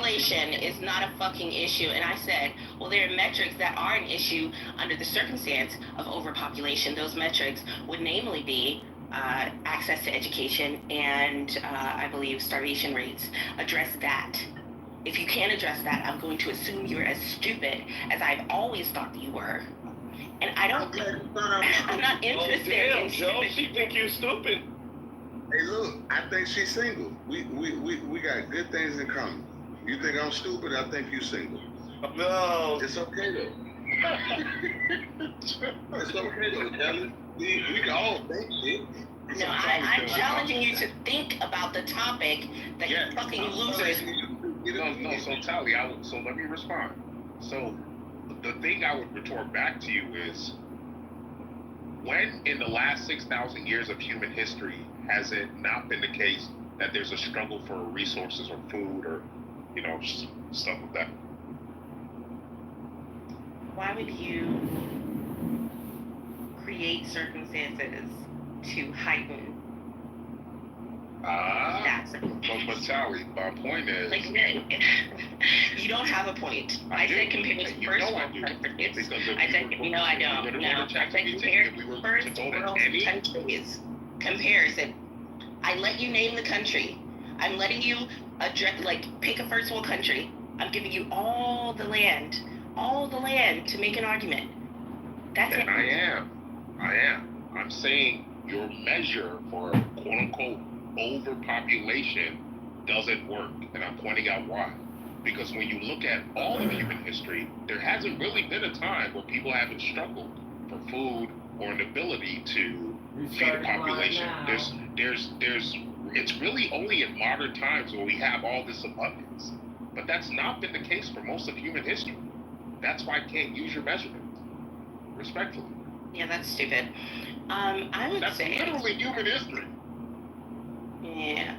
overpopulation is not a fucking issue. And I said, well, there are metrics that are an issue under the circumstance of overpopulation. Those metrics would namely be access to education and I believe starvation rates. Address that. If you can't address that, I'm going to assume you're as stupid as I've always thought that you were. And I don't. I'm not interested in Joe, she think you're stupid. Hey, look, I think she's single. We got good things in common. You think I'm stupid? I think you single. No. It's okay though. It's okay though, Kelly. We can all think shit. No, I'm challenging you to think about the topic that you fucking losers. No, so Tally, so let me respond. So the thing I would retort back to you is, when in the last 6,000 years of human history has it not been the case that there's a struggle for resources or food or, stuff like that? Why would you create circumstances to heighten that? But Tally, my point is... Like, you don't have a point. I said compare to first world countries. I said, no, I don't. No, I said compare first world countries. Comparison. I let you name the country. I'm letting you pick a first world country. I'm giving you all the land to make an argument. That's it. I am. I'm saying your measure for quote unquote overpopulation doesn't work, and I'm pointing out why. Because when you look at all of human history, there hasn't really been a time where people haven't struggled for food or an ability to feed a population. It's really only in modern times where we have all this abundance. But that's not been the case for most of human history. That's why I can't use your measurement. Respectfully. Yeah, that's stupid. I would say... That's literally human history. Yeah.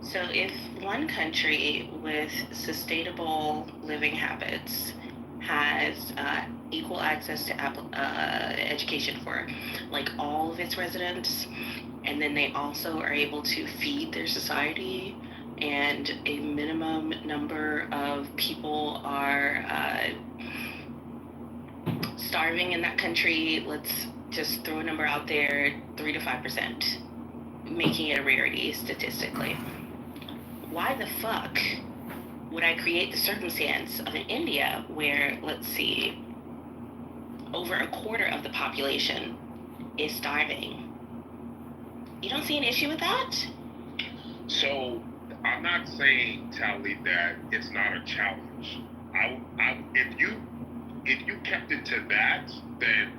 So if one country with sustainable living habits has equal access to education for all of its residents, and then they also are able to feed their society, and a minimum number of people are starving in that country, let's just throw a number out there, 3 to 5%, making it a rarity statistically. Why the fuck would I create the circumstance of an India where, let's see, over a quarter of the population is starving? You don't see an issue with that? So I'm not saying, Tally, that it's not a challenge. If you kept it to that, then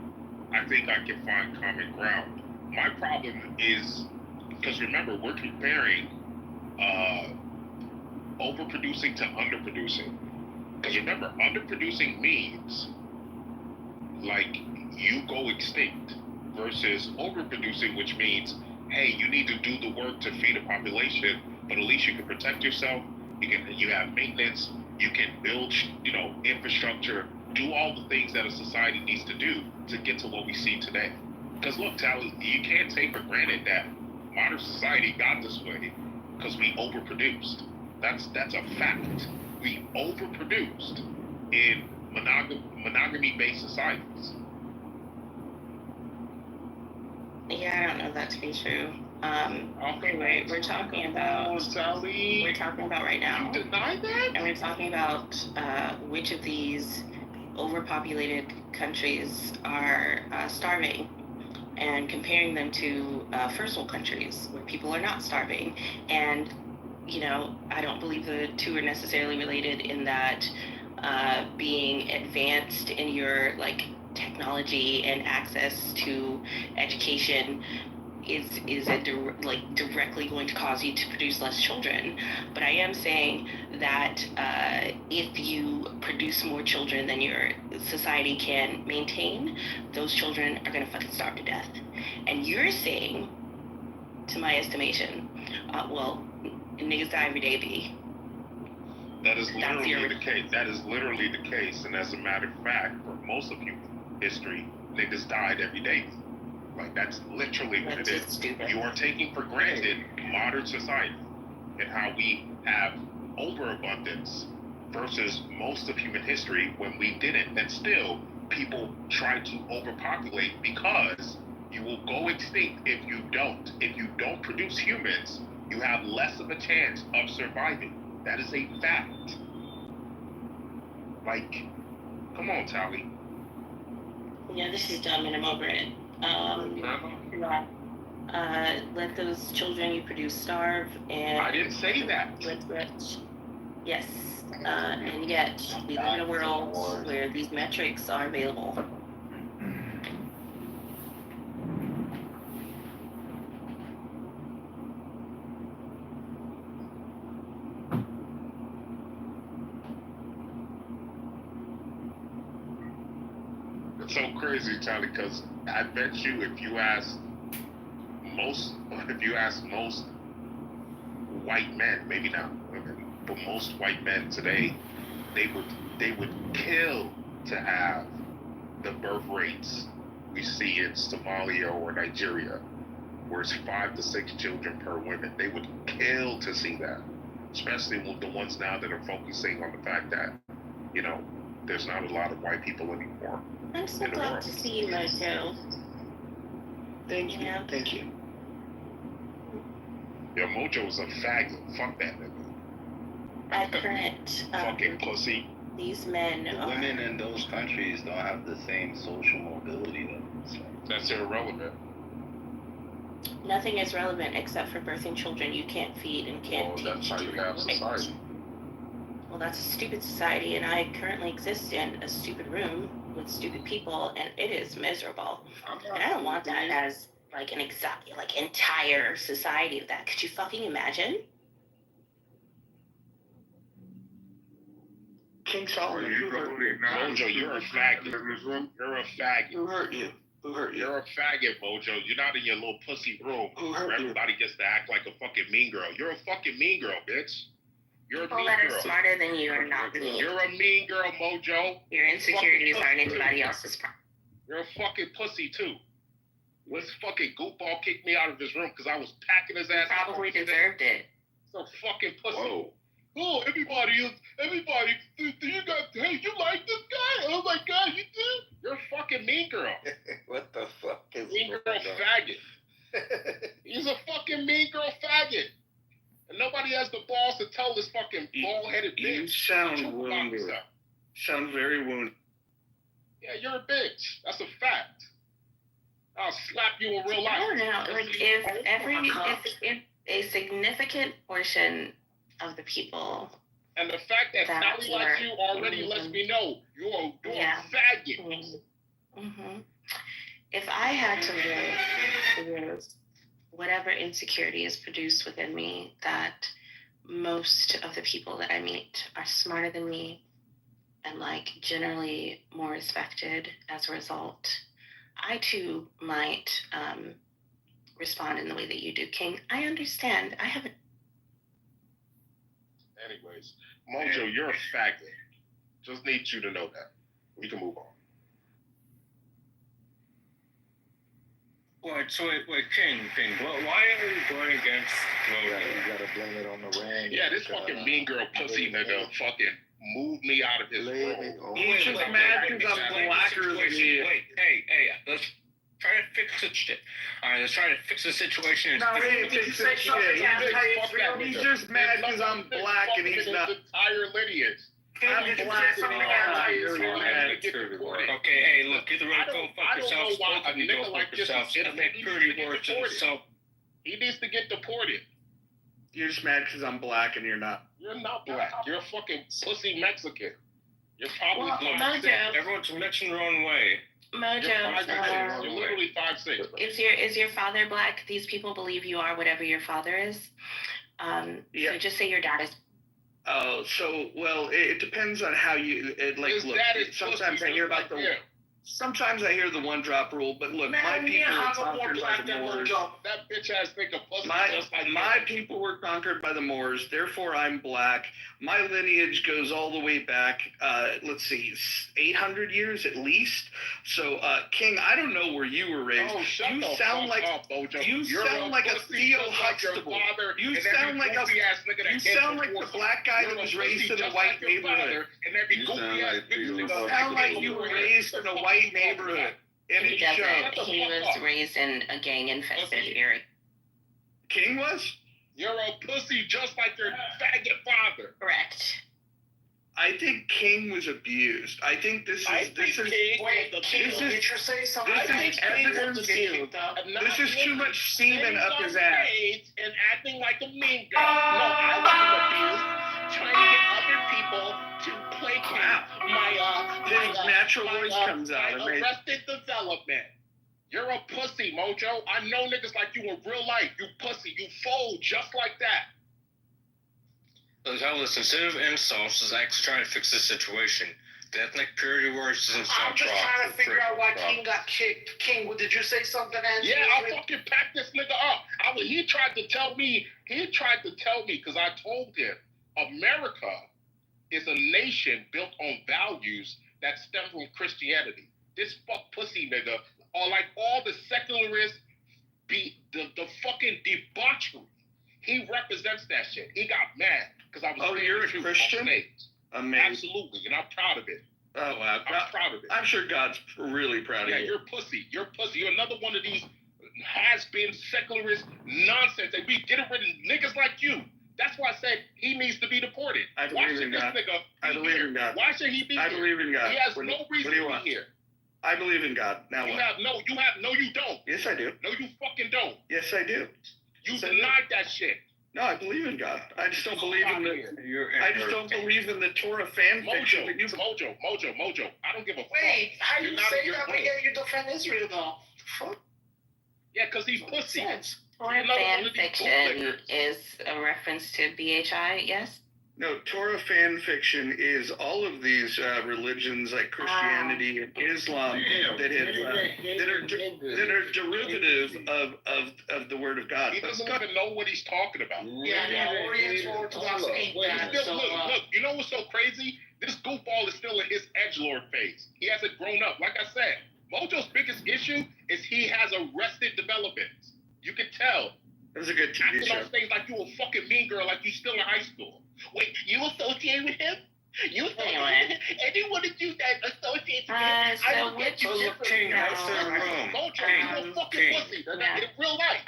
I think I can find common ground. My problem is, because remember, we're comparing overproducing to underproducing. Because remember, underproducing means you go extinct, versus overproducing, which means, hey, you need to do the work to feed a population, but at least you can protect yourself. You have maintenance. You can build, infrastructure. Do all the things that a society needs to do to get to what we see today. Because look, Tally, you can't take for granted that modern society got this way because we overproduced. That's a fact. We overproduced in monogamy-based societies. Yeah, I don't know that to be true. We're talking about right now. You deny that? And we're talking about which of these overpopulated countries are starving, and comparing them to first world countries where people are not starving. And I don't believe the two are necessarily related in that being advanced in your technology and access to education is directly going to cause you to produce less children. But I am saying that if you produce more children than your society can maintain, those children are gonna fucking starve to death. And you're saying, to my estimation, niggas die every day, B. That is literally the case. That is literally the case. And as a matter of fact, for most of human history, niggas died every day. That's literally what it is. Stupid. You are taking for granted modern society and how we have overabundance versus most of human history when we didn't. And still, people try to overpopulate because you will go extinct if you don't. If you don't produce humans, you have less of a chance of surviving. That is a fact. Like, come on, Tally. Yeah, this is dumb and I'm over it. Let those children you produce starve, and I didn't say that. Rich. Yes, and yet we live in a world where these metrics are available. It's so crazy, Charlie, because I bet you if you ask most white men, maybe not women, but most white men today, they would kill to have the birth rates we see in Somalia or Nigeria, where it's 5 to 6 children per woman. They would kill to see that, especially with the ones now that are focusing on the fact that, you know, there's not a lot of white people anymore. I'm so glad to see you, Mojo. Thank you. Yeah. Thank you. Yeah, Mojo's a faggot. Fuck that nigga. At current, Fucking pussy. these men The are... women in those countries don't have the same social mobility though. So. That's irrelevant. Nothing is relevant except for birthing children you can't feed and can't Well, teach. that's how you have society. Well, that's a stupid society, and I currently exist in a stupid room with stupid people, and it is miserable. And I don't want that as like an entire society of that. Could you fucking imagine? King Solomon, who hurt you? Mojo, you're a faggot. You're a faggot. Who hurt you? Who hurt you? You're a faggot, Mojo. You're not in your little pussy room Who where hurt you? everybody gets to act like a fucking mean girl. You're a fucking mean girl, bitch. You're a People mean that are girl. smarter than you are not mean. You're a mean girl, Mojo. Your insecurities aren't anybody else's problem. You're a fucking pussy, too. This fucking goofball kicked me out of his room because I was packing his ass up. Probably deserved it. So fucking pussy. Whoa. Oh, everybody, do you got, hey, you like this guy? Oh my God, you do? You're a fucking mean girl. What the fuck is Mean girl going on? faggot. He's a fucking mean girl faggot. And nobody has the balls to tell this fucking bald-headed bitch. You sound True about wounded. yourself. Sound very wounded. Yeah, you're a bitch. That's a fact. I'll slap you in real life. I don't know. Like if a significant portion of the people And the fact that That Tally likes you already lets me know you're a faggot. Mm-hmm. If I had to live with whatever insecurity is produced within me, that most of the people that I meet are smarter than me and like generally more respected as a result, I too might respond in the way that you do, King. I understand. I haven't. Anyways, Mojo, you're a faggot. Just need you to know that. We can move on. Wait, King, why are you going against Logan? You gotta blame it on the rain. Yeah, this fucking mean girl pussy nigga fucking moved me out of his Blame room. it on He's just mad because I'm blacker than you. Wait, hey, let's try to fix this shit. Alright, let's try to fix the situation. No, he didn't fix that shit. He's just mad because I'm black and he's not. Entire lineage. I'm black and Okay, hey, look, either way, go fuck yourself. Why Both a of you go nigga fuck like this yourselves. is And make pretty words to yourself. He needs to get deported. You're just mad because I'm black and you're not. You're not black. You're a fucking pussy Mexican. You're probably Well, black. Mojo, Everyone's mixing their own way. You're Mojo, 5'6". You're literally 5'6". is your father black? These people believe you are whatever your father is. Yeah. So just say your dad is. Oh, so well, it depends on how you His look. dad is Sometimes I hear about the. Sometimes I hear the one drop rule, but look, my people were conquered by the Moors. That bitch ass nigga pussy just like My people were conquered by the Moors, therefore I'm black. My lineage goes all the way back, let's see, 800 years at least. So, King, I don't know where you were raised. Oh, shut you the sound fuck like up, Bojo. you sound like a Theo Huxtable. You sound like the black guy that was raised in a white neighborhood. You sound like you were raised in a white neighborhood. And He it doesn't. shows. He was raised in a gang-infested area. King was? You're a pussy just like your faggot father. Correct. I think King was abused. I think this is evidence. This is too much semen up his ass. And acting like a mean girl. No, I wasn't abused. Trying to get other people to placate His natural voice comes out. my arrested development. You're a pussy, Mojo. I know niggas like you in real life. You pussy. You fold just like that. Now listen, instead of insults, is actually trying to fix the situation. The ethnic purity words isn't I'm just trying to figure out why King got kicked. King, did you say something, Andrew? Yeah, I'll fucking pack this nigga up. He tried to tell me, because I told him, America is a nation built on values that stem from Christianity. This fuck pussy nigga, or like all the secularists, the fucking debauchery. He represents that shit. He got mad because I was. Oh, you're a Christian? Amazing. Absolutely, and I'm proud of it. Oh, wow. I'm proud of it. I'm sure God's really proud of you. Yeah, you're a pussy. You're a pussy. You're another one of these has-been secularist nonsense. And we get rid of niggas like you. That's why I said he needs to be deported. I believe in God. I believe in God. Why should he be here? I believe in God. He has no reason to be here. I believe in God. Now what? You don't. Yes, I do. No, you fucking don't. Yes, I do. You denied that shit. No, I believe in God. I just don't believe in the Torah fan fiction. Mojo. I don't give a fuck. Wait, how you say that? But yeah, you defend Israel, though. Fuck. Yeah, because he's pussy. Torah fan fiction is a reference to BHI, yes? No, Torah fan fiction is all of these religions like Christianity and Islam that are derivative of the Word of God. He doesn't even know what he's talking about. Yeah, Oriental Orthodox ain't that. Look, you know what's so crazy? This goofball is still in his edgelord phase. He hasn't grown up. Like I said, Mojo's biggest issue is he has arrested developments. You can tell. That was a good TV show. Acting on stage like you a fucking mean girl, like you still in high school. Wait, you associate with him? You associate with him? Anyone that you that associates with him? I don't get you King, Mojo, you a fucking pussy. In real life.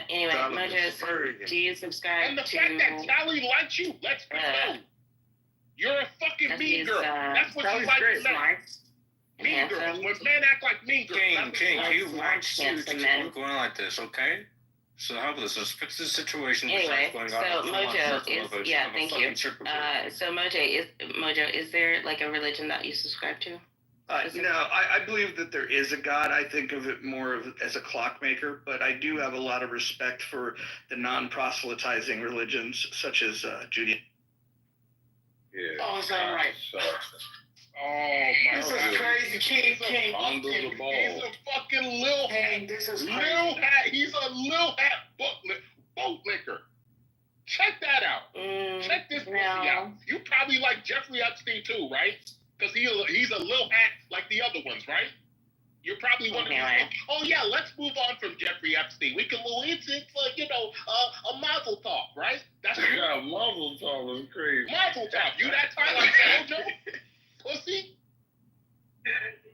Anyway, Mojo, do you subscribe and the to... fact that Callie likes you, let's be real. You're a fucking mean girl. That's what you like to say. Mean girls. When men act like mean girls. King, you want to keep going like this, okay? So how about this? Let's fix this situation. Anyway, so Mojo is thank you. So Mojo, is there like a religion that you subscribe to? I believe that there is a God. I think of it more as a clockmaker, but I do have a lot of respect for the non-proselytizing religions such as Judaism. Yeah. Oh, is that right? Oh my this God. This is crazy. King. Under the ball. He's a fucking lil hat. This is crazy. Lil hat. He's a lil hat boat licker. Check that out. Check this pussy out. You probably like Jeffrey Epstein too, right? Because he's a lil hat like the other ones, right? You're probably one of these. Oh yeah, let's move on from Jeffrey Epstein. We can move into a mazel tov, right? That's mazel tov is crazy. Mazel tov. You that time like Mojo? Pussy?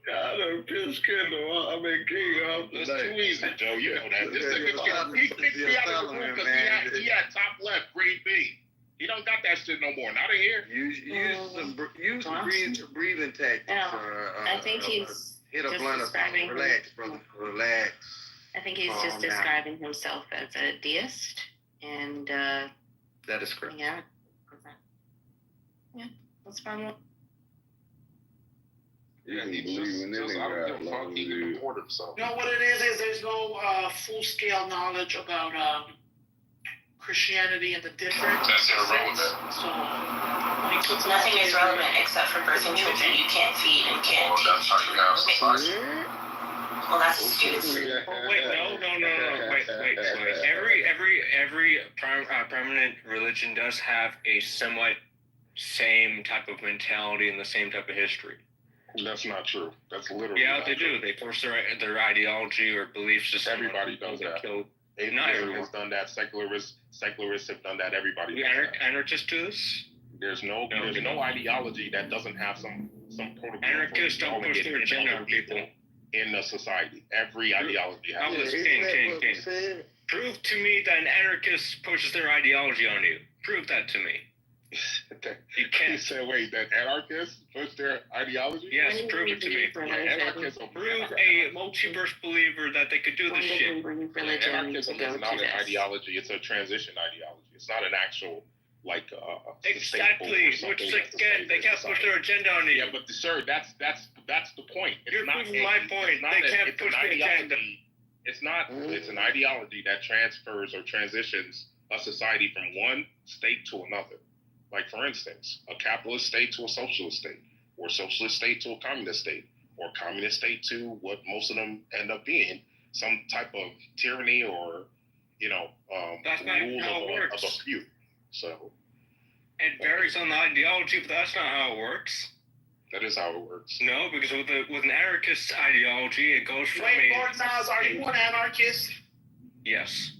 God, I'm pissed Kendall. King off today. It's too easy, Joe. You know that. This nigga, he kicked me out of the room because he had top left, green bean. He don't got that shit no more. Not in here. Use some breathing tactics. I think he's hit a blunt or something. Relax, brother. Relax. I think he's just describing himself as a deist, and that is correct. Yeah, that's fine. Yeah, he just I don't give a fuck. He can report himself. You know what it is there's no full-scale knowledge about Christianity and the different. That's irrelevant. So, Nothing is relevant except for birthing children you can't feed and can't Well, that's how you have society. Well, that's stupid. Oh, wait, no. Wait. Every prominent religion does have a somewhat same type of mentality and the same type of history. That's not true. That's literally Yeah, not they true. do. They force their ideology or belief system. Everybody does that. Not Atheism everyone. has done that. Secularists have done that. Everybody The does that. anarchists do this? There's no ideology that doesn't have some protocol. Anarchists don't push their agenda on people. In the society, every ideology has. King. Prove to me that an anarchist pushes their ideology on you. Prove that to me. You can't. You said, wait, that anarchists push their ideology? Yes, prove it to me. Anarchism. Prove a multiverse believer that they could do this shit. Anarchism is not an ideology. It's a transition ideology. It's not an actual, Exactly. Which is again, they can't push their agenda on you. Yeah, but sir, that's the point. You're proving my point. They can't push the agenda. It's not. It's an ideology that transfers or transitions a society from one state to another. Like, for instance, a capitalist state to a socialist state, or a socialist state to a communist state, or a communist state to what most of them end up being, some type of tyranny or, That's not rule how it of works. a few. So It varies on the ideology, but that's not how it works. that is how it works. No, because with an anarchist ideology, it goes from wait, Lord Nas, are you an anarchist? Yes.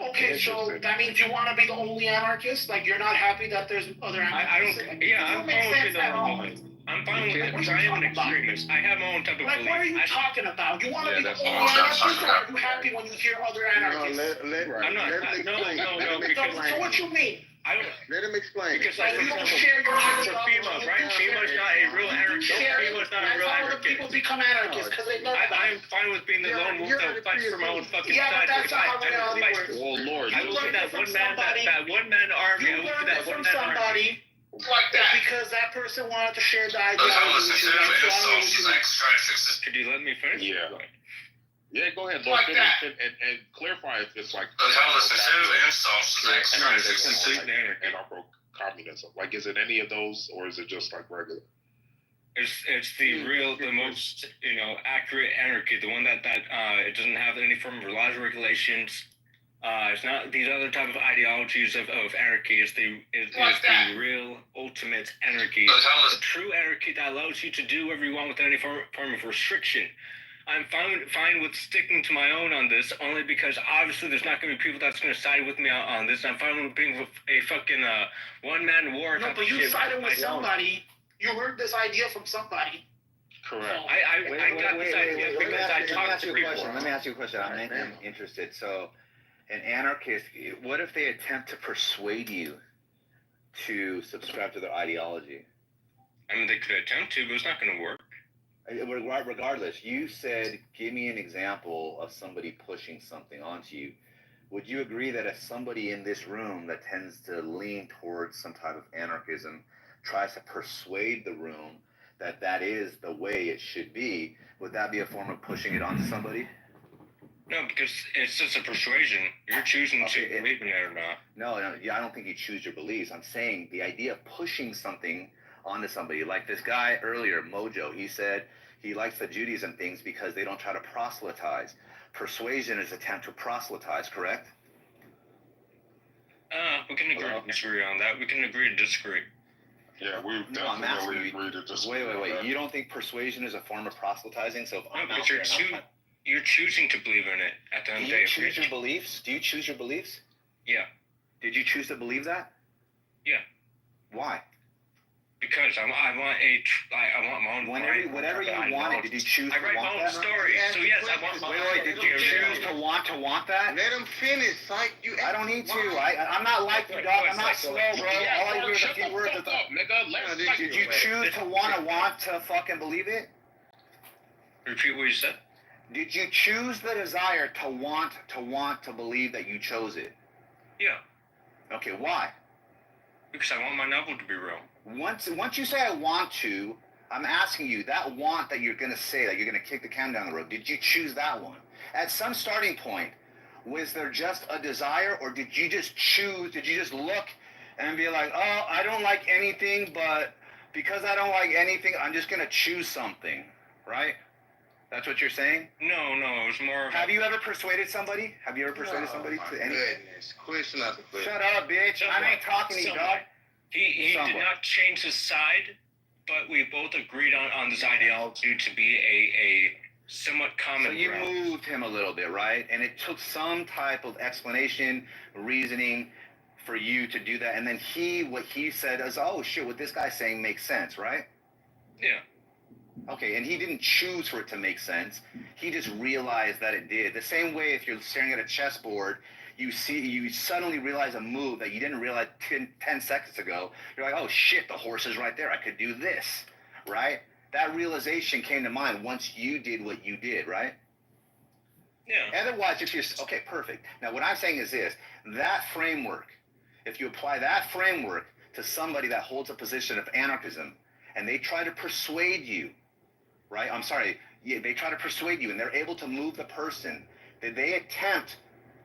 Okay, so that means you want to be the only anarchist? Like, you're not happy that there's other anarchists? I'm fine with it. I'm fine with it because I am an extremist. I have my own type of Like, belief. what are you talking about? You want to be the that's only what I'm anarchist, or talking are you happy when you hear other anarchists? I'm not. No, because So what you mean? I don't. Let him explain. Because Like, like, you for don't example, share your for FEMA, right? FEMA's not a real anarchist. FEMA's not a real That's how the people anarchist. become anarchists, because they learn about I'm it. fine with being the lone wolf that fights for my own fucking Yeah, but side. that's not how reality works. Oh Lord, I will be that one man, that one man army. You I will be learned that it one from man army. somebody like that. because that person wanted to share the Oh, ideology with you. That's wrong with you. Could you let me finish? Yeah. Yeah, go ahead, Like finish that. and clarify if it's like anarcho-communism. Like, is it any of those, or is it just like regular? It's the most accurate anarchy, the one that it doesn't have any form of laws or regulations. It's not these other type of ideologies of anarchy. It's the real ultimate anarchy. The true anarchy that allows you to do whatever you want without any form of restriction. I'm fine with sticking to my own on this, only because obviously there's not going to be people that's going to side with me on this. I'm fine with being with a fucking one-man war. No, but you sided with somebody. You heard this idea from somebody. Correct. I got this idea because I talked to people. Let me ask you a question. I'm interested. So, an anarchist, what if they attempt to persuade you to subscribe to their ideology? I mean, they could attempt to, but it's not going to work. Regardless, you said, give me an example of somebody pushing something onto you. Would you agree that if somebody in this room that tends to lean towards some type of anarchism tries to persuade the room that that is the way it should be, would that be a form of pushing it onto somebody? No, because it's just a persuasion. You're choosing to believe in it or not. No, I don't think you choose your beliefs. I'm saying the idea of pushing something onto somebody, like this guy earlier, Mojo, he said he likes the Judaism things because they don't try to proselytize. Persuasion is an attempt to proselytize, correct? We can agree to disagree on that. We can agree to disagree. Yeah, we I'm asking definitely you. agree to disagree. Wait. You don't think persuasion is a form of proselytizing? So if I'm No, out because there, you're choosing to believe in it at the end of the day. do you choose your beliefs? Do you choose your beliefs? Yeah. Did you choose to believe that? Yeah. Why? Because I want my own. Whatever you wanted, did you choose I to write want my own that? story. So yes, I want my Wait, did you choose to want that? Let him finish, Psych. I don't need to. I'm not like you, dog. I'm not slow, bro. All I hear is a few words. Did you choose to want to fucking believe it? Repeat what you said. Did you choose the desire to want to believe that you chose it? Yeah. Okay, why? Because I want my novel to be real. Once you say I want to, I'm asking you, that want that you're going to say, that you're going to kick the can down the road, did you choose that one? At some starting point, Was there just a desire, or did you just choose? Did you just look and be like, oh, I don't like anything, but because I don't like anything, I'm just gonna choose something, right? That's what you're saying? No, it was more. Have you ever persuaded somebody? Have you ever persuaded somebody to anything? Goodness. Question after question. Shut up, bitch! I ain't talking to you, dog. He did not change his side, but we both agreed on this ideology to be a somewhat common. So you ground. moved him a little bit, right? And it took some type of explanation, reasoning for you to do that. And then what he said is, oh shit, what this guy's saying makes sense, right? Yeah. Okay, and he didn't choose for it to make sense. He just realized that it did. The same way if you're staring at a chessboard, you suddenly realize a move that you didn't realize 10 seconds ago. You're like, oh shit, the horse is right there. I could do this, right? That realization came to mind once you did what you did, right? Yeah. Otherwise, if you're, okay, perfect. Now, what I'm saying is this, that framework, if you apply that framework to somebody that holds a position of anarchism, and they try to persuade you, right? I'm sorry, they try to persuade you, and they're able to move the person, that they attempt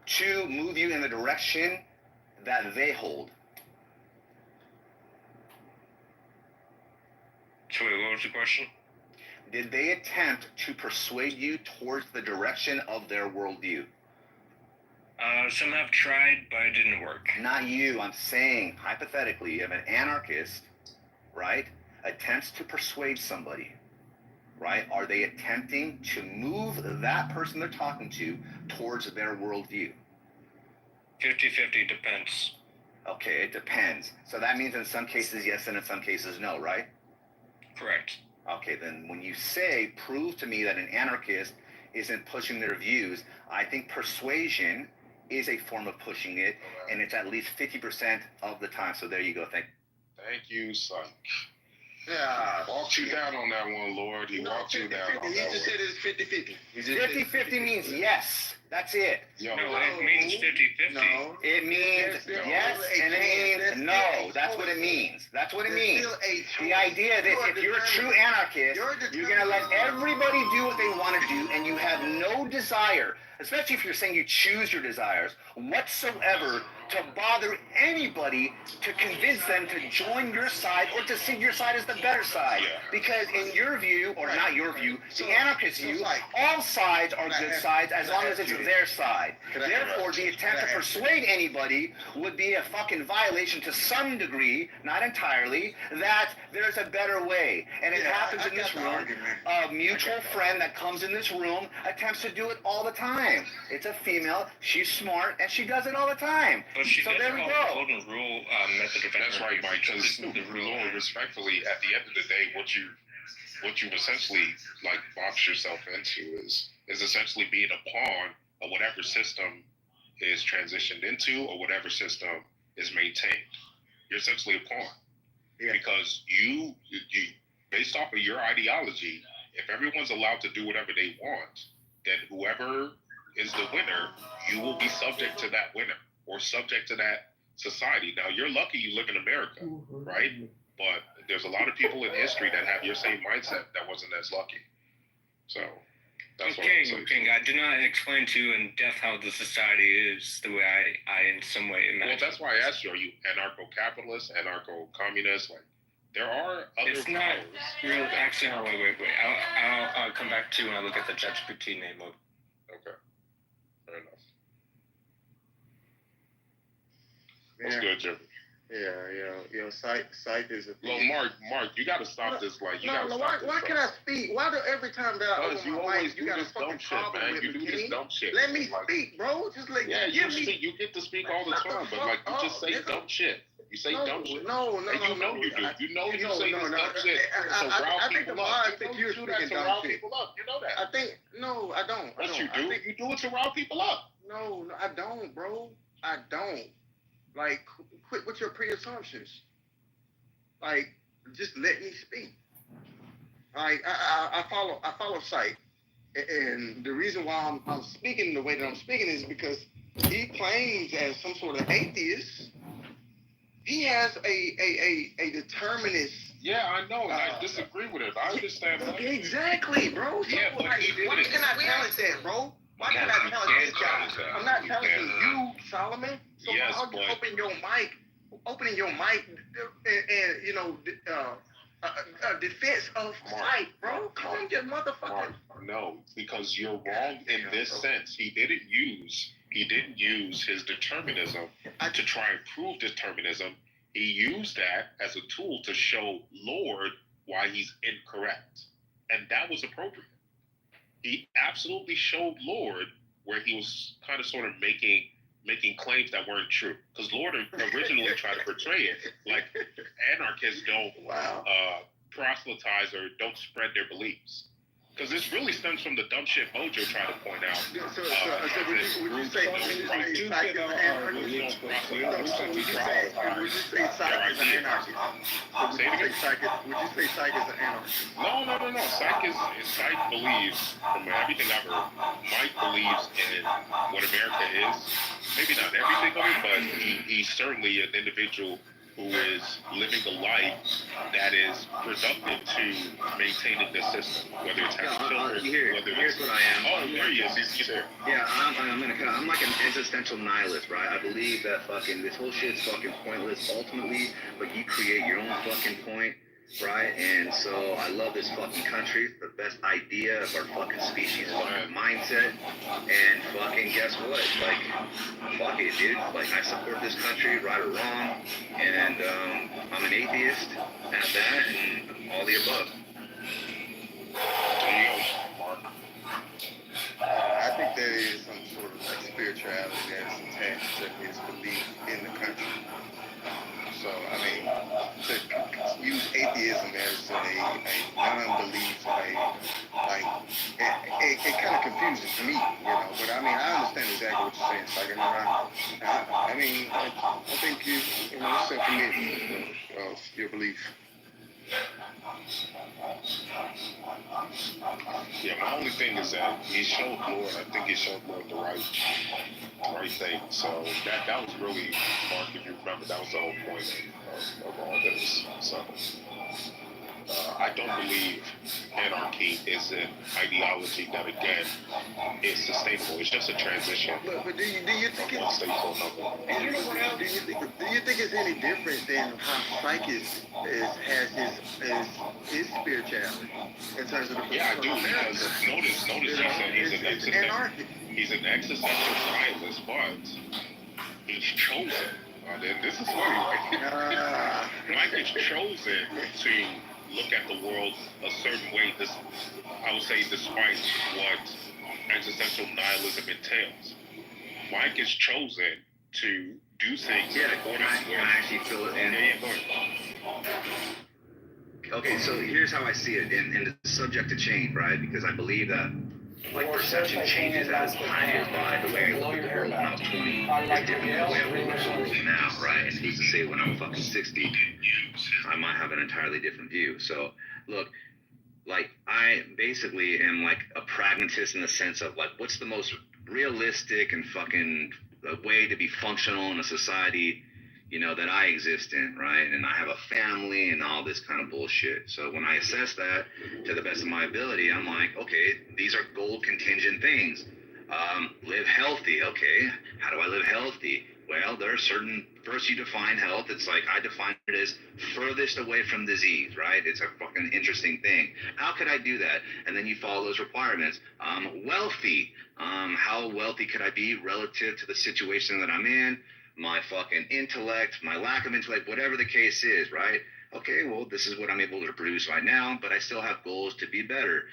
to move you in the direction that they hold. So wait, what was the question? Did they attempt to persuade you towards the direction of their worldview? Some have tried, but it didn't work. Not you. I'm saying, hypothetically, if an anarchist, right, attempts to persuade somebody, right, are they attempting to move that person they're talking to towards their worldview? 50-50 depends. Okay, it depends. So that means in some cases yes and in some cases no, right? Correct. Okay, then when you say, prove to me that an anarchist isn't pushing their views, I think persuasion is a form of pushing it, and it's at least 50% of the time. So there you go. Thank you, son. Yeah. Walked you down on that one, Lord. He walked you down on He that just one. said it's 50-50. 50-50 means yes. That's it. Yo, No, it means 50-50. No. It means yes and it means no. That's what it means. That's what it means. The idea is if you're a true anarchist, you're going to let everybody do what they want to do, and you have no desire, especially if you're saying you choose your desires, whatsoever, to bother anybody to convince them to join your side or to see your side as the better side. Because in your view, or not your view, the anarchist view, all sides are good sides as long as it's their side. Therefore, the attempt to persuade anybody would be a fucking violation to some degree, not entirely, that there's a better way. And it happens in this room. A mutual friend that comes in this room attempts to do it all the time. It's a female, she's smart, and she does it all the time. But she So does there we call go. the golden rule method of that's right, Mike. Because the rule. Lord, respectfully, at the end of the day, what you essentially like box yourself into is essentially being a pawn of whatever system is transitioned into or whatever system is maintained. You're essentially a pawn. Yeah. Because you based off of your ideology, if everyone's allowed to do whatever they want, then whoever is the winner, you will be subject to that winner or subject to that society. Now, you're lucky you live in America, right? But there's a lot of people in history that have your same mindset that wasn't as lucky. So that's what I'm saying. King, I did not explain to you in depth how the society is the way I in some way imagine. Well, that's why I asked you, are you anarcho-capitalist, anarcho-communist? Like, there are other It's not powers. real. Actually, no, wait. I'll come back to you when I look at the ChatGPT name of. Okay. Fair enough. What's Yeah. good, Jimmy? Yeah. Sight is a thing. Well, Mark, you gotta stop this. Like, you gotta stop this. Why can I speak? Why do every time that I Because open you my always mic, you do got a this dumb fucking shit, problem man. with You me, do this King? dumb shit. Let me Like, speak, bro. Just like yeah, give me. you get to speak all the time, but like you just say dumb shit. You say dumb shit. No. And you know you do. You know you say this dumb shit to I rile think the people up. mods You think know you're you do that speaking to dumb rile shit. people up. You know that. I think no, I don't. Yes, you do. I think, You do it to rile people up. no, I don't, bro. I don't. Like, quit with your pre-assumptions. Like, just let me speak. Like, I follow Sight, and the reason why I'm speaking the way that I'm speaking is because he claims as some sort of atheist. He has a determinist. Yeah, I know, and I disagree with it. I understand that. Exactly, bro. So, Yeah, but like, he did why it. can I challenge that, bro? Why can't I challenge this guy? I'm not challenging you, Solomon. So Yes, why are you but- opening your mic, and you know, defense of Mike, bro? Calm your motherfucker. Mark, no, because you're wrong in this sense. He didn't use his determinism to try and prove determinism. He used that as a tool to show Lord why he's incorrect. And that was appropriate. He absolutely showed Lord where he was kind of sort of making claims that weren't true. Because Lord originally tried to portray it like anarchists don't proselytize or don't spread their beliefs. Because this really stems from the dumb shit Mojo tried to point out. So would you say Psych is an anarchist? Would you say Psych is an anarchist? Would you say Psych is an anarchist? No. Psych believes, from everything I've heard, Mike believes in what America is. Maybe not everything of it, but he's certainly an individual who is living a life that is productive to maintaining the system, whether it's having children, Here's what I am. Oh, there he is. He's there. Yeah, I'm like an existential nihilist, right? I believe that fucking this whole shit's fucking pointless ultimately, but you create your own fucking point, right? And so I love this fucking country, the best idea of our fucking species fucking mindset, and fucking guess what? Like, fuck it, dude. Like, I support this country, right or wrong, and I'm an atheist at that, and all the above. I think there is some sort of like spirituality that's attached to his belief in the country. So, I mean, to use atheism as a non-belief, it kind of confuses me, you know. But I mean, I understand exactly what you're saying. It's like, I mean, I think you know, it's a commitment of your belief. Yeah, my only thing is that he showed Lord. I think he showed Lord the right thing. So that was really, Mark, if you remember, that was the whole point of all this. So I don't believe anarchy is an ideology that, again, is sustainable. It's just a transition But do you think from one state to another. do you think it's any different than how Psychic has his spirituality in terms of the Yeah, I do, because notice he said he's an existential nihilist, but he's chosen. This is funny, right? Mike is chosen to look at the world a certain way. I would say, despite what existential nihilism entails, Mike is chosen to do things. Yeah, I actually feel it. And Yeah, go ahead. okay, so here's how I see it, and it's subject to change, right? Because I believe that, like, perception changes as time goes by. The way I look at the world when I was 20 is different than the way I look at the world now, right? And who's to say when I'm fucking 60, I might have an entirely different view. So, look, like, I basically am like a pragmatist in the sense of, like, what's the most realistic and fucking way to be functional in a society, you know, that I exist in, right? And I have a family and all this kind of bullshit. So when I assess that to the best of my ability, I'm like, okay, these are goal contingent things. Live healthy. Okay, how do I live healthy? Well, there are certain, first you define health. It's like, I define it as furthest away from disease, right? It's a fucking interesting thing. How could I do that? And then you follow those requirements. Wealthy. How wealthy could I be relative to the situation that I'm in? My fucking intellect, my lack of intellect, whatever the case is, right? Okay, well, this is what I'm able to produce right now, but I still have goals to be better.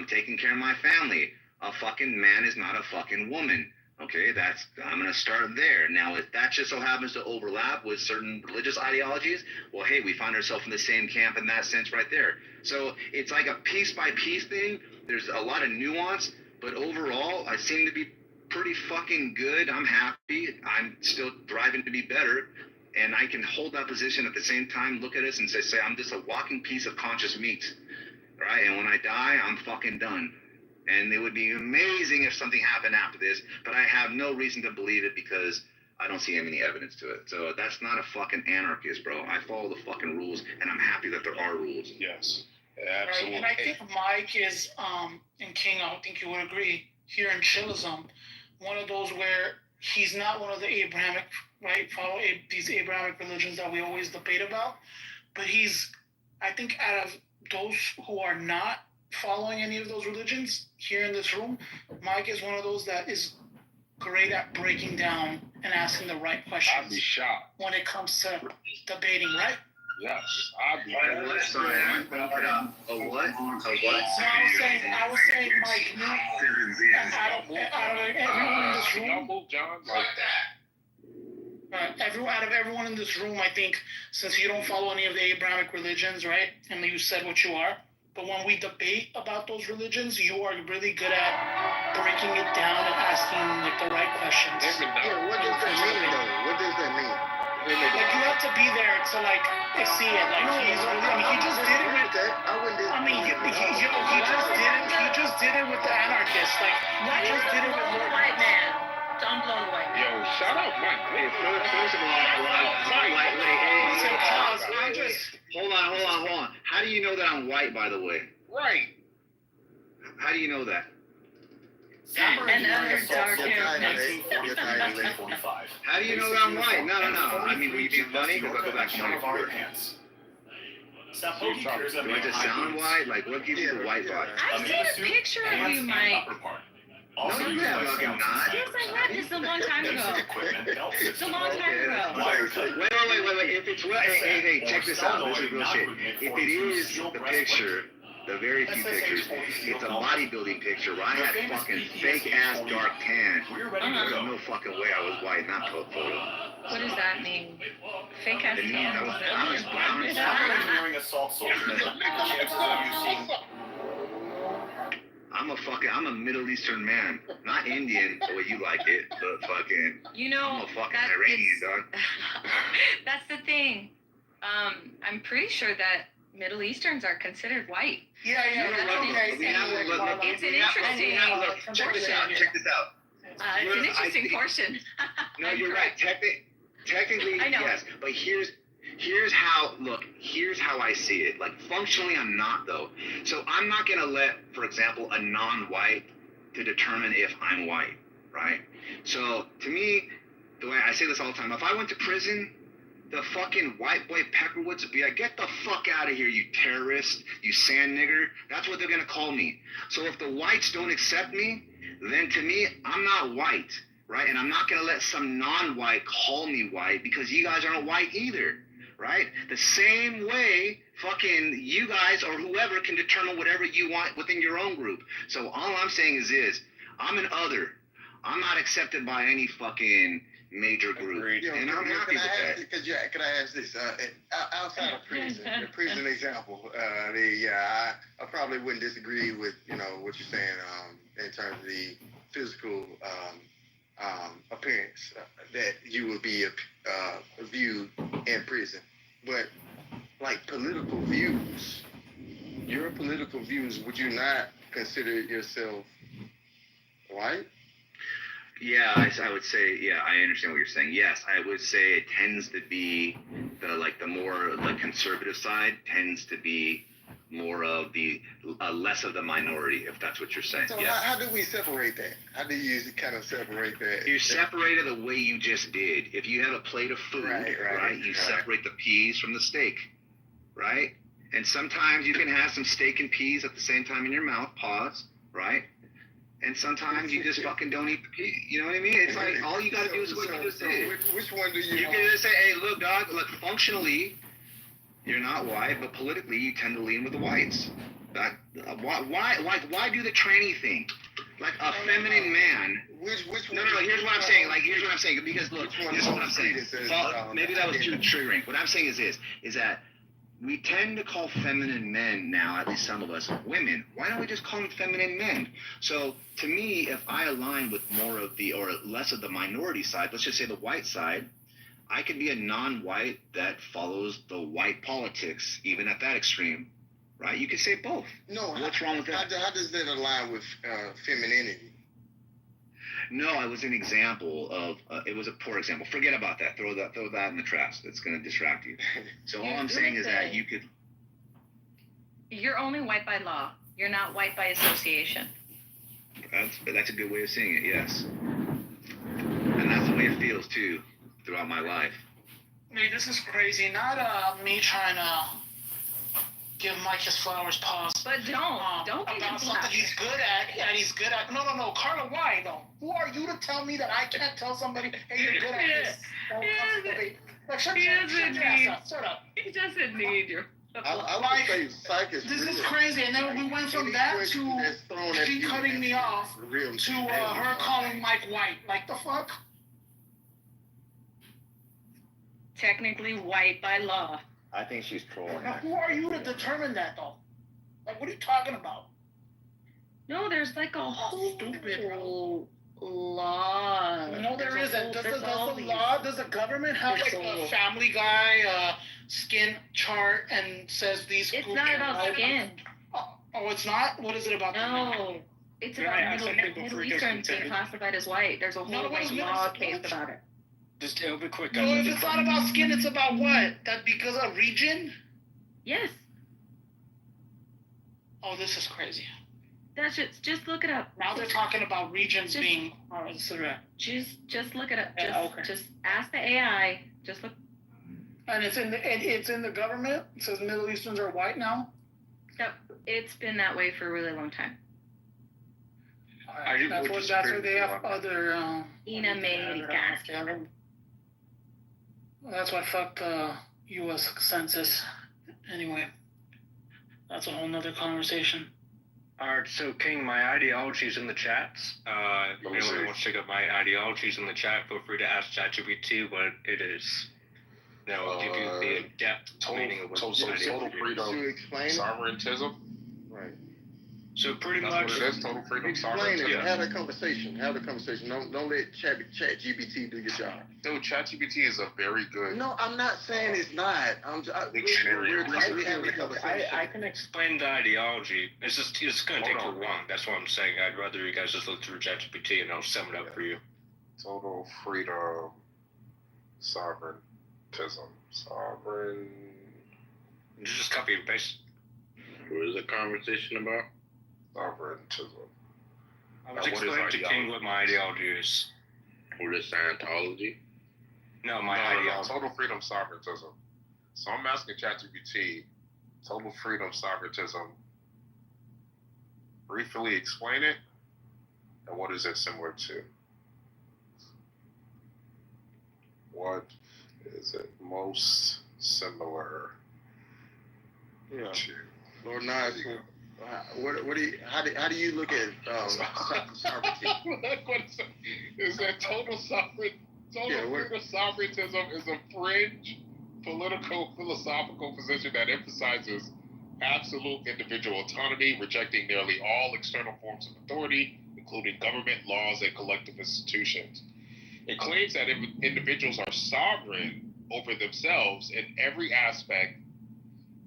Taking care of my family. A fucking man is not a fucking woman. Okay, I'm going to start there. Now, if that just so happens to overlap with certain religious ideologies, well, hey, we find ourselves in the same camp in that sense right there. So it's like a piece by piece thing. There's a lot of nuance, but overall, I seem to be pretty fucking good. I'm happy. I'm still driving to be better. And I can hold that position at the same time, look at us and say, I'm just a walking piece of conscious meat, right? And when I die, I'm fucking done. And it would be amazing if something happened after this, but I have no reason to believe it because I don't see any evidence to it. So that's not a fucking anarchist, bro. I follow the fucking rules, and I'm happy that there are rules. Yes, absolutely. Right. And I think Mike is, and King, I think you would agree, here in Chilism, one of those where he's not one of the Abrahamic, right, these Abrahamic religions that we always debate about, but he's, I think, out of those who are not following any of those religions here in this room, Mike is one of those that is great at breaking down and asking the right questions. I'd be shocked. When it comes to debating, right? Yes, I'd be shocked. Sorry, a what? I was saying, Mike, out of everyone in this room, Humble, John, like out of everyone in this room, I think, since you don't follow any of the Abrahamic religions, right, and you said what you are, but when we debate about those religions, you are really good at breaking it down and asking like the right questions. Yeah, what does that mean though? What does that mean? Like you have to be there to like see it. Like he's really, I mean, he just did it with. I mean, he just did it with the anarchists. Like why he you just did it with blow the white man? Don't blow the white man. yo, shout out Mike. Hey, first of all, hold on. How do you know that I'm white, by the way? Right. How do you know that? And other dark hair. How do you know that I'm white? No. I mean, were you being funny? Because I'll go back to my Stop poking cares at Do me. I just sound white? Like, what gives you the white vibe? I've seen a picture of you, Mike. Also, No, you use have my fucking scouts not. as Yes, I have. This is a long time ago. equipment. It's a long time ago. Wait. If it's hey, check this out. This is real shit. If it is the picture, the very few pictures, it's a bodybuilding picture where I had fucking fake ass dark tan. There's no fucking way I was white in that photo. What does that mean? Fake ass tan. I was brown as I'm fuck. wearing a salt soldier. Chances of you seeing I'm a Middle Eastern man. Not Indian, the way you like it, but fucking, You know, I'm a fucking that Iranian, is- dog. That's the thing. I'm pretty sure that Middle Easterns are considered white. Yeah. It's an interesting Check this out. It's an interesting portion. No, you're right. Technically, I know. yes. But here's how I see it. Like, functionally, I'm not, though. So I'm not going to let, for example, a non-white to determine if I'm white, right? So to me, the way I say this all the time, if I went to prison, the fucking white boy Peckerwoods would be like, get the fuck out of here, you terrorist, you sand nigger. That's what they're going to call me. So if the whites don't accept me, then to me, I'm not white, right? And I'm not going to let some non-white call me white because you guys aren't white either, right? The same way fucking you guys or whoever can determine whatever you want within your own group. So all I'm saying is I'm an other. I'm not accepted by any fucking major group. And I'm happy with that. Can I ask this? Outside of prison, the prison example, I probably wouldn't disagree with what you're saying in terms of the physical appearance that you would be viewed in prison, but like political views, your political views, would you not consider yourself white? Yeah, I would say, yeah, I understand what you're saying. Yes, I would say it tends to be the more conservative side tends to be more of the less of the minority, if that's what you're saying. So yeah. how do we separate that? How do you kind of separate that? You separate it the way you just did. If you have a plate of food, right, you separate the peas from the steak, right? And sometimes you can have some steak and peas at the same time in your mouth, pause, right? And sometimes you just fucking don't eat the pea. You know what I mean? It's like all you got to do is what you just did. Which one do you? You can just say, hey, look, dog. Look, functionally, you're not white, but politically, you tend to lean with the whites. That why do the tranny thing? Like a feminine man. Which No. Here's what I'm saying. Here's what I'm saying. Because look, here's what I'm saying. Well, maybe that was too triggering. What I'm saying is that we tend to call feminine men now, at least some of us, women. Why don't we just call them feminine men? So to me, if I align with more of the, or less of the minority side, let's just say the white side, I could be a non-white that follows the white politics, even at that extreme, right? You could say both. No. What's wrong with that? How does that align with femininity? No, it was an example of, it was a poor example. Forget about that. Throw that in the trash. That's going to distract you. So all I'm saying is that you could. You're only white by law. You're not white by association. That's a good way of seeing it. Yes, and that's the way it feels too throughout my life. Hey, this is crazy. Not me trying to give Mike his flowers pause. But don't give him about something flowers. he's good at, and he's good at. No, Carla, why though? Who are you to tell me that I can't tell somebody, hey, you're good at this? Like, shut your ass up. Shut up. He doesn't need your I Like, would say psych is This real. is crazy. And then we went from Any that question to that's thrown at she you cutting me off real to her calling Mike white. Like, the fuck? technically white by law. I think she's trolling. Now, who are you to determine that, though? Like, what are you talking about? No, there's like a whole law. No, there isn't. Does all the these- law, does the government have like a Family Guy skin chart and says these? It's group not can about vote? skin. Oh, it's not. What is it about? No, it's Can about I ask something Middle before it gets Easterns being contended? classified as white. There's a No, whole what like is law Middle- case about it. Just it'll be quick. So if it's not about skin, it's about what? That because of region? Yes, Oh, this is crazy. that's just look it up. Now they're talking about regions Just- being. Oh, this is right. Just look it up. Just Yeah, okay. just ask the AI. Just look. And it's in the government. It says Middle Easterns are white now. Yep, it's been that way for a really long time. That's where they have other. In America. That's why fuck the U.S. Census. Anyway, that's a whole nother conversation. Alright, so King, my ideology's in the chats. If anyone wants to check out my ideologies in the chat, feel free to ask ChatGPT what it is. Now, I'll give you the in-depth meaning of what total ideology is. freedom, To explain it? sovereigntism. Right. So pretty That's much, what it is. Total freedom, Explain it. sovereigntism. Have a conversation. Don't let Chat GPT do your job. Dude, ChatGPT is a very good. No, I'm not saying it's not. We're having a conversation. I can explain the ideology. It's going to take too long. That's what I'm saying. I'd rather you guys just look through ChatGPT and I'll sum it up for you. Total freedom, sovereigntism, sovereign. Just copy and paste. What is the conversation about? Sovereigntism. I was What is explaining to King ideology? what my ideology is. What is Scientology? No, my No, ideology. total freedom, sovereigntism. So I'm asking ChatGPT, total freedom, sovereigntism. Briefly explain it, and what is it similar to? What is it most similar Yeah. to? Lord Nas, how do you look at sovereignty? Is that total Yeah, freedom sovereigntism is a fringe political philosophical position that emphasizes absolute individual autonomy, rejecting nearly all external forms of authority, including government, laws, and collective institutions. It claims that individuals are sovereign over themselves in every aspect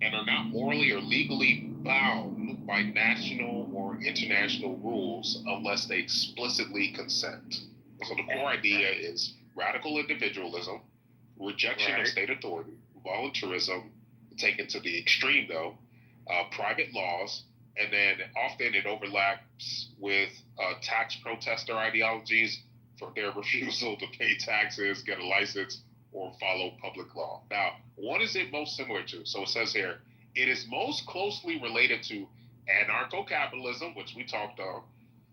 and are not morally or legally bound by national or international rules unless they explicitly consent. So the core idea is radical individualism, rejection of state authority, voluntarism, taken to the extreme though, private laws, and then often it overlaps with tax protester ideologies for their refusal to pay taxes, get a license, or follow public law. Now, what is it most similar to? So it says here, it is most closely related to anarcho-capitalism, which we talked on,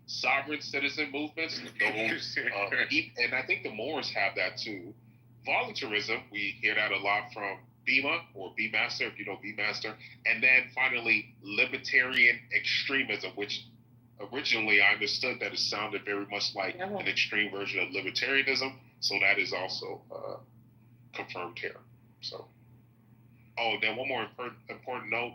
sovereign citizen movements, those, and I think the Moors have that too. Voluntarism, we hear that a lot from Bema or B-Master, if you know B-Master. And then finally, libertarian extremism, which originally I understood that it sounded very much like an extreme version of libertarianism. So that is also confirmed here. So, then one more important note.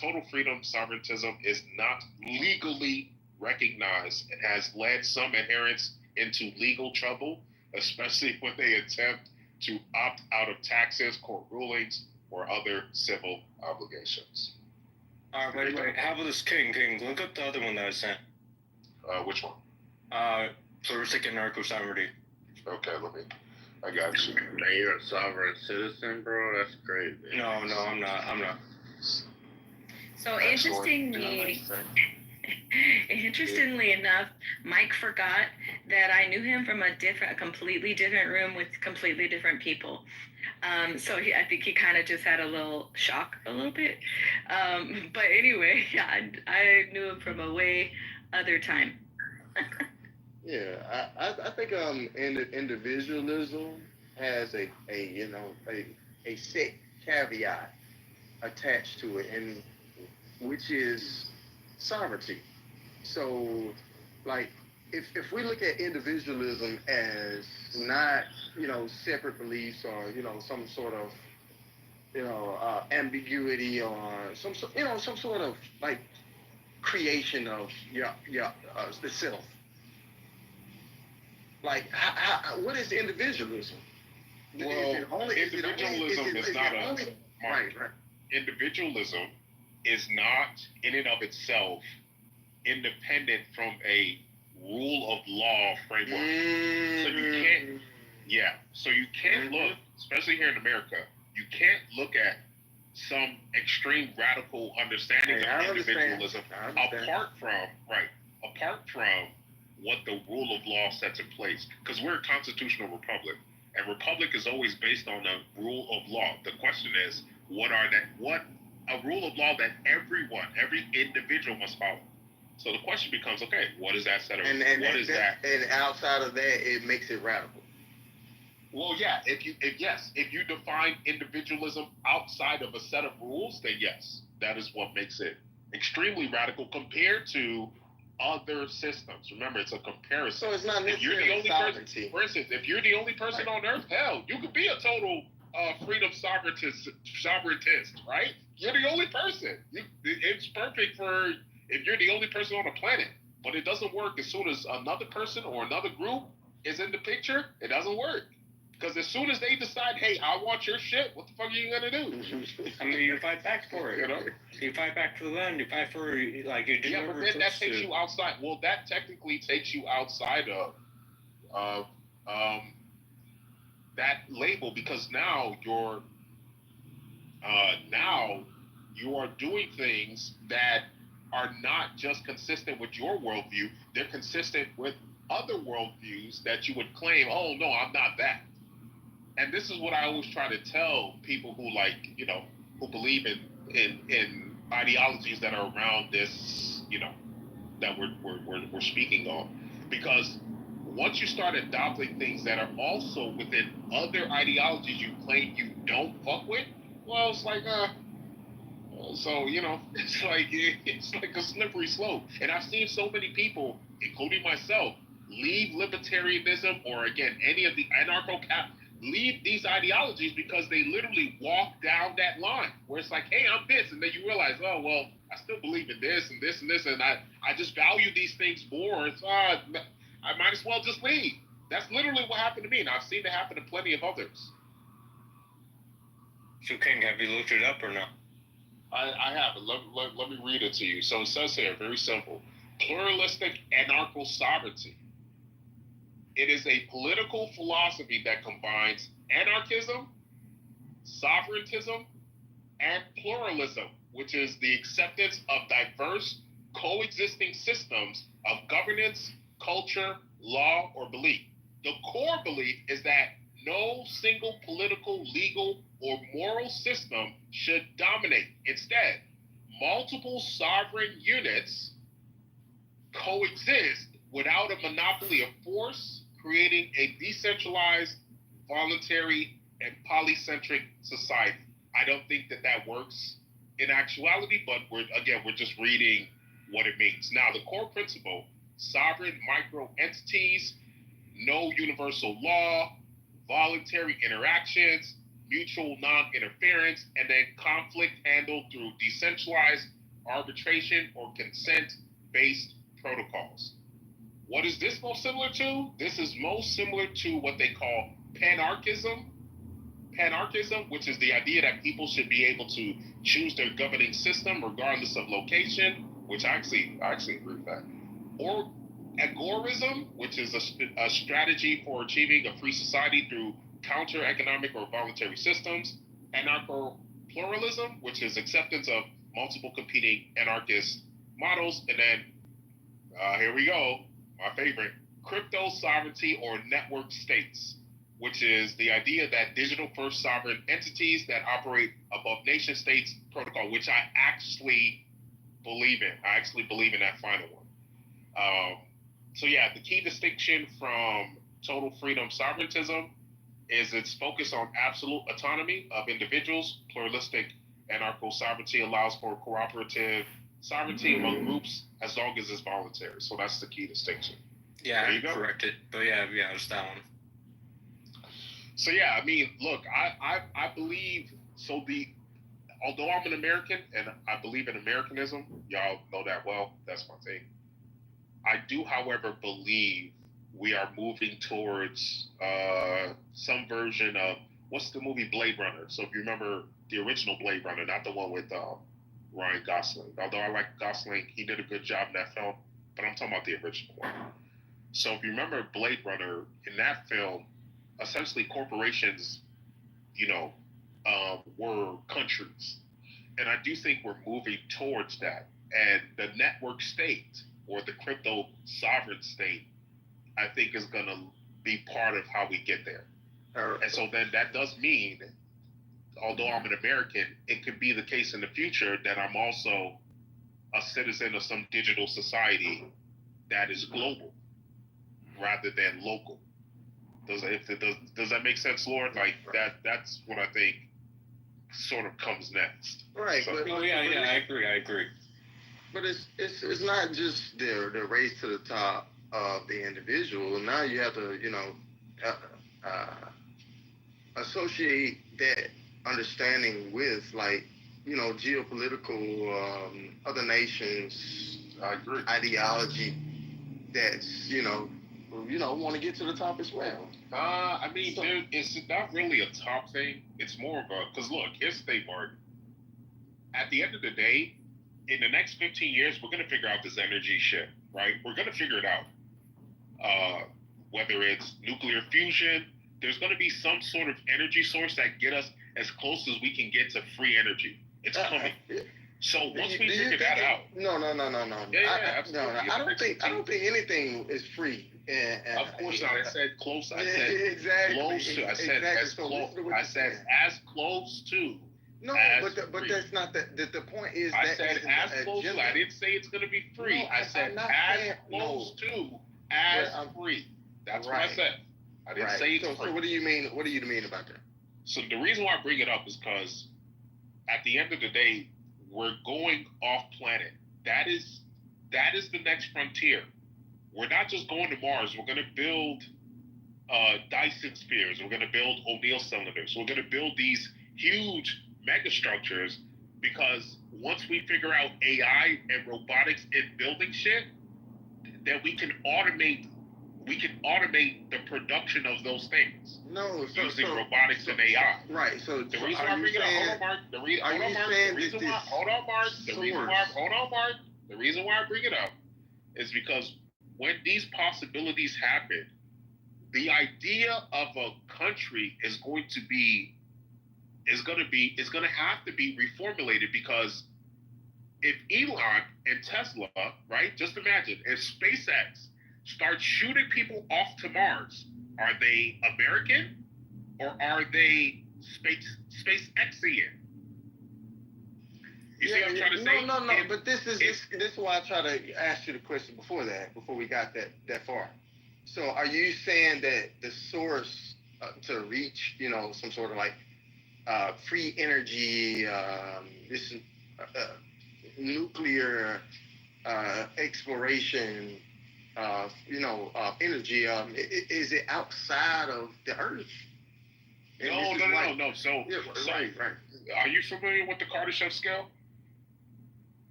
Total freedom sovereigntism is not legally recognized and has led some adherents into legal trouble, especially when they attempt to opt out of taxes, court rulings, or other civil obligations. Wait. How about this King? Look up the other one that I sent. Which one? Pluralistic and narco-sovereignty. Okay, I got you. Now you're a sovereign citizen, bro? That's crazy. No, I'm not. So interestingly, Interestingly enough, Mike forgot that I knew him from a completely different room with completely different people. So I think he kind of just had a little shock, a little bit. But anyway, yeah, I knew him from a way other time. Yeah, I think individualism has a set caveat attached to it, and which is sovereignty. So, like, if we look at individualism as not separate beliefs or some sort of ambiguity or some sort of like creation of the self. Like, what is individualism? Well, individualism is not a right. Individualism is not in and of itself independent from a rule of law framework. So you can't, so you can't look, especially here in America, you can't look at some extreme radical understanding of individualism apart from what the rule of law sets in place. Because we're a constitutional republic, and republic is always based on a rule of law. The question is, what a rule of law that every individual must follow. So the question becomes, okay, what is that set of and what is that? And outside of that, it makes it radical. Well, yeah, if you define individualism outside of a set of rules, then yes, that is what makes it extremely radical compared to other systems. Remember, it's a comparison. So it's not if you're the necessarily only sovereignty. person, for instance, if you're the only person on Earth, hell, you could be a total freedom sovereigntist, right? You're the only person. It's perfect for if you're the only person on the planet. But it doesn't work as soon as another person or another group is in the picture. It doesn't work. Because as soon as they decide, hey, I want your shit, what the fuck are you gonna do? I mean, you fight back for it. You fight back for the land. You fight for like you do. Yeah, but then that takes you outside. Well, that technically takes you outside of that label, because now you are doing things that are not just consistent with your worldview. They're consistent with other worldviews that you would claim, oh no, I'm not that. And this is what I always try to tell people who who believe in ideologies that are around this, that we're speaking on. Because once you start adopting things that are also within other ideologies you claim you don't fuck with, well, it's like so it's like a slippery slope. And I've seen so many people, including myself, leave libertarianism or again any of the anarcho-cap, leave these ideologies because they literally walk down that line where it's like, hey, I'm this, and then you realize, oh well, I still believe in this and this and this, and I just value these things more. It's I might as well just leave. That's literally what happened to me, and I've seen it happen to plenty of others. So King, have you looked it up or not? I have. Let me read it to you. So it says here, very simple: pluralistic anarcho-sovereignty. It is a political philosophy that combines anarchism, sovereigntism, and pluralism, which is the acceptance of diverse coexisting systems of governance, culture, law, or belief. The core belief is that no single political, legal, or moral system should dominate. Instead, multiple sovereign units coexist without a monopoly of force, creating a decentralized, voluntary, and polycentric society. I don't think that works in actuality, but we're just reading what it means. Now, the core principle: sovereign micro entities, no universal law, voluntary interactions, mutual non-interference, and then conflict handled through decentralized arbitration or consent-based protocols. What is this most similar to? This is most similar to what they call panarchism. Panarchism, which is the idea that people should be able to choose their governing system regardless of location, which I actually agree with that. Or agorism, which is a strategy for achieving a free society through counter-economic or voluntary systems. Anarcho-pluralism, which is acceptance of multiple competing anarchist models. And then Here we go. My favorite. Crypto sovereignty or network states, which is the idea that digital first sovereign entities that operate above nation states protocol, which I actually believe in. I actually believe in that final one. So yeah, the key distinction from total freedom sovereigntism is its focus on absolute autonomy of individuals. Pluralistic anarcho sovereignty allows for cooperative sovereignty among groups as long as it's voluntary. So that's the key distinction. Yeah, There you go. corrected. But yeah, it's that one. So yeah, I mean, look, I believe so. Although I'm an American and I believe in Americanism, y'all know that well. That's my thing. I do, however, believe we are moving towards some version of what's the movie Blade Runner. So if you remember the original Blade Runner, not the one with Ryan Gosling. Although I like Gosling, he did a good job in that film. But I'm talking about the original one. So if you remember Blade Runner, in that film, essentially corporations, were countries. And I do think we're moving towards that. And the network state or the crypto sovereign state, I think is going to be part of how we get there. And so then that does mean, although I'm an American, it could be the case in the future that I'm also a citizen of some digital society that is global rather than local. Does that make sense, Lord? Like that's what I think sort of comes next. Right. So, I agree. But it's not just the race to the top of the individual. Now you have to, associate that understanding with geopolitical other nations ideology that's want to get to the top as well. It's not really a top thing. It's more of because look, here's the thing, Mark. At the end of the day, in the next 15 years, we're going to figure out this energy shit, right? We're going to figure it out. Whether it's nuclear fusion, there's going to be some sort of energy source that get us as close as we can get to free energy. It's coming. So once we figure that out, no. Yeah, absolutely. I don't think anything is free. Of course not. I said close. I said exactly. close to. I said as close. I said as close to. No, but that's not the point. Is I that said as close to. I didn't say it's going to be free. I said as close to as free. That's what I said. I didn't say it's free. So what do you mean? What do you mean about that? So the reason why I bring it up is because at the end of the day, we're going off planet. That is the next frontier. We're not just going to Mars. We're going to build Dyson spheres. We're going to build O'Neill cylinders. We're going to build these huge megastructures because once we figure out AI and robotics in building shit, then we can automate the production of those things. Using robotics and AI. Right. So the reason why I bring it up, hold on, Mark. The reason why I bring it up is because when these possibilities happen, the idea of a country is going to have to be reformulated because if Elon and Tesla, right, just imagine if SpaceX starts shooting people off to Mars, are they American or are they SpaceXian? You see what I'm trying to say? No. But this is why I try to ask you the question before we got that far. So are you saying that the source to reach, some sort of free energy, this nuclear exploration, energy, is it outside of the Earth? No. So, right. Are you familiar with the Kardashev scale?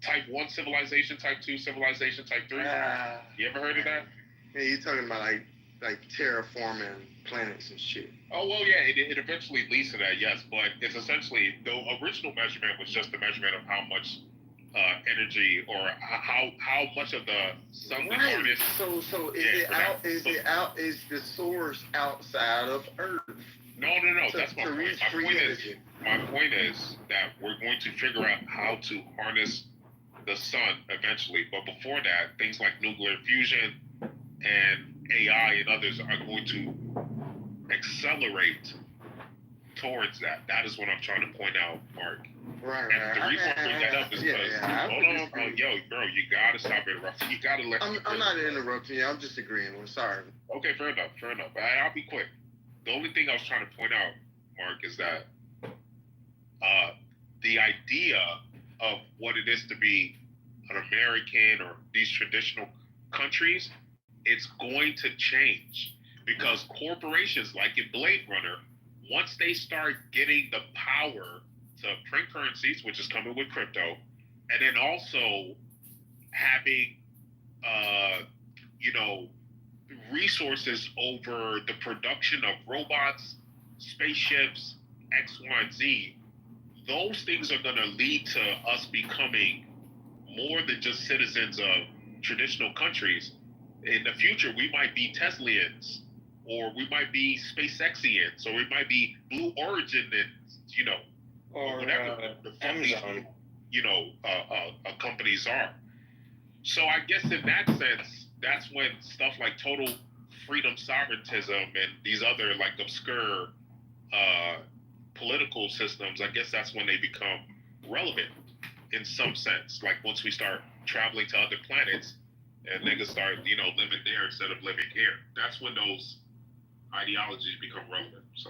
Type 1 civilization, type 2 civilization, type 3. You ever heard of that? Yeah, you're talking about like terraforming planets and shit. Oh, well, yeah, it eventually leads to that, yes, but it's essentially, the original measurement was just the measurement of how much energy or how much of the sun we harness. So is the source outside of Earth? No, that's my point. My point is that we're going to figure out how to harness the sun eventually. But before that, things like nuclear fusion and AI and others are going to accelerate towards that. That is what I'm trying to point out, Mark. Right. And the reason I bring that up is because, hold on, bro, you gotta stop interrupting. You gotta let. I'm not interrupting you. I'm just agreeing. I'm sorry. Okay, fair enough. I'll be quick. The only thing I was trying to point out, Mark, is that the idea of what it is to be an American or these traditional countries, it's going to change because corporations like in Blade Runner, once they start getting the power to print currencies, which is coming with crypto, and then also having, resources over the production of robots, spaceships, X, Y, and Z, those things are going to lead to us becoming more than just citizens of traditional countries. In the future, we might be Teslians, or we might be SpaceXians, or we might be Blue Originians, or whatever the Amazon. Companies are. So I guess in that sense, that's when stuff like total freedom sovereigntism and these other like obscure political systems, I guess that's when they become relevant in some sense. Like once we start traveling to other planets and niggas start, living there instead of living here. That's when those ideologies become relevant. So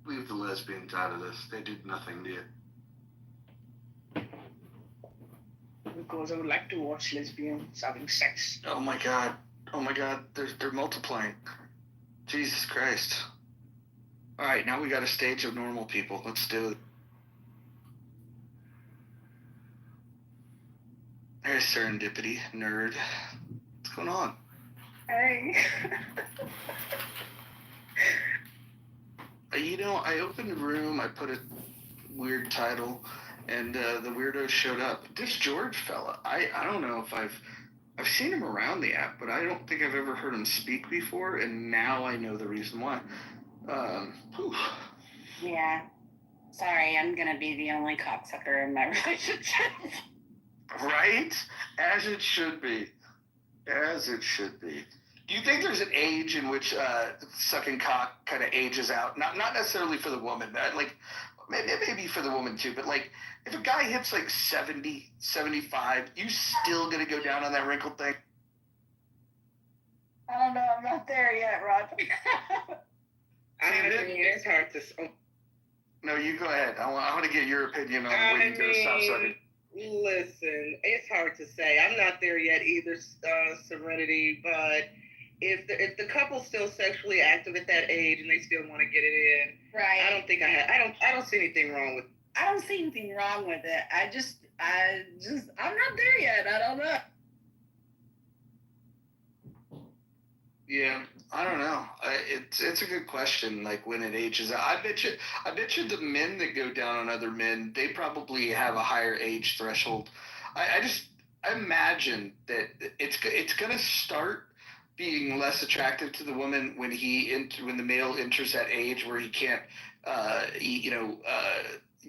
leave the lesbians out of this. They did nothing to you. Because I would like to watch lesbians having sex. Oh my god. They're multiplying. Jesus Christ. Alright, now we got a stage of normal people. Let's do it. There's serendipity, nerd. What's going on? Hey. I opened the room, I put a weird title, and the weirdo showed up. This George fella, I don't know if I've seen him around the app, but I don't think I've ever heard him speak before, and now I know the reason why. Yeah. Sorry, I'm gonna be the only cocksucker in my relationship. Right? As it should be. Do you think there's an age in which sucking cock kind of ages out? Not necessarily for the woman, like maybe for the woman too, but like if a guy hits like 70, 75, you still gonna go down on that wrinkled thing? I don't know, I'm not there yet, Rod. It's hard to. No, you go ahead. I want to get your opinion on when you go stop sucking. Listen, it's hard to say. I'm not there yet either, Serenity. But if the couple's still sexually active at that age and they still want to get it in, Right. I don't think I don't see anything wrong with. I don't see anything wrong with it. I'm not there yet. I don't know. Yeah, I don't know. It's a good question. Like when it ages out, I bet you the men that go down on other men, they probably have a higher age threshold. I imagine that it's gonna start being less attractive to the woman when the male enters that age where he can't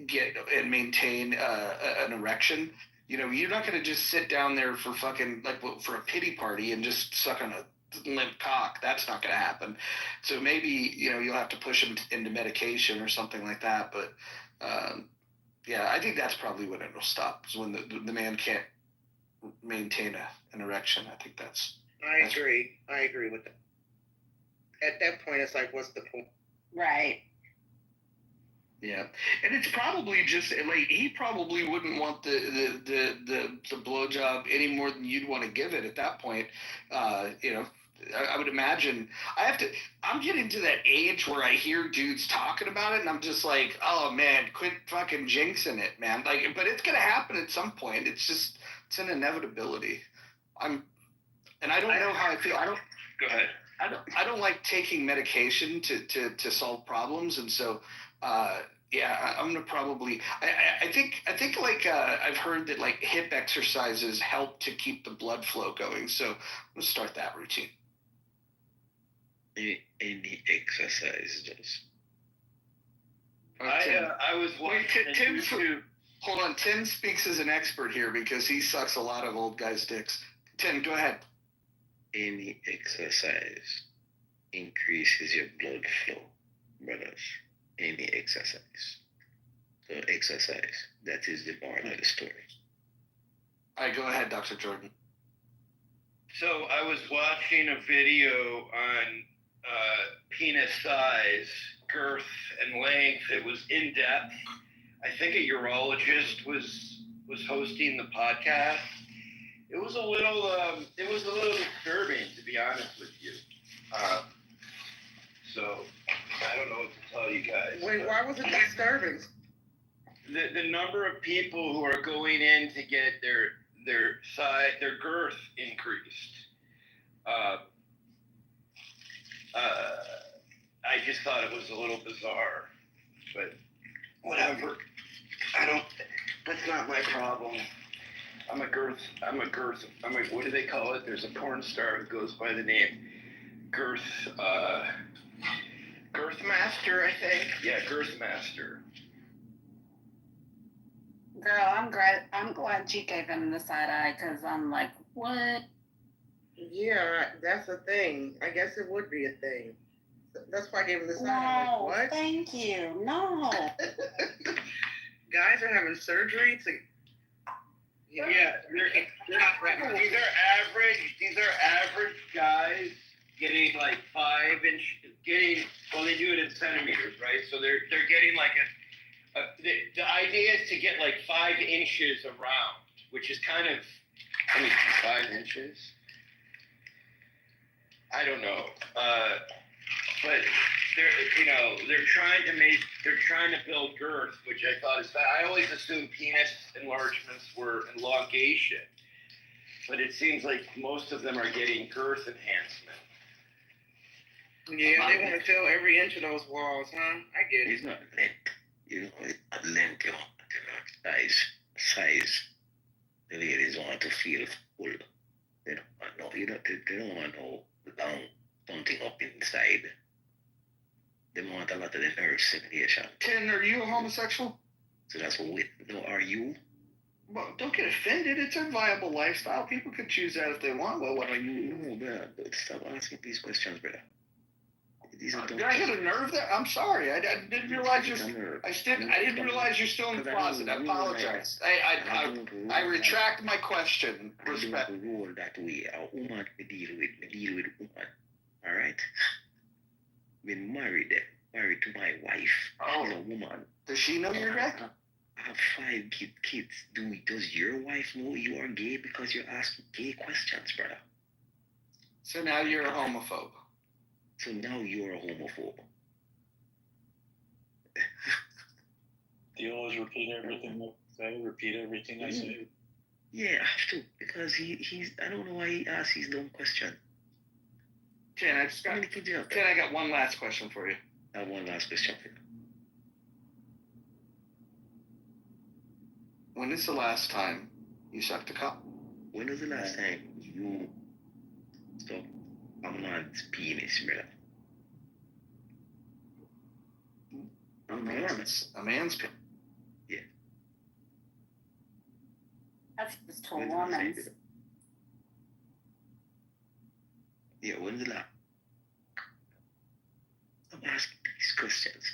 get and maintain an erection. You're not gonna just sit down there for fucking for a pity party and just suck on a limp cock. That's not going to happen. So maybe you'll have to push him into medication or something like that. But I think that's probably when it'll stop. Is when the man can't maintain an erection. I think that's. I agree with that. At that point, it's like, what's the point? Right. Yeah, and it's probably just like he probably wouldn't want the blowjob any more than you'd want to give it at that point. I would imagine I'm getting to that age where I hear dudes talking about it, and I'm just like, oh man, quit fucking jinxing it, man. Like, but it's gonna happen at some point. It's an inevitability. I don't know how I feel. Go ahead. I don't like taking medication to solve problems, and so I'm gonna probably. I think like I've heard that like hip exercises help to keep the blood flow going. So I'm gonna start that routine. Any exercises. I I was Wait, watching YouTube. Hold on. Tim speaks as an expert here because he sucks a lot of old guys' dicks. Tim, go ahead. Any exercise increases your blood flow, brothers. Any exercise. So exercise. That is the moral of the story. All right, go ahead, Dr. Jordan. So I was watching a video on penis size, girth, and length. It was in depth. I think a urologist was hosting the podcast. It was a little disturbing, to be honest with you. So I don't know what to tell you guys. Wait, why was it disturbing? The number of people who are going in to get their size, their girth increased. I just thought it was a little bizarre, but whatever. That's not my problem. What do they call it? There's a porn star who goes by the name Girth Master, I think. Yeah, Girth Master. Girl, I'm glad you gave him the side eye because I'm like, what? Yeah, that's a thing. I guess it would be a thing. That's why I gave him the side No, eye. Like, what? thank you. No. Guys are having surgery to. Yeah, they're not right. These are average guys getting like 5 inch. Well, they do it in centimeters, right? So they're getting like the idea is to get like 5 inches around, which is kind of, 5 inches. I don't know, but they're trying to build girth, which I thought is. I always assumed penis enlargements were elongation, but it seems like most of them are getting girth enhancement. Yeah, they want to fill every inch of those walls, huh? I get it. It's not length. You know, it's not length, you know, size. The ladies want to feel full. They don't want no long something up inside. They want a lot of the nerve stimulation. Tim, are you a homosexual? So that's what are you? Well, don't get offended. It's a viable lifestyle. People could choose that if they want. Well, what are you? No, brother. Stop asking these questions, brother. Did I hit a nerve there? I'm sorry. I didn't realize I didn't realize you're still in the closet. I apologize. I retract my question. Respect. I don't roll that way. A woman we deal with woman. All right. Been married to my wife. Oh, She's a woman. Does she know you're gay? I have 5 kids. Does your wife know you are gay because you're asking gay questions, brother? So now you're a homophobe. So now you're a homophobe. Do you always repeat everything I say? Repeat everything I say? Yeah, I have to, because he's. I don't know why he asks his dumb question. Jen, I got one last question for you. I have one last question for you. When is the last time you sucked a cock? When was the last time you sucked a man's penis, brother? A man's penis. Yeah. That's just to a woman. Yeah, when's the last? I'm asking these questions.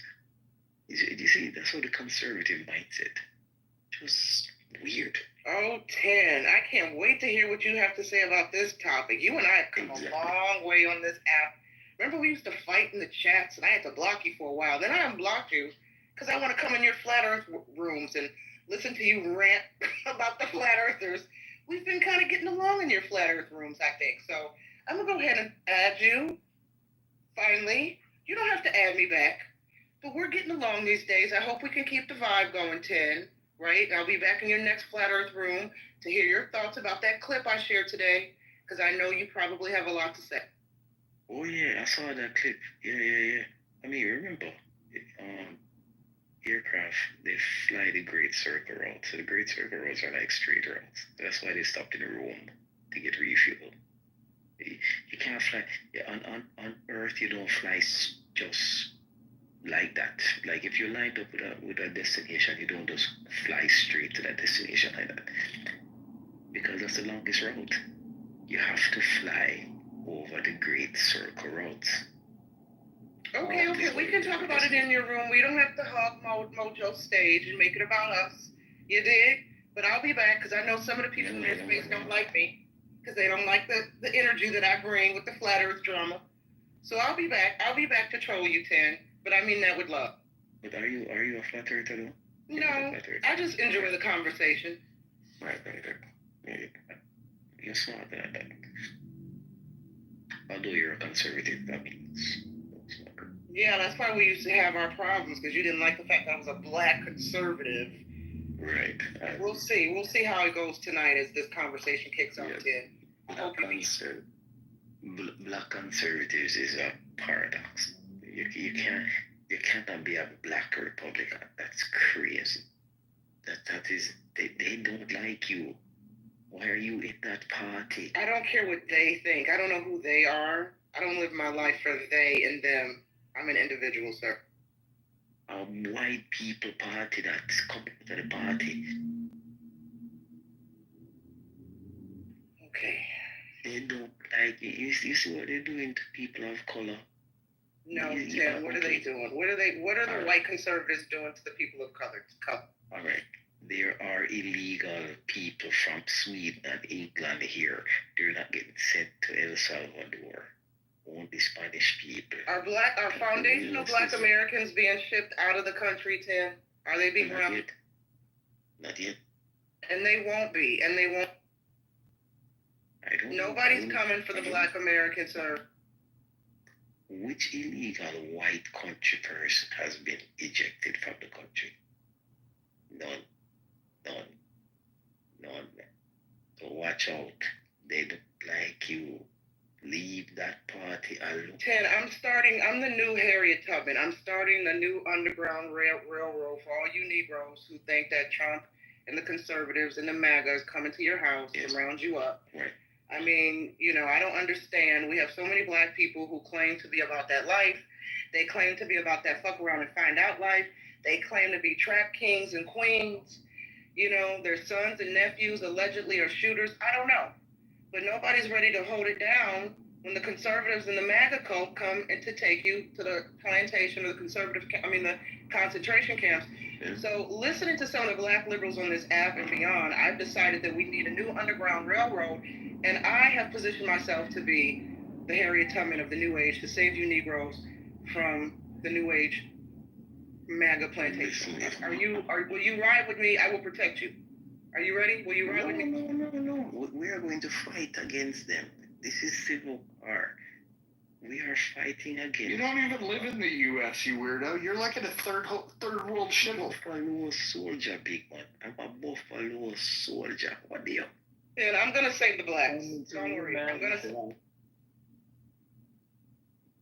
You see, that's how the conservative mindset. Just weird. Oh, 10. I can't wait to hear what you have to say about this topic. You and I have come a long way on this app. Remember we used to fight in the chats and I had to block you for a while. Then I unblocked you because I want to come in your flat earth rooms and listen to you rant about the flat earthers. We've been kind of getting along in your flat earth rooms, I think. So I'm going to go ahead and add you. Finally, you don't have to add me back. But we're getting along these days. I hope we can keep the vibe going, 10. Right? I'll be back in your next flat earth room to hear your thoughts about that clip I shared today, because I know you probably have a lot to say. Oh yeah, I saw that clip. Yeah. I mean, remember, aircraft, they fly the Great Circle route. So the Great Circle routes are like straight routes. That's why they stopped in the room to get refuel. You can't fly on Earth. You don't fly just like that. Like if you're lined up with a destination, you don't just fly straight to that destination like that. Because that's the longest route. You have to fly over the Great Circle route. Okay, we can talk about it in your room. We don't have to hog Mojo stage and make it about us. You dig? But I'll be back because I know some of the people in this space don't like me because they don't like the energy that I bring with the flat earth drama. So I'll be back. I'll be back to troll you, Ten. But I mean that with love. But are you a flat earther though? No, I just enjoy the conversation. Right. You're smart at that. Although you're a conservative, that means. Yeah, that's why we used to have our problems because you didn't like the fact that I was a black conservative. Right. We'll see. We'll see how it goes tonight as this conversation kicks off. Black conservatives is a paradox. You cannot be a black Republican. That's crazy. That is they don't like you. Why are you in that party? I don't care what they think. I don't know who they are. I don't live my life for they and them. I'm an individual, sir. A white people party that's coming to the party. Okay. They don't like it. You see what they're doing to people of color? No, Tim, what are they doing? What are the white conservatives doing to the people of color? All right. There are illegal people from Sweden and England here. They're not getting sent to El Salvador. Only Spanish people. Are foundational black Americans being shipped out of the country, Tim? Are they being Not yet. Not yet. And they won't be. And they won't. I don't Nobody's coming for the black Americans, sir. Which illegal white country person has been ejected from the country? None. So watch out. They don't like you. Leave that party alone. I'm the new Harriet Tubman. I'm starting the new Underground Railroad for all you Negroes who think that Trump and the conservatives and the MAGA is coming to your house to round you up. Right. I mean, I don't understand. We have so many black people who claim to be about that life. They claim to be about that fuck around and find out life. They claim to be trap kings and queens. Their sons and nephews allegedly are shooters. I don't know. But nobody's ready to hold it down when the conservatives and the MAGA cult come and to take you to the plantation or the concentration camps. Yeah. So listening to some of the black liberals on this app and beyond, I've decided that we need a new Underground Railroad, and I have positioned myself to be the Harriet Tubman of the New Age to save you Negroes from the New Age MAGA plantation. Will you ride with me? I will protect you. Are you ready? Will you ride with me? No. We are going to fight against them. This is civil war. We are fighting against. You don't even live in the U.S., you weirdo. You're like in a third world shithole. Buffalo soldier, big man. I'm a Buffalo soldier. What the hell? And I'm gonna save the blacks. Don't worry. I'm gonna.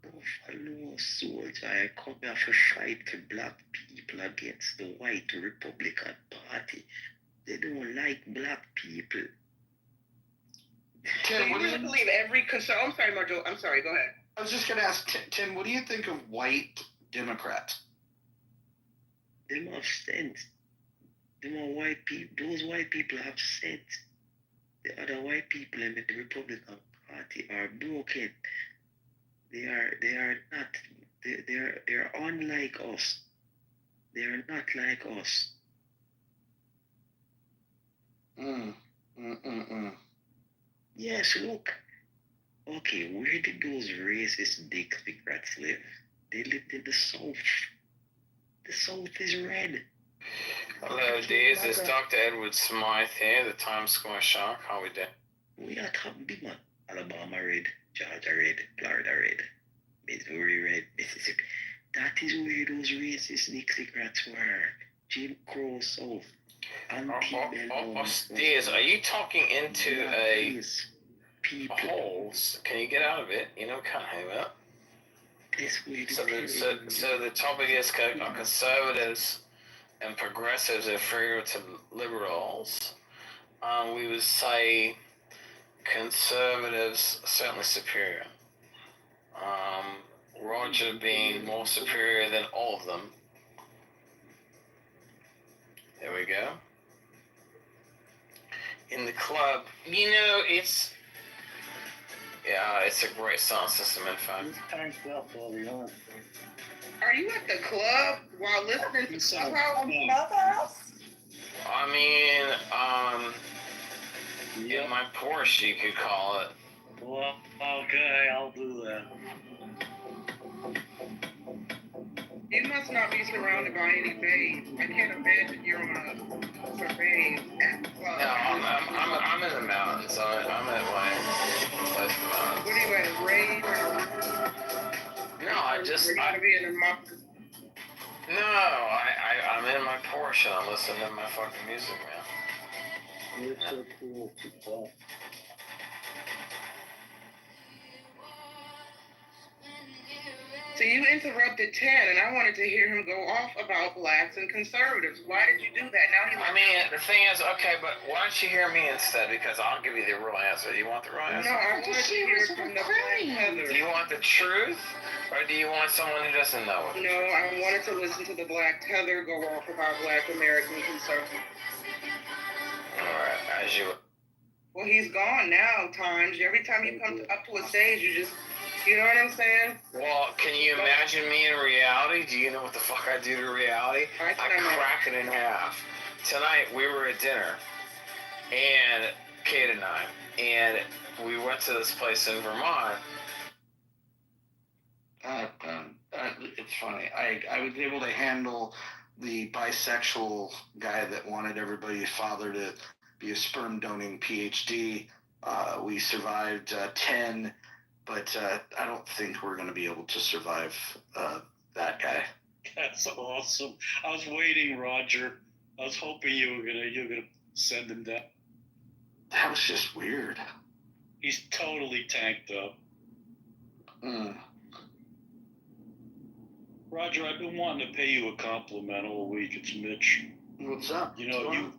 Buffalo soldier. I come here to fight the black people against the white Republican Party. They don't like black people. Tim, what do you believe every concern? I'm sorry, Marjo. I'm sorry. Go ahead. I was just going to ask, Tim, what do you think of white Democrats? Them have sense. Them are white people. Those white people have sense. The other white people in the Republican Party are broken. They are not. They're unlike us. They are not like us. Yes, look. Okay, where did those racist Democrats live? They lived in the South. The South is red. Hello, Deez. It's Dr. Edward Smythe here, the Times Square Shark. How we doing? We are top big man. Alabama red, Georgia red, Florida red, Missouri red, Mississippi. That is where those racist Democrats were. Jim Crow South. Deez, are you talking into a hole? Can you get out of it? Can't hang up. So the topic is conservatives and progressives are inferior to liberals. We would say conservatives certainly superior. Roger being more superior than all of them. There we go. In the club, you know, it's a great sound system, in fact. Tanked up all the arms. Are you at the club while listening to Clubhouse? I mean, in my Porsche, you could call it. Well, okay, I'll do that. You must not be surrounded by any babes. I can't imagine you're on some babes at the club. No, I'm in the mountains. I'm at my place in the mountains. What are you at, a rave or No, I just. I'm in my Porsche and I'm listening to my fucking music, man. You're so cool. So you interrupted Ted, and I wanted to hear him go off about blacks and conservatives. Why did you do that? Now he. I mean, the thing is, okay, but why don't you hear me instead? Because I'll give you the real answer. Do you want the real answer? No, I want to hear from the Black Heather. Do you want the truth, or do you want someone who doesn't know it? No, I wanted to listen to the Black Heather go off about Black American conservatives. All right, as you. Well, he's gone now. Times every time you come up to a stage, you just. You know what I'm saying? Well, can you imagine me in reality? Do you know what the fuck I do to reality? I crack it in half. Tonight, we were at dinner, and Kate and I, and we went to this place in Vermont. It's funny. I was able to handle the bisexual guy that wanted everybody's father to be a sperm donating PhD. We survived 10. But I don't think we're going to be able to survive that guy. That's awesome. I was waiting, Roger. I was hoping you were gonna send him down. That was just weird. He's totally tanked up. Roger, I've been wanting to pay you a compliment all week. It's Mitch. What's up? You know,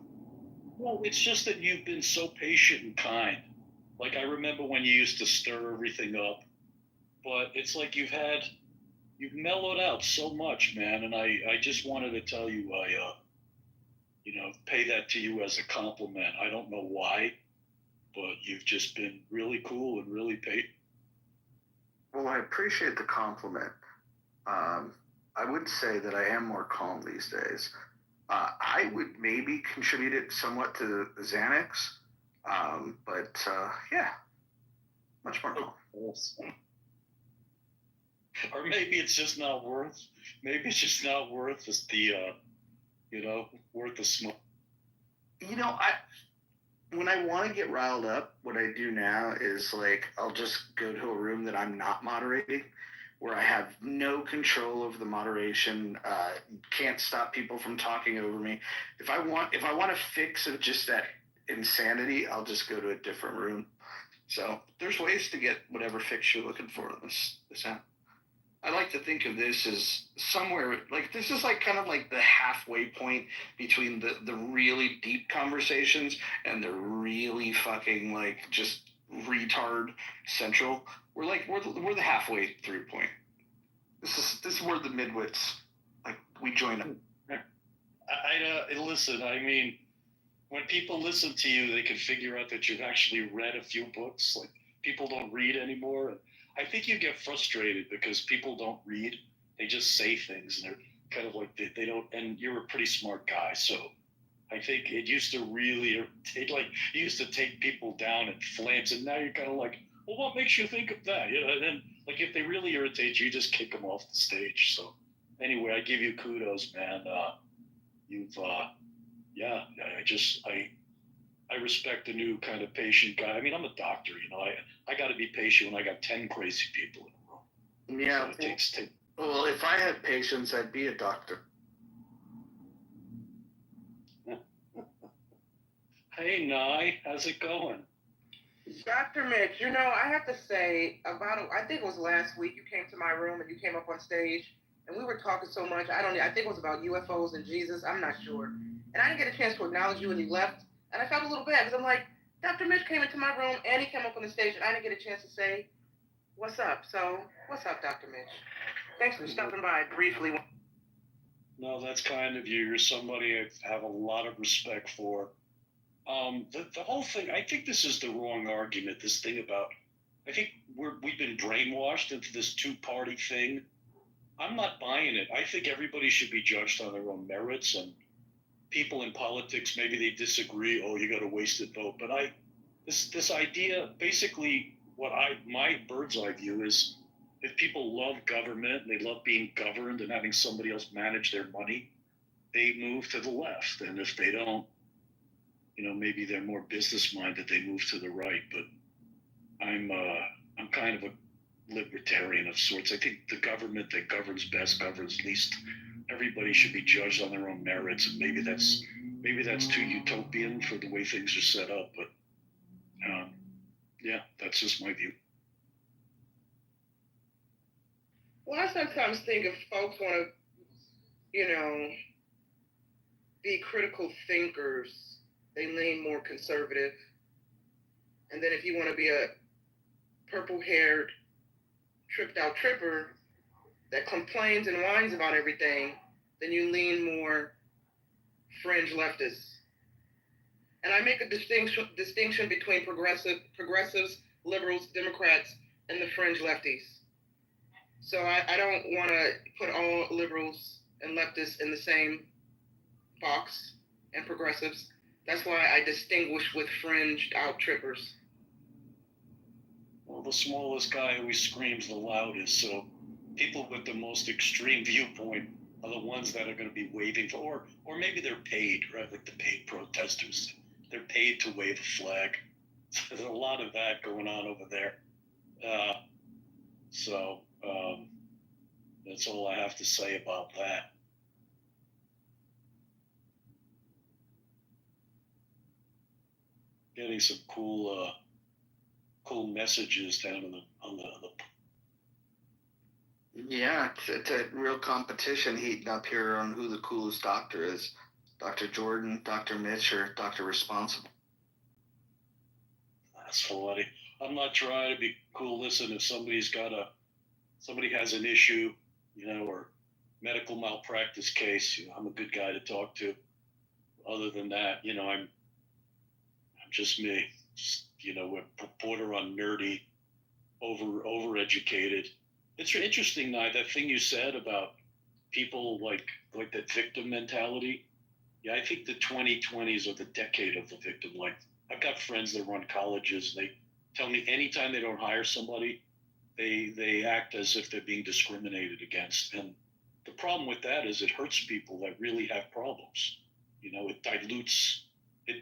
well, it's just that you've been so patient and kind. Like, I remember when you used to stir everything up, but it's like you've mellowed out so much, man. And I just wanted to tell you, pay that to you as a compliment. I don't know why, but you've just been really cool and really patient. Well, I appreciate the compliment. I would say that I am more calm these days. I would maybe contribute it somewhat to Xanax. But yeah, much more calm. Or maybe it's just not worth. Maybe it's just not worth worth the smoke. When I want to get riled up, what I do now is I'll just go to a room that I'm not moderating, where I have no control over the moderation. Can't stop people from talking over me. If I want to fix it, just that insanity, I'll just go to a different room. So there's ways to get whatever fix you're looking for in this app. I like to think of this as somewhere this is kind of the halfway point between the really deep conversations and the really fucking just retard central. We're the halfway through point. This is where the midwits we join up. Listen, I mean, when people listen to you, they can figure out that you've actually read a few books. People don't read anymore. And I think you get frustrated because people don't read. They just say things, and they're kind of they don't. And you're a pretty smart guy, so I think it used to really irritate. You used to take people down and flames, and now you're kind of well, what makes you think of that? And then if they really irritate you, you just kick them off the stage. So anyway, I give you kudos, man. I respect the new kind of patient guy. I mean, I'm a doctor, I got to be patient when I got 10 crazy people in a room. Yeah. So well, if I had patience, I'd be a doctor. Hey, Nye, how's it going? Dr. Mitch, I have to say, I think it was last week you came to my room and you came up on stage and we were talking so much. I think it was about UFOs and Jesus. I'm not sure. And I didn't get a chance to acknowledge you when you left. And I felt a little bad because I'm Dr. Mitch came into my room and he came up on the stage and I didn't get a chance to say, What's up? So, what's up, Dr. Mitch? Thanks for stopping by briefly. No, that's kind of you. You're somebody I have a lot of respect for. The whole thing, I think this is the wrong argument, this thing about, I think we've been brainwashed into this two-party thing. I'm not buying it. I think everybody should be judged on their own merits, and people in politics, maybe they disagree, oh, you got a wasted vote. But this idea, basically my bird's eye view is, if people love government and they love being governed and having somebody else manage their money, they move to the left. And if they don't, maybe they're more business minded, they move to the right. But I'm kind of a libertarian of sorts. I think the government that governs best governs least. Everybody should be judged on their own merits, and maybe that's too utopian for the way things are set up. But yeah, that's just my view. Well, I sometimes think if folks want to, be critical thinkers, they lean more conservative. And then if you want to be a purple-haired, tripped-out tripper that complains and whines about everything, then you lean more fringe leftists. And I make a distinction between progressives, liberals, Democrats, and the fringe lefties. So I don't want to put all liberals and leftists in the same box, and progressives. That's why I distinguish with fringed out trippers. Well, the smallest guy always screams the loudest, so people with the most extreme viewpoint are the ones that are going to be waving for, or maybe they're paid, right? Like the paid protesters. They're paid to wave a flag. There's a lot of that going on over there. So that's all I have to say about that. Getting some cool messages down on the Yeah, it's a real competition heating up here on who the coolest doctor is. Dr. Jordan, Dr. Mitch, or Dr. Responsible. That's funny. I'm not trying to be cool. Listen, if somebody has an issue, or medical malpractice case, I'm a good guy to talk to. Other than that, I'm just me. We're border on nerdy, overeducated. It's interesting, Nye, that thing you said about people like that victim mentality. Yeah, I think the 2020s are the decade of the victim. Like, I've got friends that run colleges. They tell me anytime they don't hire somebody, they act as if they're being discriminated against. And the problem with that is it hurts people that really have problems. It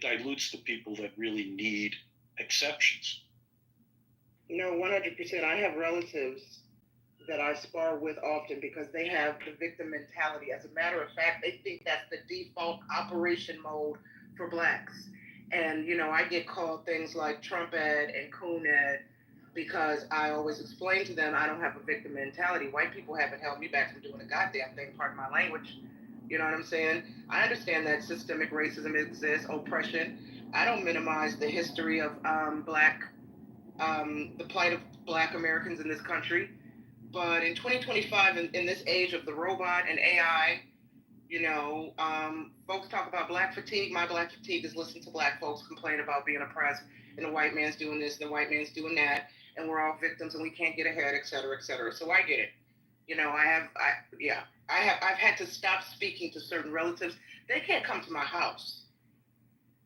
dilutes the people that really need exceptions. 100%. I have relatives that I spar with often because they have the victim mentality. As a matter of fact, they think that's the default operation mode for blacks. And, I get called things like Trump Ed and Coon Ed because I always explain to them I don't have a victim mentality. White people haven't held me back from doing a goddamn thing, pardon my language. You know what I'm saying? I understand that systemic racism exists, oppression. I don't minimize the history of the plight of Black Americans in this country. But in 2025, in this age of the robot and AI, folks talk about Black fatigue. My Black fatigue is listening to Black folks complain about being oppressed, and the white man's doing this, and the white man's doing that, and we're all victims, and we can't get ahead, et cetera, et cetera. So I get it. I've had to stop speaking to certain relatives. They can't come to my house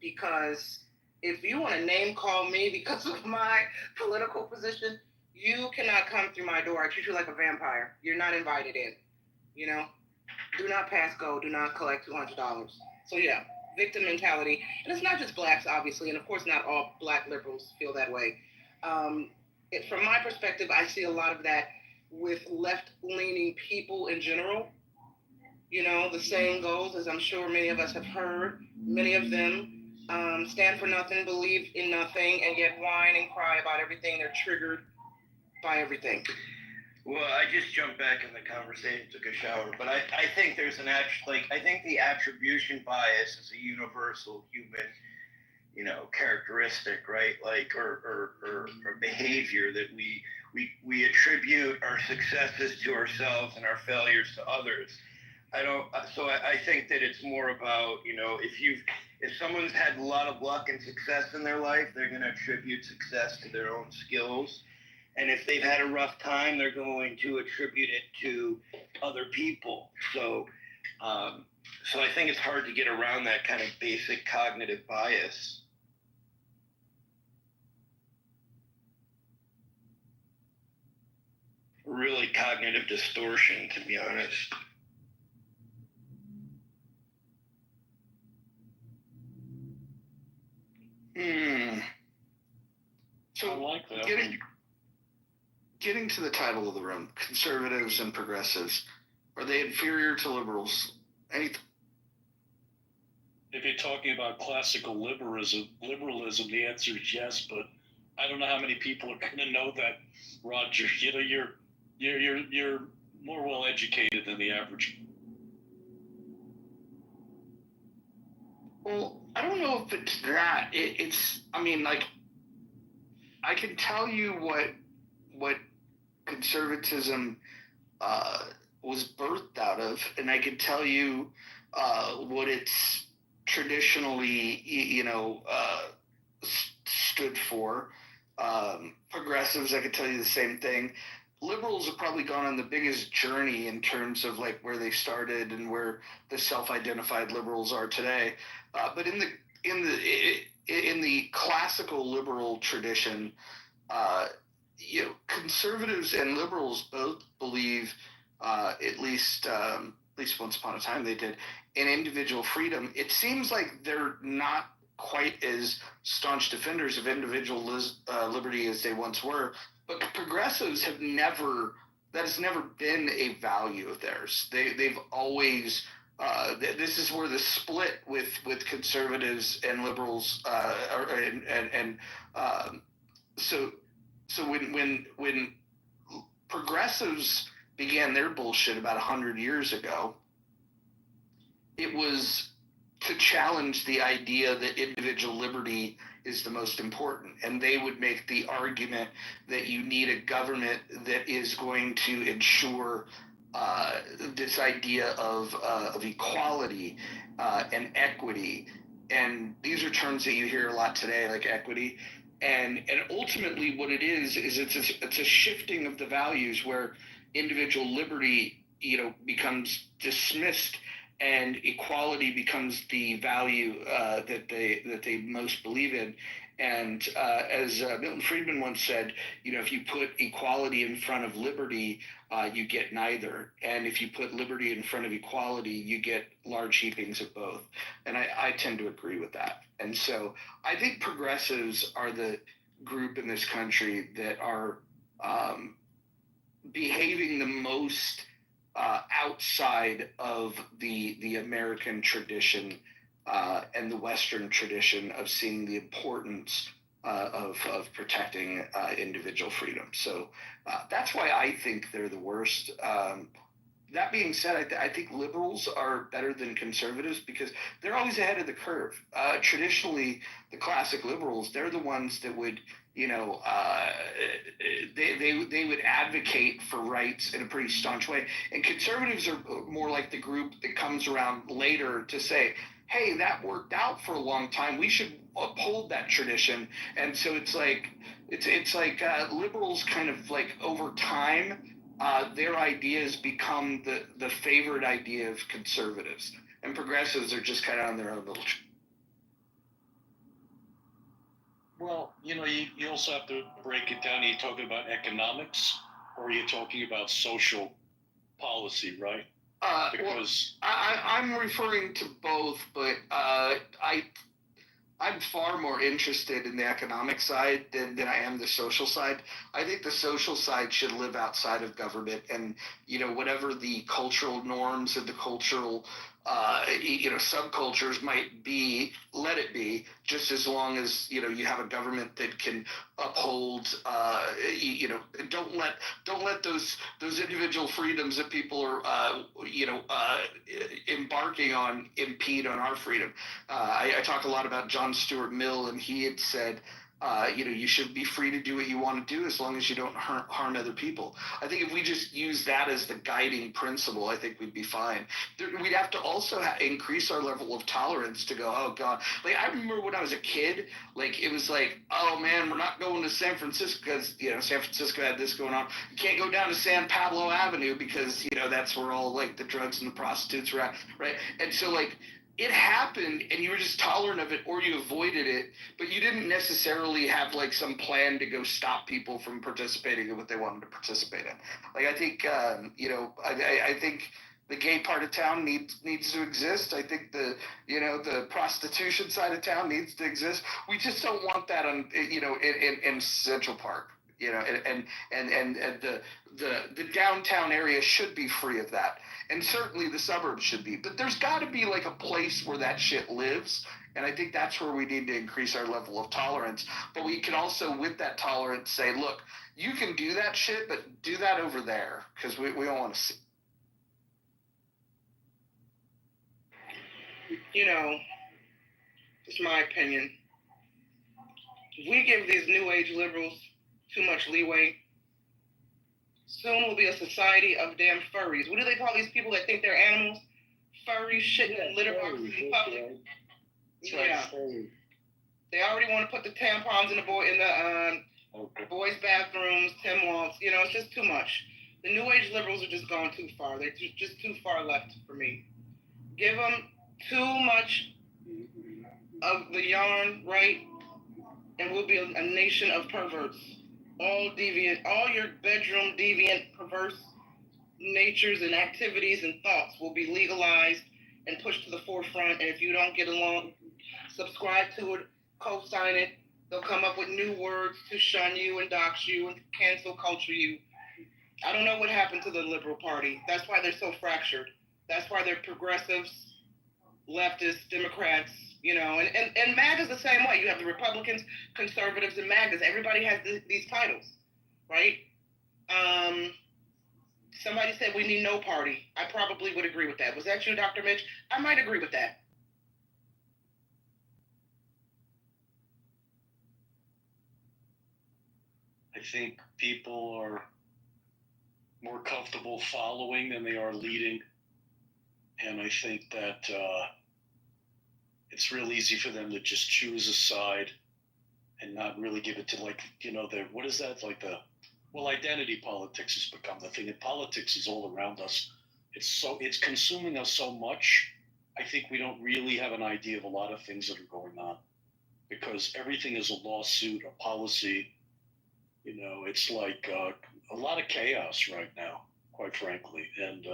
because if you want to name call me because of my political position, you cannot come through my door. I treat you like a vampire. You're not invited in. Do not pass go. Do not collect $200. So yeah, victim mentality. And it's not just blacks, obviously, and of course not all Black liberals feel that way. From my perspective, I see a lot of that with left-leaning people in general. The saying goes, as I'm sure many of us have heard, many of them stand for nothing, believe in nothing, and yet whine and cry about everything. They're triggered by everything. Well, I just jumped back in the conversation, took a shower, but I think there's I think the attribution bias is a universal human, characteristic, right? Like, or behavior that we attribute our successes to ourselves and our failures to others. I think that it's more about, if someone's had a lot of luck and success in their life, they're going to attribute success to their own skills. And if they've had a rough time, they're going to attribute it to other people. So I think it's hard to get around that kind of basic cognitive bias. Really cognitive distortion, to be honest. So I like that. Getting to the title of the room, conservatives and progressives, are they inferior to liberals? If you're talking about classical liberalism, the answer is yes. But I don't know how many people are going to know that, Roger. You're more well educated than the average. Well, I don't know if it's that. I can tell you what conservatism was birthed out of, and I can tell you what it's traditionally, stood for. Progressives, I could tell you the same thing. Liberals have probably gone on the biggest journey in terms of like where they started and where the self-identified liberals are today. But in the classical liberal tradition, conservatives and liberals both believe, at least once upon a time they did, in individual freedom. It seems like they're not quite as staunch defenders of individual liberty as they once were, but progressives have never been a value of theirs. They've always, this is where the split with conservatives and liberals so when progressives began their bullshit about 100 years ago, it was to challenge the idea that individual liberty is the most important. And they would make the argument that you need a government that is going to ensure this idea of equality and equity. And these are terms that you hear a lot today, like equity. And ultimately what it is it's a shifting of the values where individual liberty, becomes dismissed and equality becomes the value that they most believe in. And as Milton Friedman once said, if you put equality in front of liberty, you get neither. And if you put liberty in front of equality, you get large heapings of both. And I tend to agree with that. And so I think progressives are the group in this country that are behaving the most outside of the American tradition and the Western tradition of seeing the importance of protecting individual freedom. So that's why I think they're the worst. That being said, I think liberals are better than conservatives because they're always ahead of the curve. Traditionally, the classic liberals, they're the ones that would, they would advocate for rights in a pretty staunch way. And conservatives are more like the group that comes around later to say, hey, that worked out for a long time. We should uphold that tradition. And so it's like liberals kind of like over time, their ideas become the favorite idea of conservatives, and progressives are just kind of on their own little. Well, you also have to break it down. Are you talking about economics or are you talking about social policy, right? Because I'm referring to both, but I'm far more interested in the economic side than I am the social side. I think the social side should live outside of government, and whatever the cultural norms and the cultural subcultures might be, let it be, just as long as, you have a government that can uphold, don't let those individual freedoms that people are, embarking on impede on our freedom. I talk a lot about John Stuart Mill, and he had said, you should be free to do what you want to do as long as you don't harm other people. I think if we just use that as the guiding principle, I think we'd be fine. We'd have to also increase our level of tolerance to go, oh God. Like, I remember when I was a kid, like, it was like, oh man, we're not going to San Francisco because, San Francisco had this going on. You can't go down to San Pablo Avenue because, that's where all, like, the drugs and the prostitutes were at, right? And so, like, it happened and you were just tolerant of it, or you avoided it, but you didn't necessarily have like some plan to go stop people from participating in what they wanted to participate in. Like, I think, I think the gay part of town needs to exist. I think the prostitution side of town needs to exist. We just don't want that in Central Park. And the downtown area should be free of that. And certainly the suburbs should be. But there's got to be like a place where that shit lives. And I think that's where we need to increase our level of tolerance. But we can also, with that tolerance, say, look, you can do that shit, but do that over there, because we don't want to see. Just my opinion. If we give these new age liberals too much leeway, soon we'll be a society of damn furries. What do they call these people that think they're animals? Furries shitting in litter boxes in public. Yeah. They already want to put the tampons in the boys' bathrooms, Tim Waltz. It's just too much. The new age liberals are just going too far. They're just too far left for me. Give them too much of the yarn, right? And we'll be a nation of perverts. All deviant, all your bedroom deviant, perverse natures and activities and thoughts will be legalized and pushed to the forefront. And if you don't get along, subscribe to it, co-sign it. They'll come up with new words to shun you and dox you and cancel culture you. I don't know what happened to the Liberal Party. That's why they're so fractured. That's why they're progressives, leftists, Democrats, and MAGA's the same way. You have the Republicans, conservatives, and MAGAs. Everybody has these titles, right? Somebody said we need no party. I probably would agree with that. Was that you, Dr. Mitch? I might agree with that. I think people are more comfortable following than they are leading. And I think that it's real easy for them to just choose a side and not really give it to, like, what is that? Like identity politics has become the thing. And politics is all around us. It's consuming us so much. I think we don't really have an idea of a lot of things that are going on, because everything is a lawsuit, a policy. It's like a lot of chaos right now, quite frankly. And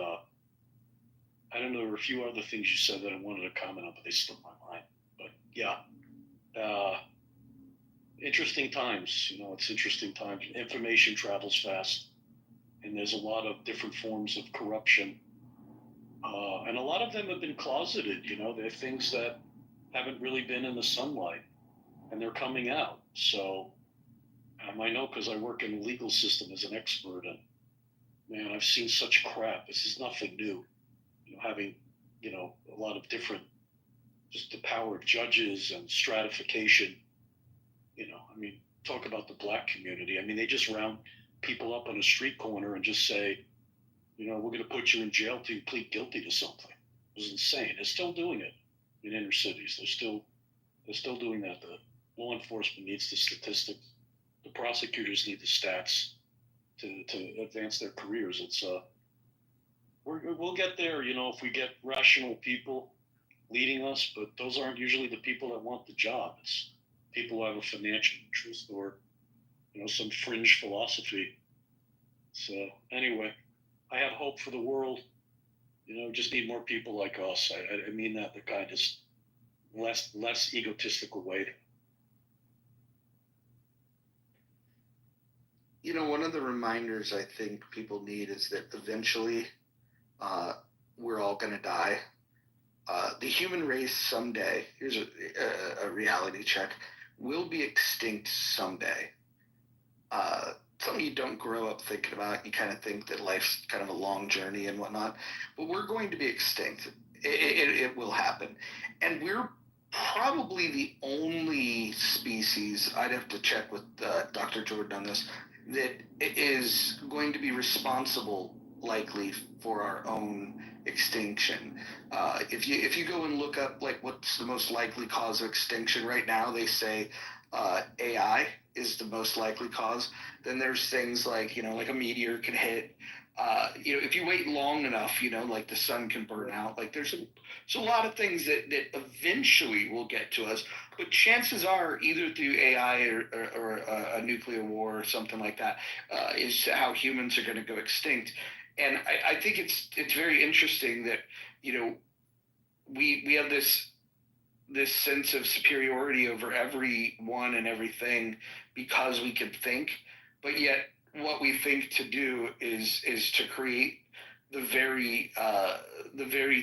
I don't know, there were a few other things you said that I wanted to comment on, but they slipped my mind. But yeah, interesting times. It's interesting times. Information travels fast, and there's a lot of different forms of corruption. And a lot of them have been closeted. They're things that haven't really been in the sunlight, and they're coming out. So I know, because I work in the legal system as an expert, and man, I've seen such crap. This is nothing new. Having, a lot of different, just the power of judges and stratification. Talk about the black community. They just round people up on a street corner and just say, we're going to put you in jail till you plead guilty to something. It was insane. They're still doing it in inner cities. They're still doing that. The law enforcement needs the statistics. The prosecutors need the stats to advance their careers. We'll get there, if we get rational people leading us, but those aren't usually the people that want the job. It's people who have a financial interest or, some fringe philosophy. So anyway, I have hope for the world. Just need more people like us. I mean that the kindest, less egotistical way. One of the reminders I think people need is that eventually we're all going to die. the human race someday, here's a reality check, will be extinct someday. Something you don't grow up thinking about. You kind of think that life's kind of a long journey and whatnot, but we're going to be extinct. It will happen. And we're probably the only species, I'd have to check with Dr. Jordan on this, that is going to be responsible likely for our own extinction. If you go and look up like what's the most likely cause of extinction right now, they say AI is the most likely cause. Then there's things like, like a meteor can hit. If you wait long enough, like the sun can burn out. Like there's a lot of things that eventually will get to us, but chances are either through AI or a nuclear war or something like that is how humans are going to go extinct. And I think it's very interesting that we have this sense of superiority over everyone and everything because we can think, but yet what we think to do is to create the very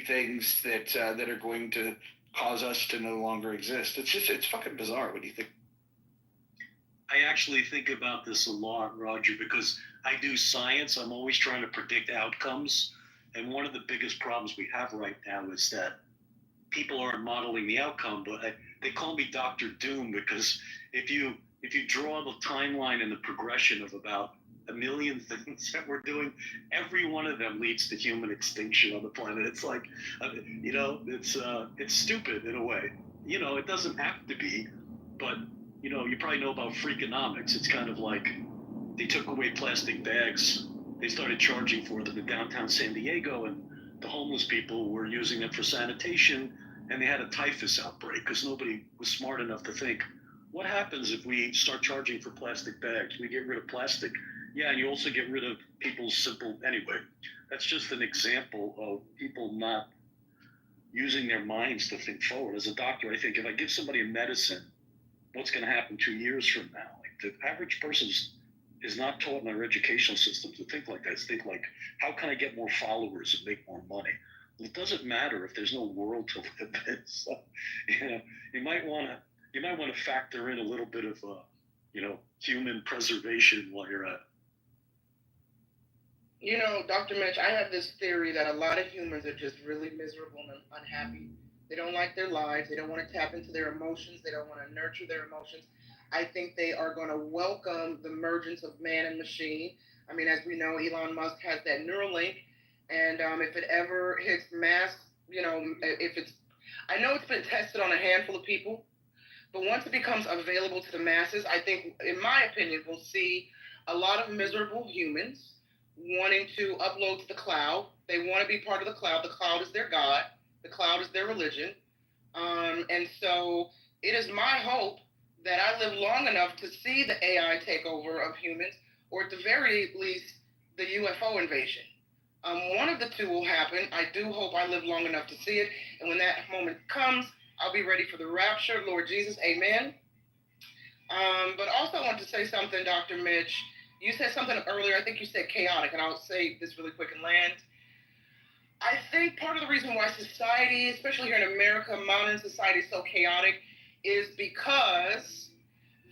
things that are going to cause us to no longer exist. It's fucking bizarre. What do you think? I actually think about this a lot, Roger, because I do science. I'm always trying to predict outcomes. And one of the biggest problems we have right now is that people aren't modeling the outcome, but they call me Dr. Doom because if you draw the timeline and the progression of about a million things that we're doing, every one of them leads to human extinction on the planet. It's like, it's stupid in a way. It doesn't have to be, but you probably know about Freakonomics. It's kind of like they took away plastic bags. They started charging for them in downtown San Diego, and the homeless people were using them for sanitation, and they had a typhus outbreak because nobody was smart enough to think, what happens if we start charging for plastic bags? We get rid of plastic. Yeah, and you also get rid of people's simple... Anyway, that's just an example of people not using their minds to think forward. As a doctor, I think if I give somebody a medicine, what's going to happen 2 years from now? Like the average person is not taught in our educational system to think like that. It's think like, how can I get more followers and make more money? Well, it doesn't matter if there's no world to live in. So, you might want to factor in a little bit of human preservation while you're at it. Dr. Mitch, I have this theory that a lot of humans are just really miserable and unhappy. They don't like their lives. They don't want to tap into their emotions. They don't want to nurture their emotions. I think they are going to welcome the emergence of man and machine. I mean, as we know, Elon Musk has that Neuralink, and if it ever hits mass, I know it's been tested on a handful of people, but once it becomes available to the masses, I think, in my opinion, we'll see a lot of miserable humans wanting to upload to the cloud. They want to be part of the cloud. The cloud is their God. The cloud is their religion. And so it is my hope that I live long enough to see the AI takeover of humans, or at the very least, the UFO invasion. One of the two will happen. I do hope I live long enough to see it. And when that moment comes, I'll be ready for the rapture. Lord Jesus, amen. But also I want to say something, Dr. Mitch. You said something earlier. I think you said chaotic, and I'll say this really quick and land. I think part of the reason why society, especially here in America, modern society is so chaotic is because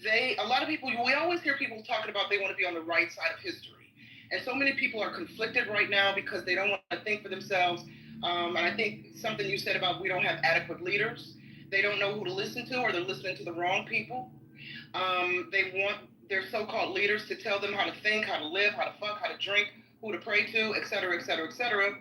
a lot of people, we always hear people talking about they want to be on the right side of history. And so many people are conflicted right now because they don't want to think for themselves. And I think something you said about we don't have adequate leaders. They don't know who to listen to, or they're listening to the wrong people. They want their so-called leaders to tell them how to think, how to live, how to fuck, how to drink, who to pray to, et cetera, et cetera, et cetera.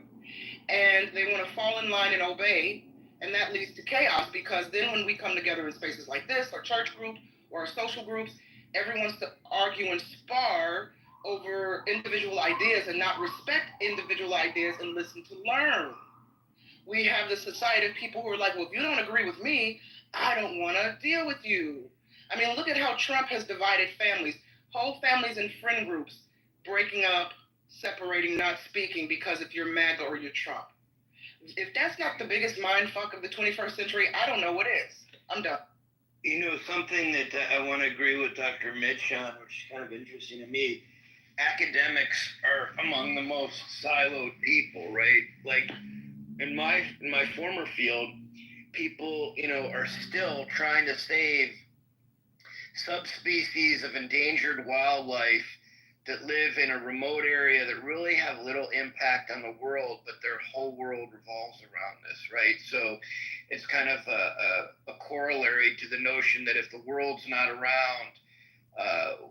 And they want to fall in line and obey, and that leads to chaos, because then when we come together in spaces like this, or church groups, or social groups, everyone wants to argue and spar over individual ideas and not respect individual ideas and listen to learn. We have this society of people who are like, well, if you don't agree with me, I don't want to deal with you. I mean, look at how Trump has divided families, whole families and friend groups, breaking up, separating, not speaking because if you're MAGA or you're Trump. If that's not the biggest mind fuck of the 21st century, I don't know what is. I'm done. Something that I want to agree with Dr. Mitch on, which is kind of interesting to me, academics are among the most siloed people, right? Like, in my former field, people, are still trying to save subspecies of endangered wildlife that live in a remote area that really have little impact on the world, but their whole world revolves around this, right? So it's kind of a corollary to the notion that if the world's not around,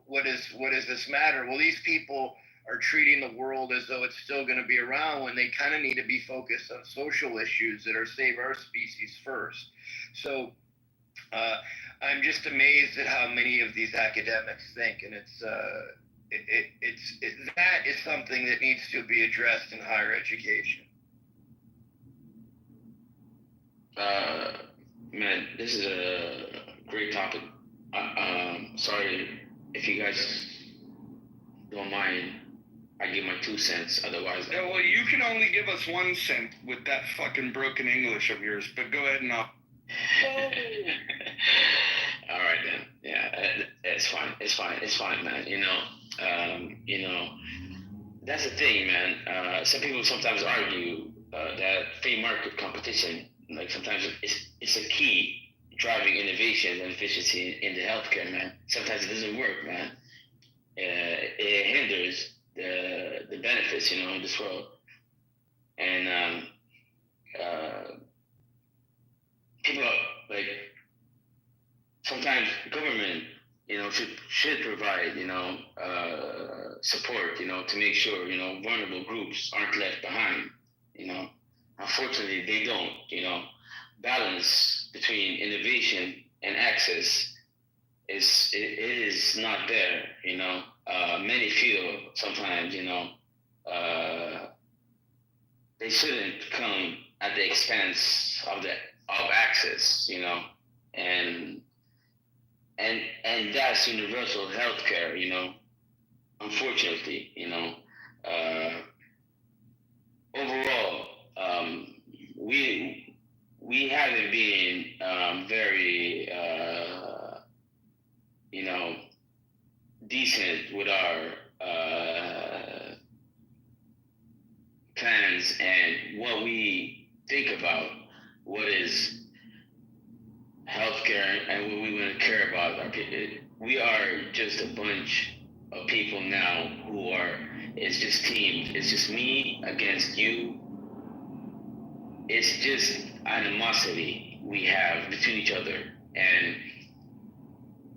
what does this matter? Well, these people are treating the world as though it's still going to be around when they kind of need to be focused on social issues that are save our species first. So I'm just amazed at how many of these academics think, and that is something that needs to be addressed in higher education. Man, this is a great topic. Sorry if you guys don't mind. I give my 2 cents. Otherwise, Yeah, well, you can only give us 1 cent with that fucking broken English of yours. But go ahead and all right then. Yeah, it's fine. It's fine, man. That's the thing, man. Some people sometimes argue that free market competition, like sometimes it's a key driving innovation and efficiency in the healthcare, man. Sometimes it doesn't work, man. It hinders the benefits, in this world. And people are, like, sometimes government, should provide, support, to make sure, vulnerable groups aren't left behind. Unfortunately, they don't. Balance between innovation and access is not there. Many feel sometimes, they shouldn't come at the expense of access, and that's universal healthcare, unfortunately, overall, we haven't been very, decent with our plans and what we think about what is healthcare and what we want to care about our people. We are just a bunch of people now who are, it's just teams. It's just me against you. It's just animosity we have between each other. And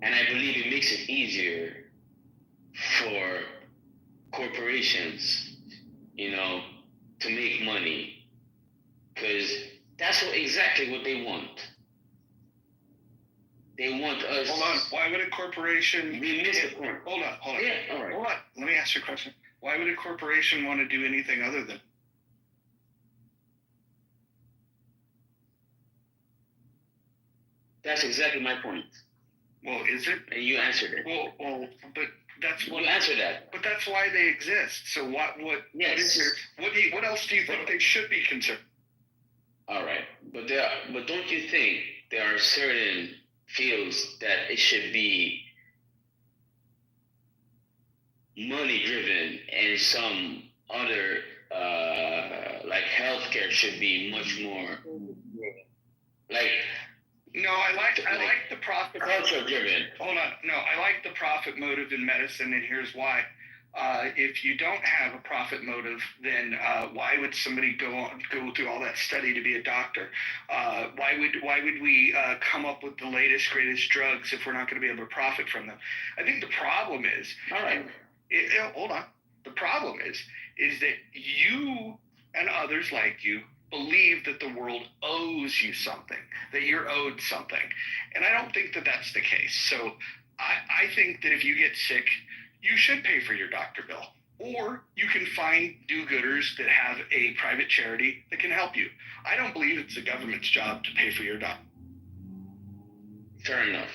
I believe it makes it easier for corporations, to make money. Because that's exactly what they want. They want us. Hold on. Why would a corporation? We missed the point. Hold on. Yeah, all right. Hold on. Let me ask you a question. Why would a corporation want to do anything other than? That's exactly my point. Well, is it? And you answered it. Well, but that's what. You answered that. But that's why they exist. So what? Yes. What else do you think they should be concerned? All right, but don't you think there are certain fields that it should be money driven, and some other like healthcare should be much more like. No, I like the profit. Culture driven. Hold on. No, I like the profit motive in medicine, and here's why. If you don't have a profit motive, then why would somebody go through all that study to be a doctor? Why would we come up with the latest, greatest drugs if we're not going to be able to profit from them? I think the problem is. All right. Hold on. The problem is that you and others like you believe that the world owes you something, that you're owed something. And I don't think that that's the case. So I think that if you get sick, you should pay for your doctor bill. Or you can find do-gooders that have a private charity that can help you. I don't believe it's the government's job to pay for your doctor. Fair enough.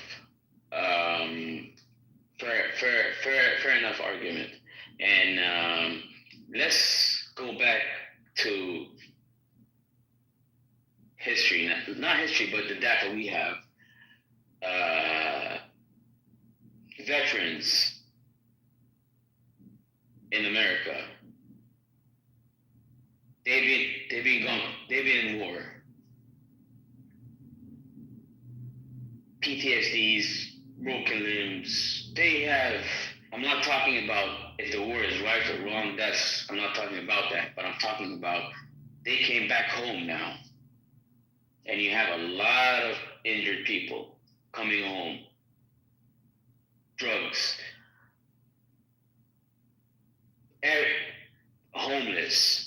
Fair enough argument. And let's go back to history, not history, but the data we have. Veterans in America, They've been in war. PTSDs, broken limbs. They have. I'm not talking about if the war is right or wrong. I'm not talking about that. But I'm talking about they came back home now, and you have a lot of injured people coming home. Drugs, homeless.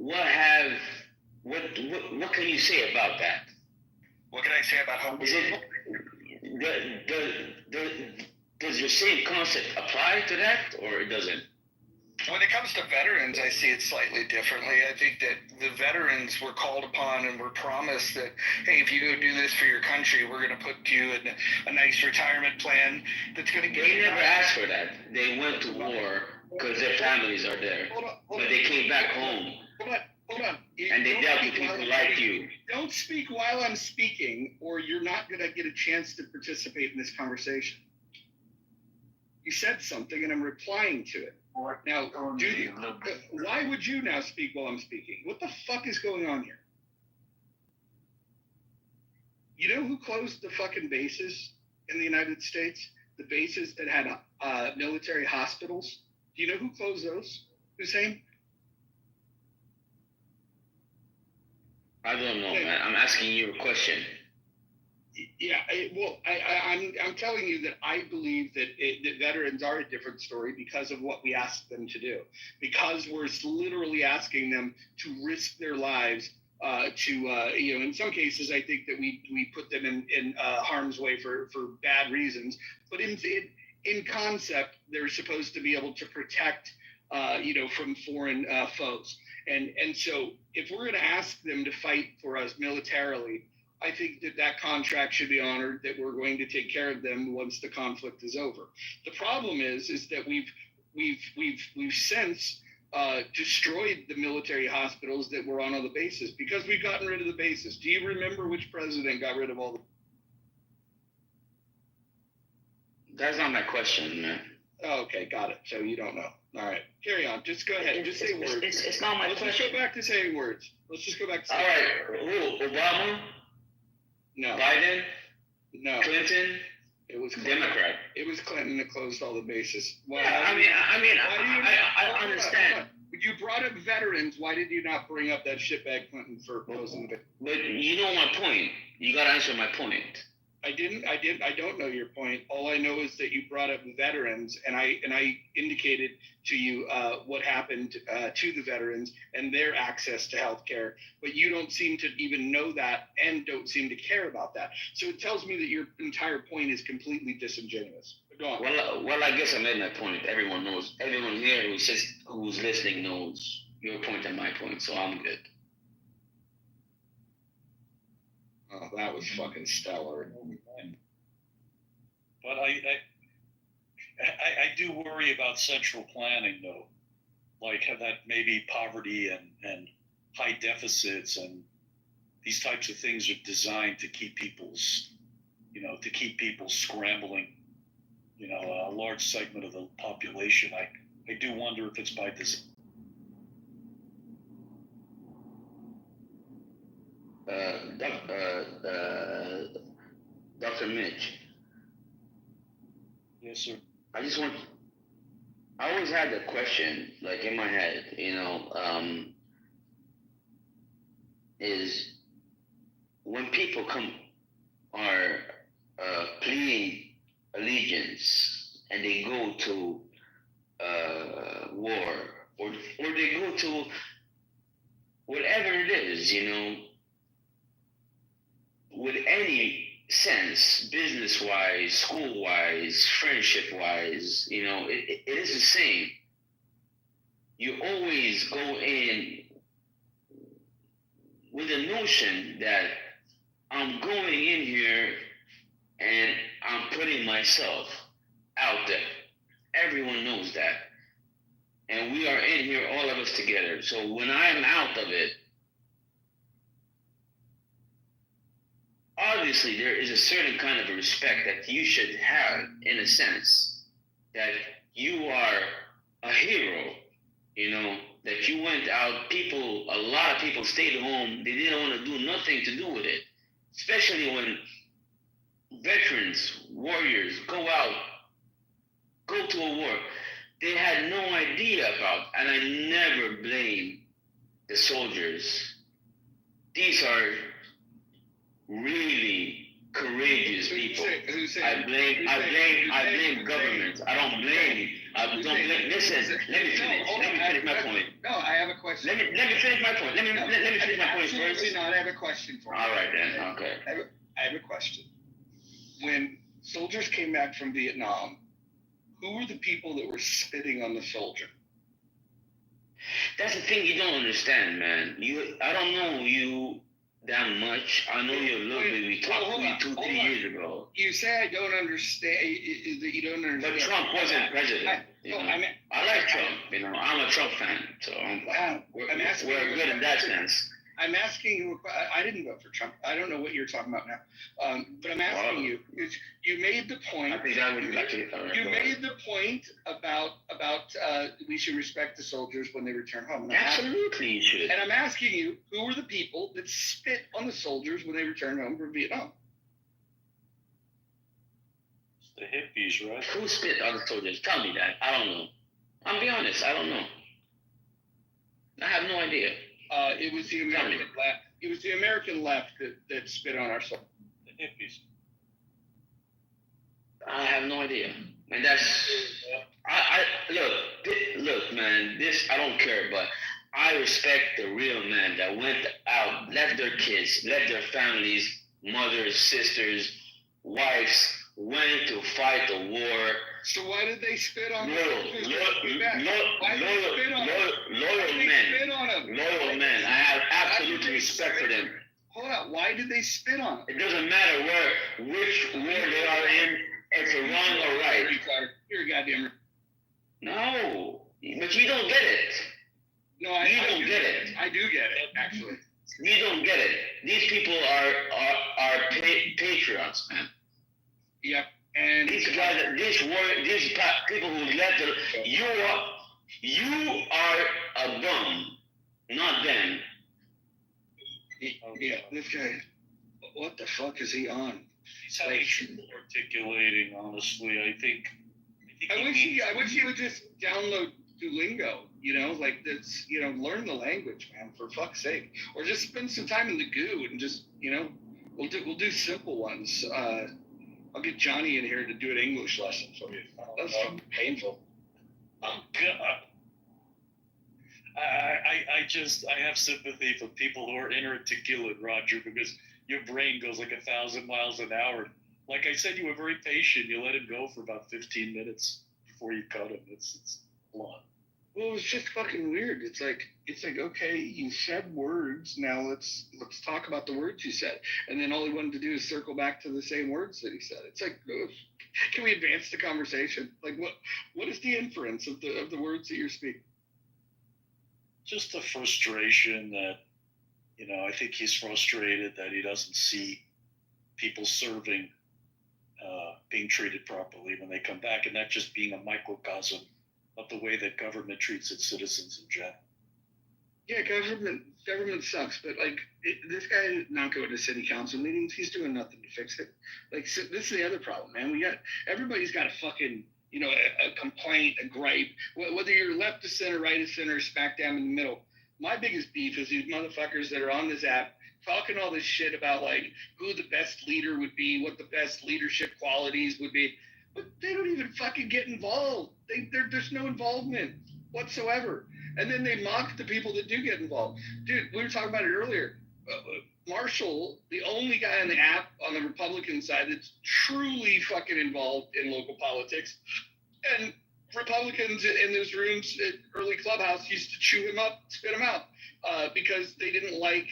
What can you say about that? What can I say about how? Is it does your same concept apply to that, or it doesn't? When it comes to veterans, I see it slightly differently. I think that the veterans were called upon and were promised that, hey, if you go do this for your country, we're going to put you in a nice retirement plan that's going to give you. They never asked for that. They went to war because their families are there. But they came back home. Hold on. And they dealt with people like you. Don't speak while I'm speaking, or you're not going to get a chance to participate in this conversation. You said something, and I'm replying to it. Now, why would you now speak while I'm speaking? What the fuck is going on here? You know who closed the fucking bases in the United States? The bases that had military hospitals? Do you know who closed those, Hussein? I don't know, man. I'm asking you a question. Yeah, I'm telling you that I believe that veterans are a different story because of what we asked them to do. Because we're literally asking them to risk their lives in some cases, I think that we put them in harm's way for bad reasons. But in concept, they're supposed to be able to protect, from foreign foes. And so if we're going to ask them to fight for us militarily, I think that contract should be honored, that we're going to take care of them once the conflict is over. The problem is that we've since destroyed the military hospitals that were on all the bases because we've gotten rid of the bases. Do you remember which president got rid of all the? That's not my question, man. Oh, okay, got it. So you don't know. All right, carry on. Just go ahead. Just say words. It's not my question. Let's just go back to saying words. Let's just go back to saying words. All right, who? Obama? No. Biden? No. Clinton? It was Clinton. Democrat. It was Clinton that closed all the bases. Well, yeah, I understand. You brought up veterans. Why did you not bring up that shitbag Clinton for closing the? But you know my point. You gotta answer my point. I don't know your point. All I know is that you brought up veterans, and I indicated to you what happened to the veterans and their access to health care. But you don't seem to even know that and don't seem to care about that. So it tells me that your entire point is completely disingenuous. Go on. Well, I guess I made my point. Everyone knows. Everyone here who's listening knows your point and my point, so I'm good. Oh, that was fucking stellar. But I do worry about central planning, though. Like that maybe poverty and high deficits and these types of things are designed to keep people scrambling. A large segment of the population. I do wonder if it's by design. Dr. Mitch. Yes, sir. I always had the question, like in my head, is when people are pleading allegiance and they go to war or they go to whatever it is, with any sense, business-wise, school-wise, friendship-wise, it is the same. You always go in with the notion that I'm going in here and I'm putting myself out there. Everyone knows that. And we are in here, all of us together. So when I'm out of it, obviously there is a certain kind of a respect that you should have, in a sense, that you are a hero, that you went out. A lot of people stayed home. They didn't want to do nothing to do with it, especially when veterans, warriors go out, go to a war. They had no idea about, and I never blame the soldiers. These are really courageous people. I blame governments. I don't blame. Listen, let me finish my point. No, I have a question. Let me finish my point. Let me finish my point first. Absolutely not. I have a question for you. All right then. Okay. I have a question. When soldiers came back from Vietnam, who were the people that were spitting on the soldier? That's the thing you don't understand, man. I don't know you that much. I know you a little bit. We talked to you 2-3 years ago. You say I don't understand. That you don't understand. But Trump wasn't president. I like Trump. I'm a Trump fan, so we're good in that sense. I'm asking you. I didn't vote for Trump. I don't know what you're talking about now. But I'm asking you. You made the point. I think that would be You made the point about we should respect the soldiers when they return home. Absolutely, you should. And I'm asking you, who were the people that spit on the soldiers when they returned home from Vietnam? It's the hippies, right? Who spit on the soldiers? Tell me that. I don't know. I'll be honest. I don't know. I have no idea. It was the American left. It was the American left that spit on our soldiers. The hippies. I have no idea. And that's look, man. This I don't care, but I respect the real men that went out, left their kids, left their families, mothers, sisters, wives, went to fight the war. So why did they spit on loyal men. I have absolute respect for them. Hold on. Why did they spit on them? It doesn't matter which war they are in. It's a wrong or right. You're a goddamn. No, but you don't get it. No, I don't get it. I do get it, actually. You don't get it. These people are patriots, man. Yep. And these guys, these people who left, you are a bum, not them. Yeah, this guy. What the fuck is he on? He's having trouble articulating. Honestly, I think I wish he would just download Duolingo. That's learn the language, man, for fuck's sake, or just spend some time in the goo and just we'll do simple ones. I'll get Johnny in here to do an English lesson for you. That's fucking painful. Oh God. I have sympathy for people who are inarticulate, Roger, because your brain goes like 1,000 miles an hour. Like I said, you were very patient. You let him go for about 15 minutes before you cut him. It's a lot. Well, it was just fucking weird. It's like okay, you said words. Now let's talk about the words you said. And then all he wanted to do is circle back to the same words that he said. It's like, can we advance the conversation? Like, what is the inference of the words that you're speaking? Just the frustration that, I think he's frustrated that he doesn't see people serving, being treated properly when they come back, and that just being a microcosm of the way that government treats its citizens in general. Yeah, government sucks, but this guy not going to city council meetings, he's doing nothing to fix it. So this is the other problem, man. Everybody's got a fucking a complaint, a gripe, whether you're left of center, right of center, smack down in the middle. My biggest beef is these motherfuckers that are on this app talking all this shit about who the best leader would be, what the best leadership qualities would be, but they don't even fucking get involved. There's no involvement whatsoever. And then they mock the people that do get involved. Dude, we were talking about it earlier. Marshall, the only guy on the app on the Republican side that's truly fucking involved in local politics. And Republicans in those rooms at early Clubhouse used to chew him up, spit him out, because they didn't like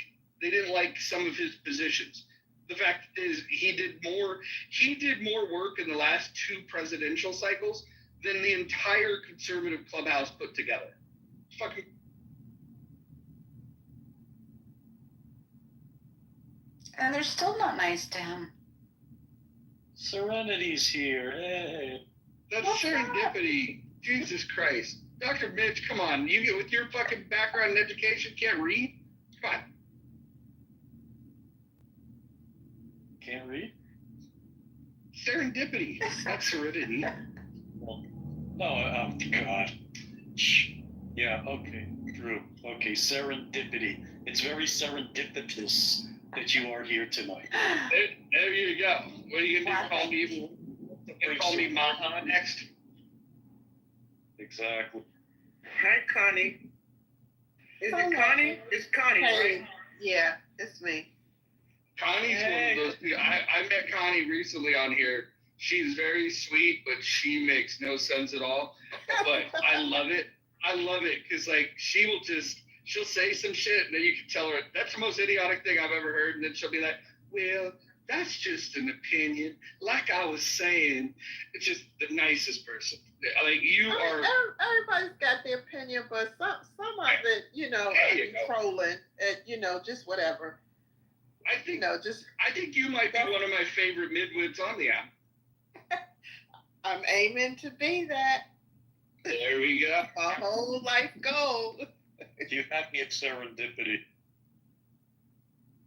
some of his positions. The fact is, he did more work in the last 2 presidential cycles than the entire conservative Clubhouse put together. Fucking. And they're still not nice to him. Serenity's here. Hey. That's serendipity. Jesus Christ. Dr. Mitch, come on. You get with your fucking background in education, can't read? Come on. Can't read? Serendipity, not serenity. Well, no, God. Yeah, okay, true. Okay, serendipity. It's very serendipitous that you are here tonight. There you go. What are you gonna do? Call me Maha next? Exactly. Hi, Connie. Is it Connie? It's Connie, Hey, right? yeah, it's me. Connie's one of those people. I met Connie recently on here. She's very sweet, but she makes no sense at all. But I love it. I love it because like she'll say some shit and then you can tell her that's the most idiotic thing I've ever heard, and then she'll be like, well, that's just an opinion. Like I was saying, it's just the nicest person. Like you are. Everybody's got their opinion, but some of it, trolling, and just whatever. I think I think you might be one of my favorite midwits on the app. I'm aiming to be that. There we go. A whole life goal. You had me at serendipity.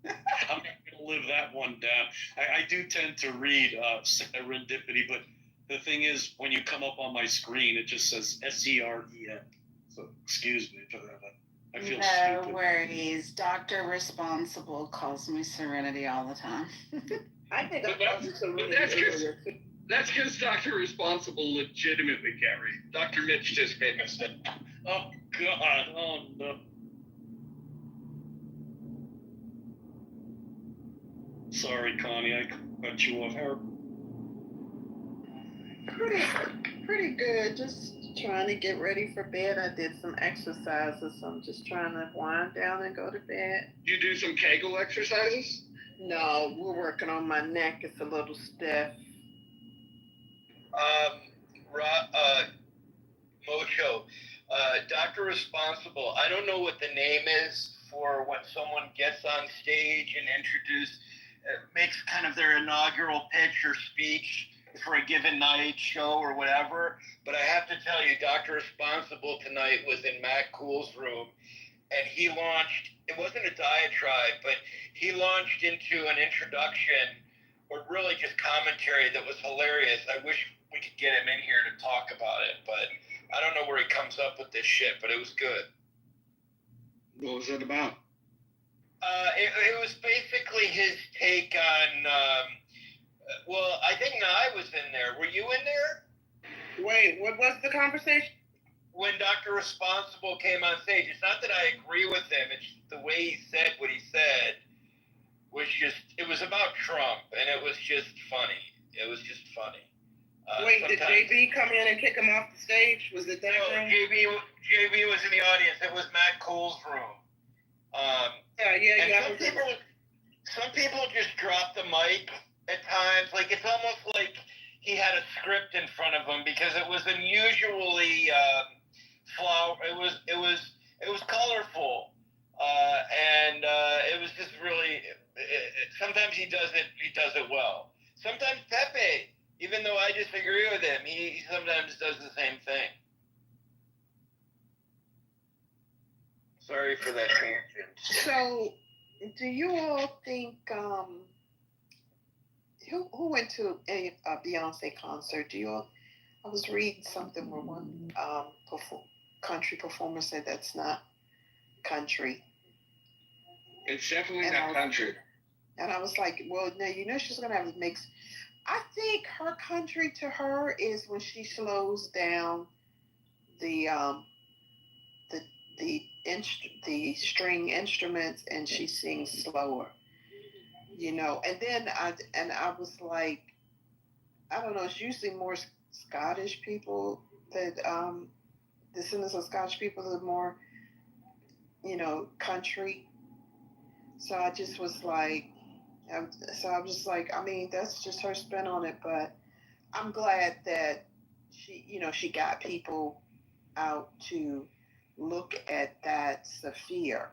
I'm not going to live that one down. I do tend to read serendipity, but the thing is, when you come up on my screen, it just says SEREN. So excuse me for that. I feel No stupid. worries. Dr. Responsible calls me Serenity all the time. I think that's because Dr. Responsible legitimately can't read. Dr. Mitch just made us. Oh, God. Oh, no. Sorry, Connie, I cut you off. Pretty good. Just trying to get ready for bed. I did some exercises, so I'm just trying to wind down and go to bed. You do some Kegel exercises? No, we're working on my neck. It's a little stiff. Mocho, Dr. Responsible, I don't know what the name is for when someone gets on stage and makes kind of their inaugural pitch or speech for a given night show or whatever, but I have to tell you, Dr. Responsible tonight was in Matt Cool's room, and he launched, it wasn't a diatribe, but he launched into an introduction or really just commentary that was hilarious. I wish we could get him in here to talk about it, but I don't know where he comes up with this shit, but it was good. What was it about? It was basically his take on, well, I think Nye was in there. Were you in there? Wait, what was the conversation? When Dr. Responsible came on stage, it's not that I agree with him, it's the way he said what he said was just, it was about Trump, and it was just funny. It was just funny. Wait, did JB come in and kick him off the stage? Was it that room? JB was in the audience. It was Matt Cole's room. Some people just drop the mic at times. Like, it's almost like he had a script in front of him because it was unusually it was colorful. And it was just really, sometimes he does it well. Sometimes Pepe, even though I disagree with him, he sometimes does the same thing. Sorry for that tangent. So, do you all think, who went to a Beyonce concert? I was reading something where one country performer said that's not country. It's definitely not country. And I was like, well, no, she's going to have to mix. I think her country to her is when she slows down the string instruments and she sings slower, and then I was like, I don't know, it's usually more Scottish people that descendants of Scottish people that are more country. So I just was like, I mean, that's just her spin on it, but I'm glad that she got people out to look at that sphere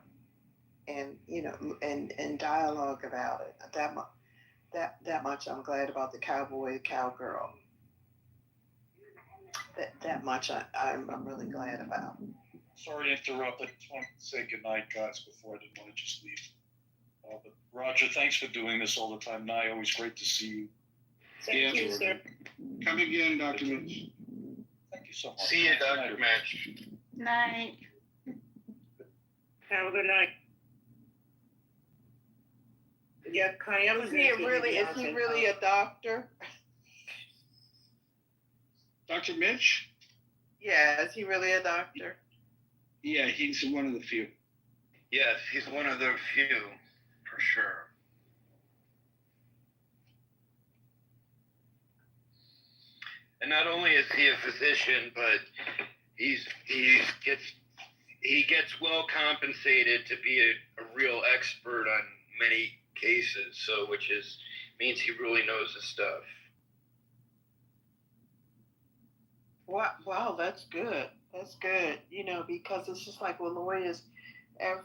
and and dialogue about it. That much I'm glad about the cowboy cowgirl. that much I'm really glad about. Sorry to interrupt. I just wanted to say goodnight, guys, before I didn't want to just leave. But Roger, thanks for doing this all the time. Nye, always great to see you. Thank you, sir. Come again, Dr. Mitch. Thank you so much. See you, Dr. Mitch. Night. Have a good night. Yeah, Connie, I was Is he really a doctor? Dr. Mitch? Yeah, is he really a doctor? Yeah, he's one of the few. Yes, he's one of the few, for sure. And not only is he a physician, but he gets well compensated to be a real expert on many cases. So, means he really knows his stuff. Wow, that's good. That's good. Because it's just like with lawyers, they're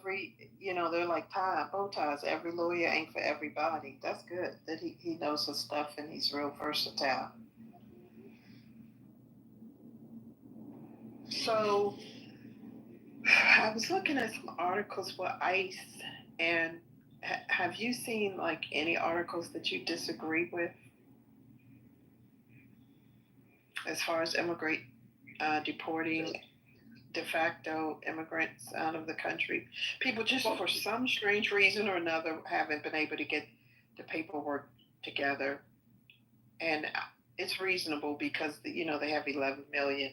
like bow ties. Every lawyer ain't for everybody. That's good that he knows his stuff and he's real versatile. So I was looking at some articles for ICE, and have you seen like any articles that you disagree with as far as deporting de facto immigrants out of the country? People just for some strange reason or another haven't been able to get the paperwork together, and it's reasonable because they have 11 million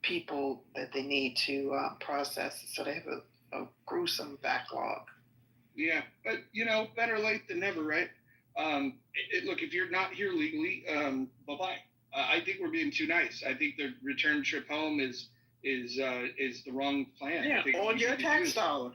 people that they need to process, so they have a gruesome backlog. Yeah, but better late than never, right? Look, if you're not here legally, bye-bye. I think we're being too nice. I think the return trip home is the wrong plan. Yeah, I think on your tax dollar.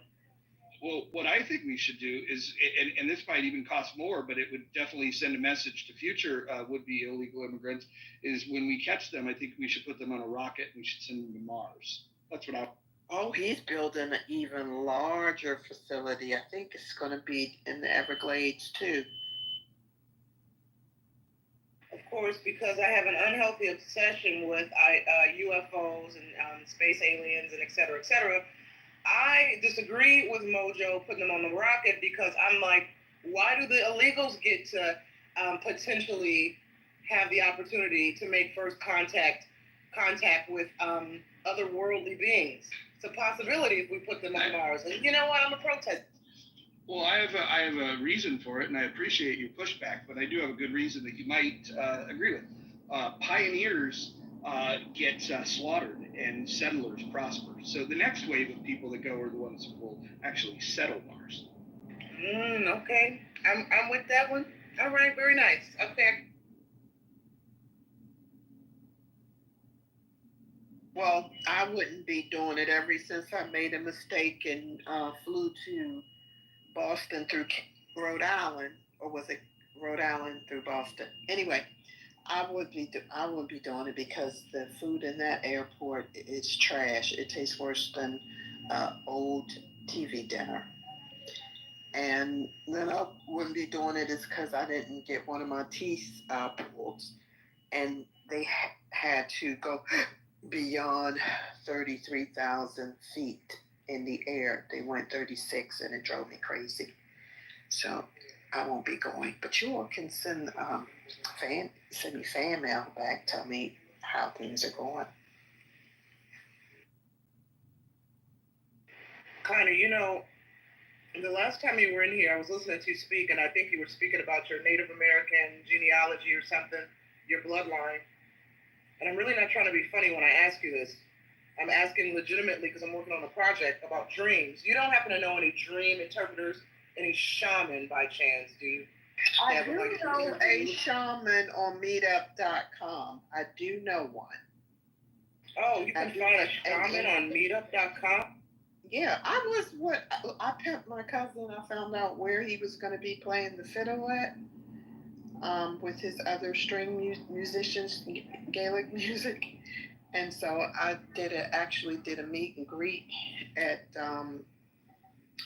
Well, what I think we should do is, and this might even cost more, but it would definitely send a message to future would-be illegal immigrants, is when we catch them, I think we should put them on a rocket and we should send them to Mars. That's what I... Oh, he's building an even larger facility. I think it's going to be in the Everglades, too. Of course, because I have an unhealthy obsession with UFOs and space aliens and et cetera, I disagree with Mojo putting them on the rocket, because I'm like, why do the illegals get to potentially have the opportunity to make first contact with otherworldly beings? It's a possibility if we put them on Mars. And you know what? I'm a protest. Well, I have a reason for it, and I appreciate your pushback, but I do have a good reason that you might agree with. Pioneers get slaughtered and settlers prosper. So the next wave of people that go are the ones who will actually settle Mars. Okay. I'm with that one. All right, very nice. Okay. Well, I wouldn't be doing it ever since I made a mistake and flew to Boston through Rhode Island, or was it Rhode Island through Boston? Anyway, I would be doing it because the food in that airport is trash. It tastes worse than old TV dinner. And then I wouldn't be doing it is because I didn't get one of my teeth pulled, and they had to go beyond 33,000 feet in the air. They went 36, and it drove me crazy. So I won't be going. But you all can send me fan mail back. Tell me how things are going. Connie, the last time you were in here, I was listening to you speak, and I think you were speaking about your Native American genealogy or something, your bloodline. And I'm really not trying to be funny when I ask you this. I'm asking legitimately because I'm working on a project about dreams. You don't happen to know any dream interpreters, any shaman by chance, do you? I do know a shaman on meetup.com. I do know one. Oh, you can find a shaman on meetup.com? Yeah, I pimped my cousin. I found out where he was going to be playing the fiddle at with his other string musicians, Gaelic music. And so I actually did a meet and greet at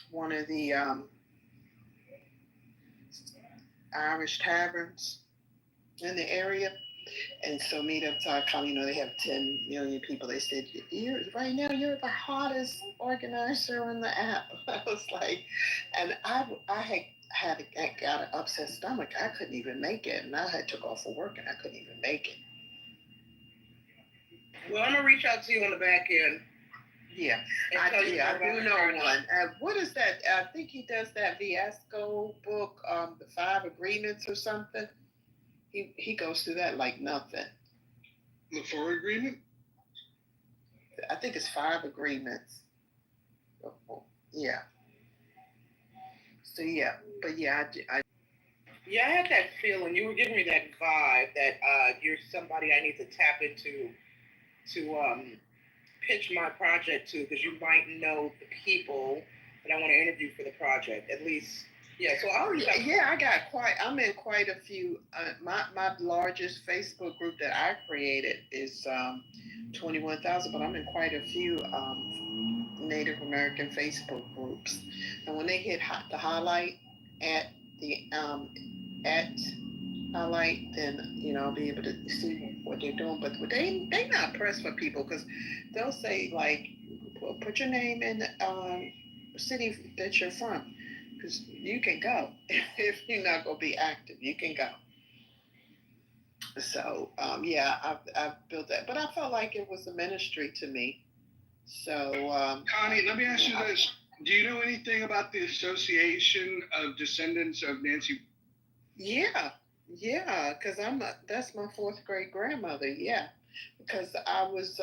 one of the Irish taverns in the area. And so Meetup.com, they have 10 million people. They said, right now you're the hottest organizer on the app. I was like, and I got an upset stomach. I couldn't even make it. And I had took off for work and I couldn't even make it. Well, I'm gonna reach out to you on the back end. Yeah, I do know one. What is that? I think he does that Viasco book, the 5 Agreements or something. He goes through that like nothing. The 4 Agreement? I think it's 5 Agreements. Yeah. So yeah, but yeah, I had that feeling. You were giving me that vibe that you're somebody I need to tap into to pitch my project to, because you might know the people that I want to interview for the project. At least, yeah. So I'm in quite a few. My largest Facebook group that I created is 21,000, but I'm in quite a few Native American Facebook groups. And when they hit the highlight at the highlight, then I'll be able to see what they're doing. But they not pressed for people, because they'll say like, put your name in city that you're from, because you can go. If you're not gonna be active, you can go. So I've built that, but I felt like it was a ministry to me. So Connie, let me ask you this: do you know anything about the Association of Descendants of Nancy? Yeah, because that's my 4th great grandmother. Yeah, because I was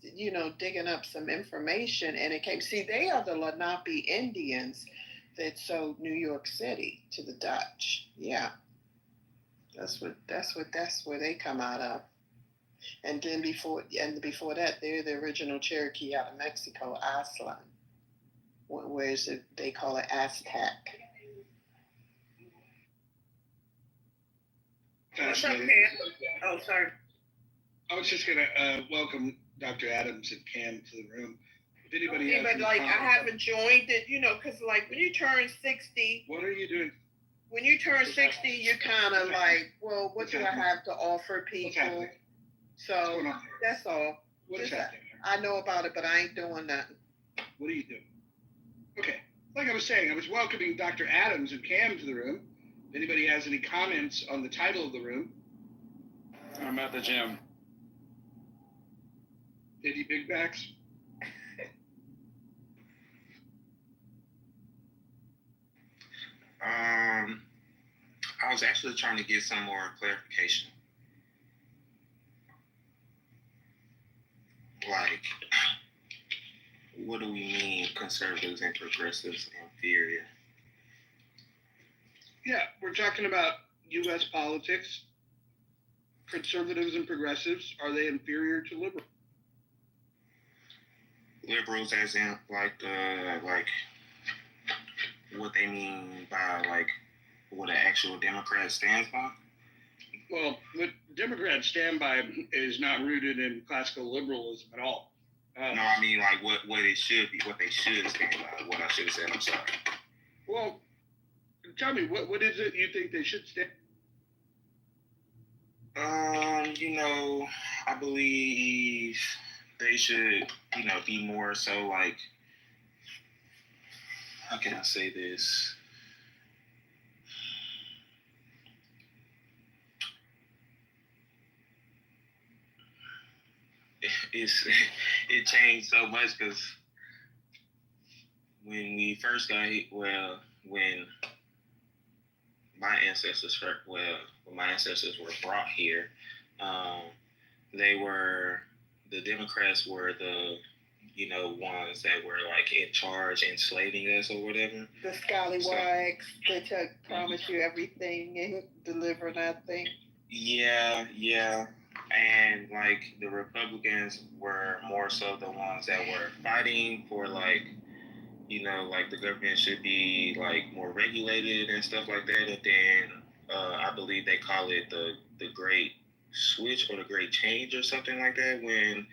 digging up some information, and it came. See, they are the Lenape Indians that sold New York City to the Dutch. Yeah, that's where they come out of. And then before that, they're the original Cherokee out of Mexico, Aztlan. Where is it? They call it Aztec. Fascinating. Oh, sorry. I was just gonna welcome Dr. Adams and Cam to the room. If anybody has any I comments, haven't joined it, because like when you turn 60. What are you doing? When you turn 60, you're kind of like, well, what do I have to offer people? So that's all. What is happening? I know about it, but I ain't doing nothing. What are you doing? Okay, like I was saying, I was welcoming Dr. Adams and Cam to the room. If anybody has any comments on the title of the room. I'm at the gym. Any big backs? I was actually trying to get some more clarification. Like, what do we mean conservatives and progressives inferior? Yeah, we're talking about U.S. politics. Conservatives and progressives, are they inferior to liberals? Liberals, as in like what they mean by like what an actual Democrat stands by? Well, what Democrats stand by is not rooted in classical liberalism at all. No, I mean like what it should be, what they should stand by. What I should have said. I'm sorry. Well, tell me, what is it you think they should stand? I believe they should, be more so like, how can I say this? It changed so much because when we first got here, when my ancestors were brought here, the Democrats were the ones that were like in charge, enslaving us or whatever. The scallywags that promise you everything and deliver nothing. Yeah. And like the Republicans were more so the ones that were fighting for like the government should be like more regulated and stuff like that. And then I believe they call it the Great Switch or the Great Change or something like that, when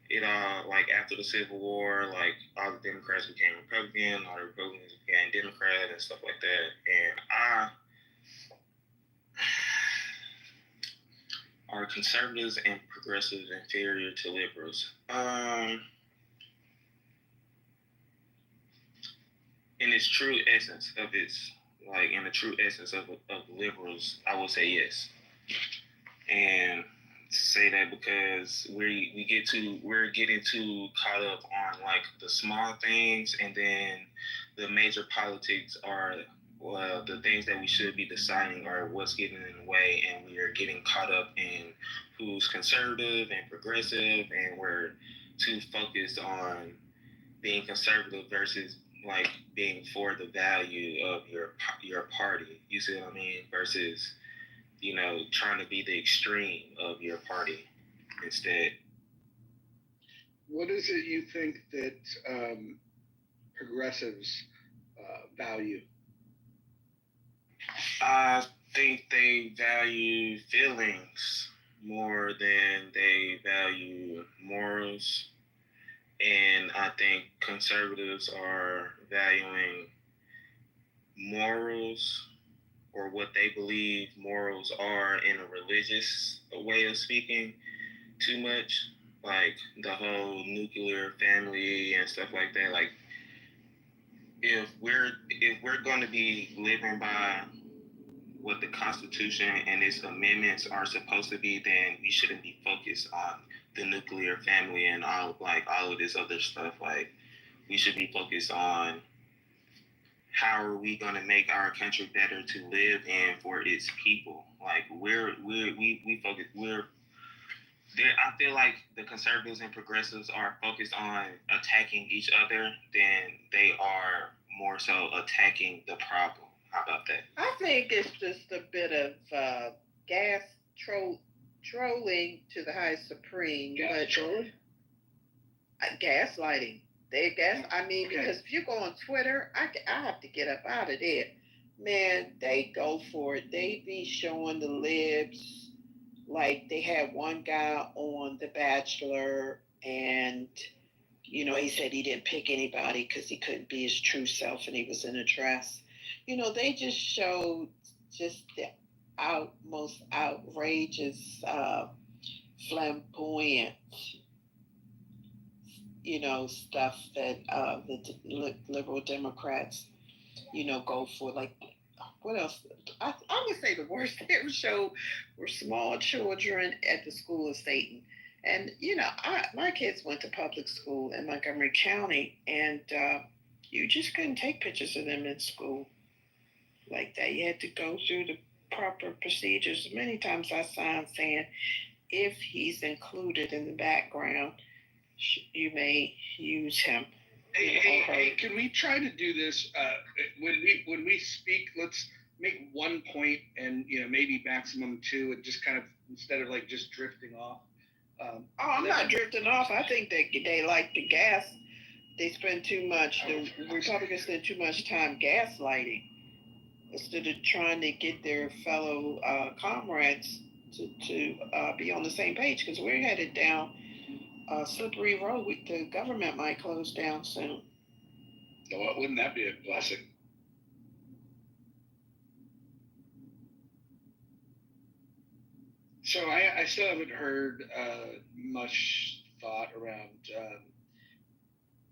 it like after the Civil War, like all the Democrats became Republican, all the Republicans became Democrat and stuff like that. And are conservatives and progressives inferior to liberals? In its true essence of its, like in the true essence of liberals, I would say yes. And say that because we're getting too caught up on like the small things, and then the major politics are the things that we should be deciding are what's getting in the way, and we are getting caught up in who's conservative and progressive, and we're too focused on being conservative versus like being for the value of your party. You see what I mean? Versus, trying to be the extreme of your party instead. What is it you think that progressives value? I think they value feelings more than they value morals. And I think conservatives are valuing morals, or what they believe morals are in a religious way of speaking, too much. Like the whole nuclear family and stuff like that. Like if we're going to be living by what the Constitution and its amendments are supposed to be, then we shouldn't be focused on the nuclear family and all of this other stuff. Like we should be focused on how are we going to make our country better to live in for its people. Like we focus. I feel like the conservatives and progressives are focused on attacking each other than they are more so attacking the problem. How about that? I think it's just a bit of trolling to the high supreme. Trolling? Gaslighting. Because if you go on Twitter, I have to get up out of there. Man, they go for it. They be showing the libs. Like they had one guy on The Bachelor, and he said he didn't pick anybody because he couldn't be his true self and he was in a dress. They just showed just the most outrageous, flamboyant, stuff that the liberal Democrats, go for. Like, what else? I would say the worst they ever showed were small children at the school of Satan. And, my kids went to public school in Montgomery County, and you just couldn't take pictures of them in school like that. You had to go through the proper procedures. Many times I signed saying, if he's included in the background, you may use him. Hey, can we try to do this? When we speak, let's make one point and maybe maximum two, and just kind of, instead of like just drifting off. I'm not drifting off. I think they like the gas. They spend too much. The Republicans spend too much time gaslighting instead of trying to get their fellow comrades to be on the same page, because we're headed down a slippery road. The government might close down soon. Well, wouldn't that be a blessing? So I still haven't heard much thought around.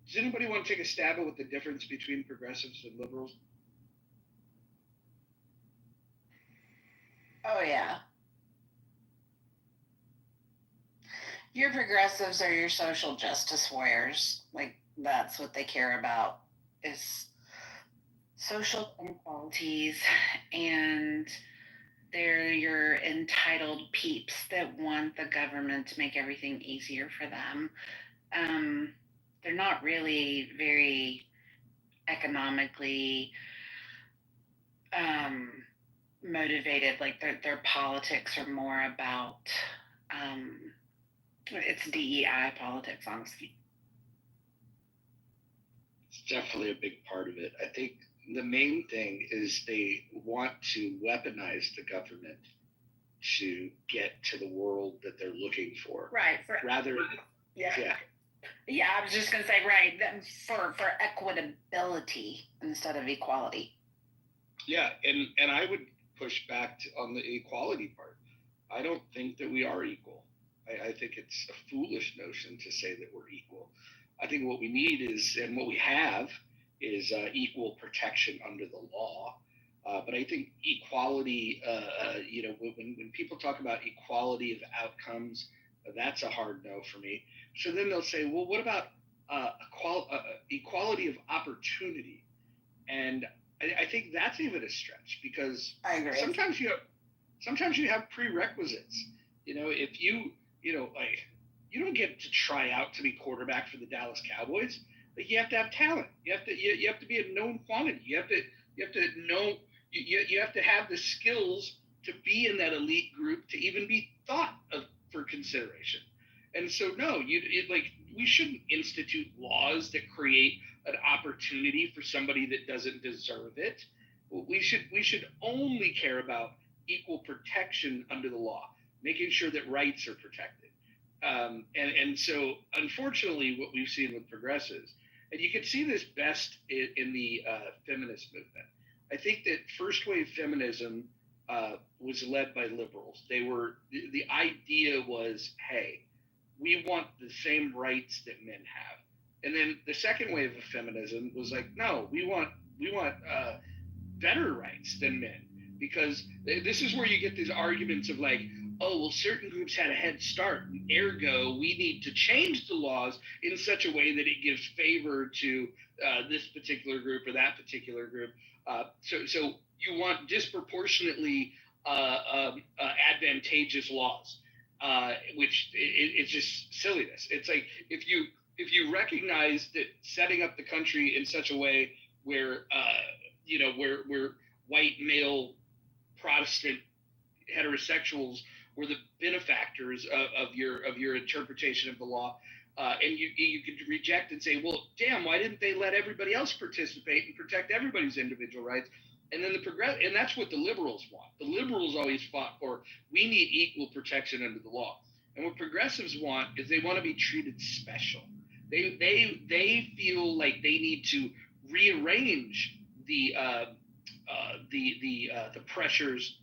Does anybody want to take a stab at what the difference between progressives and liberals? Oh, yeah. Your progressives are your social justice warriors. Like, that's what they care about, is social inequalities, and they're your entitled peeps that want the government to make everything easier for them. They're not really very economically motivated. Like their politics are more about it's DEI politics, honestly. It's definitely a big part of it. I think the main thing is they want to weaponize the government to get to the world that they're looking for. Right. Yeah. Yeah, I was just gonna say, right, for equitability instead of equality. Yeah, and I would push back on the equality part. I don't think that we are equal. I think it's a foolish notion to say that we're equal. I think what we need is, and what we have, is equal protection under the law. But I think equality, when people talk about equality of outcomes, that's a hard no for me. So then they'll say, well, what about equality of opportunity? And I think that's even a stretch, because I agree. sometimes you have prerequisites. If you don't get to try out to be quarterback for the Dallas Cowboys. Like, you have to have talent. You have to be a known quantity. You have to know. You have to have the skills to be in that elite group to even be thought of for consideration. And so, no, we shouldn't institute laws that create an opportunity for somebody that doesn't deserve it. We should only care about equal protection under the law, making sure that rights are protected. And so, unfortunately, what we've seen with progressives, and you can see this best in the feminist movement. I think that first wave feminism was led by liberals. The idea was, hey, we want the same rights that men have. And then the second wave of feminism was like, no, we want better rights than men, because this is where you get these arguments of like, oh, well, certain groups had a head start, and ergo, we need to change the laws in such a way that it gives favor to this particular group or that particular group. So you want disproportionately advantageous laws, which it's just silliness. It's like if you recognize that setting up the country in such a way where where white male Protestant heterosexuals were the benefactors of your interpretation of the law, and you could reject and say, well, damn, why didn't they let everybody else participate and protect everybody's individual rights? And then and that's what the liberals want. The liberals always fought for, we need equal protection under the law. And what progressives want is they want to be treated special. They feel like they need to rearrange the pressures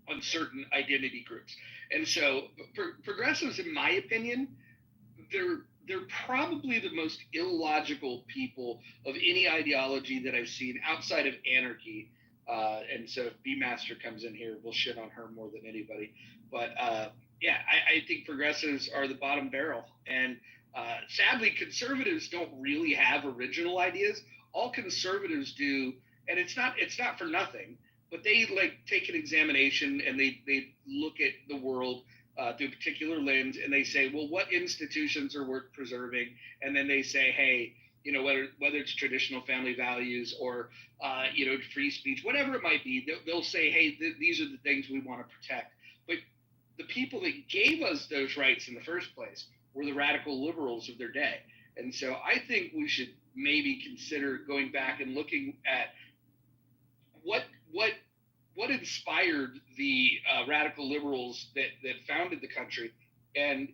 on certain identity groups. And so progressives, in my opinion, they're probably the most illogical people of any ideology that I've seen outside of anarchy. And so if B Master comes in here, we'll shit on her more than anybody. But yeah, I think progressives are the bottom barrel. And sadly, conservatives don't really have original ideas. All conservatives do, and it's not for nothing, but they take an examination and they look at the world through a particular lens, and they say, well, what institutions are worth preserving? And then they say, hey, whether it's traditional family values or free speech, whatever it might be, they'll say, hey, these are the things we want to protect. But the people that gave us those rights in the first place were the radical liberals of their day. And so I think we should maybe consider going back and looking at what inspired the radical liberals that founded the country, and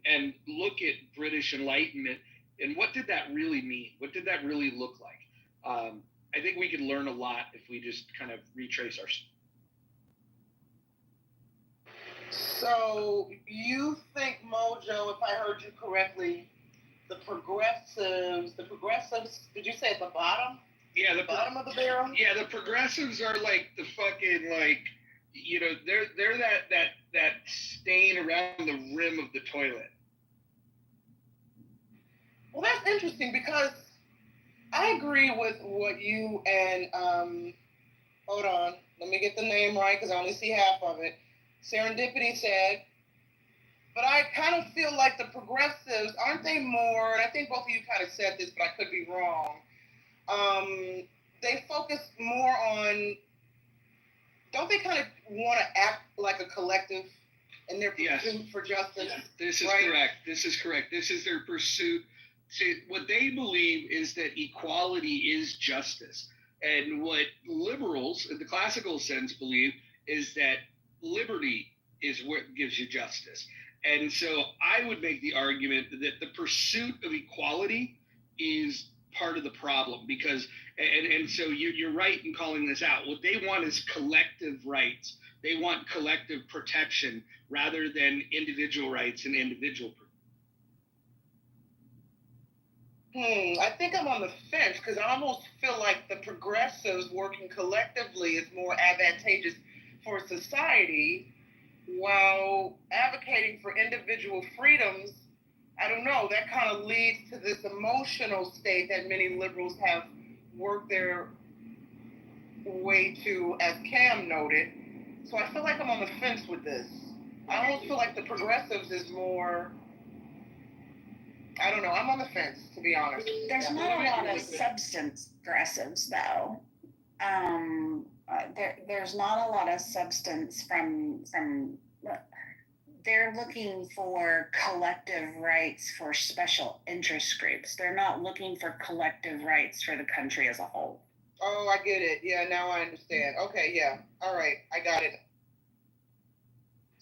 look at British Enlightenment, and what did that really mean? What did that really look like? I think we could learn a lot if we just kind of retrace our. So you think, Mojo, if I heard you correctly, the progressives, did you say at the bottom? Yeah, the bottom of the barrel. Yeah, the progressives are like the fucking they're that stain around the rim of the toilet. Well, that's interesting, because I agree with what you and hold on, let me get the name right because I only see half of it. Serendipity said, but I kind of feel like the progressives, aren't they more? And I think both of you kind of said this, but I could be wrong. They focus more on, don't they kind of want to act like a collective in their pursuit for justice? Yeah, this is right? Correct. This is correct. This is their pursuit. See, what they believe is that equality is justice. And what liberals, in the classical sense, believe is that liberty is what gives you justice. And so I would make the argument that the pursuit of equality is part of the problem, because and so you're right in calling this out. What they want is collective rights. They want collective protection rather than individual rights and individual protection. I think I'm on the fence because I almost feel like the progressives working collectively is more advantageous for society, while advocating for individual freedoms, I don't know, that kind of leads to this emotional state that many liberals have worked their way to, as Cam noted. So I feel like I'm on the fence with this. I almost feel like the progressives is more, I don't know, I'm on the fence, to be honest. There's not a lot of substance progressives, though. There's not a lot of substance from. They're looking for collective rights for special interest groups. They're not looking for collective rights for the country as a whole. Oh, I get it. Yeah, now I understand. Okay, yeah. All right, I got it.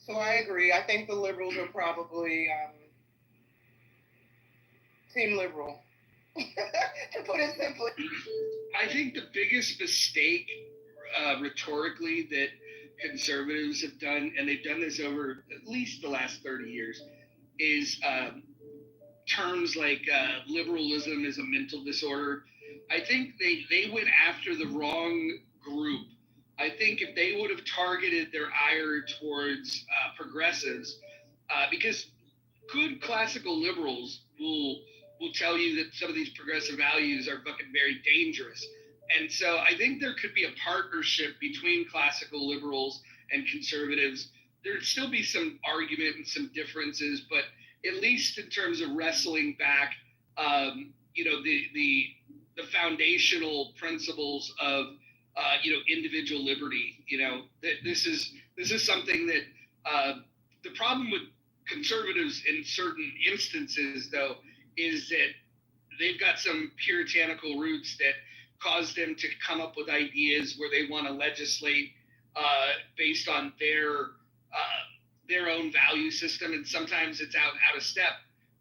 So I agree. I think the liberals are probably team liberal, to put it simply. I think the biggest mistake rhetorically that conservatives have done, and they've done this over at least the last 30 years, is terms like liberalism is a mental disorder. I think they went after the wrong group. I think if they would have targeted their ire towards progressives, because good classical liberals will tell you that some of these progressive values are fucking very dangerous. And so I think there could be a partnership between classical liberals and conservatives. There'd still be some argument and some differences, but at least in terms of wrestling back, the foundational principles of individual liberty. This is something that the problem with conservatives in certain instances, though, is that they've got some puritanical roots that cause them to come up with ideas where they want to legislate based on their own value system, and sometimes it's out of step.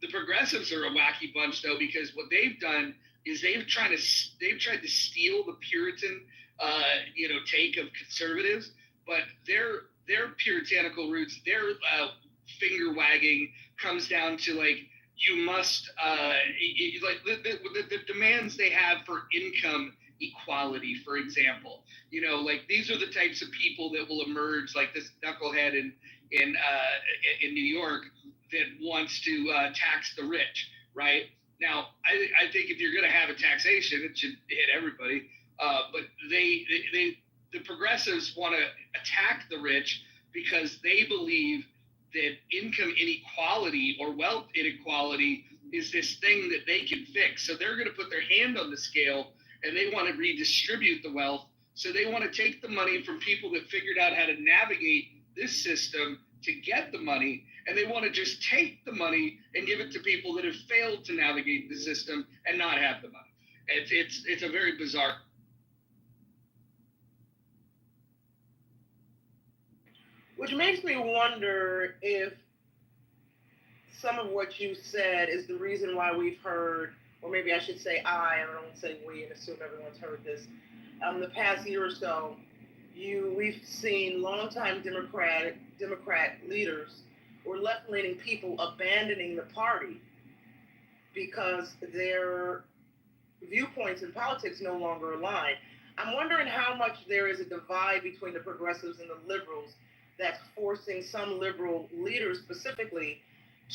The progressives are a wacky bunch, though, because what they've done is they've tried to steal the Puritan take of conservatives, but their puritanical roots, their finger wagging comes down to like, you must like the demands they have for income equality, for example. Like these are the types of people that will emerge, like this knucklehead in New York that wants to tax the rich, right? Now, I think if you're going to have a taxation, it should hit everybody. But the progressives want to attack the rich because they believe that income inequality or wealth inequality is this thing that they can fix. So they're going to put their hand on the scale and they want to redistribute the wealth. So they want to take the money from people that figured out how to navigate this system to get the money, and they want to just take the money and give it to people that have failed to navigate the system and not have the money. It's a very bizarre. Which makes me wonder if some of what you said is the reason why we've heard, or maybe I should say I don't say we and assume everyone's heard this, the past year or so, we've seen longtime Democrat leaders or left-leaning people abandoning the party because their viewpoints in politics no longer align. I'm wondering how much there is a divide between the progressives and the liberals that's forcing some liberal leaders specifically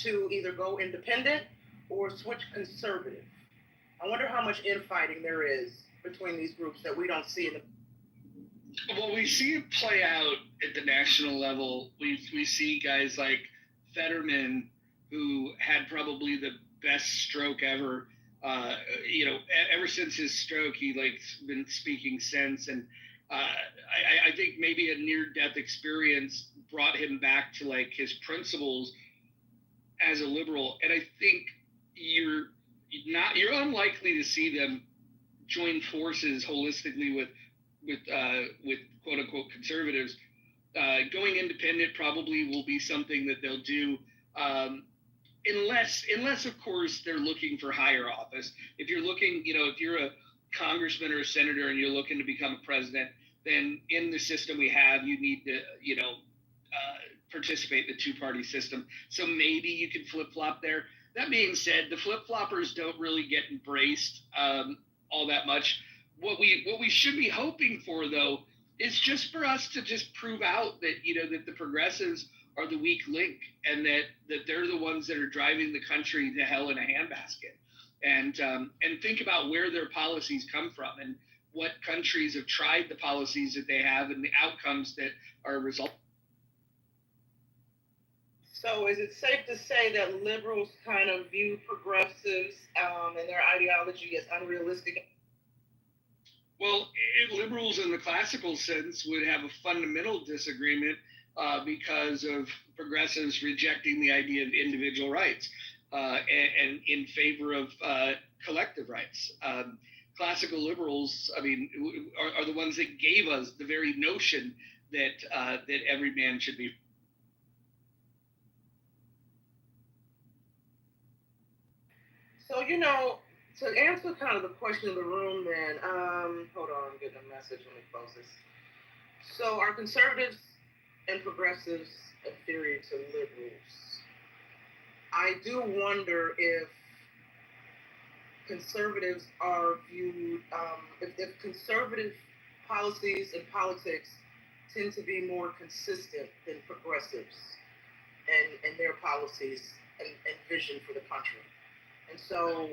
to either go independent or switch conservative. I wonder how much infighting there is between these groups that we don't see in the. Well, we see it play out at the national level. We see guys like Fetterman, who had probably the best stroke ever. Ever since his stroke, he been speaking sense, and I think maybe a near-death experience brought him back to his principles as a liberal. And I think you're unlikely to see them join forces holistically with quote unquote conservatives. Going independent probably will be something that they'll do. unless of course they're looking for higher office. If you're looking, if you're a congressman or a senator and you're looking to become a president, then in the system we have, you need to, participate in the two-party system. So maybe you can flip-flop there. That being said, the flip-floppers don't really get embraced all that much. What we should be hoping for, though, is just for us to just prove out that, that the progressives are the weak link, and that they're the ones that are driving the country to hell in a handbasket. And think about where their policies come from and what countries have tried the policies that they have and the outcomes that are a result. So is it safe to say that liberals kind of view progressives and their ideology as unrealistic? Well, liberals in the classical sense would have a fundamental disagreement because of progressives rejecting the idea of individual rights and in favor of collective rights. Classical liberals, are the ones that gave us the very notion that every man should be. So, to answer kind of the question of the room, then, hold on, I'm getting a message. Let me close this. So, are conservatives and progressives inferior to liberals? I do wonder if conservatives are viewed, if conservative policies and politics tend to be more consistent than progressives and their policies and vision for the country. And so,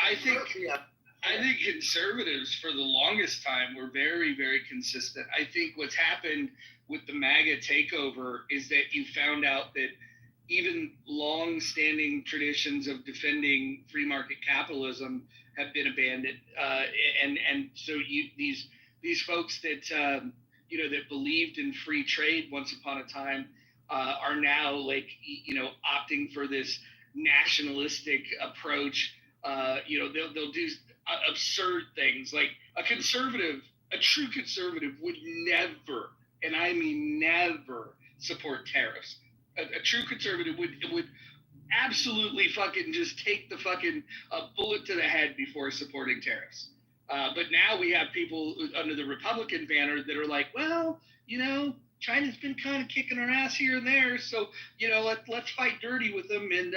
I think conservatives for the longest time were very, very consistent. I think what's happened with the MAGA takeover is that you found out that even long-standing traditions of defending free market capitalism have been abandoned, and so these folks that that believed in free trade once upon a time are now opting for this nationalistic approach. They'll do absurd things. Like a true conservative would never, and I mean never, support tariffs. A true conservative would absolutely fucking just take the fucking bullet to the head before supporting tariffs. But now we have people under the Republican banner that are like, well, China's been kind of kicking our ass here and there, so let's fight dirty with them and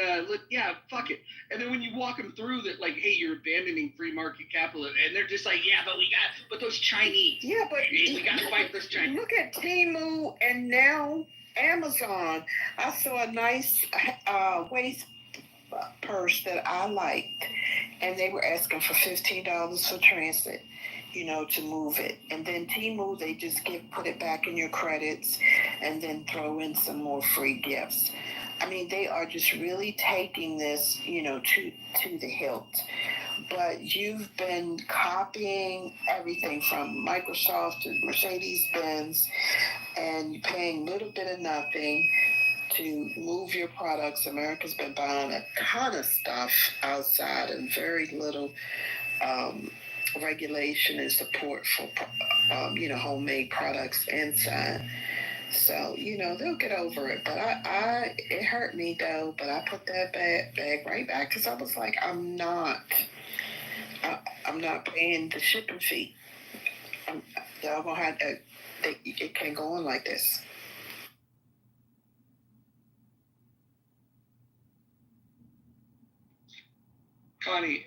fuck it. And then when you walk them through that, like, hey, you're abandoning free market capitalism, and they're just like, yeah, but those Chinese, we got to fight those Chinese. Look at Temu and now Amazon. I saw a nice waist purse that I liked, and they were asking for $15 for transit, to move it. And then Temu, they just put it back in your credits and then throw in some more free gifts. I mean, they are just really taking this, to the hilt. But you've been copying everything from Microsoft to Mercedes-Benz, and you're paying little bit of nothing to move your products. America's been buying a ton of stuff outside and very little regulation and support for, homemade products inside. So, they'll get over it. But it hurt me though, but I put that bag right back because I was like, I'm not paying the shipping fee. Y'all gonna have it can't go on like this. Connie,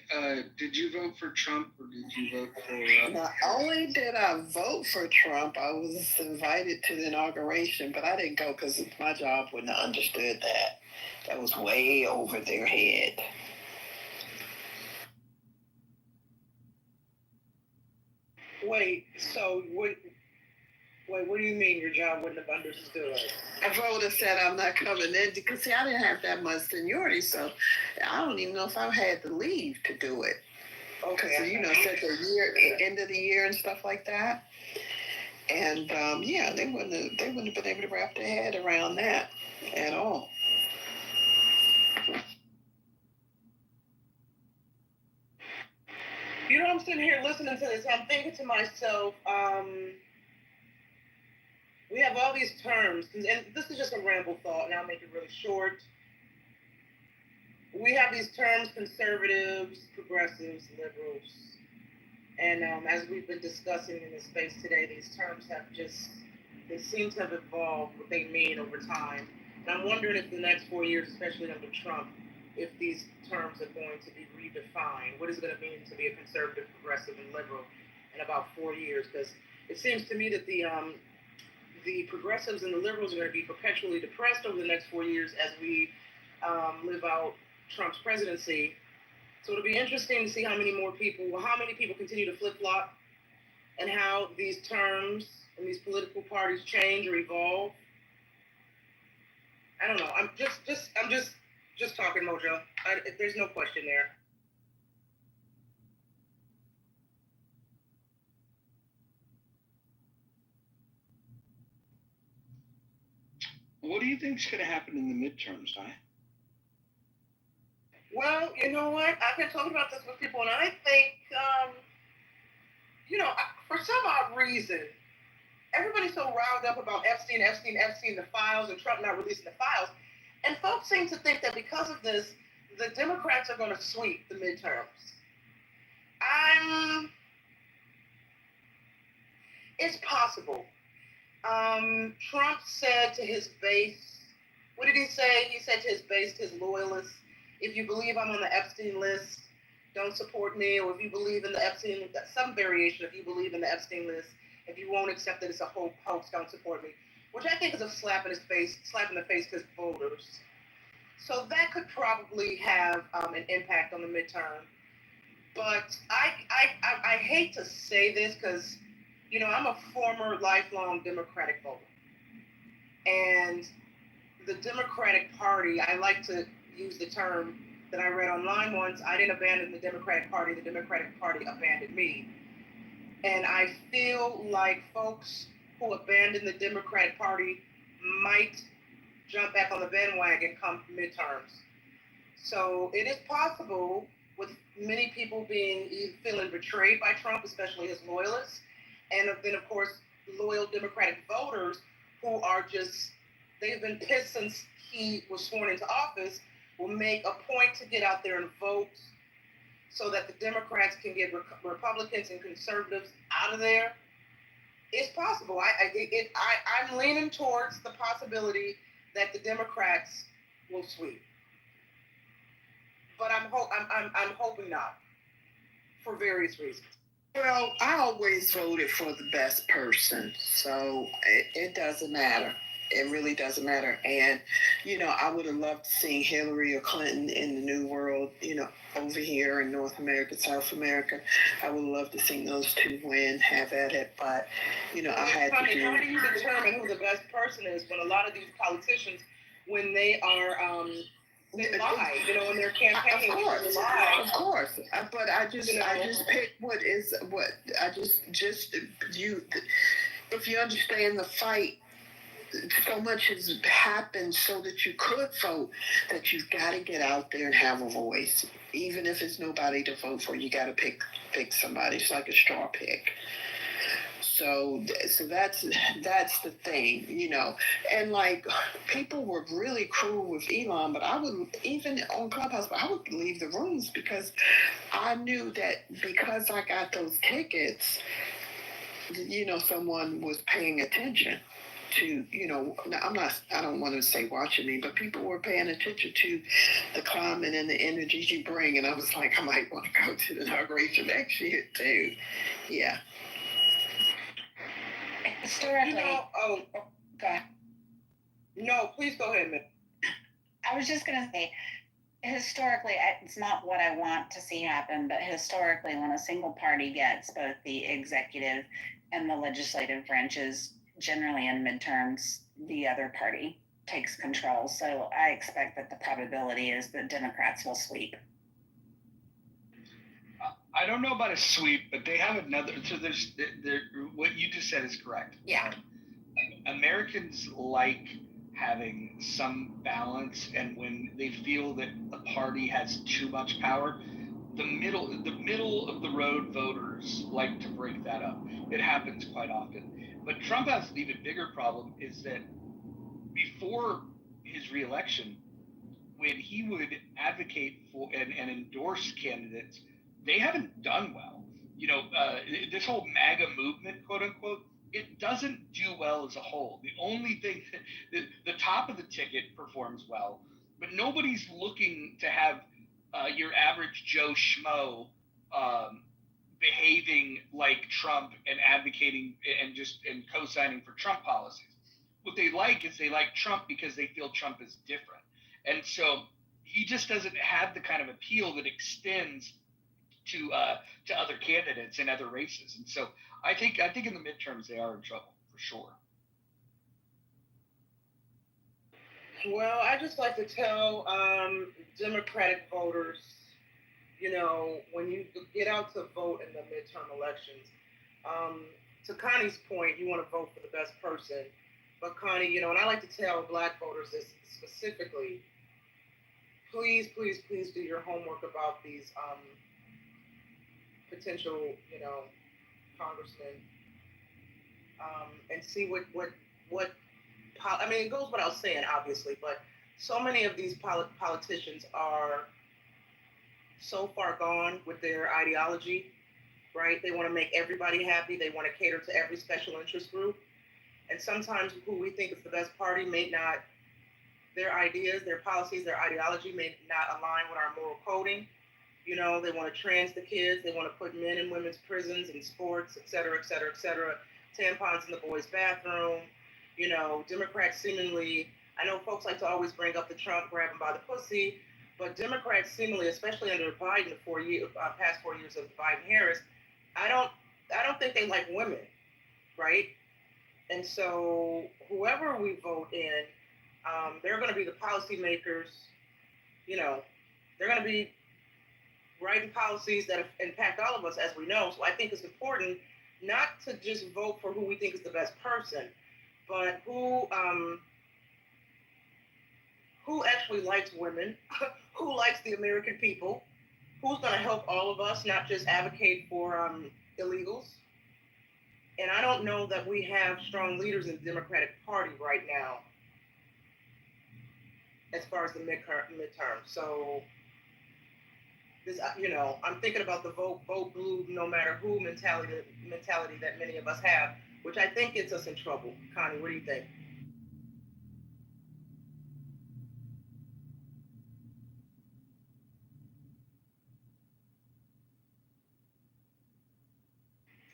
did you vote for Trump or did you vote for... Not only did I vote for Trump, I was invited to the inauguration, but I didn't go because my job wouldn't have understood that. That was way over their head. Wait, so what do you mean your job wouldn't have understood? A voter said I'm not coming in because, I didn't have that much seniority, so I don't even know if I had the leave to do it. Okay. So, set the end of the year and stuff like that. And, they wouldn't have been able to wrap their head around that at all. I'm sitting here listening to this, I'm thinking to myself, we have all these terms, and this is just a ramble thought, and I'll make it really short. we have these terms: conservatives, progressives, liberals, and as we've been discussing in this space today, these terms they seem to have evolved what they mean over time. And I'm wondering if the next 4 years, especially under Trump, if these terms are going to be redefined. What is it going to mean to be a conservative, progressive, and liberal in about 4 years? Because it seems to me that the progressives and the liberals are going to be perpetually depressed over the next 4 years as we live out Trump's presidency. So it'll be interesting to see how many people continue to flip-flop and how these terms and these political parties change or evolve. I don't know. I'm just talking, Mojo. There's no question there. What do you think's going to happen in the midterms, huh? Well, you know what? I've been talking about this with people, and I think, for some odd reason, everybody's so riled up about Epstein, the files, and Trump not releasing the files. And folks seem to think that because of this, the Democrats are going to sweep the midterms. It's possible. Trump said to his base, what did he say? He said to his base, to his loyalists, if you believe I'm on the Epstein list, don't support me. Or if you believe in the Epstein, some variation, if you believe in the Epstein list, if you won't accept that it's a whole hoax, don't support me. Which I think is a slap in the face to his voters. So that could probably have an impact on the midterm. But I hate to say this because, I'm a former lifelong Democratic voter. And the Democratic Party, I like to use the term that I read online once, I didn't abandon the Democratic Party abandoned me. And I feel like folks who abandon the Democratic Party might jump back on the bandwagon come midterms. So it is possible, with many people feeling betrayed by Trump, especially his loyalists, and then of course loyal Democratic voters who are they've been pissed since he was sworn into office, will make a point to get out there and vote so that the Democrats can get Republicans and conservatives out of there. It's possible. I'm leaning towards the possibility that the Democrats will sweep, but I'm hoping not, for various reasons. Well, I always voted for the best person, so it doesn't matter. It really doesn't matter. And, I would have loved to see Hillary or Clinton in the New World, over here in North America, South America. I would love to see those two win, have at it. But, I had to do... How do you determine who the best person is when a lot of these politicians, when they are... they lie, in their campaign. Of course. But I just pick if you understand the fight, so much has happened so that you could vote, that you've got to get out there and have a voice. Even if it's nobody to vote for, you got to pick somebody. It's like a straw pick. So that's the thing, and like people were really cruel with Elon, but I would, even on Clubhouse, I would leave the rooms because I knew that because I got those tickets, someone was paying attention to, I don't want to say watching me, but people were paying attention to the climate and the energies you bring, and I was like, I might want to go to the inauguration next year too. Yeah. Historically, go ahead. No, please go ahead, ma'am. I was just going to say, historically, it's not what I want to see happen, but historically, when a single party gets both the executive and the legislative branches, generally in midterms, the other party takes control. So I expect that the probability is that Democrats will sweep. I don't know about a sweep, but they have another. So there's what you just said is correct. Yeah. Americans like having some balance, and when they feel that a party has too much power, the middle of the road voters like to break that up. It happens quite often. But Trump has an even bigger problem, is that before his reelection, when he would advocate for and endorse candidates, they haven't done well. This whole MAGA movement, quote unquote, it doesn't do well as a whole. The only thing, the top of the ticket performs well, but nobody's looking to have your average Joe Schmo behaving like Trump and advocating and co-signing for Trump policies. What they like is they like Trump because they feel Trump is different, and so he just doesn't have the kind of appeal that extends to other candidates in other races. And so I think in the midterms they are in trouble for sure. Well, I just like to tell Democratic voters, when you get out to vote in the midterm elections, to Connie's point, you want to vote for the best person. But Connie, and I like to tell Black voters this specifically, please, please, please do your homework about these potential, congressmen, and see what I mean, it goes without saying, obviously, but so many of these politicians are so far gone with their ideology, right? They want to make everybody happy. They want to cater to every special interest group. And sometimes who we think is the best party may not, their ideas, their policies, their ideology may not align with our moral coding. They want to trans the kids. They want to put men in women's prisons and sports, et cetera, et cetera, et cetera. Tampons in the boys' bathroom. Democrats seemingly, I know folks like to always bring up the Trump grab him by the pussy, but Democrats seemingly, especially under Biden, past 4 years of Biden-Harris, I don't think they like women, right? And so whoever we vote in, they're going to be the policymakers, they're going to be writing policies that impact all of us, as we know. So I think it's important not to just vote for who we think is the best person, but who actually likes women, who likes the American people, who's going to help all of us, not just advocate for illegals. And I don't know that we have strong leaders in the Democratic Party right now as far as the midterm. So this, I'm thinking about the vote blue no matter who mentality that many of us have, which I think gets us in trouble. Connie, what do you think?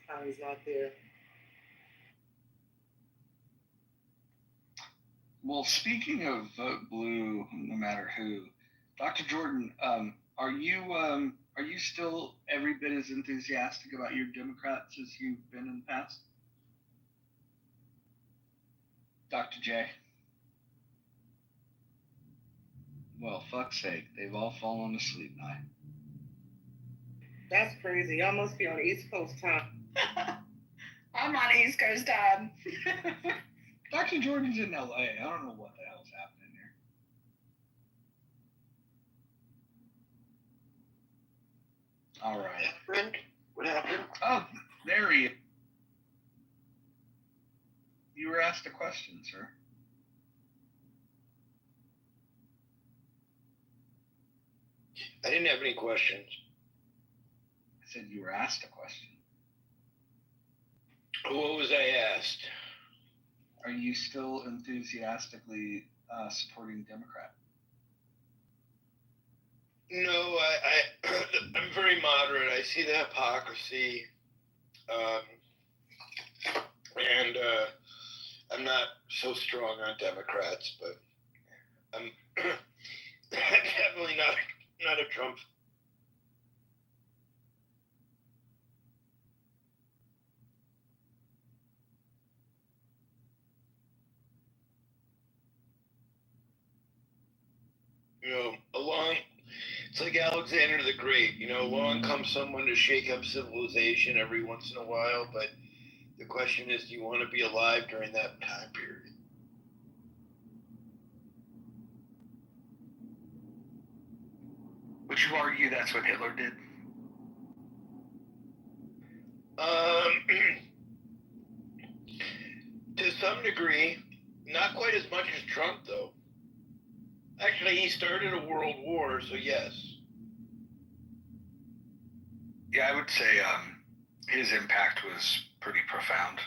Connie's not there. Well, speaking of vote blue, no matter who, Dr. Jordan, are you still every bit as enthusiastic about your Democrats as you've been in the past? Dr. J? Well, fuck's sake, they've all fallen asleep now. That's crazy. Y'all must be on East Coast time. I'm on East Coast time. Dr. Jordan's in LA. I don't know what the hell's happening here. All right. What happened? Oh, there he is. You were asked a question, sir. I didn't have any questions. I said you were asked a question. What was I asked? Are you still enthusiastically supporting Democrat? No, I'm very moderate. I see the hypocrisy, and I'm not so strong on Democrats, but I'm definitely not a Trump. It's like Alexander the Great, along comes someone to shake up civilization every once in a while, but the question is, do you want to be alive during that time period? Would you argue that's what Hitler did? To some degree, not quite as much as Trump, though. Actually, he started a world war, so yes. Yeah, I would say his impact was pretty profound.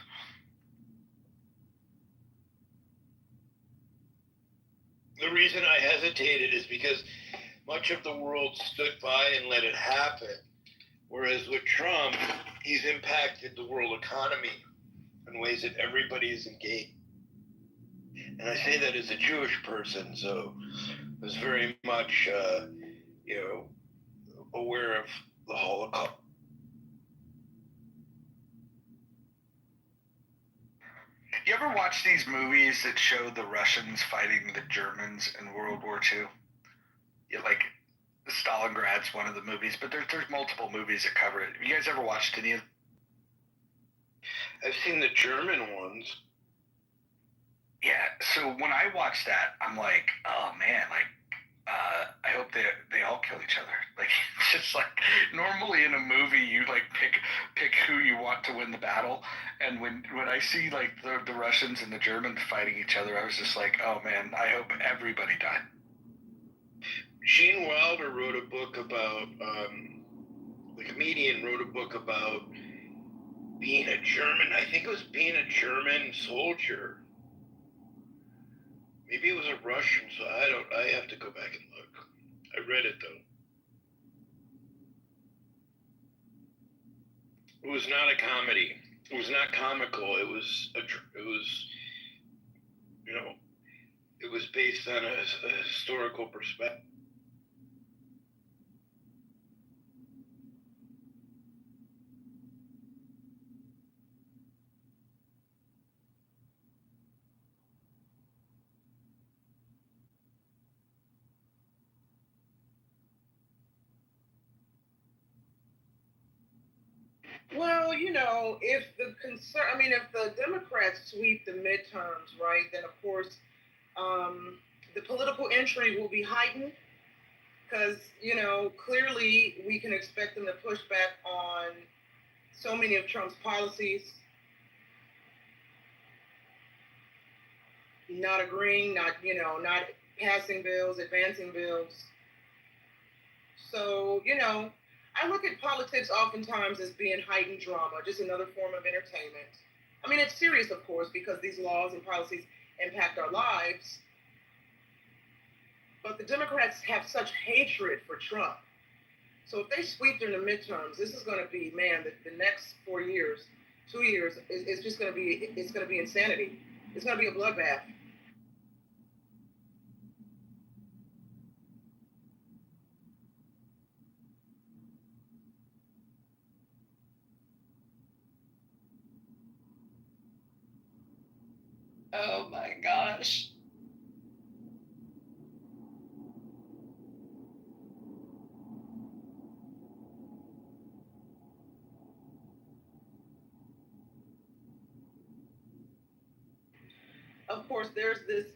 The reason I hesitated is because much of the world stood by and let it happen. Whereas with Trump, he's impacted the world economy in ways that everybody is engaged. And I say that as a Jewish person, so I was very much, aware of the Holocaust. You ever watch these movies that show the Russians fighting the Germans in World War II? Yeah, like Stalingrad's one of the movies, but there's multiple movies that cover it. Have you guys ever watched any of? I've seen the German ones. Yeah, so when I watch that, I'm like, oh man, like, I hope they all kill each other. Like, it's just like, normally in a movie, you like pick who you want to win the battle, and when I see like the Russians and the Germans fighting each other, I was just like, oh man, I hope everybody died. Gene Wilder wrote a book about, the comedian wrote a book about being a German, I think it was being a German soldier. Maybe it was a Russian, so I have to go back and look. I read it though. It was not a comedy. It was not comical. It was based on a historical perspective. Well, if if the Democrats sweep the midterms, right, then of course the political intrigue will be heightened because, clearly we can expect them to push back on so many of Trump's policies, not agreeing, not passing bills, advancing bills. So, I look at politics oftentimes as being heightened drama, just another form of entertainment. I mean, it's serious, of course, because these laws and policies impact our lives. But the Democrats have such hatred for Trump. So if they sweep during the midterms, this is going to be, man, the next 4 years, 2 years, is just going to be, it's going to be insanity. It's going to be a bloodbath. Oh my gosh. Of course, there's this,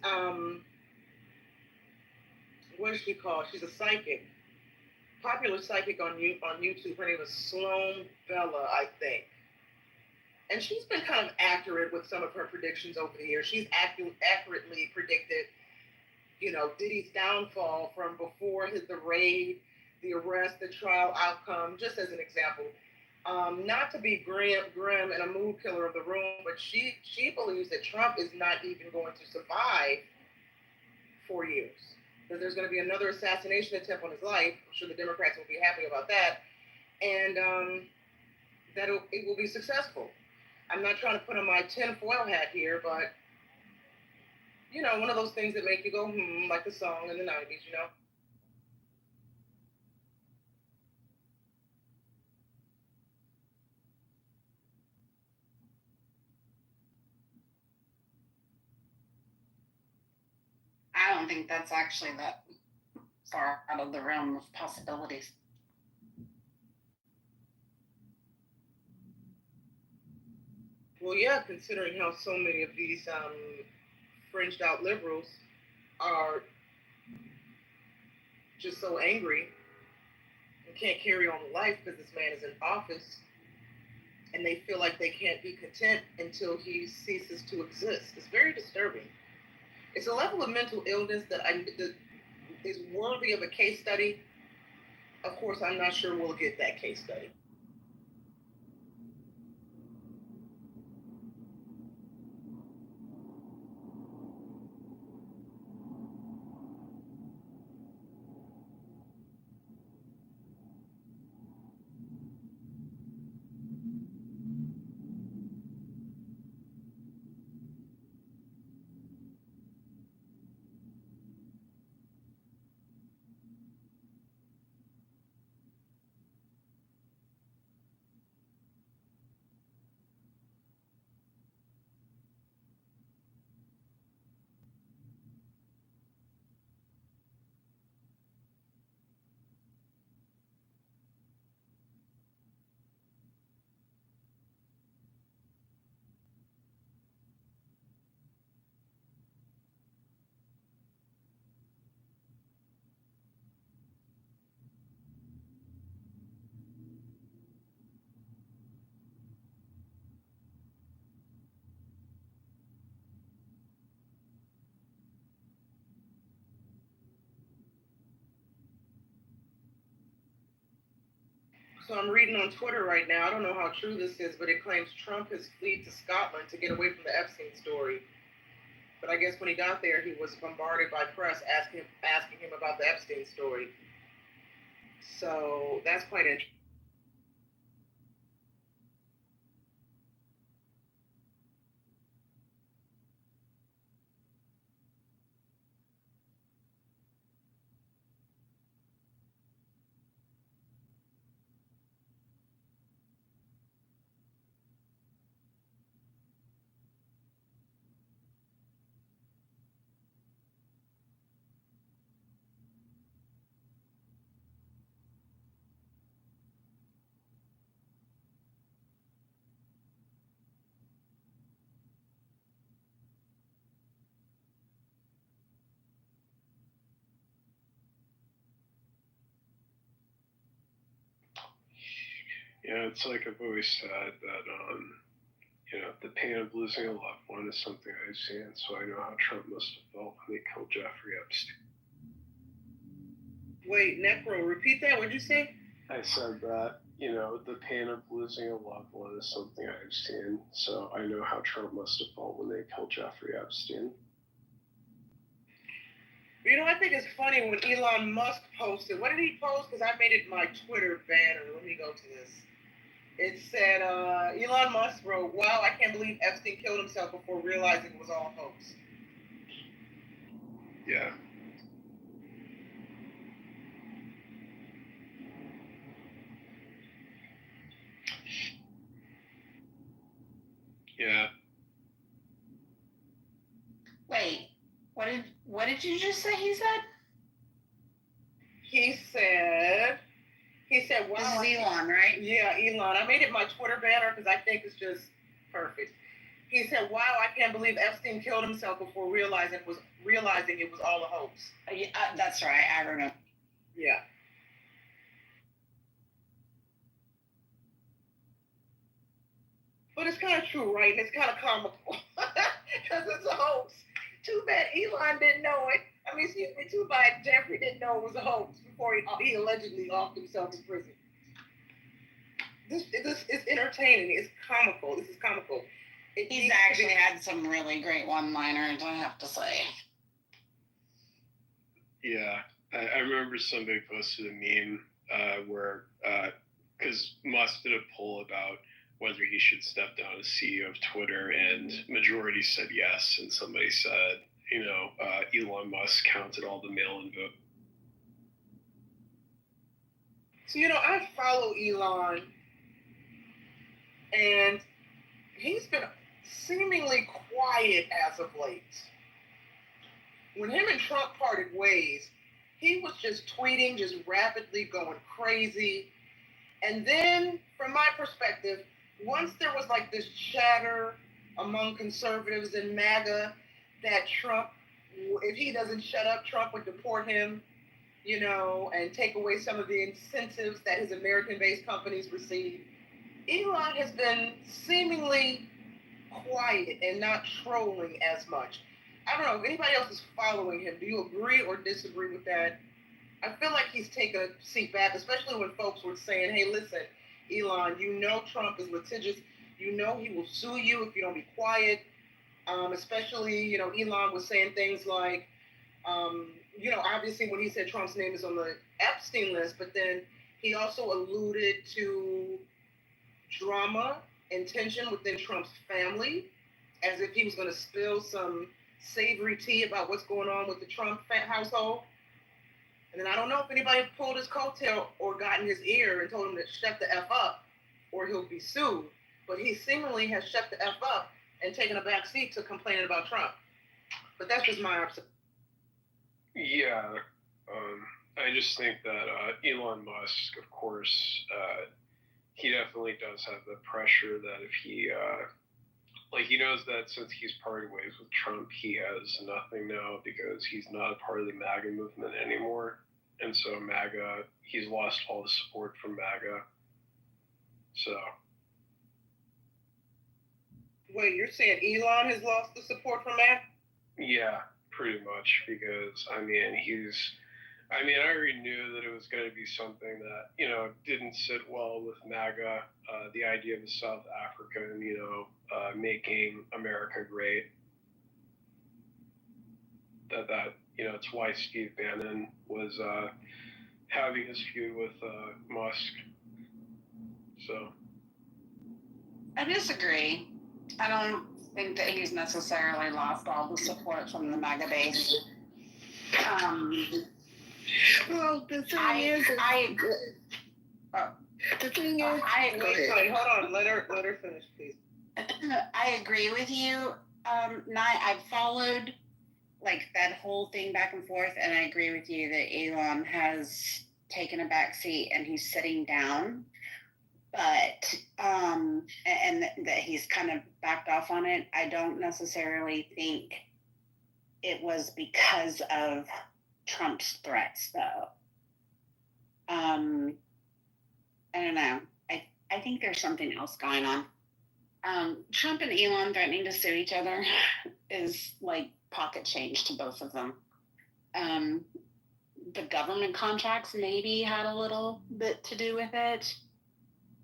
what is she called? She's a psychic. Popular psychic on YouTube. Her name is Sloan Bella, I think. And she's been kind of accurate with some of her predictions over the years. She's accurately predicted, Diddy's downfall from before the raid, the arrest, the trial outcome, just as an example. Not to be grim and a mood killer of the room, but she believes that Trump is not even going to survive 4 years. That there's going to be another assassination attempt on his life. I'm sure the Democrats will be happy about that. And that it will be successful. I'm not trying to put on my tinfoil hat here, but, one of those things that make you go, like the song in the 90s, I don't think that's actually that far out of the realm of possibilities. Well, yeah, considering how so many of these fringed out liberals are just so angry and can't carry on life because this man is in office, and they feel like they can't be content until he ceases to exist. It's very disturbing. It's a level of mental illness that is worthy of a case study, of course, I'm not sure we'll get that case study. So I'm reading on Twitter right now. I don't know how true this is, but it claims Trump has fled to Scotland to get away from the Epstein story. But I guess when he got there, he was bombarded by press asking him about the Epstein story. So that's quite interesting. Yeah, it's like I've always said that, the pain of losing a loved one is something I've seen, so I know how Trump must have felt when they killed Jeffrey Epstein. Wait, Necro, repeat that. What'd you say? I said that, the pain of losing a loved one is something I've seen, so I know how Trump must have felt when they killed Jeffrey Epstein. I think it's funny when Elon Musk posted. What did he post? Because I made it my Twitter banner. Let me go to this. It said, Elon Musk wrote, "Wow, I can't believe Epstein killed himself before realizing it was all a hoax." Yeah. Yeah. Wait, what did you just say he said? He said, wow. This is Elon, right? Yeah, Elon. I made it my Twitter banner because I think it's just perfect. He said, wow, I can't believe Epstein killed himself before realizing it was all a hoax. Yeah, that's right. I remember. Yeah. But it's kind of true, right? And it's kind of comical because it's a hoax. Too bad Elon didn't know it. I mean, excuse me, too bad Jeffrey didn't know it was a hoax before he allegedly locked himself in prison. This is entertaining. It's comical. This is comical. He's actually had some really great one-liners, I have to say. Yeah, I remember somebody posted a meme where, because Musk did a poll about whether he should step down as CEO of Twitter, and majority said yes, and somebody said, Elon Musk counted all the mail-in vote. So, I follow Elon, and he's been seemingly quiet as of late. When him and Trump parted ways, he was just tweeting, just rapidly going crazy. And then, from my perspective, once there was like this chatter among conservatives in MAGA that Trump, if he doesn't shut up, Trump would deport him, and take away some of the incentives that his American-based companies receive. Elon has been seemingly quiet and not trolling as much. I don't know if anybody else is following him. Do you agree or disagree with that? I feel like he's taken a seat back, especially when folks were saying, hey, listen, Elon, you know Trump is litigious. You know he will sue you if you don't be quiet. Especially, you know, Elon was saying things like, you know, obviously when he said Trump's name is on the Epstein list, but then he also alluded to drama and tension within Trump's family, as if he was going to spill some savory tea about what's going on with the Trump household. And then I don't know if anybody pulled his coattail or got in his ear and told him to shut the F up or he'll be sued. But he seemingly has shut the F up and taken a back seat to complaining about Trump. But that's just my observation. Yeah, I just think that Elon Musk, of course, he definitely does have the pressure that if he, like, he knows that since he's parted ways with Trump, he has nothing now because he's not a part of the MAGA movement anymore. And so MAGA, he's lost all the support from MAGA. So. Wait, you're saying Elon has lost the support from MAGA? Yeah, pretty much, because, I mean, I already knew that it was going to be something that, you know, didn't sit well with MAGA, the idea of the South African, you know, making America great. That, you know, it's why Steve Bannon was having his feud with Musk. So. I disagree. I don't think that he's necessarily lost all the support from the MAGA base. Well, the thing is, wait, hold on. Let her finish, please. I agree with you. I've followed like that whole thing back and forth, and I agree with you that Elon has taken a back seat and he's sitting down, but and that he's kind of backed off on it. I don't necessarily think it was because of Trump's threats, though. I don't know. I think there's something else going on. Trump and Elon threatening to sue each other is like pocket change to both of them. The government contracts maybe had a little bit to do with it.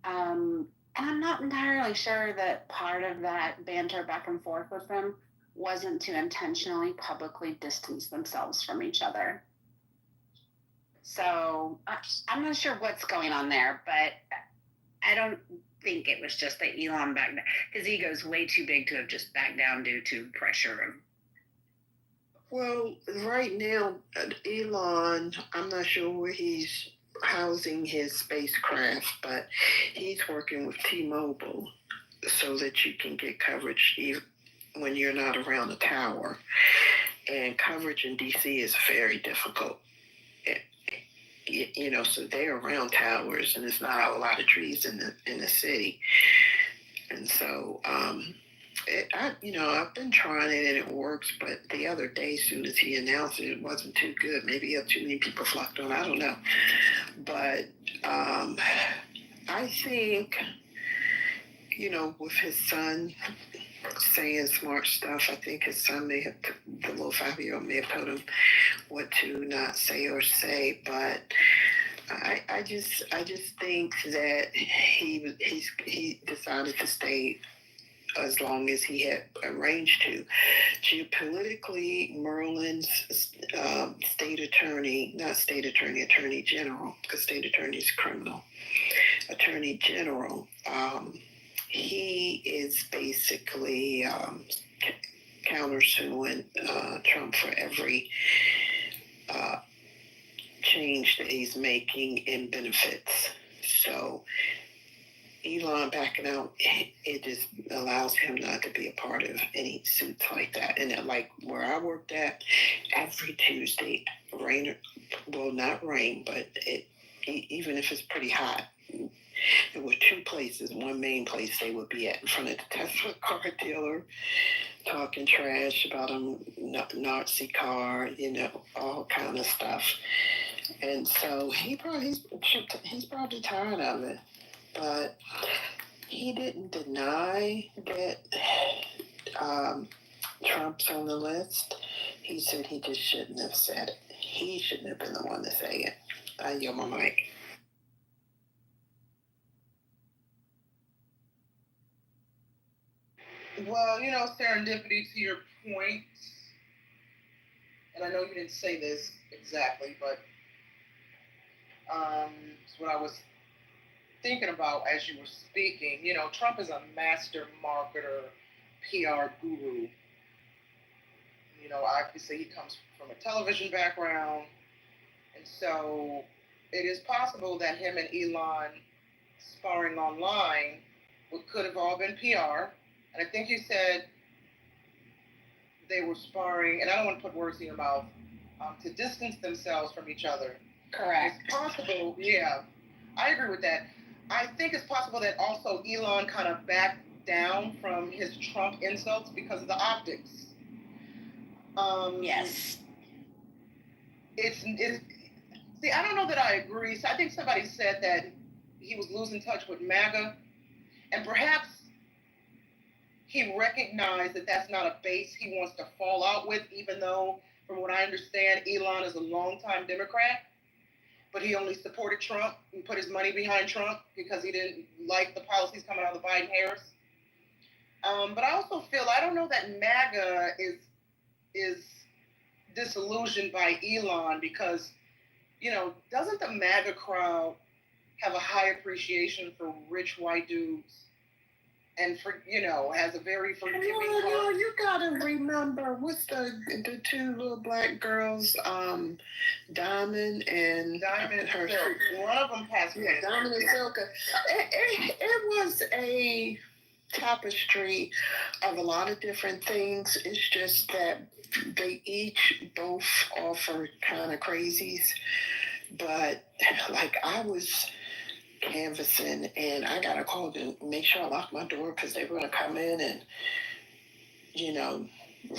And I'm not entirely sure that part of that banter back and forth with them wasn't to intentionally publicly distance themselves from each other. So I'm not sure what's going on there, but I don't think it was just that Elon backed down. His ego's way too big to have just backed down due to pressure. Well, right now, Elon, I'm not sure where he's housing his spacecraft, but he's working with T-Mobile so that you can get coverage even when you're not around the tower. And coverage in DC is very difficult. You know, so they're around towers, and there's not a lot of trees in the city. And so, I've been trying it and it works, but the other day, as soon as he announced it, it wasn't too good. Maybe he had too many people flocked on. I don't know. But I think, you know, with his son saying smart stuff, I think his son may have, the little 5-year-old may have told him what to not say or say, but I just think that he decided to stay as long as he had arranged to. Geopolitically, Merlin's attorney general, because state attorney is criminal, attorney general, he is basically countersuing Trump for every change that he's making in benefits. So Elon backing out, it just allows him not to be a part of any suits like that. And like where I worked at, every Tuesday, not rain, but even if it's pretty hot, there were two places, one main place they would be at in front of the Tesla car dealer, talking trash about a Nazi car, you know, all kind of stuff. And so he's probably tired of it. But he didn't deny that Trump's on the list, he said he just shouldn't have said it. He shouldn't have been the one to say it. I yield my mic. Well, serendipity to your point, and I know you didn't say this exactly, but it's what I was thinking about as you were speaking. Trump is a master marketer, PR guru. Obviously he comes from a television background, and so it is possible that him and Elon sparring online could have all been PR. And I think you said they were sparring, and I don't want to put words in your mouth, to distance themselves from each other. Correct. It's possible, yeah. I agree with that. I think it's possible that also Elon kind of backed down from his Trump insults because of the optics. Yes. It's see, I don't know that I agree. So I think somebody said that he was losing touch with MAGA, and perhaps he recognized that that's not a base he wants to fall out with, even though, from what I understand, Elon is a longtime Democrat, but he only supported Trump and put his money behind Trump because he didn't like the policies coming out of the Biden-Harris. But I also feel, I don't know that MAGA is disillusioned by Elon because, doesn't the MAGA crowd have a high appreciation for rich white dudes and has a very forgiving heart? No, you gotta remember, what's the two little black girls, Diamond and her. Silk. One of them passed away. Yeah, Diamond and Silk. It was a tapestry of a lot of different things. It's just that they both offer kind of crazies, but like I was canvassing and I got a call to make sure I locked my door because they were going to come in and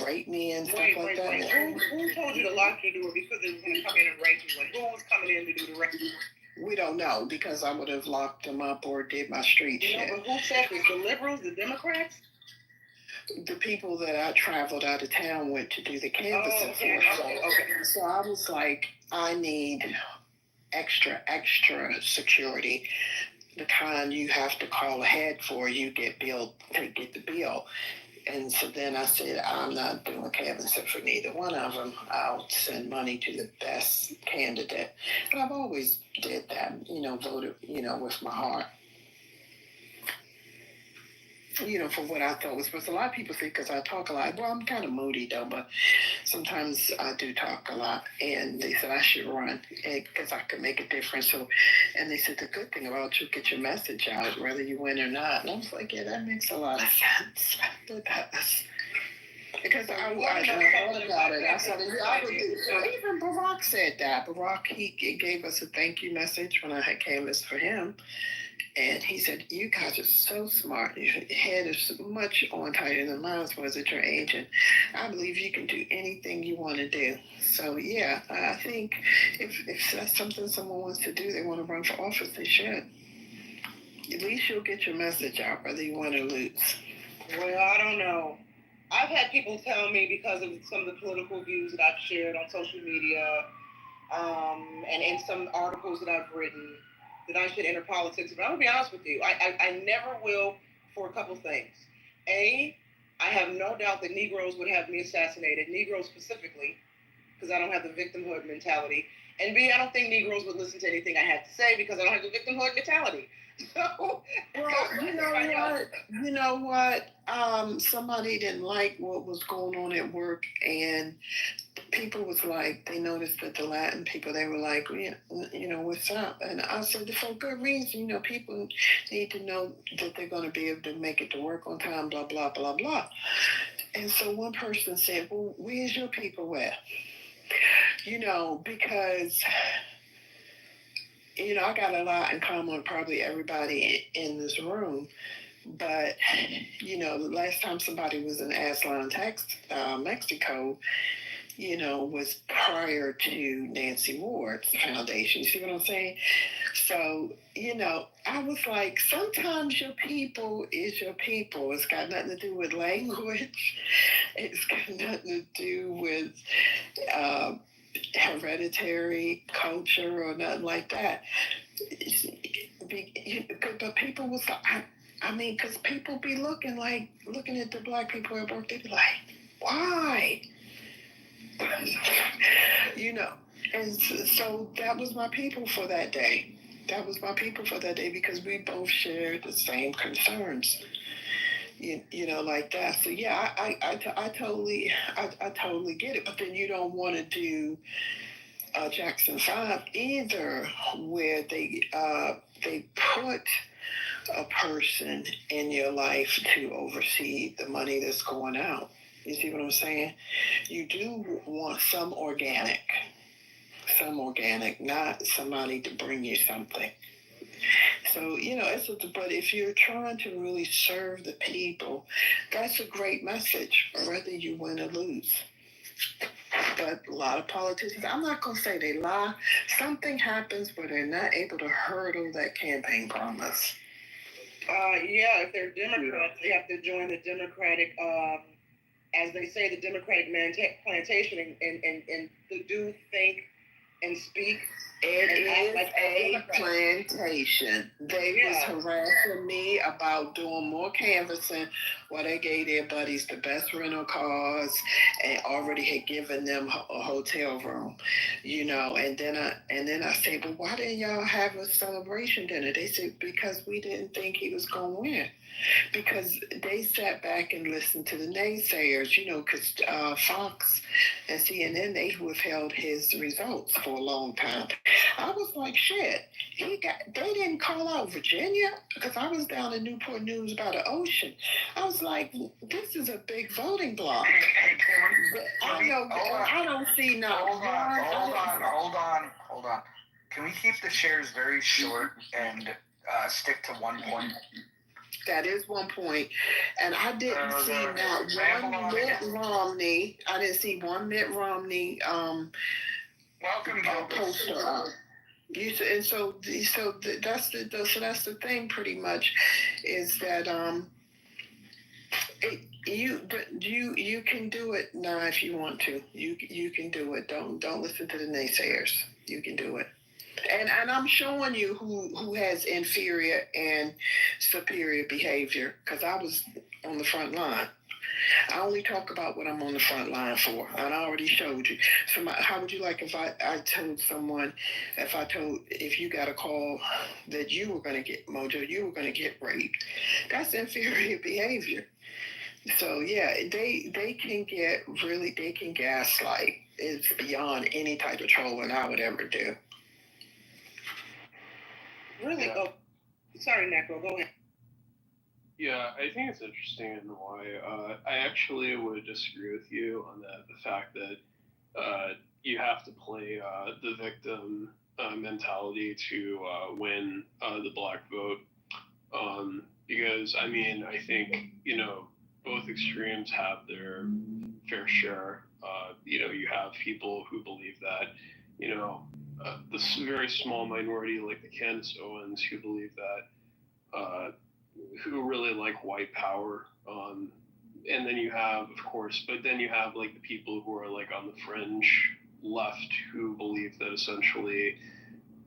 rape me and stuff like that. Who told you to lock your door because they were going to come in and rape you? And who was coming in to do the rape? We don't know because I would have locked them up or did my street shit. But who said this? The liberals, the Democrats? The people that I traveled out of town with to do the canvassing for. Okay. So I was like, I need extra security. The kind you have to call ahead for, you get billed to get the bill. And so then I said, I'm not doing canvassing for neither one of them. I'll send money to the best candidate. And I've always did that, voted, with my heart. For what I thought was supposed to. A lot of people think because I talk a lot. Well, I'm kind of moody though, but sometimes I do talk a lot. And they said I should run because I could make a difference. So, and they said the good thing about you, get your message out, whether you win or not. And I was like, yeah, that makes a lot of sense. It does. Because I thought about it. I said, I would do. Even Barack said that. Barack, he gave us a thank you message when I had canvassed for him. And he said, you guys are so smart. Your head is much on tighter than mine was at your age. And I believe you can do anything you want to do. So, yeah, I think if that's something someone wants to do, they want to run for office, they should. At least you'll get your message out, whether you win or lose. Well, I don't know. I've had people tell me because of some of the political views that I've shared on social media and in some articles that I've written, that I should enter politics. But I'm going to be honest with you. I never will for a couple things. A, I have no doubt that Negroes would have me assassinated, Negroes specifically, because I don't have the victimhood mentality. And B, I don't think Negroes would listen to anything I had to say because I don't have the victimhood mentality. So, well, you know what? Somebody didn't like what was going on at work, and people was like, they noticed that the Latin people, they were like, what's up? And I said, for good reason, people need to know that they're going to be able to make it to work on time, blah, blah, blah, blah. And so one person said, well, where's your people at? Because I got a lot in common with probably everybody in this room. But, the last time somebody was in Aslan, Mexico, was prior to Nancy Ward's foundation. You see what I'm saying? So, I was like, sometimes your people is your people. It's got nothing to do with language. It's got nothing to do with hereditary culture or nothing like that. But people was, because people be looking at the black people at work, they be like, why? And so that was my people for that day. Because we both shared the same concerns, like that. So yeah, I totally get it. But then you don't want to do Jackson 5 either, where they put a person in your life to oversee the money that's going out. You see what I'm saying? You do want some organic, not somebody to bring you something. So, but if you're trying to really serve the people, that's a great message, whether you win or lose. But a lot of politicians, I'm not going to say they lie. Something happens where they're not able to hurdle that campaign promise. Yeah, if they're Democrats, they have to join the Democratic, as they say, the Democratic plantation and do, think, and speak. It is a plantation. They was harassing me about doing more canvassing while they gave their buddies the best rental cars and already had given them a hotel room, and then I said, well, why didn't y'all have a celebration dinner? They said, because we didn't think he was going to win. Because they sat back and listened to the naysayers, because Fox and CNN, they withheld his results for a long time. I was like, shit, they didn't call out Virginia, because I was down in Newport News by the ocean. I was like, this is a big voting block. I don't see no. Hold on. Can we keep the shares very short and stick to one point? That is one point. And I didn't see not one Mitt Romney. I didn't see one Mitt Romney poster up. So that's the thing pretty much, is that you can do it now if you want to. You can do it. Don't listen to the naysayers. You can do it. And I'm showing you who has inferior and superior behavior, because I was on the front line. I only talk about what I'm on the front line for, and I already showed you. So how would you like if I told someone, if you got a call that you were going to get, Mojo, you were going to get raped? That's inferior behavior. So yeah, they can gaslight. It's beyond any type of trolling I would ever do. Really? Yeah. Oh, sorry, Necro. Go ahead. Yeah, I think it's interesting in why I actually would disagree with you on the fact that you have to play the victim mentality to win the black vote. Because I think both extremes have their fair share. You have people who believe that this very small minority like the Candace Owens who believe that, who really like white power. And then you have, of course, but then you have like the people who are like on the fringe left who believe that essentially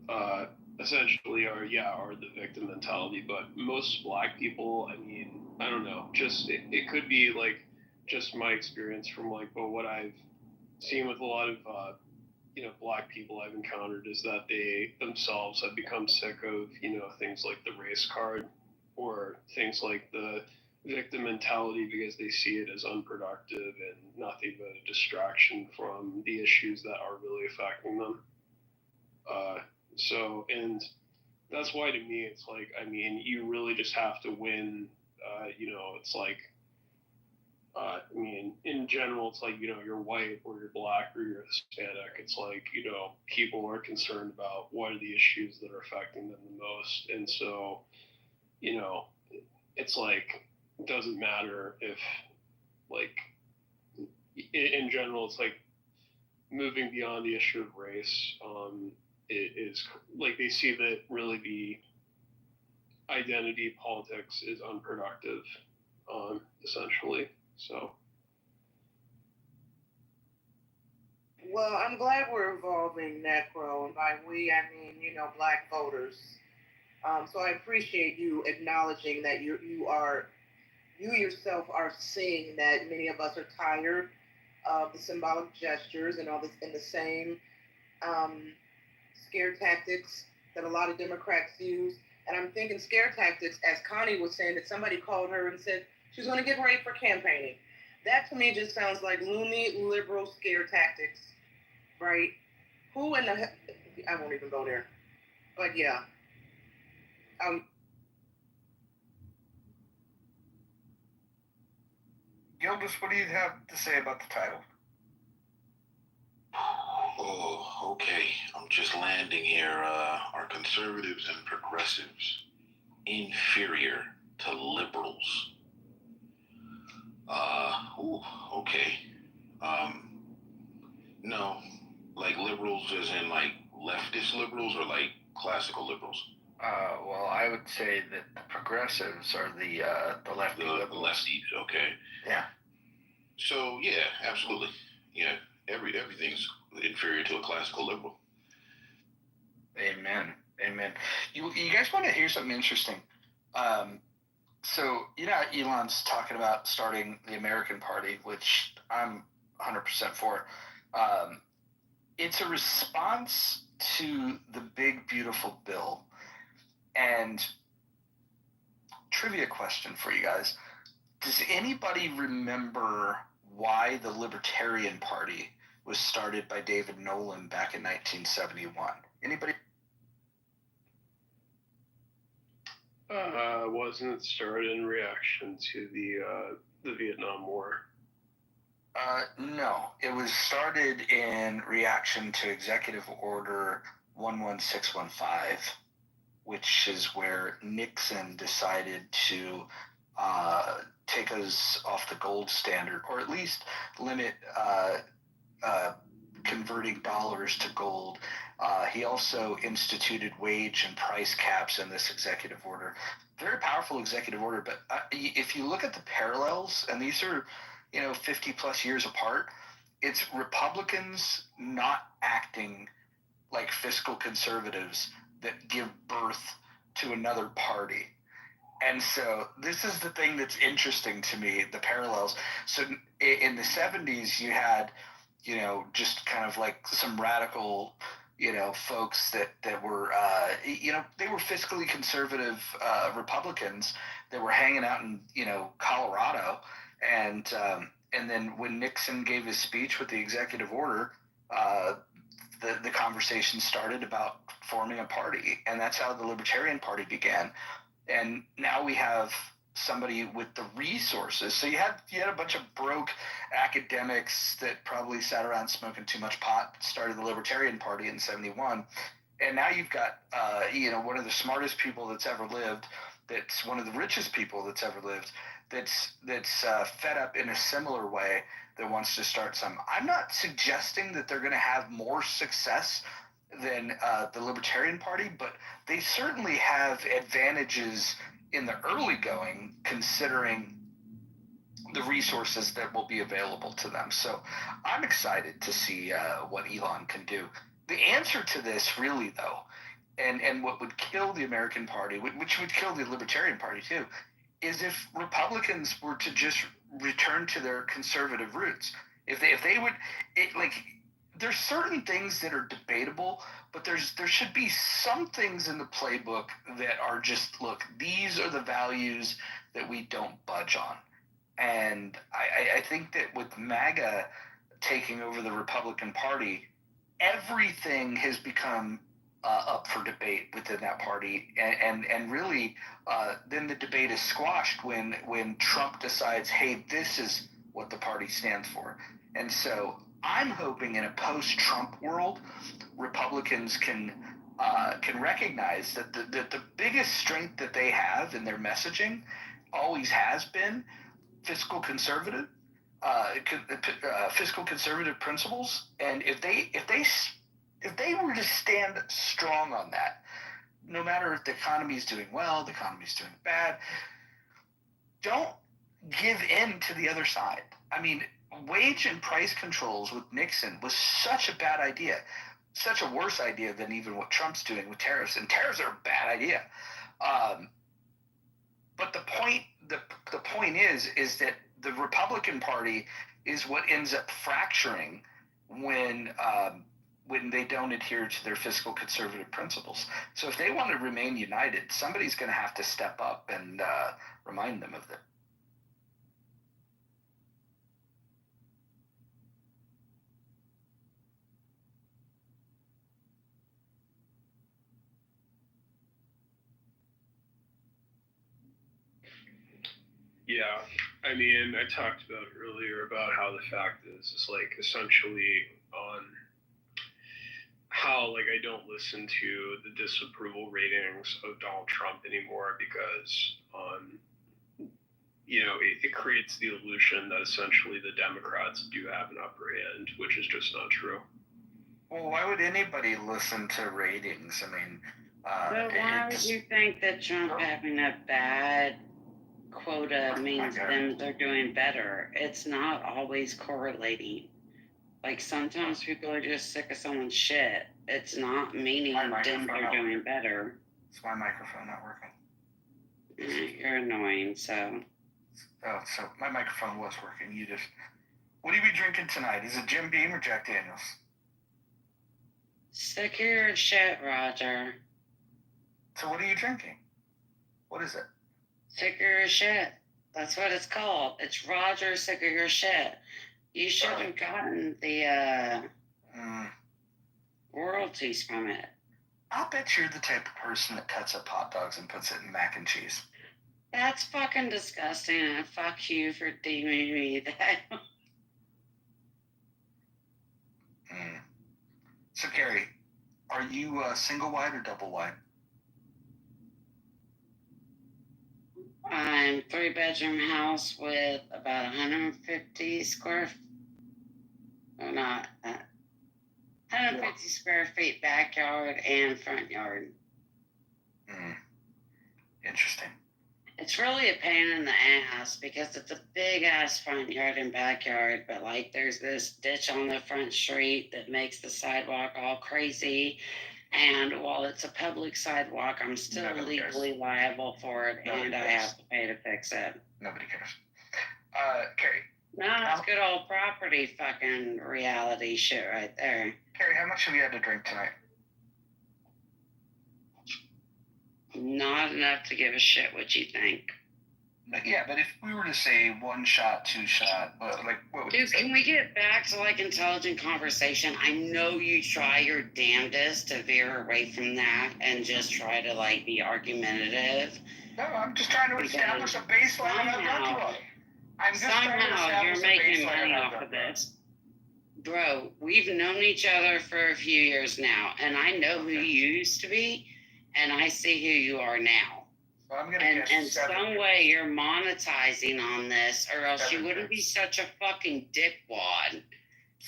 are the victim mentality. But most black people, I don't know, just it could be like just my experience from but what I've seen with a lot of black people I've encountered is that they themselves have become sick of things like the race card or things like the victim mentality, because they see it as unproductive and nothing but a distraction from the issues that are really affecting them. And that's why to me it's like, you really just have to win. It's like, in general, it's like, you're white or you're black or you're Hispanic. It's like, people are concerned about what are the issues that are affecting them the most. And so, it's like, it doesn't matter if, like, in general, it's like, moving beyond the issue of race, it is like they see that really the identity politics is unproductive, essentially. So. Well, I'm glad we're evolving, Necro, and by we, I mean, Black voters. So I appreciate you acknowledging that you yourself are seeing that many of us are tired of the symbolic gestures and all this in the same scare tactics that a lot of Democrats use. And I'm thinking scare tactics, as Connie was saying, that somebody called her and said she's going to get ready for campaigning. That to me just sounds like loony liberal scare tactics, right? Who in the I won't even go there. But yeah. Gildas, what do you have to say about the title? Oh, okay. I'm just landing here. Are conservatives and progressives inferior to liberals? Okay. No. Like liberals as in like leftist liberals or like classical liberals? Well, I would say that the progressives are the lefty liberals. The lefties, okay. Yeah. So yeah, absolutely. Yeah, everything's inferior to a classical liberal. Amen. Amen. You guys want to hear something interesting? So Elon's talking about starting the American Party, which I'm 100% for. It's a response to the big beautiful bill. And trivia question for you guys. Does anybody remember why the Libertarian Party was started by David Nolan back in 1971? Anybody? Wasn't it started in reaction to the Vietnam War? No, it was started in reaction to Executive Order 11615, which is where Nixon decided to take us off the gold standard, or at least limit converting dollars to gold. He also instituted wage and price caps in this executive order. Very powerful executive order, but if you look at the parallels, and these are 50 plus years apart, it's Republicans not acting like fiscal conservatives that give birth to another party. And so this is the thing that's interesting to me, the parallels. So in the 70s, you had, just kind of like some radical, folks that were, they were fiscally conservative Republicans that were hanging out in, Colorado. And then when Nixon gave his speech with the executive order, the conversation started about forming a party. And that's how the Libertarian Party began. And now we have somebody with the resources. So you had a bunch of broke academics that probably sat around smoking too much pot, started the Libertarian Party in 71. And now you've got, one of the smartest people that's ever lived, that's one of the richest people that's ever lived, that's fed up in a similar way, that wants to start some. I'm not suggesting that they're going to have more success than the Libertarian Party, but they certainly have advantages in the early going, considering the resources that will be available to them. So I'm excited to see what Elon can do. The answer to this really, though, and what would kill the American Party, which would kill the Libertarian Party too, is if Republicans were to just return to their conservative roots. If they would, there's certain things that are debatable, but there should be some things in the playbook that are just, look, these are the values that we don't budge on. And I think that with MAGA taking over the Republican Party, everything has become up for debate within that party, and really then the debate is squashed when Trump decides, hey, this is what the party stands for. And so I'm hoping in a post-Trump world, Republicans can recognize that the biggest strength that they have in their messaging always has been fiscal conservative, fiscal conservative principles, and if they were to stand strong on that, no matter if the economy is doing well, the economy is doing bad, don't give in to the other side. I mean, wage and price controls with Nixon was such a bad idea, such a worse idea than even what Trump's doing with tariffs. And tariffs are a bad idea. But the point is that the Republican Party is what ends up fracturing when they don't adhere to their fiscal conservative principles. So if they want to remain united, somebody's going to have to step up and remind them of that. Yeah, I mean, I talked about earlier about how the fact is like essentially on how like I don't listen to the disapproval ratings of Donald Trump anymore because it creates the illusion that essentially the Democrats do have an upper hand, which is just not true. Well, why would anybody listen to ratings? I mean, but why would you think that Trump having a bad quota means them they're doing better? It's not always correlating. Like sometimes people are just sick of someone's shit. It's not meaning them they're doing better. Is my microphone not working? You're annoying, so. Oh, so my microphone was working. What are we drinking tonight? Is it Jim Beam or Jack Daniels? Sick of your shit, Roger. So what are you drinking? What is it? Sick of your shit. That's what it's called. It's Roger Sick of Your Shit. You should have gotten the royalties from it. I'll bet you're the type of person that cuts up hot dogs and puts it in mac and cheese. That's fucking disgusting, and fuck you for deeming me that. So, Carrie, are you single wide or double wide? I'm 3-bedroom house with about 150 square, or not, 150 square feet backyard and front yard. Interesting. It's really a pain in the ass because it's a big ass front yard and backyard, but like there's this ditch on the front street that makes the sidewalk all crazy. And while it's a public sidewalk, I'm still legally liable for it, and I have to pay to fix it. Nobody cares. Carrie. No, it's good old property fucking reality shit right there. Carrie, how much have you had to drink tonight? Not enough to give a shit what you think. Yeah, but if we were to say 1 shot, 2 shot, like what would you say? Can we get back to like intelligent conversation? I know you try your damnedest to veer away from that and just try to like be argumentative. No, I'm just trying to establish a baseline of that. Somehow you're making money off of this. Bro, we've known each other for a few years now, and I know who you used to be, and I see who you are now. Well, I'm gonna and some way you're monetizing on this, or else you wouldn't be such a fucking dickwad.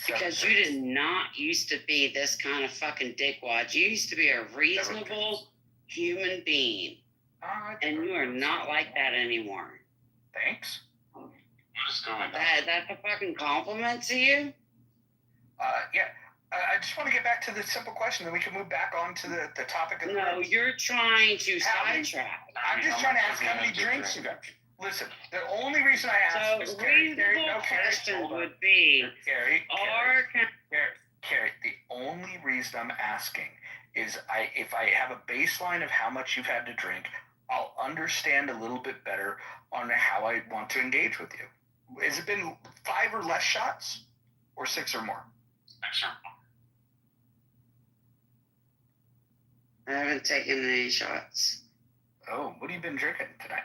Because you did not used to be this kind of fucking dickwad. You used to be a reasonable human being. And you are not like that anymore. Thanks. What is going on? That's a fucking compliment to you? Yeah. I just want to get back to the simple question, then we can move back on to the topic of the No, you're trying to sidetrack. I'm just trying to ask how many drinks you got. Listen, the only reason I asked is reasonable question would be, Carrie, the only reason I'm asking is if I have a baseline of how much you've had to drink, I'll understand a little bit better on how I want to engage with you. Has it been 5 or less shots, or 6 or more? 6 or more. I haven't taken any shots. Oh, what have you been drinking tonight?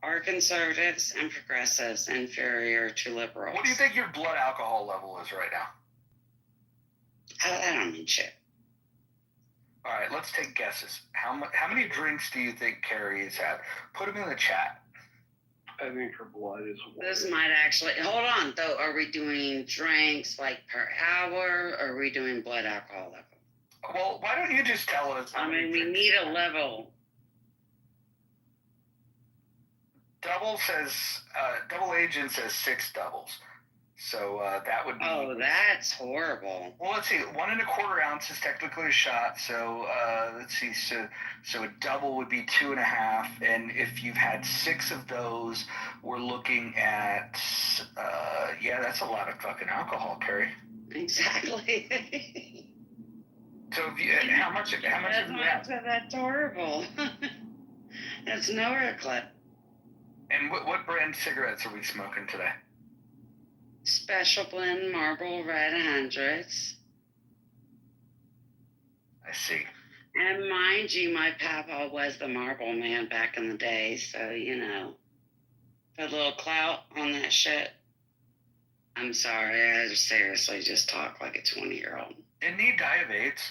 Are conservatives and progressives inferior to liberals? What do you think your blood alcohol level is right now? I don't mean shit. All right, let's take guesses. How many drinks do you think Carrie has had? Put them in the chat. I think her blood is one. This might actually hold on though. Are we doing drinks like per hour, or are we doing blood alcohol level? Well, why don't you just tell us? I mean, we need a level. Double agent says 6 doubles. So that would be. Oh, that's horrible. Well, let's see. 1.25 ounces is technically a shot. So let's see. So a double would be 2.5. And if you've had 6 of those, we're looking at. Yeah, that's a lot of fucking alcohol, Carrie. Exactly. So how much have you had? That's horrible. That's nowhere clip. And what brand cigarettes are we smoking today? Special blend Marlboro Red 100s. I see. And mind you, my papa was the Marlboro man back in the day, so put a little clout on that shit. I'm sorry, I seriously just talk like a 20-year-old. Didn't he die of AIDS?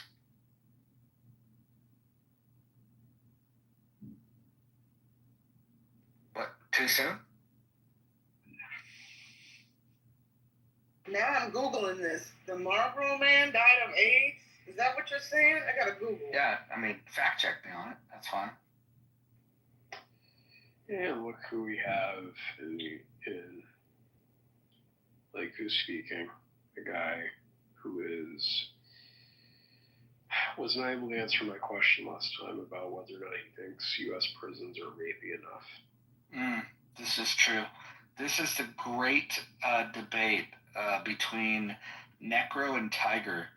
What, too soon? Now I'm Googling this. The Marlboro man died of AIDS? Is that what you're saying? I gotta Google. Yeah, I mean, fact check me on it. That's fine. And look who we have who's speaking. The guy who was not able to answer my question last time about whether or not he thinks U.S. prisons are rapey enough. This is true. This is the great debate between Necro and Tiger.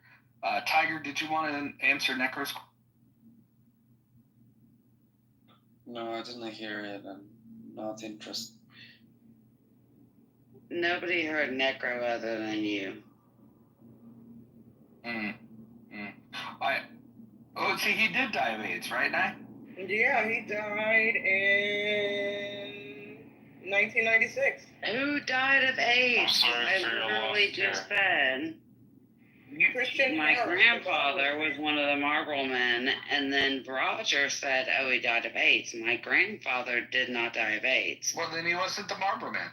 Tiger, did you want to answer Necro's? No, I didn't hear it. I'm not interested. Nobody heard Necro other than you. See, he did die of AIDS, right, Nye? Yeah, he died in 1996. Who died of AIDS? I literally just said. My grandfather was one of the Marlboro men, and then Roger said, "Oh, he died of AIDS." My grandfather did not die of AIDS. Well, then he wasn't the Marlboro man.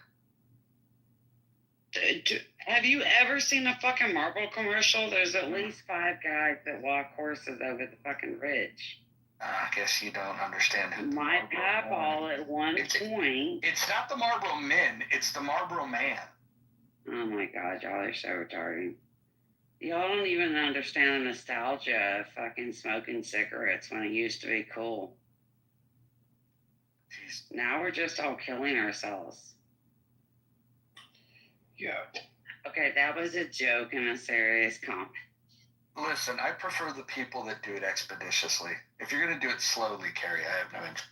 Have you ever seen a fucking Marlboro commercial? There's at least 5 guys that walk horses over the fucking ridge. I guess you don't understand who. My papa at one point. It's not the Marlboro men. It's the Marlboro man. Oh my God, y'all are so retarded. Y'all don't even understand the nostalgia of fucking smoking cigarettes when it used to be cool. Jeez. Now we're just all killing ourselves. Yeah. Okay, that was a joke and a serious comment. Listen, I prefer the people that do it expeditiously. If you're going to do it slowly, Carrie, I have no interest.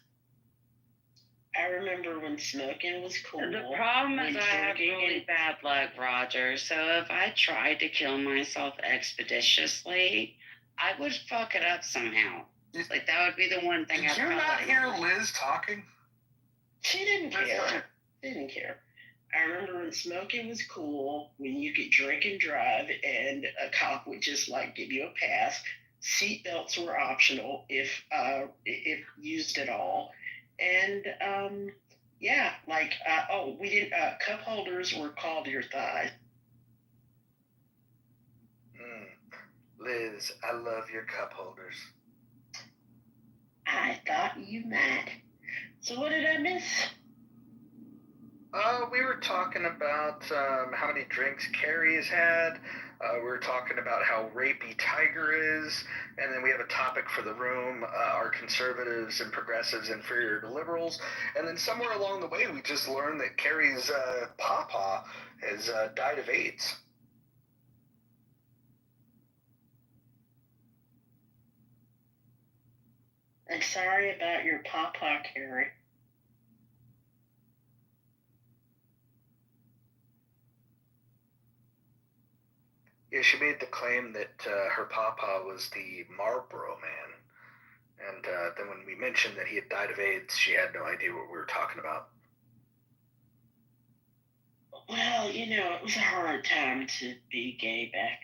I remember when smoking was cool. The problem is I have really bad luck, Roger. So if I tried to kill myself expeditiously, I would fuck it up somehow. Like, that would be the one thing Did you not hear Liz talking? She didn't care. Didn't care. I remember when smoking was cool, when you could drink and drive, and a cop would just give you a pass. Seatbelts were optional if used at all, and we didn't. Cup holders were called to your thighs. Liz, I love your cup holders. I thought you might. So what did I miss? We were talking about how many drinks Carrie has had. We were talking about how rapey Tiger is. And then we have a topic for the room, are conservatives and progressives inferior to liberals? And then somewhere along the way, we just learned that Carrie's papa has died of AIDS. I'm sorry about your papa, Carrie. Yeah, she made the claim that her papa was the Marlboro man. And then when we mentioned that he had died of AIDS, she had no idea what we were talking about. Well, it was a hard time to be gay back.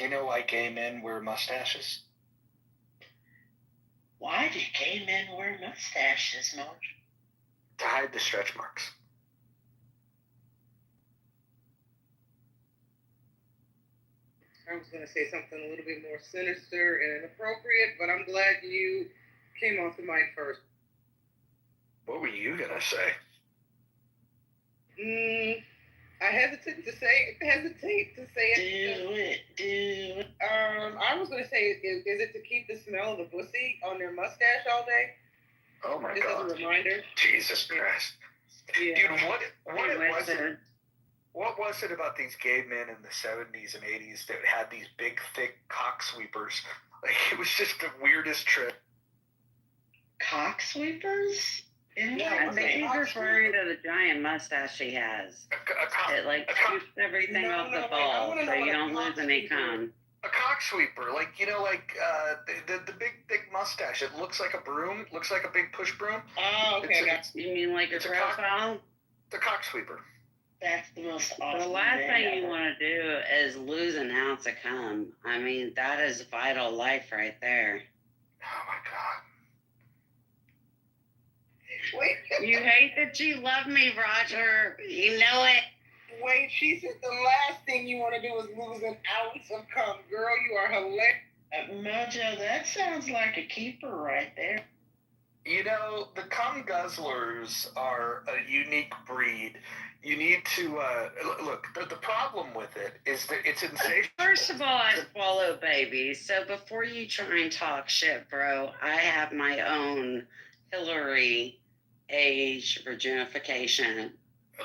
Do you know why gay men wear mustaches? Why do gay men wear mustaches, Marge? To hide the stretch marks. I was going to say something a little bit more sinister and inappropriate, but I'm glad you came off the mic first. What were you gonna say? I hesitate to say it. Do it. I was going to say, is it to keep the smell of the pussy on their mustache all day? Oh my Just God. as a reminder. Jesus Christ. Yeah. Dude, what was it about these gay men in the 70s and 80s that had these big, thick cock sweepers? Like, it was just the weirdest trip. Cock sweepers? Yeah, I think he's referring to the giant mustache he has. It like shoots everything off the ball, so you don't lose any cum. A cock sweeper, like, you know, like the big thick mustache. It looks like a broom. Looks like a big push broom. Oh, okay. You mean like a profile? The cock sweeper. That's the most awesome. The last thing you want to do is lose an ounce of cum. I mean, that is vital life right there. Oh my God. Wait. You hate that you love me, Roger. You know it. Wait, she said the last thing you want to do is lose an ounce of cum. Girl, you are hilarious. Mojo, that sounds like a keeper right there. You know, the cum guzzlers are a unique breed. You need to, look, the problem with it is that it's insatiable. First of all, I swallow babies, so before you try and talk shit, bro, I have my own Hillary age virginification.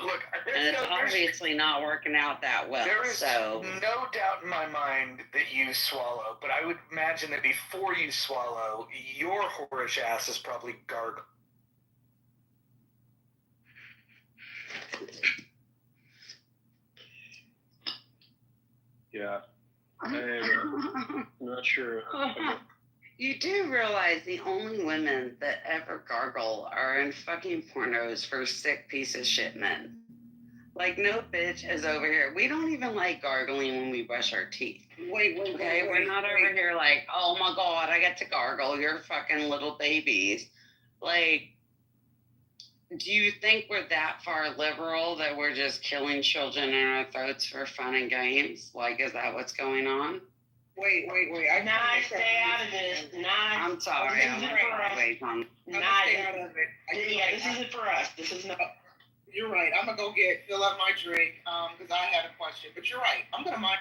Look, and it's obviously not working out that well. There is so no doubt in my mind that you swallow, but I would imagine that before you swallow, your whorish ass is probably gargled. Yeah. I'm not sure. You do realize the only women that ever gargle are in fucking pornos for sick piece of shit men. Like, no bitch is over here. We don't even like gargling when we brush our teeth. Wait. Okay, we're not over here like, oh my God, I get to gargle. You're fucking little babies. Like, do you think we're that far liberal that we're just killing children in our throats for fun and games? Like, is that what's going on? Wait. Stay out of this. I'm sorry. This isn't for us. Stay out of it. Yeah, this isn't for us. This is not. You're right. I'm gonna go fill up my drink because I had a question. But you're right. I'm gonna mind.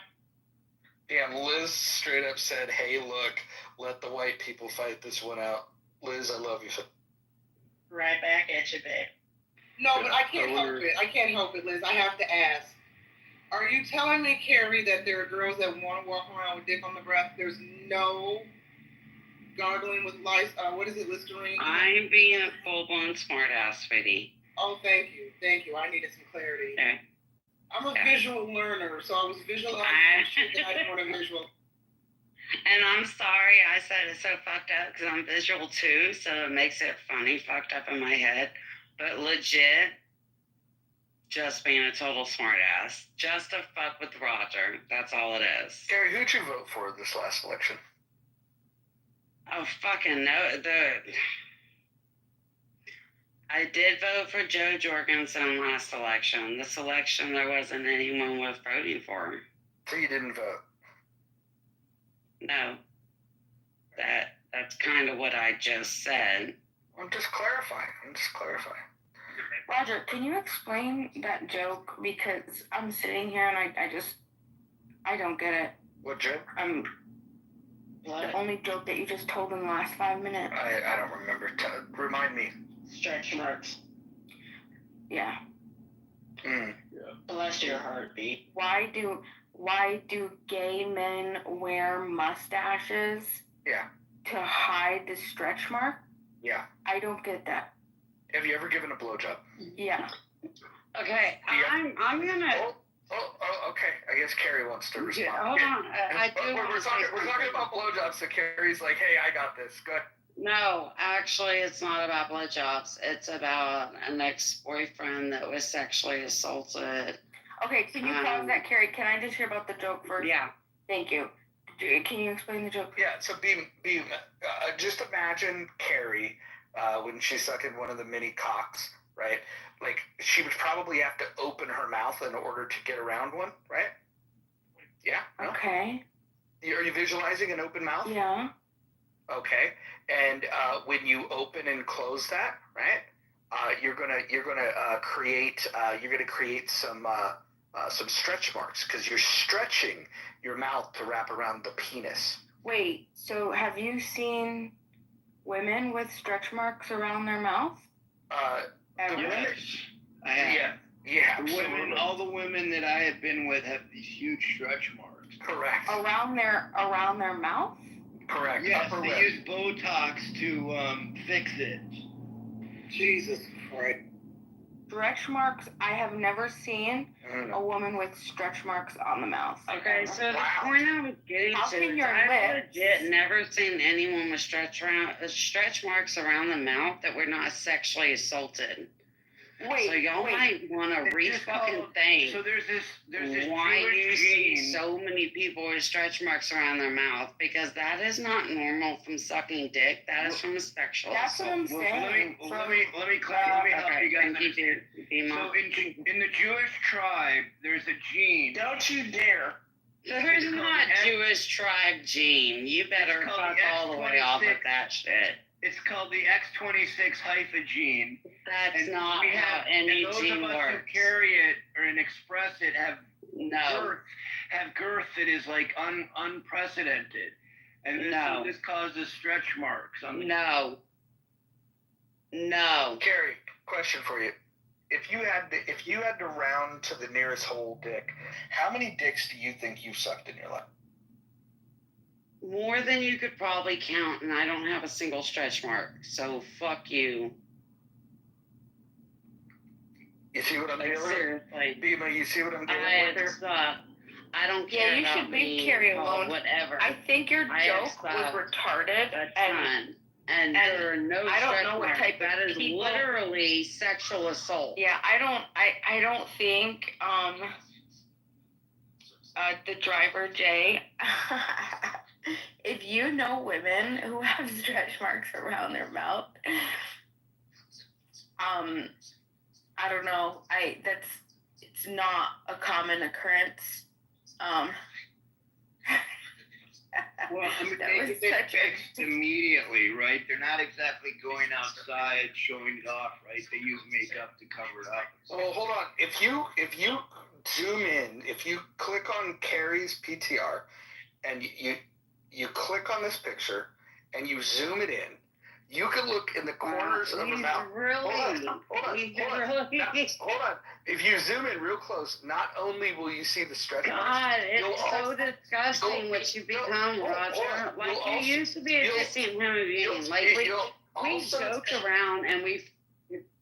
Damn, Liz straight up said, "Hey, look, let the white people fight this one out." Liz, I love you. Right back at you, babe. No, but I can't help it. I can't help it, Liz. I have to ask. Are you telling me, Carrie, that there are girls that want to walk around with dick on the breath? There's no gargling with lice. What is it, Listerine? I'm being a full-blown smartass, sweetie. Oh, thank you. I needed some clarity. Okay. I'm a visual learner, so I was visualizing shit that I didn't want to visual. And I'm sorry I said it so fucked up because I'm visual too, so it makes it funny, fucked up in my head. But legit, just being a total smartass. Just to fuck with Roger. That's all it is. Gary, who'd you vote for this last election? Oh, fucking no. I did vote for Joe Jorgensen last election. This election, there wasn't anyone worth voting for. So you didn't vote? No. That's kind of what I just said. I'm just clarifying. Roger, can you explain that joke? Because I'm sitting here and I don't get it. What joke? The only joke that you just told in the last 5 minutes. I don't remember. Remind me. Stretch marks. Yeah. Yeah. Bless your heartbeat. Why do gay men wear mustaches? Yeah. To hide the stretch mark? Yeah. I don't get that. Have you ever given a blowjob? Yeah. Okay, I'm gonna. Oh, okay. I guess Carrie wants to respond. Yeah, hold on. We're talking about blowjobs, so Carrie's like, "Hey, I got this." Go ahead. No, actually, it's not about blowjobs. It's about an ex-boyfriend that was sexually assaulted. Okay, can you pause that, Carrie? Can I just hear about the joke first? Yeah. Thank you. Can you explain the joke? Yeah, so Beam, just imagine Carrie when she's sucking one of the mini cocks, right? Like, she would probably have to open her mouth in order to get around one, right? Yeah? No? Okay. Are you visualizing an open mouth? Yeah. Okay. And when you open and close that, right? You're gonna create some stretch marks because you're stretching your mouth to wrap around the penis. Wait, so have you seen women with stretch marks around their mouth? Ever? Yes, I have. Yeah. All the women that I have been with have these huge stretch marks. Correct. Around their mouth? Correct. Yes, they use Botox to fix it. Jesus Christ. Stretch marks, I have never seen a woman with stretch marks on the mouth. Okay, so the point I was getting How to can is your I've lips- legit never seen anyone with stretch marks around the mouth that were not sexually assaulted. Wait, so y'all might want to fucking think. So there's this why you Jewish see gene. so many people with stretch marks around their mouth, because that is not normal from sucking dick. That is from a sexual That's what I'm assault. saying. Let me help you guys thank you, understand. Dima. So in the Jewish tribe, there's a gene. Don't you dare. There's not Jewish tribe gene. You better It's called fuck the all the way off with X26. that shit. It's called the X26 hypha gene. That's And not we how have, any and those gene of us works. who carry it and express it have No. girth that is like unprecedented, and this, No. this causes stretch marks on the. No. Carrie, question for you. If you had to round to the nearest whole dick, how many dicks do you think you've sucked in your life? More than you could probably count, and I don't have a single stretch mark. So fuck you. You see what I'm Like, dealing with? seriously. Bima, you see what I'm dealing with here? I don't Yeah, care you about should leave me Carrie or alone. whatever. I think your I have joke was sucked retarded. a ton. And there are no I don't stretch know what marks. type of That is people- literally sexual assault. Yeah, I don't think the driver Jay, if you know women who have stretch marks around their mouth, I don't know. It's not a common occurrence. Well, I mean, That they was get such a- fixed immediately, right? They're not exactly going outside showing it off, right? They use makeup to cover it up. Well, hold on. If you zoom in, if you click on Carrie's PTR, and you click on this picture, and you zoom it in, you can look in the corners of her mouth. Really? Hold on. If you zoom in real close, not only will you see the stretch marks, God, you'll it's so also- disgusting what you become, Roger. Like, you used to be a decent human being. Like, we joked around and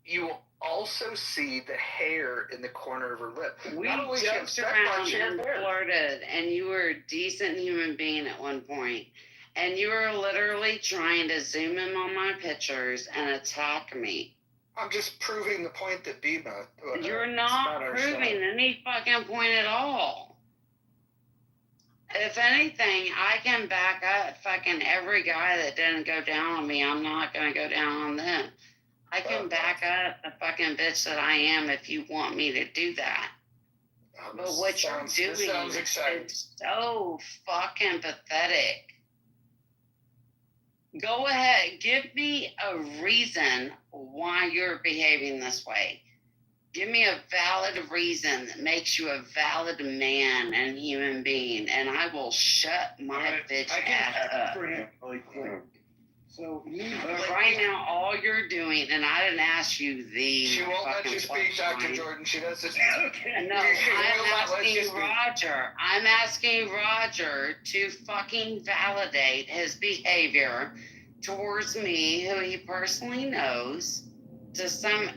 you will also see the hair in the corner of her lip. we Not only she has joked stretch around marks, she has and hair. flirted, and you were a decent human being at one point. And you were literally trying to zoom in on my pictures and attack me. I'm just proving the point that Bima. You're not proving any fucking point at all. If anything, I can back up fucking every guy that didn't go down on me. I'm not going to go down on them. I can back up the fucking bitch that I am if you want me to do that. But what you're This doing sounds exciting. is so fucking pathetic. Go ahead, give me a reason why you're behaving this way. Give me a valid reason that makes you a valid man and human being, and I will shut my bitch ass up. So But right now, all you're doing, and I didn't ask you the. She won't let fucking you speak, Dr. question. Jordan. She doesn't. No, She I'm will not let you asking speak. Roger. I'm asking Roger to fucking validate his behavior towards me, who he personally knows, to some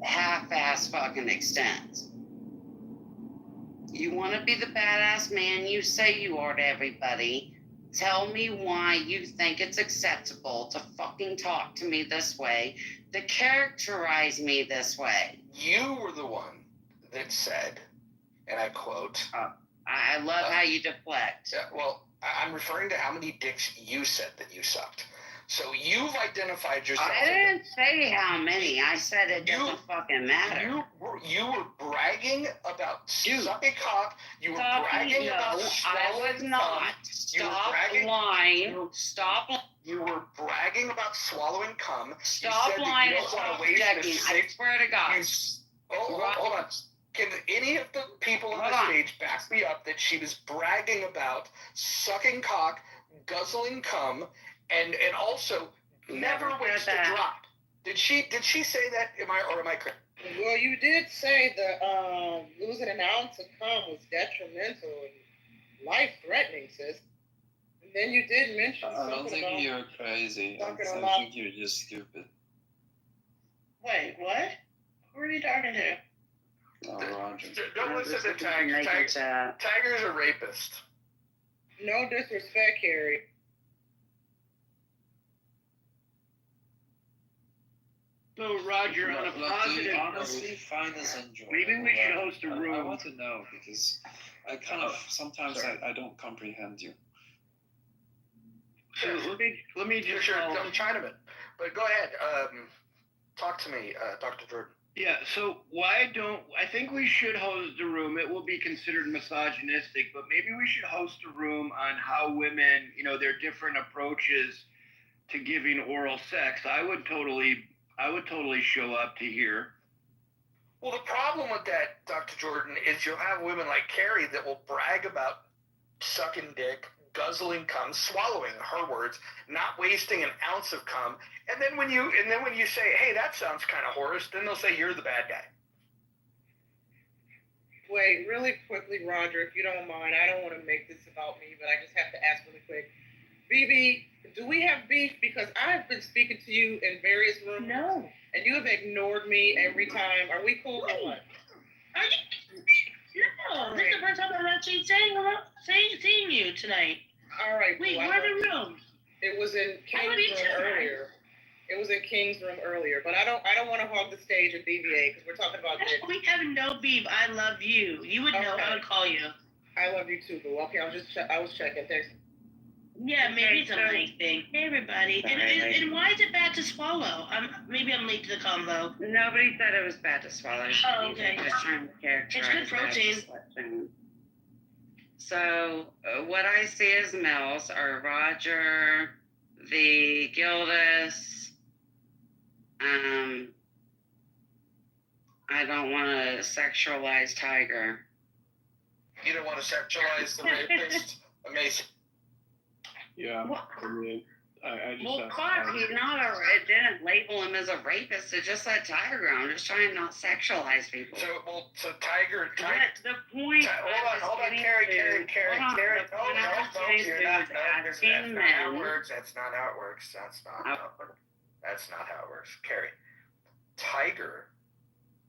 half-ass fucking extent. You want to be the badass man you say you are to everybody. Tell me why you think it's acceptable to fucking talk to me this way, to characterize me this way. You were the one that said, and I quote, I love how you deflect. Yeah, well, I'm referring to how many dicks you said that you sucked. So you've identified yourself. I didn't say how many. I said it doesn't fucking matter. You were bragging about sucking cock. You were bragging about I swallowing was not. Stop lying. Stop. You were bragging about swallowing cum. Stop lying and stop projecting. I swear to God. Hold on. Can any of the people on the stage back me up that she was bragging about sucking cock, guzzling cum, and also never waits to drop? Did she say that? Am I correct? Well, you did say the losing an ounce of cum was detrimental and life-threatening, sis. And then you did mention I don't think about you're crazy. I think you're just stupid. Wait, what? Who are you talking to? Oh, Roger. Don't listen to Tiger. Tiger's a rapist. No disrespect, Carrie. So, Roger, on a positive do you honestly find this enjoyable? maybe we should host a room. I want to know because I kind of sometimes I don't comprehend you. So let me just. Sure, I'm Chinaman. But go ahead. Talk to me, Dr. Jordan. Yeah, so I think we should host a room. It will be considered misogynistic, but maybe we should host a room on how women, their different approaches to giving oral sex. I would totally show up to hear. Well, the problem with that, Dr. Jordan, is you'll have women like Carrie that will brag about sucking dick, guzzling cum, swallowing, her words, not wasting an ounce of cum, and then when you say, hey, that sounds kind of horrid, then they'll say you're the bad guy. Wait, really quickly, Roger, if you don't mind, I don't want to make this about me, but I just have to ask really quick. BB, do we have beef? Because I've been speaking to you in various rooms. No. And you have ignored me every time. Are we cool or what? Are you? No. This is the first time I'm actually seeing you tonight. All right. Wait, where are the rooms? It was in King's room earlier. It was in King's room earlier, but I don't want to hog the stage at BBA because we're talking about this. We have no beef. I love you. You would know how to call you. I love you too, boo. Okay, I was checking. Thanks. Yeah, maybe it's a late thing. Hey, everybody. And why is it bad to swallow? Maybe I'm late to the combo. Nobody said it was bad to swallow. Oh, okay. Just trying to characterize. It's good protein. So, what I see as males are Roger, the Gildas. I don't want to sexualize Tiger. You don't want to sexualize the rapist? Amazing. Yeah, I mean, I just Well, have fuck, he's not it didn't label him as a rapist. It just said Tiger. I'm just trying to not sexualize people. So Tiger. The point. Hold on, Carrie. No, you're not. That's not how it works. That's not how it works. That's not how it works. Carrie, Tiger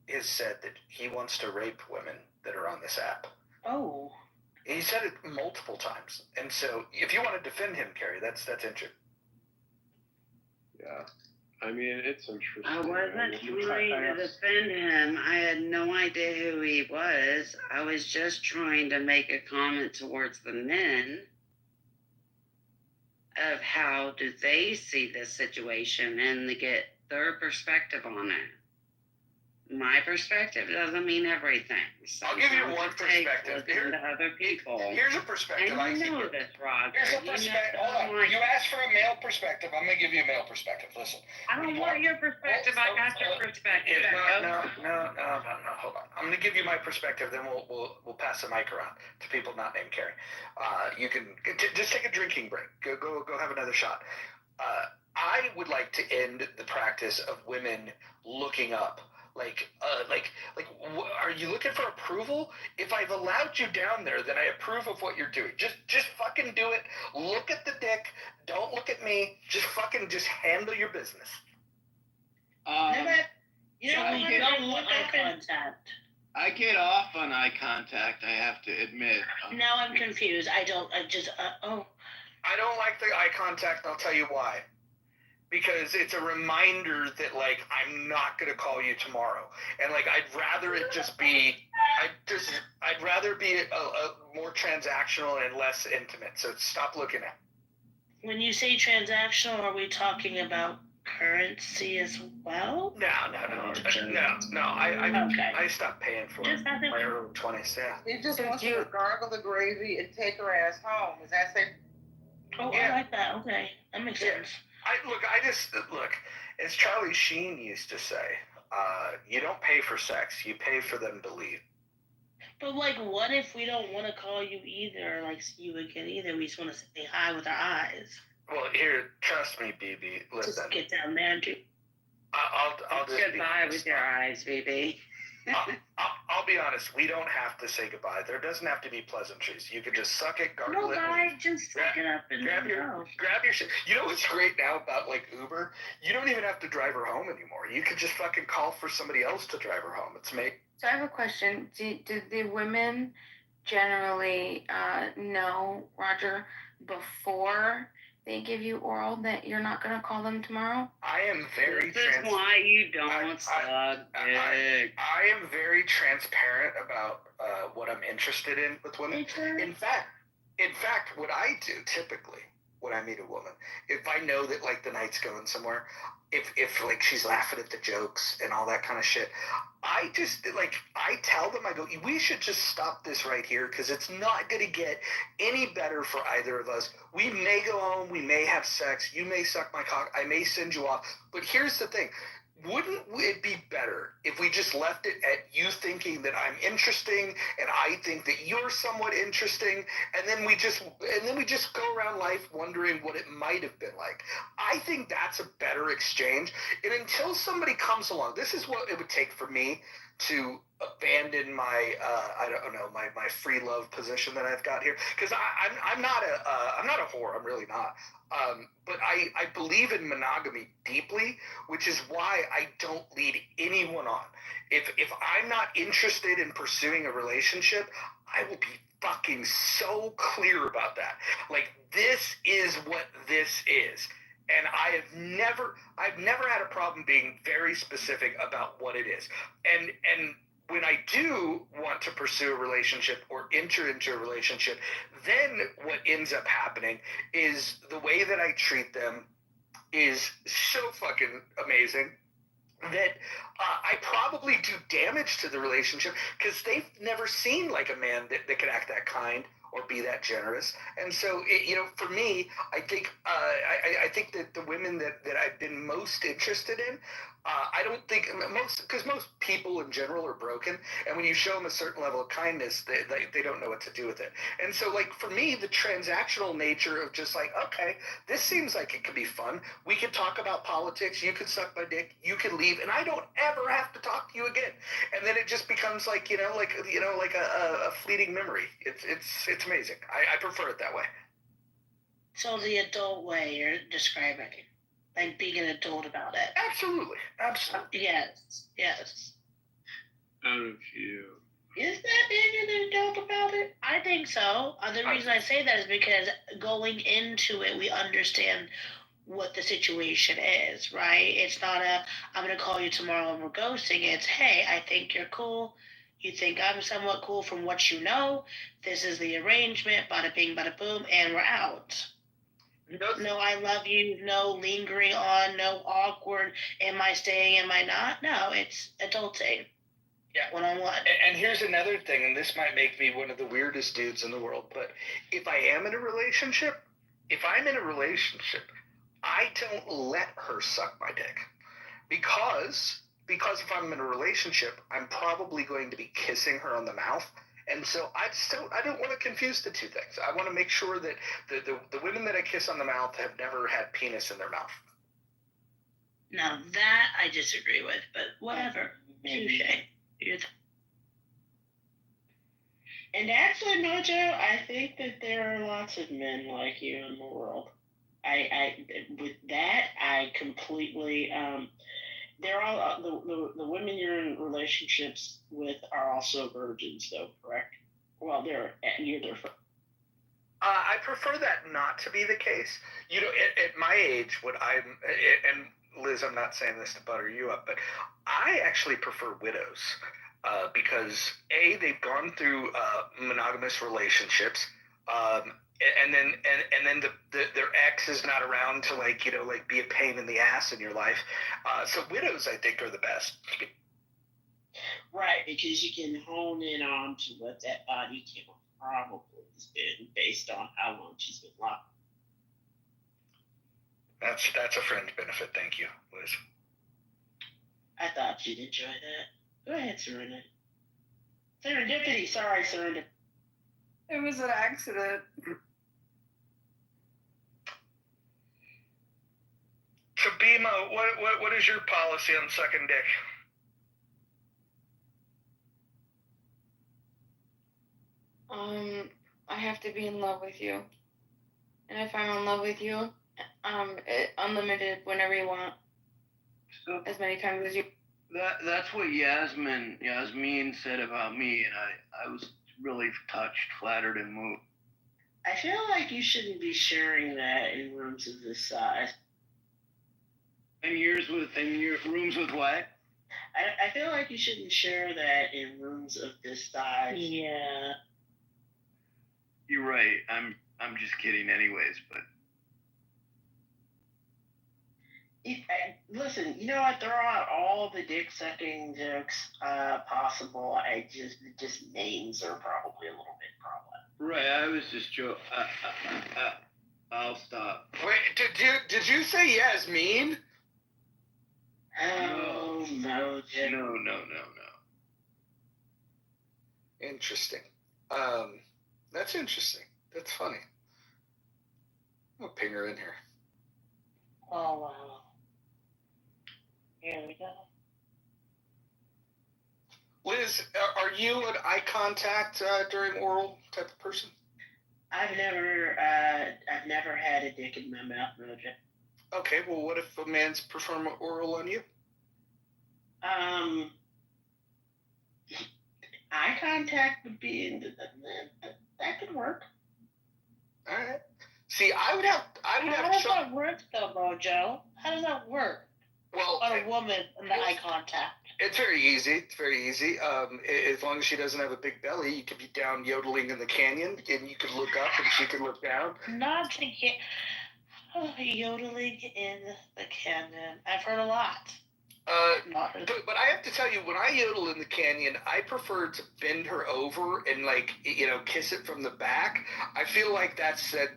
has said that he wants to rape women that are on this app. Oh. He said it multiple times. And so if you want to defend him, Carrie, that's interesting. Yeah. I mean, it's interesting. I wasn't trying to defend him. I had no idea who he was. I was just trying to make a comment towards the men of how do they see this situation and to get their perspective on it. My perspective doesn't mean everything. I'll give you one perspective. To other people. Here's a perspective. And you know this, Roger. Here's a perspective. Hold on. You asked for a male perspective. I'm going to give you a male perspective. Listen. I don't want your perspective. I got your perspective. No. Hold on. I'm going to give you my perspective. Then we'll pass the mic around to people not named Carrie. You can just take a drinking break. Go have another shot. I would like to end the practice of women looking up. Are you looking for approval? If I've allowed you down there, then I approve of what you're doing. Just fucking do it. Look at the dick. Don't look at me. Just handle your business. We don't want eye contact. I get off on eye contact, I have to admit. Now I'm confused. I don't like the eye contact, and I'll tell you why. Because it's a reminder that, I'm not going to call you tomorrow. And, I'd rather it just be, I'd rather be a more more transactional and less intimate. So stop looking at. When you say transactional, are we talking about currency as well? No. I stopped paying for it. My early 20s. Yeah. He just wants you to gargle the gravy and take her ass home. Is that safe? Oh, yeah. I like that. Okay, that makes sense. Look. As Charlie Sheen used to say, you don't pay for sex, you pay for them to leave. But like, what if we don't want to call you either, like see you again either? We just want to say hi with our eyes. Well, here, trust me, BB. Listen. Just get down there and do. I'll just goodbye with your eyes, BB. I'll be honest. We don't have to say goodbye. There doesn't have to be pleasantries. You can just suck it, gargle no, it. Guy, just suck it up and grab your shit. You know what's great now about like Uber? You don't even have to drive her home anymore. You can just fucking call for somebody else to drive her home. It's me. So I have a question. Do the women generally know, Roger, before they give you oral that you're not going to call them tomorrow? I am very transparent. That's why you don't suck dick. I am very transparent about what I'm interested in with women. In fact, what I do typically when I meet a woman, if I know that like the night's going somewhere, if like she's laughing at the jokes and all that kind of shit, I just like I tell them, I go, we should just stop this right here because it's not going to get any better for either of us. We may go home, we may have sex, you may suck my cock, I may send you off, but here's the thing. Wouldn't it be better if we just left it at you thinking that I'm interesting and I think that you're somewhat interesting, and then we just go around life wondering what it might have been like? I think that's a better exchange. And until somebody comes along, this is what it would take for me to abandon my my free love position that I've got here, because I'm not a whore. I'm really not. But I believe in monogamy deeply, which is why I don't lead anyone on. If I'm not interested in pursuing a relationship, I will be fucking so clear about that. Like, this is what this is. And I've never had a problem being very specific about what it is. And when I do want to pursue a relationship or enter into a relationship, then what ends up happening is the way that I treat them is so fucking amazing that I probably do damage to the relationship because they've never seen like a man that could act that kind or be that generous. And so, for me, I think I think that the women that I've been most interested in, I don't think because most people in general are broken, and when you show them a certain level of kindness, they don't know what to do with it. And so, like, for me, the transactional nature of just like, okay, this seems like it could be fun. We could talk about politics. You could suck my dick. You could leave, and I don't ever have to talk to you again. And then it just becomes like a fleeting memory. It's amazing. I prefer it that way. So the adult way you're describing, like being an adult about it. Absolutely. Yes. Out of you. Is that being an adult about it? I think so. The reason I say that is because going into it, we understand what the situation is, right? It's not I'm going to call you tomorrow and we're ghosting. It's, hey, I think you're cool. You think I'm somewhat cool from what you know. This is the arrangement, bada bing, bada boom, and we're out. No, I love you. No lingering on. No awkward. Am I staying? Am I not? No, it's adulting. Yeah. One-on-one. And here's another thing, and this might make me one of the weirdest dudes in the world, but if I am in a relationship, I don't let her suck my dick. Because if I'm in a relationship, I'm probably going to be kissing her on the mouth. And so I don't want to confuse the two things. I want to make sure that the women that I kiss on the mouth have never had penis in their mouth. Now that I disagree with, but whatever. Touche. And actually, Mojo, I think that there are lots of men like you in the world. With that, I completely. They're all the women you're in relationships with are also virgins, though, correct? Well, you're their friend. I prefer that not to be the case. At my age, and Liz, I'm not saying this to butter you up, but I actually prefer widows. because A, they've gone through monogamous relationships, and then their ex is not around to like be a pain in the ass in your life. So widows, I think, are the best. Right, because you can hone in on to what that body count probably has been based on how long she's been locked. That's a friend benefit. Thank you, Liz. I thought you'd enjoy that. Go ahead, Serena. Serendipity. Sorry, Serendipity. It was an accident. So, Bima, what is your policy on sucking dick? I have to be in love with you. And if I'm in love with you, unlimited whenever you want. As many times as you. That's what Yasmin said about me, and I was really touched, flattered, and moved. I feel like you shouldn't be sharing that in rooms of this size. In rooms with what? I feel like you shouldn't share that in rooms of this size. Yeah. You're right. I'm just kidding, anyways. But listen, you know, I throw out all the dick sucking jokes possible. Just names are probably a little bit problematic. right, I was just joking. I'll stop. Wait, did you say Yasmin? Oh no, Jim. No. Interesting. That's interesting. That's funny. I'll ping her in here. Oh wow. Here we go. Liz, are you an eye contact during oral type of person? I've never had a dick in my mouth, Roger. Okay, well, what if a man's performing oral on you? Eye contact would be that could work. All right. See, I would have. How does that work, though, Mojo? How does that work? Well, on a woman and the eye contact. It's very easy. As long as she doesn't have a big belly, you could be down yodeling in the canyon, and you could look up, and she could look down. Not to get yodeling in the canyon. I've heard a lot. But I have to tell you, when I yodel in the canyon, I prefer to bend her over and kiss it from the back. I feel like that's a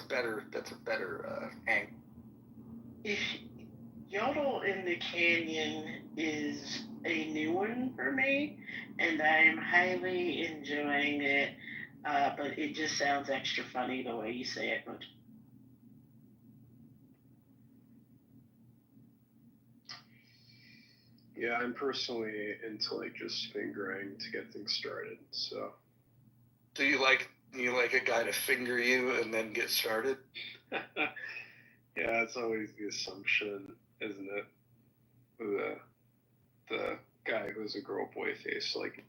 better angle. If yodel in the canyon is a new one for me, and I am highly enjoying it. But it just sounds extra funny the way you say it. Yeah, I'm personally into just fingering to get things started. So. Do you like a guy to finger you and then get started? Yeah, it's always the assumption, isn't it? The guy who's a girl boy face like.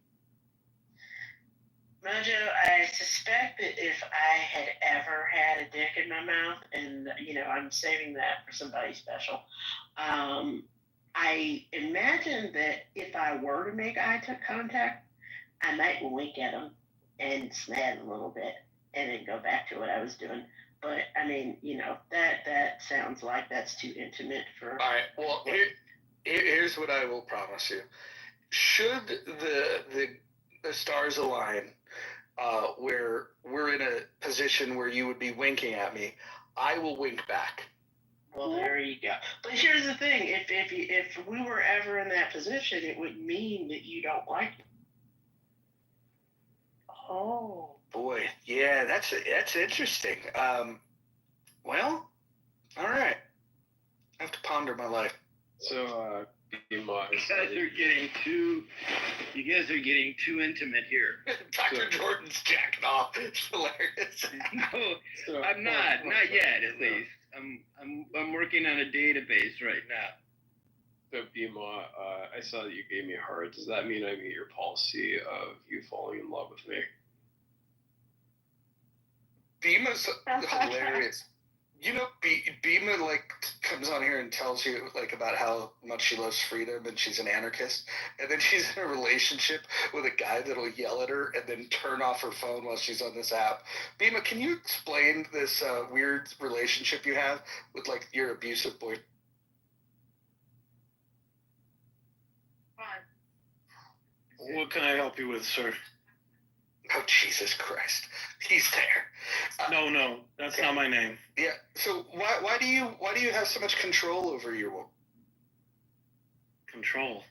Mojo, I suspect that if I had ever had a dick in my mouth, and I'm saving that for somebody special. I imagine that if I were to make eye contact, I might wink at him and snap a little bit and then go back to what I was doing. But, I mean, that sounds like that's too intimate for... All right, well, here's what I will promise you. Should the stars align where we're in a position where you would be winking at me, I will wink back. Well, there you go. But here's the thing: if we were ever in that position, it would mean that you don't like it. Oh boy, yeah, that's interesting. Well, all right, I have to ponder my life. So, You guys are getting too intimate here. Dr. Jordan's jacking off. It's hilarious. No, I'm not yet, at least. I'm working on a database right now. So, Bima, I saw that you gave me a heart. Does that mean I meet your policy of you falling in love with me? Bima's hilarious. You know, Bima like comes on here and tells you like about how much she loves freedom and she's an anarchist, and then she's in a relationship with a guy that'll yell at her and then turn off her phone while she's on this app. Bima, can you explain this weird relationship you have with like your abusive boy? What can I help you with, sir? Oh, Jesus Christ. He's there. No, that's not my name. Yeah. So why do you have so much control over your woman? Control?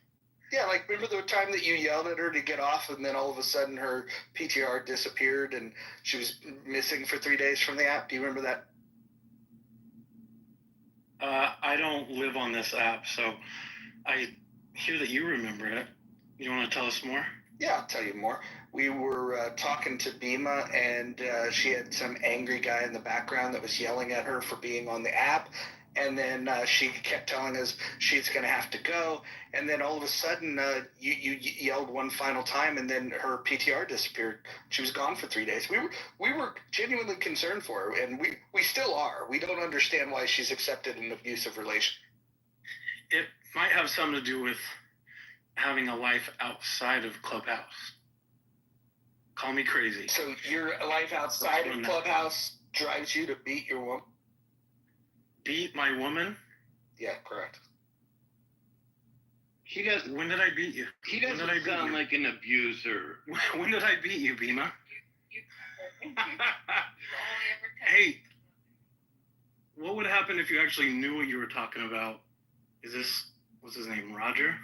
Yeah, like remember the time that you yelled at her to get off and then all of a sudden her PTR disappeared and she was missing for 3 days from the app? Do you remember that? I don't live on this app, so I hear that you remember it. You want to tell us more? Yeah, I'll tell you more. We were talking to Bima, and she had some angry guy in the background that was yelling at her for being on the app. And then she kept telling us she's going to have to go. And then all of a sudden, you yelled one final time, and then her PTR disappeared. She was gone for 3 days. We were genuinely concerned for her, and we still are. We don't understand why she's accepted an abusive relation. It might have something to do with having a life outside of Clubhouse. Call me crazy. So your life outside of Clubhouse drives you to beat your woman? Beat my woman? Yeah, correct. He does. When did I beat you? He doesn't sound like an abuser. When did I beat you, Bima? Hey, what would happen if you actually knew what you were talking about? What's his name, Roger?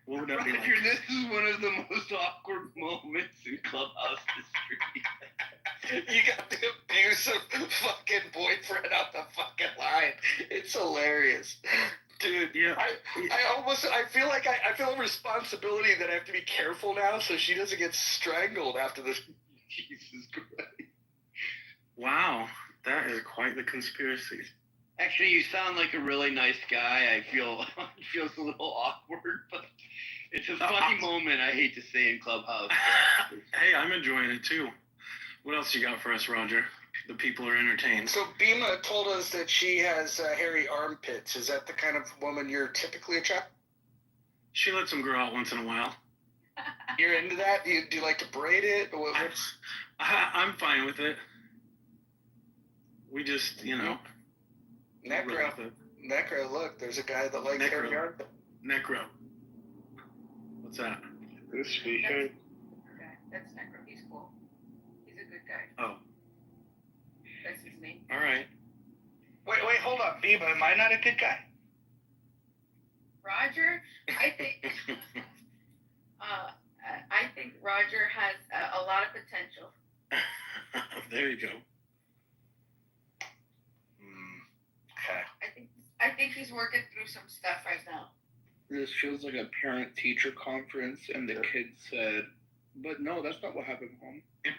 What would that be like? Roger, this is one of the most awkward moments in Clubhouse history. You got the abusive fucking boyfriend on the fucking line. It's hilarious. Dude, yeah. I feel like I feel a responsibility that I have to be careful now so she doesn't get strangled after this. Jesus Christ. Wow, that is quite the conspiracy. Actually, you sound like a really nice guy. I feel it feels a little awkward, but it's a funny moment. I hate to say in Clubhouse. Hey, I'm enjoying it too. What else you got for us, Roger? The people are entertained. So Bima told us that she has hairy armpits. Is that the kind of woman you're typically attracted? She lets them grow out once in a while. You're into that? Do you like to braid it? I'm fine with it. We just, Necro, look, there's a guy that likes hairy armpits. Necro. What's that? This speaker. Okay, that's Necro. He's cool. He's a good guy. Oh. That's his name. All right. Wait, hold on. Bima, am I not a good guy? Roger, I think I think Roger has a lot of potential. There you go. Okay. I think he's working through some stuff right now. This feels like a parent-teacher conference, and the kid said, "But no, that's not what happened home." It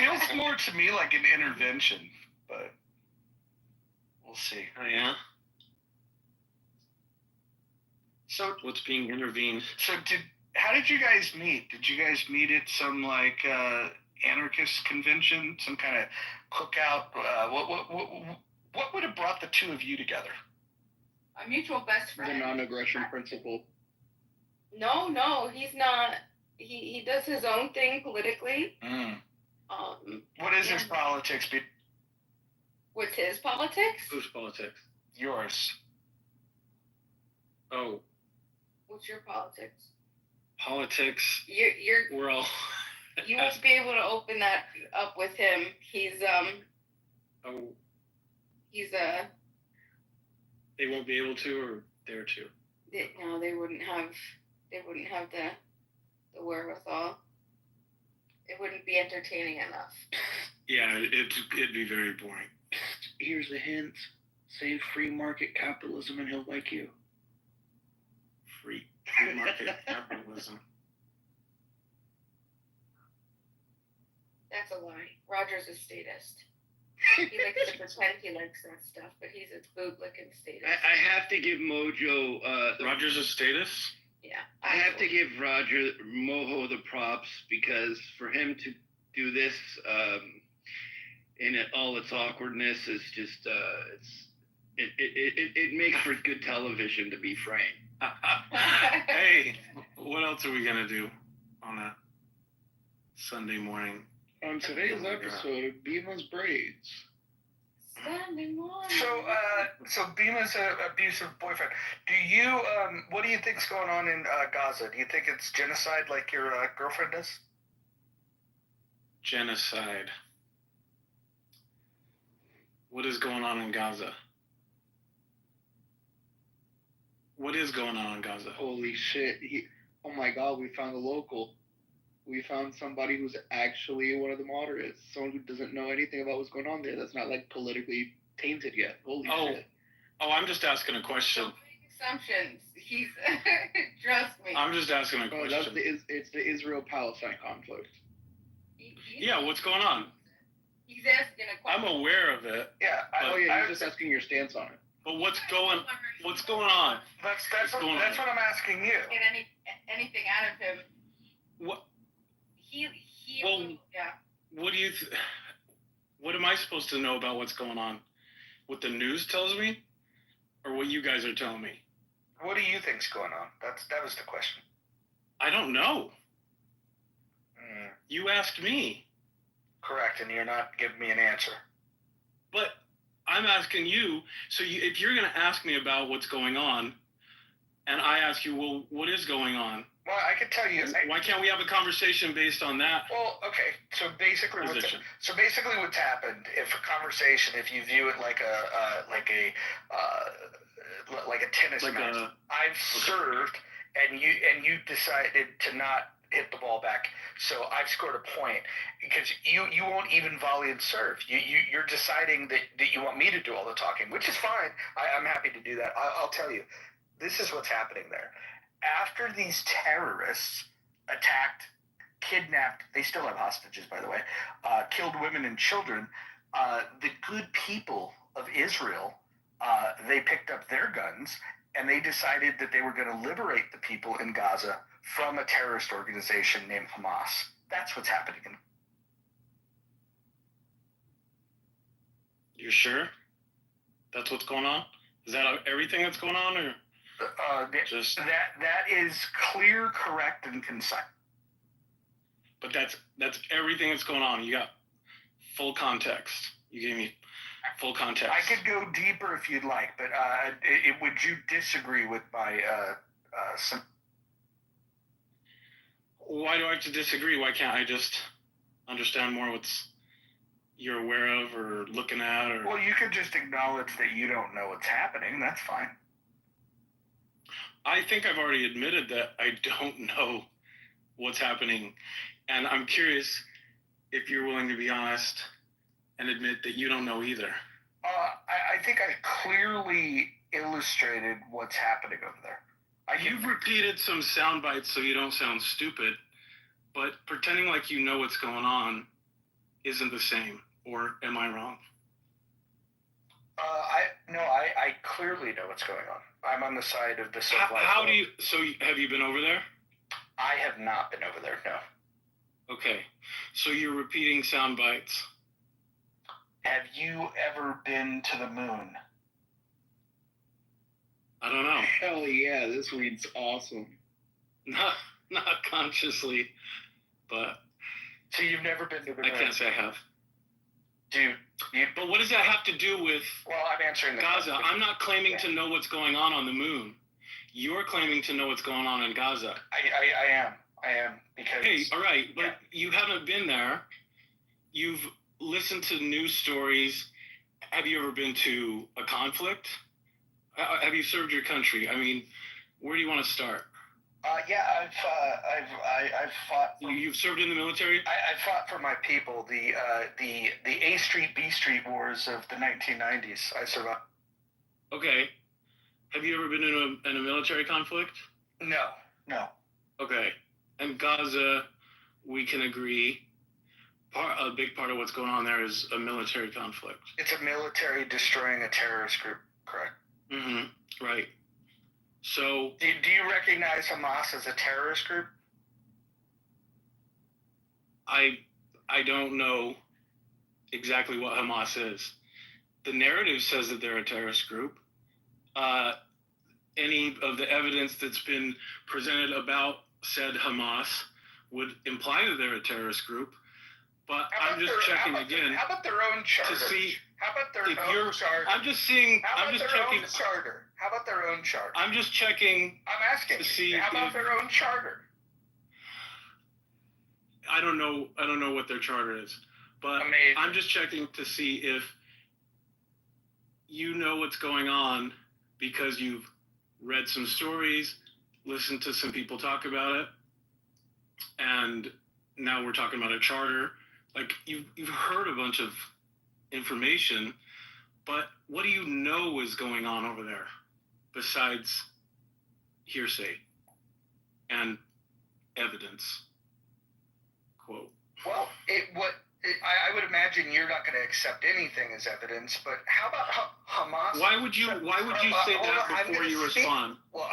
feels more to me like an intervention, but we'll see. Oh, yeah? So what's being intervened? So how did you guys meet? Did you guys meet at some like anarchist convention, some kind of cookout? What would have brought the two of you together? A mutual best friend. The non-aggression principle. No, he's not. He does his own thing politically. What is his politics? What's his politics? Whose politics? Yours. Oh. What's your politics? Politics. You're. We're all. You won't be able to open that up with him. He's Oh. He's They won't be able to, or dare to. No, they wouldn't have the wherewithal. It wouldn't be entertaining enough. Yeah, it'd be very boring. Here's a hint. Say free market capitalism and he'll like you. Free market capitalism. That's a lie. Roger's a statist. He likes to pretend he likes that stuff, but he's a boot-licking statist. I have to give Mojo... Roger's a statist? Yeah. I have to give Mojo the props, because for him to do this, in all its awkwardness is just it makes for good television, to be frank. Hey, what else are we gonna do on a Sunday morning? On today's episode of Bima's Braids. Sunday morning. So Bima's an abusive boyfriend. Do you, what do you think's going on in Gaza? Do you think it's genocide like your girlfriend is? Genocide. What is going on in Gaza? What is going on in Gaza? Holy shit. Oh my god, we found a local. We found somebody who's actually one of the moderates. Someone who doesn't know anything about what's going on there. That's not like politically tainted yet. Holy shit. Oh, I'm just asking a question. Don't make assumptions. He's trust me. I'm just asking a Oh, question. it's the Israel-Palestine conflict. Yeah, what's going on? He's asking a question. I'm aware of it. Yeah, I'm just asking your stance on it. But what's going on? That's what I'm asking you. Get anything out of him. What? Well, yeah. What do you? What am I supposed to know about what's going on? What the news tells me, or what you guys are telling me? What do you think's going on? That was the question. I don't know. You asked me. Correct, and you're not giving me an answer. But I'm asking you. So if you're going to ask me about what's going on, and I ask you, well, what is going on? Well, I could tell you. Why can't we have a conversation based on that? Well, okay. So basically, what's happened? If you view it like a tennis match, I've served, and you decided to not hit the ball back. So I've scored a point because you won't even volley and serve. You're deciding that you want me to do all the talking, which is fine. I'm happy to do that. I'll tell you. This is what's happening there. After these terrorists attacked, kidnapped, they still have hostages, by the way, killed women and children, the good people of Israel, they picked up their guns and they decided that they were going to liberate the people in Gaza from a terrorist organization named Hamas. That's what's happening. You're sure? That's what's going on? Is that everything that's going on, or? That is clear, correct, and concise. But that's everything that's going on. You got full context. You gave me full context. I could go deeper if you'd like, but would you disagree with my Why do I have to disagree? Why can't I just understand more what's you're aware of or looking at? Or well, you could just acknowledge that you don't know what's happening. That's fine. I think I've already admitted that I don't know what's happening. And I'm curious if you're willing to be honest and admit that you don't know either. I think I clearly illustrated what's happening over there. You've repeated some sound bites so you don't sound stupid, but pretending like you know what's going on isn't the same. Or am I wrong? I clearly know what's going on. I'm on the side of the civilized world. So have you been over there? I have not been over there, no. Okay, so you're repeating sound bites. Have you ever been to the moon? I don't know. Hell yeah, this weed's awesome. Not consciously, but... So you've never been to the moon? I can't say I have. Dude. But what does that have to do with I'm answering Gaza? I'm not claiming to know what's going on the moon. You're claiming to know what's going on in Gaza. I am because... Hey, all right, but you haven't been there. You've listened to news stories. Have you ever been to a conflict? Have you served your country? I mean, where do you want to start? I've fought. You've served in the military? I fought for my people. The A Street, B Street wars of the 1990s. I survived. Okay. Have you ever been in a military conflict? No. Okay. And Gaza, we can agree, a big part of what's going on there is a military conflict. It's a military destroying a terrorist group, correct? Mm-hmm. Right. So... Do you recognize Hamas as a terrorist group? I don't know exactly what Hamas is. The narrative says that they're a terrorist group. Any of the evidence that's been presented about said Hamas would imply that they're a terrorist group. But I'm just checking again. How about their own charter? To see how about their if own charter? I'm just seeing. How I'm about just their checking. own charter? How about their own charter? I'm just checking. I'm asking to you, see how about if, their own charter? I don't know what their charter is, but Amazing. I'm just checking to see if you know what's going on because you've read some stories, listened to some people talk about it, and now we're talking about a charter. Like you've heard a bunch of information, but what do you know is going on over there besides hearsay and evidence? Quote. Well, I would imagine you're not going to accept anything as evidence, but how about Hamas? Why would you say that before you respond? Well,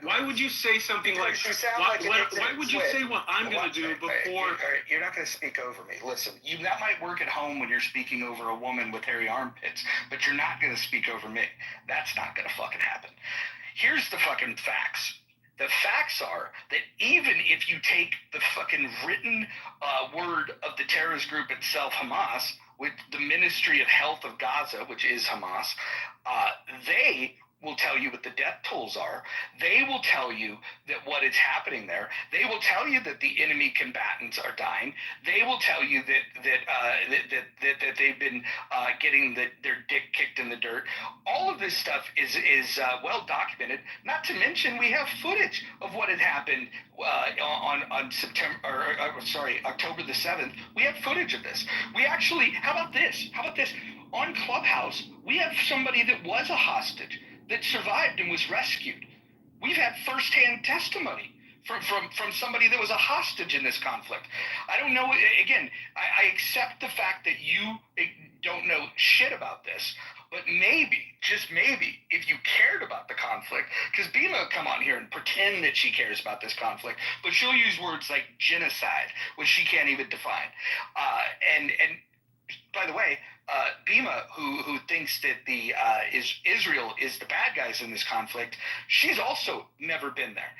why would you say something like? You sound Why, like an why would you say what I'm going to do before? You're not going to speak over me. Listen, that might work at home when you're speaking over a woman with hairy armpits, but you're not going to speak over me. That's not going to fucking happen. Here's the fucking facts. The facts are that even if you take the fucking written word of the terrorist group itself, Hamas, with the Ministry of Health of Gaza, which is Hamas, they will tell you what the death tolls are. They will tell you that what is happening there. They will tell you that the enemy combatants are dying. They will tell you that they've been getting their dick kicked in the dirt. All of this stuff is well documented. Not to mention we have footage of what had happened on October the 7th. We have footage of this. We actually, how about this? On Clubhouse, we have somebody that was a hostage that survived and was rescued. We've had firsthand testimony from somebody that was a hostage in this conflict. I don't know. Again, I accept the fact that you don't know shit about this, but maybe, just maybe, if you cared about the conflict, because Bima will come on here and pretend that she cares about this conflict, but she'll use words like genocide, which she can't even define. And by the way, Bima, who thinks that Israel is the bad guys in this conflict, she's also never been there,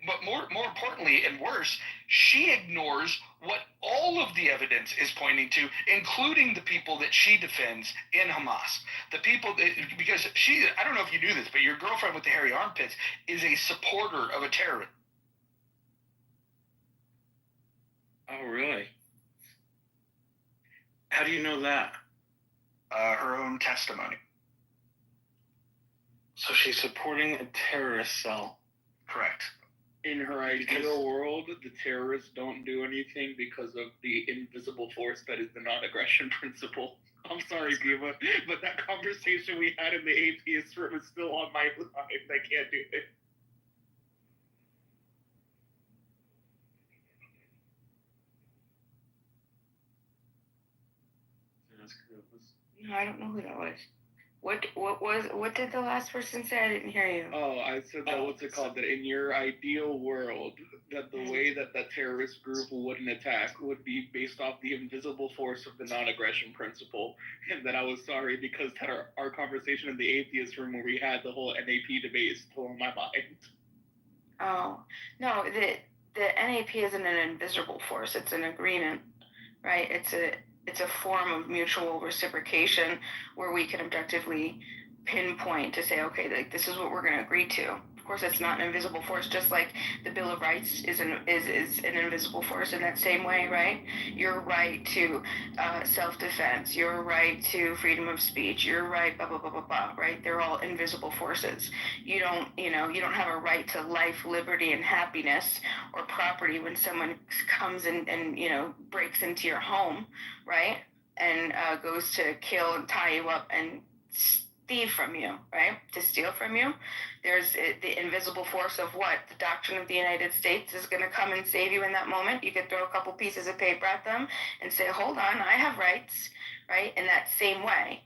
but more importantly and worse, she ignores what all of the evidence is pointing to, including the people that she defends in Hamas. The people because I don't know if you knew this, but your girlfriend with the hairy armpits is a supporter of a terrorist. Oh, really? How do you know that? Her own testimony. So she's supporting a terrorist cell. Correct. In her ideal world, the terrorists don't do anything because of the invisible force that is the non-aggression principle. I'm sorry, Bima, but that conversation we had in the atheist room is still on my mind. I can't do it. No, I don't know who that was. What did the last person say? I didn't hear you. Oh, I said that what's it called? That in your ideal world, that the way that terrorist group wouldn't attack would be based off the invisible force of the non-aggression principle, and that I was sorry because that our conversation in the atheist room where we had the whole NAP debate is still in my mind. Oh no, the NAP isn't an invisible force. It's an agreement, right? It's a form of mutual reciprocation where we can objectively pinpoint to say, okay, like this is what we're going to agree to. Of course, it's not an invisible force, just like the Bill of Rights is an invisible force in that same way, right? Your right to self-defense, your right to freedom of speech, your right, blah, blah, blah, blah, blah, right? They're all invisible forces. You don't have a right to life, liberty, and happiness or property when someone comes and breaks into your home, right? And goes to kill and tie you up and steal from you, right? To steal from you. There's the invisible force of what? The doctrine of the United States is going to come and save you in that moment. You could throw a couple pieces of paper at them and say, hold on, I have rights, right? In that same way.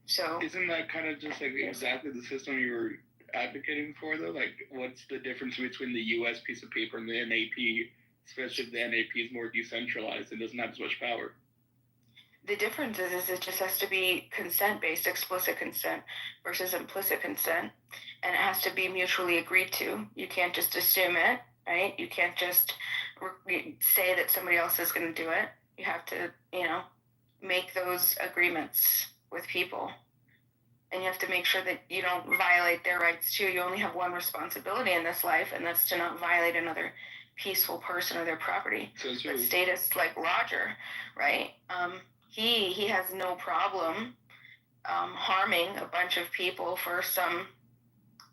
So isn't that kind of just like exactly the system you were advocating for, though? Like, what's the difference between the U.S. piece of paper and the NAP especially if the NAP is more decentralized and doesn't have as much power. The difference is it just has to be consent-based, explicit consent versus implicit consent, and it has to be mutually agreed to. You can't just assume it, right? You can't just say that somebody else is going to do it. You have to, make those agreements with people. And you have to make sure that you don't violate their rights too. You only have one responsibility in this life, and that's to not violate another peaceful person or their property. But statists like Roger, right? He has no problem harming a bunch of people for some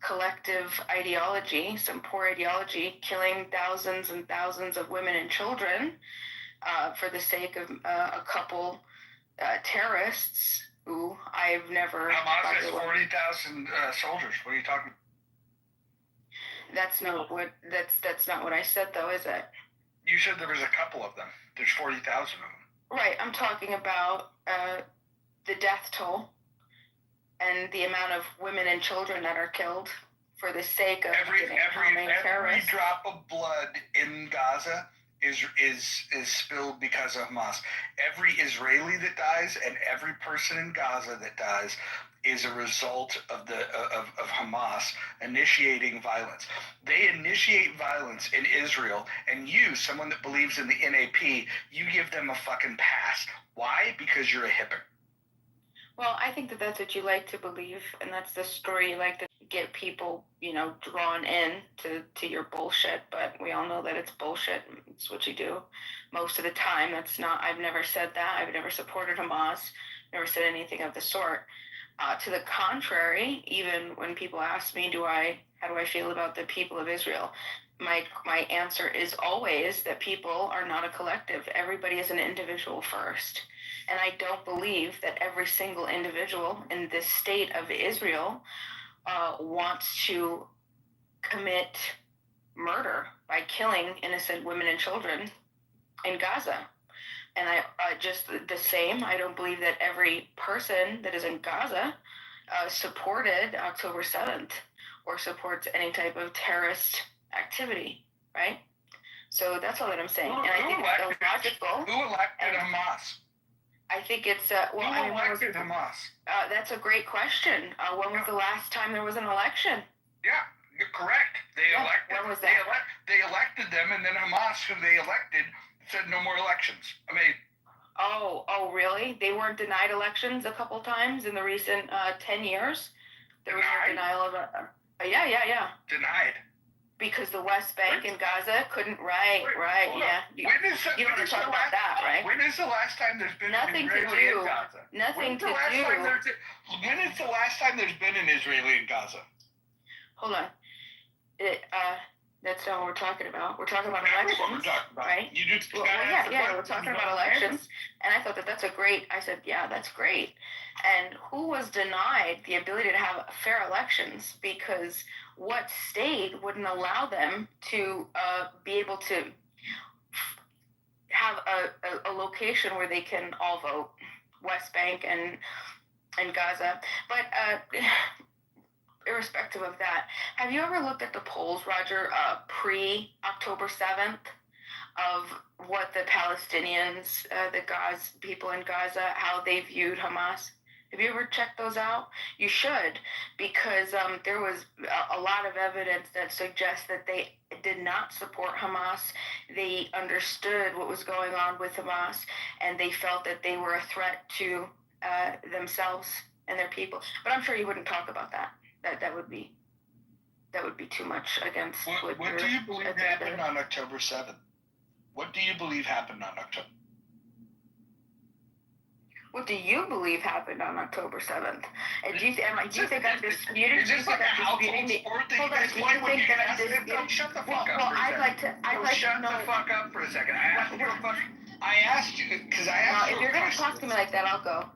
collective ideology, some poor ideology, killing thousands and thousands of women and children for the sake of a couple terrorists who I've never... Hamas has 40,000 soldiers. What are you talking about? That's not what I said, though, is it? You said there was a couple of them. There's 40,000 of them. Right, I'm talking about the death toll and the amount of women and children that are killed for the sake of every terrorists. drop of blood in Gaza is spilled because of Hamas. Every Israeli that dies and every person in Gaza that dies is a result of of Hamas initiating violence. They initiate violence in Israel, and you, someone that believes in the NAP, you give them a fucking pass. Why? Because you're a hypocrite. Well, I think that that's what you like to believe, and that's the story you like to get people, drawn in to your bullshit. But we all know that it's bullshit. It's what you do most of the time. I've never said that. I've never supported Hamas. Never said anything of the sort. To the contrary, even when people ask me, how do I feel about the people of Israel? My answer is always that people are not a collective. Everybody is an individual first. And I don't believe that every single individual in this state of Israel wants to commit murder by killing innocent women and children in Gaza. And I don't believe that every person that is in Gaza supported October 7th or supports any type of terrorist activity, right? So that's all that I'm saying. And I think it's illogical. Who elected Hamas? I think it's who elected Hamas? That's a great question. When was the last time there was an election? Yeah, you're correct. When was that? They elected them, and then Hamas, who they elected, said no more elections. I mean. Oh, really? They weren't denied elections a couple times in the recent 10 years. There was a denial of yeah. Denied. Because the West Bank and Gaza couldn't. Right. Yeah. You want to talk about that, right? When is the last time there's been an Israeli in Gaza? Nothing to do. When is the last time there's been an Israeli in Gaza? Hold on. That's not what we're talking about. We're talking about elections, right? We're talking about elections, and I thought that's I said, yeah, that's great. And who was denied the ability to have fair elections because what state wouldn't allow them to be able to have a location where they can all vote, West Bank and Gaza. But irrespective of that, have you ever looked at the polls, Roger, pre-October 7th of what the Palestinians, the Gaza people in Gaza, how they viewed Hamas? Have you ever checked those out? You should, because there was a lot of evidence that suggests that they did not support Hamas. They understood what was going on with Hamas, and they felt that they were a threat to themselves and their people. But I'm sure you wouldn't talk about that. That would be too much against what do you believe happened on October 7th? What do you believe happened on October? What do you believe happened on October 7th? And do you think I'm disputing? Is this like a household sport that you guys play when you get asked it? Don't shut the fuck up for a second. Shut the fuck up for a second. I asked you because I asked you. If you're going to talk to me like that, I'll go.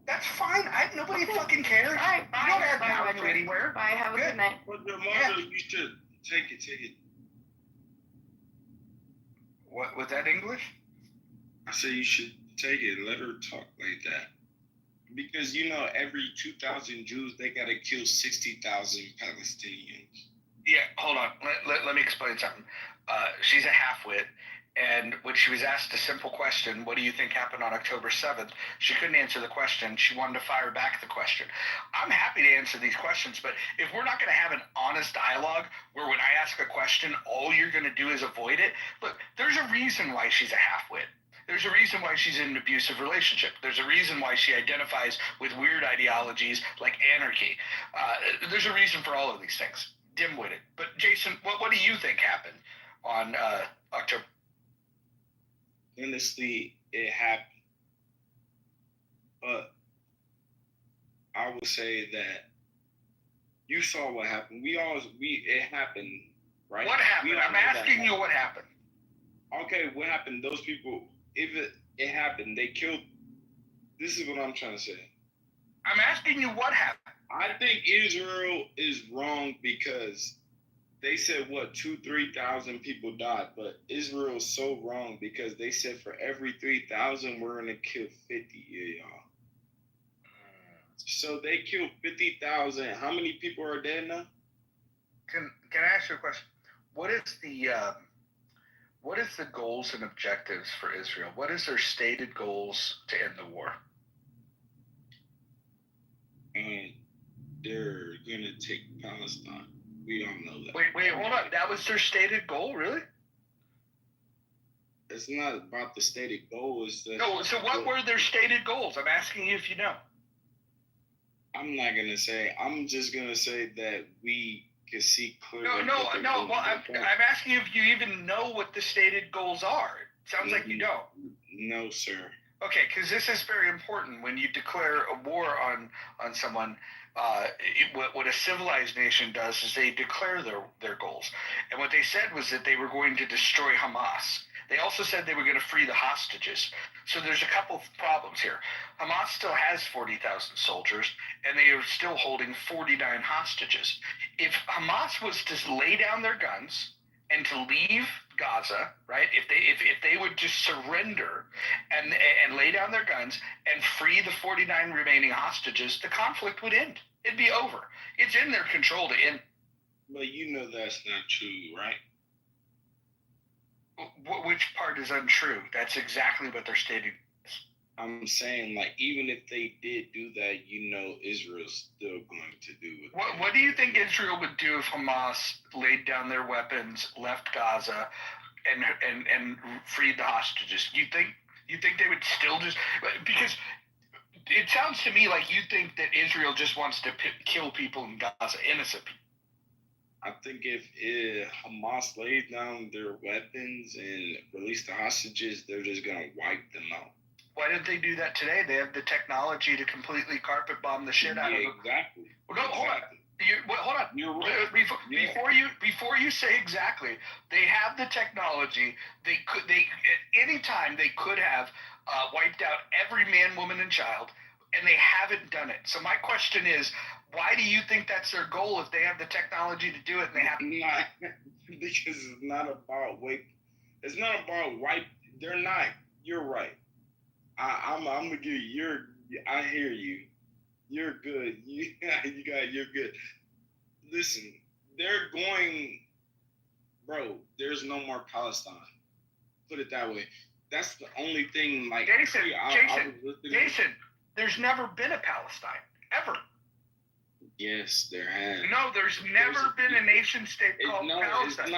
That's fine. Nobody fucking cares. All right, bye. You don't have power to anywhere. Bye. Have a good night. But your mother, you should take it. What was that English? I say you should take it. Let her talk like that. Because every 2,000 Jews, they gotta kill 60,000 Palestinians. Yeah, hold on. Let me explain something. She's a half-wit, And when she was asked a simple question, what do you think happened on October 7th? She couldn't answer the question. She wanted to fire back the question. I'm happy to answer these questions, but if we're not going to have an honest dialogue where when I ask a question, all you're going to do is avoid it, look, there's a reason why she's a half-wit. There's a reason why she's in an abusive relationship. There's a reason why she identifies with weird ideologies like anarchy. There's a reason for all of these things. Dim-witted. But Jason, what do you think happened on October? Honestly, it happened. But I would say that you saw what happened. It happened, right? What happened? I'm asking you what happened. Okay, what happened? Those people, if it happened, they killed. This is what I'm trying to say. I'm asking you what happened. I think Israel is wrong because they said 2,000-3,000 people died, but Israel's so wrong because they said for every 3,000 we're gonna kill 50 of y'all. So they killed 50,000. How many people are dead now? Can I ask you a question? What is the goals and objectives for Israel? What is their stated goals to end the war? And they're gonna take Palestine. We all know that. Wait, hold on. That was their stated goal, really? It's not about the stated goal. No. So what were their stated goals? I'm asking you if you know. I'm not gonna say. I'm just gonna say that we can see clearly. No. Well, I'm asking you if you even know what the stated goals are. It sounds like you don't. No, sir. Okay, because this is very important. When you declare a war on someone, what a civilized nation does is they declare their goals. And what they said was that they were going to destroy Hamas. They also said they were going to free the hostages. So there's a couple of problems here. Hamas still has 40,000 soldiers, and they are still holding 49 hostages. If Hamas was to lay down their guns and to leave Gaza, right? If they would just surrender and lay down their guns and free the 49 remaining hostages, the conflict would end. It'd be over. It's in their control to end. But you know that's not true, right? Which part is untrue? That's exactly what they're stating. I'm saying, like, even if they did do that, you know Israel's still going to do it. What do you think Israel would do if Hamas laid down their weapons, left Gaza, and freed the hostages? You think they would still just, because it sounds to me like you think that Israel just wants to kill people in Gaza, innocent people. I think if Hamas laid down their weapons and released the hostages, they're just going to wipe them out. Why didn't they do that today? They have the technology to completely carpet bomb the shit out of them. Exactly. Well, no, hold on. Hold on. You're right. Before you say exactly, they have the technology. They at any time they could have wiped out every man, woman, and child, and they haven't done it. So my question is, why do you think that's their goal if they have the technology to do it and they have because it's not about It's not about wipe. They're not. You're right. I'm gonna give you. I hear you. You're good. You're good. Listen, they're going, bro. There's no more Palestine. Put it that way. That's the only thing. Like Jason, there's never been a Palestine ever. Yes, there has. No, there's never been a nation state called Palestine.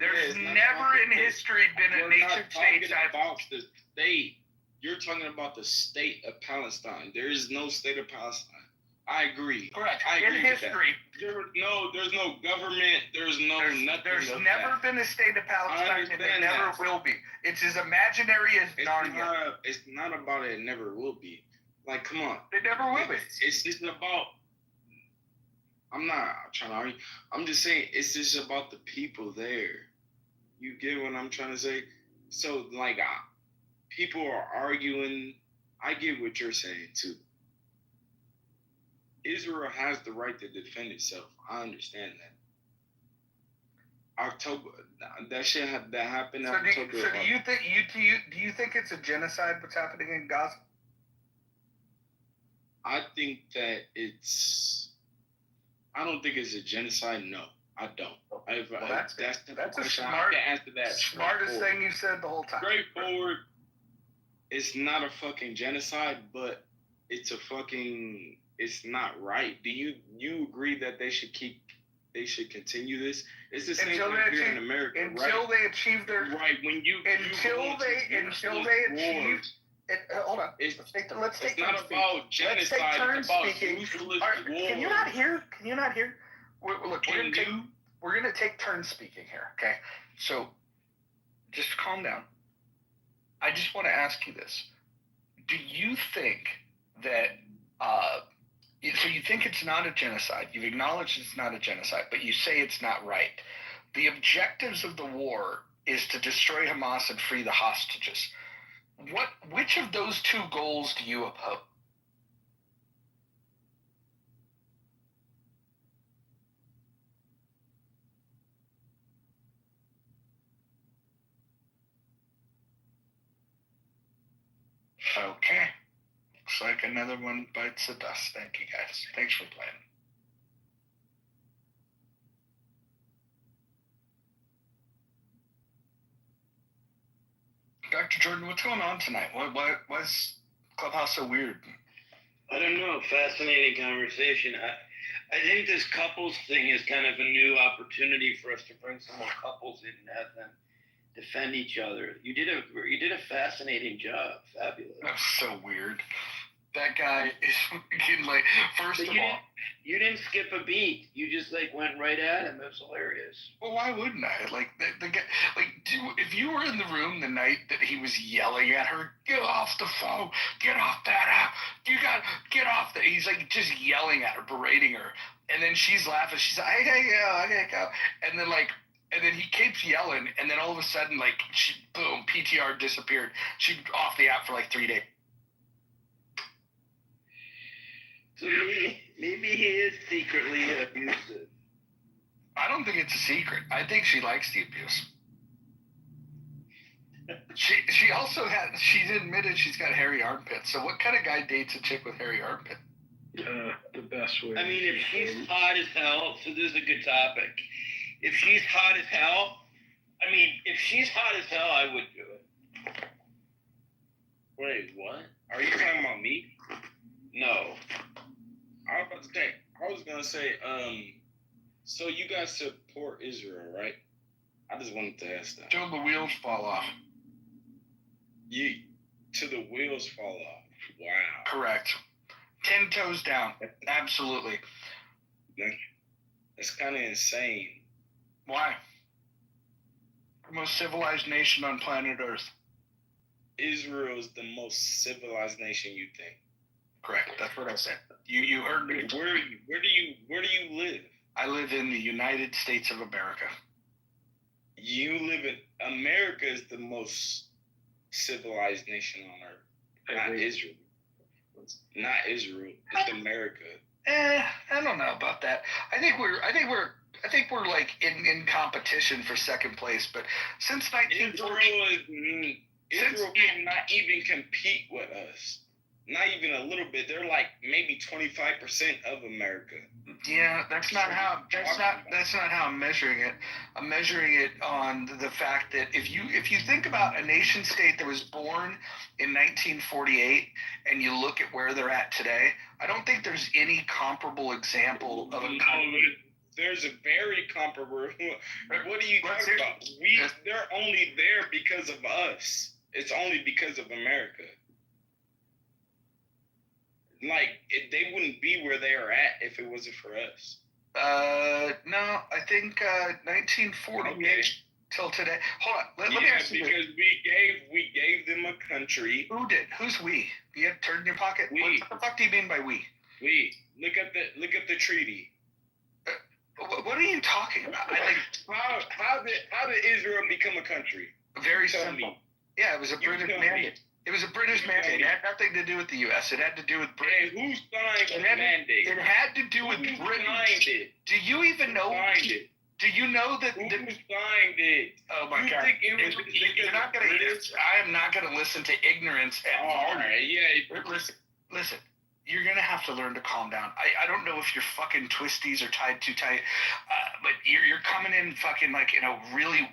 There's never in history been a nation state. About the state. You're talking about the state of Palestine. There is no state of Palestine. I agree. Correct. I agree in history. There's no government. There's nothing. There's never been a state of Palestine, and there never will be. It's as imaginary as Narnia. It's not about it never will be. Like, come on. It never will be. It's just about. I'm not trying to argue. I'm just saying it's just about the people there. You get what I'm trying to say? So, like, people are arguing. I get what you're saying, too. Israel has the right to defend itself. I understand that. October, that shit that happened. So do you think it's a genocide what's happening in Gaza? I think that I don't think it's a genocide. No, I don't. That's the a question. smart, I can answer that. smartest thing you said the whole time. Straightforward. It's not a fucking genocide, but it's not right. Do you agree that they should continue this? It's the same thing here in America, until they achieve their right. Hold on. Let's take not turns about genocide. Let's take turns it's about speaking. useless war. Can you not hear? We're gonna take turns speaking here. Okay. So, just calm down. I just want to ask you this: do you think that? So you think it's not a genocide? You've acknowledged it's not a genocide, but you say it's not right. The objectives of the war is to destroy Hamas and free the hostages. Which of those two goals do you oppose? Okay. Looks like another one bites the dust. Thank you, guys. Thanks for playing. Dr. Jordan, what's going on tonight? Why's Clubhouse so weird? I don't know. Fascinating conversation. I think this couples thing is kind of a new opportunity for us to bring some more couples in and have them defend each other. You did a fascinating job. Fabulous. That's so weird. That guy is like, first of all, you didn't skip a beat. You just went right at him. It was hilarious. Well, why wouldn't I? Like the guy, if you were in the room the night that he was yelling at her, get off the phone, get off that app, you got get off that. He's just yelling at her, berating her, and then she's laughing. She's like, I gotta go, and then he keeps yelling, and then all of a sudden, boom, PTR disappeared. She's off the app for 3 days. So maybe he is secretly abusive. I don't think it's a secret. I think she likes the abuse. She also she's admitted she's got hairy armpits. So what kind of guy dates a chick with hairy armpit? The best way. I mean, if she's hot as hell, so this is a good topic. If she's hot as hell, I would do it. Wait, what? Are you talking about me? No. I was gonna say, so you guys support Israel, right? I just wanted to ask that. Till the wheels fall off. Till the wheels fall off. Wow. Correct. 10 toes down. Absolutely. That's kind of insane. Why? The most civilized nation on planet Earth. Israel is the most civilized nation, you think? Correct. That's what I said. You heard me. Where do you live? I live in the United States of America. You live in America is the most civilized nation on Earth. Not Israel. Not Israel. It's America. I don't know about that. I think we're in competition for second place, but since 1940, Israel cannot even compete with us. Not even a little bit. They're maybe 25% of America. Yeah, that's not how I'm measuring it. I'm measuring it on the fact that if you think about a nation state that was born in 1948 and you look at where they're at today, I don't think there's any comparable example of a country. There's a very comparable. What are you talking about? They're only there because of us. It's only because of America. They wouldn't be where they are at if it wasn't for us. No, I think 1948 till today. Hold on, let me ask you. Because we gave them a country. Who did? Who's we? You have turned in your pocket. We. What the fuck do you mean by we? We. Look at the treaty. What are you talking about? How did Israel become a country? Very simple. Yeah, it was a British mandate. It was a British mandate. It had nothing to do with the U.S. It had to do with Britain. Hey, who signed the mandate? It had to do with Britain. Signed it? Do you even know? Signed it? Do you know that? Who signed it? Oh my God! You're not gonna. I am not gonna listen to ignorance. All right. Yeah. Listen. you're gonna have to learn to calm down. I don't know if your fucking twisties are tied too tight, but you're coming in fucking like in a really.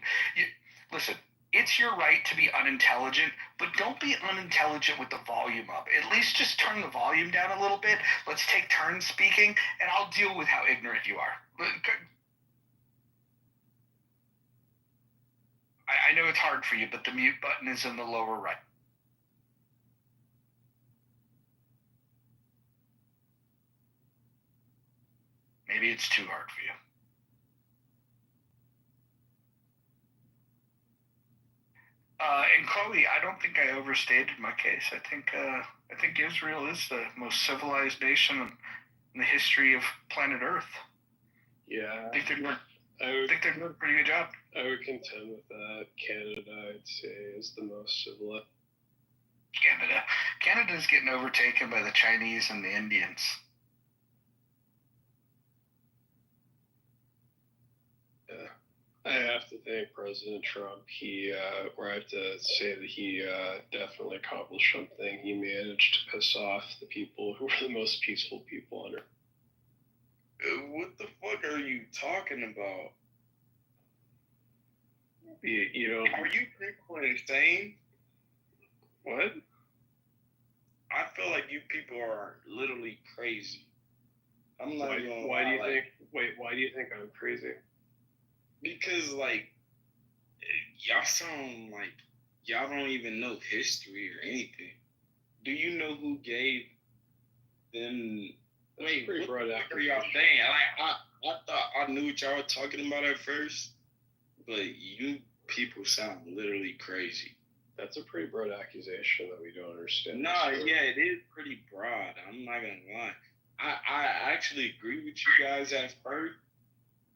Listen, it's your right to be unintelligent, but don't be unintelligent with the volume up. At least just turn the volume down a little bit. Let's take turns speaking, and I'll deal with how ignorant you are. I know it's hard for you, but the mute button is in the lower right. Maybe it's too hard for you. And Chloe, I don't think I overstated my case. I think Israel is the most civilized nation in the history of planet Earth. Yeah. I think they're doing a pretty good job. I would contend with that. Canada, I'd say, is the most civilized. Canada's getting overtaken by the Chinese and the Indians. Yeah. I have to thank President Trump. I have to say that he definitely accomplished something. He managed to piss off the people who were the most peaceful people on Earth. What the fuck are you talking about? Are you people insane? What? I feel like you people are literally crazy. I'm not gonna why do you think I'm crazy? Because like y'all sound like y'all don't even know history or anything. Do you know who gave them? Wait, what are y'all saying? I thought I knew what y'all were talking about at first, but you people sound literally crazy. That's a pretty broad accusation that we don't understand. Nah, yeah, it is pretty broad. I'm not gonna lie. I actually agree with you guys at first.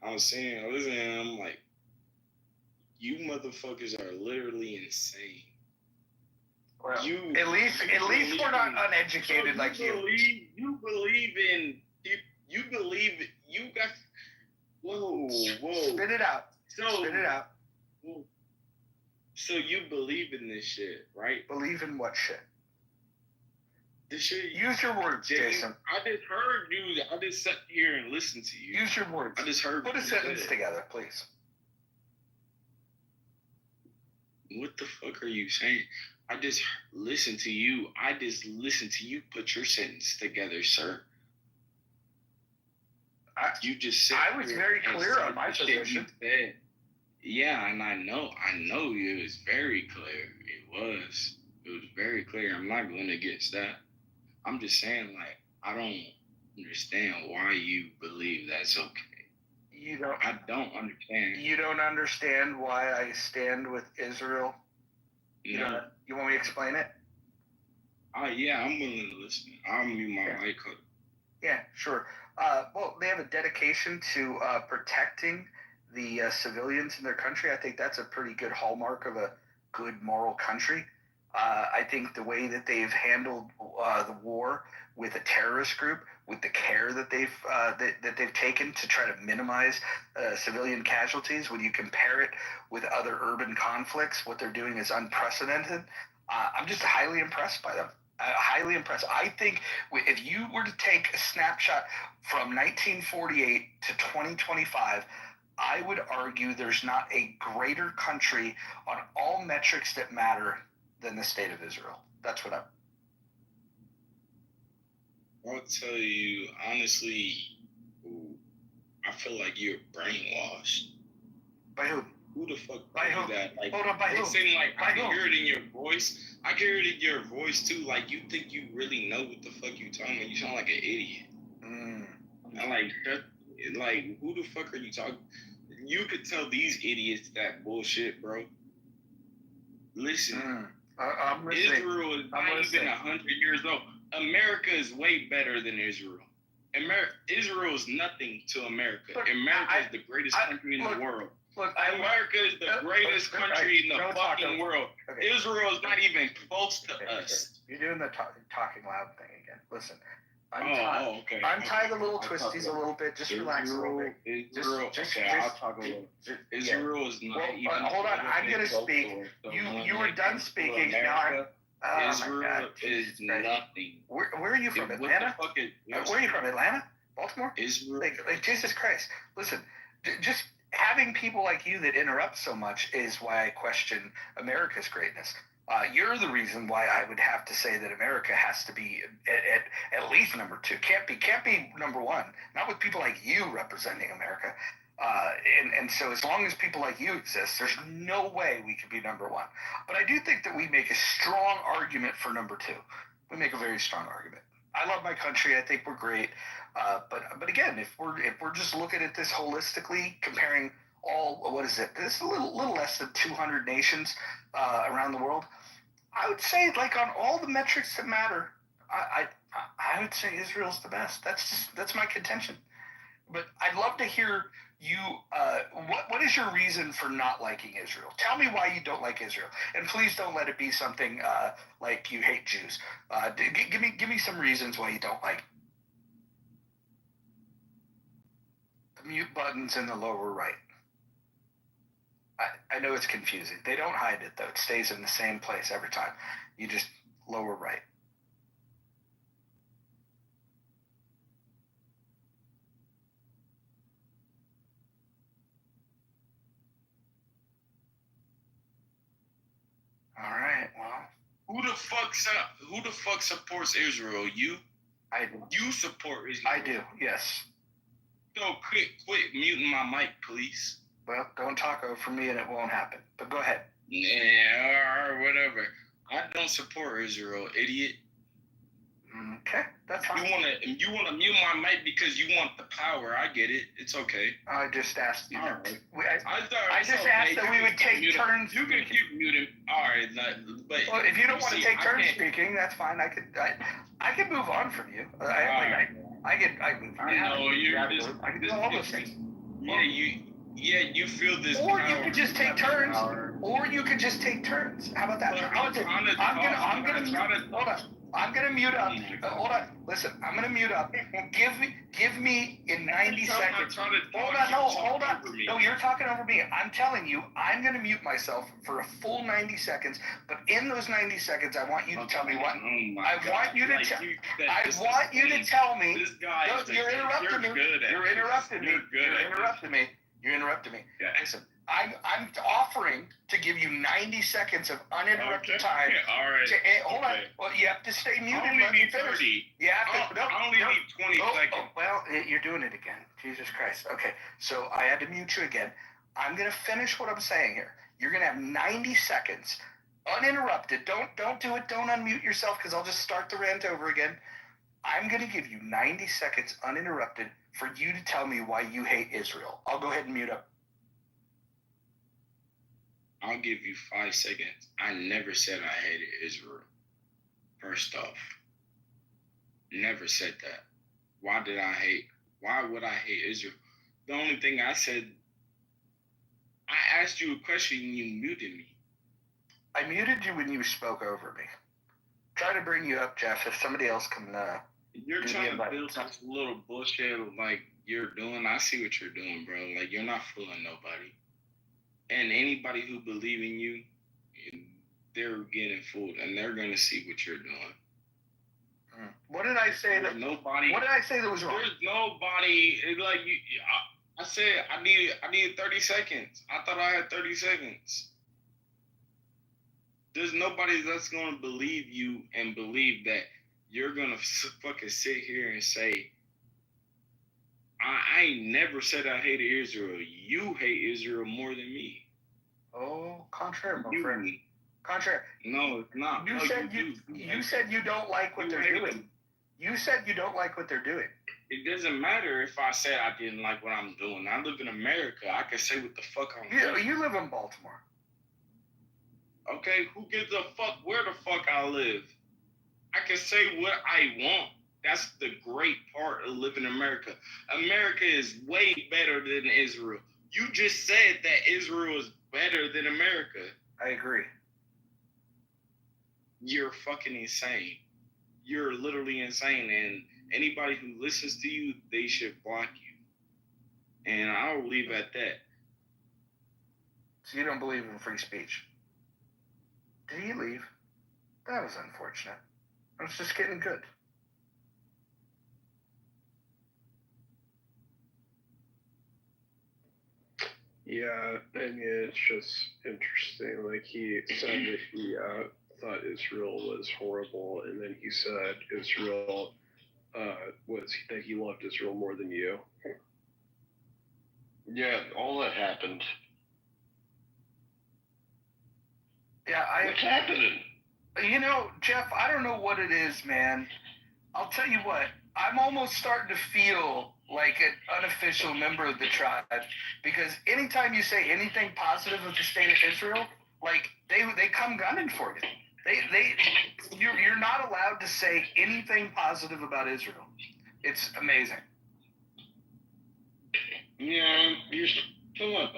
I was saying, listen, I'm like, you motherfuckers are literally insane. Well, at least we're not uneducated like you. You got. Whoa. Spit it out. Spit it out. So you believe in this shit, right? Believe in what shit? This shit. Use your words, Jason. I just heard you. I just sat here and listened to you. Use your words. I just heard. Put a sentence together, please. What the fuck are you saying? I just listened to you. Put your sentence together, sir. You just said. I was very clear on my position. Yeah, and I know it was very clear. It was very clear. I'm not going against that. I'm just saying, like, I don't understand why you believe that's okay. I don't understand. You don't understand why I stand with Israel? No. You want me to explain it? Yeah, I'm willing to listen. I'll mute my mic. Yeah, sure. Well, they have a dedication to protecting the civilians in their country. I think that's a pretty good hallmark of a good moral country. I think the way that they've handled the war with a terrorist group, with the care that they've taken to try to minimize civilian casualties, when you compare it with other urban conflicts, what they're doing is unprecedented. I'm just highly impressed by them. Highly impressed. I think if you were to take a snapshot from 1948 to 2025, I would argue there's not a greater country on all metrics that matter than the state of Israel. That's what I'll tell you, honestly, I feel like you're brainwashed. By who? Who the fuck by who? That? Like, hold on, by who? It seemed like by I can hear it in your voice. I can hear it in your voice too. Like, you think you really know what the fuck you talking about. You sound like an idiot. I'm like, who the fuck are you talking? You could tell these idiots that bullshit, bro. Listen. I'm Israel is not even 100 years old. America is way better than Israel. Israel is nothing to America. America is the greatest country in the world. America is the greatest country in the fucking world. Okay. Israel is not even close to us. You're doing the talking loud thing again. Listen. Untie the little twisties a little bit. Just relax a little bit. I'll talk a little. Israel is not even. Hold on, I'm gonna speak. You were done speaking. Now Oh Israel my God. is nothing. Where are you from? What Atlanta? the fuck is Where are you from? Atlanta? Baltimore? Israel? Like Jesus Christ. Listen, just having people like you that interrupt so much is why I question America's greatness. You're the reason why I would have to say that America has to be at least number 2. Can't be number 1. Not with people like you representing America. And so as long as people like you exist, there's no way we could be number 1. But I do think that we make a strong argument for number 2. We make a very strong argument. I love my country. I think we're great. But again, if we're just looking at this holistically, comparing what is it? This is a little less than 200 nations around the world. I would say, like, on all the metrics that matter, I would say Israel's the best. That's my contention. But I'd love to hear you. What is your reason for not liking Israel? Tell me why you don't like Israel, and please don't let it be something like you hate Jews. Give me some reasons why you don't like. The mute button's in the lower right. I know it's confusing. They don't hide it though. It stays in the same place every time. You just lower right. All right. Well, Who the fuck supports Israel? You? I do. You support Israel? I do. Yes. So quit muting my mic, please. Well, don't talk over me, and it won't happen. But go ahead. Yeah, or whatever. I don't support Israel, idiot. Okay, that's fine. You wanna mute my mic because you want the power. I get it. It's okay. I just asked you. All right. I just asked that we would take turns. You can keep muting. All right, but well, if you don't want to take turns speaking, that's fine. I could move on from you. I know you're this. I can do all those things. Yeah, you feel this. Or you could just take turns. Or you could just take turns. How about that? I'm gonna mute up. Hold on. Listen, I'm gonna mute up. Give me in 90 seconds. Hold on. No, you're talking over me. I'm telling you, I'm gonna mute myself for a full 90 seconds. But in those 90 seconds, I want you to tell me what. I want you to tell me. This guy. You're interrupting me. You're interrupting me. You're interrupting me. Yeah. Listen, I'm offering to give you 90 seconds of uninterrupted time. All right. Hold on. Well, you have to stay muted. I only need 30. You have to. I only need 20 seconds. Well, you're doing it again. Jesus Christ. Okay, so I had to mute you again. I'm going to finish what I'm saying here. You're going to have 90 seconds uninterrupted. Don't do it. Don't unmute yourself because I'll just start the rant over again. I'm going to give you 90 seconds uninterrupted for you to tell me why you hate Israel. I'll go ahead and mute up. I'll give you 5 seconds. I never said I hated Israel. First off, never said that. Why would I hate Israel? The only thing I said, I asked you a question and you muted me. I muted you when you spoke over me. Try to bring you up, Jeff, if somebody else can you're trying to build this little bullshit like you're doing. I see what you're doing, bro. Like, you're not fooling nobody. And anybody who believe in you, they're getting fooled, and they're gonna see what you're doing. What did I say that? Nobody. What did I say that was wrong? There's nobody like you. I said I needed 30 seconds. I thought I had 30 seconds. There's nobody that's gonna believe you and believe that you're gonna fucking sit here and say, I ain't never said I hated Israel. You hate Israel more than me. Oh, contrary, my friend. Contrary. No, it's not. You said you don't like what they're doing. You said you don't like what they're doing. It doesn't matter if I said I didn't like what I'm doing. I live in America. I can say what the fuck I'm doing. You live in Baltimore. Okay, who gives a fuck where the fuck I live? I can say what I want. That's the great part of living in America. America is way better than Israel. You just said that Israel is better than America. I agree. You're fucking insane. You're literally insane. And anybody who listens to you, they should block you. And I'll leave at that. So you don't believe in free speech? Did he leave? That was unfortunate. I was just getting good. Yeah, I mean, it's just interesting. Like, he said that he thought Israel was horrible, and then he said Israel was that he loved Israel more than you. Yeah, all that happened. Yeah, What's happening? You know, Jeff, I don't know what it is, man. I'll tell you what, I'm almost starting to feel like an unofficial member of the tribe, because anytime you say anything positive of the state of Israel, like they come gunning for you. You're not allowed to say anything positive about Israel. It's amazing. Yeah, you're still up.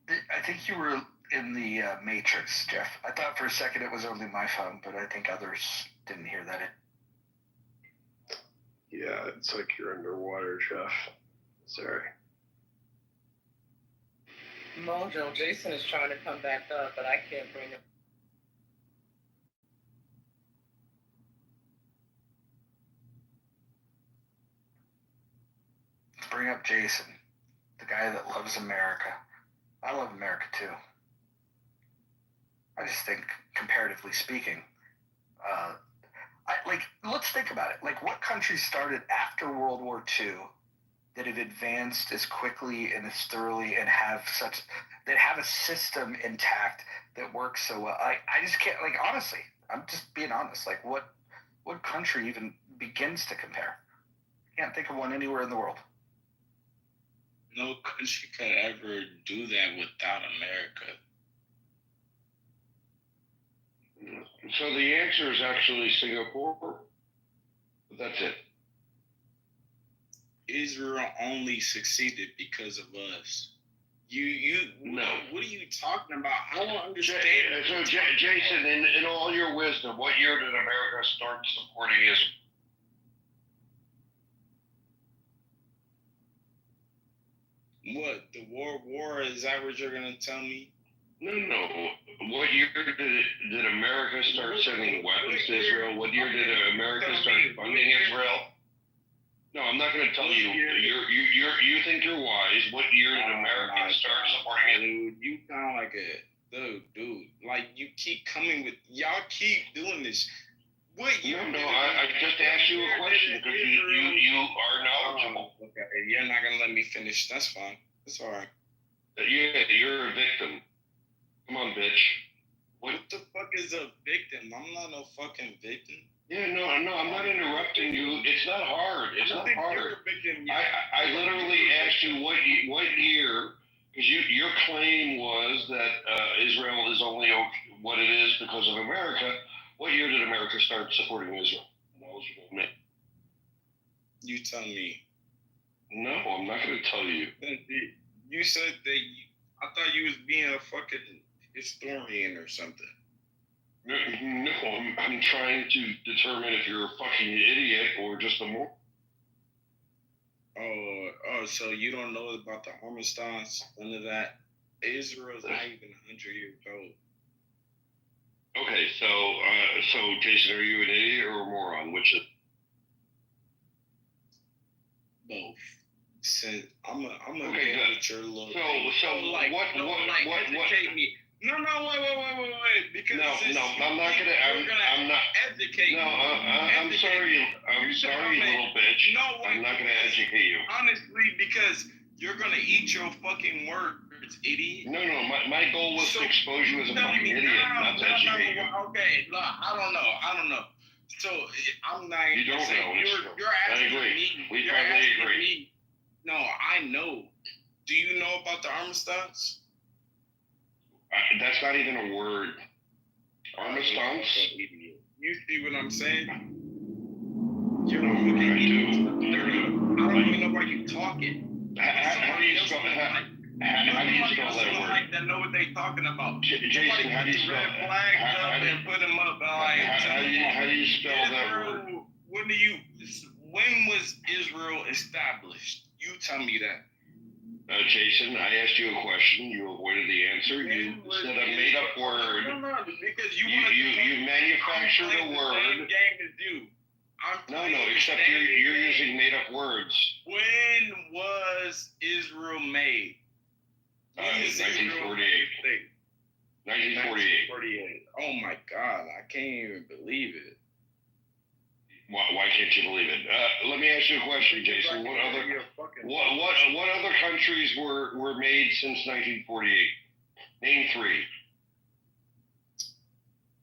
I think you were in the Matrix, Jeff. I thought for a second it was only my phone, but I think others didn't hear that. Yeah, it's like you're underwater, Jeff. Sorry. Mojo, Jason is trying to come back up, but I can't bring him. Let's bring up Jason, the guy that loves America. I love America too. I just think, comparatively speaking, let's think about it. Like, what countries started after World War II that have advanced as quickly and as thoroughly and that have a system intact that works so well? I just can't, like, honestly, I'm just being honest. Like, what country even begins to compare? Can't think of one anywhere in the world. No country could ever do that without America. So the answer is actually Singapore. That's it. Israel only succeeded because of us. No. What are you talking about? I don't understand. So, Jason, in all your wisdom, what year did America start supporting Israel? What, the World War? Is that what you're gonna tell me? No. What year did America start sending weapons to Israel? What year did America start funding Israel? No, I'm not going to tell you. You think you're wise. What year did America start supporting it? Dude, you sound like a dude. Like, you keep coming with, y'all keep doing this. What year? No, I just asked you a question because you are knowledgeable. Okay, you're not gonna let me finish. That's fine. That's all right. Yeah, you're a victim. Come on, bitch. What the fuck is a victim? I'm not no fucking victim. Yeah, no, I'm not interrupting you. It's not hard. It's not hard. I literally asked you what year, because your claim was that Israel is only what it is because of America. What year did America start supporting Israel? You tell me. No, I'm not going to tell you. You said that I thought you was being a fucking historian or something. No, I'm trying to determine if you're a fucking idiot or just a more. Oh, so you don't know about the armistice, none of that? Israel's not even 100 years old. Okay, so Jason, are you an idiot or a moron? Which is both. Since I'm a okay, go with your little. So what? Educate me. No, wait. Because I'm not gonna. I'm not. Educate me. No, I'm sorry. I'm sorry, little bitch. No, I'm not gonna educate you. Honestly, because you're gonna eat your fucking words, idiot. No. My goal was to expose you as a fucking idiot, not to educate you. Okay, look, I don't know. So I'm not. You don't know. You're asking I agree. me. We totally agree. No, I know. Do you know about the armistice? That's not even a word. Armistice? You see what I'm saying? I do. don't even know why you talking. How do you spell that? How do you spell that word? Like that know what they talking about. Jason, how do you spell red flags up and put them up? How do you spell that word? When was Israel established? You tell me that. Jason, I asked you a question. You avoided the answer. You said a made-up word. No, because you manufactured a word. No, except you're using made-up words. When was Israel made? 1948. 1948. Oh my God, I can't even believe it. Why can't you believe it? Let me ask you a question, Jason. What other countries were made since 1948? Name 3.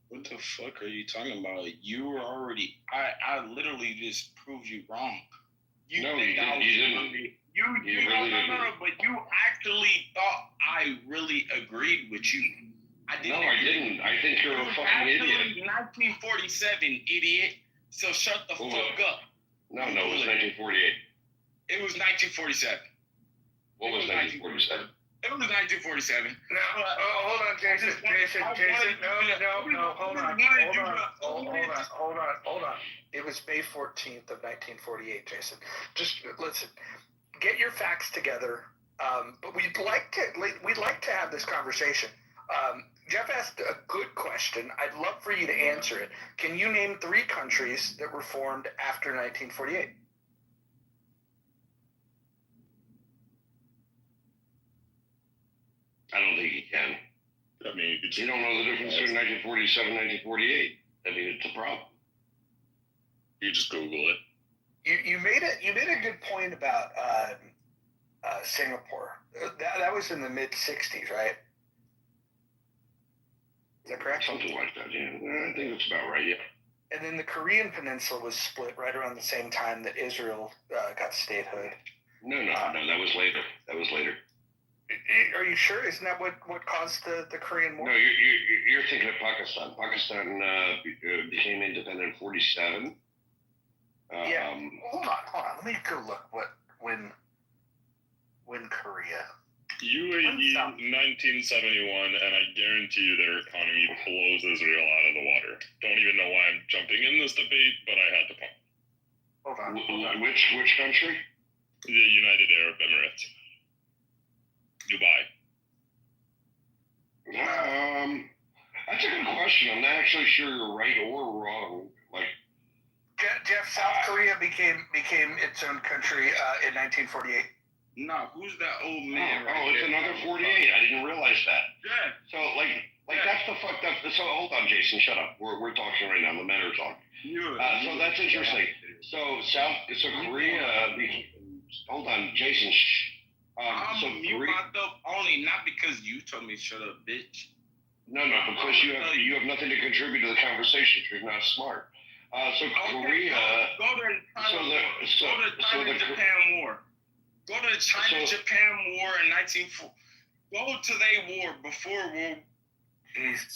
What the fuck are you talking about? You were already. I literally just proved you wrong. You didn't. You really didn't. But you actually thought I really agreed with you. I didn't. I think you're a fucking idiot. 1947, idiot. So shut the fuck up. No, it was 1948. It was 1947. What was 1947? It was 1947. No, hold on, Jason. No, hold on. It was May 14th of 1948, Jason. Just listen. Get your facts together. But we'd like to have this conversation. Jeff asked a good question. I'd love for you to answer it. Can you name 3 countries that were formed after 1948? I don't think you can. I mean, you don't know the difference between 1947 and 1948. I mean, it's a problem. You just Google it. You made a good point about Singapore. That was in the mid '60s, right? Is that correct? Something like that, yeah. I think that's about right, yeah. And then the Korean Peninsula was split right around the same time that Israel got statehood. No, that was later. Are you sure? Isn't that what caused the Korean War? No, you're thinking of Pakistan. Pakistan became independent in 1947. Yeah. Hold on. Let me go look when Korea. UAE 1971, and I guarantee you their economy blows Israel out of the water. Don't even know why I'm jumping in this debate, but I had to pump. Hold on. Which country? The United Arab Emirates. Dubai. That's a good question. I'm not actually sure you're right or wrong. Like, Jeff, South Korea became its own country in 1948. No, who's that old man? It's another 48. I didn't realize that. Yeah. So that's the fucked up. So hold on, Jason, shut up. We're talking right now. The men are talking. So that's interesting. So Korea. Hold on, Jason. I'm mute myself only not because you told me shut up, bitch. No, because you have nothing to contribute to the conversation. You're not smart. Korea. Go to China-Japan War. Go to the China-Japan War in 1940. Go to their war before World.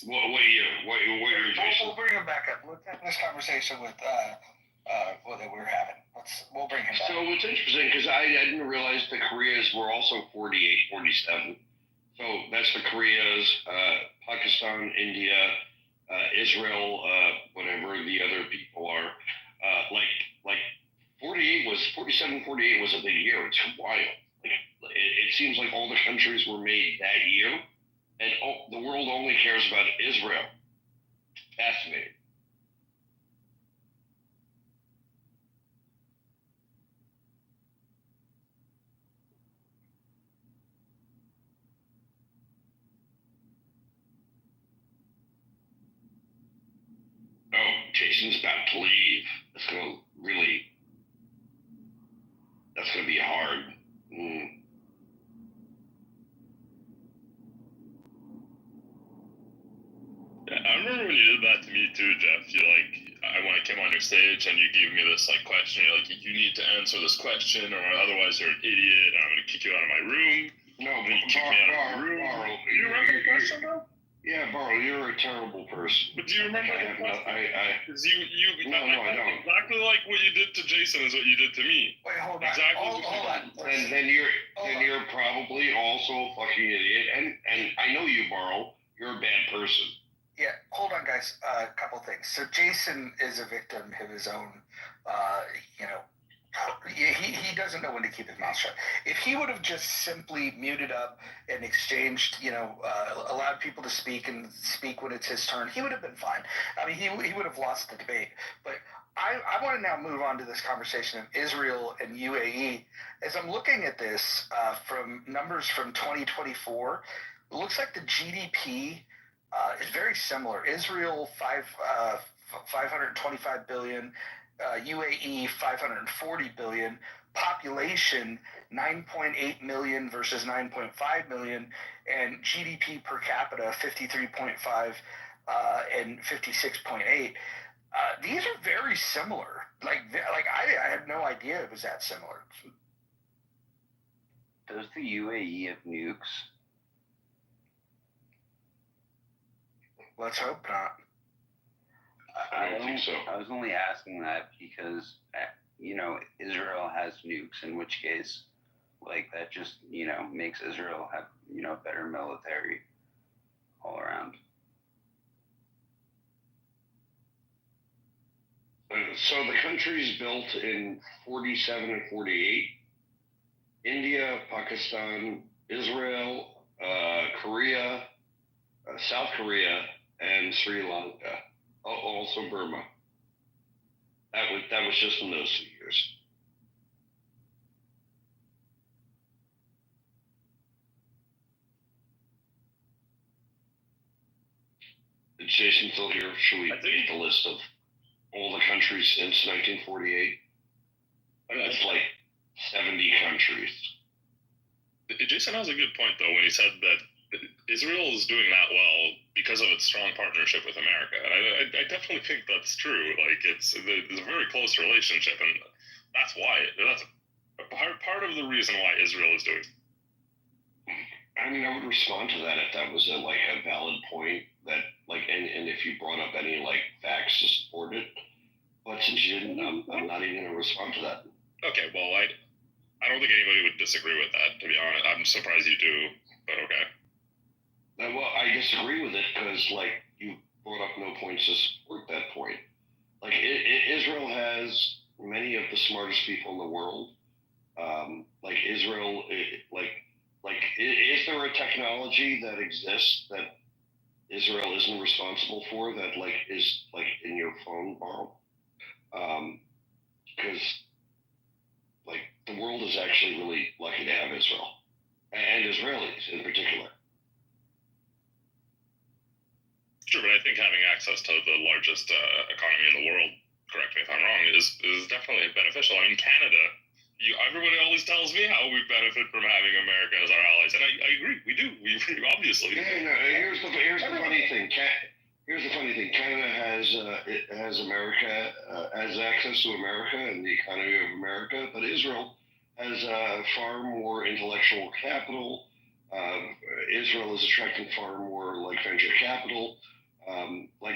What year? What year, Jason? We'll bring him back up. Let's have this conversation with that we were having. We'll bring him back. So it's interesting because I didn't realize the Koreas were also 48, 47. So that's the Koreas, Pakistan, India, Israel, whatever the other people are. 47, 48 was a big year. It's wild. It seems like all the countries were made that year, and the world only cares about Israel. Fascinating. Oh, Jason's about to leave. That's going to be hard. Yeah, I remember when you did that to me too, Jeff. When I came on your stage and you gave me this question, you're like, you need to answer this question or otherwise you're an idiot and I'm going to kick you out of my room. No, and you kicked me out of my room. You remember the question though? Yeah, Barrow, you're a terrible person. But do you remember? Because you no, I don't. Exactly like what you did to Jason is what you did to me. Wait, hold on. Exactly. Hold on. Then you're probably also a fucking idiot. And I know you, Barrow. You're a bad person. Yeah, hold on, guys. A couple things. So Jason is a victim of his own, he doesn't know when to keep his mouth shut. If he would have just simply muted up and exchanged, allowed people to speak and speak when it's his turn, he would have been fine. I mean, he would have lost the debate. But I want to now move on to this conversation of Israel and UAE. As I'm looking at this from numbers from 2024, it looks like the GDP is very similar. Israel, 525 billion. UAE 540 billion, population 9.8 million versus 9.5 million, and GDP per capita 53.5 and 56.8. These are very similar. I had no idea it was that similar. Does the UAE have nukes? Let's hope not. I don't think so. I was only asking that because, Israel has nukes, in which case, that just, makes Israel have, better military all around. So the country's built in 47 and 48. India, Pakistan, Israel, Korea, South Korea, and Sri Lanka. Also Burma. That was just in those 2 years. Is Jason still here? Should we make the list of all the countries since 1948? That's like 70 countries. Jason has a good point, though, when he said that Israel is doing that well because of its strong partnership with America. And I definitely think that's true. There's a very close relationship, and that's why. That's a part of the reason why Israel is doing. I mean, I would respond to that if that was a valid point that and if you brought up any facts to support it. But since you didn't, I'm not even going to respond to that. Okay, well, I don't think anybody would disagree with that. To be honest, I'm surprised you do, but okay. Well, I disagree with it because, you brought up no points to support that point. Israel has many of the smartest people in the world. Israel, is there a technology that exists that Israel isn't responsible for that, is, in your phone, Barrow? Because, the world is actually really lucky to have Israel. And Israelis, in particular. Sure, but I think having access to the largest economy in the world, correct me if I'm wrong, is definitely beneficial. I mean, Canada, everybody always tells me how we benefit from having America as our allies, and I agree, we do. We obviously. Here's the funny thing. Here's the funny thing. Canada has America, has access to America and the economy of America, but Israel has far more intellectual capital. Israel is attracting far more venture capital.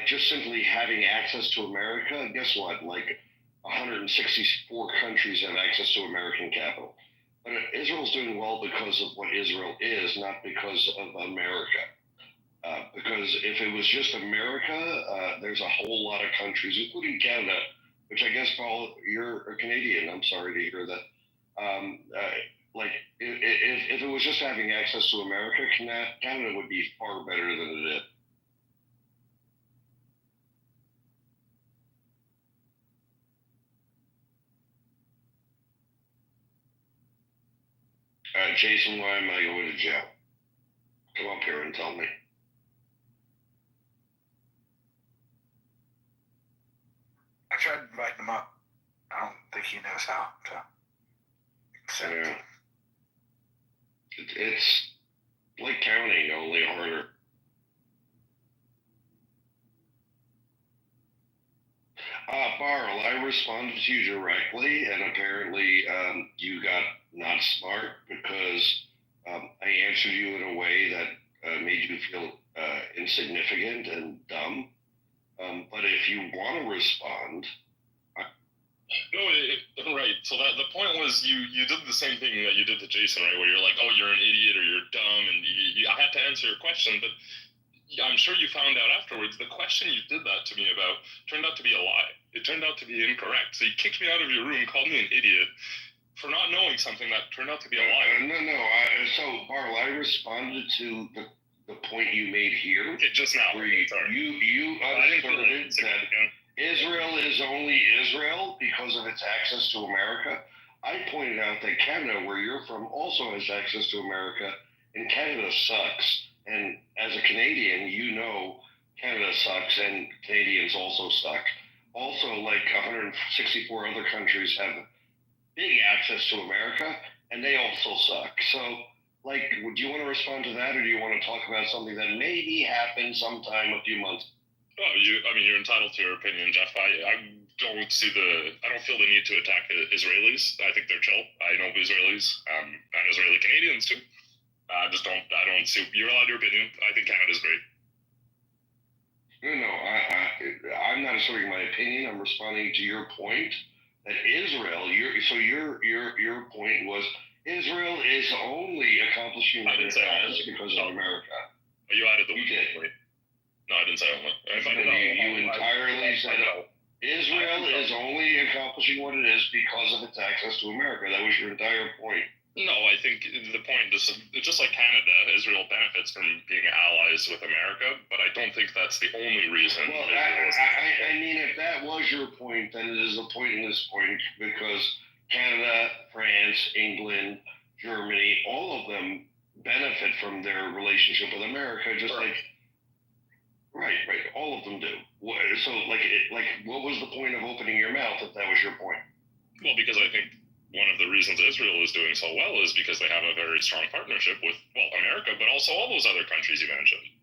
Just simply having access to America, guess what? 164 countries have access to American capital. But Israel's doing well because of what Israel is, not because of America. Because if it was just America, there's a whole lot of countries, including Canada, which I guess, Paul, you're a Canadian. I'm sorry to hear that. If it was just having access to America, Canada would be far better than it is. Jason, why am I going to jail? Come up here and tell me. I tried inviting him up. I don't think he knows how to accept it. It's like counting, only harder. Barl, I responded to you directly, and apparently you got not smart because I answered you in a way that made you feel insignificant and dumb. But if you want to respond, right. So that the point was you did the same thing that you did to Jason, right? Where you're like, oh, you're an idiot or you're dumb, and I had to answer your question, but I'm sure you found out afterwards the question you did that to me about turned out to be a lie. It turned out to be incorrect. So you kicked me out of your room, called me an idiot for not knowing something that turned out to be a lie. No. So, Barl, I responded to the point you made here. Okay, just now. Where you asserted that Israel is only Israel because of its access to America. I pointed out that Canada, where you're from, also has access to America, and Canada sucks. And as a Canadian, you know Canada sucks, and Canadians also suck. Also, like 164 other countries have big access to America, and they also suck. So, like, do you want to respond to that, or do you want to talk about something that maybe happened sometime a few months? Oh, you're entitled to your opinion, Jeff. I don't feel the need to attack Israelis. I think they're chill. I know Israelis and Israeli Canadians too. I don't see. You're allowed your opinion. I think Canada's great. No, I'm not asserting my opinion. I'm responding to your point that Israel. Your point was Israel is only accomplishing what it has because of America. You added the you did. Wait. No, I didn't say only. You entirely said Israel is only accomplishing what it is because of its access to America. That was your entire point. No, I think the point is just like Canada, Israel benefits from being allies with America, but I don't think that's the only reason. Well, I mean, if that was your point, then it is a pointless point because Canada, France, England, Germany, all of them benefit from their relationship with America, just like. Right. All of them do. So, what was the point of opening your mouth if that was your point? Well, because I think one of the reasons Israel is doing so well is because they have a very strong partnership with, America, but also all those other countries you mentioned.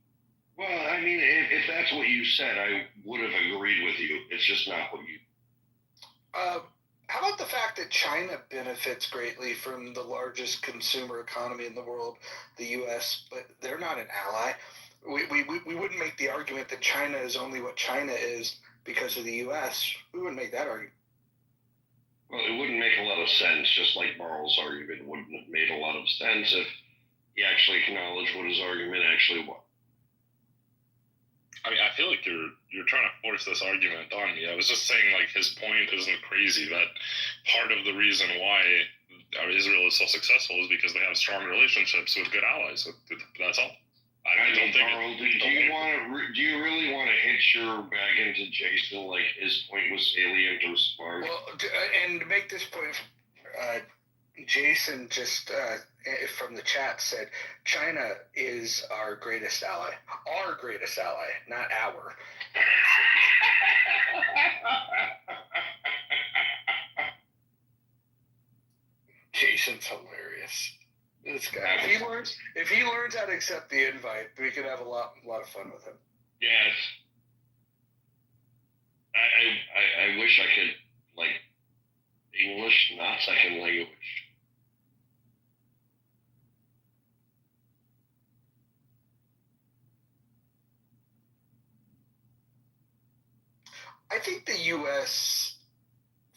Well, I mean, if that's what you said, I would have agreed with you. It's just not what you. How about the fact that China benefits greatly from the largest consumer economy in the world, the U.S., but they're not an ally? We wouldn't make the argument that China is only what China is because of the U.S. We wouldn't make that argument. Well, it wouldn't make a lot of sense, just like Barl's argument wouldn't have made a lot of sense if he actually acknowledged what his argument actually was. I mean, I feel like you're trying to force this argument on me. I was just saying, like, his point isn't crazy. That part of the reason why Israel is so successful is because they have strong relationships with good allies. That's all. I don't think. Carl, do you really want to hitch your back into Jason like his point was salient or smart? Well, and to make this point, Jason just from the chat said China is our greatest ally. Our greatest ally, not our. Jason's hilarious. This guy. If he learns how to accept the invite, we could have a lot of fun with him. Yes. I wish I could English, not second language. I think the U.S.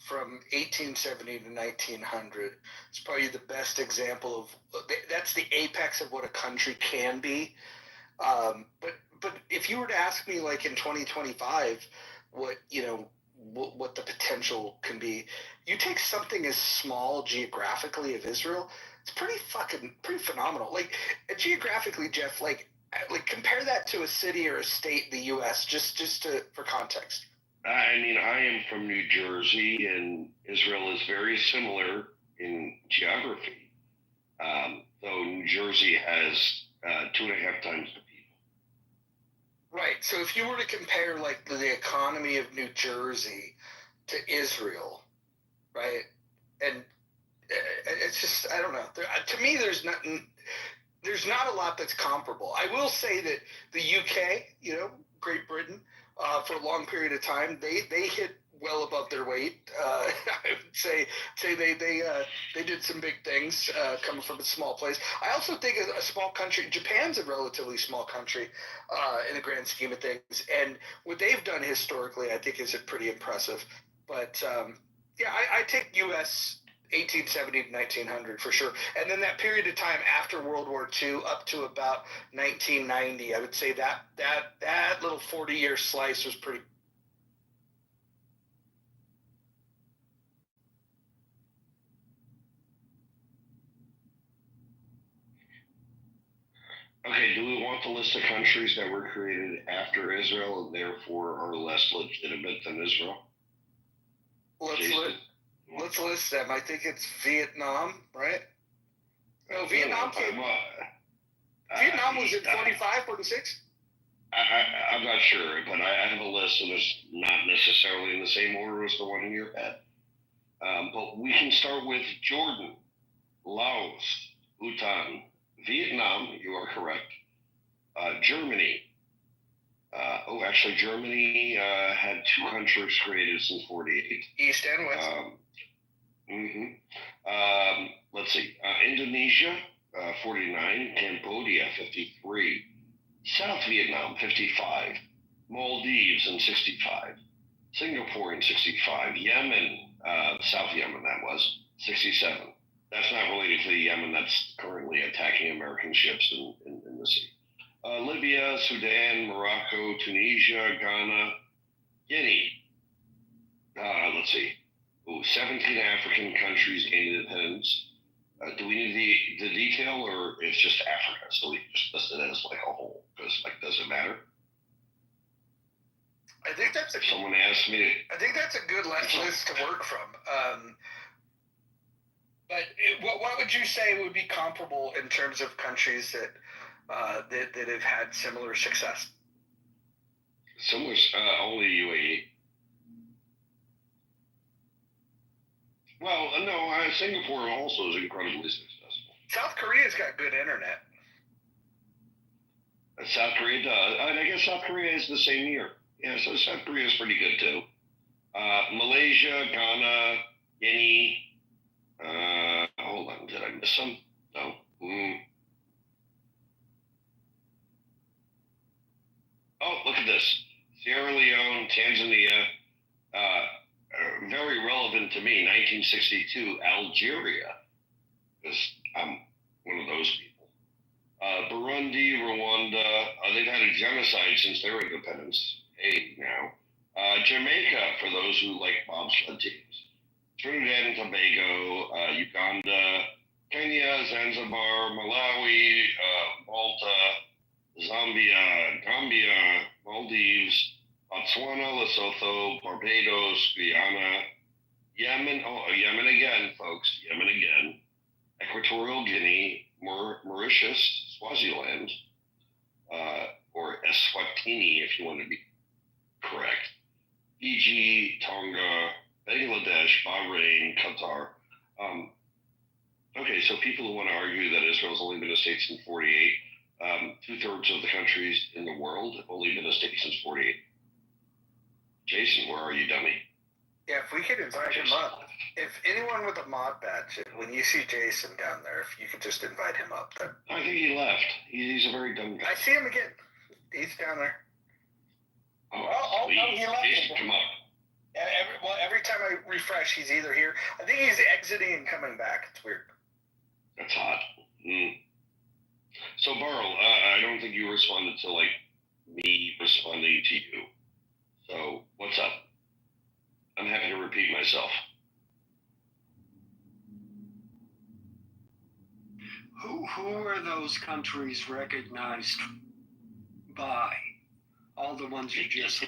from 1870 to 1900 is probably the best example of that's the apex of what a country can be. But if you were to ask me, like in 2025, what the potential can be, you take something as small geographically of Israel, it's pretty phenomenal. Like geographically, Jeff, like compare that to a city or a state in the U.S. just for context. I mean, I am from New Jersey, and Israel is very similar in geography, though New Jersey has 2.5 times the people. Right. So if you were to compare like the economy of New Jersey to Israel, right, and it's just I don't know. To me, there's not a lot that's comparable. I will say that the UK, Great Britain. For a long period of time, they hit well above their weight. I would say they did some big things coming from a small place. I also think a small country, Japan's a relatively small country in the grand scheme of things, and what they've done historically, I think, is pretty impressive. But I take U.S. 1870 to 1900 for sure, and then that period of time after World War II up to about 1990, I would say that little 40-year slice was pretty. Okay, do we want the list of countries that were created after Israel and therefore are less legitimate than Israel? Let's list them. I think it's Vietnam, right? No, Vietnam came. Vietnam was in 45, 46? I'm not sure, but I have a list, and it's not necessarily in the same order as the one in your head. But we can start with Jordan, Laos, Bhutan, Vietnam, you are correct. Germany. Germany had two countries created since 48. East and West. Let's see. Indonesia, 49. Cambodia, 53. South Vietnam, 55. Maldives in 65. Singapore in 65. Yemen, South Yemen, that was, 67. That's not related to the Yemen that's currently attacking American ships in the sea. Libya, Sudan, Morocco, Tunisia, Ghana, Guinea. Let's see. 17 African countries gained independence. Do we need the detail, or it's just Africa? So we just list it as like a whole, because does it matter? I think that's someone asked me. I think that's a good list to work from. But what would you say would be comparable in terms of countries that have had similar success? Similar, only UAE. Well, no, Singapore also is incredibly successful. South Korea's got good internet. South Korea does. And I guess South Korea is the same year. Yeah, so South Korea is pretty good too. Malaysia, Ghana, Guinea. Hold on, did I miss some? No. Oh, look at this. Sierra Leone, Tanzania, very relevant to me, 1962, Algeria, because I'm one of those people. Burundi, Rwanda, they've had a genocide since their independence. Hey, now. Jamaica, for those who like bobsled teams. Trinidad and Tobago, Uganda, Kenya, Zanzibar, Malawi, Malta, Zambia, Gambia, Maldives, Botswana, Lesotho, Barbados, Guyana, Yemen, Yemen again, folks, Yemen again, Equatorial Guinea, Mauritius, Swaziland, or Eswatini if you want to be correct, Fiji, Tonga, Bangladesh, Bahrain, Qatar. Okay, so people who want to argue that Israel's only been a state since 48, 2/3 of the countries in the world have only been a state since 48. Jason, where are you, dummy? Yeah, if we could invite him up. If anyone with a mod badge, when you see Jason down there, if you could just invite him up. I think he left. He's a very dumb guy. I see him again. He's down there. Oh, please, he left. Jason, come up. Every time I refresh, he's either here. I think he's exiting and coming back. It's weird. That's hot. So, Barl, I don't think you responded to me responding to you. So, what's up? I'm happy to repeat myself. Who are those countries recognized by? All the ones you just...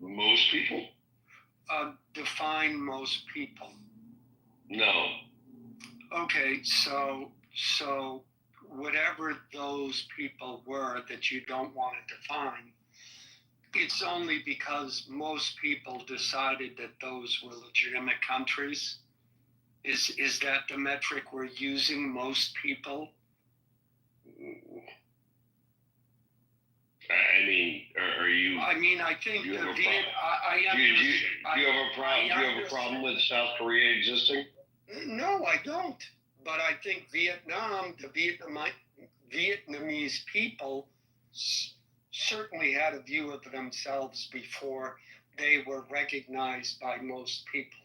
Most people? Define most people. No. Okay, so whatever those people were that you don't want to define, it's only because most people decided that those were legitimate countries. Is that the metric we're using, most people? I mean, are you? I mean, I think do you have the a Viet. problem? I Do you understand. have a problem? Do you have a problem with South Korea existing? No, I don't. But I think Vietnam, the Vietnamese people certainly had a view of themselves before they were recognized by most people.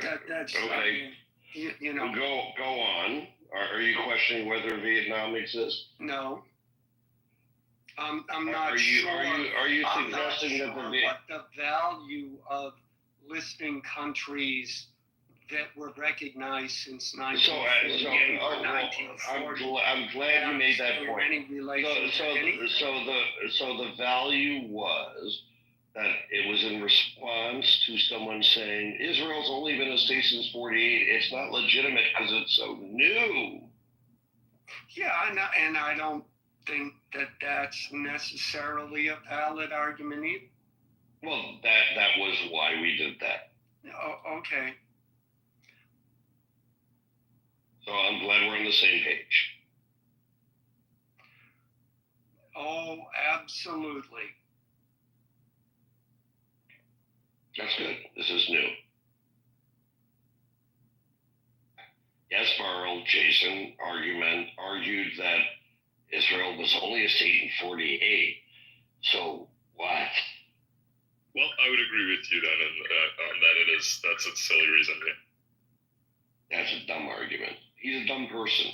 That's okay. You know. Go on. Are you questioning whether Vietnam exists? No. I'm not Are sure. Are you I'm not suggesting sure that what the value of listing countries that were recognized since 1948 or 1940. I'm glad you made that point. Any relation to anything. So the value was that it was in response to someone saying Israel's only been a state since '48. It's not legitimate because it's so new. Yeah, and I don't think that that's necessarily a valid argument either. Well, that was why we did that. Oh, okay. So I'm glad we're on the same page. Oh, absolutely. That's good. This is new. Gaspar, Jason argued that Israel was only a state in '48. So what? Well, I would agree with you then on that. That's a silly reason. Yeah. That's a dumb argument. He's a dumb person.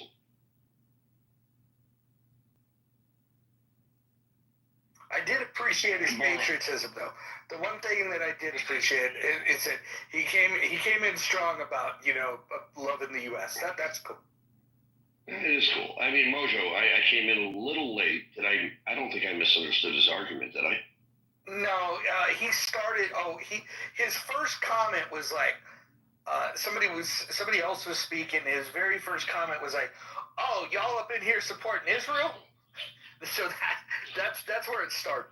I did appreciate his patriotism, though. The one thing that I did appreciate is that he came in strong about loving the U.S. That's cool. It is cool. I mean, Mojo, I came in a little late. I don't think I misunderstood his argument, did I? No, he started. His first comment was like, somebody else was speaking. His very first comment was like, "Oh, y'all up in here supporting Israel?" So that's where it started.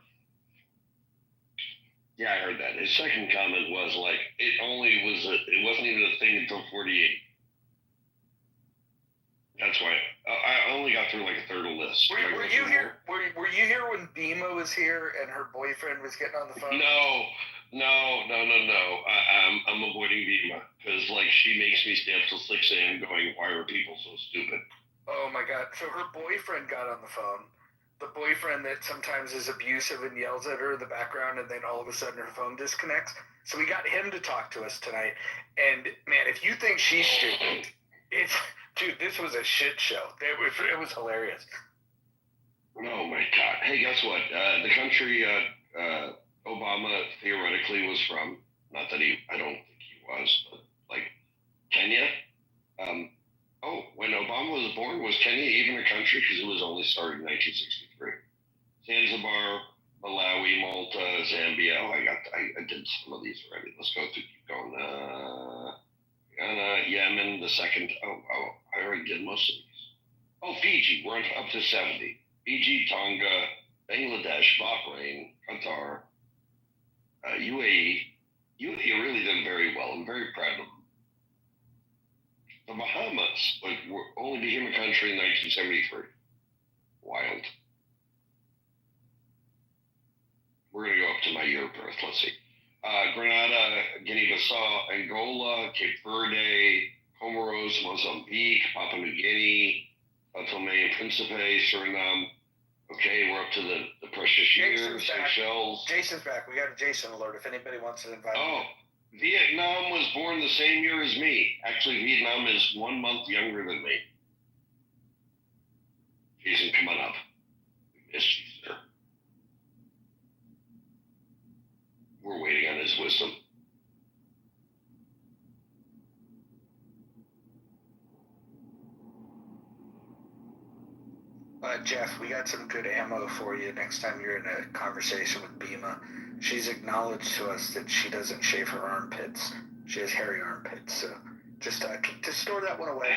Yeah, I heard that. His second comment was like, it wasn't even a thing until '48. That's why I only got through like a third of the list. Were you here? Were you here when Bima was here and her boyfriend was getting on the phone? No. I'm avoiding Bima because like she makes me stay up till 6 a.m. going, why are people so stupid? Oh my God! So her boyfriend got on the phone. The boyfriend that sometimes is abusive and yells at her in the background, and then all of a sudden her phone disconnects. So we got him to talk to us tonight. And man, if you think she's stupid, dude, this was a shit show. It was hilarious. Oh my God! Hey, guess what? The country Obama theoretically was from, not that I don't think he was, but like Kenya. When Obama was born, was Kenya even a country? Because it was only started in 1963. Zanzibar, Malawi, Malta, Zambia. I did some of these already. Let's go through. Keep going. Ghana, Yemen, the second. I already did most of these. Fiji. We're up to 70. Fiji, Tonga, Bangladesh, Bahrain, Qatar, UAE. UAE really did very well. I'm very proud of them. The Bahamas, but only became a country in 1973. Wild. We're going to go up to my year of birth. Let's see. Grenada, Guinea-Bissau, Angola, Cape Verde, Comoros, Mozambique, Papua New Guinea, Tomé and Principe, Suriname. Okay, we're up to the precious years, Seychelles. Jason's back. We got a Jason alert if anybody wants to invite him. Vietnam was born the same year as me. Actually, Vietnam is 1 month younger than me. Jason, come on up. We missed you, sir. We're waiting on his wisdom. Jeff, we got some good ammo for you next time you're in a conversation with Bima. She's acknowledged to us that she doesn't shave her armpits. She has hairy armpits, so just store that one away.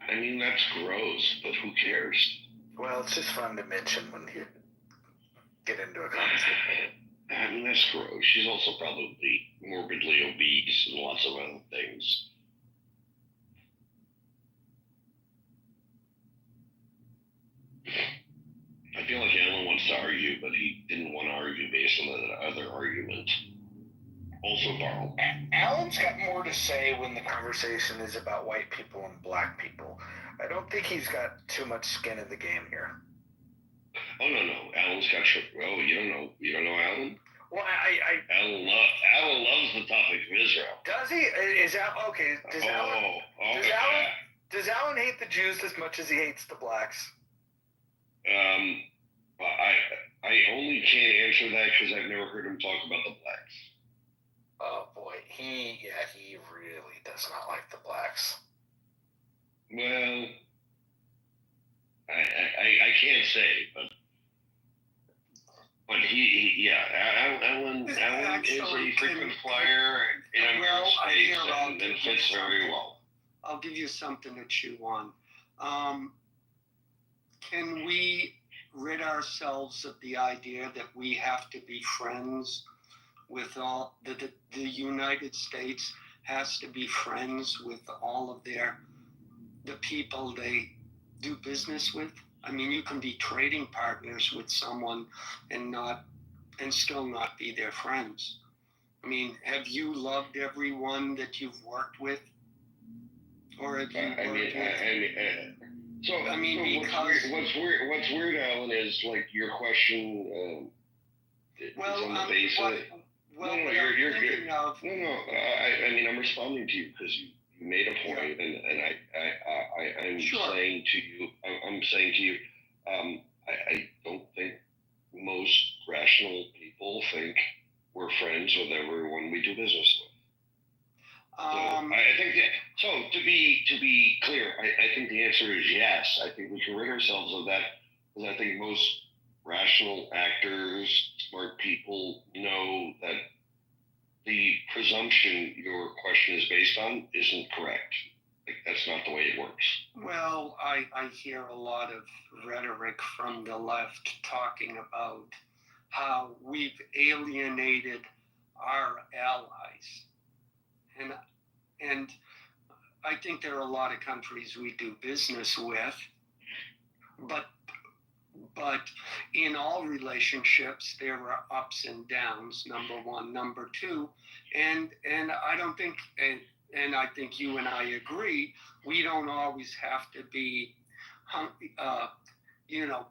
I mean, that's gross, but who cares? Well, it's just fun to mention when you get into a conversation. I mean, that's gross. She's also probably morbidly obese and lots of other things. I feel like Alan wants to argue, but he didn't want to argue based on the other argument. Also, Barl. Alan's got more to say when the conversation is about white people and black people. I don't think he's got too much skin in the game here. Oh no, Alan's got. Oh, you don't know Alan? Well, Alan loves the topic of Israel. Does he? Is that okay? Does Alan hate the Jews as much as he hates the blacks? I only can't answer that because I've never heard him talk about the blacks. Oh boy, he really does not like the blacks. Well, I can't say, but Alan is a frequent flyer in our space and fits very well. I'll give you something to chew on. Can we rid ourselves of the idea that we have to be friends with all the United States has to be friends with all of the people they do business with? I mean, you can be trading partners with someone and still not be their friends. I mean, have you loved everyone that you've worked with? Or have you what's weird, Alan, is like your question is on the basis. I mean, I'm responding to you because you made a point, and I'm saying to you, I don't think most rational people think we're friends with everyone we do business with. I think that, so to be clear, I think the answer is yes. I think we can rid ourselves of that because I think most rational actors, smart people know that the presumption your question is based on isn't correct. Like, that's not the way it works. Well, I hear a lot of rhetoric from the left talking about how we've alienated our allies. And I think there are a lot of countries we do business with, but in all relationships there are ups and downs, number one. Number two, and I don't think, and I think you and I agree, we don't always have to be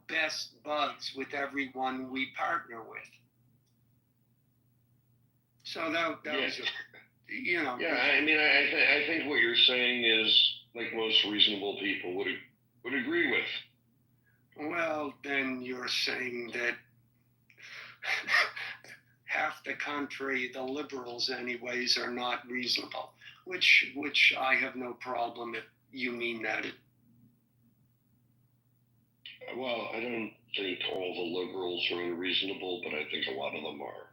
best buds with everyone we partner with. So that was Yeah, I mean, I think what you're saying is like most reasonable people would agree with. Well, then you're saying that half the country, the liberals anyways, are not reasonable, which I have no problem if you mean that. Well, I don't think all the liberals are unreasonable, but I think a lot of them are.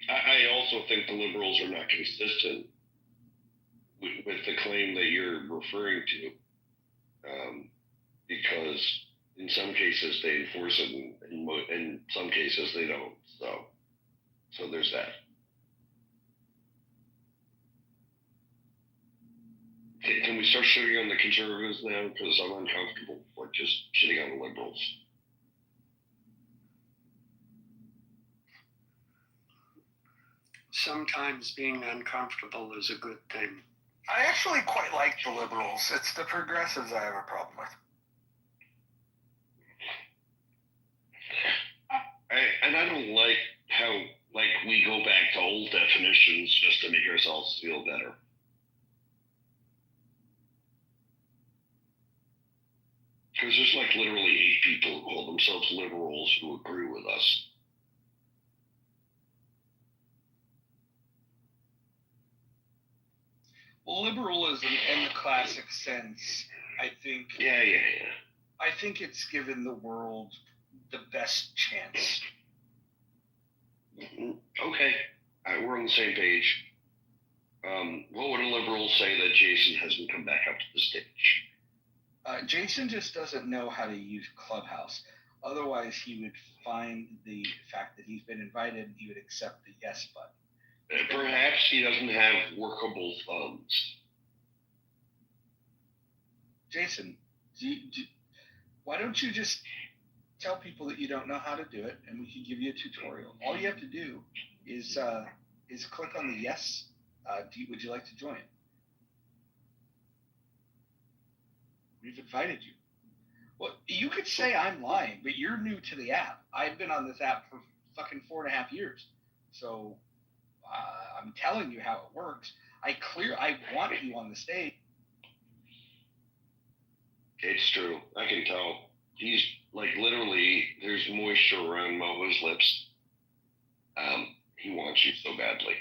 I also think the liberals are not consistent with the claim that you're referring to, because in some cases they enforce it, and in some cases they don't. So there's that. Can we start shitting on the conservatives now? Because I'm uncomfortable with just shitting on the liberals. Sometimes being uncomfortable is a good thing. I actually quite like the liberals. It's the progressives I have a problem with. I don't like how we go back to old definitions just to make ourselves feel better. Because there's like literally 8 people who call themselves liberals who agree with us. Well, liberalism in the classic sense, I think. Yeah. I think it's given the world the best chance. Okay, we're on the same page. What would a liberal say that Jason hasn't come back up to the stage? Jason just doesn't know how to use Clubhouse. Otherwise, he would find the fact that he's been invited and he would accept the yes button. Perhaps he doesn't have workable thumbs. Jason, why don't you just tell people that you don't know how to do it, and we can give you a tutorial. All you have to do is click on the yes. Would you like to join? We've invited you. Well, you could say I'm lying, but you're new to the app. I've been on this app for fucking 4.5 years. So I'm telling you how it works. I want you on the stage. It's true. I can tell. He's like literally. There's moisture around Moa's lips. He wants you so badly.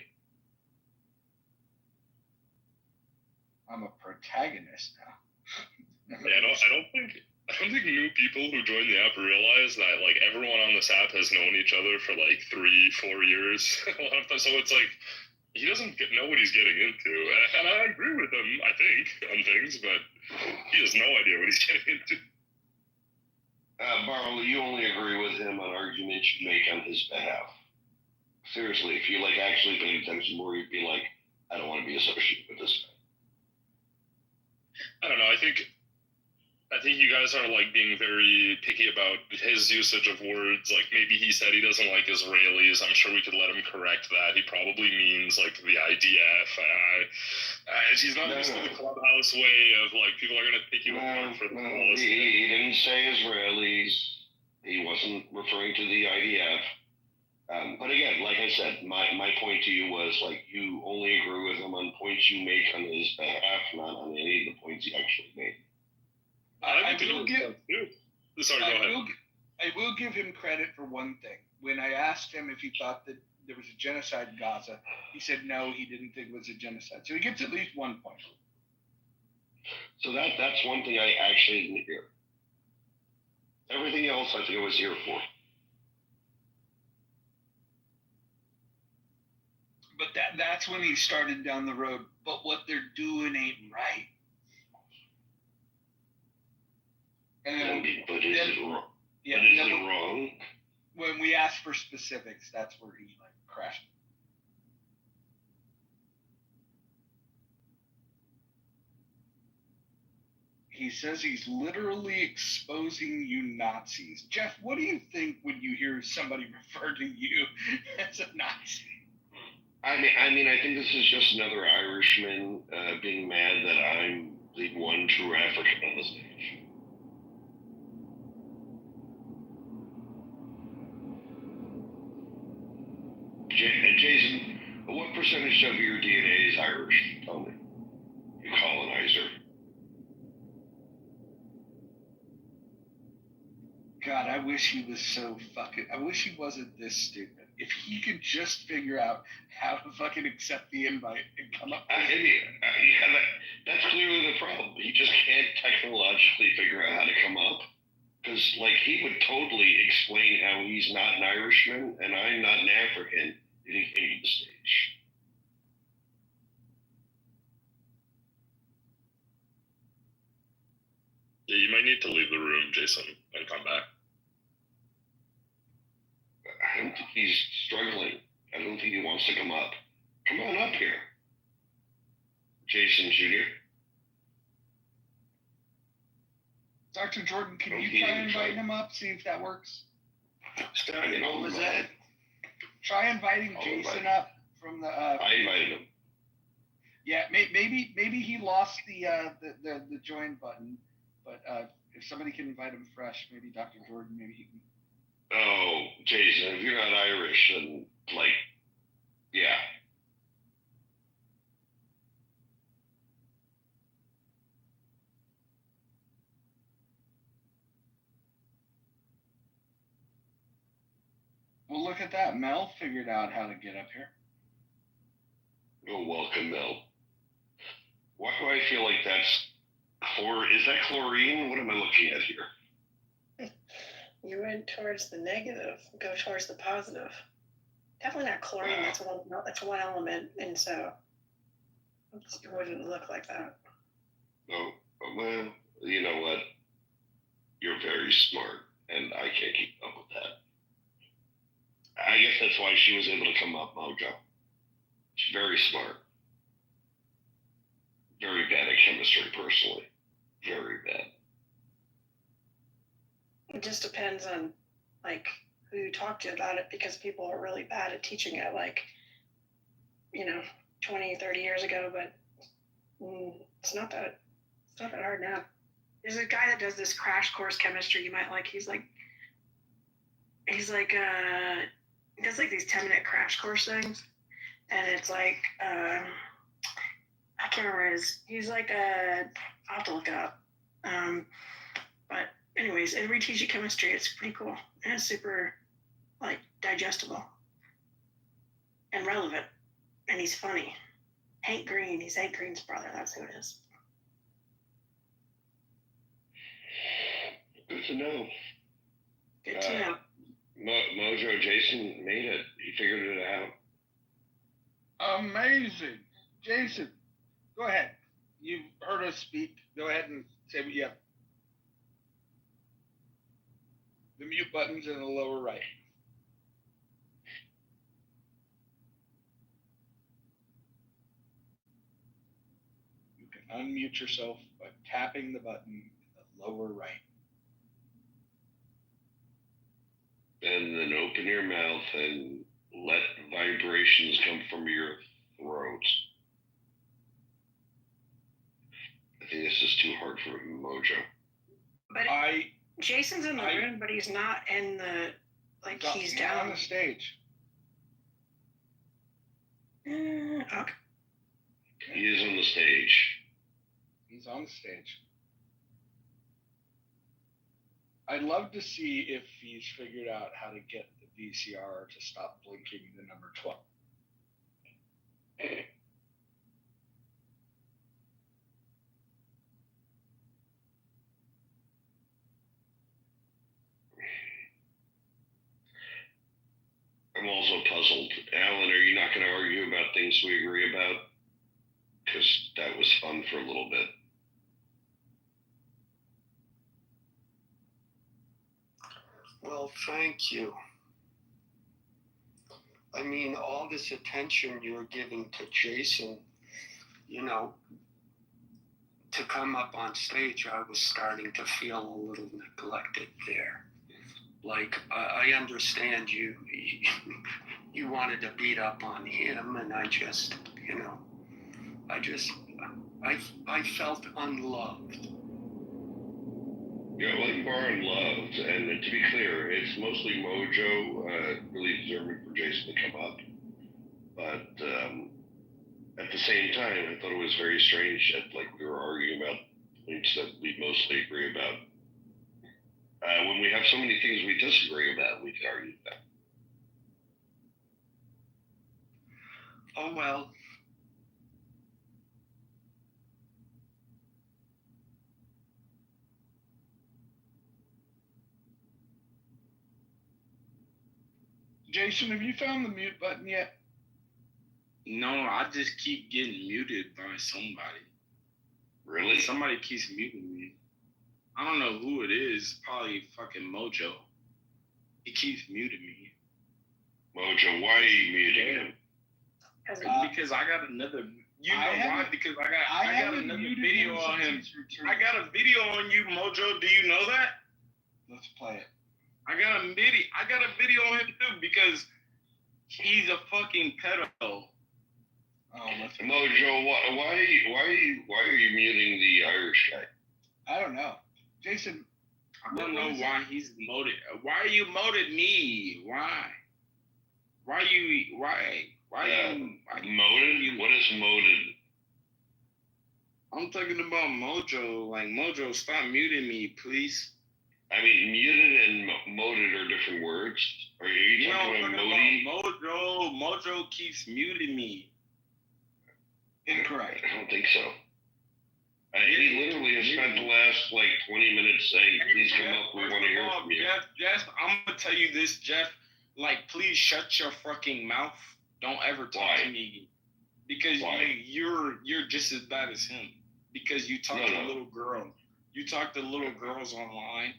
I'm a protagonist now. Yeah, I don't think new people who join the app realize that like everyone on this app has known each other for like 3-4 years. So it's like he doesn't know what he's getting into, and I agree with him. I think on things, but he has no idea what he's getting into. Barlow, you only agree with him on arguments you make on his behalf. Seriously, if you like actually paid attention more, you'd be like, I don't want to be associated with this guy. I don't know. I think you guys are like being very picky about his usage of words. Like maybe he said he doesn't like Israelis. I'm sure we could let him correct that. He probably means like the IDF. He's not used to the clubhouse way of like people are gonna pick you apart for the policy. He didn't say Israelis. He wasn't referring to the IDF. But again, like I said, my point to you was like you only agree with him on points you make on his behalf, not on any of the points he actually made. I will give him credit for one thing. When I asked him if he thought that there was a genocide in Gaza, he said no, he didn't think it was a genocide. So he gets at least 1 point. So that's one thing I actually didn't hear. Everything else I think I was here for. But that's when he started down the road. But what they're doing ain't right. And but is it wrong? Yeah, is it wrong? When we asked for specifics, that's where he like crashed. He says he's literally exposing you Nazis. Jeff, what do you think when you hear somebody refer to you as a Nazi? I mean, I think this is just another Irishman being mad that I'm the one true African on the stage. Jason, what percentage of your DNA is Irish? Tell me. You colonizer. God, I wish he was so fucking... I wish he wasn't this stupid. If he could just figure out how to fucking accept the invite and come up with that's clearly the problem. He just can't technologically figure out how to come up. Because, like, he would totally explain how he's not an Irishman and I'm not an African if he came to the stage. Yeah, you might need to leave the room, Jason, and come back. I don't think he's struggling. I don't think he wants to come up. Come on up here. Jason Jr. Dr. Jordan, can you try inviting him up, see if that works? What was that? Try inviting Jason up from the... I invited him. Yeah, maybe he lost the join button, but if somebody can invite him fresh, maybe Dr. Jordan, maybe he can... Oh, Jason, if you're not Irish, then, like, yeah. Well, look at that. Mel figured out how to get up here. Oh, welcome, Mel. Why do I feel like that's... Is that chlorine? What am I looking at here? You went towards the negative. Go towards the positive. Definitely not chlorine. That's one element, and so it wouldn't look like that. No, well, you know what? You're very smart, and I can't keep up with that. I guess that's why she was able to come up, Mojo. She's very smart. Very bad at chemistry, personally. Very bad. It just depends on like who you talk to about it, because people are really bad at teaching it, like, 20, 30 years ago, but it's not that hard now. There's a guy that does this crash course chemistry you might like. He does like these 10-minute crash course things, and it's like I can't remember he's like I'll have to look it up. But anyways, it reteaches you chemistry. It's pretty cool, and it's super like digestible and relevant, and he's funny. Hank Green, he's Hank Green's brother. That's who it is. Good to know. Good to know. Mojo, Jason made it. He figured it out. Amazing. Jason, go ahead. You've heard us speak. Go ahead and say what you have. The mute button's in the lower right. You can unmute yourself by tapping the button in the lower right. And then open your mouth and let vibrations come from your throat. I think this is too hard for Mojo. But Jason's in the room, but he's not in the, like, he's down on the stage. Okay. He is on the stage. He's on the stage. I'd love to see if he's figured out how to get the VCR to stop blinking the number 12. I'm also puzzled. Alan, are you not going to argue about things we agree about? Because that was fun for a little bit. Well, thank you. I mean, all this attention you're giving to Jason, to come up on stage, I was starting to feel a little neglected there. Like, I understand you wanted to beat up on him, and I felt unloved. Yeah, well, you are unloved, and to be clear, it's mostly Mojo really deserving for Jason to come up. But at the same time, I thought it was very strange that we were arguing about points that we mostly agree about. When we have so many things we disagree about, we can argue about. Oh, well. Jason, have you found the mute button yet? No, I just keep getting muted by somebody. Really? Somebody keeps muting me. I don't know who it is. Probably fucking Mojo. He keeps muting me. Mojo, why are you muting him? Because I got another. You know why? Because I got another video on him. I got a video on you, Mojo. Do you know that? Let's play it. I got a video on him too, because he's a fucking pedo. Oh, Mojo, why are you muting the Irish guy? I don't know, Jason. I don't know why he's moted. Why are you moted me? Why? Why you? Moted? What is moted? I'm talking about Mojo. Like, Mojo, stop muting me, please. I mean, muted and moted are different words. Are you talking about Modi? Mojo keeps muting me. Incorrect. I don't think so. He literally has spent the last 20 minutes saying, "Please come up. We want to hear from you." Jeff, I'm gonna tell you this, Jeff. Please shut your fucking mouth. Don't ever talk to me, because you're just as bad as him. Because you talk to little girl. You talk to little girls online.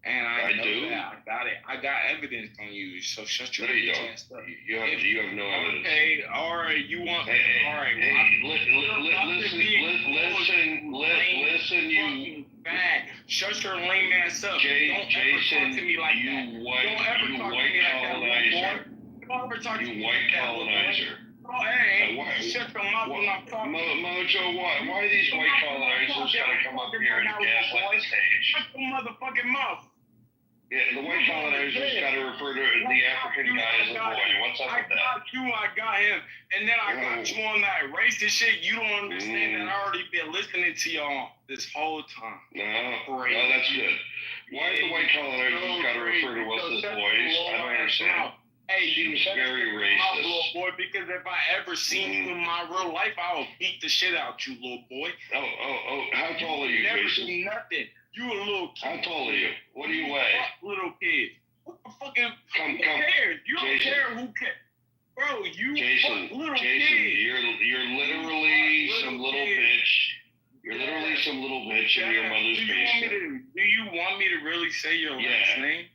And I know do. That. I got evidence on you. So shut your ass up. You have no evidence. Okay, all right. You want? All right. Listen. Bad. Shut your lame ass up. Jason, talk to me like you that. white colonizer. Don't ever talk to You me white like that. colonizer. Oh, hey, shut your mouth when I'm talking. Mojo, why these white colonizers gotta come up here and gaslight the stage? Shut your motherfucking mouth. Yeah, the white colonizers gotta refer to the African guy as a boy. What's up with that? I got him. And then I got you on that racist shit. You don't understand that I already been listening to y'all this whole time. No, that's good. Why the white colonizers gotta refer to us as boys? I don't understand. Hey, seems very racist. Little boy, because if I ever seen you in my real life, I would beat the shit out you, little boy. Oh, how tall are you, never Jason? Do nothing. You a little kid. How tall are you? What do you weigh? Fuck little kid. What the fucking come. Who cares? You don't Jason. care who cares. Bro, you Jason, fuck little Jason, kid. you're literally some little bitch. You're literally some little bitch in your mother's basement. Do you want me to really say your last name?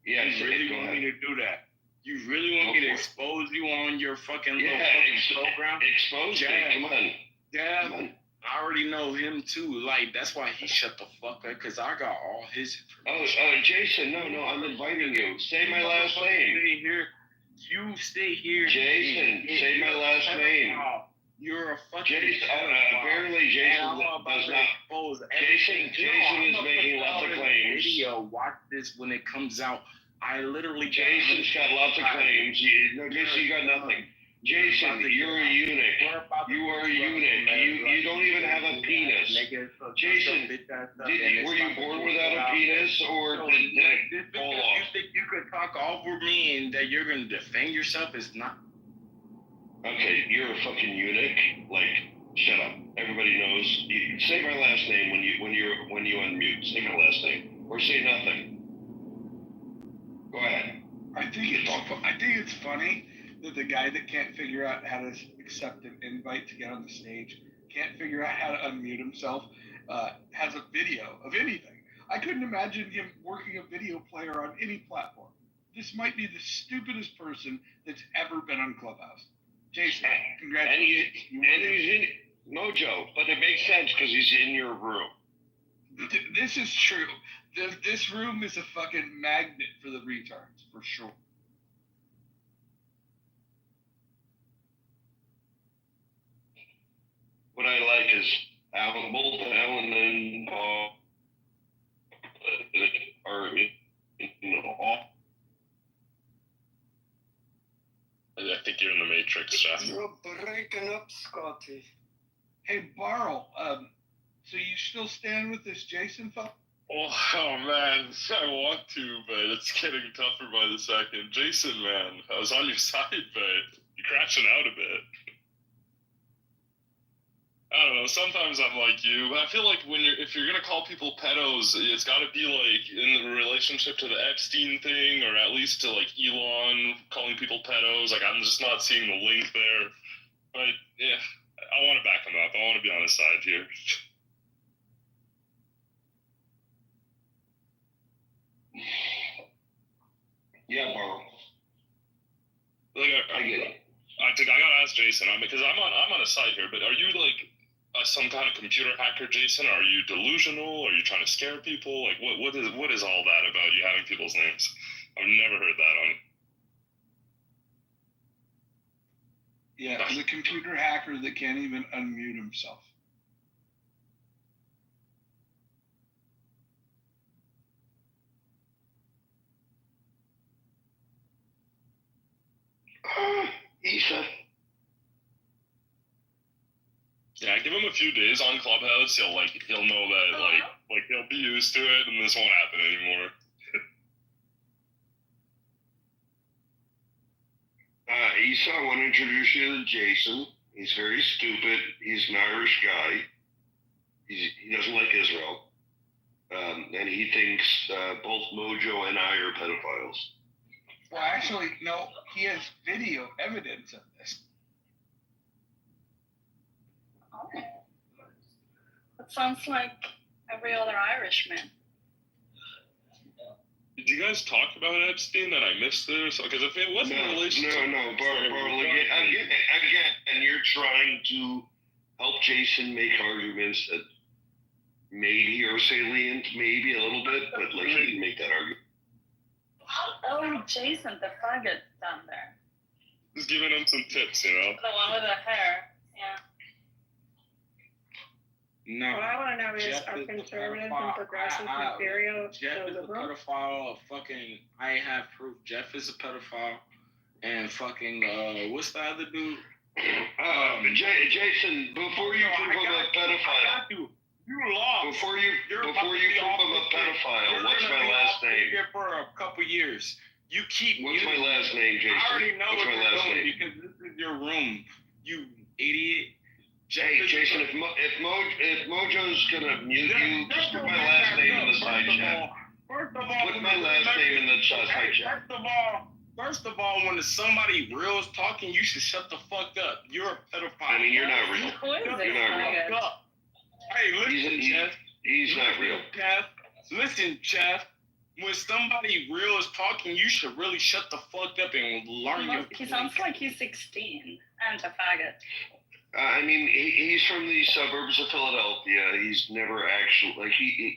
Yeah, you really want me to do that? You really want me to expose you on your fucking little fucking program? Expose me, come on. Yeah, Come on. I already know him too. Like, that's why he shut the fuck up, because I got all his information. Oh, Jason, no, I'm inviting you. Say my last name. Stay here. You stay here. Jason, say my last name. You're a fucking Jason, apparently Jason does not. Jason is making lots of claims. Video, watch this when it comes out. I literally. Jason's got lots of claims. Jason, you got nothing. Jason, you're a eunuch. You are a eunuch. You don't even have a penis. Jason, were you born without a penis, or did it fall off? You think you could talk over me and that you're going to defend yourself? Is not. Okay, you're a fucking eunuch. Like, shut up. Everybody knows. Say my last name when you unmute. Say my last name, or say nothing. Go ahead. I think it's funny that the guy that can't figure out how to accept an invite to get on the stage, can't figure out how to unmute himself, has a video of anything. I couldn't imagine him working a video player on any platform. This might be the stupidest person that's ever been on Clubhouse. Jason, congratulations. And he's in Mojo, but it makes sense because he's in your room. This is true. This room is a fucking magnet for the retards, for sure. What I like is both Alan and are off. I think you're in the Matrix, Jeff. You're breaking up, Scotty. Hey, Barl, so you still stand with this Jason fuck? Oh man, I want to, but it's getting tougher by the second. Jason, man, I was on your side, but you're crashing out a bit. I don't know. Sometimes I'm like you. I feel like if you're gonna call people pedos, it's got to be like in the relationship to the Epstein thing, or at least to like Elon calling people pedos. Like I'm just not seeing the link there. But yeah, I want to back him up. I want to be on his side here. Yeah, Barl. Like I get it. I gotta ask Jason because I'm on a side here. But are you like some kind of computer hacker, Jason? Are you delusional? Are you trying to scare people? Like what is all that about you having people's names? I've never heard that on. Yeah, the computer hacker that can't even unmute himself. Isa. Yeah, give him a few days on Clubhouse. He'll know that like he'll be used to it, and this won't happen anymore. Isa, I want to introduce you to Jason. He's very stupid. He's an Irish guy. He doesn't like Israel, and he thinks both Mojo and I are pedophiles. Well, actually, no. He has video evidence of this. Oh, that sounds like every other Irishman. Did you guys talk about Epstein that I missed it or something? Because if it wasn't a relationship... No, Barl, again, you're trying to help Jason make arguments that maybe are salient, maybe a little bit, but like he didn't make that argument. Oh, Jason, the faggot down there. Just giving him some tips, you know. The one with the hair. Yeah. No. What I want to know is, Jeff are is a conservatives pedophile. and progressives inferior Jeff to is a liberals? pedophile. Fucking, I have proof. Jeff is a pedophile. And fucking, what's the other dude? Jason, before you prove I'm a pedophile. You lost. Before you prove I'm a pedophile, what's my last name? Here for a couple years. You keep. What's my last name, Jason? I already know what's what my you're last doing name? because this is your room. You idiot. Hey, Jason, if Mojo's gonna mute you, just put my last name in the side chat. First of all, put my last name in the side chat. First of all, when somebody real is talking, you should shut the fuck up. You're a pedophile. I mean, you're not real. Who is You're this not real. faggot? Hey, listen, Jeff. He's not real. Jeff. Listen, Jeff. When somebody real is talking, you should really shut the fuck up and learn He sounds like he's 16 and a faggot. I mean, he's from the suburbs of Philadelphia. He's never actually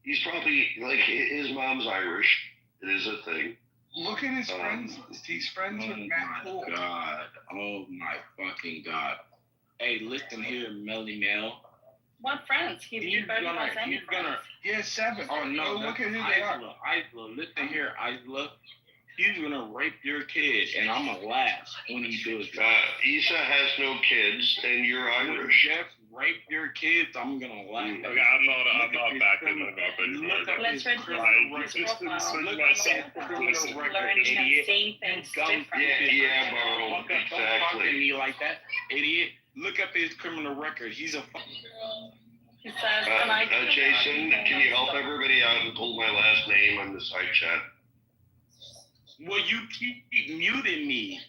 he's probably like his mom's Irish. It is a thing. Look at his friends. He's friends with Matt Cole. God. Oh my fucking God. Hey, listen here, Melly Mel. What friends? He barely has any friends. He has 7. Oh no, look at who they are. Isla, listen here, Isla. He's gonna rape your kid, and I'm gonna laugh when he does that. Issa has no kids, and you're Irish. Jeff rape your kids, I'm gonna laugh. Okay, I'm not backing him up anymore. Let's read his profile. Look He's at learning and seeing things different. Yeah, bro. Don't talk to me like that, idiot. Look up his criminal record. He's a He says, Jason, can you help everybody out and pull my last name on the side chat? Well, you keep muting me.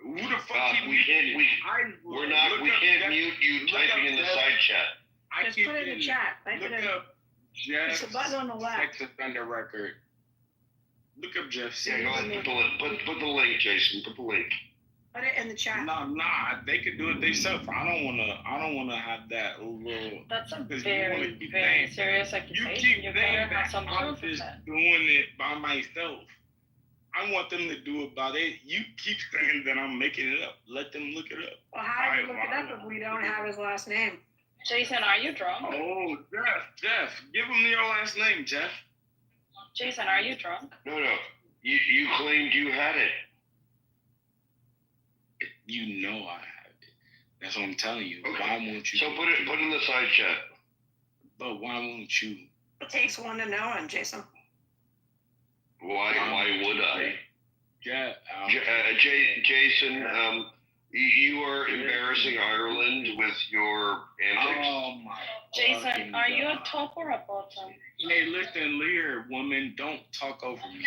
Who the fuck keep we can't mute you typing in the side chat. Just put it in the chat. Type it in. Jeff's It's the button on the left. sex offender record. Look up Jeff's. Yeah, go ahead. Put the link, Jason. Put the link. Put it in the chat. Nah. They could do it themselves. I don't wanna have that little. That's a very, very serious accusation. You better have some I'm proof of just that. doing it by myself. I want them to do it by they. You keep saying that I'm making it up. Let them look it up. Well, how do you look it up if we don't have his last name? Jason, are you drunk? Oh, Jeff, give him your last name, Jeff. Jason, are you drunk? No. You claimed you had it. You know I have it. That's what I'm telling you. Okay. Why won't you? So put in the side chat. But why won't you? It takes one to know him, Jason. Why would I? Yeah. Jason, you are embarrassing Ireland with your antics. Oh my. Jason, are you a top or a bottom? Hey, listen, Lear, woman, don't talk over me.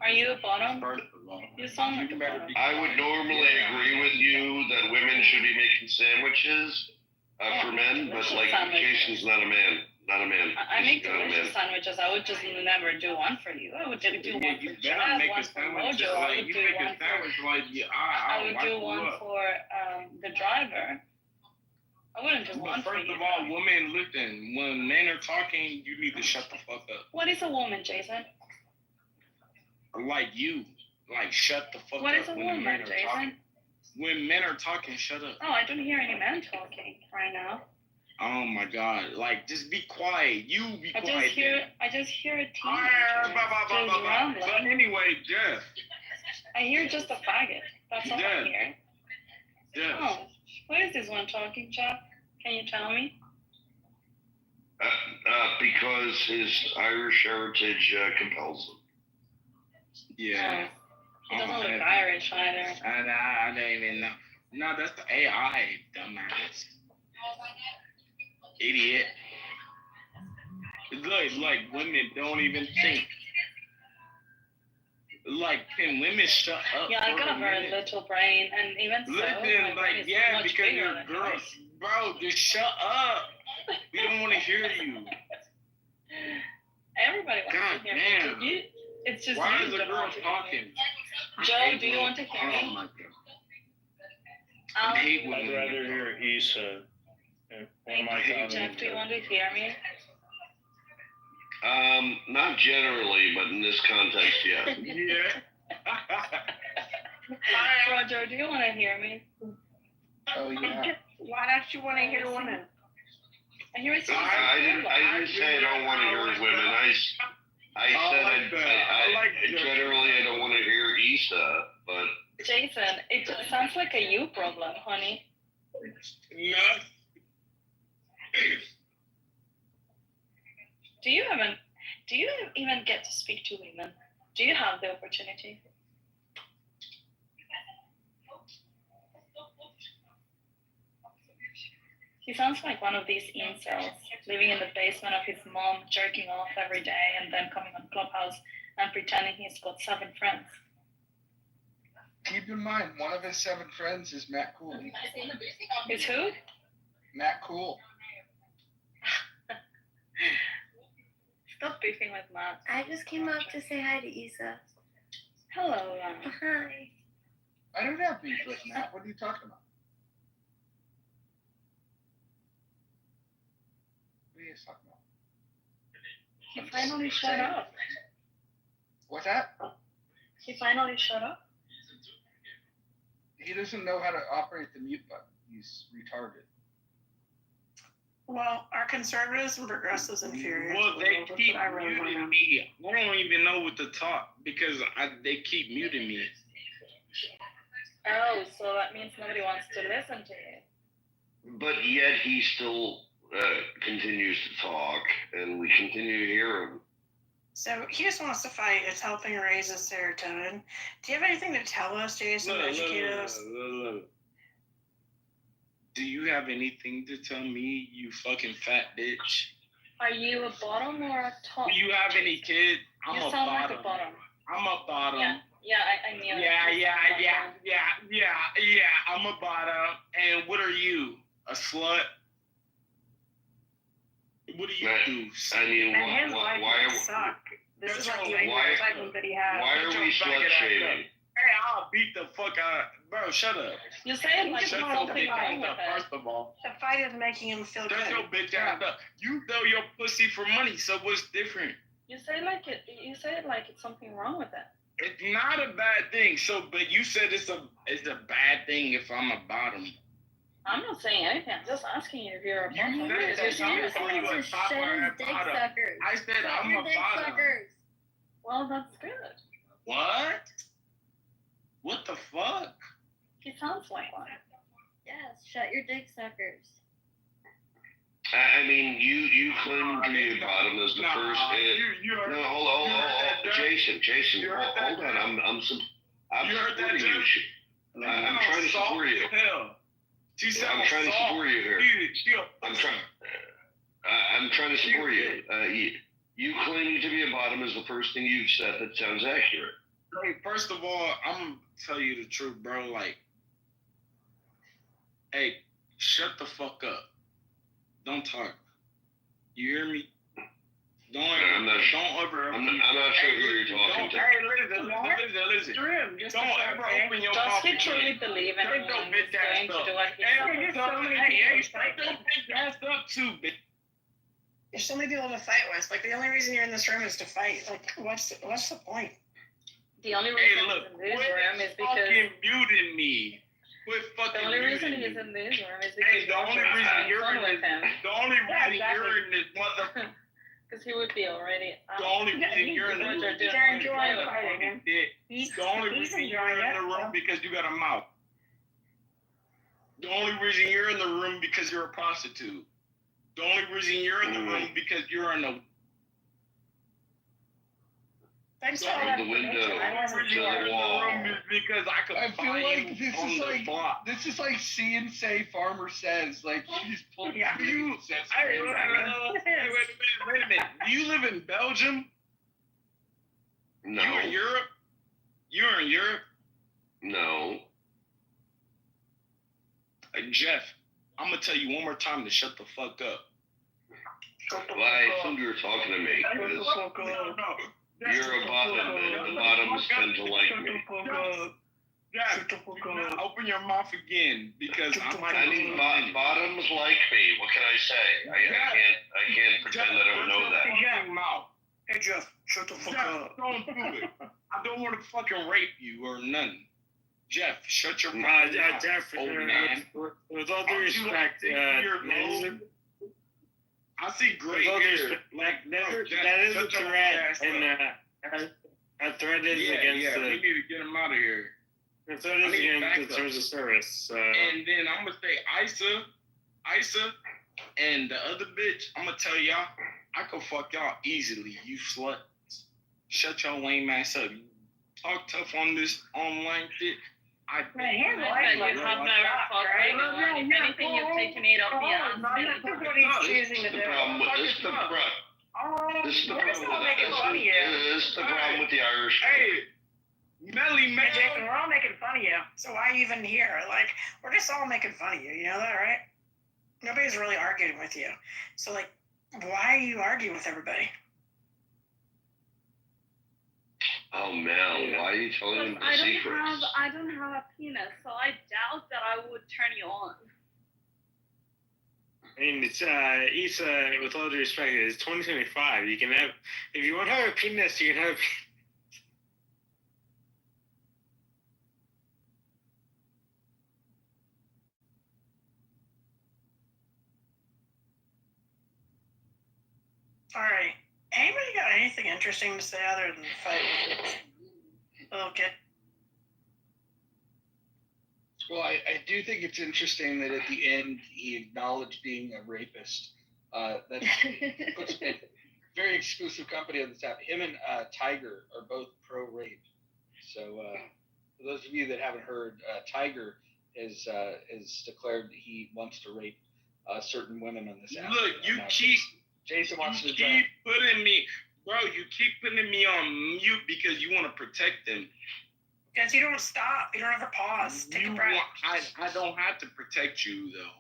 Are you a bottom? First of all, You sound like a bottom. I would normally agree with you that women should be making sandwiches for men, but like Jason's not a man. Not a man. I make delicious sandwiches. I would just never do one for you. I would do one for Jeff, one for Mojo. I would do one for. I would do one for the driver. I wouldn't do one for you. First of all, women, listen. When men are talking, you need to shut the fuck up. What is a woman, Jason? Like you, like shut the fuck up. What is a woman, Jason? When men are talking, shut up. Oh, I don't hear any men talking right now. Oh my God! Like, just be quiet. You be quiet. I just hear a teenager just rambling. But anyway, Jeff. I hear just a faggot. That's all I hear. Jeff. Oh, who is this one talking, Jeff? Can you tell me? Because his Irish heritage compels him. Yeah. He doesn't look Irish either. I don't even know. No, that's the AI, dumbass. Idiot. It's like women don't even think. Like, can women shut up? Yeah, I got a very little brain, and even so, listen, like, yeah, because you're girls. Bro, just shut up. We don't want to hear you. Everybody wants to hear you. It's just why you is the girl talking? Joe, do you want to hear me? I'd rather hear Issa. Hey, Jeff, do you want to hear me? Not generally, but in this context, yeah. Roger, do you want to hear me? Oh yeah. Why don't you want to hear women? I hear it. I didn't say I don't want to hear women. I said I generally I don't want to hear Issa, but Jason, it sounds like a you problem, honey. No. Do you even get to speak to women? Do you have the opportunity? He sounds like one of these incels, living in the basement of his mom, jerking off every day, and then coming on Clubhouse and pretending he's got 7 friends. Keep in mind, one of his 7 friends is Matt Cool. Is who? Matt Cool. Stop beefing with Matt. I just came up to say hi to Issa. Hello, Lana. Hi. I don't have beef with Matt. What are you talking about? What are you talking about? He finally shut up. What's that? He finally shut up? He doesn't know how to operate the mute button. He's retarded. Well, are conservatives and progressives inferior? Well, they keep muting me. I don't even know what to talk because they keep muting me. Oh, so that means nobody wants to listen to you. But yet he still continues to talk, and we continue to hear him. So he just wants to fight. It's helping raise his serotonin. Do you have anything to tell us, Jason, to educate us? Do you have anything to tell me, you fucking fat bitch? Are you a bottom or a top? Do you have any kid? I'm you a sound bottom. like a bottom. I'm a bottom. Yeah, I knew it. Yeah. I'm a bottom. And what are you? A slut? What do you do? I mean, And his life must suck. This is like the only excitement that he has. Why are we slut shaming? Hey, I'll beat the fuck out. Bro, shut up. You say it like Shut there's your something bitch wrong ass with up, it. first of all. The fight is making him feel Shut good. your bitch ass up. You throw your pussy for money, so what's different? You say it like it's something wrong with it. It's not a bad thing. So, but you said it's a bad thing if I'm a bottom. I'm not saying anything. I'm just asking you if you're a bottom. You Because you're saying said I'm a top or a bottom. I said I'm a bottom. Well, that's good. What? What the fuck? He sounds like one. Yes, shut your dick suckers. I mean, you claim to be a bottom as the first. No, hold on, Jason, hold on. I'm supporting you. I'm trying to support you. I'm trying to support you here. I'm trying to support you. You claiming to be a bottom is the first thing you've said that sounds accurate. Hey, first of all, I'm gonna tell you the truth, bro. Like, hey, shut the fuck up. Don't talk. You hear me? I'm not sure who you're talking to. Hey, listen. Don't ever open your mouth. Does he truly believe anyone is going to do what he says? Shut your bitch ass up too, bitch. There's so many people to fight with. Like, the only reason you're in this room is to fight. Like, what's the point? The only reason he's in this room is because fucking muting me. Quit fucking the only reason muting he's in this room is Hey, because the only reason you're in with him. The only reason you're in this mother. Because he would be already out. The only reason you're in the room because They're enjoying fighting. The only reason you're in the room because you got a mouth. The only reason you're in the room because you're a prostitute. The only reason you're in the room because you're in the Thanks for From the window to the wall. because I could I feel find like you on the block. this is like See and Say Farmer Says. Like she's pulling. Yeah, wait a minute. Do you live in Belgium? No. You in Europe? You're in Europe? No. Jeff, I'm gonna tell you one more time to shut the fuck up. Well, I assumed you were talking to me. You're a bottom, and the bottoms tend to like me. Jeff, do not open your mouth again because I might. I mean, bottoms like me. What can I say? I can't pretend I don't know that. Hey Jeff, shut the fuck up. Don't do it. I don't want to fucking rape you or nothing. Jeff, shut your mouth. Jeff, old man. With all due respect, I see gray hair. That is a threat, and a threat is against we need to get him out of here. The threat is against the terms of service. And then I'm gonna say Isa, and the other bitch. I'm gonna tell y'all, I could fuck y'all easily. You sluts. Shut your lame ass up. You talk tough on this online shit. You have never fought anyone. If anything, you've taken it off the ass. This is the problem with the Irish. Hey, Melly man. Jason, we're all making fun of you. So why are you even here? Like, we're just all making fun of you. You know that, right? Nobody's really arguing with you. So, like, why are you arguing with everybody? Oh Mel, why are you telling them the secrets? I don't have a penis, so I doubt that I would turn you on. I mean, it's Issa. With all due respect, it's 2025. You can have, if you want to have a penis, you can have. All right. Anybody got anything interesting to say other than the fight with this little kid? Well, I do think it's interesting that at the end he acknowledged being a rapist. That puts a very exclusive company on this app. Him and Tiger are both pro-rape. So for those of you that haven't heard, Tiger is declared that he wants to rape certain women on this app. Look, you keep. Jason wants to keep putting me, bro. You keep putting me on mute because you want to protect them. Because you don't stop. You don't ever pause. Take a breath. I don't have to protect you though.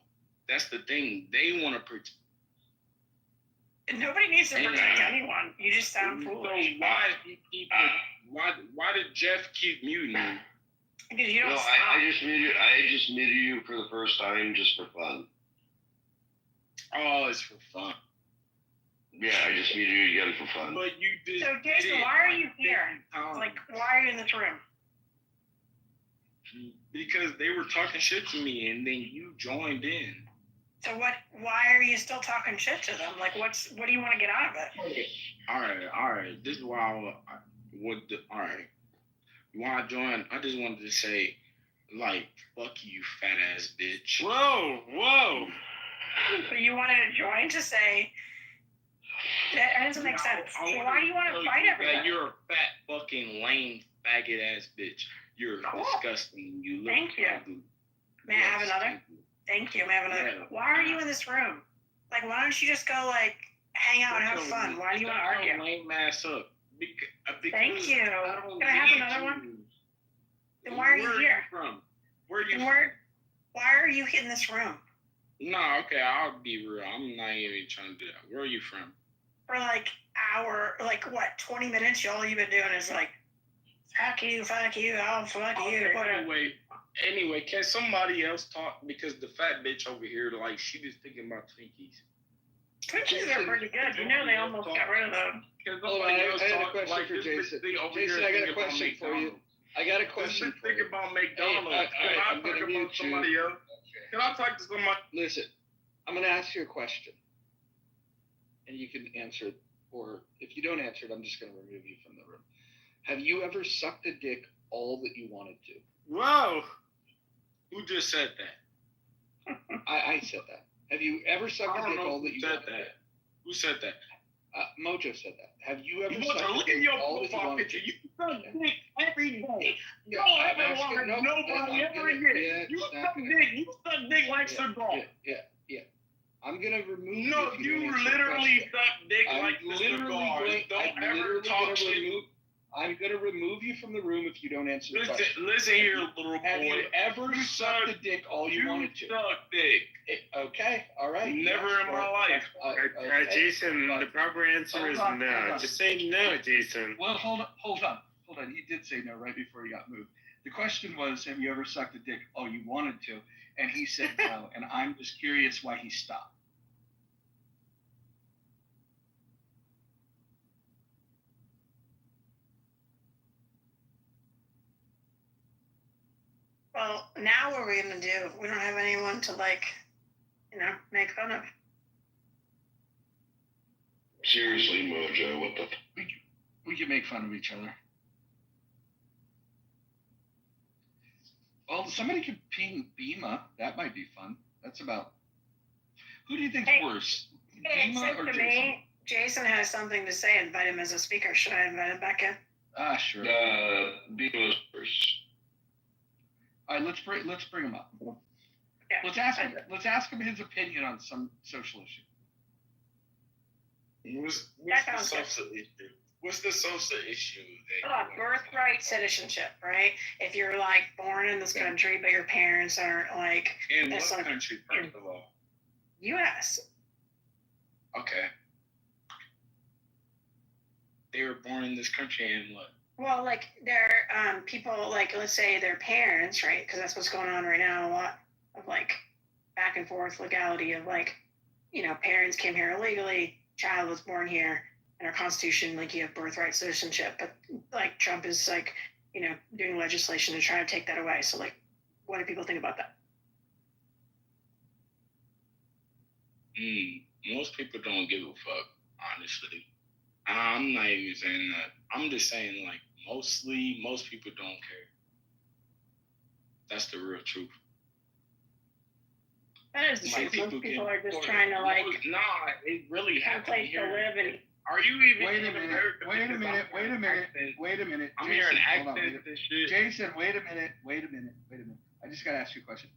That's the thing. They want to protect. Nobody needs to protect anyone. You just sound foolish. So why did Jeff keep muting you? Because you don't stop. I just muted you for the first time just for fun. Oh, it's for fun. Yeah, I just muted you again for fun. But you did. So, Jason, why are you here? Like, why are you in this room? Because they were talking shit to me, and then you joined in. So what? Why are you still talking shit to them? Like, what do you want to get out of it? All right. This is why why I joined. I just wanted to say, like, fuck you, fat ass bitch. Whoa. So you wanted to join to say. That doesn't make sense. So why do you want to fight everybody? You're a fat fucking lame faggot ass bitch. You're disgusting. You look. Thank you. May I have another? Thank you. May I have another? Yeah. Why are you in this room? Like, why don't you just go like hang out and have fun? Why do you want to argue? Lame ass up. Thank you. Can I have another one? Then why are you here? Where are you from? Why are you in this room? No, okay, I'll be real. I'm not even trying to do that. Where are you from? For like 20 minutes, all you've been doing is like, fuck you, oh, fuck you. Anyway, can somebody else talk? Because the fat bitch over here, like, she just thinking about Twinkies. Twinkies are pretty good. You know they almost got rid of them. I got a question for Jason. Jason, I got a question for you. Think about McDonald's. I'm going to mute somebody else. Can I talk to somebody? Listen, I'm going to ask you a question. And you can answer it, or if you don't answer it, I'm just going to remove you from the room. Have you ever sucked a dick all that you wanted to? Whoa! Who just said that? I said that. Have you ever sucked a dick all that you wanted to? Who said that? Mojo said that. Have you ever sucked a dick all that you wanted to? You suck dick every day. You don't ever want to nobody ever again. You suck dick like cigar. Yeah. I'm gonna remove. No, you literally suck dick like the cigars. Don't ever talk shit. I'm gonna remove you from the room if you don't answer the question. Listen here, little boy. Have you ever sucked a dick all you wanted to? You suck dick. Okay, all right. Never in my life. Jason, the proper answer is no. Just say no, Jason. Well, hold on. hold on. He did say no right before he got moved. The question was, have you ever sucked a dick? Oh, you wanted to. And he said no. And I'm just curious why he stopped. Well, now what are we gonna do? We don't have anyone to make fun of. Seriously, Mojo, what the? We can make fun of each other. Well, somebody could ping Bima. That might be fun. That's about. Who do you think's worse, Bima or Jason? Me, Jason has something to say. Invite him as a speaker. Should I invite him back in? Sure. Bima's first. All right, let's bring him up. Yeah. Let's ask him his opinion on some social issue. What's the social issue? Birthright citizenship, right? If you're born in this country, but your parents aren't in what country, first of all? U.S. Okay. They were born in this country and what? Well, they're people let's say their parents, right? Because that's what's going on right now. A lot of back and forth legality of parents came here illegally, child was born here. In our Constitution, you have birthright citizenship, but Trump is doing legislation to try to take that away. So what do people think about that? Most people don't give a fuck, honestly. I'm not even saying that. I'm just saying most people don't care. That's the real truth. That is the truth. Most people are just trying to it really have a place to live and. Are you even? Wait a minute. I'm hearing accents and shit. Jason, wait a minute. I just gotta ask you a question.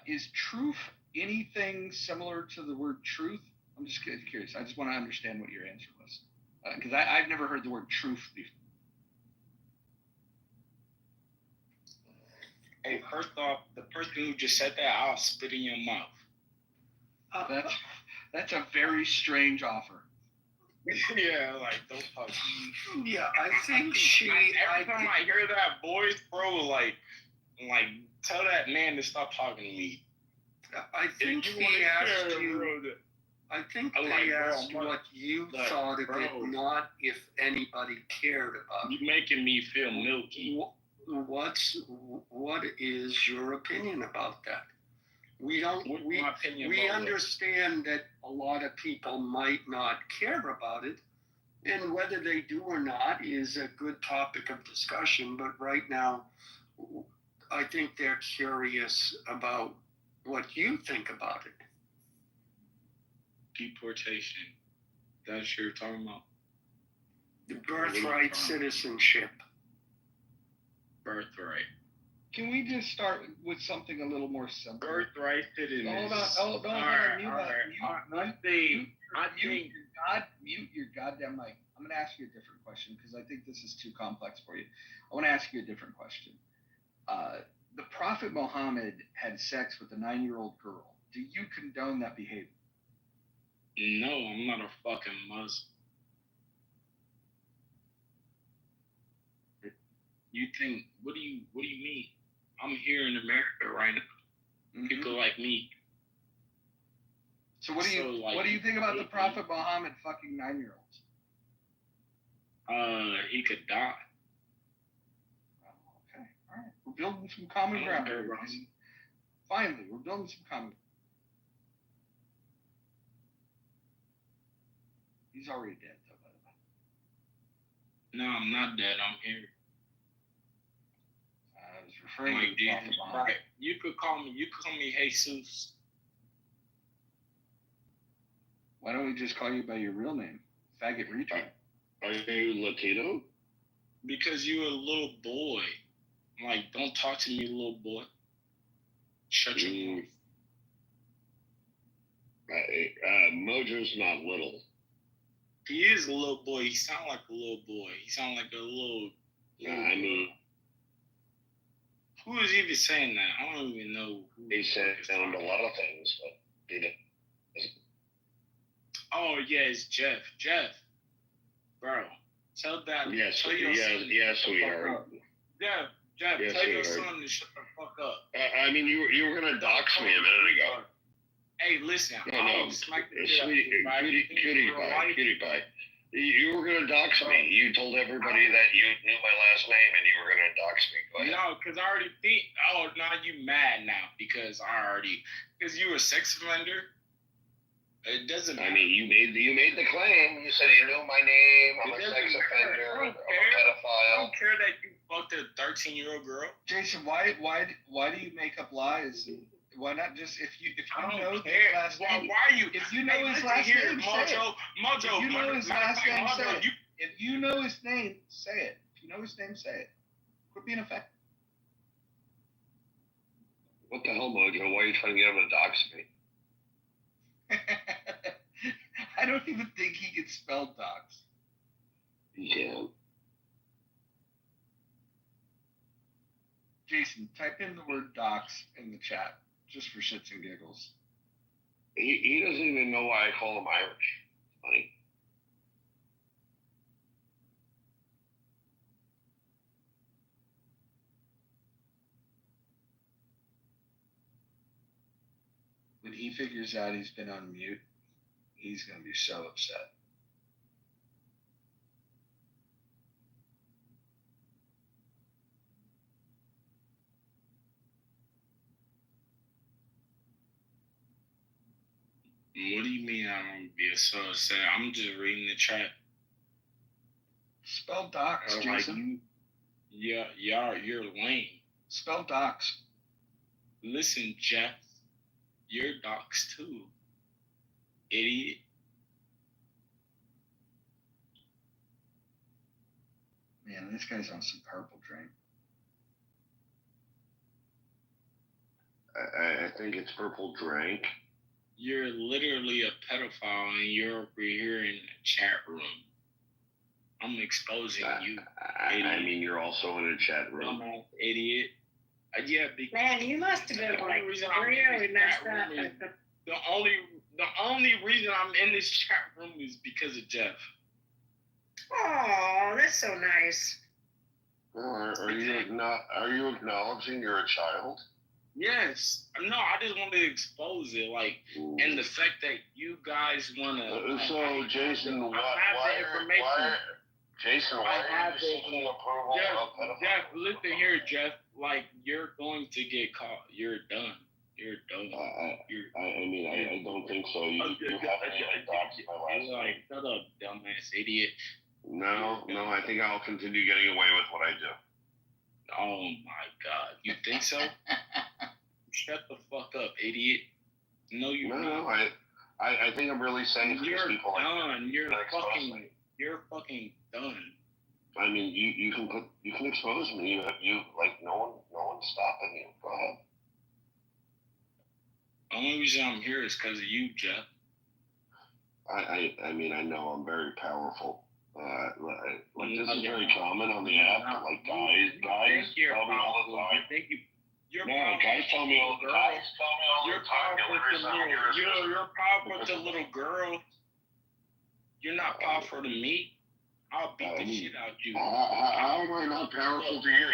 Is truth anything similar to the word truth? I'm just curious. I just want to understand what your answer was, because I've never heard the word truth before. Hey, first off, the person who just said that, I'll spit in your mouth. That's a very strange offer. Yeah, don't talk to me. Yeah, I think every time I hear that voice, bro, tell that man to stop talking to me. I think he asked you. I think they asked what you thought of it, not if anybody cared about it. You're making me feel milky. What is your opinion about that? We understand that a lot of people might not care about it, and whether they do or not is a good topic of discussion. But right now, I think they're curious about what you think about it. Deportation. That's what you're talking about? The birthright citizenship. Birthright. Can we just start with something a little more simple? Birthright citizenship. Hold on. Mute your goddamn mic. I'm going to ask you a different question because I think this is too complex for you. I want to ask you a different question. The Prophet Muhammad had sex with a 9-year-old girl. Do you condone that behavior? No, I'm not a fucking Muslim. You think? What do you mean? I'm here in America right now. Mm-hmm. People like me. So what do you think about the Prophet Muhammad fucking 9-year-olds? He could die. Okay, all right. We're building some common ground here, guys. Finally, we're building some common ground. He's already dead, though, by the way. No, I'm not dead. I'm here. I was referring to Jesus. Right. You could call me Jesus. Why don't we just call you by your real name? Faggot retard. Are you Latino? Because you're a little boy. Don't talk to me, little boy. Shut your mouth. Mojo's not little. He is a little boy. He sounds like a little boy. He sounds like a little. I mean, who is even saying that? I don't even know. He said a lot of things, but he didn't. Oh yeah, it's Jeff. Bro, Tell that. Yes, tell your son yes, to shut the sweetheart. fuck up. Jeff, Yes, tell your sweetheart. son to shut the fuck up. I mean, you were gonna dox me a minute ago. Hey, listen. No, Smack the shit out of sweet, you, right? cutie pie. You were gonna dox me. You told everybody that you knew my last name and you were gonna dox me. Go ahead. No, because I already think. Oh, now you mad now because because you a sex offender. It doesn't matter. I mean, you made the claim. You said you knew my name. I'm a sex offender. I'm a pedophile. I don't care that you fucked a 13-year-old girl. Jason, why do you make up lies? Why not just if you know his last name? Why are you? If you know his last name, say it. Mojo. If you know his last name, say it. If you know his name, say it. If you know his name, say it. Quit being effective. What the hell, Mojo? Why are you trying to get him to dox me? I don't even think he can spell dox. Yeah. Jason, type in the word dox in the chat, just for shits and giggles. He doesn't even know why I call him Irish. Funny. When he figures out he's been on mute, he's going to be so upset. What do you mean I don't be so upset? I'm just reading the chat. Spell dox, Jason. You're lame. Spell dox. Listen, Jeff, you're dox too. Idiot. Man, this guy's on some purple drink. I think it's purple drink. You're literally a pedophile and you're over here in the chat room. I'm exposing you. I mean, you're also in a chat room. Dumbass idiot. Yeah, because Man, you must have been like really messed up. The only reason I'm in this chat room is because of Jeff. Oh, that's so nice. Are you acknowledging you're a child? Yes. No, I just want to expose it, and the fact that you guys want to. So, Jason, why are you seeking approval of pedophiles? Jeff, listen here, Jeff. You're going to get caught. You're done. You're done. I don't think so. You haven't even doxed my last name. Shut up, dumbass idiot. No, I think I'll continue getting away with what I do. Oh my God, you think so? Shut the fuck up, idiot. No, you're not. No, I think I'm really safe. You're people done. You're fucking done. I mean, you can expose me. No one's stopping you. Go ahead. The only reason I'm here is because of you, Jeff. I mean, I know I'm very powerful. This is very common on the app. Guys tell me all the time. Guys tell me all the time. You're powerful to little girl. You're not powerful to me. I'll beat the shit out you. How am I not powerful to you?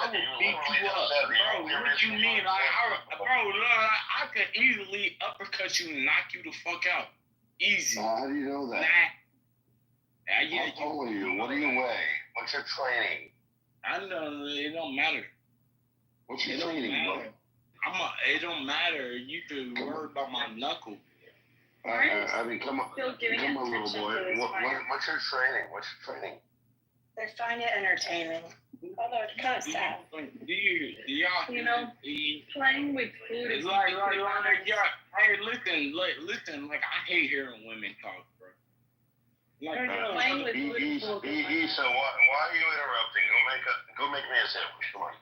I will beat you up, bro. What you mean? I could easily uppercut you and knock you the fuck out. Easy. How do you know that? How tall are you? What do you weigh? What's your training? I know it don't matter. What's your training, bro? It don't matter. You can worry about my knuckle. I mean, come on, little boy. What's your training? They find it entertaining. Although it's kind of sad. Playing with food is Hey, listen. I hate hearing women talk, bro. Playing with food is Issa, why are you interrupting? Go make me a sandwich. Come on.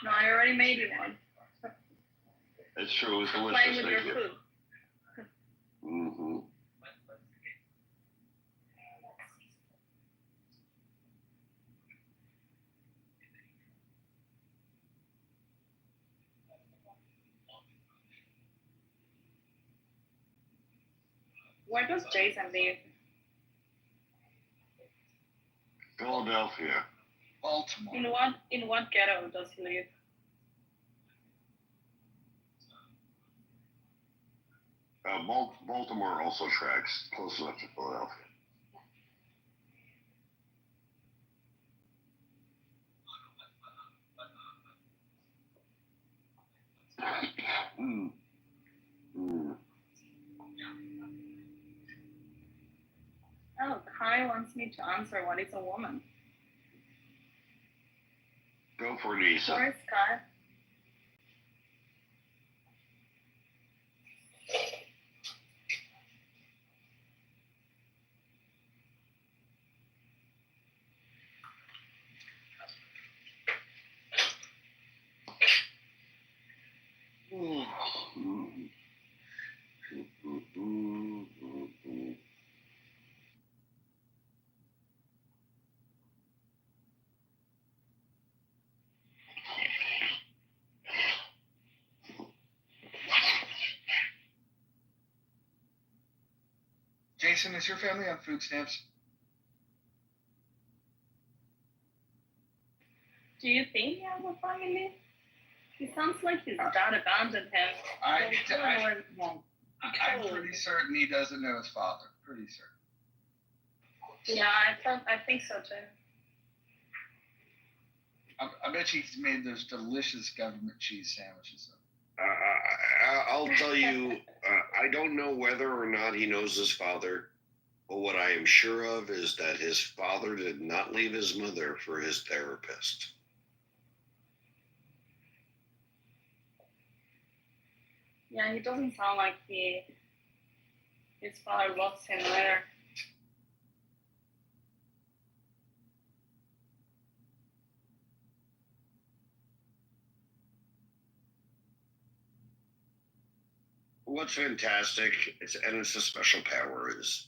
No, I already made you one. It's true. It's delicious. Playing with your food. Mm-hmm. Where does Jason live? Philadelphia. Baltimore. In what ghetto does he live? Baltimore also tracks close enough to Philadelphia. Oh, Kai wants me to answer what is a woman. Go for it, Isa. Where's Kai? Jason, is your family on food stamps? Do you think he has a family? He sounds like his dad abandoned him. I'm pretty certain he doesn't know his father. Pretty certain. Yeah, I think so too. I bet you he's made those delicious government cheese sandwiches. I'll tell you, I don't know whether or not he knows his father, but what I am sure of is that his father did not leave his mother for his therapist. Yeah, he doesn't sound like his father loves him either. What's fantastic, it's a special power, is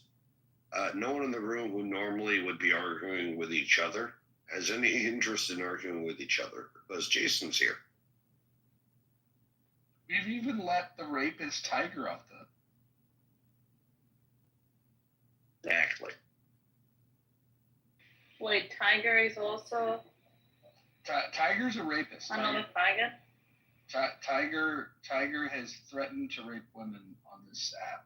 no one in the room who normally would be arguing with each other has any interest in arguing with each other because Jason's here. We've even let the rapist Tiger off the. Exactly. Wait, Tiger is also Tiger's a rapist. Another faggot? Tiger has threatened to rape women on this app.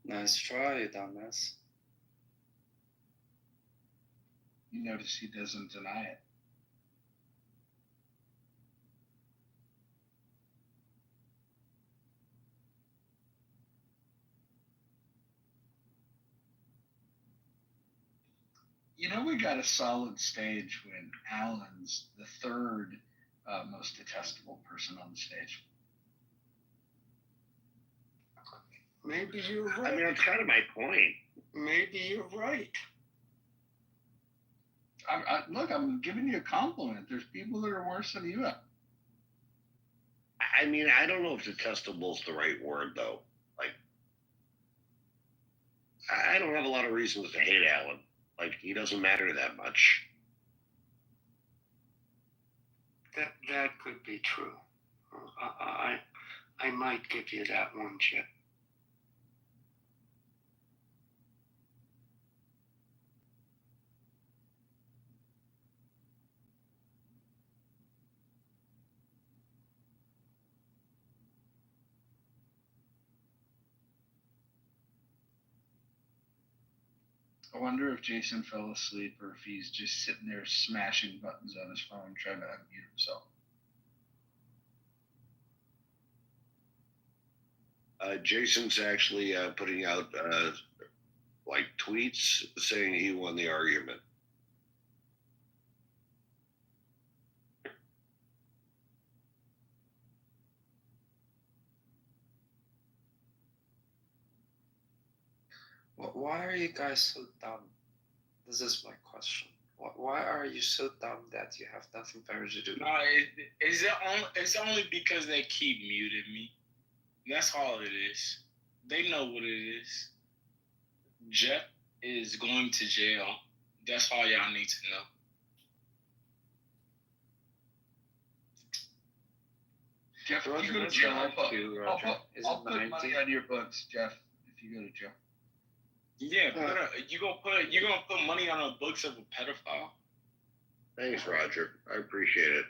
Nice try, dumbass. You notice he doesn't deny it. You know, we got a solid stage when Alan's the third most detestable person on the stage. Maybe you're right. I mean, that's kind of my point. Maybe you're right. Look, I'm giving you a compliment. There's people that are worse than you. I mean, I don't know if detestable is the right word, though. Like, I don't have a lot of reasons to hate Alan. Like, he doesn't matter that much. That could be true. I might give you that one, Chip. I wonder if Jason fell asleep or if he's just sitting there smashing buttons on his phone trying to unmute himself. Jason's actually putting out like tweets saying he won the argument. Why are you guys so dumb? This is my question. Why are you so dumb that you have nothing better to do? No, it's only because they keep muting me. That's all it is. They know what it is. Jeff is going to jail. That's all y'all need to know. Jeff, if Roger, you go to what's jail, your I'll put, IQ, I'll Roger? put, Is I'll it put 90? money on your books, Jeff, if you go to jail. Yeah, you gonna put money on the books of a pedophile? Thanks, Roger. I appreciate it.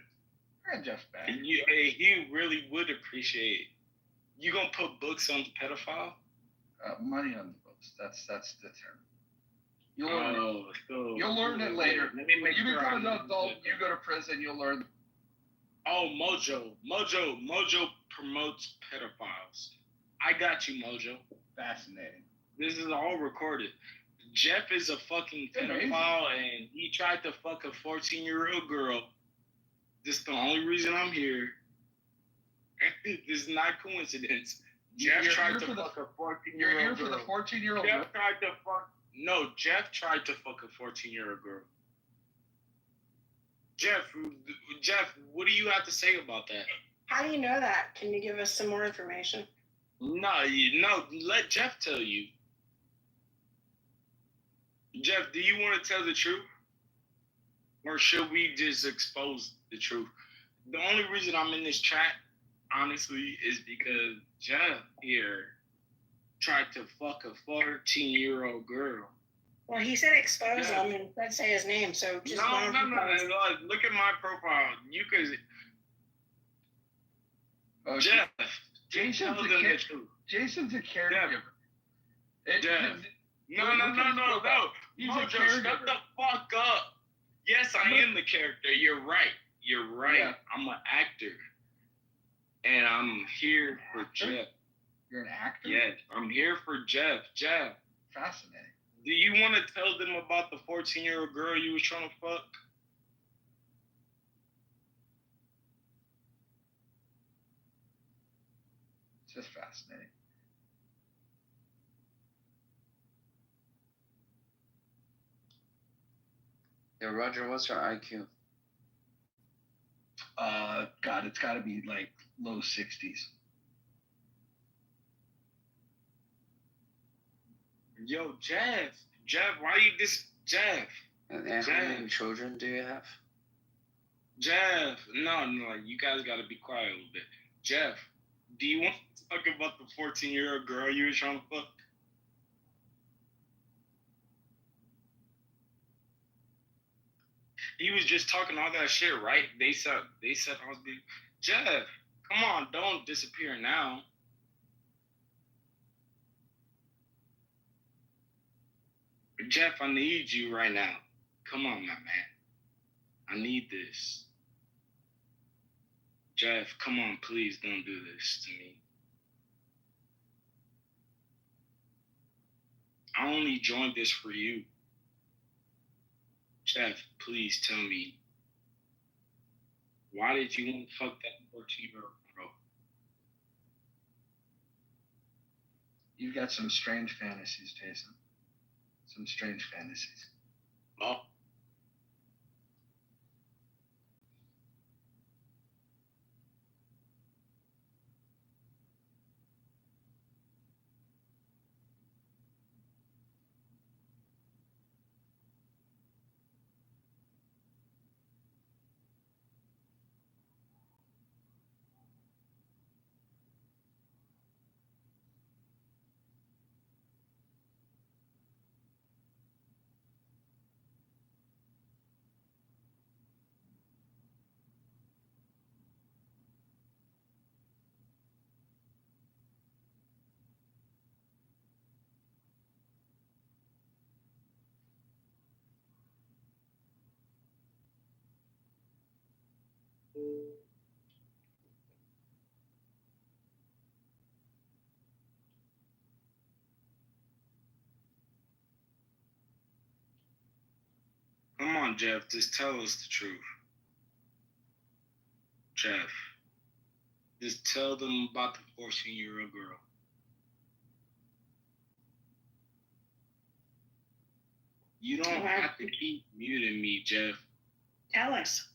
Jeff back. He really would appreciate it. You gonna put books on the pedophile? Money on the books. That's the term. So You'll learn it later. Let me When make you sure become I an adult, understand. you go to prison, you'll learn. Oh, Mojo promotes pedophiles. I got you, Mojo. Fascinating. This is all recorded. Jeff is a fucking Amazing. pedophile, and he tried to fuck a 14-year-old girl. This is the only reason I'm here. This is not coincidence. Jeff tried to fuck a 14-year-old girl. You're here for the 14-year-old girl. Jeff tried to fuck. No, Jeff tried to fuck a 14-year-old girl. Jeff, what do you have to say about that? How do you know that? Can you give us some more information? No, let Jeff tell you. Jeff, do you want to tell the truth? Or should we just expose the truth? The only reason I'm in this chat, honestly, is because Jeff here tried to fuck a 14-year-old girl. Well, he said expose him and said say his name, so just No. Look at my profile. You could. Jeff, Jason's tell a them the truth. Jason's a caregiver. Jeff. No. He's a Mojo, caregiver. shut the fuck up. Yes, I am the character. You're right. Yeah. I'm an actor. And I'm here for Jeff. You're an actor? Yes, I'm here for Jeff. Jeff. Fascinating. Do you want to tell them about the 14-year-old girl you was trying to fuck? It's just fascinating. Yeah, Roger, what's your IQ? God, it's got to be like low 60s. Yo, Jeff, why you Jeff? And how many children do you have? Jeff, no, you guys got to be quiet a little bit. Jeff, do you want to talk about the 14-year-old girl you were trying to fuck? He was just talking all that shit, right? They said I was being Jeff. Come on, don't disappear now. Jeff, I need you right now. Come on, my man. I need this. Jeff, come on, please don't do this to me. I only joined this for you. Jeff, please tell me, why did you want to fuck that 14-year-old girl? You've got some strange fantasies, Jason. Some strange fantasies. Oh. Come on, Jeff, just tell us the truth. Jeff, just tell them about the 14-year-old girl. You don't have to keep muting me, Jeff. Tell us.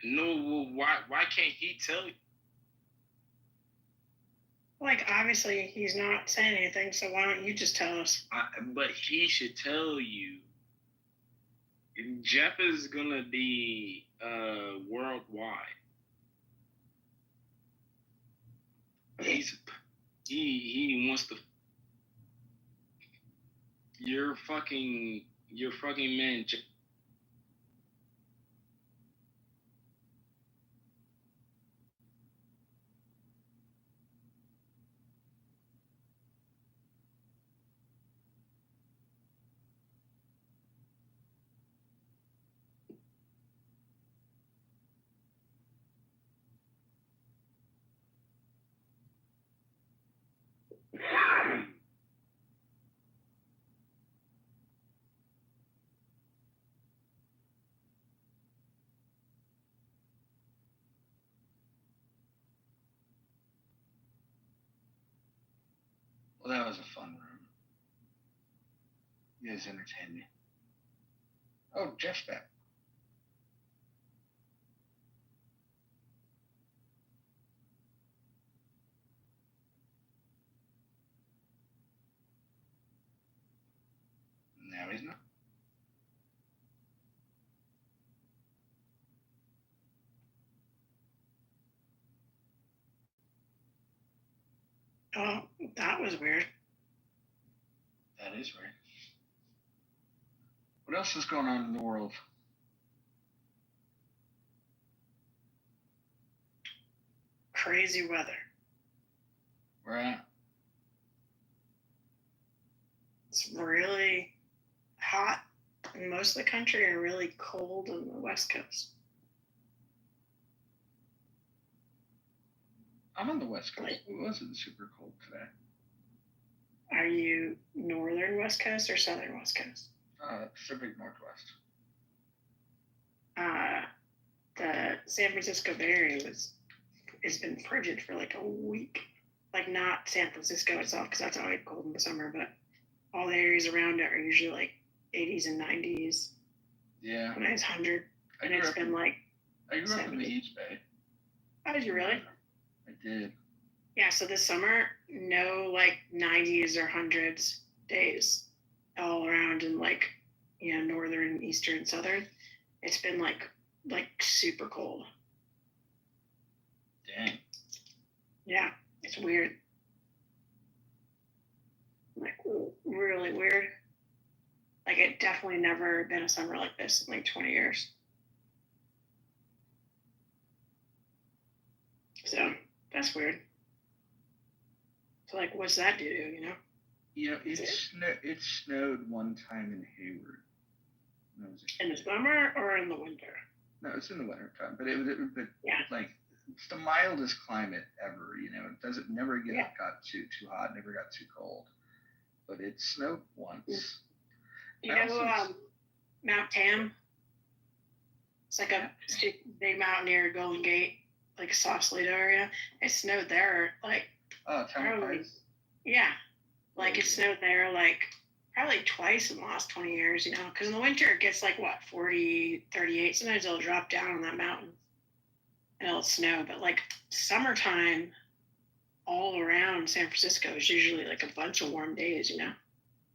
No, well, why can't he tell you? Like, obviously, he's not saying anything, so why don't you just tell us? But he should tell you. Jeff is gonna be worldwide. He wants to. Your fucking man. Well, that was a fun room. You guys entertained me. Oh, Jeff's back. Now he's not. Oh, that was weird. That is weird. What else is going on in the world? Crazy weather. Where at? It's really hot in most of the country and really cold on the West Coast. I'm on the West Coast. It wasn't super cold today. Are you northern West Coast or southern West Coast? Pacific Northwest. The San Francisco Bay Area has been frigid for like a week. Like not San Francisco itself, because that's always cold in the summer, but all the areas around it are usually like 80s and 90s. Yeah. When it's 100, and it's been like. I grew up in the East Bay. Oh, did you really? I did. Yeah, so this summer, no like 90s or 100s days all around in like, northern, eastern, southern. It's been like super cold. Dang. Yeah, it's weird. Like really weird. Like it definitely never been a summer like this in like 20 years. So that's weird. So like, what's that do? It snowed one time in Hayward. In the summer or in the winter? No, it's in the winter time, but like it's the mildest climate ever. It never got too hot, never got too cold, but it snowed once. Mount Tam. It's like a big mountain near Golden Gate, like Sausalito area. It snowed there like. Oh, probably. Yeah, like it snowed there like probably twice in the last 20 years, because in the winter it gets like 40, 38. Sometimes it'll drop down on that mountain and it'll snow, but like summertime all around San Francisco is usually like a bunch of warm days, Do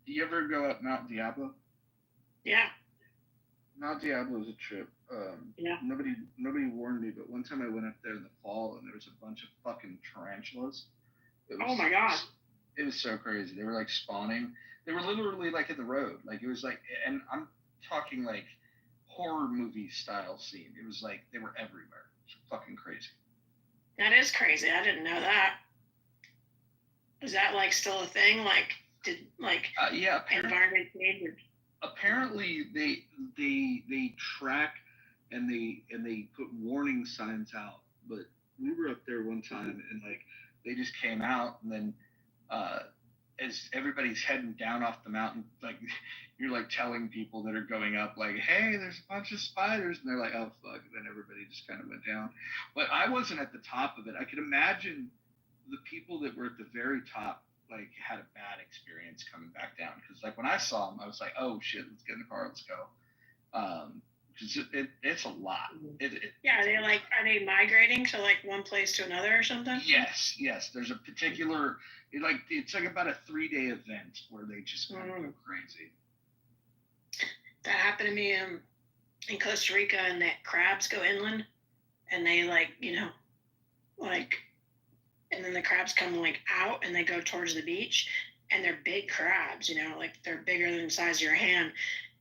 you ever go up Mount Diablo? Yeah. Mount Diablo is a trip. Yeah. Nobody warned me, but one time I went up there in the fall and there was a bunch of fucking tarantulas. Oh my god. It was so crazy. They were like spawning. They were literally like in the road. Like it was like, and I'm talking like horror movie style scene. It was like they were everywhere. It's fucking crazy. That is crazy. I didn't know that. Is that like still a thing? Like did like yeah, environment change? Apparently they track and they put warning signs out. But we were up there one time and like they just came out and then as everybody's heading down off the mountain, like you're like telling people that are going up, like, hey, there's a bunch of spiders, and they're like, oh fuck, and then everybody just kind of went down. But I wasn't at the top of it. I could imagine the people that were at the very top like had a bad experience coming back down, because like when I saw them, I was like, oh shit, let's get in the car, let's go. Because it's a lot. Are they migrating to like one place to another or something? Yes. There's a particular, it's like about a 3-day event where they just kind of go crazy. That happened to me in Costa Rica, and that crabs go inland, and they and then the crabs come like out and they go towards the beach, and they're big crabs, you know, like they're bigger than the size of your hand,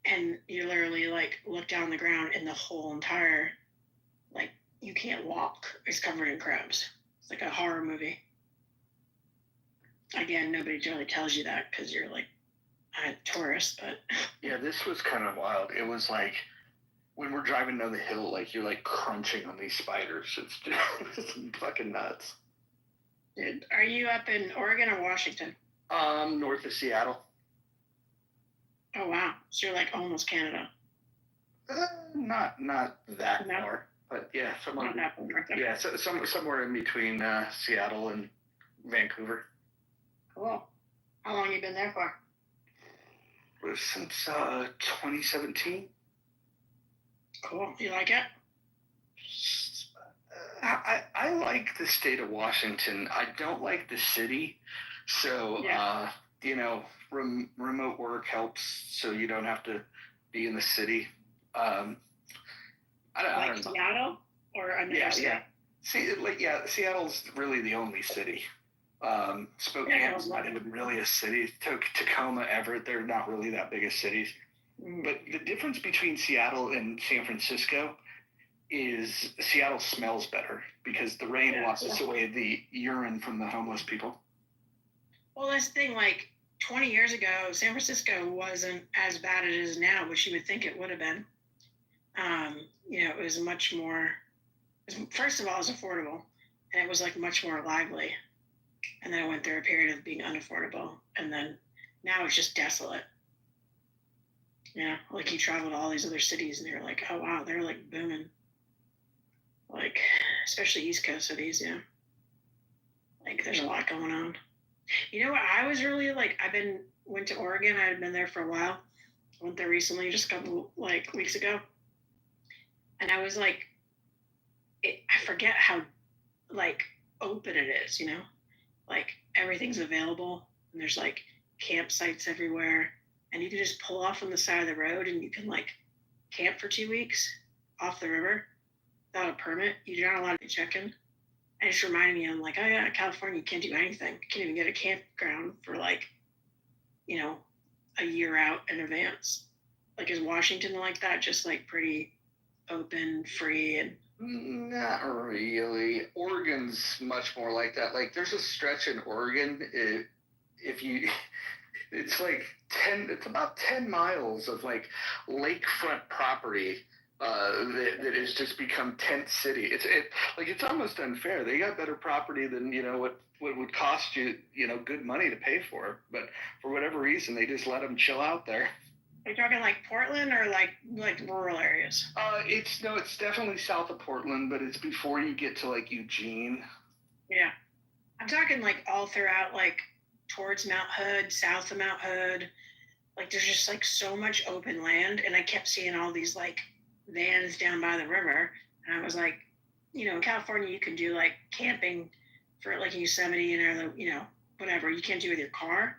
and you literally like look down the ground and the whole entire, like, you can't walk, is covered in crabs. It's like a horror movie. Again, nobody really tells you that because you're like a tourist, but Yeah, this was kind of wild. It was like when we're driving down the hill, like you're like crunching on these spiders. It's just fucking nuts. Dude, are you up in Oregon or Washington? North of Seattle. Oh wow, so you're like almost Canada. Not that far, but yeah, somewhere. Not that far north. Yeah, so somewhere in between Seattle and Vancouver. Cool. How long you been there for? Since 2017. Cool. You like it? I like the state of Washington. I don't like the city. So, Yeah. you know, remote work helps so you don't have to be in the city. I don't know. Seattle or another state? Yeah. Seattle's really the only city. Spokane's not even really a city. Tacoma, Everett, they're not really that big of cities. But the difference between Seattle and San Francisco is Seattle smells better because the rain washes away the urine from the homeless people. Well, that's the thing, like 20 years ago, San Francisco wasn't as bad as it is now, which you would think it would have been. You know, it was much more, first of all, it was affordable, and it was like much more lively. And then it went through a period of being unaffordable, and then now it's just desolate. You know, like you travel to all these other cities and you're like, oh wow, they're like booming. Like, especially East Coast cities, yeah. Like there's a lot going on. You know what? I was really like, went to Oregon. I had been there for a while. I went there recently, just a couple like weeks ago. And I was like, I forget how like open it is, you know? Like everything's available and there's like campsites everywhere. And you can just pull off on the side of the road and you can like camp for 2 weeks off the river without a permit. You're not allowed to check in. And it's reminding me, I'm like, oh yeah, California, you can't do anything. You can't even get a campground for like, you know, a year out in advance. Like, is Washington like that? Just like pretty open, free, and not really. Oregon's much more like that. Like, there's a stretch in Oregon. It's like it's about 10 miles of like lakefront property that has just become tent city. It's almost unfair. They got better property than, you know, what would cost you, you know, good money to pay for. But for whatever reason, they just let them chill out there. Are you talking like Portland or like rural areas? It's definitely south of Portland, but it's before you get to like Eugene. Yeah, I'm talking like all throughout, like towards Mount Hood, south of Mount Hood. Like there's just like so much open land, and I kept seeing all these like vans down by the river, and I was like, you know, in California you can do like camping for like Yosemite and you know, whatever you can't do with your car.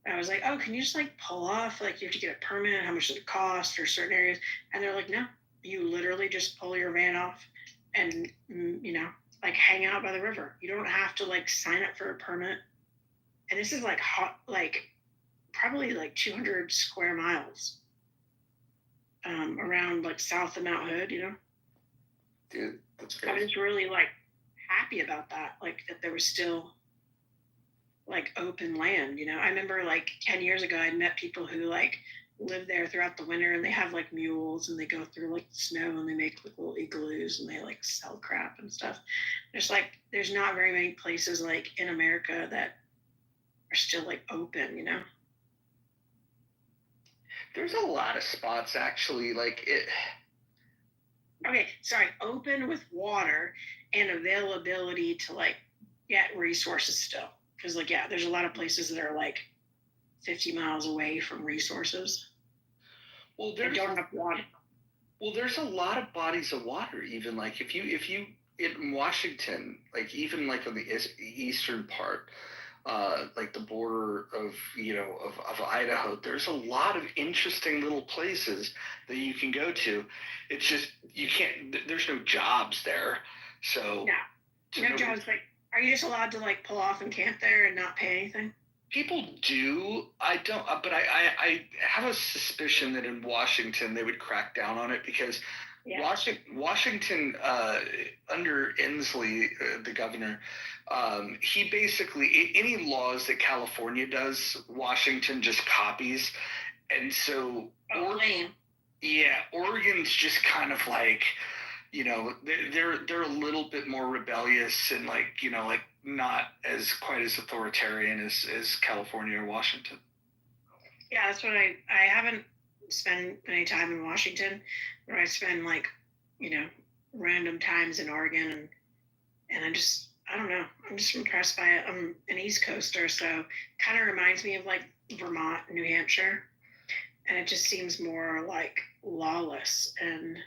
And I was like, oh, can you just like pull off? Like you have to get a permit. How much does it cost for certain areas? And they're like, no, you literally just pull your van off and, you know, like hang out by the river. You don't have to like sign up for a permit. And this is like probably like 200 square miles around like south of Mount Hood, you know? Dude, that's great. I was really like happy about that. Like that there was still like open land, you know? I remember like 10 years ago, I met people who like live there throughout the winter, and they have like mules and they go through like snow and they make like little igloos and they like sell crap and stuff. There's not very many places like in America that are still like open, you know? There's a lot of spots actually, like it. Okay, sorry, open with water and availability to like get resources still. Because like, yeah, there's a lot of places that are like 50 miles away from resources. Well, they don't have water. Well, there's a lot of bodies of water, even like if you in Washington, like even like on the eastern part, like the border of, you know, of Idaho, there's a lot of interesting little places that you can go to. It's just, you can't, there's no jobs there. So no jobs, like Are you just allowed to like pull off and camp there and not pay anything? People do. I don't, but I have a suspicion that in Washington they would crack down on it because Washington under Inslee, the governor, he basically any laws that California does, Washington just copies, and so Oregon's just kind of like, you know, they're a little bit more rebellious and like, you know, like not as quite as authoritarian as California or Washington. Yeah, that's what I haven't spent any time in Washington, but I spend like, you know, random times in Oregon, and I don't know, I'm just impressed by it. I'm an East Coaster, so kind of reminds me of like Vermont, New Hampshire, and it just seems more like lawless. And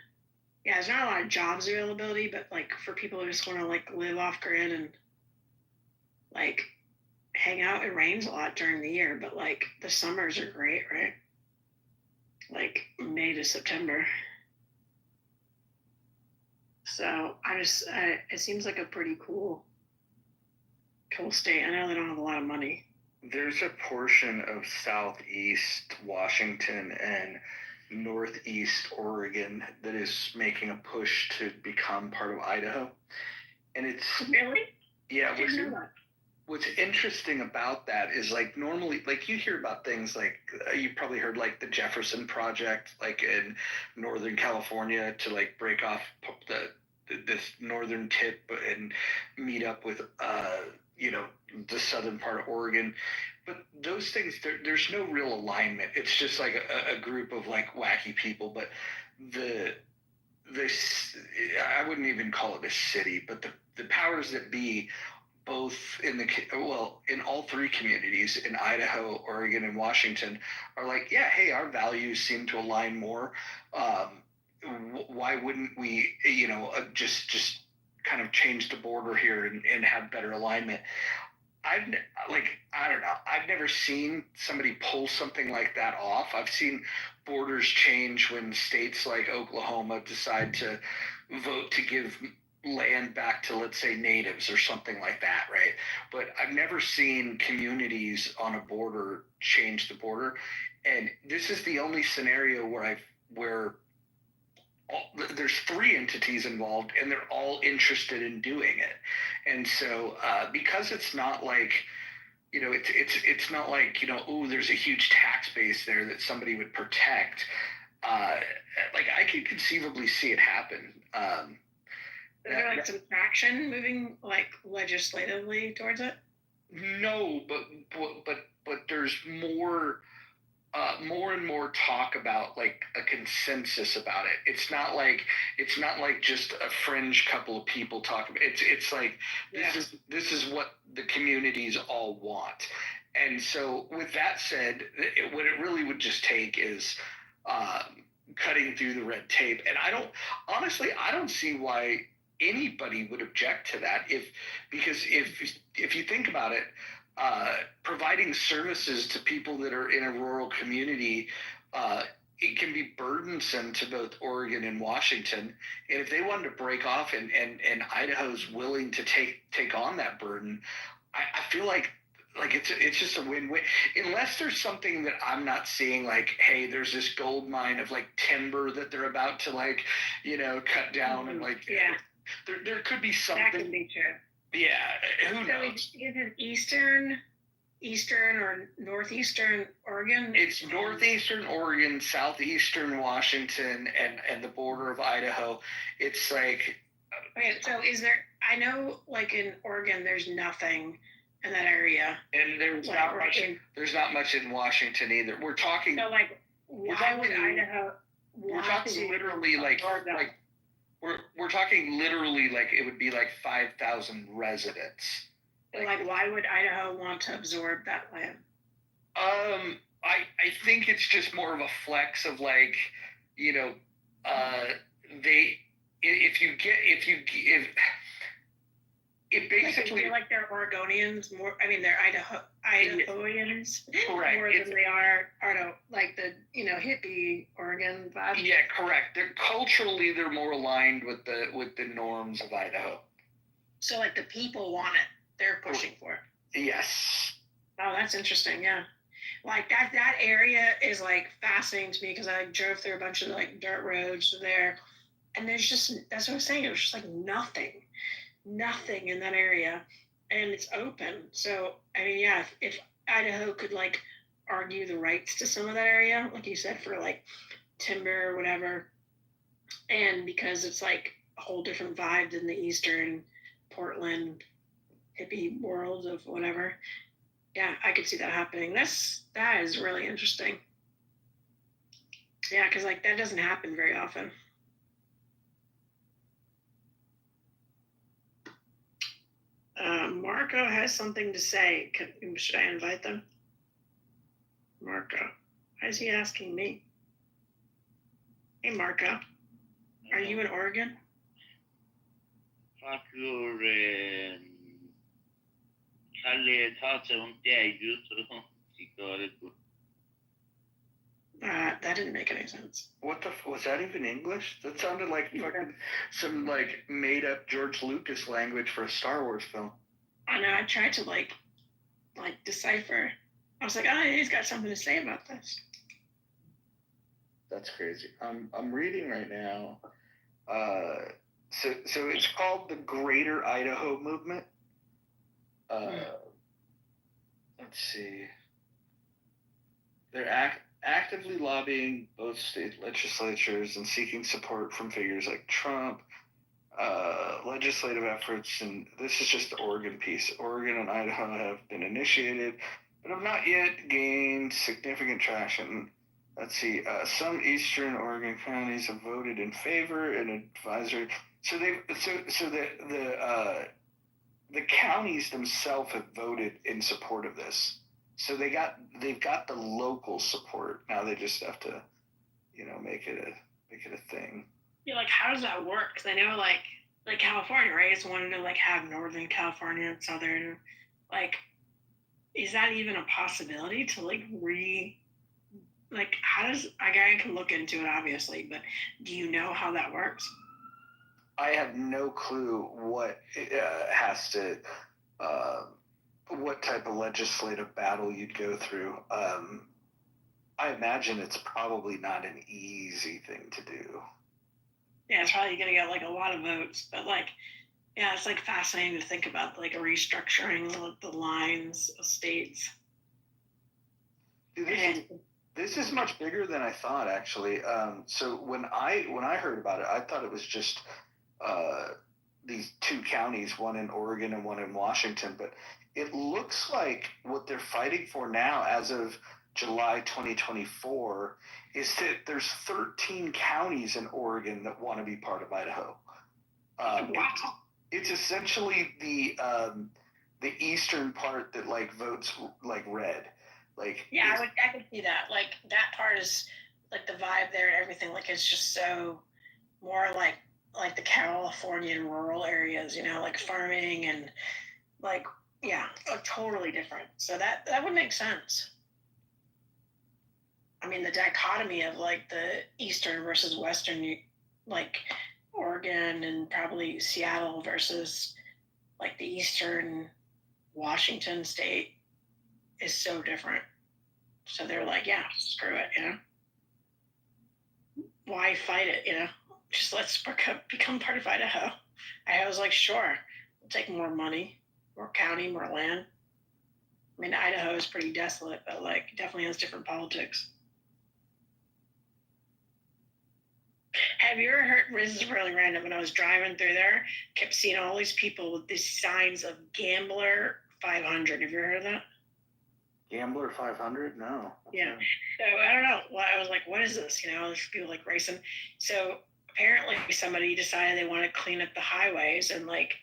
yeah, there's not a lot of jobs availability, but like for people who just want to like live off grid and like hang out, it rains a lot during the year, but like the summers are great, right? Like May to September. So it seems like a pretty cool state. I know they don't have a lot of money. There's a portion of southeast Washington and northeast Oregon that is making a push to become part of Idaho. And it's really? Yeah. What's interesting about that is like normally, like you hear about things like you probably heard like the Jefferson Project, like in Northern California to like break off this northern tip and meet up with you know, the southern part of Oregon. But those things, there's no real alignment. It's just like a group of like wacky people. But I wouldn't even call it a city, but the powers that be, both in all three communities in Idaho, Oregon, and Washington, are like, yeah, hey, our values seem to align more. Why wouldn't we, you know, just kind of change the border here and have better alignment? I don't know. I've never seen somebody pull something like that off. I've seen borders change when states like Oklahoma decide to vote to give land back to, let's say, natives or something like that, right? But I've never seen communities on a border change the border. And this is the only scenario where there's three entities involved and they're all interested in doing it. And so because it's not like, you know, it's not like, you know, oh, there's a huge tax base there that somebody would protect. Like I could conceivably see it happen. Is there like some traction moving like legislatively towards it? No, but there's more and more talk about like a consensus about it. It's not like just a fringe couple of people talking about it. It's like this is what the communities all want. And so with that said, what it really would just take is cutting through the red tape. And I don't see why anybody would object to that because if you think about it, providing services to people that are in a rural community, it can be burdensome to both Oregon and Washington. And if they wanted to break off and Idaho's willing to take on that burden, I feel like it's just a win-win, unless there's something that I'm not seeing, like, hey, there's this gold mine of like timber that they're about to like, you know, cut down and like, there could be something. That could be true. Yeah, who knows? Is it eastern or northeastern Oregon? It's northeastern Oregon, southeastern Washington, and the border of Idaho. It's like. Okay, so is there? I know, like in Oregon, there's nothing in that area, and there's not much. There's not much in Washington either. We're talking. So like, why would Idaho? We're talking literally like. We're talking literally like it would be like 5,000 residents. Like, why would Idaho want to absorb that land? I think it's just more of a flex of like, you know, it basically feel like they're Oregonians more. I mean, they're Idahoans correct. More than they are like the, you know, hippie Oregon vibe. Yeah, correct. They're culturally they're more aligned with the norms of Idaho. So like the people want it, they're pushing for it. Yes. Oh, that's interesting. Yeah, like that area is like fascinating to me because I drove through a bunch of like dirt roads there, and there's just that's what I was saying. It was just like nothing in that area, and it's open. So I mean, yeah, if Idaho could like argue the rights to some of that area, like you said, for like timber or whatever, and because it's like a whole different vibe than the eastern Portland hippie world of whatever. Yeah, I could see that happening. That is really interesting. Yeah, because like that doesn't happen very often. Marco has something to say. Should I invite them? Marco, why is he asking me? Hey, Marco, are you in Oregon? That didn't make any sense. What was that even English? That sounded like fucking some like made up George Lucas language for a Star Wars film. I know. I tried to like decipher. I was like, oh, he's got something to say about this. That's crazy. I'm reading right now. So it's called the Greater Idaho Movement. Let's see. They're actively lobbying both state legislatures and seeking support from figures like Trump, legislative efforts, and this is just the Oregon piece. Oregon and Idaho have been initiated, but have not yet gained significant traction. Let's see. Some eastern Oregon counties have voted in favor and advisory. So the counties themselves have voted in support of this. So they've got the local support. Now they just have to, make it a thing. Yeah, like how does that work? Because I know like California, right? It's wanted to like have Northern California and Southern. Like, is that even a possibility to how does I can look into it obviously, but do you know how that works? I have no clue what what type of legislative battle you'd go through. I imagine it's probably not an easy thing to do. Yeah, it's probably gonna get like a lot of votes, but it's like fascinating to think about like a restructuring the lines of states. This is much bigger than I thought, actually. So when I heard about it, I thought it was just these two counties, one in Oregon and one in Washington. But it looks like what they're fighting for now, as of July 2024, is that there's 13 counties in Oregon that want to be part of Idaho. It's essentially the eastern part that like votes like red. Like, yeah, I could see that. Like that part is like the vibe there and everything. Like it's just so more like the Californian rural areas, like farming and like totally different. So that would make sense. I mean, the dichotomy of like the eastern versus western, like Oregon and probably Seattle versus like the eastern Washington state is so different. So they're like, yeah, screw it, Why fight it, Just let's become part of Idaho. I was like, sure, we'll take more money, more county, more land. I mean, Idaho is pretty desolate, but like definitely has different politics. Have you ever heard, this is really random, when I was driving through there, kept seeing all these people with these signs of Gambler 500. Have you ever heard of that? Gambler 500? No. Yeah. So I don't know. Well, I was like, what is this? There's people like racing. So apparently somebody decided they want to clean up the highways and like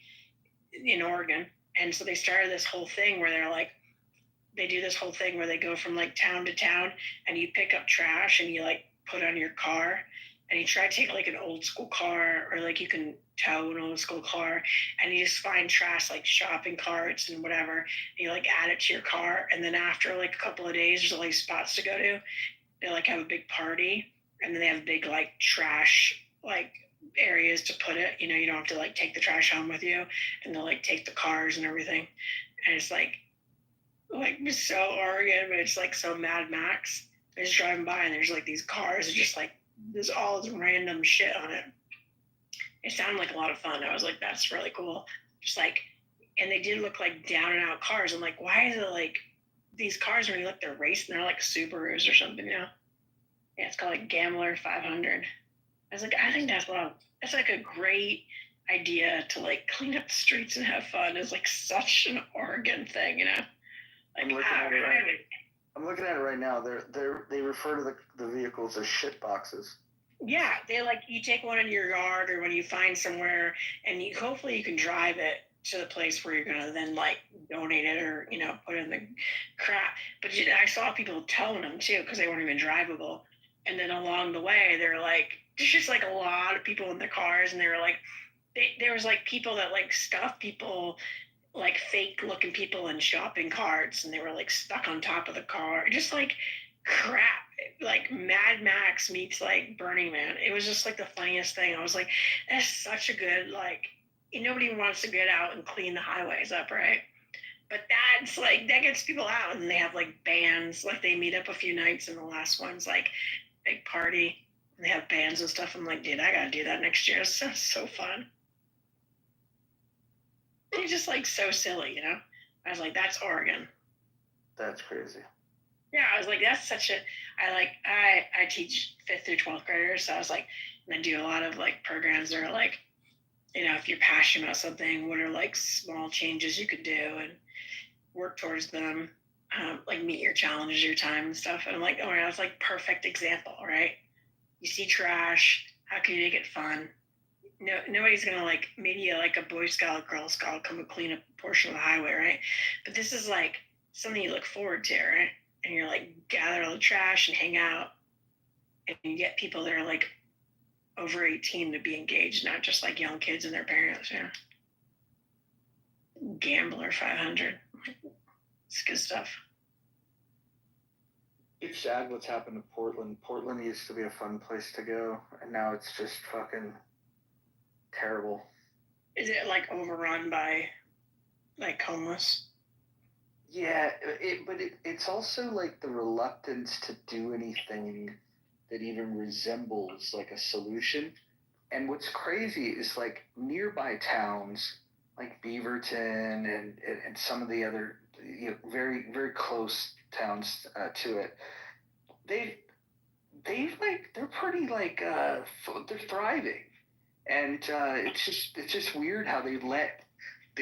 in Oregon. And so they started this whole thing where they do this whole thing where they go from like town to town and you pick up trash and you like put on your car. And you try to take like an old school car or like you can tow an old school car and you just find trash like shopping carts and whatever. And you like add it to your car. And then after like a couple of days, there's like spots to go to. They like have a big party and then they have big like trash like areas to put it. You don't have to like take the trash home with you, and they'll like take the cars and everything. And it's like so Oregon, but it's like so Mad Max. I was driving by and there's like these cars and just like there's all this random shit on it. It sounded like a lot of fun. I was like, that's really cool. Just like, and they did look like down and out cars. I'm like, why is it like these cars when you look they're racing, they're like Subarus or something now? Yeah, it's called like Gambler 500. I was like, I think that's like a great idea to like clean up the streets and have fun. It's like such an Oregon thing, Like, I'm looking at it right now. They refer to the vehicles as shit boxes. Yeah, they like you take one in your yard or when you find somewhere, and hopefully you can drive it to the place where you're gonna then like donate it or put it in the crap. But I saw people towing them too because they weren't even drivable. And then along the way, they're like, there's just like a lot of people in the cars, and they were like, there was like people that like stuff people, like fake looking people in shopping carts, and they were like stuck on top of the car, just like crap, like Mad Max meets like Burning Man. It was just like the funniest thing. I was like, that's such a good like. Nobody wants to get out and clean the highways up, right? But that's like that gets people out, and they have like bands. Like they meet up a few nights, and the last one's like big party. And they have bands and stuff. I'm like, dude, I gotta do that next year. It sounds so fun. It's just like so silly, I was like, that's Oregon. That's crazy. Yeah, I was like, that's such a. I teach 5th through 12th graders, so I was like, and I do a lot of like programs that are like, if you're passionate about something, what are like small changes you could do and work towards them, like meet your challenges, your time and stuff. And I'm like, oh, that's like perfect example, right? You see trash, how can you make it fun? No, nobody's gonna like maybe like a Boy Scout, Girl Scout come and clean up a portion of the highway, right? But this is like something you look forward to, right? And you're like gather all the trash and hang out, and you get people that are like over 18 to be engaged, not just like young kids and their parents. Gambler 500, it's good stuff. It's sad what's happened to Portland. Portland used to be a fun place to go, and now it's just fucking terrible. Is it like overrun by like homeless? Yeah, but it's also like the reluctance to do anything that even resembles like a solution. And what's crazy is like nearby towns like Beaverton and some of the other very very close towns to it, they're pretty like they're thriving, and it's just weird how they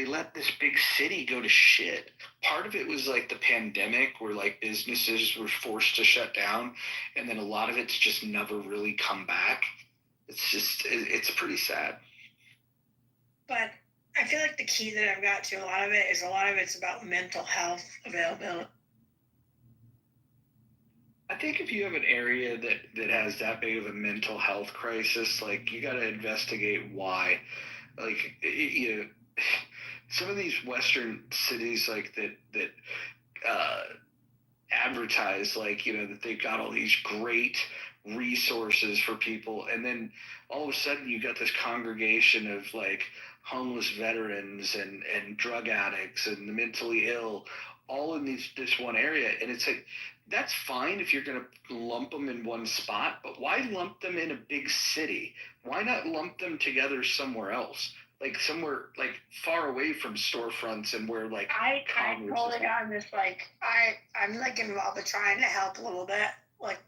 let this big city go to shit. Part of it was like the pandemic where like businesses were forced to shut down, and then a lot of it's just never really come back. It's pretty sad. But I feel like the key that I've got to a lot of it's about mental health availability. I think if you have an area that has that big of a mental health crisis, like you got to investigate why. Like some of these Western cities like that advertise like that they've got all these great resources for people, and then all of a sudden you got this congregation of like homeless veterans and drug addicts and the mentally ill all in this one area, and it's like that's fine if you're going to lump them in one spot, but why lump them in a big city? Why not lump them together somewhere else? Like somewhere like far away from storefronts and where like I totally got this like I'm like involved in trying to help a little bit, like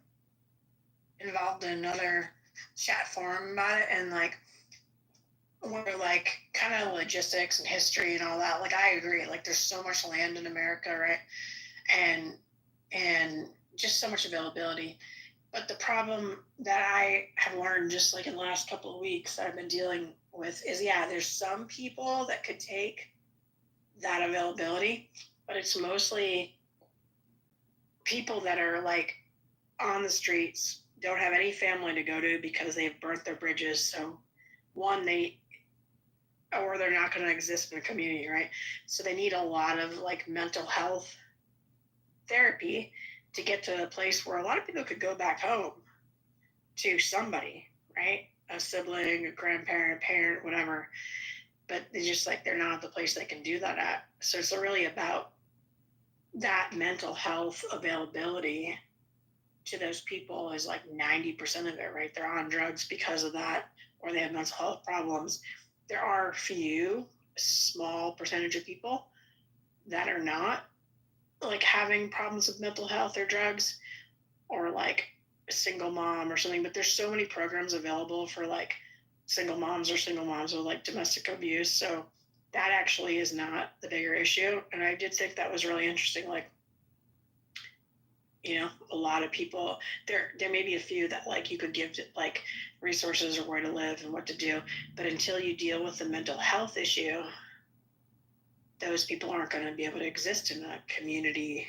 involved in another chat forum about it, and like we're like kind of logistics and history and all that. Like I agree, like there's so much land in America, right? And just so much availability. But the problem that I have learned just like in the last couple of weeks that I've been dealing with is, there's some people that could take that availability, but it's mostly people that are like on the streets, don't have any family to go to because they've burnt their bridges. So one, they're not going to exist in a community, right? So they need a lot of like mental health therapy to get to a place where a lot of people could go back home to somebody, right? a sibling, a grandparent, parent, whatever. But it's just like they're not at the place they can do that at. So it's really about that mental health availability to those people is like 90% of it, right? They're on drugs because of that, or they have mental health problems. There are few, small percentage of people that are not like having problems with mental health or drugs, or like a single mom or something. But there's so many programs available for like single moms or single moms with like domestic abuse. So that actually is not the bigger issue. And I did think that was really interesting. Like, you know, a lot of people, there may be a few that like you could give to, like resources or where to live and what to do. But until you deal with the mental health issue, those people aren't going to be able to exist in a community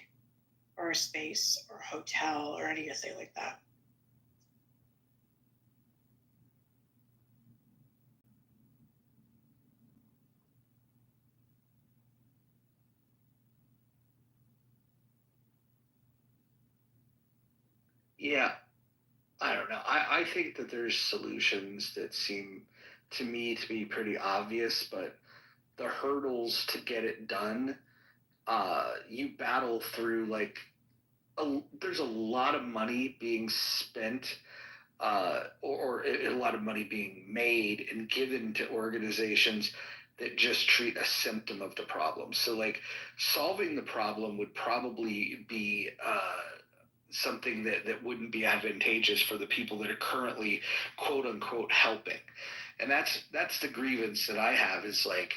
or a space or hotel or anything like that. Yeah, I don't know. I think that there's solutions that seem to me to be pretty obvious, but the hurdles to get it done, you battle through like there's a lot of money being spent, or a lot of money being made and given to organizations that just treat a symptom of the problem. So like solving the problem would probably be something that wouldn't be advantageous for the people that are currently quote unquote helping. And that's the grievance that I have, is like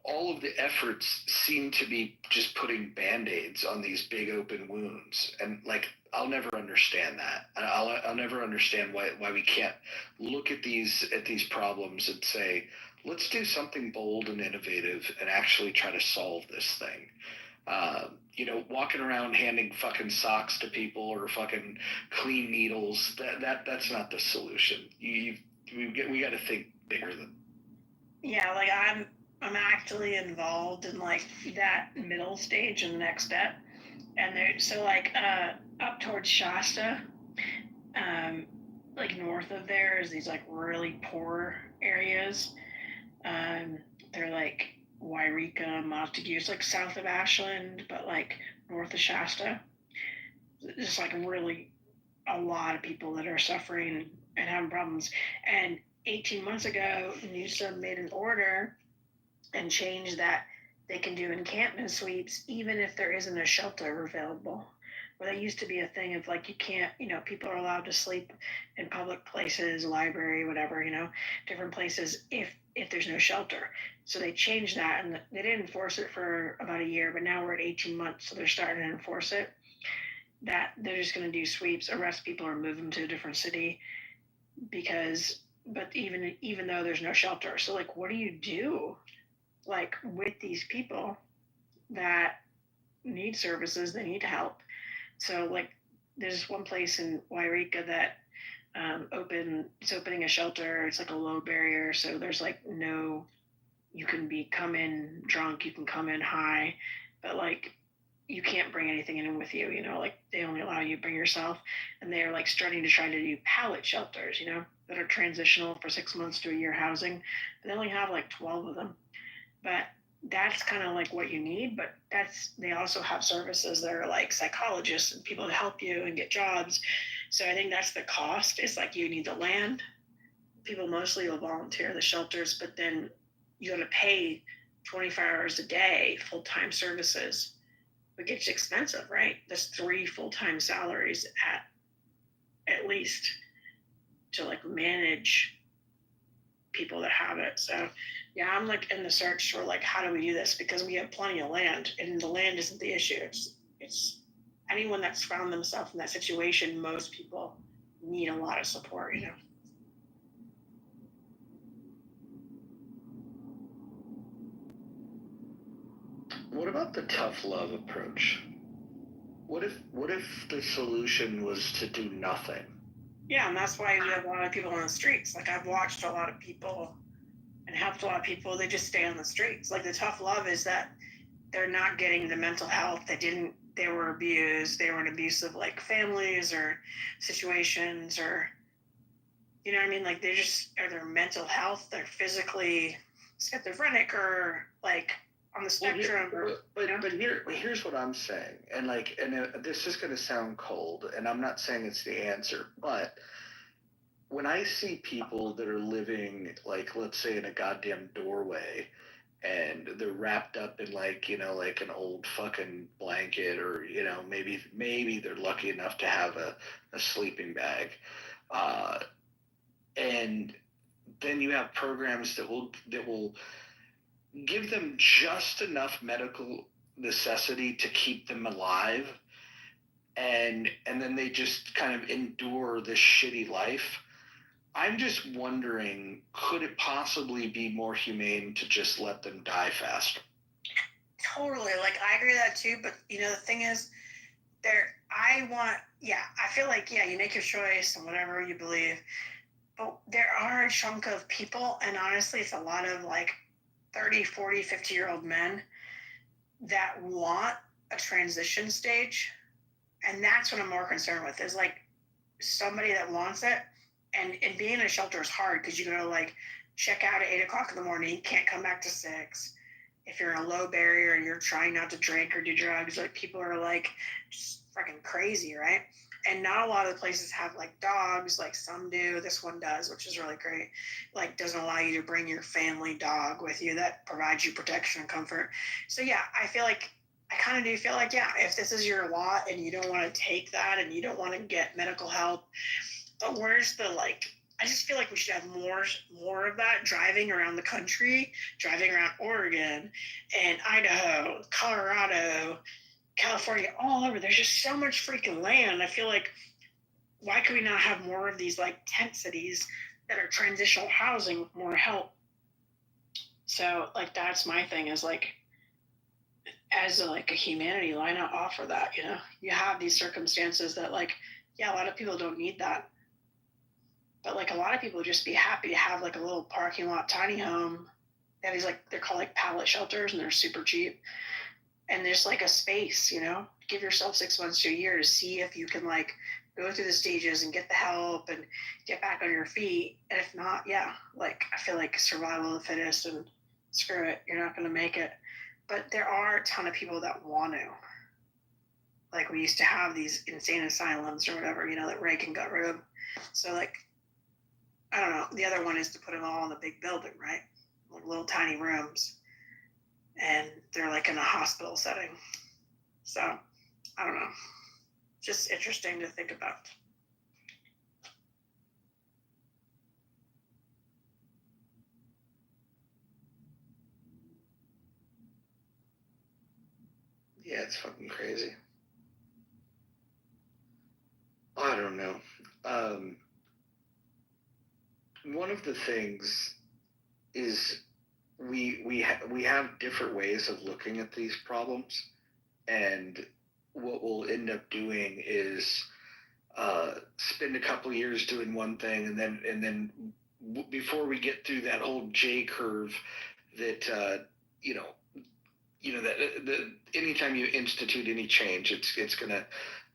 all of the efforts seem to be just putting band-aids on these big open wounds. And like, I'll never understand that. I'll never understand why we can't look at these problems and say, let's do something bold and innovative and actually try to solve this thing. You know, walking around handing fucking socks to people or fucking clean needles, that's not the solution. We got to think bigger than. Yeah, like I'm actually involved in like that middle stage and the next step, and there so like up towards Shasta, like north of there is these like really poor areas. They're like Wairika, Montague. It's like south of Ashland, but like north of Shasta. Just like really a lot of people that are suffering and having problems. And 18 months ago, Newsom made an order and changed that they can do encampment sweeps even if there isn't a shelter available. Where that used to be a thing of like, you can't, you know, people are allowed to sleep in public places, library, whatever, you know, different places if there's no shelter. So they changed that, and they didn't enforce it for about a year, but now we're at 18 months, so they're starting to enforce it. That they're just going to do sweeps, arrest people, or move them to a different city but even though there's no shelter. So like, what do you do like with these people that need services, they need help? So like, there's one place in Wairika that it's opening a shelter. It's like a low barrier, so there's like no, you can come in drunk, you can come in high, but like you can't bring anything in with you, you know, like they only allow you to bring yourself. And they're like starting to try to do pallet shelters, you know, that are transitional for 6 months to a year housing. But they only have like 12 of them. But that's kind of like what you need. But they also have services that are like psychologists and people to help you and get jobs. So I think that's the cost. It's like you need the land. People mostly will volunteer the shelters, but then you got to pay 24 hours a day, full-time services. It gets expensive, right? That's 3 full-time salaries at least to like manage people that have it. So yeah, I'm like in the search for like, how do we do this? Because we have plenty of land, and the land isn't the issue. It's anyone that's found themselves in that situation, most people need a lot of support, you know. What about the tough love approach? What if the solution was to do nothing? Yeah, and that's why we have a lot of people on the streets. Like I've watched a lot of people and helped a lot of people. They just stay on the streets. Like the tough love is that they're not getting the mental health. They were abused. They were in abusive like families or situations, or You know what I mean? Like they just are their mental health, they're physically schizophrenic or like on the spectrum. Here's what I'm saying, and this is going to sound cold, and I'm not saying it's the answer, but when I see people that are living, like, let's say in a goddamn doorway, and they're wrapped up in like an old fucking blanket, or maybe they're lucky enough to have a sleeping bag, and then you have programs that will give them just enough medical necessity to keep them alive, and then they just kind of endure this shitty life. I'm just wondering, could it possibly be more humane to just let them die faster? Totally. Like, I agree with that too. But, the thing is, I feel like, you make your choice and whatever you believe. But there are a chunk of people, and honestly, it's a lot of like 30, 40, 50-year-old men that want a transition stage. And that's what I'm more concerned with, is like somebody that wants it. And being in a shelter is hard because you gotta like check out at 8 o'clock in the morning. You can't come back to 6. If you're in a low barrier and you're trying not to drink or do drugs, like people are like just freaking crazy, right? And not a lot of the places have like dogs, like some do. This one does, which is really great. Like doesn't allow you to bring your family dog with you. That provides you protection and comfort. So yeah, I kind of do feel like, if this is your lot and you don't want to take that and you don't want to get medical help, but where's the I just feel like we should have more of that driving around the country, driving around Oregon and Idaho, Colorado, California, all over. There's just so much freaking land. I feel like, why could we not have more of these like tent cities that are transitional housing with more help? So like that's my thing, is like, as a humanity, why not offer that? You have these circumstances that a lot of people don't need that. But like a lot of people would just be happy to have like a little parking lot tiny home. They have these they're called like pallet shelters, and they're super cheap. And there's like a space, give yourself 6 months to a year to see if you can like go through the stages and get the help and get back on your feet. And if not, I feel like survival of the fittest, and screw it, you're not going to make it. But there are a ton of people that want to. Like we used to have these insane asylums or whatever, that Reagan got rid of. So I don't know. The other one is to put them all in a big building, right? Like little tiny rooms. And they're like in a hospital setting. So, I don't know. Just interesting to think about. Yeah, it's fucking crazy. I don't know. One of the things is we have different ways of looking at these problems, and what we'll end up doing is spend a couple of years doing one thing, and then before we get through that whole J curve, that that anytime you institute any change, it's gonna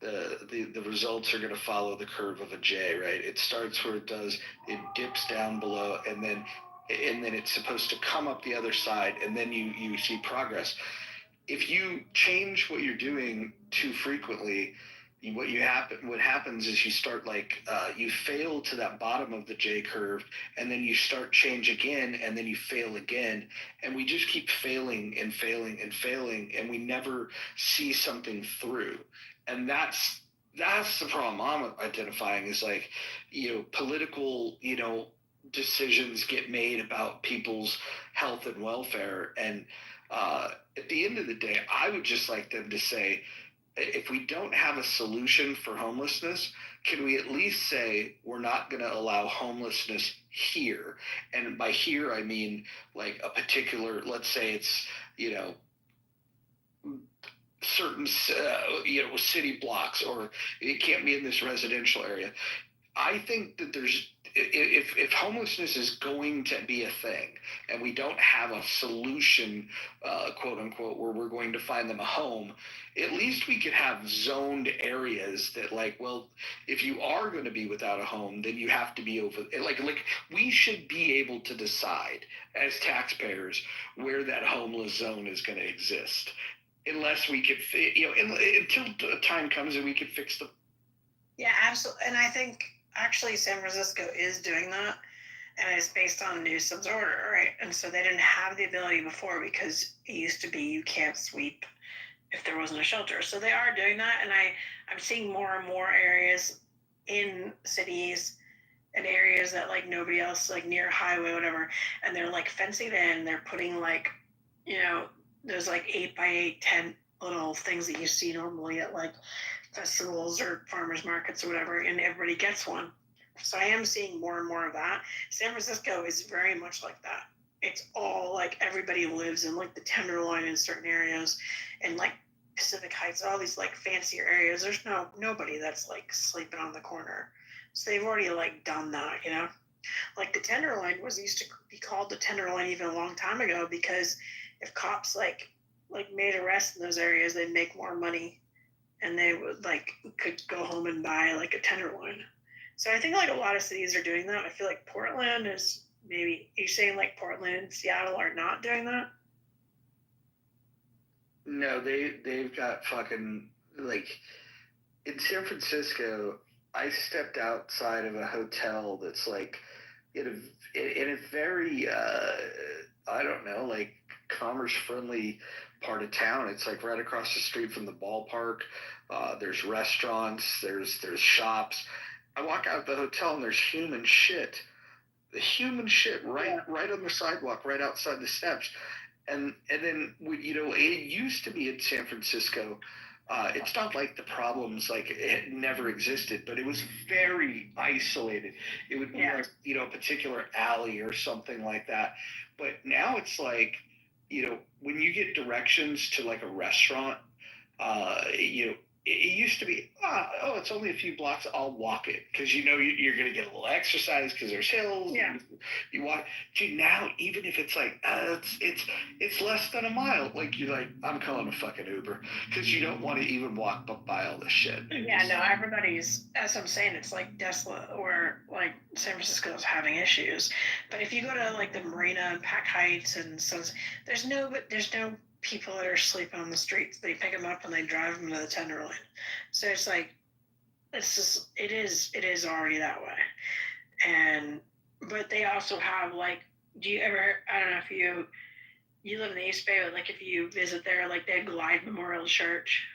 the results are going to follow the curve of a J, right? It starts where it does, it dips down below, and then it's supposed to come up the other side, and then you see progress. If you change what you're doing too frequently, what happens is you start you fail to that bottom of the J curve, and then you start change again, and then you fail again, and we just keep failing and failing and failing, and we never see something through. And that's the problem I'm identifying, is political decisions get made about people's health and welfare, and at the end of the day, I would just like them to say, if we don't have a solution for homelessness, can we at least say we're not going to allow homelessness here? And by here, I mean like a particular, let's say it's, certain, city blocks, or it can't be in this residential area. I think that if homelessness is going to be a thing and we don't have a solution, quote unquote, where we're going to find them a home, at least we could have zoned areas that, like, well, if you are going to be without a home, then you have to be over, like we should be able to decide as taxpayers where that homeless zone is going to exist, unless we could, until the time comes and we can fix the. Yeah, absolutely. And I think actually San Francisco is doing that, and it's based on Newsom's order, right? And so they didn't have the ability before because it used to be you can't sweep if there wasn't a shelter. So they are doing that, and I'm seeing more and more areas in cities and areas that like nobody else, like near a highway, whatever, and they're like fencing it in. They're putting like, there's like 8x8 tent little things that you see normally at like festivals or farmers markets or whatever, and everybody gets one. So I am seeing more and more of that. San Francisco is very much like that. It's all like everybody lives in like the Tenderloin in certain areas, and like Pacific Heights, all these like fancier areas. There's nobody that's like sleeping on the corner. So they've already like done that, Like the Tenderloin used to be called the Tenderloin even a long time ago, because if cops like made arrests in those areas, they'd make more money, and they would could go home and buy like a Tenderloin. So I think like a lot of cities are doing that. I feel like Portland is maybe, you're saying like Portland and Seattle are not doing that? No, they've got fucking, like, in San Francisco, I stepped outside of a hotel that's like in a very I don't know, like, commerce friendly part of town. It's like right across the street from the ballpark. There's restaurants, there's shops. I walk out of the hotel and there's human shit. The human shit right on the sidewalk, right outside the steps. And then it used to be in San Francisco. It's not like the problems like it never existed, but it was very isolated. It would be like, a particular alley or something like that. But now it's like, when you get directions to like a restaurant, it used to be, it's only a few blocks, I'll walk it, because you're going to get a little exercise because there's hills. Yeah. You walk. Dude, now even if it's like it's less than a mile, like you're like, I'm calling a fucking Uber, because you don't want to even walk by all this shit. Yeah, no, everybody's, as I'm saying, it's like desolate, or like San Francisco's having issues. But if you go to like the Marina and Pac Heights and there's no people that are sleeping on the streets. They pick them up and they drive them to the Tenderloin. So it's like, it is already that way. But they also have like, I don't know if you live in the East Bay, but like if you visit there, like they have Glide Memorial Church.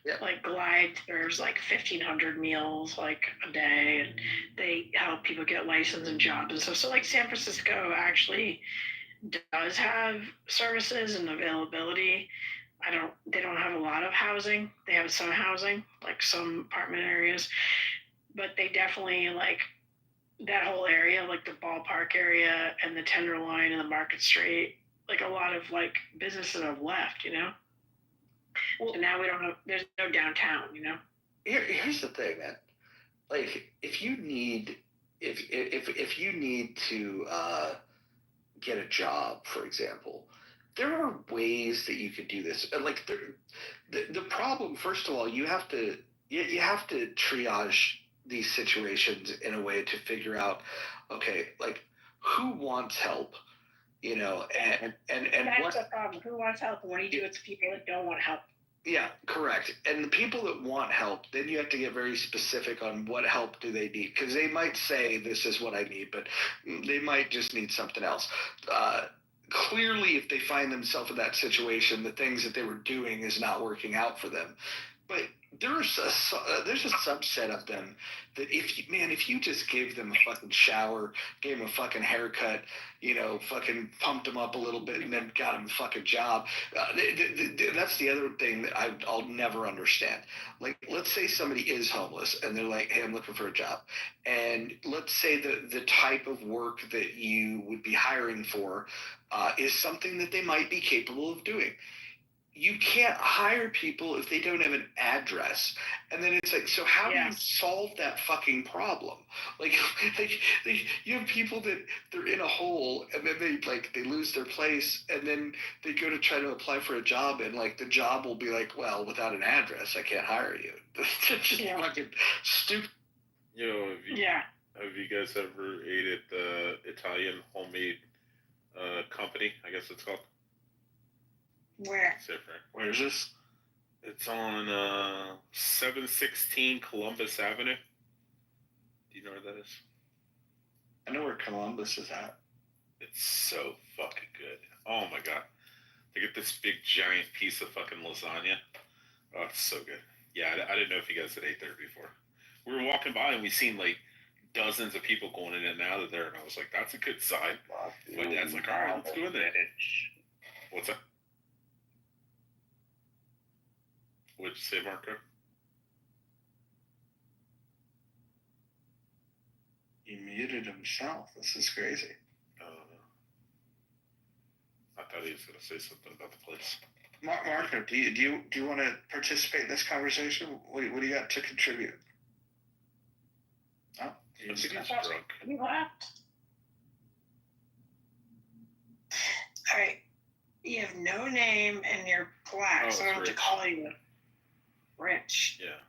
Yeah. Like Glide, there's like 1,500 meals like a day, and they help people get license and jobs and stuff. So like San Francisco actually does have services and availability. They don't have a lot of housing. They have some housing, like some apartment areas, but they definitely, like, that whole area, like the ballpark area and the Tenderloin and the Market Street, like a lot of like businesses have left, Well, so now there's no downtown, Here's the thing, man. Like, if you need to get a job, for example, there are ways that you could do this. Like, the problem, first of all, you have to triage these situations in a way to figure out, okay, like, who wants help, and that's what the problem. Who wants help? What do you do with the people that don't want help? Yeah, correct. And the people that want help, then you have to get very specific on what help do they need, because they might say this is what I need, but they might just need something else. Clearly, if they find themselves in that situation, the things that they were doing is not working out for them. But there's a subset of them that if you just gave them a fucking shower, gave them a fucking haircut, fucking pumped them up a little bit, and then got them a fucking job. That's the other thing that I'll never understand. Like, let's say somebody is homeless and they're like, hey, I'm looking for a job. And let's say the type of work that you would be hiring for is something that they might be capable of doing. you can't hire people if they don't have an address. And then it's like, so how do you solve that fucking problem? Like you have people that they're in a hole and then they lose their place and then they go to try to apply for a job and like the job will be like, well, without an address, I can't hire you. It's just fucking stupid. You know, have you guys ever ate at the Italian homemade company? I guess it's called. Where? Where is this? It's on 716 Columbus Avenue. Do you know where that is? I know where Columbus is at. It's so fucking good. Oh my god. They get this big giant piece of fucking lasagna. Oh, it's so good. Yeah, I didn't know if you guys had ate there before. We were walking by and we seen like dozens of people going in and out of there, and I was like, that's a good sign. My dad's like, all right, let's go in there. What's up? What'd you say, Marco? He muted himself. This is crazy. I thought he was going to say something about the place. Marco, do you want to participate in this conversation? What do you got to contribute? Oh, he's drunk. He left. All right. You have no name and you're black, so I don't have to call you Rich. Yeah.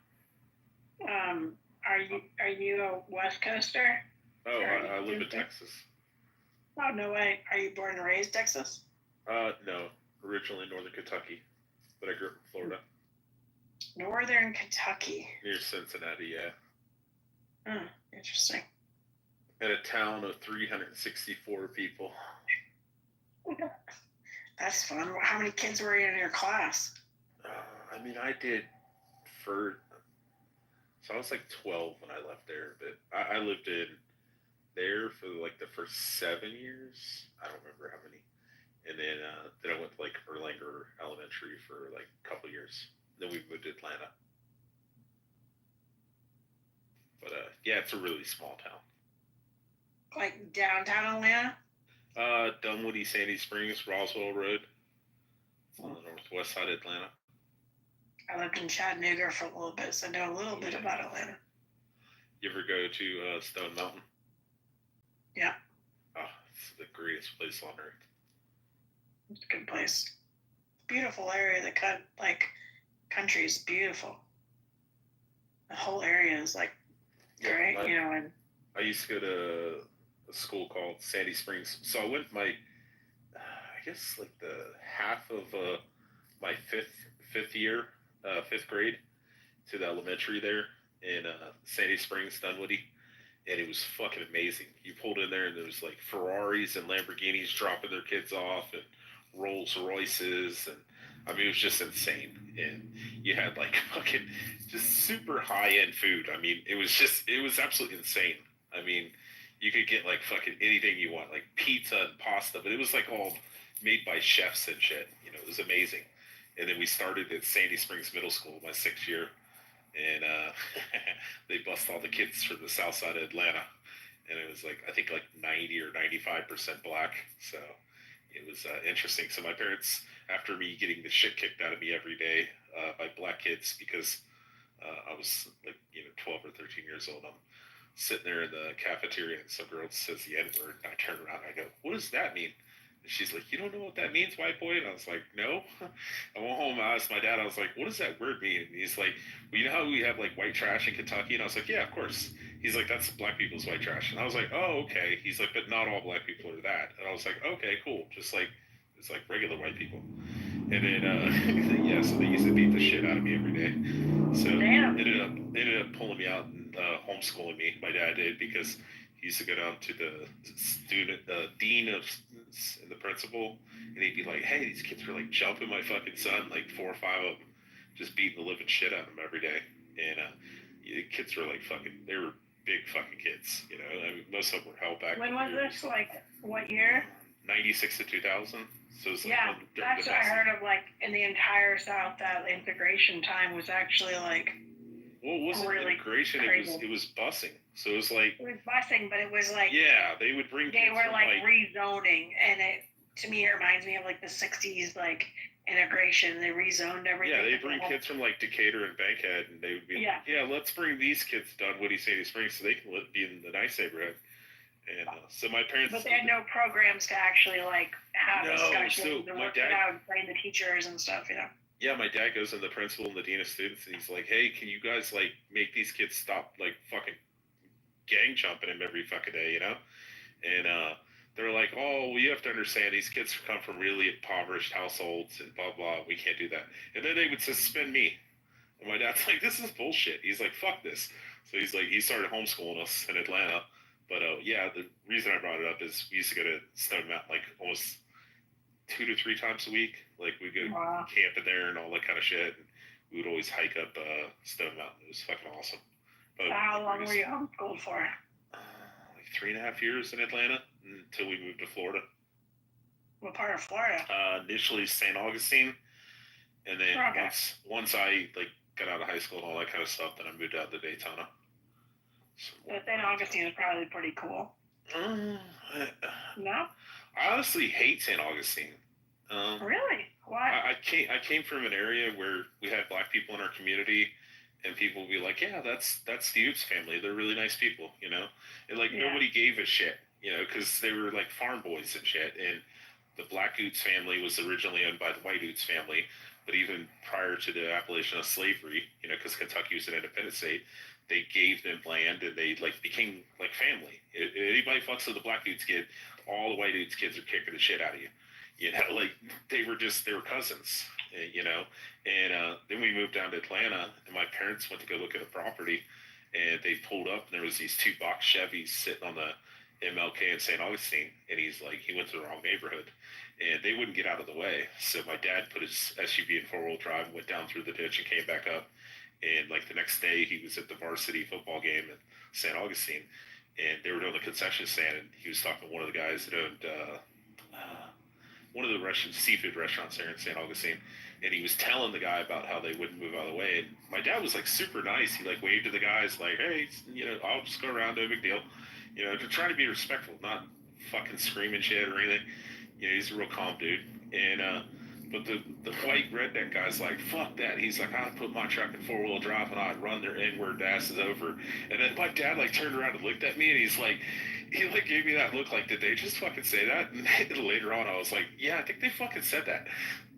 Are you a West Coaster? Oh, I live in Texas. Oh, no way. Are you born and raised Texas? No. Originally Northern Kentucky, but I grew up in Florida. Northern Kentucky. Near Cincinnati, yeah. Hmm, interesting. In a town of 364 people. That's fun. How many kids were in your class? I mean, I did so I was like 12 when I left there, but I lived in there for like the first 7 years. I don't remember how many. And then I went to like Erlanger Elementary for like a couple years. Then we moved to Atlanta. But yeah, it's a really small town. Like downtown Atlanta? Dunwoody, Sandy Springs, Roswell Road. It's on the northwest side of Atlanta. I lived in Chattanooga for a little bit, so I know a little bit about Atlanta. You ever go to Stone Mountain? Yeah. Oh, it's the greatest place on earth. It's a good place. Beautiful area. The country is beautiful. The whole area is like great, and I used to go to a school called Sandy Springs. So I went I guess like the half of my fifth grade to the elementary there in Sandy Springs, Dunwoody. And it was fucking amazing. You pulled in there and there was like Ferraris and Lamborghinis dropping their kids off and Rolls Royces, and I mean it was just insane. And you had like fucking just super high end food. I mean it was absolutely insane. I mean you could get like fucking anything you want, like pizza and pasta, but it was like all made by chefs and shit. It was amazing. And then we started at Sandy Springs Middle School my 6th year, and they bust all the kids from the south side of Atlanta, and it was like I think like 90 or 95% black. So it was interesting. So my parents, after me getting the shit kicked out of me every day by black kids because I was like 12 or 13 years old, I'm sitting there in the cafeteria and some girl says the N-word, and I turn around and I go, "What does that mean?" And she's like, "You don't know what that means, white boy?" And I was like, "No." I went home and I asked my dad, I was like, "What does that word mean?" And he's like, "Well, you know how we have like white trash in Kentucky?" And I was like, "Yeah, of course." He's like, "That's black people's white trash." And I was like, "Oh, okay." He's like, "But not all black people are that." And I was like, "Okay, cool. Just like, it's like regular white people." And then, yeah, so they used to beat the shit out of me every day. So they ended up pulling me out and homeschooling me. My dad did, because he used to go down to the dean of students and the principal, and he'd be like, "Hey, these kids were like jumping my fucking son, like 4 or 5 of them, just beating the living shit out of him every day." And the kids were like they were big fucking kids, I mean, most of them were held back. When was this? Like, what year? 96 to 2000. So it's yeah, that's what I heard of. Like in the entire South, that integration time was actually like. Well, it wasn't really integration. Crazy. It was busing. So it was like. It was busing, but it was like. Yeah, they would bring. They were like rezoning, and it to me it reminds me of like the '60s, like integration. They rezoned everything. Yeah, they bring kids from like Decatur and Bankhead, and they would be like, yeah, let's bring these kids to Dunwoody, Sandy Springs, so they can be in the nice neighborhood. And so my parents. But they had no programs to actually like have discussions so and my work dad, it out and train the teachers and stuff. Yeah, my dad goes to the principal and the dean of students, and he's like, "Hey, can you guys like make these kids stop like fucking gang jumping him every fucking day, you know?" And they're like, "Oh, well, you have to understand, these kids come from really impoverished households and blah blah. We can't do that." And then they would suspend me. And my dad's like, "This is bullshit." He's like, "Fuck this." So he's like, he started homeschooling us in Atlanta. But yeah, the reason I brought it up is we used to go to Stone Mountain like almost 2 to 3 times a week. Like we go camping there and all that kind of shit. And we would always hike up Stone Mountain. It was fucking awesome. But how long were you homeschooled for? Like 3.5 years in Atlanta until we moved to Florida. What part of Florida? Initially St. Augustine, and then once I like got out of high school and all that kind of stuff, then I moved out to Daytona. So St. Augustine is probably pretty cool. No? I honestly hate St. Augustine. Really? Why? I came from an area where we had black people in our community, and people would be like, "Yeah, that's the Oops family. They're really nice people," you know. And like nobody gave a shit, you know, because they were like farm boys and shit. And the Black Oots family was originally owned by the White Oots family, but even prior to the abolition of slavery, you know, because Kentucky was an independent state, they gave them land and they like became like family. Anybody fucks with the Black Oots kid, all the White Oots kids are kicking the shit out of you. You know, like they were cousins, you know. And then we moved down to Atlanta, and my parents went to go look at a property, and they pulled up, and there was these 2-box Chevys sitting on the MLK in St. Augustine, and he's like, he went to the wrong neighborhood, and they wouldn't get out of the way. So my dad put his SUV in 4-wheel drive and went down through the ditch and came back up. And like the next day, he was at the varsity football game in St. Augustine, and they were doing the concession stand, and he was talking to one of the guys that owned one of the seafood restaurants there in St. Augustine, and he was telling the guy about how they wouldn't move out of the way. And my dad was like super nice. He like waved to the guys like, "Hey, you know, I'll just go around, no big deal." You know, to try to be respectful, not fucking screaming shit or anything. You know, he's a real calm dude. And but the white redneck guy's like, "Fuck that." He's like, "I'd put my truck in 4-wheel drive and I'd run their N-word asses over." And then my dad like turned around and looked at me, and he like gave me that look like, did they just fucking say that? And later on, I was like, yeah, I think they fucking said that.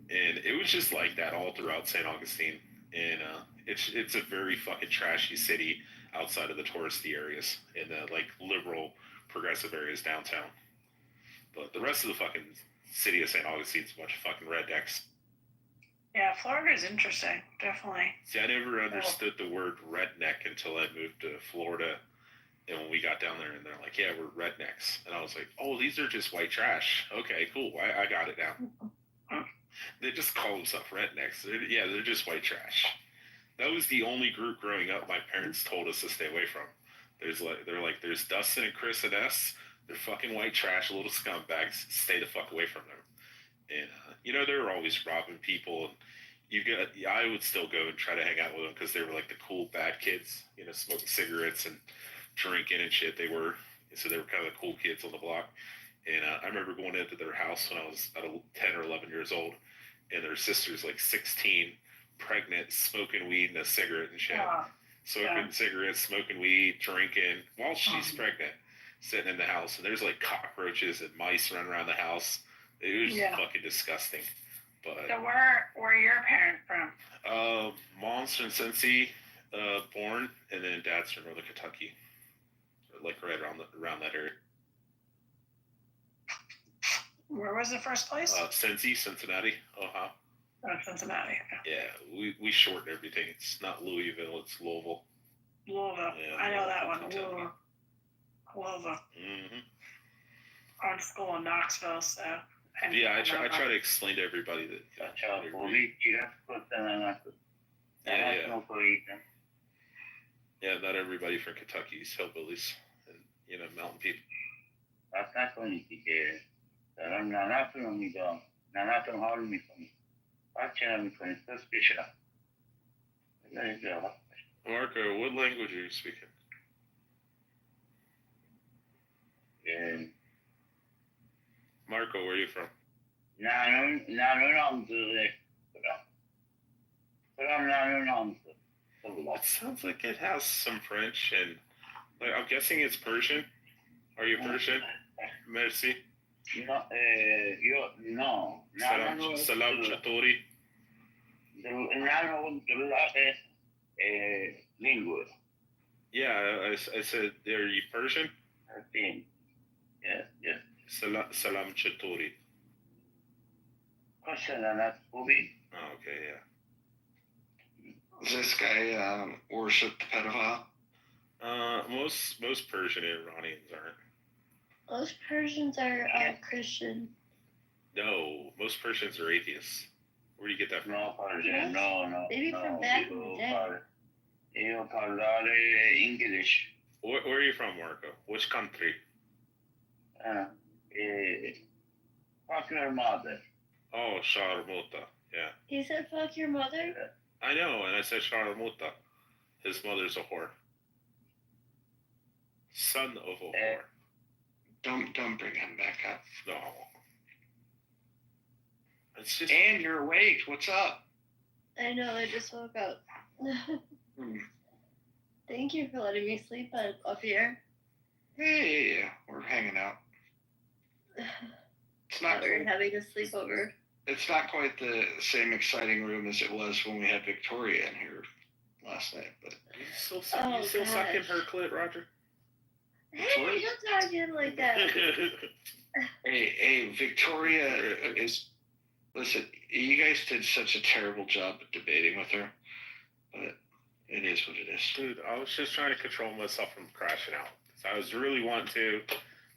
And it was just like that all throughout St. Augustine. And it's a very fucking trashy city outside of the touristy areas in the like liberal progressive areas downtown. But the rest of the fucking city of St. Augustine's a bunch of fucking rednecks. Yeah, Florida is interesting, definitely. See, I never understood the word redneck until I moved to Florida. And when we got down there, and they're like, "Yeah, we're rednecks," and I was like, "Oh, these are just white trash." Okay, cool. I got it now. They just call themselves rednecks. They're just white trash. That was the only group growing up my parents told us to stay away from. There's Dustin and Chris and S. They're fucking white trash, little scumbags. Stay the fuck away from them. And you know, they were always robbing people, and I would still go and try to hang out with them because they were like the cool bad kids, you know, smoking cigarettes and drinking and shit. They were kind of the cool kids on the block. And I remember going into their house when I was 10 or 11 years old, and their sister's like 16, pregnant, smoking weed and a cigarette and shit. Smoking cigarettes, smoking weed, drinking while she's pregnant, sitting in the house. And there's like cockroaches and mice running around the house. It was fucking disgusting. But so where are your parents from? Mom's from Cincy, born, and then dad's from Northern Kentucky. Like right around that area. Where was the first place? Cincy, Cincinnati, Ohio. Oh, Cincinnati. Yeah, we shorten everything. It's not Louisville, it's Louisville. Louisville. Yeah, I know that one. Louisville. Mm-hmm. I went to school in Knoxville, so. Yeah, I try to explain to everybody that. Yeah, not everybody from Kentucky is hillbillies and, you know, mountain people. Marco, what language are you speaking? Marco, where are you from? It sounds like it has some French and like I'm guessing it's Persian. Are you Persian? Merci. No, no. Salam Chatori. Linguist. Yeah, I said, are you Persian? Yes. Salam Chatori. Oh, okay, yeah. Does this guy worship the pedophile? Most Persian Iranians aren't. Most Persians are Christian. No, most Persians are atheists. Where do you get that from? No, Persian, no. Maybe from back in the day. Io parlare English. Where are you from, Marco? Which country? Fuck your mother. Oh, Sharmuta. Yeah. He said, "Fuck your mother." I know, and I said Sharmuta. His mother's a whore. Son of a whore. Don't bring him back up. No. It's just. And you're awake. What's up? I know. I just woke up. Thank you for letting me sleep up here. Yeah. We're hanging out. It's not. We're having a sleepover. It's not quite the same exciting room as it was when we had Victoria in here last night, but you still sucking her clit, Roger? Hey, don't talk to him like that. Hey, Victoria is. Listen, you guys did such a terrible job of debating with her, but it is what it is. Dude, I was just trying to control myself from crashing out. I was really wanting to,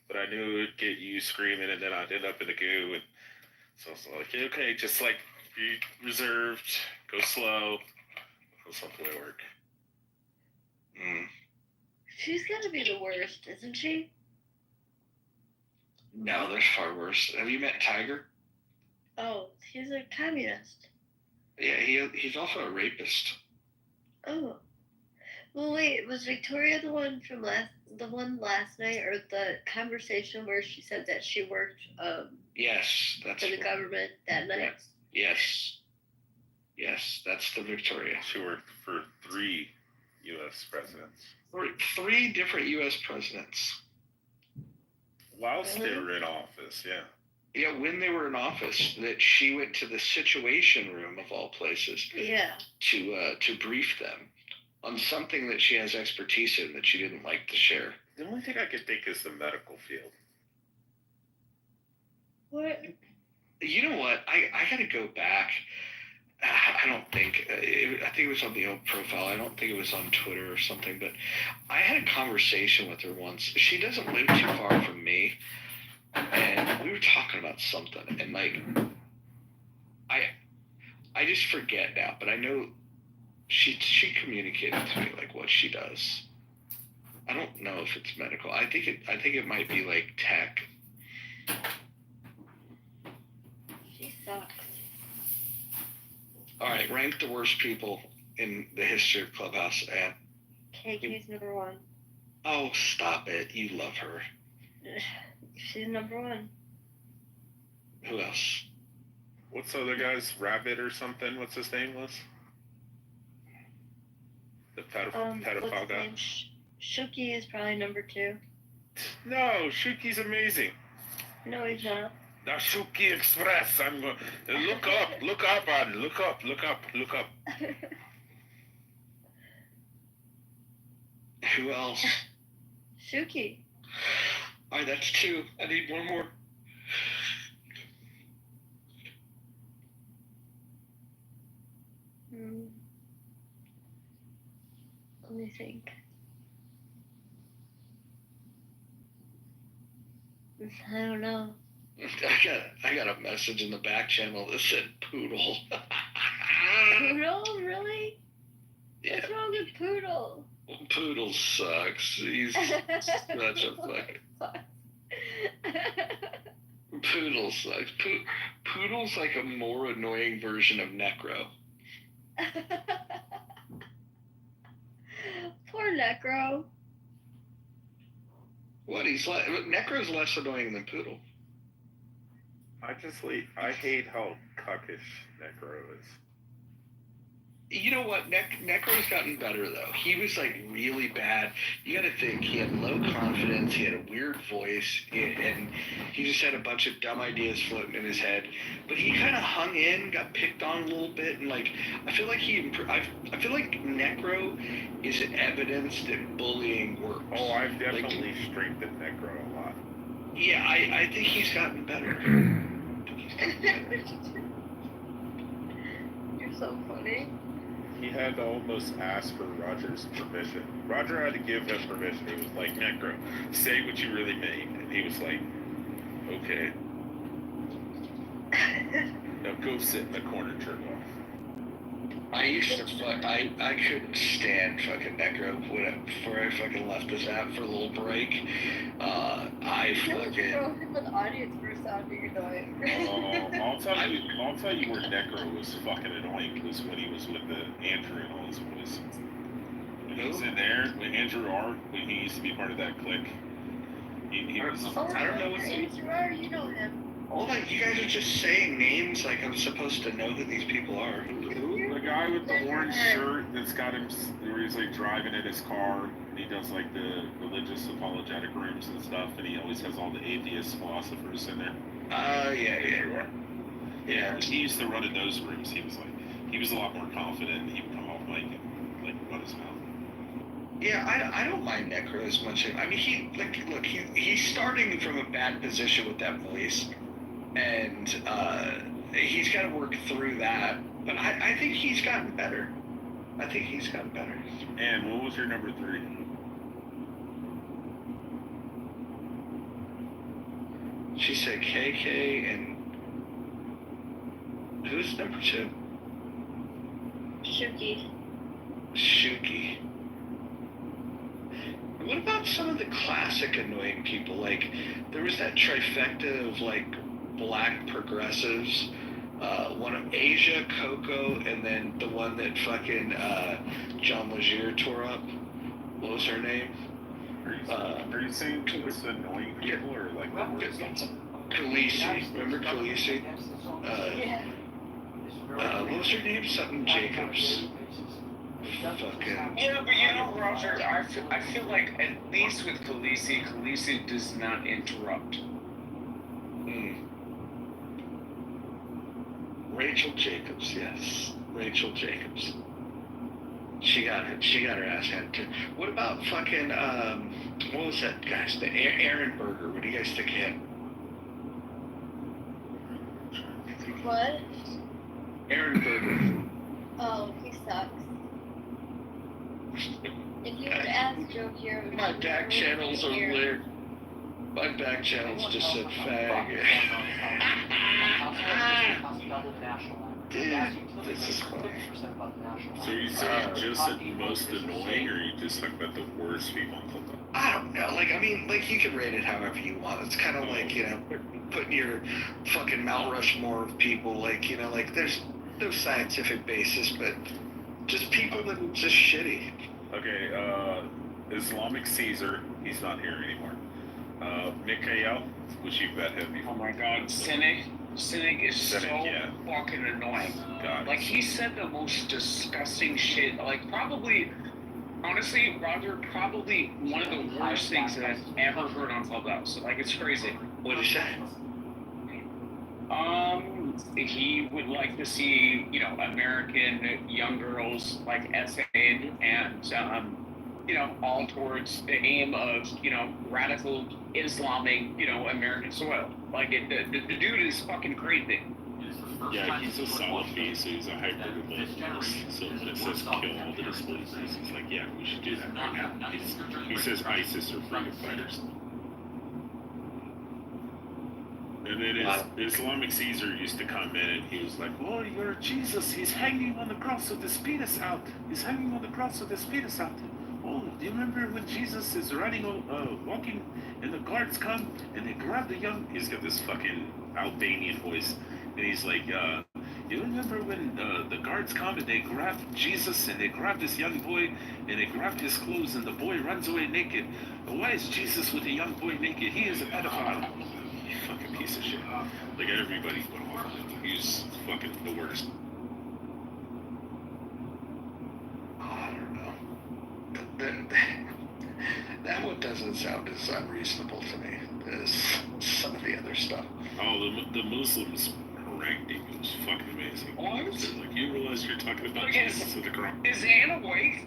but I knew it would get you screaming, and then I'd end up in the goo. And so I was like, okay, just like be reserved, go slow. That's not the way it work. She's gonna be the worst, isn't she? No, there's far worse. Have you met Tiger? Oh, he's a communist. Yeah, he's also a rapist. Oh. Well, wait, was Victoria the one last night, or the conversation where she said that she worked Yes, that's for the government that night? Yes, that's the Victoria. She worked for 3 U.S. presidents. 3 different U.S. presidents. Whilst they were in office, yeah. Yeah, when they were in office, that she went to the Situation Room of all places. Yeah. To brief them on something that she has expertise in that she didn't like to share. The only thing I could think is the medical field. What? You know what? I got to go back. I don't think. I think it was on the old profile. I don't think it was on Twitter or something. But I had a conversation with her once. She doesn't live too far from me, and we were talking about something. And like, I just forget now. But I know she communicated to me like what she does. I don't know if it's medical. I think it might be like tech. She sucks. All right, rank the worst people in the history of Clubhouse, Ann. KQ's number 1. Oh, stop it. You love her. She's number 1. Who else? What's the other guy's? Rabbit or something? What's his name was? The pedophile guy? Shuki is probably number 2. No, Shuki's amazing. No, he's not. Now Shuki Express. I'm going. Look up, on. Look up. Who else? Shuki. All right, that's 2. I need one more. Let me think. I don't know. I got a message in the back channel that said poodle. Poodle? Really? Yeah. What's wrong with Poodle? Poodle sucks. He's such a fucking... Poodle sucks. Poodle's like a more annoying version of Necro. Poor Necro. What? Necro's less annoying than Poodle. I hate how cuckish Necro is. You know what? Necro's gotten better though. He was like really bad. You got to think he had low confidence. He had a weird voice, and he just had a bunch of dumb ideas floating in his head. But he kind of hung in, got picked on a little bit, and like I feel like I feel like Necro is evidence that bullying works. Oh, I've definitely strengthened Necro a lot. Yeah, I think he's gotten better. You're so funny. He had to almost ask for Roger's permission. Roger had to give him permission. He was like, Necro, say what you really mean. And he was like, okay. Now go sit in the corner, jerk off. I used to I couldn't stand fucking Necro before I fucking left this app for a little break. I fucking. Throw him in the audience for sounding annoying. I'll tell you where Necro was fucking annoying was when he was with the Andrew and all his boys. When he was in there, when Andrew R, when he used to be part of that clique, he was. I don't know what's. Andrew R, you know him. Hold on, you guys are just saying names like I'm supposed to know who these people are. The guy with the orange shirt that's got him, where he's like driving in his car, and he does like the religious apologetic rooms and stuff, and he always has all the atheist philosophers in there. Yeah. He used to run in those rooms. He was a lot more confident. He would come off mic and like run his mouth. Yeah, I don't mind Necro as much. I mean, he's starting from a bad position with that voice, and he's got to work through that. But I think he's gotten better. And what was your number 3? She said KK, and who's number 2? Shuki. What about some of the classic annoying people? Like, there was that trifecta of like black progressives. One of Asia, Coco, and then the one that fucking John Legier tore up. What was her name? Are you saying it's annoying people or like the worst? Khaleesi. Remember Khaleesi? What was her name? Something Jacobs. Fucking. Yeah, but you know, Roger, I feel like at least with Khaleesi does not interrupt. Rachel Jacobs, yes. Rachel Jacobs. She got her ass handed too. What about fucking what was that guy's name? Aaron Berger. What do you guys think of him? What? Aaron Berger. Oh, he sucks. If you would ask Joe here, my back channels are weird. My back channels just said fag. Dude, this is funny. So you say just the most annoying, or you just talk about the worst people on Clubhouse? I don't know. Like, I mean, like, you can rate it however you want. It's kind of like, you know, putting your fucking Mount Rushmore of people, like, you know, like, there's no scientific basis, but just people that are just shitty. Okay, Islamic Caesar, he's not here anymore. Mikhail, which you've met him before. Oh my god, Cynic is so fucking annoying. God. Like, he said the most disgusting shit. Like, probably, honestly, Roger, probably one of the worst things that I've ever heard on Clubhouse. Like, it's crazy. What did he say? He would like to see, you know, American young girls, like, essayed and, you know, all towards the aim of, you know, radical Islamic, you know, American soil. Like, the dude is fucking crazy. Yeah, he's a Salafi, so he's a hybrid of both. So when it says kill all the disbelievers, he's like, yeah, we should do that right now. He says ISIS are freedom fighters. And then Islamic Caesar used to come in and he was like, oh, you're Jesus, he's hanging on the cross with his penis out. He's hanging on the cross with his penis out. Oh, do you remember when Jesus is walking, and the guards come, and they grab the young... He's got this fucking Albanian voice. And he's like, you remember when the guards come, and they grab Jesus, and they grab this young boy, and they grab his clothes, and the boy runs away naked. But why is Jesus with a young boy naked? He is a pedophile. You fucking piece of shit. Like, everybody... He's fucking the worst. doesn't sound as unreasonable to me as some of the other stuff. Oh, the Muslims harangued him. It was fucking amazing. Like, you realize you're talking about Jesus in the Quran. Is Anne awake?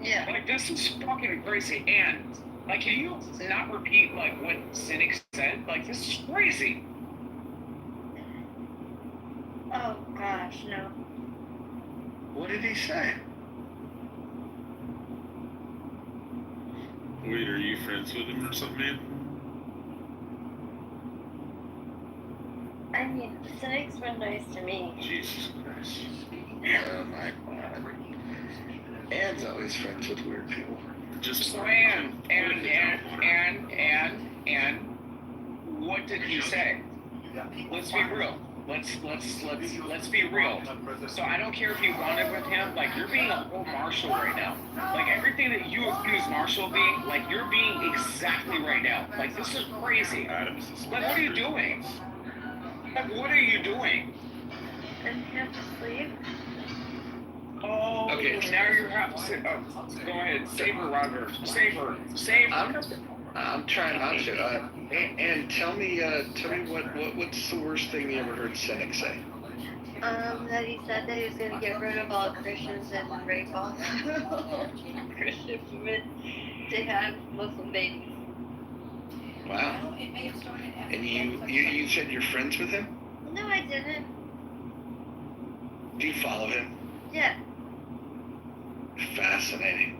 Yeah. Like, this is fucking crazy. And, like, can you not repeat, like, what Cynic said? Like, this is crazy. Oh gosh, no. What did he say? Wait, are you friends with him or something, man? I mean, Cynic's been nice to me. Jesus Christ. Oh my God. Anne's always friends with weird people. Just So, Anne, what did he say? Let's be real. Let's be real. So I don't care if you wanted with him, like you're being a whole Marshall right now. Like everything that you accuse Marshall of being, like you're being exactly right now. Like this is crazy. Like what are you doing? Like what are you doing? And have to sleep. Oh, okay. Now you're have to sit. Oh, go ahead, save her, Roger. Save her. I'm trying not to. And tell me what's the worst thing you ever heard Cynic say? That he said that he was gonna get rid of all Christians and rape all Christian women to have Muslim babies. Wow. And you said you're friends with him? No, I didn't. Do you follow him? Yeah. Fascinating.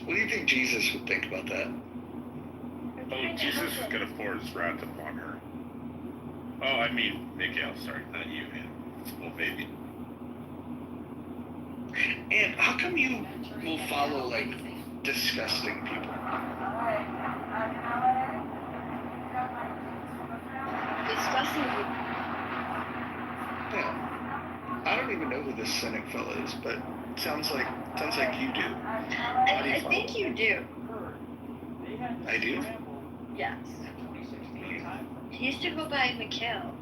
What do you think Jesus would think about that? Oh, Jesus is gonna pour his wrath upon her. Oh, I mean, Miguel, sorry, not you, man. Well, baby. And how come you will follow, like, disgusting people? Disgusting people. Yeah. I don't even know who this Cynic fella is, but it sounds like you do. I think you do. I do? Yes. He used to go by Mikhail.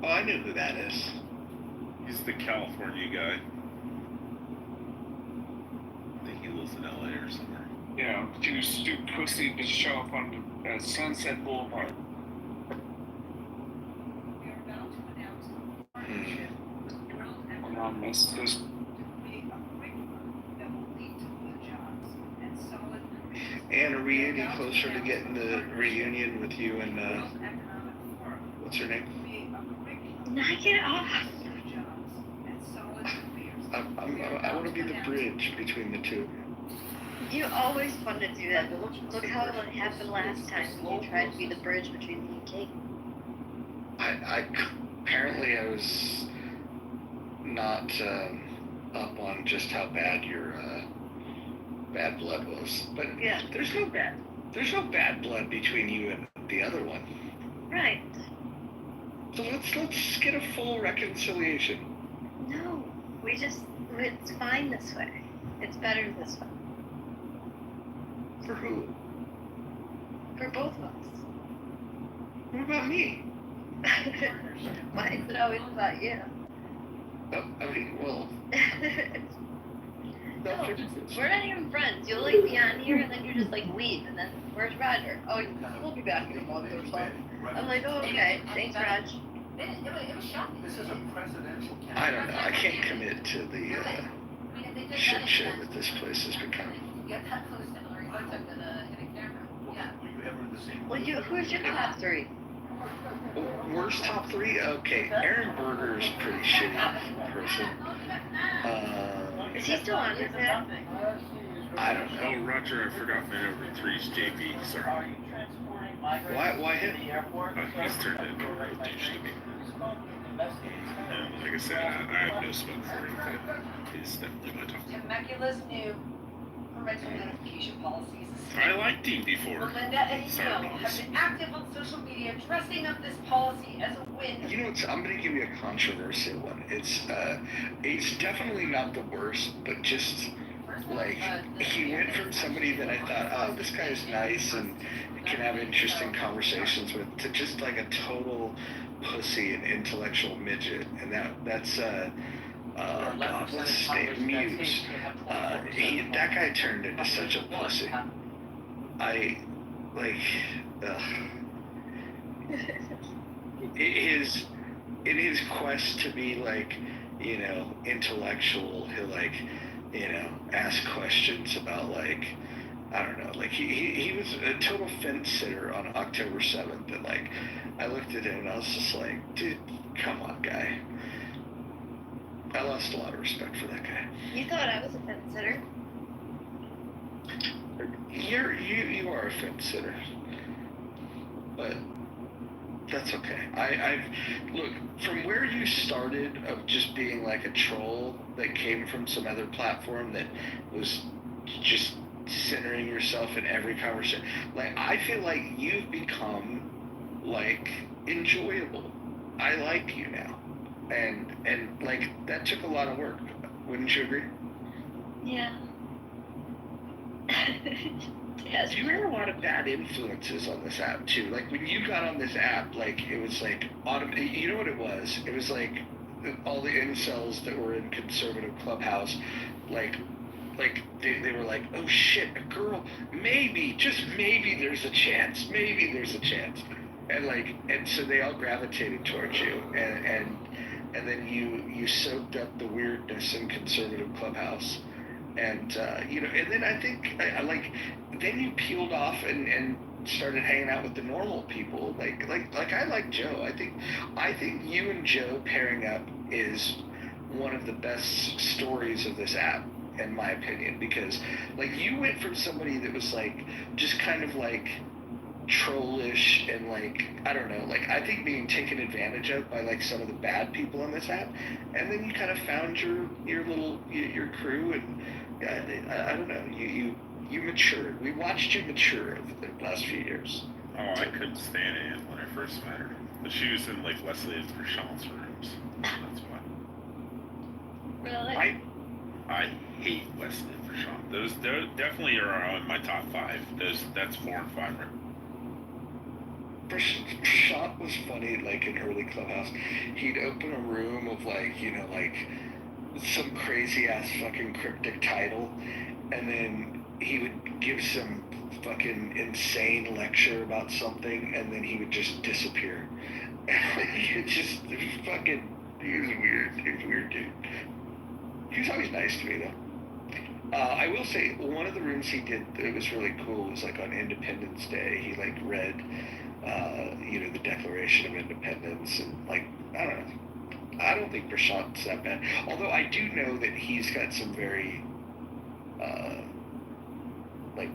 Oh, I know who that is. He's the California guy. I think he lives in LA or somewhere. Yeah, too pussy to show up on Sunset Boulevard. This And are we any closer to getting the reunion with you and what's her name? Knock it off. I want to be the bridge between the two. You always want to do that, but look how it happened last time when you tried to be the bridge between me and Kate. Apparently I was not up on just how bad your bad blood was, but yeah, there's no bad blood between you and the other one. Right. So let's get a full reconciliation. No, it's fine this way. It's better this way. For who? For both of us. What about me? Why is it always about you? I mean, well. No, we're not even friends. You'll like be on here and then you just like leave and then where's Roger? Oh, we'll be back in a month or so. I'm like, oh okay, thanks Raj. I don't know. I can't commit to the shit show that this place has become. Well, who's your top three? Worst top three? Okay, Aaron Berger's a pretty shitty person. Is he still on his head? I don't know. Oh, Roger, I forgot my number three's JP. Sorry. Why him? He's turned into a real douche to me. Like I said, I have no smoke for him, but he's definitely my top. Temecula's new parental notification policies. I liked him before. Linda and Phil have been active on social media, dressing up this policy as a win. You know what? I'm going to give you a controversial one. It's definitely not the worst, but just like he went from somebody that I thought, oh, this guy is nice and can have interesting conversations with, to just like a total pussy and intellectual midget, and that's God, what's his name? Muse. That guy turned into such a pussy. In his quest to be like, intellectual, he'll like, ask questions about like, I don't know, like he was a total fence sitter on October 7th, and like, I looked at him and I was just like, dude, come on, guy. I lost a lot of respect for that guy. You thought I was a fence sitter. You are a fence sitter, but that's okay. I've look, from where you started of just being like a troll that came from some other platform that was just centering yourself in every conversation. Like, I feel like you've become like enjoyable. I like you now, and like that took a lot of work. Wouldn't you agree? Yeah. Yes. You hear a lot of bad influences on this app too. Like when you got on this app, like it was like you know what it was? It was like all the incels that were in conservative Clubhouse, like they were like, oh shit, a girl, maybe, just maybe there's a chance, and so they all gravitated towards you, and then you soaked up the weirdness in conservative Clubhouse. And and then I think then you peeled off and started hanging out with the normal people. Like I like Joe. I think you and Joe pairing up is one of the best stories of this app, in my opinion, because like you went from somebody that was like just kind of like trollish and like, I don't know, like I think being taken advantage of by like some of the bad people on this app, and then you kind of found your crew, and I don't know, you matured. We watched you mature over the last few years. Oh, I couldn't stand Anne when I first met her. But she was in like Leslie and Prashant's rooms. That's why. Really? I hate Leslie and Prashant. Those definitely are on my top 5. That's 4 and 5 right. Prashant was funny, like in early Clubhouse. He'd open a room of like, like some crazy ass fucking cryptic title, and then he would give some fucking insane lecture about something, and then he would just disappear. He was weird. He was a weird dude. He was always nice to me though. I will say, one of the rooms he did that was really cool was like on Independence Day. He like read the Declaration of Independence, and like, I don't know. I don't think Prashant's that bad. Although I do know that he's got some very like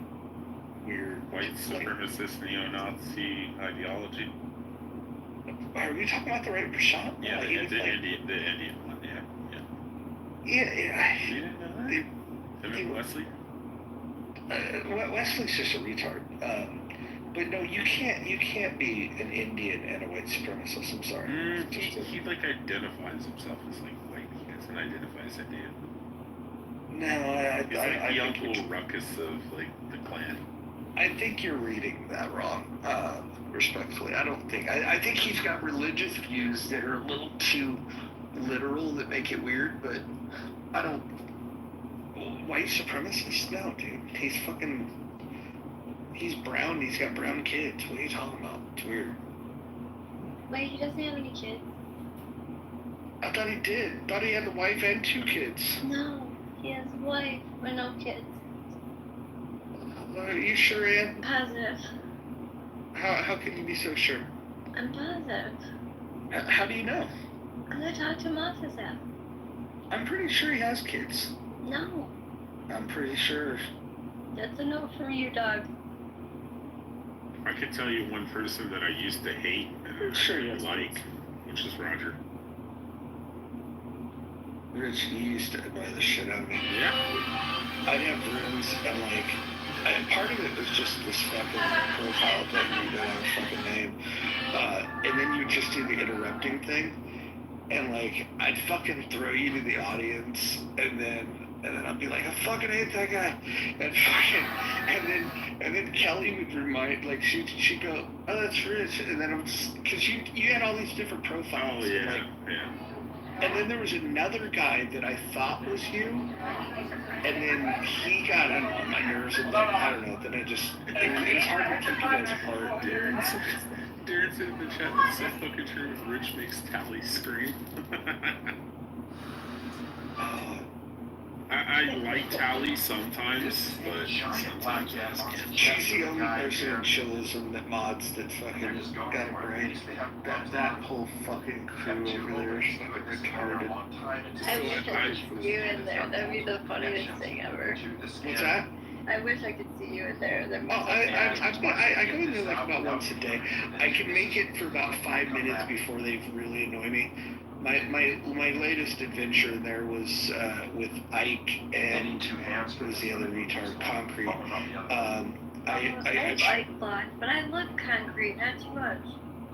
weird white supremacist neo-Nazi ideology. Are we talking about the right Prashant? Yeah, the Indian one. Yeah. You didn't know that? Him and Wesley? Wesley's just a retard. But no, you can't be an Indian and a white supremacist. I'm sorry. He like identifies himself as like white. He doesn't identify as Indian. No, he's like the Uncle Ruckus of like the Klan. I think you're reading that wrong. Respectfully, I think he's got religious views that are a little too literal that make it weird. But I don't. White supremacist? No, dude. He's brown. He's got brown kids. What are you talking about? It's weird. Wait, he doesn't have any kids? I thought he did. I thought he had a wife and 2 kids. No, he has a wife but no kids. Are you sure, Ann? Positive. How can you be so sure? I'm positive. How do you know? Because I talked to him off his app. I'm pretty sure he has kids. No. I'm pretty sure. That's a no from you, dog. I could tell you one person that I used to hate and like, which is Roger. Rich, he used to annoy the shit out of me. Yeah. I'd have rooms and like, part of it was just this fucking profile thing you don't have a fucking name. And then you just do the interrupting thing. And like, I'd fucking throw you to the audience, and then and then I'll be like, I fucking hate that guy, and then Kelly would remind, like she'd go, oh, that's Rich, and then I'm just, because you had all these different profiles. Oh yeah, like, yeah. and then there was another guy that I thought was you, and then he got on my nerves, and then, I don't know, then it was hard to keep you guys apart. Darren said in the chat, it's so fucking true when Rich makes Tally scream. I like Tally sometimes, but sometimes I just can't. She's the only person in chillism that mods that's fucking got a brain. That whole fucking crew over there is fucking retarded. I wish I could see you in there. That'd be the funniest thing ever. What's that? I wish I could see you in there. I go in there like about once a day. I can make it for about 5 minutes before they really annoy me. My latest adventure in there was with Ike and who was the other retard, Concrete. I like Block, but I love Concrete, not too much.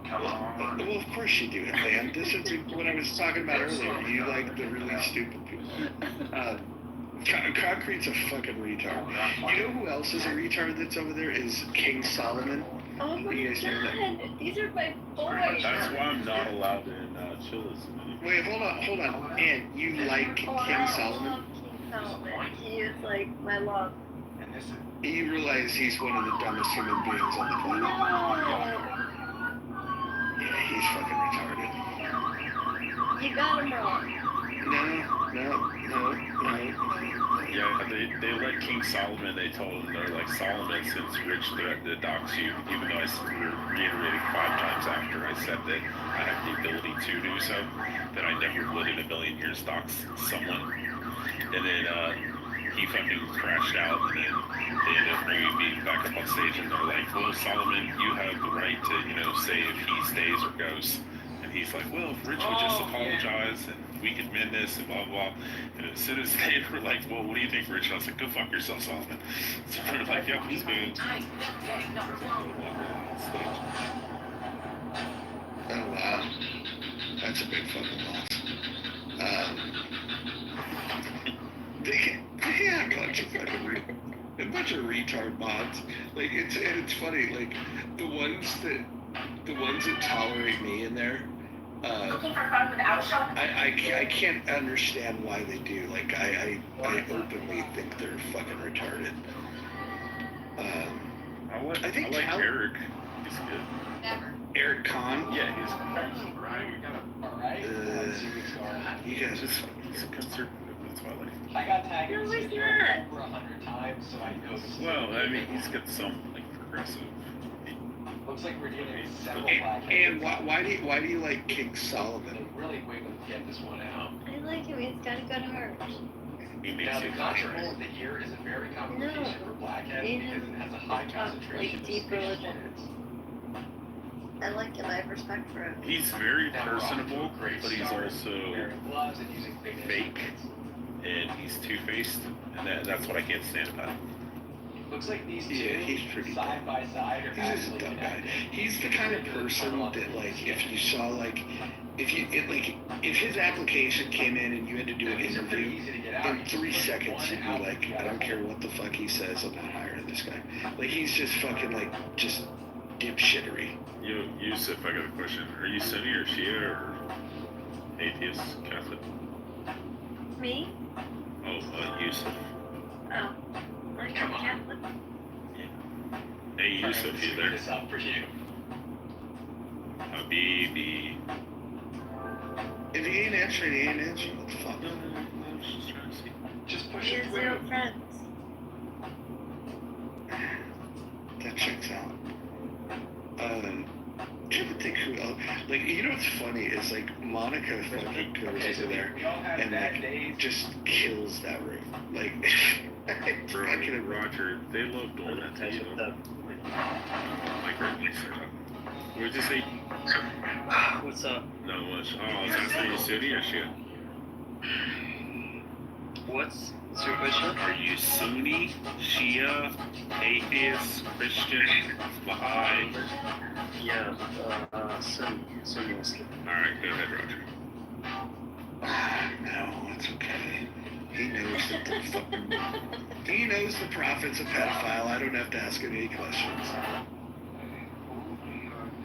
Well, of course you do, man. This is what I was talking about earlier. You like the really stupid people. Concrete's a fucking retard. You know who else is a retard that's over there? Is King Solomon. Oh my god, these are my boys. That's why I'm not allowed in Chili's. Wait, hold on. And you like King Solomon? King Solomon. He is like my love. You realize he's one of the dumbest human beings on the planet? Yeah, he's fucking retarded. You got him wrong. No. Yeah, they let King Solomon, they told him, they're like, Solomon, since Rich threatened to dox you, even though I reiterated 5 times after I said that I have the ability to do so, that I never would in a million years dox someone. And then he fucking crashed out, and then they ended up bringing me back up on stage, and they're like, well, Solomon, you have the right to, say if he stays or goes. And he's like, well, if Rich would just apologize, and we could mend this, and blah, blah. And as soon as they were like, well, what do you think, Rich? And I was like, go fuck yourself, Solomon. So they're like, yep, he's good. Oh, wow. That's a big fucking loss. They have a bunch of retard mods. Like, it's funny, like, the ones that tolerate me in there, I can't understand why they do. Like, I openly think they're fucking retarded. I think Eric. He's good. Eric Kahn? Yeah, he's you guys just he's a conservative. That's why I like him. I got tagged No, he's over 100 times, so I know. Well, I mean, he's got some like progressive. Looks like we're dealing with several And why do you like King Solomon? Really wait to get this one out. I like him. He's got a good heart. Now the controversial of the year is a very common location for blackhead because it has a high concentration like deep religion. I like him. I have respect for him. He's very personable, but he's also fake, and he's two-faced, and that's what I can't stand about him. Looks like these two he's pretty side by side are He's just a dumb guy. He's the kind of person that, like, if you saw, like, if his application came in and you had to do an interview, in 3 seconds you'd be like, I don't care what the fuck he says, I'm not hiring this guy. Like, he's just fucking, like, just dipshittery. Yusuf, I got a question. Are you Sunni or Shia or atheist, Catholic? Me? Oh, Yusuf. Oh. Like I'm Catholic. Hey, Yusuf, you there? This up for you. Habibi. If he ain't answering, he ain't answering. What the fuck? No, I was just trying to see. Just push He it has through. 0 friends. That checks out. Trying to think who else. Like, you know what's funny is, like, Monica fucking goes over there and, like, just kills that room. Like, Roger and Roger, they love doing that to you. Like, right next to them. What'd you say? What's up? Not much. Oh, I was gonna say you Sunni or Shia? What's your question? Are you Sunni, Shia, atheist, Christian, Baha'i? Yeah, Sunni Muslim. Alright, go ahead, Roger. No, it's okay. He knows He knows the prophet's a pedophile. I don't have to ask him any questions.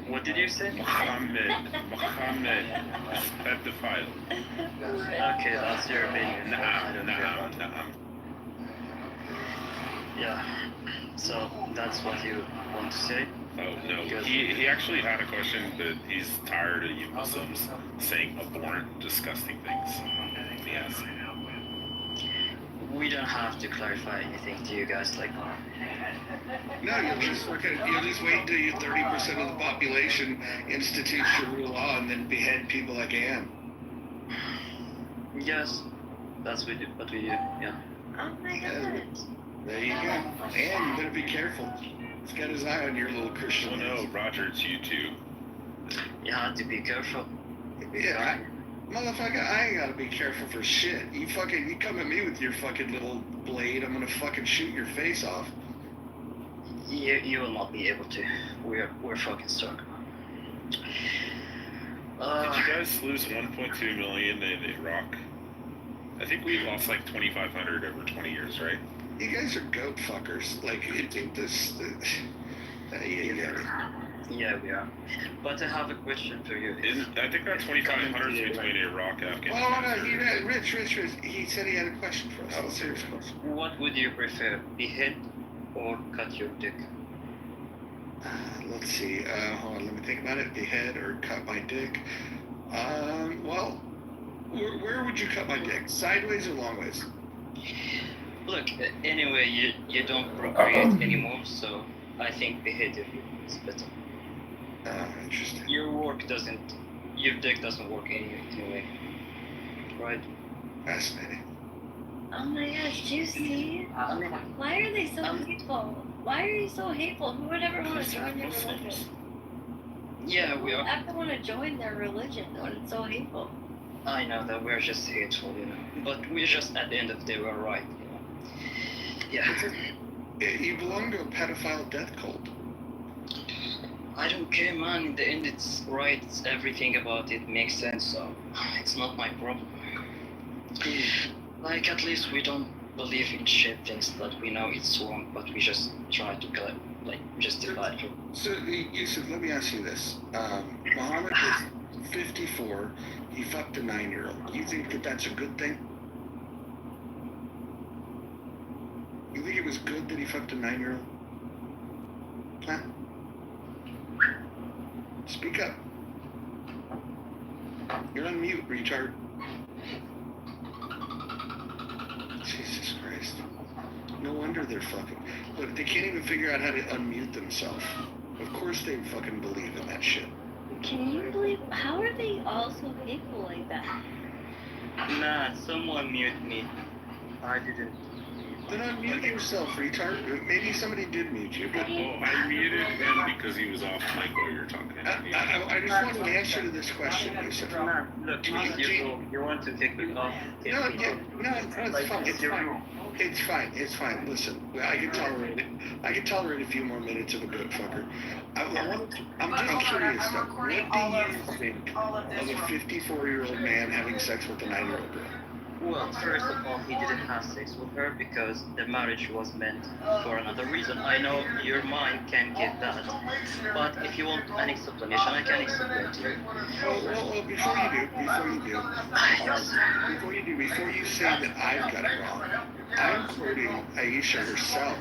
What did you say? Muhammad is pedophile. Okay, that's your opinion. Nah. Yeah. So that's what you want to say? Oh no, he actually had a question, but he's tired of you Muslims saying abhorrent, disgusting things. Yes. We don't have to clarify anything to you guys, like. No, you'll just wait until you 30% of the population institute Sharia law and then behead people like Anne. Yes, that's what we do. Yeah. Oh my God. There you go. And you better be careful. He's got his eye on your little Christian. Oh no, Roger, it's you too. You have to be careful. Yeah, motherfucker, I ain't gotta be careful for shit. You come at me with your fucking little blade, I'm gonna fucking shoot your face off. You will not be able to. We're fucking stuck. Did you guys lose 1.2 million in Iraq? I think we lost like 2,500 over 20 years, right? You guys are goat fuckers. Like, Yeah, we are. But I have a question for you. I think that 2,500 is between Iraq, Afghanistan. Well, no, Rich. He said he had a question for us. A serious question. What would you prefer, behead or cut your dick? Let's see. Hold on, let me think about it. Behead or cut my dick? Well, where would you cut my dick? Sideways or long ways? Look, anyway, you don't procreate anymore, so I think behead is better. Interesting. Your dick doesn't work anyway, right? Fascinating. Oh my gosh, do you see? Why are they so hateful? Why are you so hateful? Who would ever want to join their religion? Yeah, we are. I have to want to join their religion when it's so hateful. I know that we're just hateful, but we're just, at the end of the day, we're right, Yeah. You belong to a pedophile death cult. I don't care, man. In the end, it's right. Everything about it makes sense, so it's not my problem. Like, at least we don't believe in shit things that we know it's wrong, but we just try to, justify it. So, Yusuf, let me ask you this. Muhammad is 54. He fucked a 9-year-old. You think that that's a good thing? You think it was good that he fucked a 9-year-old? Huh? Speak up. You're on mute, retard. Jesus Christ. No wonder they're fucking. Look, they can't even figure out how to unmute themselves. Of course they fucking believe in that shit. Can you believe? How are they all so hateful like that? Nah, someone mute me. I didn't. Then unmute yourself, retard. Maybe somebody did mute you, but... I muted him because he was off mic while you were talking. I just want an answer to this question, Yusuf. Look, you want to take it off? No, it's fine. It's fine. Listen, I can tolerate a few more minutes of a goat fucker. I'm curious though. What do you think of a 54-year-old man having sex with a 9-year-old girl? Well, first of all, he didn't have sex with her because the marriage was meant for another reason. I know your mind can't get that, but if you want an explanation, I can explain to you. Well, before you say that I've got it wrong, I'm quoting Aisha herself,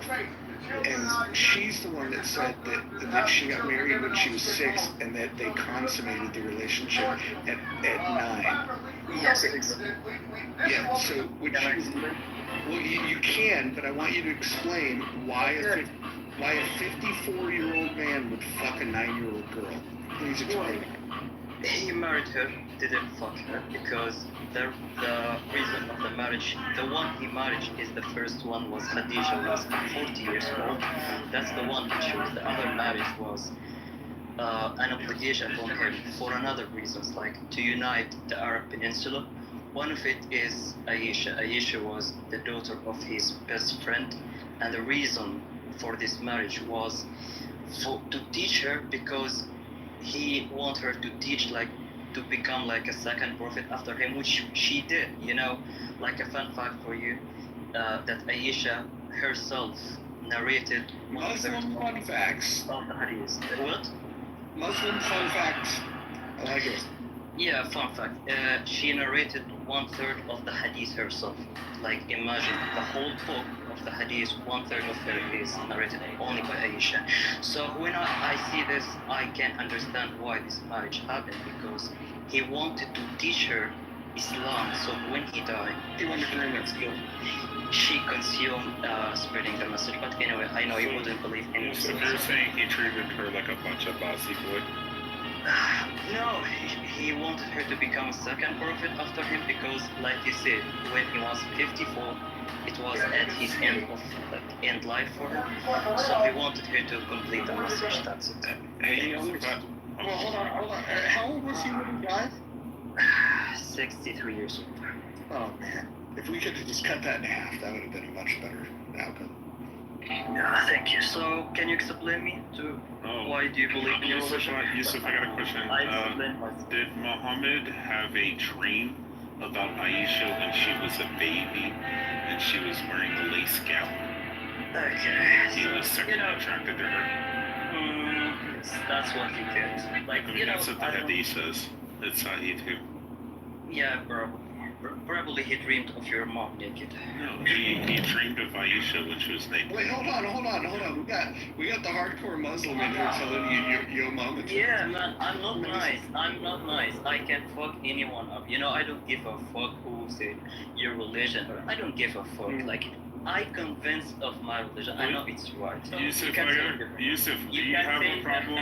and she's the one that said that she got married when she was 6 and that they consummated the relationship at 9. Yes. Yeah, so you can, but I want you to explain why a 54-year-old man would fuck a 9-year-old girl. Please explain. He married her, didn't fuck her, because the reason of the marriage, the one he married is the first one was Khadija, was 40 years old. That's the one he chose. The other marriage was an obligation from him for another reasons, like to unite the Arab Peninsula. One of it is Aisha. Aisha was the daughter of his best friend, and the reason for this marriage was to teach her, because he wanted her to teach, like, to become like a second prophet after him, which she did. Like a fun fact for you, that Aisha herself narrated Muslim fun facts of the hadith. What? Muslim fun facts. I like it. Yeah, fun fact. She narrated 1/3 of the hadith herself. Like, imagine the whole book of the hadith, 1/3 of it is narrated only by Aisha. So when I see this, I can understand why this marriage happened, because he wanted to teach her Islam. So when he died, he wanted to learn that skill. She consumed spreading the message. But anyway, I know you wouldn't believe in So you're saying he treated her like a bunch of bossy boy? No, he wanted her to become a second prophet after him, because, like you said, when he was 54, it was at his end of end life for her. So he wanted her to complete the message. That's it. Hey, well, hold on. How old was he when he died? 63 years old. Oh man, if we could have just cut that in half, that would have been a much better outcome. Yeah, thank you. So, can you explain me to why do you believe in your religion? Yusuf, I got a question. Did Muhammad have a dream about Aisha when she was a baby and she was wearing a lace gown? Okay. He was sexually attracted to her. Yes, that's what he did. Like, I mean, that's what the hadith says. It's Sahih too. Yeah, probably he dreamed of your mom naked. No, he dreamed of Aisha when she was naked. Wait, hold on. We got the hardcore Muslim in here telling you your mom. Yeah, man, I'm not nice. I can fuck anyone up. I don't give a fuck who said your religion. I don't give a fuck. Like, I convinced of my religion. I know it's right. Yusuf, do you have a problem?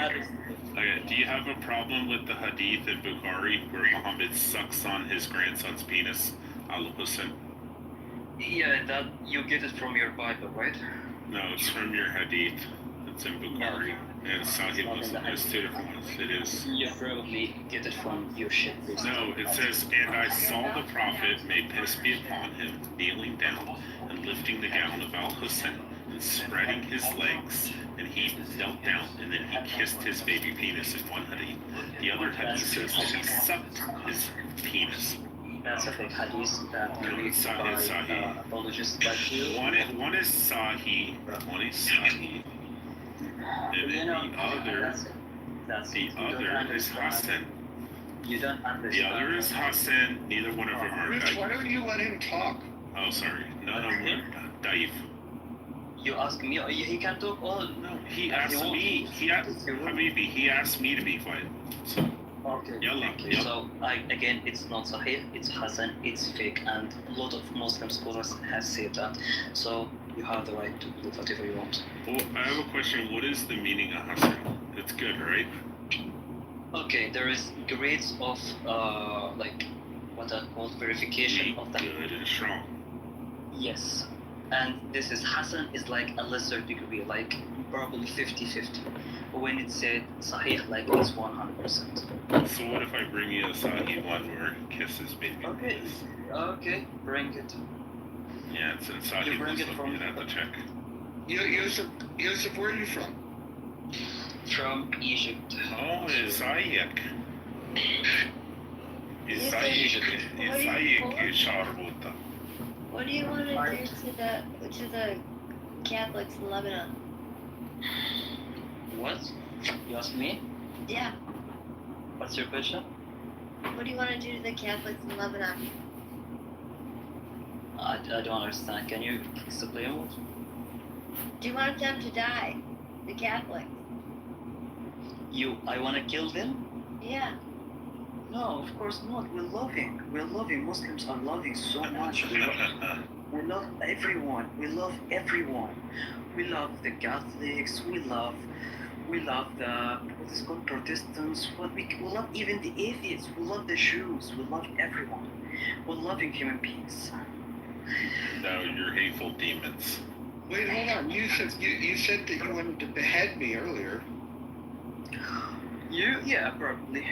Do you have a problem with the hadith in Bukhari where Muhammad sucks on his grandson's penis, Al-Hussein? Yeah, that you get it from your Bible, right? No, it's from your hadith. It's in Bukhari. And Sahih Muslim. There's two different ones. It is. You probably get it from your shit. No, it says, and I saw the Prophet, may peace be upon him, kneeling down and lifting the gown of Al-Hussein and spreading his legs, and he knelt down and then he kissed his baby penis in one hadith. The other hadith says that he sucked his penis. That's a fake hadith that released by apologists like you. One is Sahih, and then the other is Hassan. You don't understand. The other is Hassan. Neither one of them are Rich, why don't you let him talk? Oh, sorry. None of them are Daif. You ask me. He can talk all. No, he asked me. He asked me to be quiet. So. Okay. So again, it's not Sahih. It's Hassan. It's fake, and a lot of Muslim scholars have said that. So you have the right to believe whatever you want. Well, I have a question. What is the meaning of Hassan? It's good, right? Okay, there is grades of like what are called verification of the good and strong. Yes, and this is Hassan is like a lesser degree, like probably 50-50. When it said Sahih, like it's 100%. So what if I bring you a Sahih one where he kisses baby? Okay, bring it. Yeah, it's in Sahih Muslim. You'd have to check. Yusuf, where are you from? From Egypt. Oh, it's Sahih. What do you want to do to the Catholics in Lebanon? What? You ask me? Yeah. What's your question? What do you want to do to the Catholics in Lebanon? I don't understand. Can you explain what? Do you want them to die? The Catholics? I want to kill them? Yeah. No, of course not. We're loving. Muslims are loving so much. We love everyone. We love everyone. We love the Catholics. We love the what is called Protestants. We love even the atheists. We love the Jews. We love everyone. We're loving human beings. No, you're hateful demons. Wait, hold on. You said that you wanted to behead me earlier. Yeah, probably.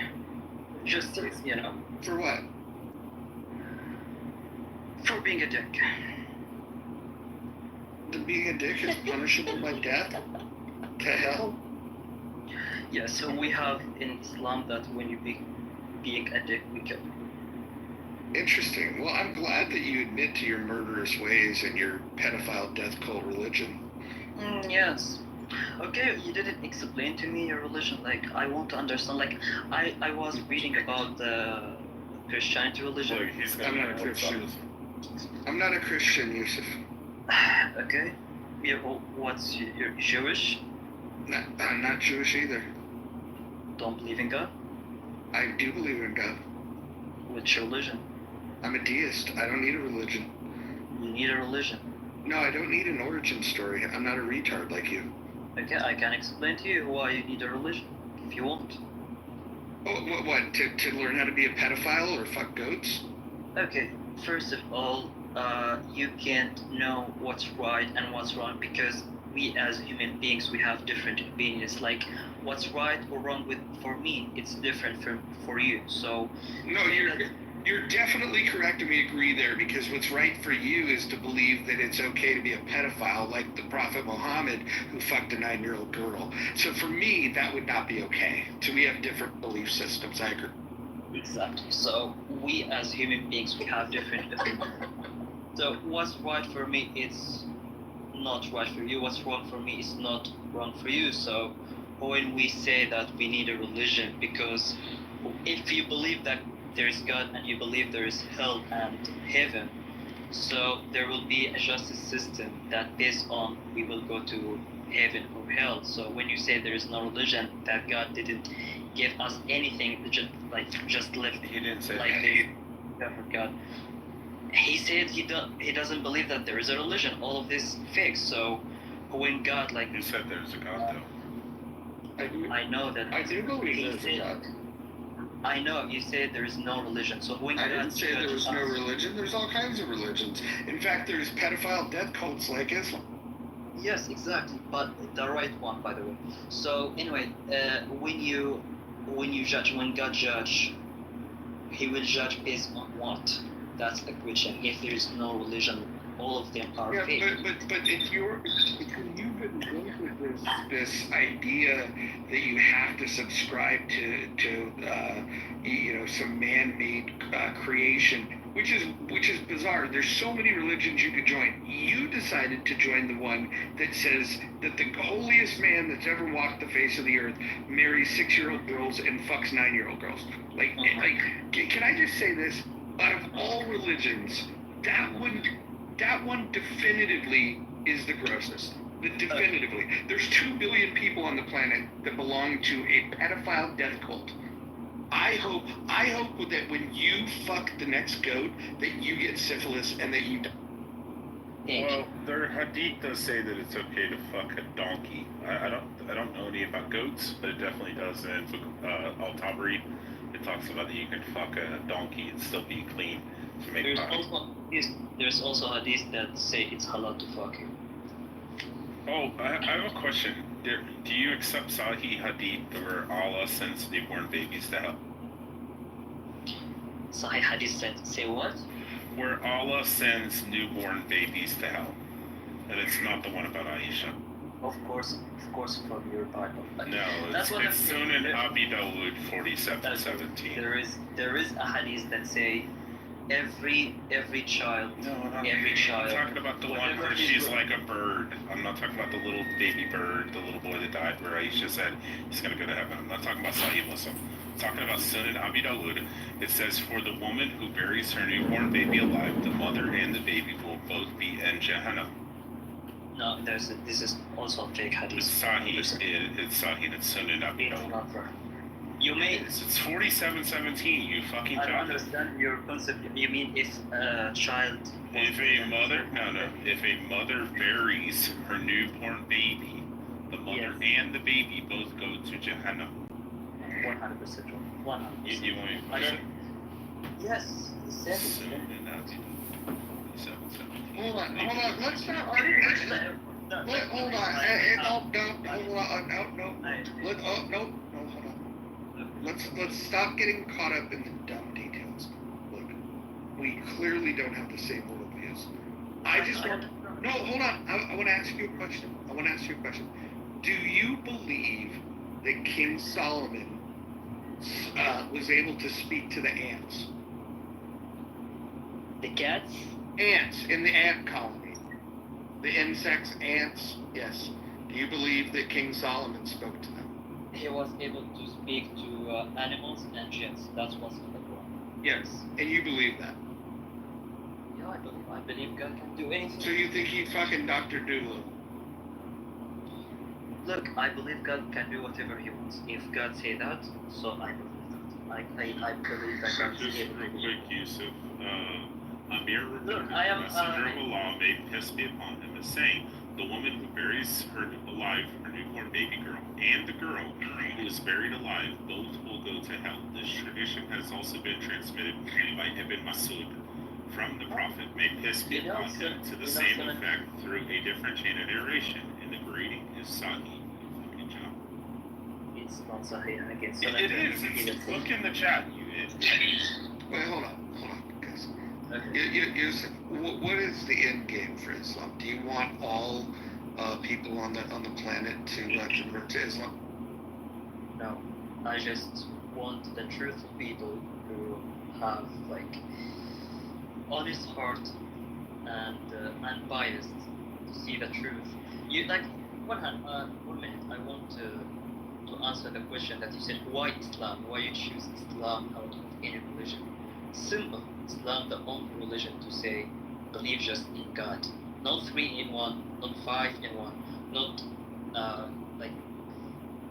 Just For what? For being a dick. Being a dick is punishable by death? To hell? Yeah, so we have in Islam that when you being a dick, we kill you. Interesting. Well, I'm glad that you admit to your murderous ways and your pedophile death cult religion. Yes. Okay, you didn't explain to me your religion. Like, I want to understand. Like, I was reading about the Christianity religion. I'm not a Christian. I'm not a Christian, Yusuf. Okay. You're Jewish? No, I'm not Jewish either. Don't believe in God? I do believe in God. What's your religion? I'm a deist. I don't need a religion. You need a religion. No, I don't need an origin story. I'm not a retard like you. Okay, I can explain to you why you need a religion, if you want. Oh, what? To learn how to be a pedophile or fuck goats? Okay, first of all, you can't know what's right and what's wrong because we as human beings, we have different opinions. Like, what's right or wrong for me, it's different for you. So no, you're definitely correct, and we agree there, because what's right for you is to believe that it's okay to be a pedophile, like the Prophet Muhammad, who fucked a 9-year-old girl. So for me, that would not be okay. So we have different belief systems. I agree. Exactly. So we as human beings, we have different opinions. So what's right for me, it's not right for you. What's wrong for me is not wrong for you. So when we say that we need a religion, because if you believe that there's God and you believe there is hell and heaven, so there will be a justice system that based on we will go to heaven or hell. So when you say there is no religion, that God didn't give us anything, just live. He didn't say like they God. He said he doesn't believe that there is a religion. All of this fake. So when God, like, you said there's a God though. I know that. I do believe there's a God. I know you said there is no religion. So when I God didn't say there was no religion. There's all kinds of religions. In fact, there's pedophile death cults like Islam. Yes, exactly, but the right one, by the way. So anyway, when you judge, when God judge, He will judge based on what? That's the question. If there is no religion, all of them are fake. But if you've been into this idea that you have to subscribe to some man-made creation, which is bizarre. There's so many religions you could join. You decided to join the one that says that the holiest man that's ever walked the face of the earth marries 6-year-old girls and fucks 9-year-old girls. Can I just say this? Out of all religions, that one definitively is the grossest. Definitively. There's 2 billion people on the planet that belong to a pedophile death cult. I hope that when you fuck the next goat, that you get syphilis and that you die. Well, their hadith does say that it's okay to fuck a donkey. I don't know any about goats, but it definitely does in Al-Tabari. It talks about that you can fuck a donkey and still be clean to make There's also hadith that say it's halal to fuck you. Oh, I have a question. Do you accept Sahih Hadith where Allah sends newborn babies to hell? Sahih Hadith say what? Where Allah sends newborn babies to hell. And it's not the one about Aisha. Of course from your Bible. No, it's Sunan Abi Dawud 47:17. There is a hadith that say every child. Every child. I'm talking about the one where she's like a bird. I'm not talking about the little baby bird, the little boy that died, where Aisha said he's going to go to heaven. I'm not talking about Sahih Muslim. I'm talking about Sunan Abi Dawud. It says, for the woman who buries her newborn baby alive, the mother and the baby will both be in Jahannam. No, this is also a fake hadith. It's Sahih. It's Sahih. It's Sunan Abi Dawud. You may. It's 47:17. You fucking. I don't understand your concept. You mean if a child? If a mother buries her newborn baby, the mother and the baby both go to Jahannam. 100% wrong. 100%. You want? Yes. Hold on. Let's not argue. Hold on. Let's stop getting caught up in the dumb details. Look, we clearly don't have the same worldviews. Hold on. I want to ask you a question. Do you believe that King Solomon was able to speak to the ants? The cats? Ants in the ant colony. The insects, ants, yes. Do you believe that King Solomon spoke to them? He was able to speak to animals and jinns. That was in the Quran. Yes. And you believe that? Yeah, I believe God can do anything. So you think he'd fucking Dr. Doolittle? Look, I believe God can do whatever he wants. If God say that, so I believe that. I believe that God Just is able real to do quick, Yusuf. Amir reported I am, the messenger of Allah, may peace be upon him, is saying, the woman who buries alive her newborn baby girl and the girl who is buried alive, both will go to hell. This tradition has also been transmitted by Ibn Masud from the Prophet, may peace be upon him, to the same effect through a different chain of narration, and the greeting is Sahih. Good job. It's not Sahih, and again, It is. Look in the chat. Wait, hold on, guys. Yusuf, what is the end game for Islam? Do you want all people on the planet to convert to Islam? No, I just want the truthful people who have like honest heart and unbiased to see the truth. You like one minute. I want to answer the question that you said. Why Islam? Why you choose Islam out of any religion? Simple. Islam, the only religion to say believe just in God, not 3 in 1, not 5 in 1, not like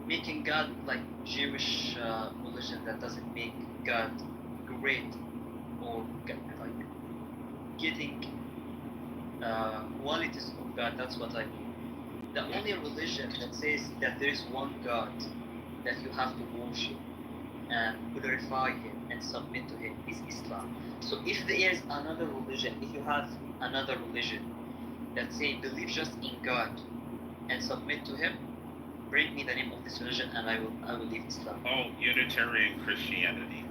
making God like Jewish religion that doesn't make God great or like getting qualities of God. That's what I mean. The only religion that says that there is one God that you have to worship and glorify Him and submit to Him is Islam. So if there is another religion, if you have another religion that say believe just in God and submit to Him, bring me the name of this religion and I will leave Islam. Oh, Unitarian Christianity.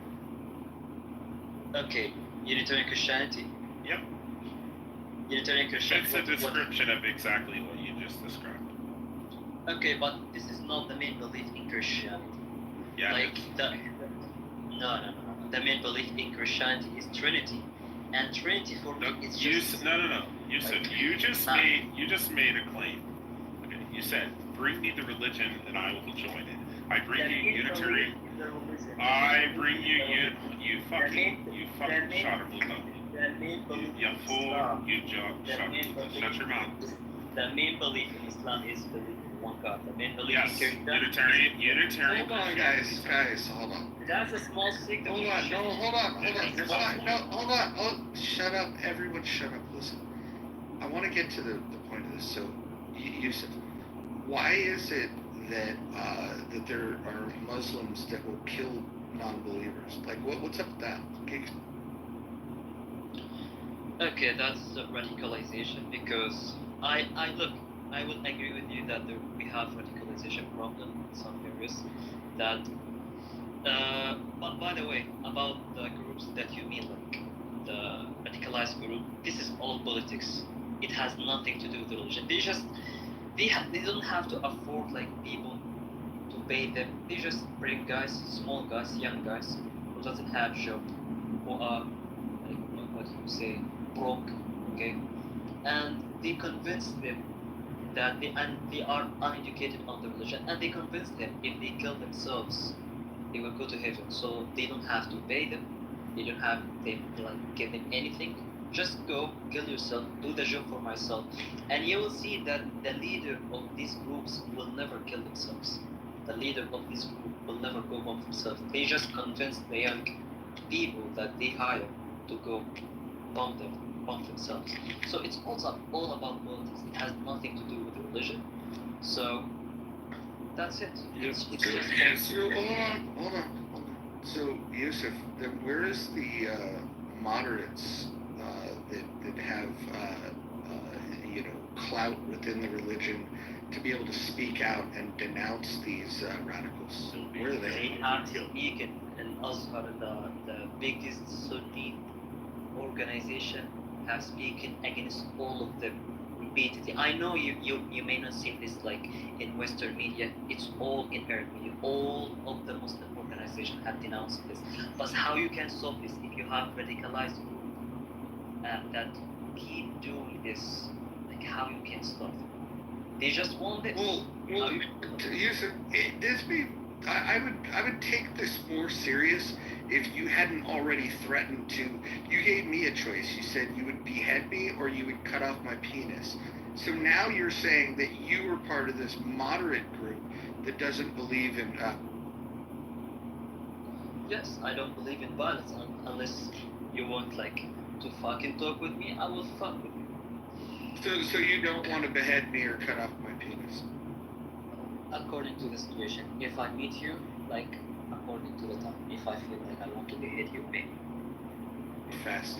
Okay, Unitarian Christianity. Yep. Unitarian Christianity. It's a description of exactly what you just described. Okay, but this is not the main belief in Christianity. Yeah. Like no. The main belief in Christianity is Trinity, and Trinity for me is just no. You said you just made a claim. Okay, you said bring me the religion and I will join it. I bring you Unitarian. I bring you fucking shut Shut your mouth. The main belief in Islam is belief in one God. The main belief in Christianity. Unitarian. Hold on, guys, hold on. That's a small secret. Hold on. Oh, shut up, everyone, shut up. Listen, I want to get to the point of this. So, Yusuf, why is it that that there are Muslims that will kill non-believers? Like, what's up with that? Okay, that's radicalization because I will agree with you that we have radicalization problem in some areas. That, but by the way, about the groups that you mean, like the radicalized group, this is all politics. It has nothing to do with religion. They don't have to afford like people to pay them. They just bring guys, small guys, young guys who doesn't have job, who are like what you say, broke, okay, and they convince them that they are uneducated on the religion, and they convince them if they kill themselves, they will go to heaven. So they don't have to pay them, they don't have to like give them anything. Just go kill yourself, do the job for myself, and you will see that the leader of these groups will never kill themselves. The leader of this group will never go bomb themselves. They just convince the young people that they hire to go bomb themselves. So it's also all about politics. It has nothing to do with religion. So that's it. It's just hold on. So Yusuf, where is the moderates that have clout within the religion to be able to speak out and denounce these radicals? Where are they? They are speaking in Azhar, the biggest Sunni organization, have spoken against all of them repeatedly. I know you may not see this like in Western media. It's all in Arab media. All of the Muslim organizations have denounced this. But how you can stop this if you have radicalized group that keep doing this, like how you can stop them. They just want this. Well, Yusuf, I would take this more serious if you hadn't already threatened to. You gave me a choice. You said you would behead me or you would cut off my penis. So now you're saying that you were part of this moderate group that doesn't believe in. Yes, I don't believe in violence unless you want like to fucking talk with me. I will fuck with you. So you don't want to behead me or cut off my penis? According to the situation, if I meet you, like according to the time, if I feel like I want to behead you, maybe. Fast.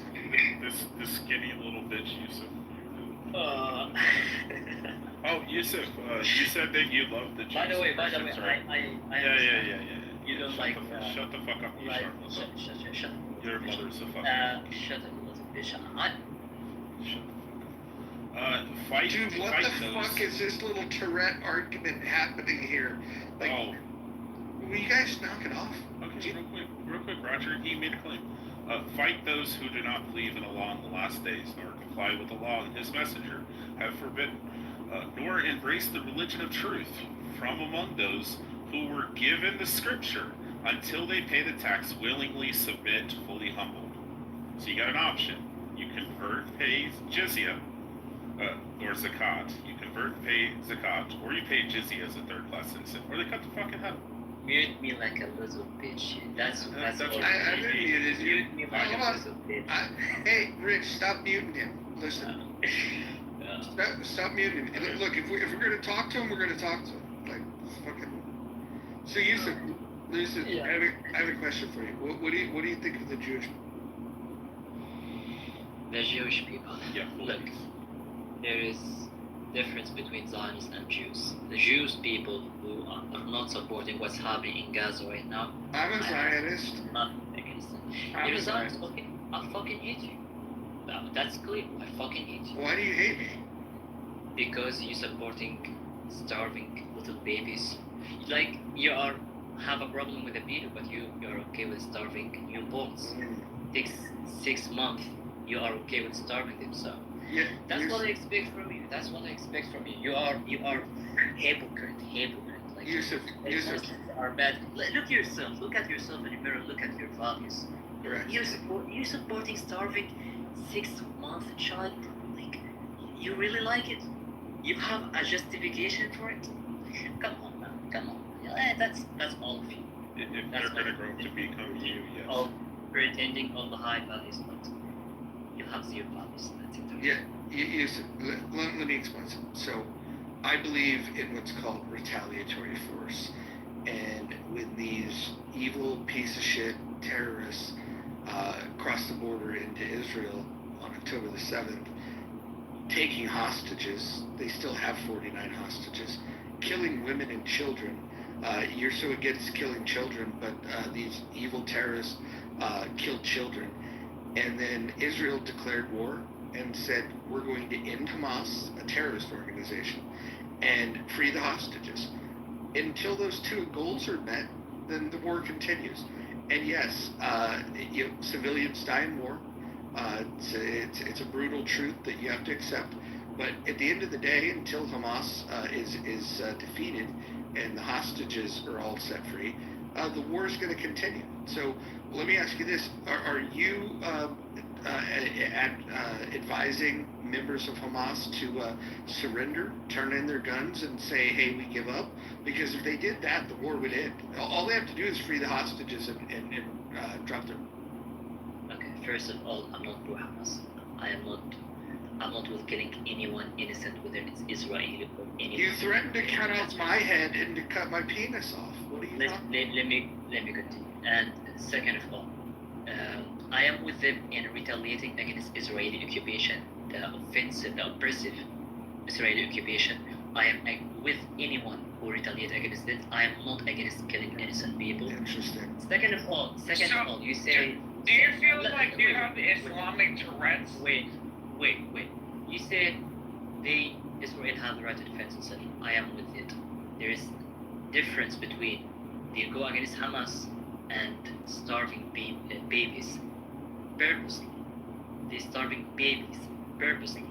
This skinny little bitch, Yusuf. Uh, Oh, Yusuf, you said that you love the Jews. by the way, right? Yeah. You don't Shut the fuck up, you like, shut shut Your mother's a fucking. shut up, you little bitch. Shut the fuck up. Fight. Dude, what fight the those. fuck is this little Tourette argument happening here? Like, will you guys knock it off? Okay, real quick, Roger, he made a claim. Fight those who do not believe in Allah in the last days, nor comply with Allah and His messenger have forbidden, nor embrace the religion of truth from among those who were given the scripture until they pay the tax, willingly submit, fully humbled. So you got an option. You convert, pay jizya, or zakat. You convert, pay zakat, or you pay jizya as a third-class citizen, or they cut the fucking head. Mute me like a little bitch. That's I didn't mute you. Mute me like a little bitch. Hey, Rich, stop muting him. Listen. Stop muting him. And look, if we're gonna talk to him, we're gonna talk to him. Like, fucking. So Yusuf, Yeah. I have a question for you. What do you think of the Jewish? The Jewish people. Yeah. Look, there is difference between Zionists and Jews. The Jews people who are not supporting what's happening in Gaza right now. I'm a Zionist. Not against them. I'm You're a a Zionist, okay? I fucking hate you. That's clear. I fucking hate you. Why do you hate me? Because you're supporting starving little babies. Like you have a problem with the people, but you're okay with starving newborns. 6 months, you are okay with starving them. So Yeah, that's what I expect from you. That's what I expect from you. You are hypocrite. Like Yusuf. Muslims are bad. Look yourself. Look at yourself in the mirror. Look at your values. Correct. You're supporting starving 6-month child. Like you really like it. You have a justification for it. Come on, man. Come on. Yeah, that's all of you. If they're gonna grow to become you, yes. All pretending all the high values, but you have zero values. That's it. Yeah, Yusuf, let me explain something. So, I believe in what's called retaliatory force, and when these evil piece of shit terrorists crossed the border into Israel on October the 7th, taking hostages, they still have 49 hostages, killing women and children. You're so against killing children, but these evil terrorists killed children. And then Israel declared war and said, we're going to end Hamas, a terrorist organization, and free the hostages. Until those two goals are met, then the war continues. And yes, civilians die in war. It's a brutal truth that you have to accept. But at the end of the day, until Hamas is defeated and the hostages are all set free, the war is going to continue. So let me ask you this: Are you advising members of Hamas to surrender, turn in their guns, and say, "Hey, we give up"? Because if they did that, the war would end. All they have to do is free the hostages and drop them. Okay, first of all, I'm not pro Hamas. I'm not with killing anyone innocent, whether it's Israeli or anyone. You threatened to cut off my head and to cut my penis off. What are you talking? Let me continue. And second of all, I am with them in retaliating against Israeli occupation, the offensive, the oppressive Israeli occupation. I am with anyone who retaliates against it. I am not against killing innocent people. Interesting. Second of all, you say. Do you feel like you have Islamic Tourette's? Wait. You said Israel have the right to defend itself. I am with it. There is difference between they go against Hamas and starving babies purposely. They're starving babies purposely.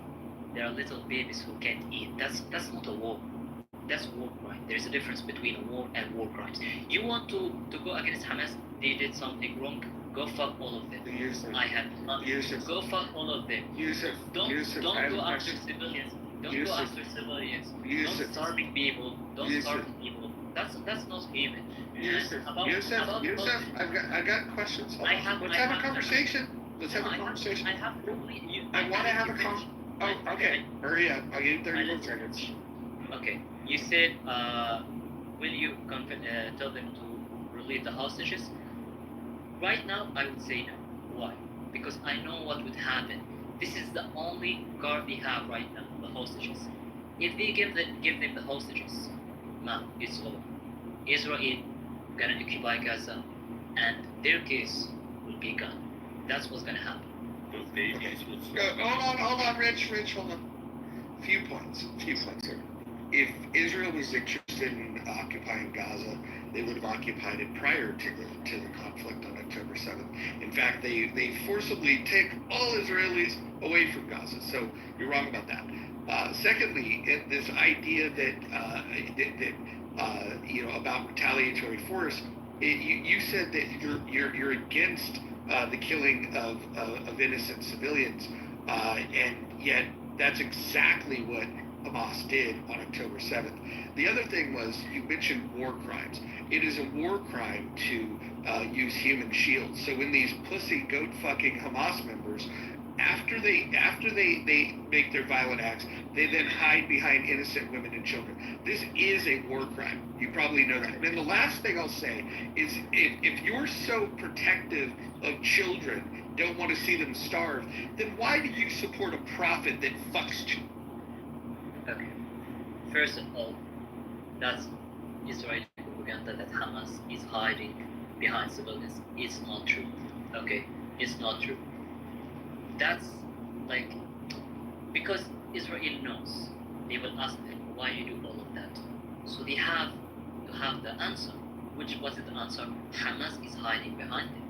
There are little babies who can't eat. That's not a war. That's war crime. There's a difference between a war and war crimes. You want to go against Hamas? They did something wrong. Go fuck all of them. I have go fuck all of them. Don't go after civilians. Don't go after civilians. Don't starving people. Don't starve people. That's not human. Yusuf, I've got questions. Let's have a conversation. Let's have a conversation. I want to have a conversation. Oh, okay. Hurry up. I'll give you 30 more seconds. Okay. You said, will you tell them to release the hostages? Right now, I would say no. Why? Because I know what would happen. This is the only guard they have right now, the hostages. If they give them the hostages, man, it's over. Israel gonna occupy Gaza, and their case will be gone. That's what's gonna happen. Those babies will. Hold on, Rich, hold on. Few points here. If Israel was interested in occupying Gaza, they would have occupied it prior to the conflict on October 7th. In fact, they forcibly take all Israelis away from Gaza. So you're wrong about that. Secondly, this idea that about retaliatory force, you said that you're against the killing of innocent civilians, and yet that's exactly what Hamas did on October 7th. The other thing was, you mentioned war crimes. It is a war crime to use human shields. So when these pussy goat fucking Hamas members, after they make their violent acts, they then hide behind innocent women and children. This is a war crime. You probably know that. And then the last thing I'll say is, if you're so protective of children, don't want to see them starve, then why do you support a prophet that fucks children? Okay. First of all, that's Israeli propaganda that Hamas is hiding behind civilians. It's not true. Okay? It's not true. That's like, because Israel knows, they will ask them why you do all of that. So they have to have the answer. Which was the answer? Hamas is hiding behind them.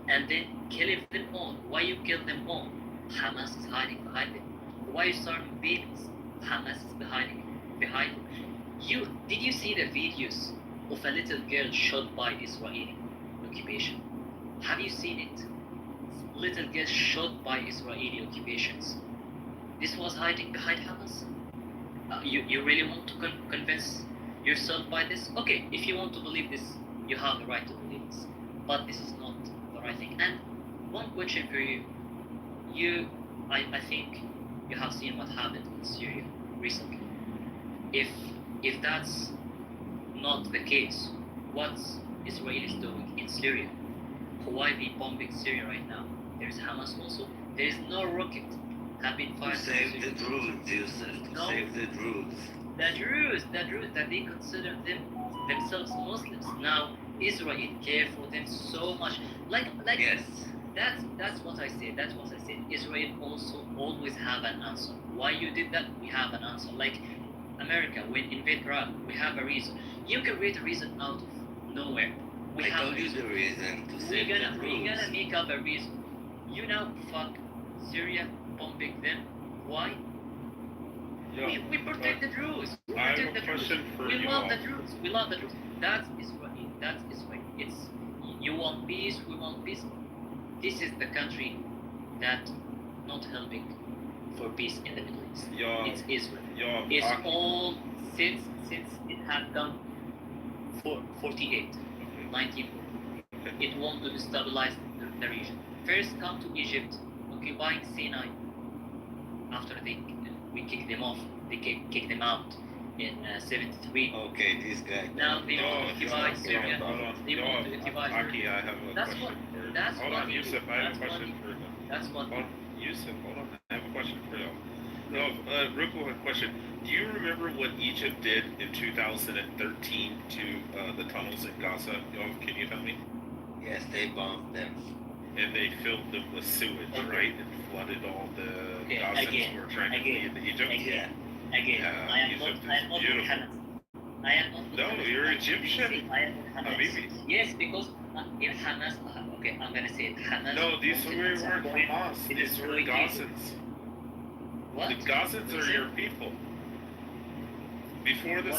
And then killing them all. Why you kill them all? Hamas is hiding behind them. Why you starving babies? Hamas is hiding behind them. Did you see the videos of a little girl shot by Israeli occupation? Have you seen it? Little girl shot by Israeli occupations. This was hiding behind Hamas? You really want to convince yourself by this? Okay, if you want to believe this, you have the right to believe this. But this is not the right thing. And one question for you. I think you have seen what happened in Syria recently. If that's not the case, what's Israel is doing in Syria? Why be bombing Syria right now? There's Hamas also. There is no rocket have been fired. Save the Druze, Yusuf. No. Save the Druze. The Druze, that they consider themselves Muslims. Now Israel care for them so much. Like yes. That's what I said. That's what I said. Israel also always have an answer. Why you did that? We have an answer. Like America, when invade Iraq, we have a reason. You can create a reason out of nowhere. I told you the reason to save the Druze. We're gonna make up a reason. You now fuck Syria, bombing them. Why? We protect the Druze. We protect the Druze. We love the Druze. We love the Druze. That's Israel. That's Israel. It's you want peace. We want peace. This is the country that not helping for peace in the Middle East. It's Israel. It's all since it had done 48, 1940. It wanted to destabilize the region. First come to Egypt, occupying Sinai. After we kicked them off, they kicked them out in 73. Okay, this guy. Now they want to occupy Syria. They want to occupy Aki, I have a question for that's hold what on, Yusuf, I have a question for you. That's what. Yusuf, hold on, I have a question for you. No, real quick question. Do you remember what Egypt did in 2013 to the tunnels in Gaza? Can you tell me? Yes, they bombed them. And they filled them with sewage, right? And flooded all the Gazans who were trying to flee into Egypt? Again, Egypt is beautiful. I am not. No, you're Egyptian. I am Hamas. Yes, because if Hamas, Okay, I'm gonna say it. Hamas. No, these weren't Hamas. These were Gazans. What? The Gazans are your people. Before the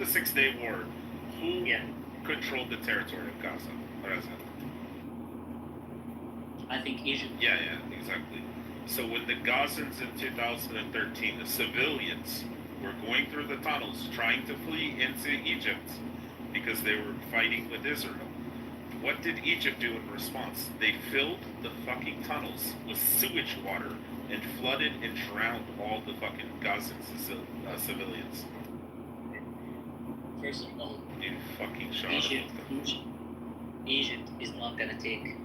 Six Day War, who controlled the territory of Gaza? I think Egypt. Yeah, exactly. So when the Gazans in 2013, the civilians were going through the tunnels trying to flee into Egypt because they were fighting with Israel, what did Egypt do in response? They filled the fucking tunnels with sewage water and flooded and drowned all the fucking Gazan civilians. First of all, you fucking shot Egypt is not gonna take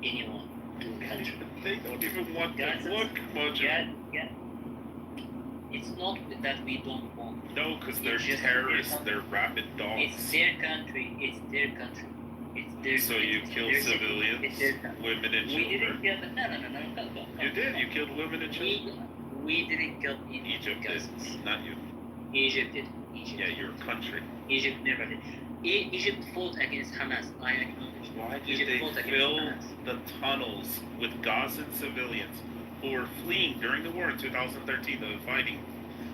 anyone to the country. They don't even want to look much. Yeah. It's not that we don't want. No, because they're terrorists. They're rabid dogs. It's their country. It's their country. So you killed civilians, women and children. We didn't kill them. No. You did. You killed women and children. We didn't kill Egypt did. Not you. Egypt did. Yeah, your country. Egypt never did. Egypt fought against Hamas. I acknowledge. Why did they fill the tunnels with Gazan civilians who were fleeing during the war in 2013?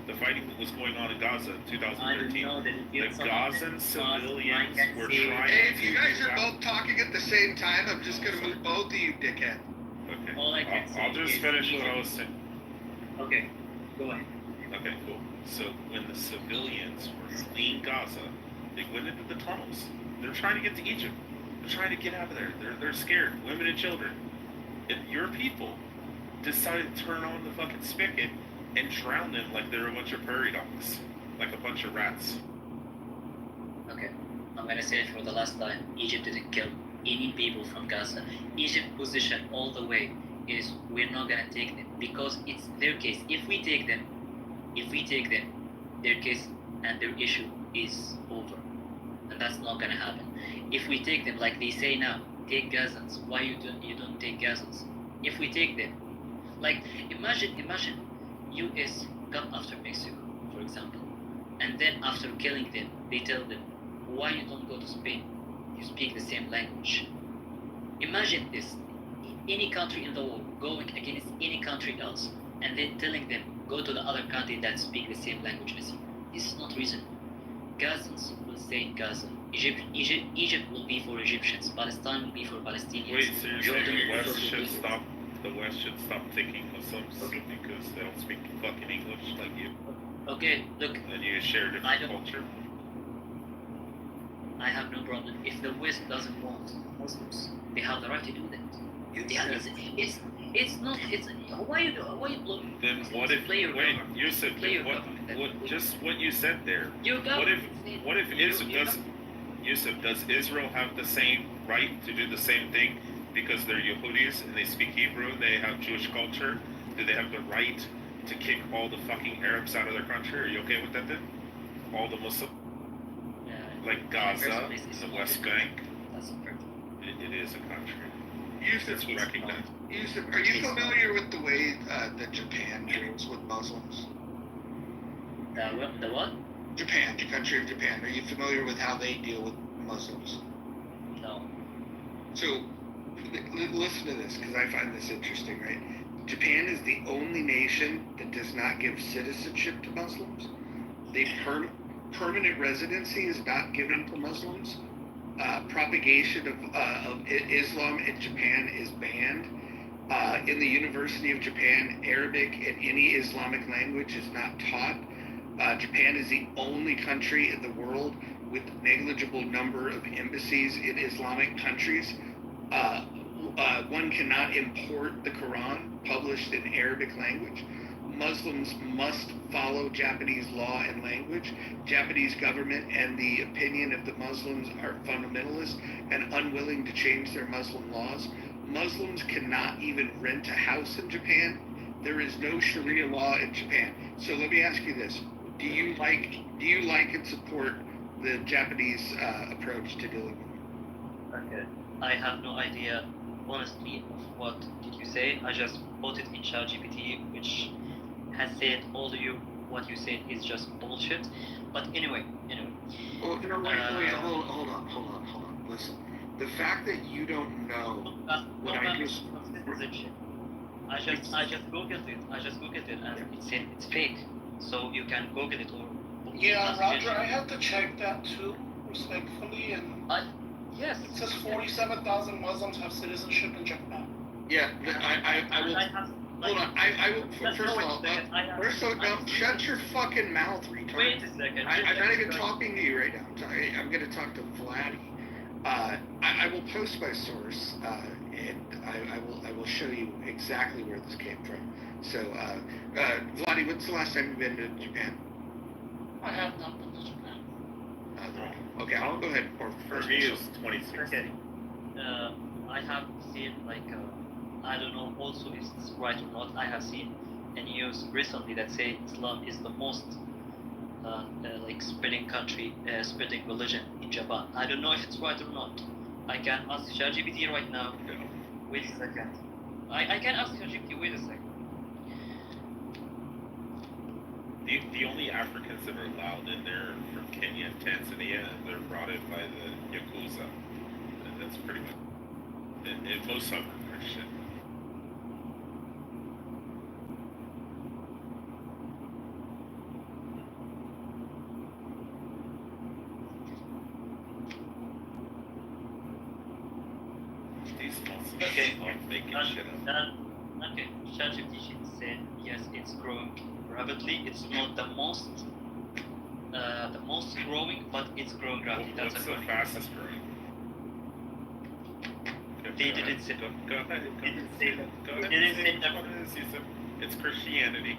The fighting that was going on in Gaza in 2013. The Gazan civilians were trying. Hey, if you guys are both talking at the same time, I'm just gonna move both of you, dickhead. Okay. I'll just finish what I was saying. Okay, go ahead. Okay, cool. So when the civilians were fleeing Gaza, they went into the tunnels. They're trying to get to Egypt. They're trying to get out of there. They're scared, women and children. And your people decided to turn on the fucking spigot and drown them like they're a bunch of prairie dogs, like a bunch of rats. Okay, I'm gonna say it for the last time. Egypt didn't kill any people from Gaza. Egypt's position all the way is we're not gonna take them because it's their case. If we take them, their case and their issue is over, and that's not gonna happen. If we take them, like they say now, take Gazans. Why you don't take Gazans? If we take them, like imagine U.S. come after Mexico, for example, and then after killing them, they tell them, why you don't go to Spain? You speak the same language. Imagine this, any country in the world going against any country else, and then telling them, go to the other country that speak the same language as you. This is not reasonable. Gazans will stay in Gaza. Egypt will be for Egyptians. Palestine will be for Palestinians. Wait, so you're saying the West should stop taking Muslims because they don't speak fucking English like you? Okay, look. And you share different culture? I have no problem. If the West doesn't want Muslims, they have the right to do that. It's not. Why you blowing? Then what if? Wait, Yusuf. What you said there? What if does Israel have the same right to do the same thing because they're Yehudis and they speak Hebrew and they have Jewish culture? Do they have the right to kick all the fucking Arabs out of their country? Are you okay with that then? All the Muslims? Like Gaza, the West Bank? It is a country. It's recognized. Yusuf, are you familiar with the way that Japan deals with Muslims? The what? Japan, the country of Japan. Are you familiar with how they deal with Muslims? No. So, listen to this, because I find this interesting, right? Japan is the only nation that does not give citizenship to Muslims. Permanent residency is not given to Muslims. Propagation of Islam in Japan is banned. In the University of Japan, Arabic and any Islamic language is not taught. Japan is the only country in the world with negligible number of embassies in Islamic countries. One cannot import the Quran published in Arabic language. Muslims must follow Japanese law and language. Japanese government and the opinion of the Muslims are fundamentalist and unwilling to change their Muslim laws. Muslims cannot even rent a house in Japan. There is no Sharia law in Japan. So let me ask you this. Do you like and support the Japanese approach to dealing with it? Okay. I have no idea, honestly, of what did you say. I just put it in ChatGPT, which has said all of you what you said is just bullshit. But anyway. Well, wait, hold on. Listen. The fact that you don't know what I just. I just googled it. And it said it's fake. So you can Google it or. Yeah, Roger, I have to check that too, respectfully, and yes. It says 47,000 Muslims have citizenship in Japan. Yeah, I will. Hold on, I will. First of all, shut your fucking mouth, retard. Wait a second. I'm not even talking to you right now. I'm going to talk to Vladdy. I will post my source, and I will show you exactly where this came from. So, Vladdy, when's the last time you've been to Japan? I have not been to Japan. Okay, I'll go ahead. Or for me, it's 26. Okay. I have seen I don't know also if it's right or not. I have seen a news recently that say Islam is the most spreading country, spreading religion in Japan. I don't know if it's right or not. I can ask ChatGPT right now. Wait a second. I can ask ChatGPT. Wait a second. The only Africans that are allowed in there are from Kenya and Tanzania, and they're brought in by the Yakuza. And that's pretty much. And most of them are Christian. These Muslims are making shit up. Okay, ChatGPT said yes, it's growing rapidly. It's not the most growing, but it's growing rapidly. That's What's the fastest growing? They didn't say. Go ahead. It's Christianity.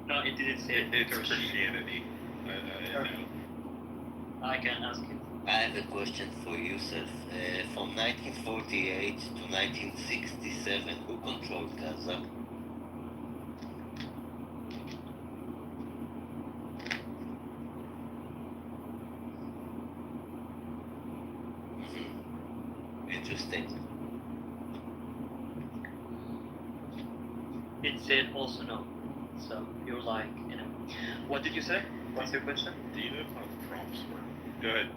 No, it didn't say. It's Christianity. I know. I can ask it. I have a question for Yusuf. From 1948 to 1967, who controlled Gaza? Interesting. It said also no. So you're like, What did you say? What's your question? Do you know how the prompts work? Go ahead.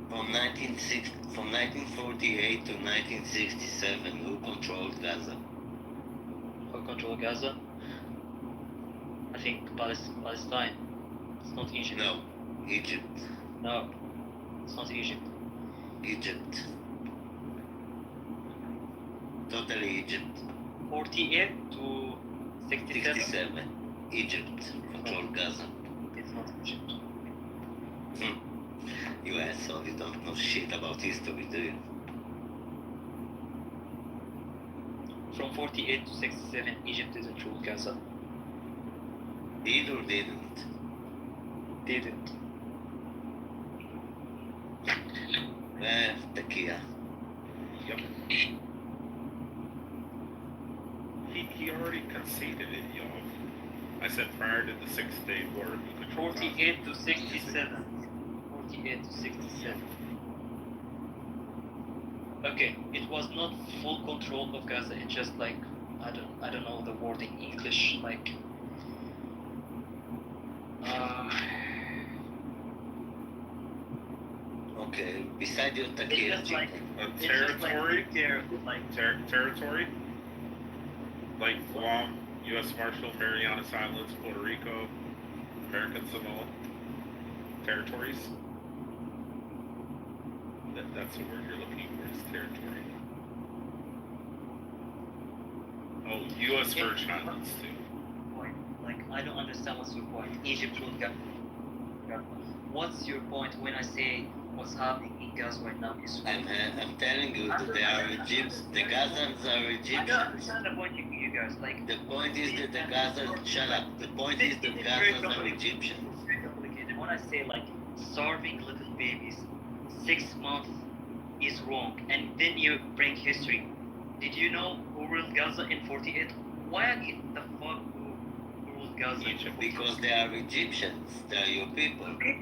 From 1948 to 1967, who controlled Gaza? Who controlled Gaza? I think Palestine. It's not Egypt. No, Egypt. No, it's not Egypt. Egypt. Totally Egypt. 48 to 67. Egypt controlled Gaza. It's not Egypt. You asshole, you don't know shit about history, do you? From 48 to 67, Egypt didn't rule Gaza. Did or didn't? Didn't. Takia. Yep. He already conceded it, y'all. I said prior to the 6-Day War, who controlled 48 to 67. 48 to 67. Okay, it was not full control of Gaza. It's just I don't know the word in English. Okay, beside your Takia. Territory? Territory? Like Guam, U.S. Marshall, Marianas Islands, Puerto Rico, American Samoa. Territories? That's the word you're looking for, is territory. Oh, U.S. Virgin Islands, too. I don't understand what's your point. Egypt ruled Gaza. What's your point when I say what's happening in Gaza right now is I'm telling you that they are Egyptians. The Gazans are Egyptians. I don't understand the point you guys The point is that the Gazans, shut up. The point is that Gazans are Egyptians. It's very complicated. When I say starving little babies, 6 months is wrong, and then you bring history. Did you know who ruled Gaza in 48? Why the fuck who ruled Gaza? Egypt. Because they are Egyptians. They are your people. Okay.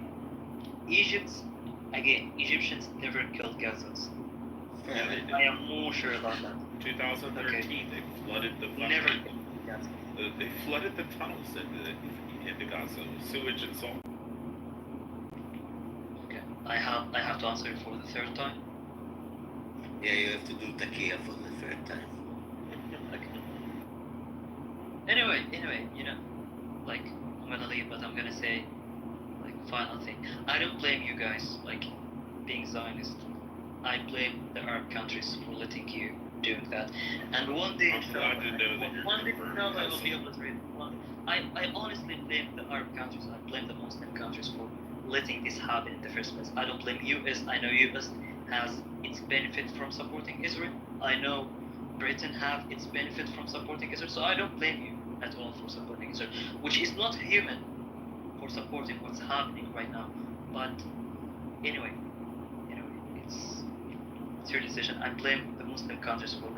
Egyptians never killed Gazans. I am more sure about that. 2013, they flooded the Never. They flooded the tunnels into Gaza with sewage and salt. Okay, I have to answer it for the third time. Yeah, you have to do takia for the third time. Anyway, like, I'm gonna leave, but I'm gonna say, like, final thing. I don't blame you guys, like, being Zionist. I blame the Arab countries for letting you do that. And one day, I will be able to read. I honestly blame the Arab countries. I blame the Muslim countries for letting this happen in the first place. I don't blame US. I know US has its benefit from supporting Israel. I know Britain have its benefit from supporting Israel. So I don't blame you at all for supporting Israel, which is not human for supporting what's happening right now. But anyway, it's your decision. I blame the Muslim countries for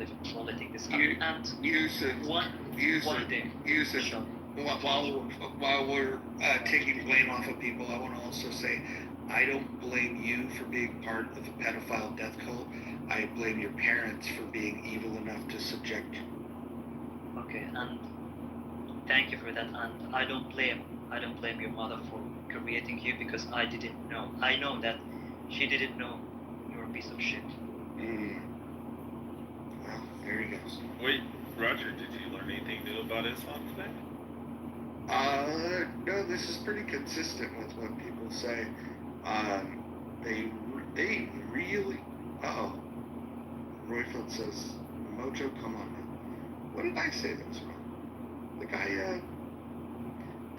letting this happen. While we're taking blame off of people, I want to also say I don't blame you for being part of a pedophile death cult. I blame your parents for being evil enough to subject you. Okay, and thank you for that. And I don't blame your mother for creating you, because I didn't know. I know that she didn't know you're a piece of shit. Well, there he goes. Wait, Roger, did you learn anything new about Islam today? No, this is pretty consistent with what people say. They really. Royfield says, Mojo, come on now. What did I say that was wrong? The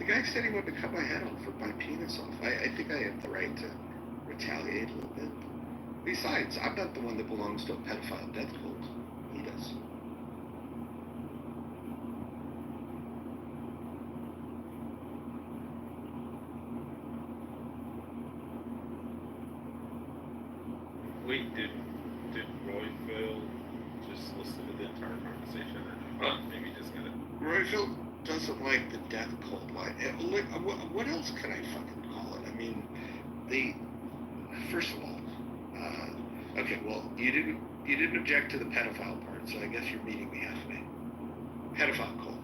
guy said he wanted to cut my head off or my penis off. I think I have the right to retaliate a little bit. Besides, I'm not the one that belongs to a pedophile death cult. He does. Wait, did Royfield just listen to the entire conversation, or maybe just gonna? Royfield doesn't like the death cult line. What else can I fucking call it? I mean, first of all, okay, well, you didn't object to the pedophile part, so I guess you're meeting me halfway. Pedophile cult.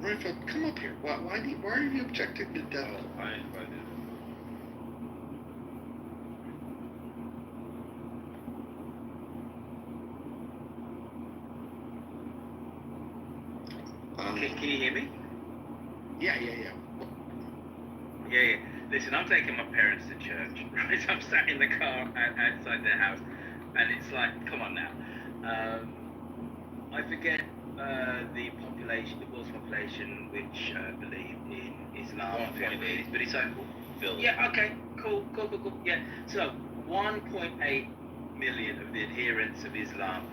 Royfield, come up here. Why are you objecting to death? Oh, I invited him. Can you hear me? Yeah. Yeah. Listen, I'm taking my parents to church, right? I'm sat in the car outside their house, and it's like, come on now. I forget the population, the world's population, which believe in Islam, but it's like, yeah, okay, cool. Yeah, so 1.8 million of the adherents of Islam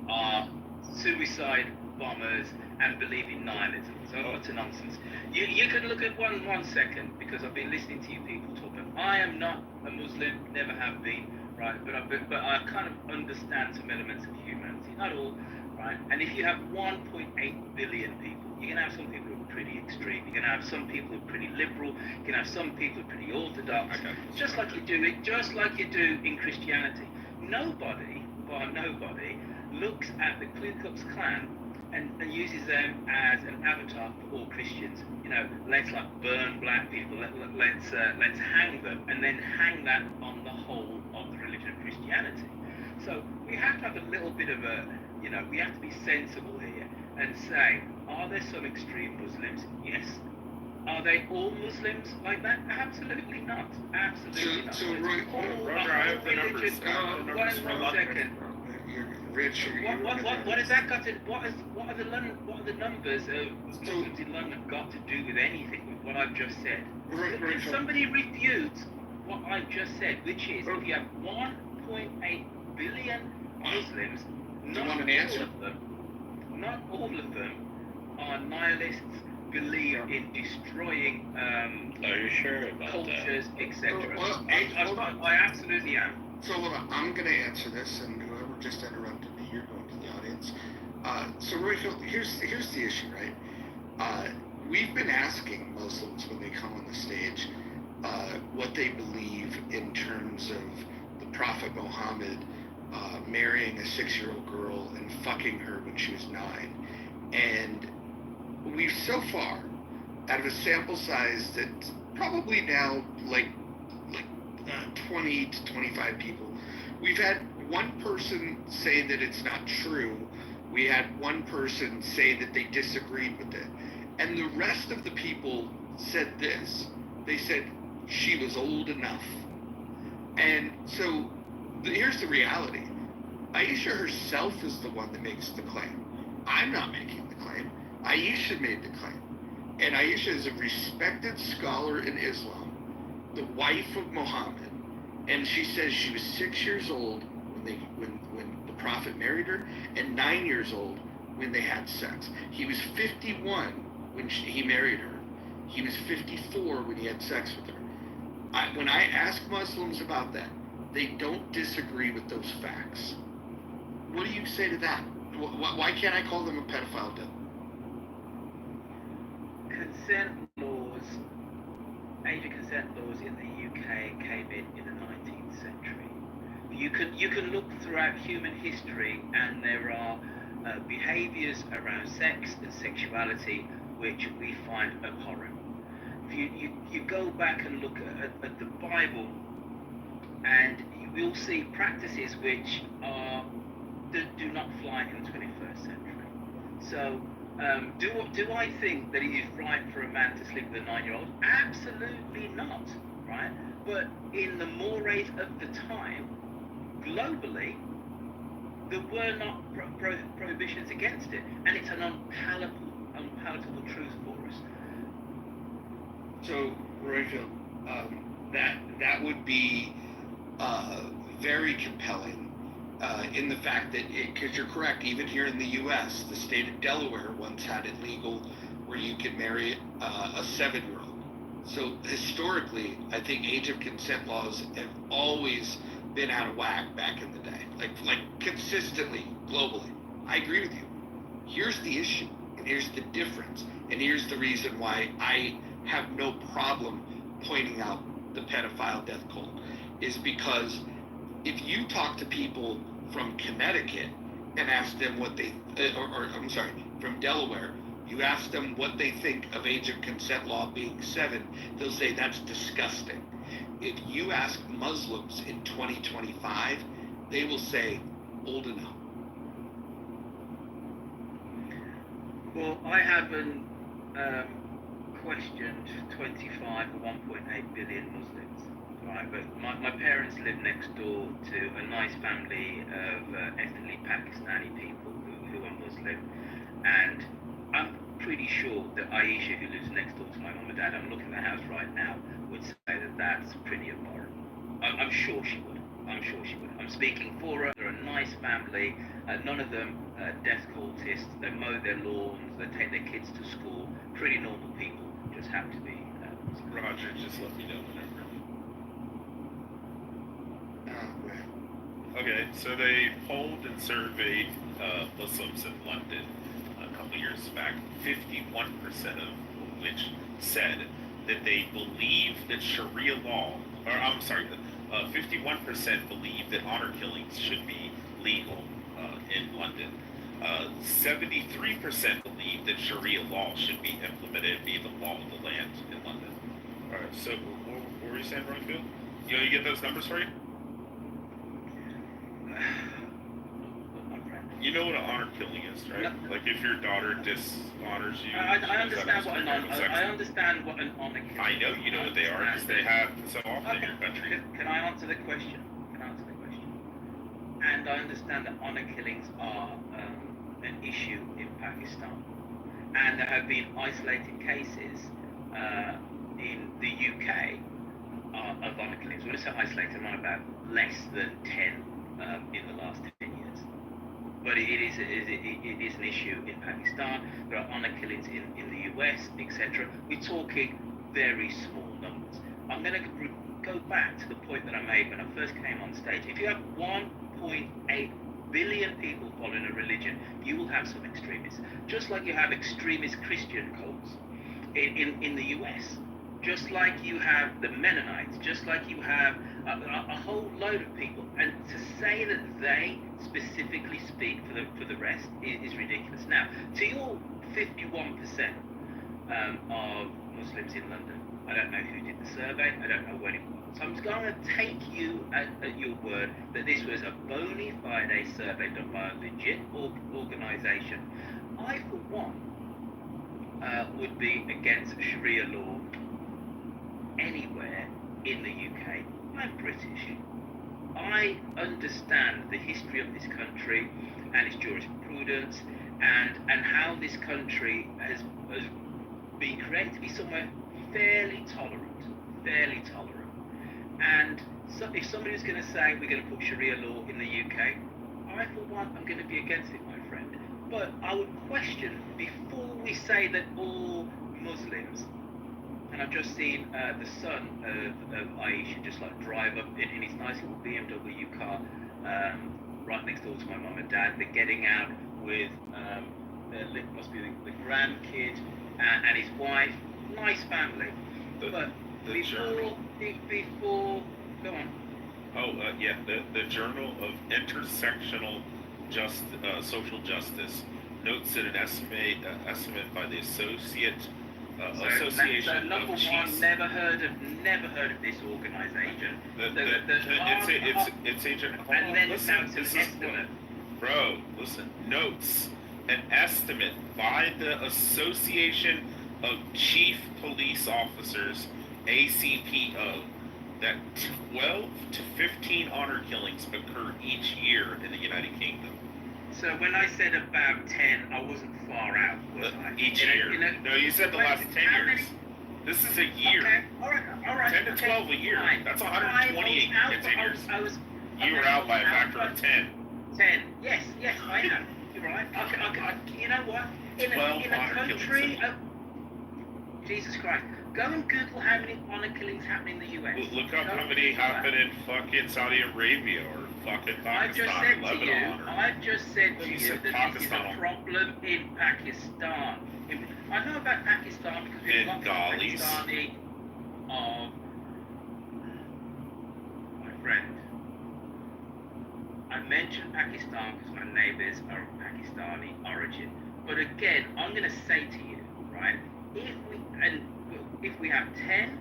are suicide bombers and believe in nihilism. So utter nonsense. You could look at one second, because I've been listening to you people talking. I am not a Muslim, never have been, right? But I kind of understand some elements of humanity, not all, right? And if you have 1.8 billion people, you're gonna have some people who are pretty extreme. You're gonna have some people who are pretty liberal. You're gonna have some people who are pretty orthodox. Just like you do in Christianity. Nobody looks at the Ku Klux Klan and uses them as an avatar for all Christians. You know, let's like burn black people. Let's hang them, and then hang that on the whole of the religion of Christianity. So we have to have a little bit of we have to be sensible here and say, are there some extreme Muslims? Yes. Are they all Muslims like that? Absolutely not. Absolutely not. Roger, I have the numbers. One second. Rich, what has that got to? What are the numbers of Muslims in London got to do with anything with what I've just said? Can somebody refute what I've just said, which is if you have 1.8 billion Muslims, not all of them are nihilists, believe in destroying are you sure about cultures, etc. I absolutely am. So I'm going to answer this, and whoever just interrupted me, you're going to the audience. So Royfield, here's the issue, right? We've been asking Muslims when they come on the stage what they believe in terms of the Prophet Muhammad marrying a 6-year-old girl and fucking her when she was 9. And we've so far, out of a sample size that's probably now like 20 to 25 people, we've had one person say that it's not true. We had one person say that they disagreed with it. And the rest of the people said this. They said she was old enough. And so here's the reality. Aisha herself is the one that makes the claim. I'm not making the claim. Aisha made the claim. And Aisha is a respected scholar in Islam, the wife of Muhammad. And she says she was 6 years old when the Prophet married her, and 9 years old when they had sex. He was 51 when he married her. He was 54 when he had sex with her. When I ask Muslims about that, they don't disagree with those facts. What do you say to that? Why can't I call them a pedophile then? Consent laws, age of consent laws in the UK came in the 19th century. You can look throughout human history, and there are behaviours around sex and sexuality which we find abhorrent. If you go back and look at the Bible, and you'll see practices which do not fly in the 21st century. So, do I think that it is right for a man to sleep with a 9-year-old? Absolutely not, right? But in the mores of the time, globally, there were not prohibitions against it, and it's an unpalatable truth for us. So, Royfield, that would be very compelling in the fact that, because you're correct, even here in the U.S., the state of Delaware once had it legal where you could marry a 7-year-old. So historically, I think age of consent laws have always been out of whack back in the day, like consistently, globally. I agree with you. Here's the issue, and here's the difference, and here's the reason why I have no problem pointing out the pedophile death cult, is because if you talk to people from Connecticut and ask them what they, from Delaware, you ask them what they think of age of consent law being 7, they'll say that's disgusting. If you ask Muslims in 2025, they will say old enough. Well, I haven't questioned 25 or 1.8 billion Muslims, right? But my parents live next door to a nice family of ethnically Pakistani people who are Muslim, and I'm pretty sure that Aisha, who lives next door to my mum and dad, I'm looking at the house right now, would say that that's pretty abhorrent. I'm sure she would. I'm speaking for her. They're a nice family. None of them death cultists. They mow their lawns. They take their kids to school. Pretty normal people. Just have to be. Roger, just let me know whenever. Okay, so they polled and surveyed Muslims in London a couple years back. 51% of which said that they believe that Sharia law, 51% believe that honor killings should be legal in London. 73% believe that Sharia law should be implemented via the law of the land in London. All right, so what were you saying, Royfield? You know, you get those numbers for you? You know what an honor killing is, right? No. Like if your daughter dishonors you. I understand what an honor killing is. I know you know what they are, because they have so often in your country. Can I answer the question? And I understand that honor killings are an issue in Pakistan. And there have been isolated cases in the UK of honor killings. When I say isolated, I'm on about less than 10 in the last 10 years. But it is an issue in Pakistan. There are honor killings in the US, etc. We're talking very small numbers. I'm going to go back to the point that I made when I first came on stage. If you have 1.8 billion people following a religion, you will have some extremists. Just like you have extremist Christian cults in the US. just like you have the Mennonites, just like you have a whole load of people. And to say that they specifically speak for the rest is ridiculous. Now, to your 51% of Muslims in London, I don't know who did the survey, I don't know when it was. So I'm going to take you at your word that this was a bona fide survey done by a legit organisation. I, for one, would be against Sharia law anywhere in the UK. I'm British. I understand the history of this country and its jurisprudence and how this country has been created to be somewhere fairly tolerant. And so if somebody was going to say we're going to put Sharia law in the UK, I, for one, I'm going to be against it, my friend. But I would question, before we say that all Muslims, and I've just seen the son of Aisha just like drive up in his nice little BMW car right next door to my mum and dad. They're getting out with must be the grandkid and his wife. Nice family. But before, go on. Yeah, the Journal of Intersectional Social Justice notes that an estimate by the Association So number of one, Chiefs. never heard of this organisation. It's agent. And then Listen, this is estimate. Bro, listen. Notes an estimate by the Association of Chief Police Officers, ACPO, that 12 to 15 honor killings occur each year in the United Kingdom. So when I said about 10, I wasn't far out, was I? Each year. No, you said the last 10 years. This is a year. Okay, all right. 10 to 12 a year. Fine. That's 128 continues. You were out by a factor of 10. 10. Yes, I know. You're right. You know what? In a country of Jesus Christ. Go and Google how many honor killings happen in the US. Look up how many happen in fucking Saudi Arabia or fucking Pakistan or Lebanon. I've just said to you that this is a problem in Pakistan. I know about Pakistan because we've got Pakistani my friend. I mentioned Pakistan because my neighbours are of Pakistani origin. But again, I'm going to say to you, right, if we have 10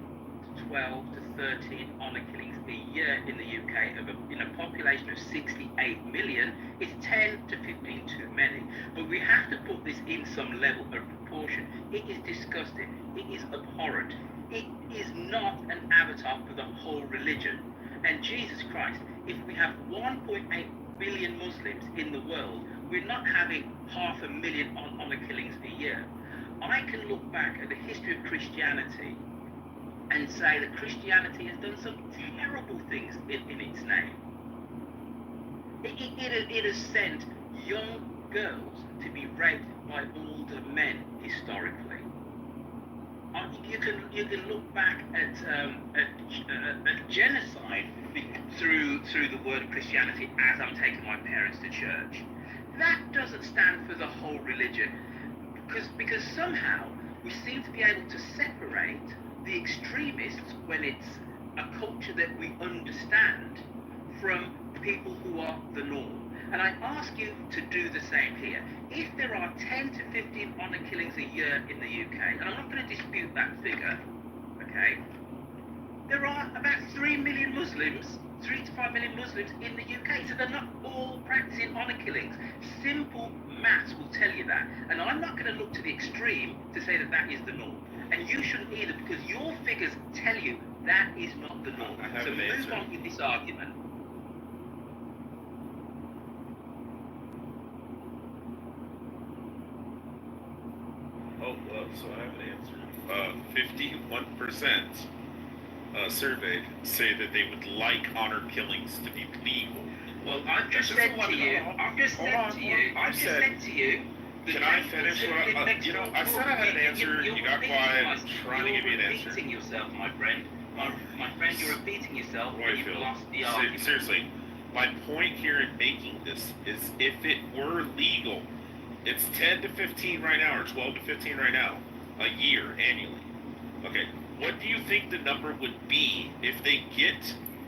to 12 to 13 honor killings a year in the UK in a population of 68 million, it's 10 to 15 too many. But we have to put this in some level of proportion. It is disgusting. It is abhorrent. It is not an avatar for the whole religion. And Jesus Christ, if we have 1.8 billion Muslims in the world, we're not having 500,000 honor killings a year. I can look back at the history of Christianity and say that Christianity has done some terrible things in its name. It has sent young girls to be raped by older men historically. You can look back at genocide through the word of Christianity as I'm taking my parents to church. That doesn't stand for the whole religion. Because somehow we seem to be able to separate the extremists when it's a culture that we understand from people who are the norm. And I ask you to do the same here. If there are 10 to 15 honor killings a year in the UK, and I'm not going to dispute that figure, okay, there are about 3 million Muslims, 3 to 5 million Muslims in the UK, so they're not all practicing honor killings. Simple maths will tell you that. And I'm not going to look to the extreme to say that that is the norm. And you shouldn't either, because your figures tell you that is not the norm. So move on with this argument. So I have an answer. 51% surveyed say that they would like honor killings to be legal. Well, I've just said to you. Can I finish? I said I had an answer. You got quiet. I'm trying to give you an answer. You're repeating yourself, my friend. My friend, you're repeating yourself. You've lost the argument. Seriously, my point here in making this is if it were legal, it's 10 to 15 right now, or 12 to 15 right now, a year, annually. Okay, what do you think the number would be if they get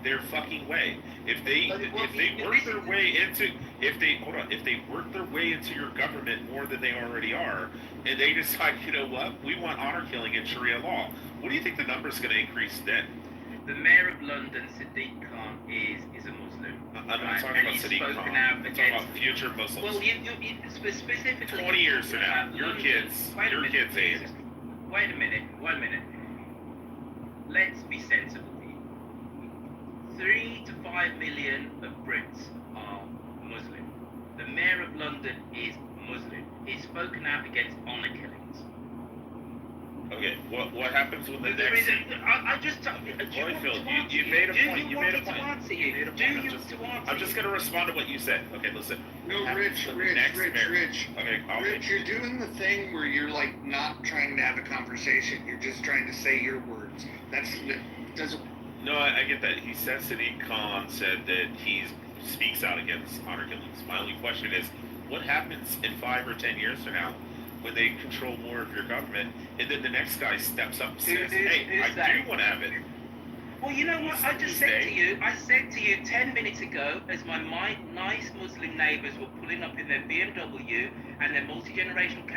their fucking way? If they work their way into your government more than they already are, and they decide, you know what, we want honor killing in Sharia law, what do you think the number's going to increase then? The mayor of London, Sadiq Khan, is a Muslim. I'm not talking about Sadiq Khan. I'm talking about future Muslims. Well, you specifically 20 years from now, your kids' age. Wait a minute. Let's be sensible here. 3 to 5 million of Brits are Muslim. The mayor of London is Muslim. He's spoken out against honor killings. Okay, what happens when the next... Royfield, you made a point. You made a point. I'm just going to respond to what you said. Okay, listen. No, Rich, Okay, Rich, you're doing the thing where you're like not trying to have a conversation. You're just trying to say your words. Doesn't. No, I get that. He said Sadiq Khan said that he speaks out against honor killings. My only question is, what happens in 5 or 10 years from now when they control more of your government, and then the next guy steps up and says, hey, I do want to have it. Well, you know what? I said to you 10 minutes ago, as my nice Muslim neighbours were pulling up in their BMW and their multi-generational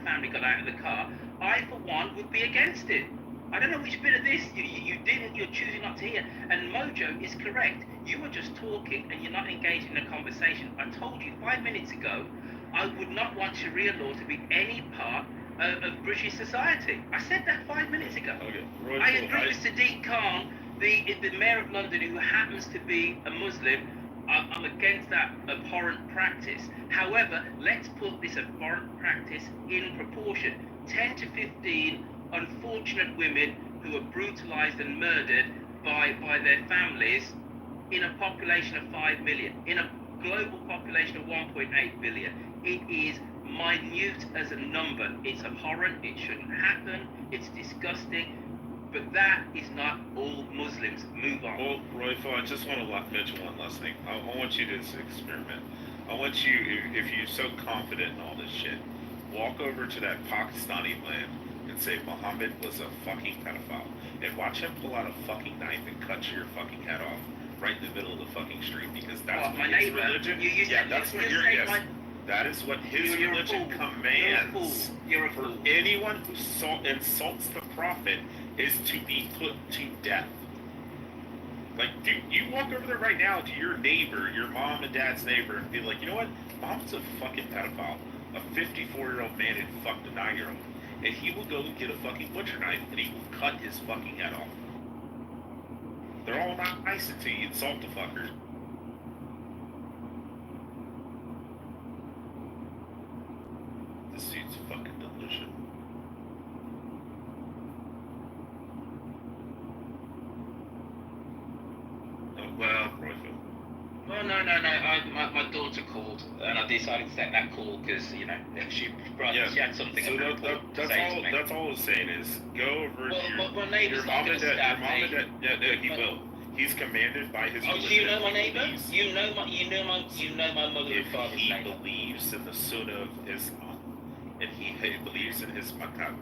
family got out of the car, I, for one, would be against it. I don't know which bit of this you didn't, you're choosing not to hear. And Mojo is correct. You were just talking and you're not engaged in a conversation. I told you 5 minutes ago, I would not want Sharia law to be any part of British society. I said that 5 minutes ago. Okay. I agree with Sadiq Khan, the mayor of London, who happens to be a Muslim. I'm against that abhorrent practice. However, let's put this abhorrent practice in proportion. 10 to 15 unfortunate women who are brutalized and murdered by their families in a population of 5 million. In a global population of 1.8 billion. It is minute as a number. It's abhorrent. It shouldn't happen. It's disgusting. But that is not all Muslims. Move on. Well, Royfield, I just want to mention one last thing. I want you to experiment. I want you, if you're so confident in all this shit, walk over to that Pakistani land and say Muhammad was a fucking pedophile, and watch him pull out a fucking knife and cut your fucking head off right in the middle of the fucking street, because that's what his religion. That is what his religion commands. For anyone who insults the prophet is to be put to death. Like, dude, you walk over there right now to your neighbor, your mom and dad's neighbor, and be like, you know what? Mom's a fucking pedophile. A 54-year-old man had fucked a 9-year-old. And he will go and get a fucking butcher knife and he will cut his fucking head off. They're all not nice until you insult the fucker. This dude's fucking delusion. Oh, well, Royfield. Well, no. My daughter called, and I decided to take that call because, you know, she had something. So that's all I was saying is go over to your mom and dad. Yeah, he will. He's commanded by his religion. Do you know my neighbor? You know my mother and father's name. If he believes in the Sunnah of Islam, and he believes in his makam,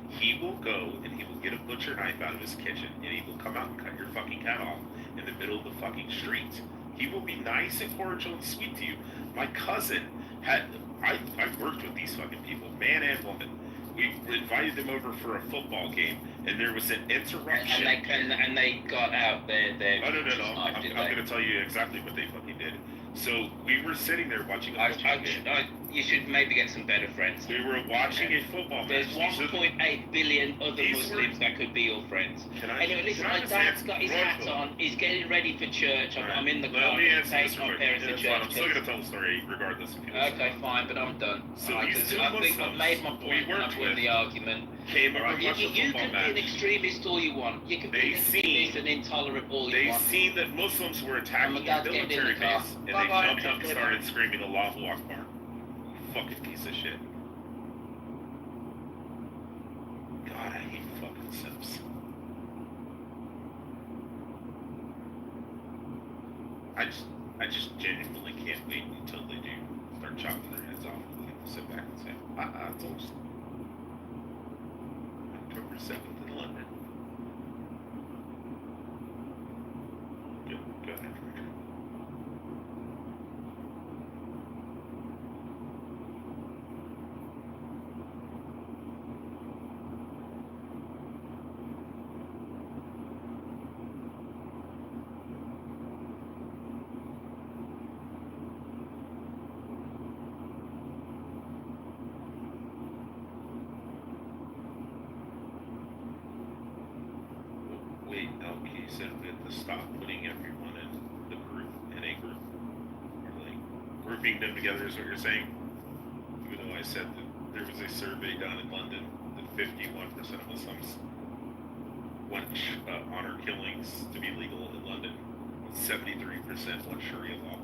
he will go and he will get a butcher knife out of his kitchen and he will come out and cut your fucking head off in the middle of the fucking street. He will be nice and cordial and sweet to you. My cousin I've worked with these fucking people, man and woman. We invited them over for a football game, and there was an interruption. And they got out their No. I'm going to tell you exactly what they fucking did. So we were sitting there watching a football game. You should maybe get some better friends. We were watching a football match. There's 1.8 billion other Muslims that could be your friends. Anyway, listen, my dad's got his hat on. He's getting ready for church. I'm in the car. Let me answer this my parents to church. I'm still going to tell the story regardless. Okay, fine, but I'm done. So I think I've made my point and I've won the argument. Came over You can be an extremist all you want. You can be an extremist and intolerant all you want. They seen that Muslims were attacking a military base, and they jumped up and started screaming Allahu Akbar. Fucking piece of shit. God, I hate fucking Sims. I just genuinely can't wait until they do start chopping their heads off and sit back and say, I told you. October 7th in London. ahead, Roger. Wait, okay, you said we have to stop putting everyone in the group, in a group, or like grouping them together is what you're saying? Even though I said that there was a survey done in London that 51% of Muslims want honor killings to be legal in London, 73% want Sharia law.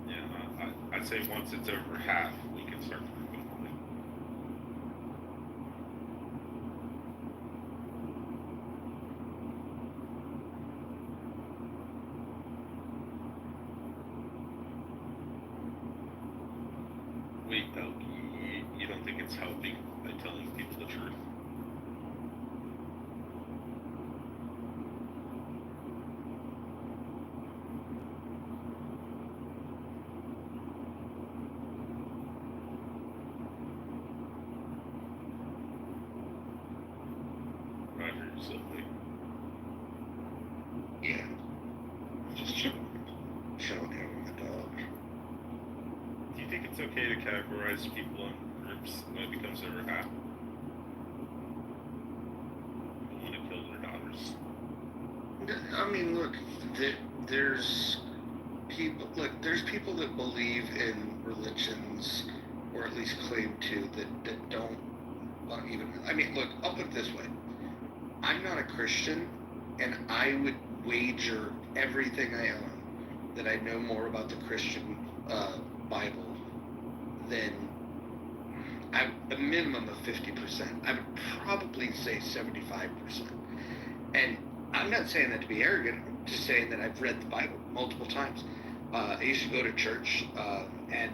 Yeah, I'd say once it's over half, we can start grouping them. Wait, no, you don't think it's helping by telling people the truth? Roger, simply. Yeah. Just chilling here with the dog. Do you think it's okay to categorize people in groups when it becomes over half? People want to kill their daughters. I mean, look, there's people. Look, there's people that believe in religions, or at least claim to, that don't even. I mean, look, I'll put it this way: I'm not a Christian, and I would wager everything I own that I know more about the Christian Bible than a minimum of 50%. I would probably say 75%. And I'm not saying that to be arrogant. I'm just saying that I've read the Bible multiple times. I used to go to church, and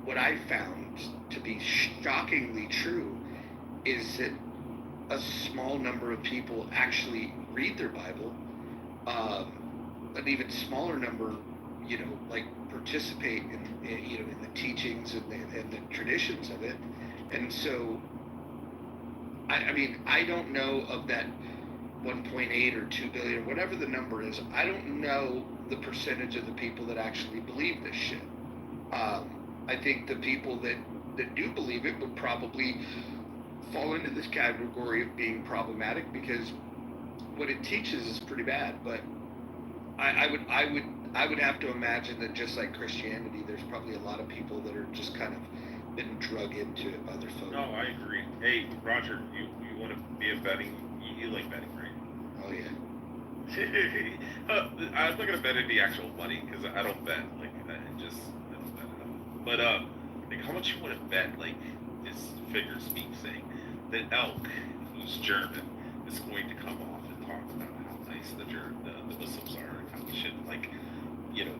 what I found to be shockingly true is that a small number of people actually read their Bible. An even smaller number, like participate in the teachings and the traditions of it. And so, I mean, I don't know of that 1.8 or 2 billion, whatever the number is. I don't know the percentage of the people that actually believe this shit. I think the people that do believe it would probably fall into this category of being problematic, because what it teaches is pretty bad. But I would have to imagine that just like Christianity, there's probably a lot of people that are just kind of been drug into it by their folks. No, I agree. Hey, Roger, you want to be a betting? You like betting, right? Oh yeah. I'm not gonna bet any actual money because I don't bet. Like, I don't bet enough. But like, how much you want to bet? Like, this figure speak saying that elk, who's German, is going to come off and talk about how nice the Muslims are and how we should, like,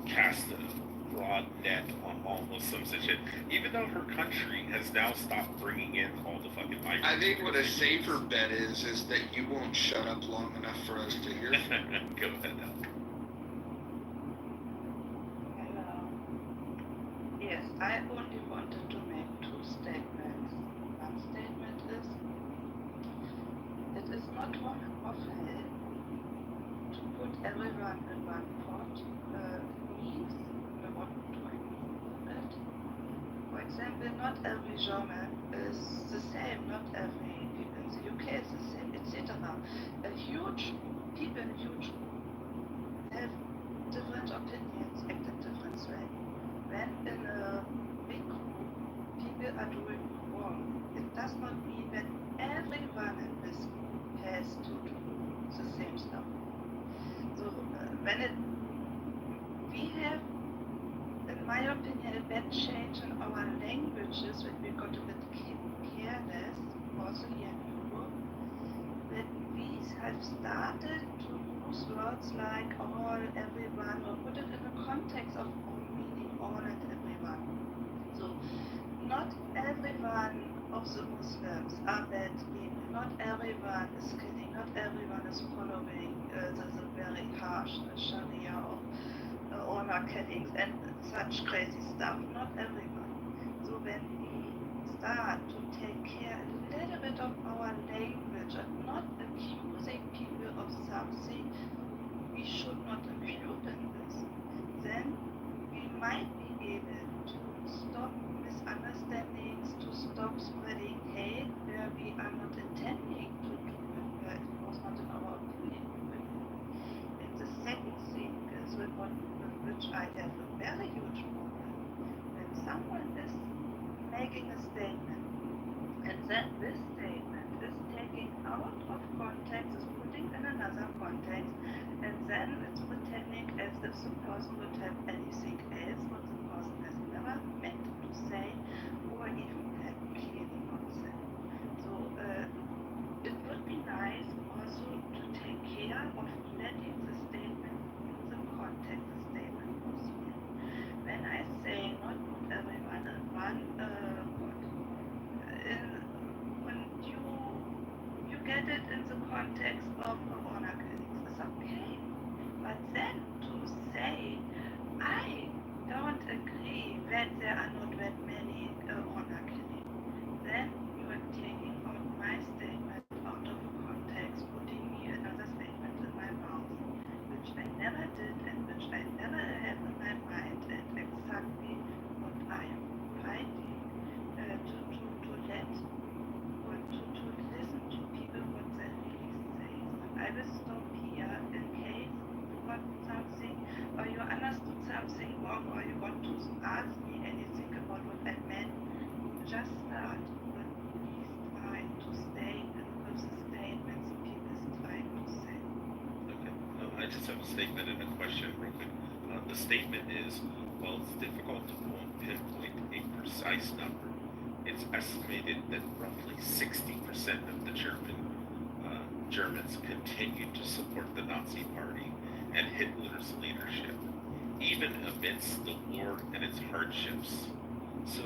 cast a broad net on all Muslims and shit. Even though her country has now stopped bringing in all the fucking migrants. I think what a safer bet is that you won't shut up long enough for us to hear from you. Go ahead, elk. Hello. Yes, I only wanted to make two statements. One statement is, it is not work of hell to put everyone in one pot. Means what do I mean with it? For example, not every German is the same, not every people in the UK is the same, etc. People in huge have different opinions, act in different way. When in a big group, people are doing wrong, it does not mean that everyone in this group has to do the same stuff. So we have, in my opinion, a bad change in our languages when we got a bit careless, also here in Europe, that we have started to use words like all, everyone, or put it in the context of meaning all and everyone. So not everyone of the Muslims are bad people. Not everyone is killing, not everyone is following the very harsh Sharia or honor killings and such crazy stuff. Not everyone. So when we start to take care a little bit of our language and not accusing people of something we should not include in this, then we might be able to stop misunderstandings, to stop spreading hate where we are not intending to do it, where it was not in our opinion. And the second thing is with which I have a very huge problem. When someone is making a statement and then this statement is taken out of context, is putting in another context, and then it's pretending as if the person would have anything else what the person has never meant to say or even had clearly not said. So it would be nice also to take care of letting the statement in the context the statement was made. When I say not everyone in one when you get it in the context of honor killings, it's okay. But then to say, I don't agree that there are not that many honor killings, then you are taking out my statement out of context, putting me another statement in my mouth, which I never did and which I never had in my mind, and exactly what I am fighting to let or to listen to people what they really say. I will stop here in case you got something or you understood something wrong or you want to ask me anything about what I meant. Just start, but please try to stay with the statements people is trying to say. Okay. I just have a statement and a question real quick. The statement is, well, it's difficult to pinpoint a precise number. It's estimated that roughly 60% of the Germans continued to support the Nazi Party and Hitler's leadership, even amidst the war and its hardships. So,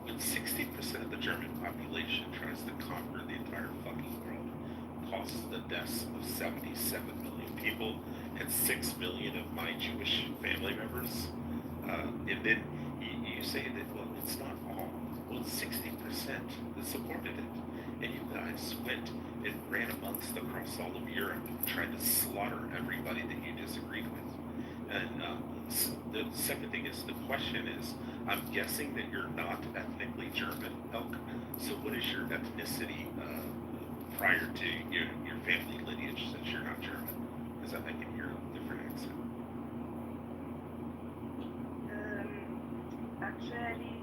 when 60% of the German population tries to conquer the entire fucking world, causes the deaths of 77 million people and 6 million of my Jewish family members, and then you say that, well, it's not all. Well, 60% that supported it. And you guys went and ran amongst across all of Europe trying to slaughter everybody that you disagreed with. And the second thing is, the question is, I'm guessing that you're not ethnically German, Elk. So what is your ethnicity prior to your family lineage since you're not German? Because I can hear a different accent. Actually,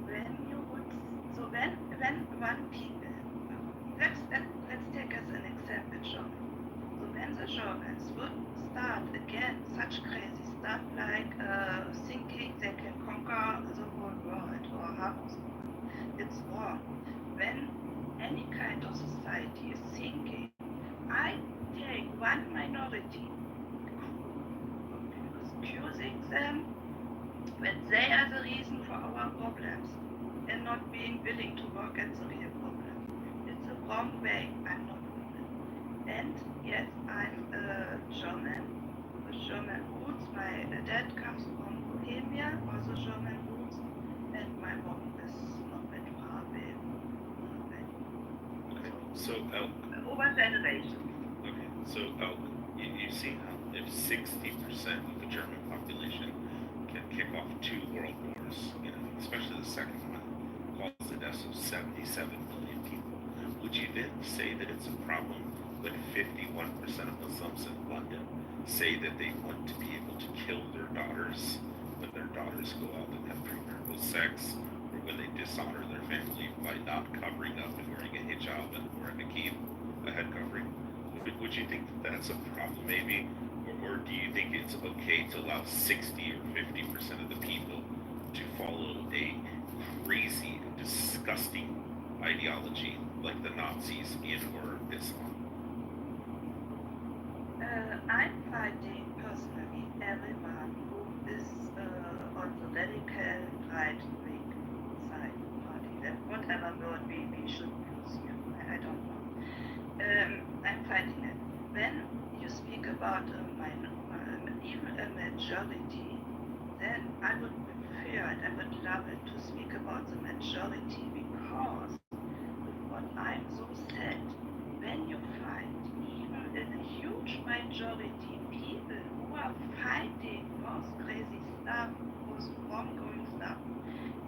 when you would, so when one people, let's take as an example German. So when the Germans would start again such crazy stuff like thinking they can conquer the whole world or half of the world, it's wrong. When any kind of society is thinking, I take one minority, accusing them when they are the reason for our problems and not being willing to work at the real problem. It's the wrong way. I'm not woman. And yes, I'm German, with German roots. My dad comes from Bohemia, also German roots, and my mom is not that far away. Okay, so Elk. Over generations. Okay, so Elk, you see how if 60% of the German population can kick off 2 world wars, especially the second one, caused the deaths of 77 million people, would you then say that it's a problem when 51% of Muslims in London say that they want to be able to kill their daughters when their daughters go out and have premarital sex, or when they dishonor their family by not covering up and wearing a hijab and wearing a kippah, a head covering? Would you think that that's a problem maybe? Or do you think it's okay to allow 60 or 50% of the people to follow a crazy, disgusting ideology like the Nazis and or Islam? I'm fighting personally everyone who is on the radical right-wing side, party, left, whatever I'm fighting it. When you speak about even a majority, then I would prefer it, I would love it to speak about the majority because what I'm so sad, when you find even in a huge majority people who are fighting most crazy stuff, most wrong-going stuff,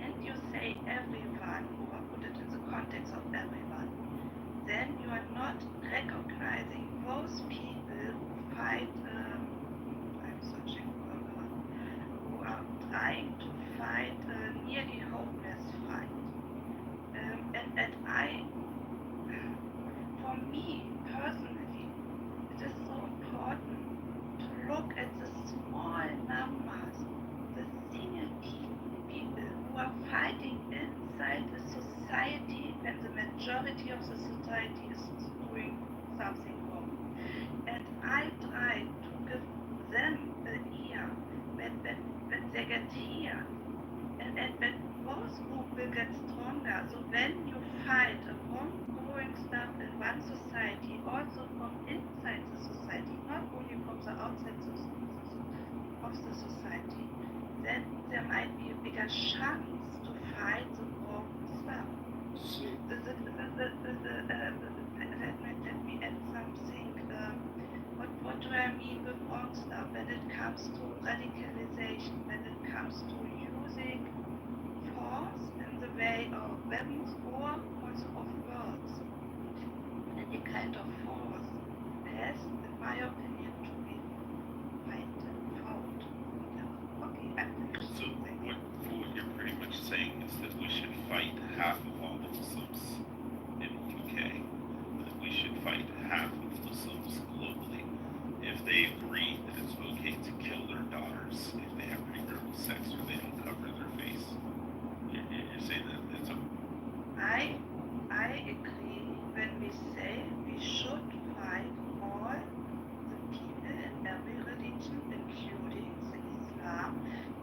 and you say everyone, or put it in the context of everyone, then you are not recognizing those people who fight, I'm searching for a word, who are trying to fight nearly hopeless fight. And for me personally, it is so important to look at the small numbers, the single people who are fighting inside the society when the majority of the society is doing something wrong. And I try to give them an ear when they get here. And when both groups will get stronger. So when you fight a wrong-going stuff in one society, also from inside the society, not only from the outside of the society, then there might be a bigger chance to fight the wrong stuff. Let me add something. What do I mean with wrong stuff? When it comes to radicalization, when it comes to using force in the way of weapons or also of words, any kind of force has, in my opinion, to be fought. Okay, I'm So what you're pretty much saying is that we should fight half of all the Muslims in the UK, that we should fight half of Muslims globally if they agree that it's okay to kill their daughters if they have premarital sex or they don't cover their face. You're saying that it's okay? I agree when we say we should fight all the people in every religion, including the Islam,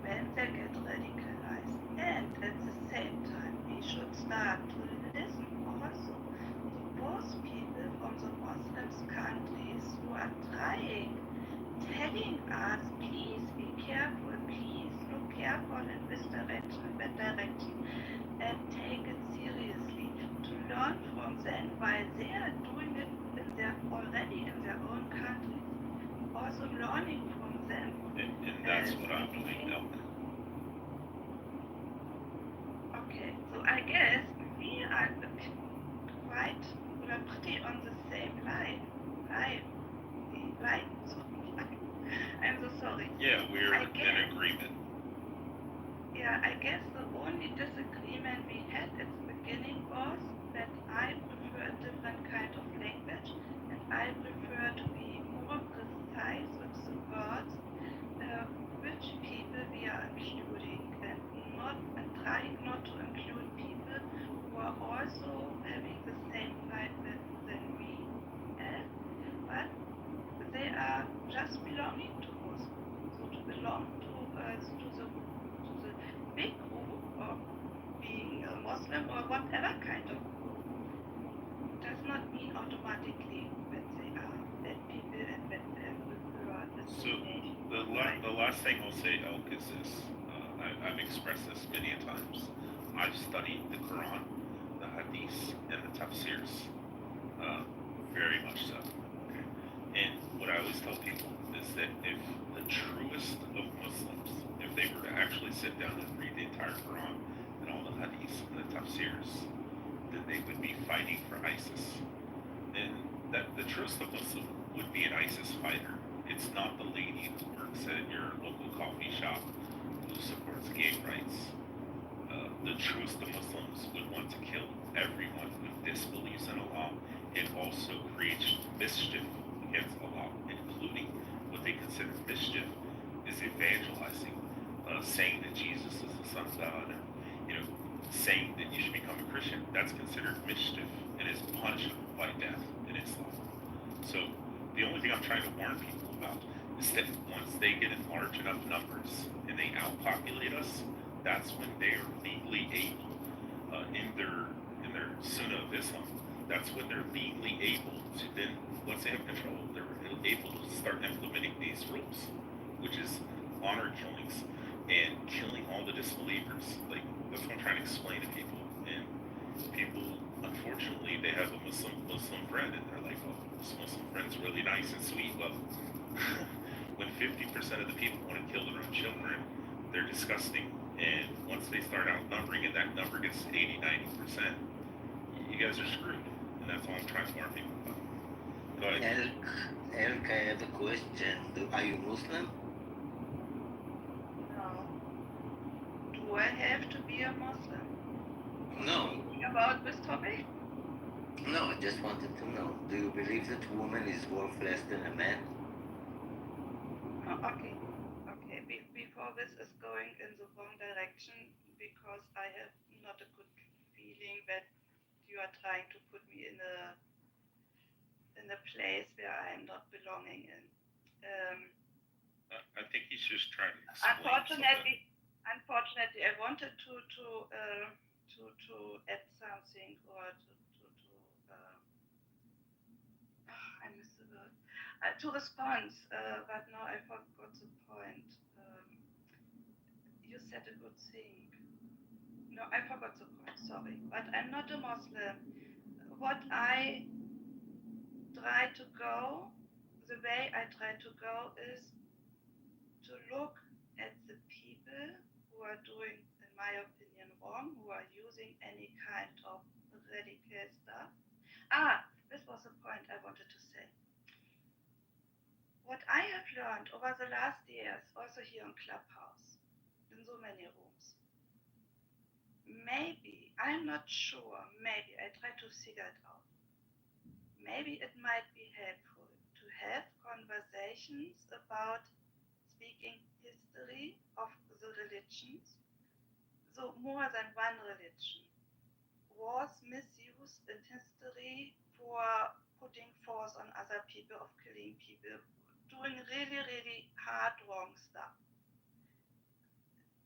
when they get radicalized. And at the same time, we should start to listen also to those people from the Muslim countries who are telling us, please be careful, please look careful in this direction, that direction, and take it seriously, to learn from them while they are doing it already in their own countries, also learning from them. And that's what I'm doing now. Okay, so I guess we are pretty on the same line. I'm so sorry. Yeah, we're in agreement. Yeah, I guess the only disagreement we had at the beginning was that I prefer a different kind of language, and I prefer to be more precise with the words, which people we are including, and trying not to include people who are also having the same fight than we have, but they are just belonging to us. So to belong to the big group of being a Muslim or whatever kind of group does not mean automatically that they are bad people and that they prefer discrimination. So the last thing I'll say, Elk, is this. I've expressed this many a times. I've studied the Quran, the Hadith, and the Tafsirs. Very much so. Okay? And what I always tell people is that if the truest of Muslims, if they were to actually sit down and read the entire Quran and all the Hadiths and the Tafsirs, then they would be fighting for ISIS. And that the truest of Muslim would be an ISIS fighter. It's not the lady who works at your local coffee shop who supports gay rights. The truest of Muslims would want to kill everyone who disbelieves in Allah and also creates mischief against Allah, including what they consider mischief is evangelizing, saying that Jesus is the Son of God, and saying that you should become a Christian. That's considered mischief and is punishable by death in Islam. So the only thing I'm trying to warn people about is that once they get in large enough numbers and they outpopulate us, that's when they are legally able, in their Sunnah of Islam, that's when they're legally able to then, once they have control, they're able to start implementing these rules, which is honor killings and killing all the disbelievers. Like, that's what I'm trying to explain to people. And people, unfortunately, they have a Muslim friend, and they're like, oh, this Muslim friend's really nice and sweet. Well, when 50% of the people want to kill their own children, they're disgusting. And once they start outnumbering and that number gets 80, 90%, you guys are screwed. And that's all I'm trying to warn people about. Go ahead. Eric, I have a question. Are you Muslim? No. Do I have to be a Muslim? No. About this topic? No, I just wanted to know. Do you believe that a woman is worth less than a man? Oh, okay. Okay. Before this is going in the wrong direction, because I have not a good feeling that you are trying to put me in a place where I am not belonging in. I think he's just trying to explain Unfortunately, I wanted to add something or I missed the word. To respond, but now I forgot the point. You said a good thing. No, I forgot the point, sorry. But I'm not a Muslim. What I try to go, the way I try to go is to look at the people who are doing, in my opinion, wrong, who are using any kind of radical stuff. This was the point I wanted to say. What I have learned over the last years, also here on Clubhouse, in so many rooms, maybe, I'm not sure, maybe, I try to figure it out. Maybe it might be helpful to have conversations about speaking history of the religions. So more than one religion was misused in history for putting force on other people, of killing people, doing really, really hard, wrong stuff.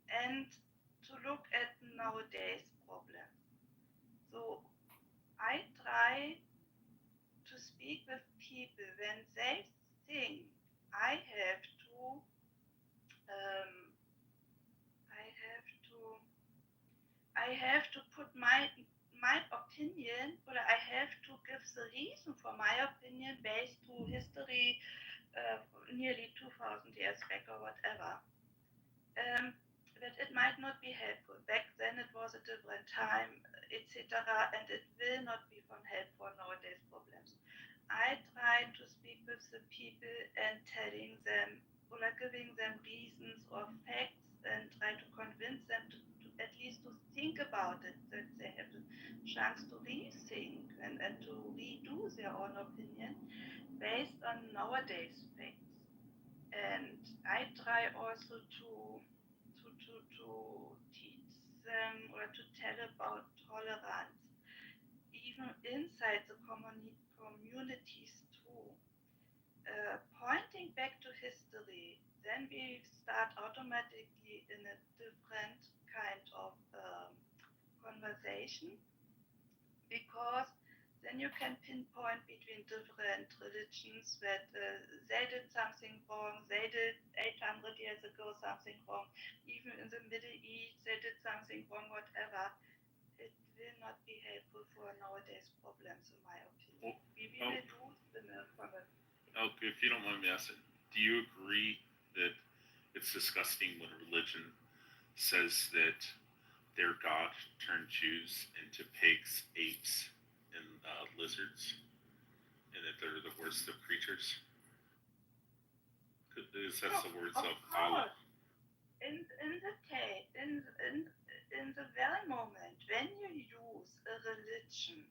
And to look at nowadays problems. So I try to speak with people when they think I have to put my opinion, or I have to give the reason for my opinion based to history nearly 2000 years back or whatever. That it might not be helpful. Back then it was a different time, etc., and it will not be from help for nowadays problems. I try to speak with the people and telling them, or giving them reasons or facts, and try to convince them to at least to think about it, that they have the chance to rethink and to redo their own opinion based on nowadays facts. And I try also to teach them or to tell about tolerance, even inside the communities too. Pointing back to history, then we start automatically in a different kind of conversation, because then you can pinpoint between different religions that they did something wrong, they did 800 years ago something wrong, even in the Middle East they did something wrong, whatever. It will not be helpful for nowadays problems, in my opinion. We will lose in a conversation. If you don't mind me asking, do you agree that it's disgusting when religion says that their God turned Jews into pigs, apes, and lizards, and that they're the worst of creatures? Because that's the words of Allah. In the very moment when you use a religion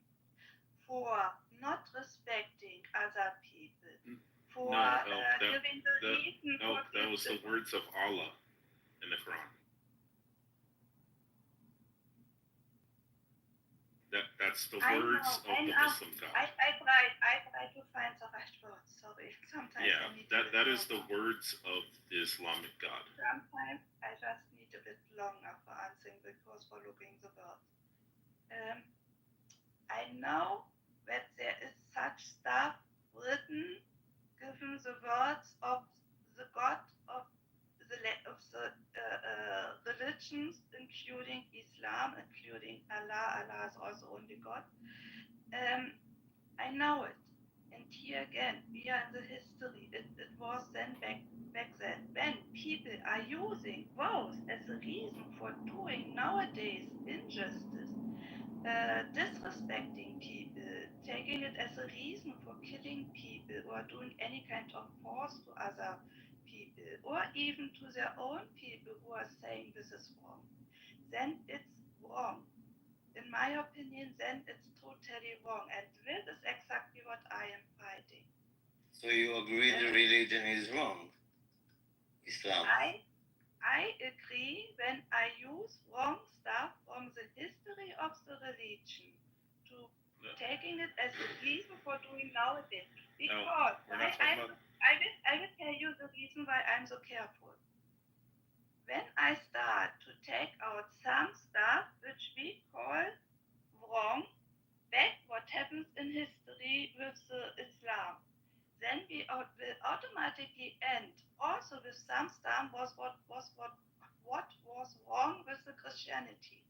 for not respecting other people, for giving the reason for that was the words of Allah in the Quran. That's the words of the Muslim God. I try to find the right words. Sorry, sometimes I need that is the words of the Islamic God. Sometimes I just need a bit longer for answering because for looking the words. I know much stuff written, given the words of the God of the religions, including Islam, including Allah. Allah is also only God. I know it. And here again, we are in the history. It was then back then. When people are using both as a reason for doing nowadays injustice, disrespecting people, taking it as a reason for killing people or doing any kind of force to other people, or even to their own people who are saying this is wrong, then it's wrong. In my opinion, then it's totally wrong. And this is exactly what I am fighting. So you agree the religion is wrong? Islam? I agree when I use wrong stuff from the history of the religion to taking it as a reason for doing nowadays. Because I will tell you the reason why I'm so careful. When I start to take out some stuff which we call wrong, back what happens in history with the Islam, then we will automatically end also with some stuff what was wrong with the Christianity.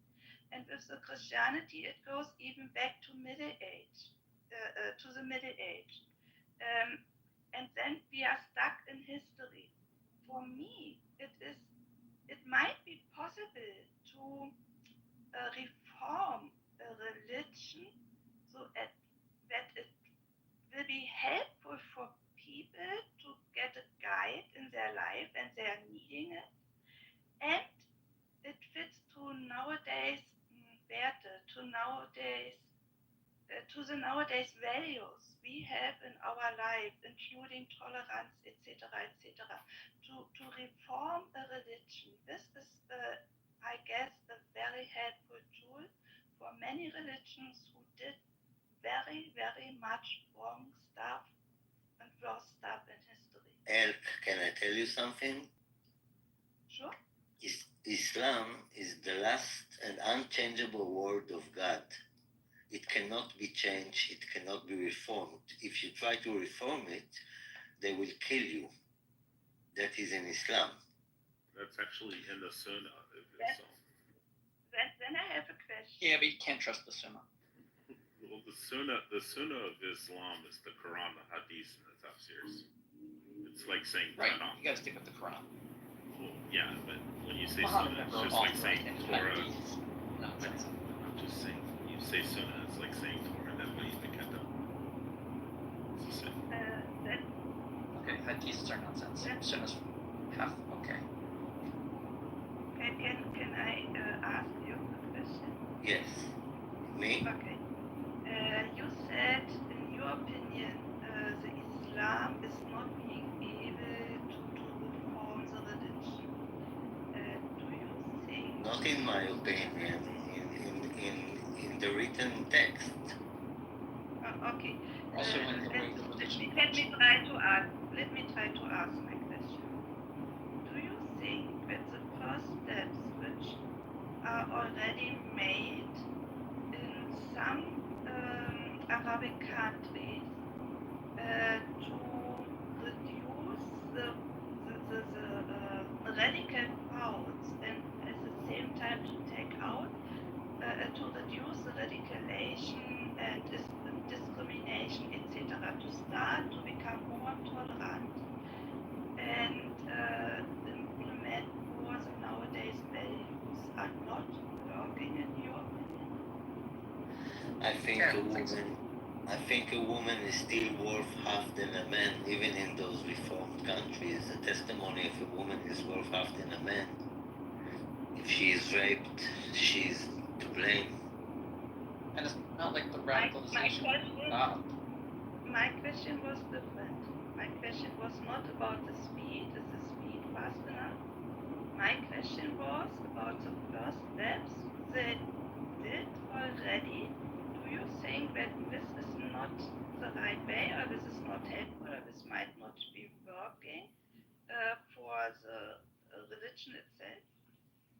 And with the Christianity, it goes even back to Middle Age, to the Middle Age. And then we are stuck in history. For me, it might be possible to reform a religion so that it will be helpful for people to get a guide in their life and they are needing it. And it fits to nowadays Werte, to the nowadays values we have in our life, including tolerance, etc., etc. To reform a religion, this is, I guess, a very helpful tool for many religions who did very, very much wrong stuff and worse stuff in history. Elk, can I tell you something? Sure. Islam is the last and unchangeable word of God. It cannot be changed. It cannot be reformed. If you try to reform it, they will kill you. That is in Islam. That's actually in the Sunnah of Islam. Then I have a question. Yeah, but you can't trust the Sunnah. Well, the Sunnah of Islam is the Quran, the Hadith, and the Tafsirs. It's like saying right. Quran. You gotta stick with the Quran. Well, yeah, but when you say Muhammad Sunnah, it's never just like saying authorized Torah. No, that's I'm just saying, when you say Sunnah, it's like saying Torah. That's what you think I know. It's the same. okay. Hadiths are nonsense. Sunnah's half okay. Can I ask you a question? Yes. Me? Okay. You said, in your opinion, the Islam is not being able to reform the religion. Do you think? Not in my opinion. In the written text. Okay. Also, let me try to ask my question. Do you think that the first steps which are already made in some Arabic countries to reduce the radical thoughts and at the same time to take out, to reduce the radicalization and discrimination, etc., to start to become more tolerant and implement more the nowadays values are not working in your opinion? I think a woman is still worth half than a man, even in those reformed countries. A testimony of a woman is worth half than a man. If she is raped, she's to blame. And it's not like the radicalization. My question was different. My question was not about the speed. Is the speed fast enough? My question was about the first steps they did already. Do you think that this is not the right way, or this is not helpful, or this might not be working for the religion itself?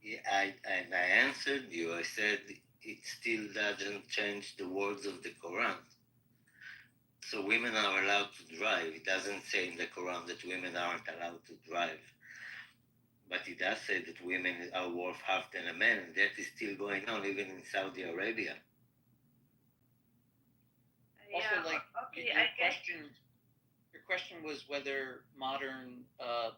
Yeah, I answered you. I said it still doesn't change the words of the Quran. So women are allowed to drive. It doesn't say in the Quran that women aren't allowed to drive. But it does say that women are worth half than a man, and that is still going on even in Saudi Arabia. Also, like your question was whether modern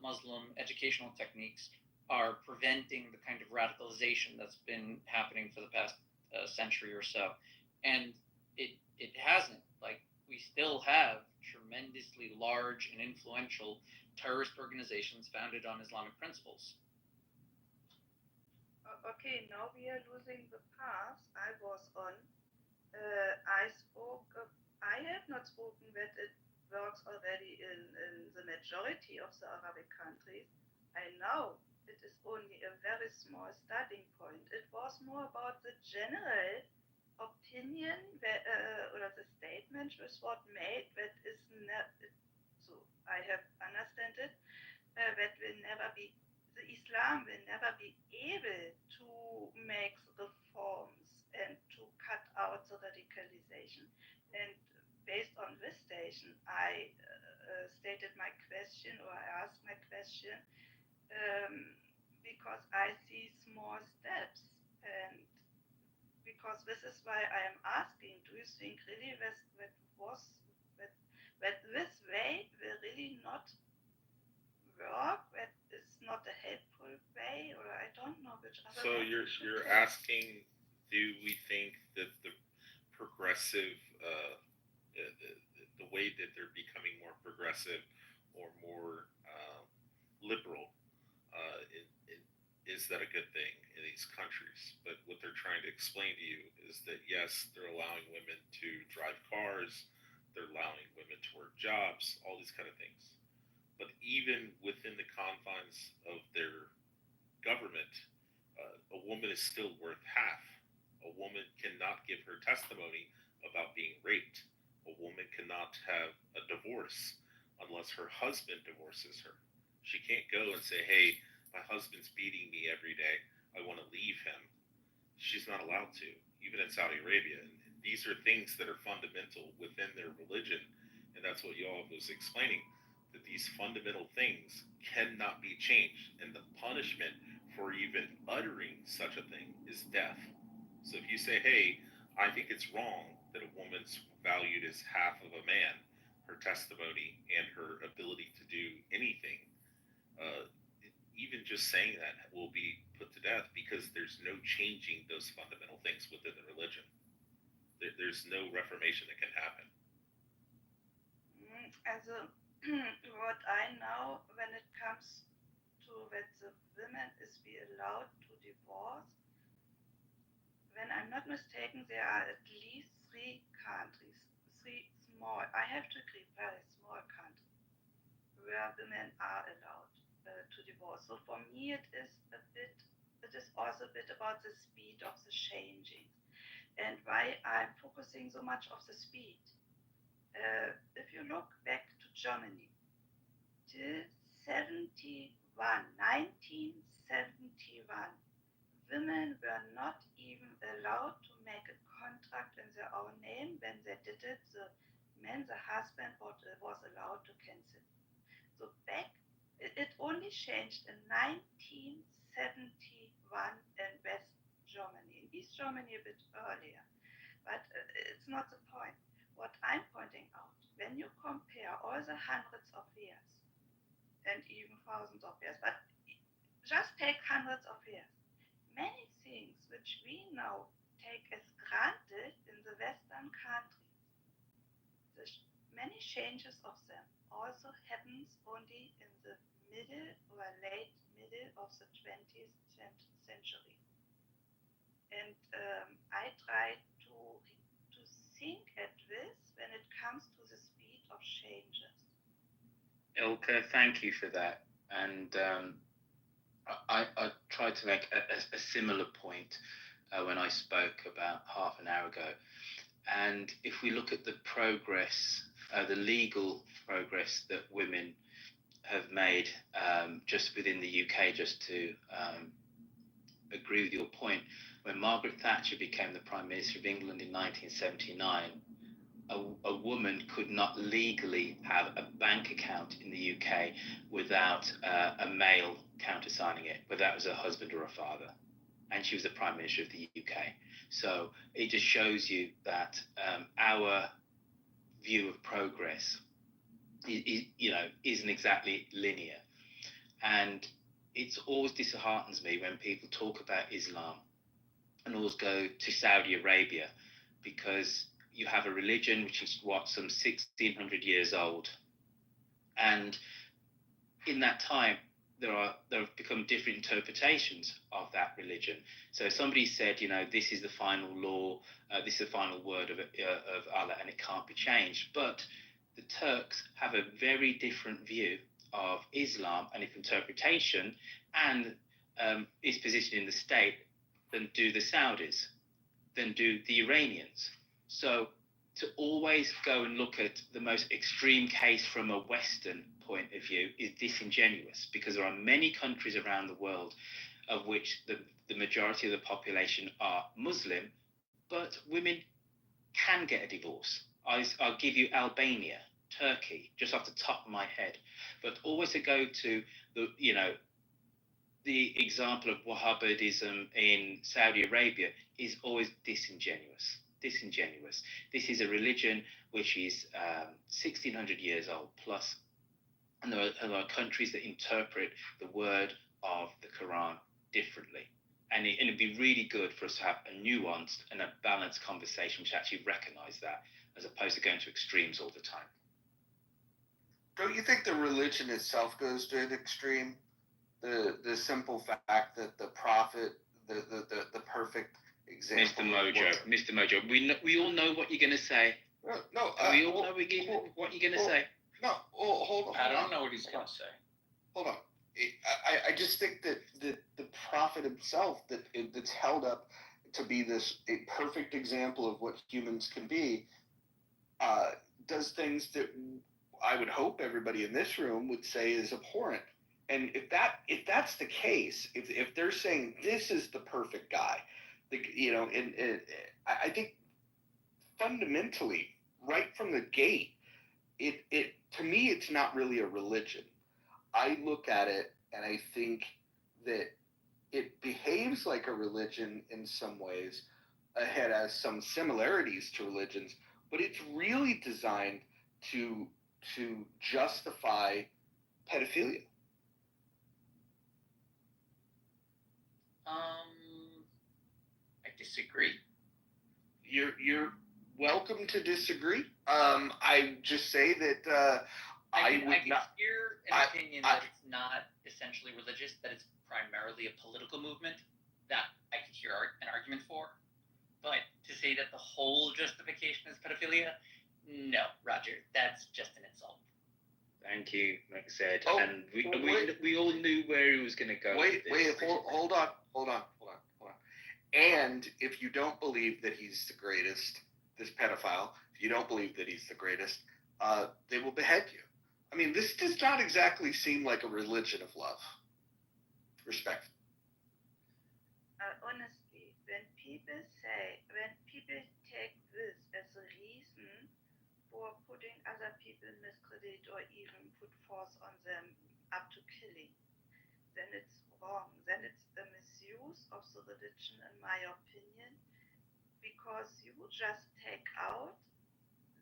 Muslim educational techniques are preventing the kind of radicalization that's been happening for the past century or so, and it hasn't. Like, we still have tremendously large and influential terrorist organizations founded on Islamic principles. Okay, now we are losing the path I was on. I have not spoken that it works already in the majority of the Arabic countries. I know it is only a very small starting point. It was more about the general opinion that, or the statement which was made that is not, so I have understand it, that will never be, the Islam will never be able to make reforms and to cut out the radicalization. And based on this station, I stated my question, or I asked my question, because I see small steps, and because this is why I am asking, do you think really that this way will really not work, that is not a helpful way, or I don't know which other So way we should you're take. asking, do we think that the progressive, the way that they're becoming more progressive or more liberal, is that a good thing in these countries? But what they're trying to explain to you is that yes, they're allowing women to drive cars, they're allowing women to work jobs, all these kind of things. But even within the confines of their government, a woman is still worth half. A woman cannot give her testimony about being raped. A woman cannot have a divorce unless her husband divorces her. She can't go and say, hey, my husband's beating me every day. I want to leave him. She's not allowed to, even in Saudi Arabia. And these are things that are fundamental within their religion. And that's what y'all was explaining, that these fundamental things cannot be changed. And the punishment for even uttering such a thing is death. So if you say, hey, I think it's wrong that a woman's valued as half of a man, her testimony and her ability to do anything, even just saying that will be put to death, because there's no changing those fundamental things within the religion. There's no reformation that can happen. Also, what I know when it comes to that the women is be allowed to divorce, when I'm not mistaken, there are at least 3 countries, 3 small, I have to agree, very small countries, where women are allowed to divorce. So for me, it is also a bit about the speed of the changing, and why I'm focusing so much of the speed. If you look back to Germany, till 1971, women were not even allowed to make a contract in their own name. When they did it, the husband, was allowed to cancel. So back, it only changed in 1971 in West Germany. In East Germany, a bit earlier. But it's not the point. What I'm pointing out, when you compare all the hundreds of years, and even thousands of years, but just take hundreds of years, many things which we now take as granted in the Western countries, many changes of them also happens only in the middle or late middle of the 20th century. And I try to think at this when it comes to the speed of changes. Ilka, thank you for that. And I tried to make a similar point when I spoke about half an hour ago. And if we look at the progress, the legal progress that women have made just within the UK, just to agree with your point, when Margaret Thatcher became the Prime Minister of England in 1979, a woman could not legally have a bank account in the UK without a male countersigning it, whether that was a husband or a father. And she was the Prime Minister of the UK. So it just shows you that our view of progress isn't exactly linear. And it always disheartens me when people talk about Islam and always go to Saudi Arabia, because you have a religion which is some 1600 years old, and in that time there have become different interpretations of that religion. So somebody said, this is the final law, this is the final word of Allah, and it can't be changed. But the Turks have a very different view of Islam and its interpretation and its position in the state than do the Saudis, than do the Iranians. So to always go and look at the most extreme case from a Western point of view is disingenuous, because there are many countries around the world of which the majority of the population are Muslim, but women can get a divorce. I'll give you Albania, Turkey, just off the top of my head. But always to go to the example of Wahhabism in Saudi Arabia is always disingenuous. This is a religion which is 1600 years old plus, and there are countries that interpret the word of the Quran differently. And it'd be really good for us to have a nuanced and a balanced conversation which actually recognise that, as opposed to going to extremes all the time. Don't you think the religion itself goes to an extreme? The simple fact that the prophet, the perfect example. Mr. Mojo, we all know what you're going to say. We all know what you're going to say. No, hold on. I don't know what he's going to say. Hold on. I just think that the prophet himself, that's held up to be a perfect example of what humans can be, does things that I would hope everybody in this room would say is abhorrent. And if that's the case, if they're saying this is the perfect guy, I think fundamentally, right from the gate, it to me it's not really a religion. I look at it and I think that it behaves like a religion in some ways. It has some similarities to religions, but it's really designed to justify pedophilia. I disagree. You're welcome to disagree. I just say that I can hear an opinion that it's not essentially religious, that it's primarily a political movement, that I could hear an argument for. But to say that the whole justification is pedophilia, no, Roger, that's just an insult. Thank you, like I said. And we all knew where he was going to go. Hold on. And if you don't believe that he's the greatest, this pedophile, if you don't believe that he's the greatest, they will behead you. I mean, this does not exactly seem like a religion of love. Respect. Honestly, when people take this as a reason for putting other people in miscredit or even put force on them up to killing, then it's wrong. Then it's the misuse of the religion, in my opinion, because you just take out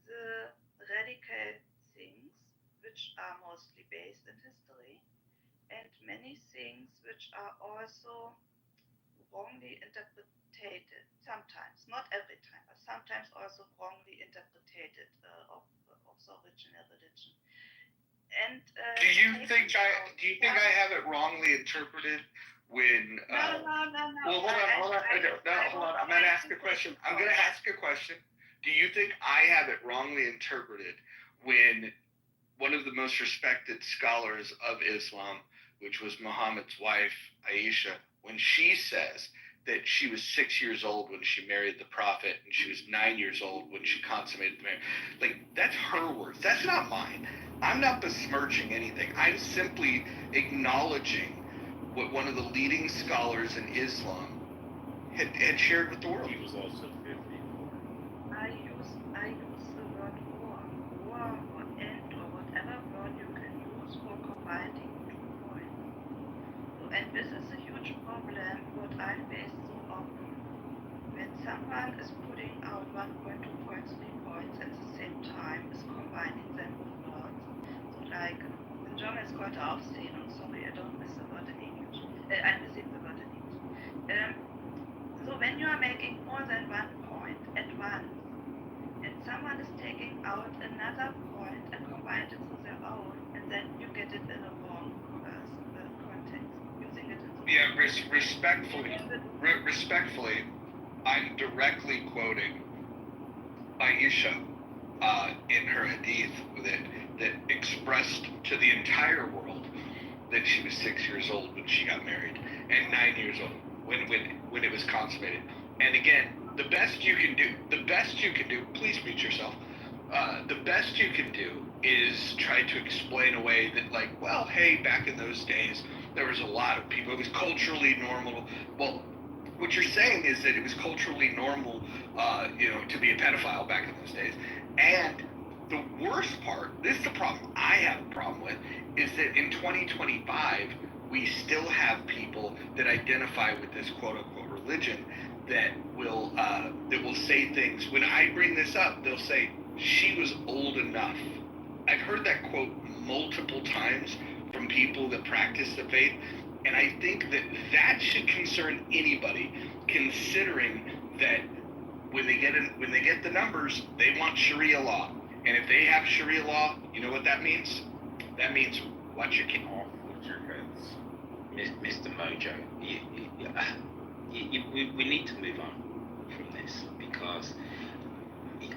the radical things which are mostly based in history, and many things which are also wrongly interpreted, sometimes, not every time, but sometimes also wrongly interpreted of the original religion. And do you think I have it wrongly interpreted when? No. Well, hold on. I'm going to ask a question. Do you think I have it wrongly interpreted when one of the most respected scholars of Islam, which was Muhammad's wife, Aisha, when she says that she was 6 years old when she married the Prophet and she was 9 years old when she consummated the marriage? Like, that's her words. That's not mine. I'm not besmirching anything. I'm simply acknowledging what one of the leading scholars in Islam had shared with the world. He was also 50. I use the word time-based so often. When someone is putting out 1 point, 2 points, 3 points at the same time, is combining them with words. So like, den John ist heute aufstehen, und sorry, I don't miss the word in English. I'm missing the word in English. So when you are making more than 1 point at once, and someone is taking out another point and combines it with their own, and then you get it in a wrong context, using it in the Yeah, respectfully, I'm directly quoting Aisha in her hadith that expressed to the entire world that she was 6 years old when she got married, and 9 years old when it was consummated. And again, the best you can do, please mute yourself. The best you can do is try to explain away that, like, well, hey, back in those days, there was a lot of people, it was culturally normal. Well, what you're saying is that it was culturally normal, to be a pedophile back in those days. And the worst part, this is the problem I have a problem with, is that in 2025, we still have people that identify with this quote-unquote religion that will say things. When I bring this up, they'll say, she was old enough. I've heard that quote multiple times from people that practice the faith, and I think that should concern anybody, considering that when they get the numbers, they want Sharia law. And if they have Sharia law, you know what that means? That means watch your kid off with your heads. Mr. Mojo, we need to move on from this, because,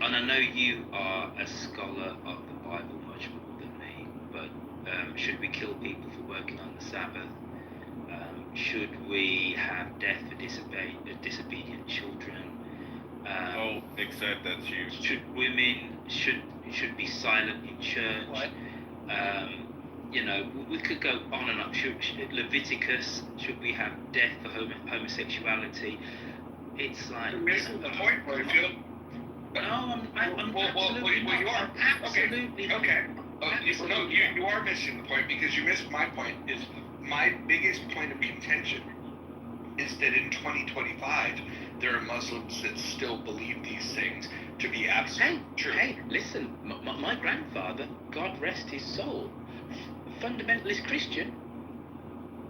and I know you are a scholar of the Bible much more than me, but should we kill people for working on the Sabbath? Should we have death for disobedient children? Except that's you. Should women should be silent in church? What? We could go on and on. Should Leviticus, should we have death for homosexuality? It's like, you're missing the point, Royfield. No, I'm absolutely well, you are. Absolutely. Okay. You are missing the point, because you missed my point. Is my biggest point of contention is that in 2025 there are Muslims that still believe these things to be absolutely true. Hey, listen, my grandfather, God rest his soul, fundamentalist Christian,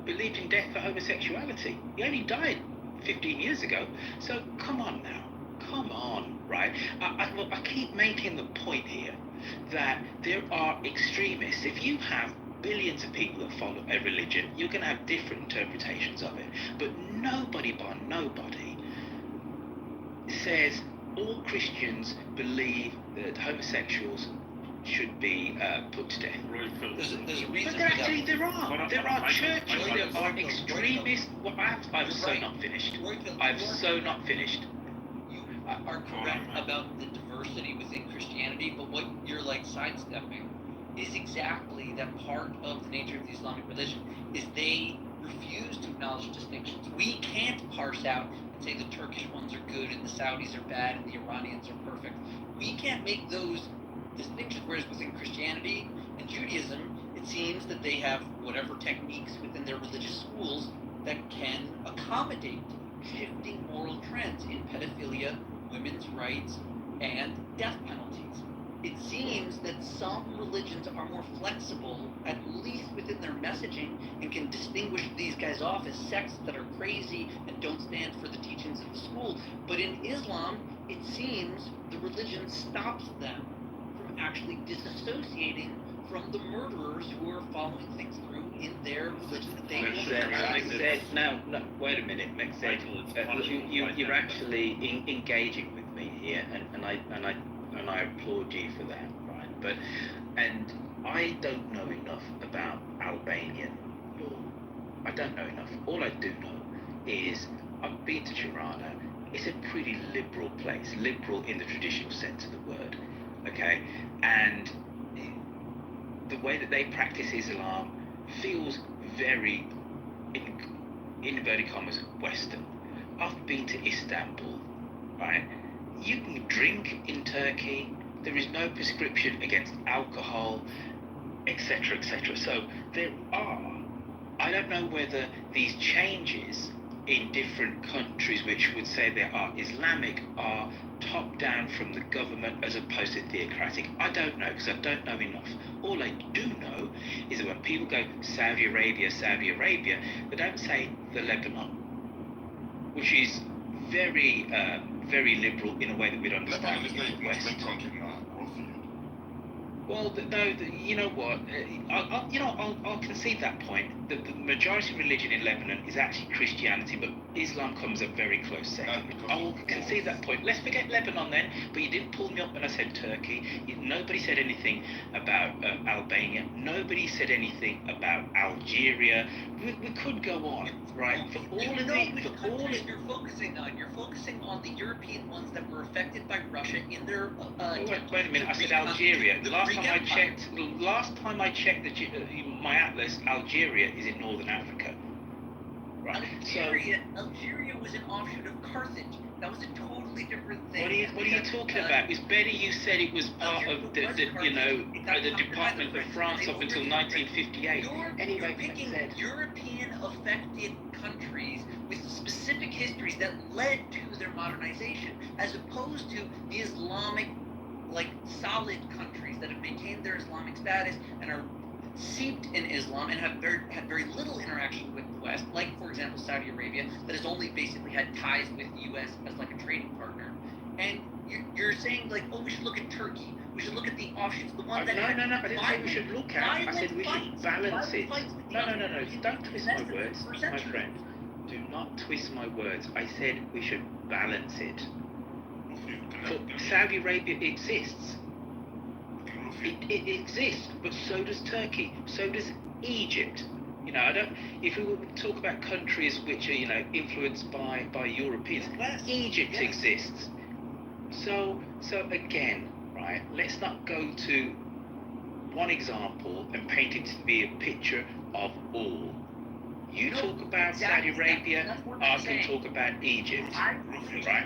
believed in death for homosexuality. He only died 15 years ago. So come on now. Come on, right? I keep making the point here that there are extremists. If you have billions of people that follow a religion, you're going to have different interpretations of it. But nobody says all Christians believe that homosexuals should be put to death. There's a reason. But actually, there are churches that are extremists. Well, I've so not finished. You are correct about the diversity within Christianity, but what you're like sidestepping is exactly that part of the nature of the Islamic religion is they refuse to acknowledge distinctions. We can't parse out and say the Turkish ones are good and the Saudis are bad and the Iranians are perfect. We can't make those distinctions, whereas within Christianity and Judaism, it seems that they have whatever techniques within their religious schools that can accommodate shifting moral trends in pedophilia, women's rights, and death penalties. It seems that some religions are more flexible, at least within their messaging, and can distinguish these guys off as sects that are crazy and don't stand for the teachings of the school. But in Islam, it seems the religion stops them from actually disassociating from the murderers who are following things through in their religion that they believe. Now, wait a minute, you're actually engaging with me here, and I applaud you for that, right? And I don't know enough about Albanian law. I don't know enough. All I do know is I've been to Tirana. It's a pretty liberal place, liberal in the traditional sense of the word, okay? And the way that they practice Islam feels very, in inverted commas, Western. I've been to Istanbul, right? You can drink in Turkey. There is no prescription against alcohol, etc., etc. So there are, I don't know whether these changes in different countries which would say they are Islamic are top down from the government as opposed to theocratic? I don't know, because I don't know enough. All I do know is that when people go Saudi Arabia, they don't say the Lebanon, which is very, very liberal in a way that we'd understand in the West. Well, you know what? I'll concede that point. The majority religion in Lebanon is actually Christianity, but Islam comes a very close second. I will concede that point. Let's forget Lebanon then. But you didn't pull me up when I said Turkey. Nobody said anything about Albania. Nobody said anything about Algeria. We could go on, right? For all of the, you're focusing on the European ones that were affected by Russia in their. Wait a minute. I said Algeria. Last time I checked my atlas, Algeria is in northern Africa. Right. Algeria was an offshoot of Carthage. That was a totally different thing. What are you talking about? It's better you said it was part of the Department of France up until 1958. You're picking European affected countries with specific histories that led to their modernization, as opposed to the Islamic, solid countries that have maintained their Islamic status and are seeped in Islam and had very little interaction with the West, like, for example, Saudi Arabia, that has only basically had ties with the U.S. as a trading partner. And you're saying, we should look at Turkey. We should look at the offshoots, the ones that No, I didn't say we should look at. I said we should balance it. No. Don't twist my words, my friend. Do not twist my words. I said we should balance it. Saudi Arabia exists. It exists, but so does Turkey, so does Egypt. If we were to talk about countries which are, influenced by Europeans, Egypt exists. So again, right, let's not go to one example and paint it to be a picture of all. You talk about Saudi Arabia, I can talk about Egypt, right?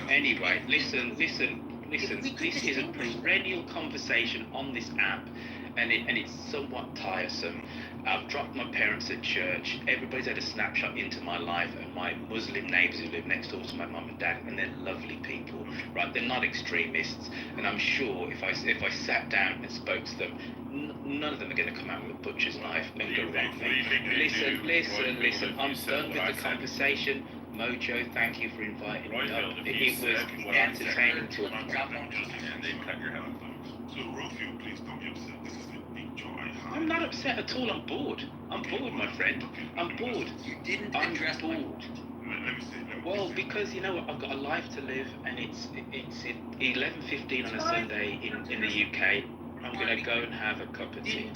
Anyway, listen, this is a perennial conversation on this app, and it's somewhat tiresome. I've dropped my parents at church. Everybody's had a snapshot into my life, and my Muslim neighbours who live next door to my mum and dad, and they're lovely people, right? They're not extremists, and I'm sure if I sat down and spoke to them, none of them are going to come out with a butcher's knife and go wrong thing. Listen. I'm done with the conversation. Mojo, thank you for inviting me up. It was entertaining to and then cut your head off. So, Rofield, please don't be upset. This is a big joy I have. I'm not upset at all. I'm bored. I'm bored, my friend. I'm bored. You didn't address bored. Let me say. Well, because I've got a life to live, and it's 11:15 on a Sunday in the UK. I'm gonna go and have a cup of tea.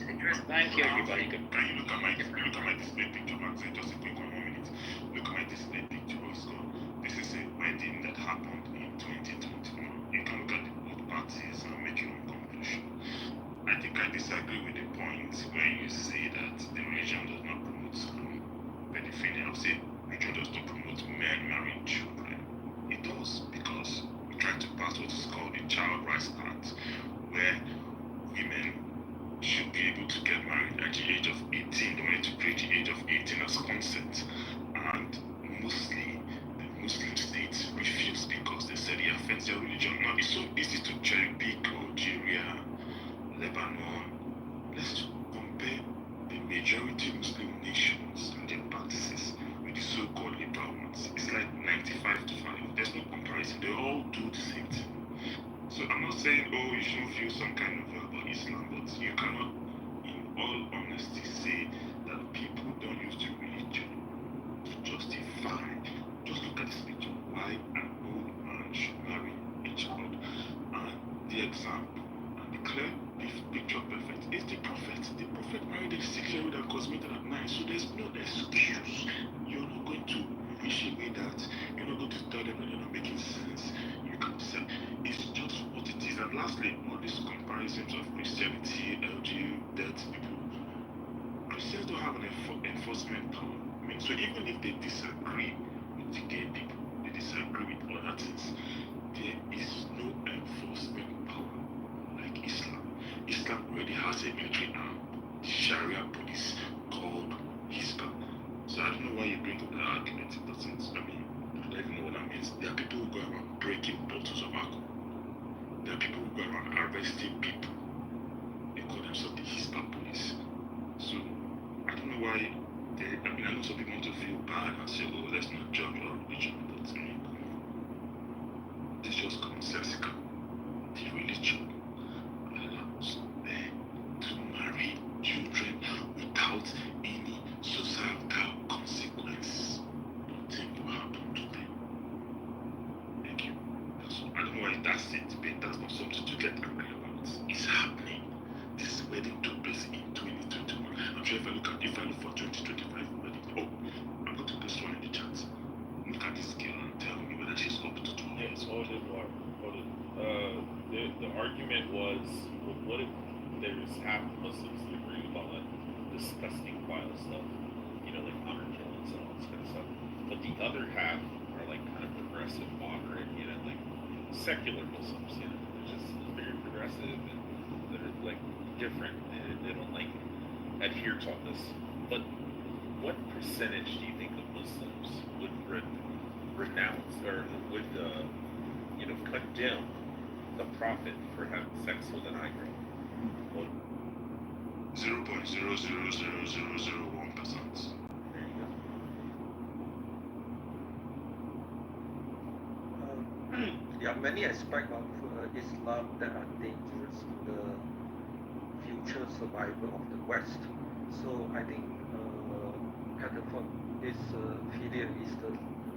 Thank you, everybody. Can you look at my display picture, Max? Just a quick 1 minute. Look at my display picture. This is a wedding that happened in 2021. You can look at both parties and make your own conclusion. I think I disagree with the point where you say that the religion does not promote pedophilia. I would say religion does not promote men marrying children. It does, because we try to pass what is called the Child Rights Act, where women should be able to get married at the age of 18. They wanted to create the age of 18 as consent. And mostly, the Muslim states refused because they said it affects their religion. Now, it's so easy to cherry pick Algeria, Lebanon. Let's compare the majority Muslim nations and their practices with the so-called liberal ones. It's like 95 to 5. There's no comparison. They all do the same thing. So I'm not saying, you shouldn't feel some kind of about Islam, but you cannot, in all honesty, say that people don't use the religion to justify. Just look at this picture. Why an old man should marry a child? And the example, and the clear picture perfect, is the Prophet. The Prophet married a 6-year-old and consummated at 9. So there's no excuse. You're not going to wish away that. You're not going to tell them that they're not making sense. You can say it's just what it is. And lastly, all these comparisons of Christianity, LGBT people, Christians don't have an enforcement power. So even if they disagree with the gay people, they disagree with other things, there is no enforcement power like Islam. Islam already has a military arm, the Sharia police called Hisba. So I don't know why you bring arresting people. They call themselves the Hispa police. So I don't know why I know some people want to feel bad and say, oh, let's not judge our religion, but I mean, it's just commonsensical. The religion allows men to marry children without any societal consequence. Nothing will happen to them. Thank you. So I don't know why that's it, but that's not something to get angry about. It's happening. This wedding took place in 2021. I'm sure if I look for 2025 wedding, I'm going to post one in the chat. Look at this girl and tell me whether she's up to 12 years old. The argument was, well, what if there's half the Muslims that agree with all that disgusting vile stuff, like honor killings and all this kind of stuff, but the other half are like kind of progressive, moderate, like secular Muslims, they're just very progressive and they're like different, and they don't like adhere to all this. But what percentage do you think of Muslims would renounce or would condemn the Prophet for having sex with an girl? 0.00001%. There are many aspects of Islam that are dangerous to the future survival of the West. So I think this video is the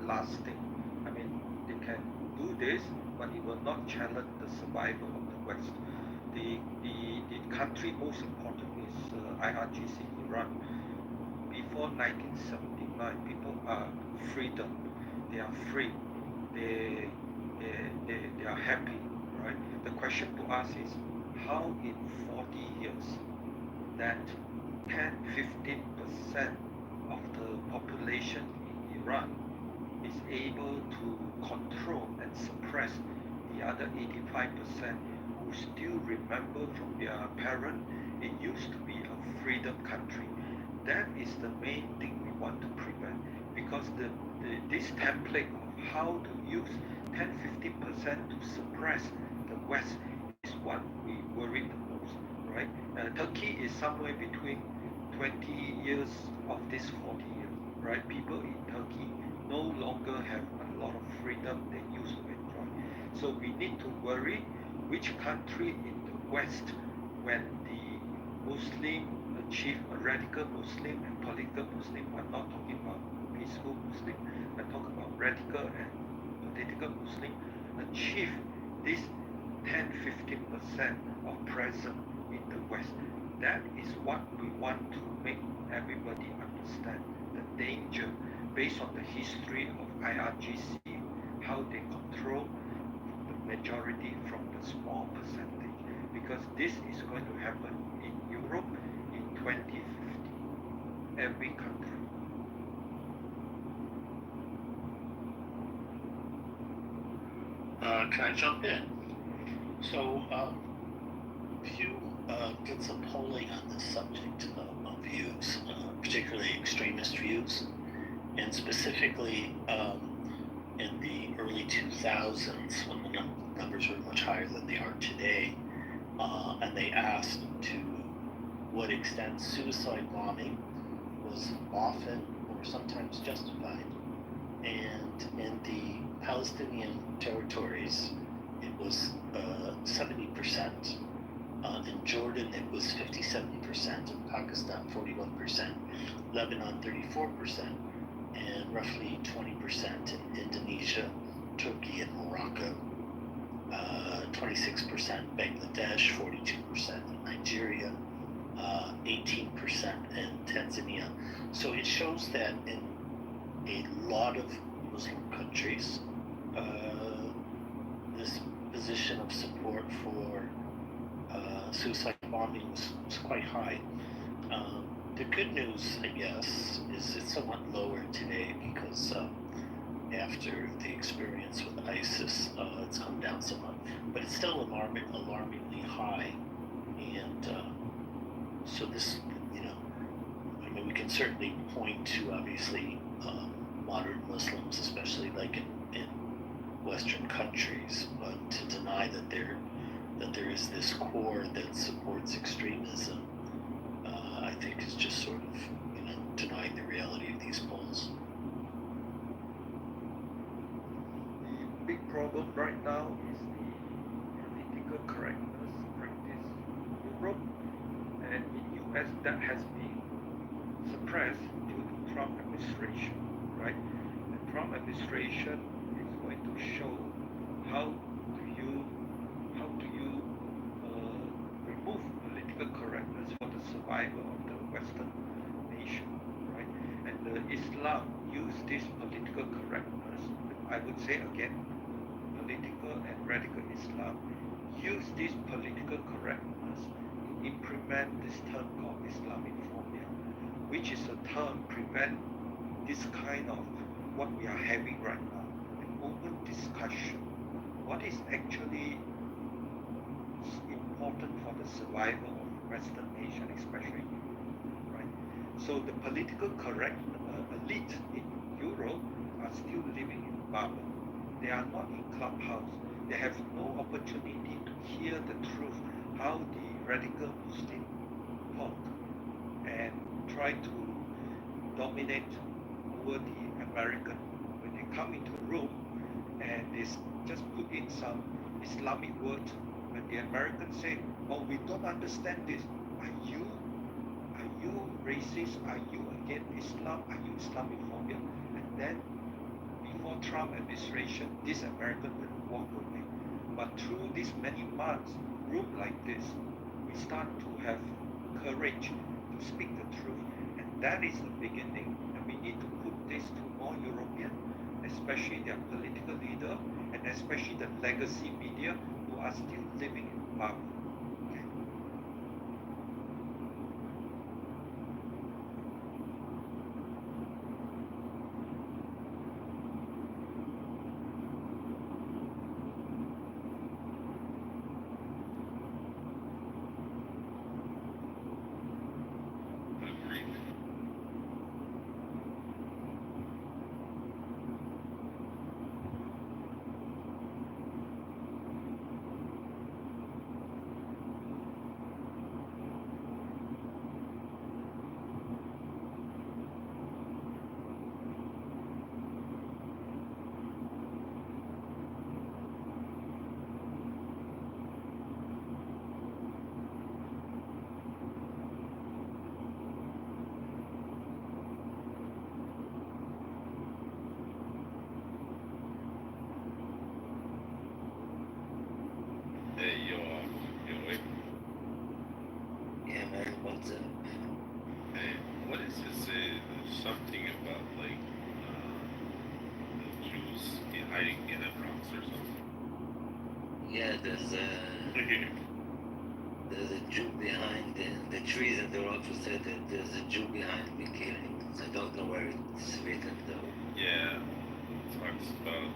last thing. I mean, they can do this, but it will not challenge the survival of the West. The country most important is IRGC, Iran. Before 1979, people are freedom. They are free. They are happy, right? The question to ask is how in 40 years that 10-15% of the population in Iran is able to control and suppress the other 85% who still remember from their parents it used to be a freedom country. That is the main thing we want to prevent, because this template of how to use 10-15% to suppress the West is what we worry the most, right? Turkey is somewhere between 20 years of this 40 years, right? People in Turkey no longer have a lot of freedom they used to enjoy. So we need to worry which country in the West, when the Muslim achieve a radical Muslim and political Muslim, I'm not talking about peaceful Muslim, I'm talking about radical and political Muslim, achieve this 10-15% of presence in the West. That is what we want to make everybody understand, the danger based on the history of IRGC, how they control the majority from the small percentage, because this is going to happen in Europe in 2050, every country. Can I jump in? So, Pew did some polling on this subject of views, particularly extremist views, and specifically in the early 2000s when the numbers were much higher than they are today, and they asked to what extent suicide bombing was often or sometimes justified. And in the Palestinian territories, it was 70%. In Jordan, it was 57%. In Pakistan, 41%. Lebanon, 34%. And roughly 20% in Indonesia, Turkey, and Morocco. 26% Bangladesh, 42% in Nigeria, 18% in Tanzania. So it shows that in a lot of Muslim countries, this position of support for suicide bombing was quite high. The good news, I guess, is it's somewhat lower today because after the experience with ISIS, it's come down somewhat, but it's still alarmingly high. And so this, I mean, we can certainly point to obviously moderate Muslims, especially like in Western countries, but to deny that they're that there is this core that supports extremism, I think is just sort of, denying the reality of these polls. The big problem right now is the political correctness practice in Europe, and in US that has been suppressed due to Trump administration, right? The Trump administration is going to show how do you remove political correctness for the survival of the Western nation, right? And the Islam use this political correctness. I would say again, political and radical Islam use this political correctness to implement this term called Islamophobia, which is a term prevent this kind of what we are having right now, an open discussion. What is actually important for the survival of Western nation, especially, right? So the political correct elite in Europe are still living in bubble. They are not in clubhouse. They have no opportunity to hear the truth, how the radical Muslim talk and try to dominate over the American. When they come into a room and they just put in some Islamic word, when the Americans say, "Oh, we don't understand this," are you racist? Are you against Islam? Are you Islamophobia? And then before Trump administration, this American will walk away. But through these many months, room like this, we start to have courage to speak the truth, and that is the beginning. And we need to put this to all European, especially their political leader, and especially the legacy media who are still living in bubble. Okay. Hey, yo, wait. Yeah, man, what's up? Hey, what is this? Something about like the Jews hiding in a Bronx or something? Yeah, there's a Jew behind the trees and the rocks who said that there's a Jew behind the killings. I don't know where it's written though. Yeah, it talks about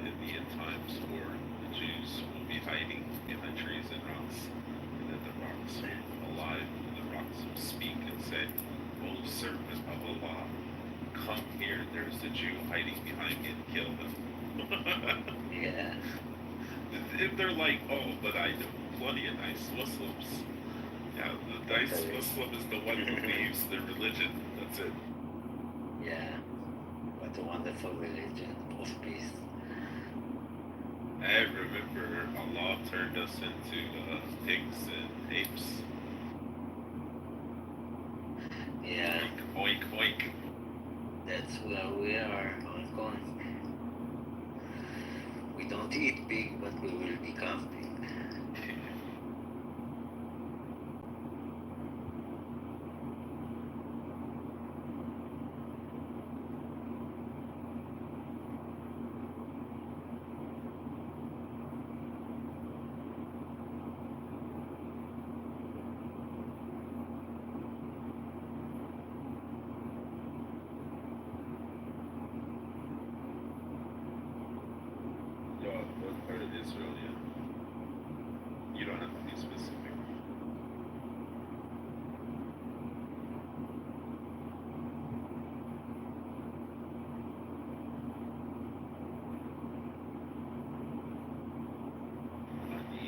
Indian times where the Jews will be hiding in the trees and rocks, and then the rocks will come alive, and the rocks will speak and say, "Oh, servant of Allah, come here. There's a Jew hiding behind me and kill him." Yeah. If they're like, "Oh, but I know plenty of nice Muslims." Yeah, the nice Muslim is the one who leaves the religion. That's it. Yeah. What a wonderful religion of peace. I remember Allah turned us into pigs and apes. Yeah. Oink, oink, oink. That's where we are, Hong Kong. We don't eat pig, but we will become pig. What part of Israel, yeah? You don't have to be specific. On the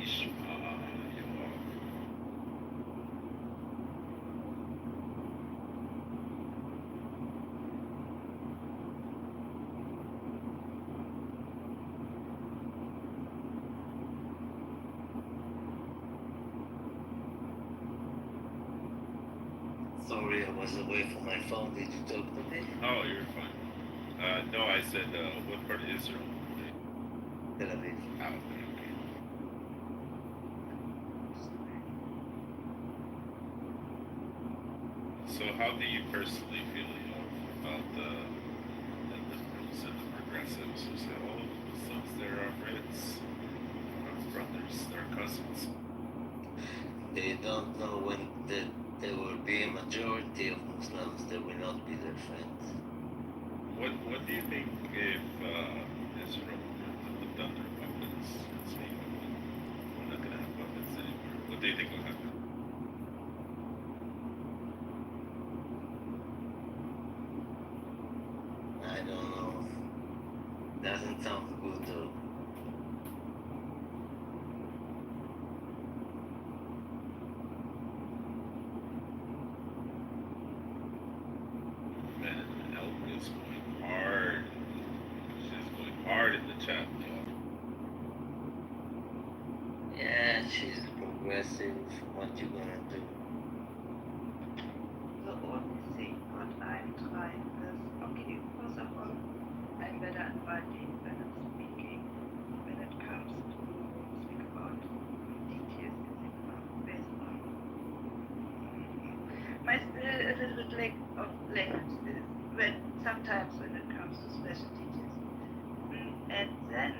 Sorry, I was away from my phone. Did you talk to me? Oh, you're fine. No, I said, what part of Israel? Tel Aviv. Oh, okay. So how do you personally feel, about the liberals and the progressives who say, oh, Muslims, they're our friends, our brothers, they're cousins? They don't know when there will be a majority of Muslims, they will not be their friends. What do you think if Israel were to put down their weapons and say, we're not going to have weapons anymore? What do you think will happen? I don't know. Doesn't sound good though. Man, Elk is going hard. She's going hard in the chat, y'all. Yeah, she's progressive. What you gonna do? The only thing what I'm trying is, okay, first of all, I'm better at writing than at speaking. When it comes to speak about details, it's based on my still a little bit lack of language skills when sometimes when it comes to special details. And then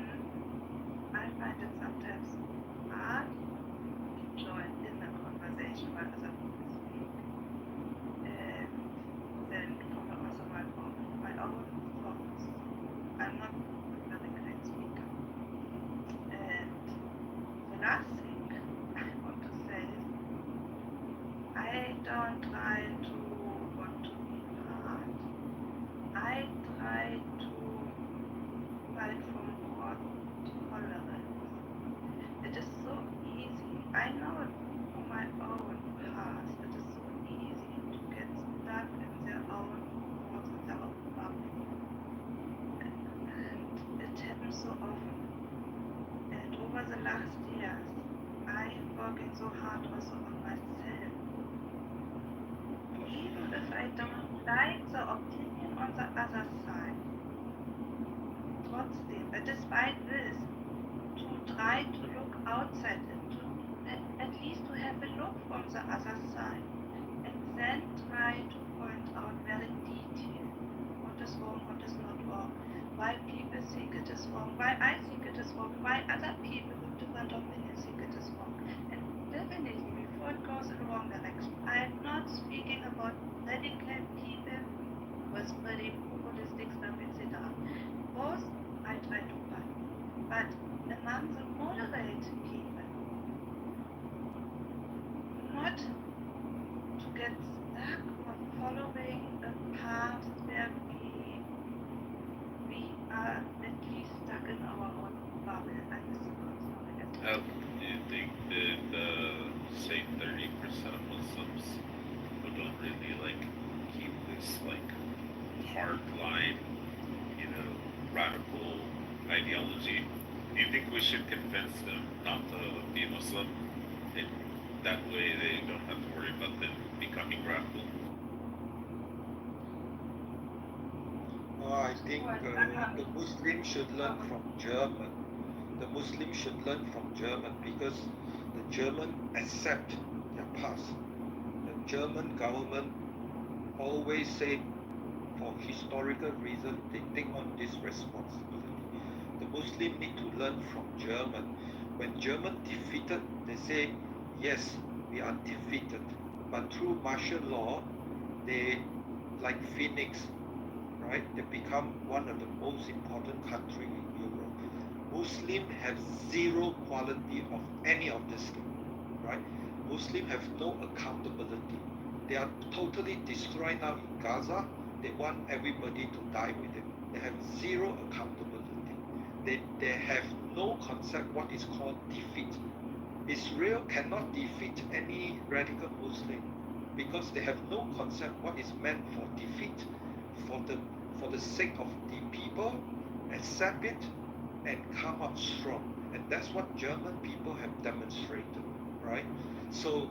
I find it sometimes hard to join in a conversation while other people speak. And then from also my own thoughts. I'm not a very great speaker. And the last thing I want to say is I don't try to want to be hard. I try to fight for more tolerance. It is so easy. I know it from my own past. It is so easy to get stuck in their own thoughts and their own bubble. And it happens so often. And over the last years, I'm working so hard also on myself. Even if I don't like the opinion on the other side, trotzdem, despite this, to try to look outside and to at least to have a look from the other side, and then try to point out very detailed what is wrong, what is not wrong, why people think it is wrong, why I think it is wrong, why other people with different opinions think it is wrong. And definitely, before it goes in the wrong direction, I'm not speaking about radical people who are spreading populistic stuff, etc. Both I try to fight. But among the moderate people, not to get stuck on following a path where we are at least stuck in our own bubble. How do you think that, say, 30% of Muslims who don't really, keep this, hard line, radical ideology, do you think we should convince them not to be Muslim? And that way they don't have to worry about them becoming radical? I think the Muslims should learn from German. The Muslims should learn from German because the German accept their past. The German government always say for historical reason they take on this responsibility. The Muslims need to learn from German. When German defeated, they say, yes, we are defeated. But through martial law, they, like Phoenix, right, they become one of the most important countries in Europe. Muslims have zero quality of any of this, right? Muslims have no accountability. They are totally destroyed now in Gaza. They want everybody to die with it. They have zero accountability. They have no concept what is called defeat. Israel cannot defeat any radical Muslim because they have no concept what is meant for defeat. For the sake of the people, accept it and come up strong. And that's what German people have demonstrated, right? So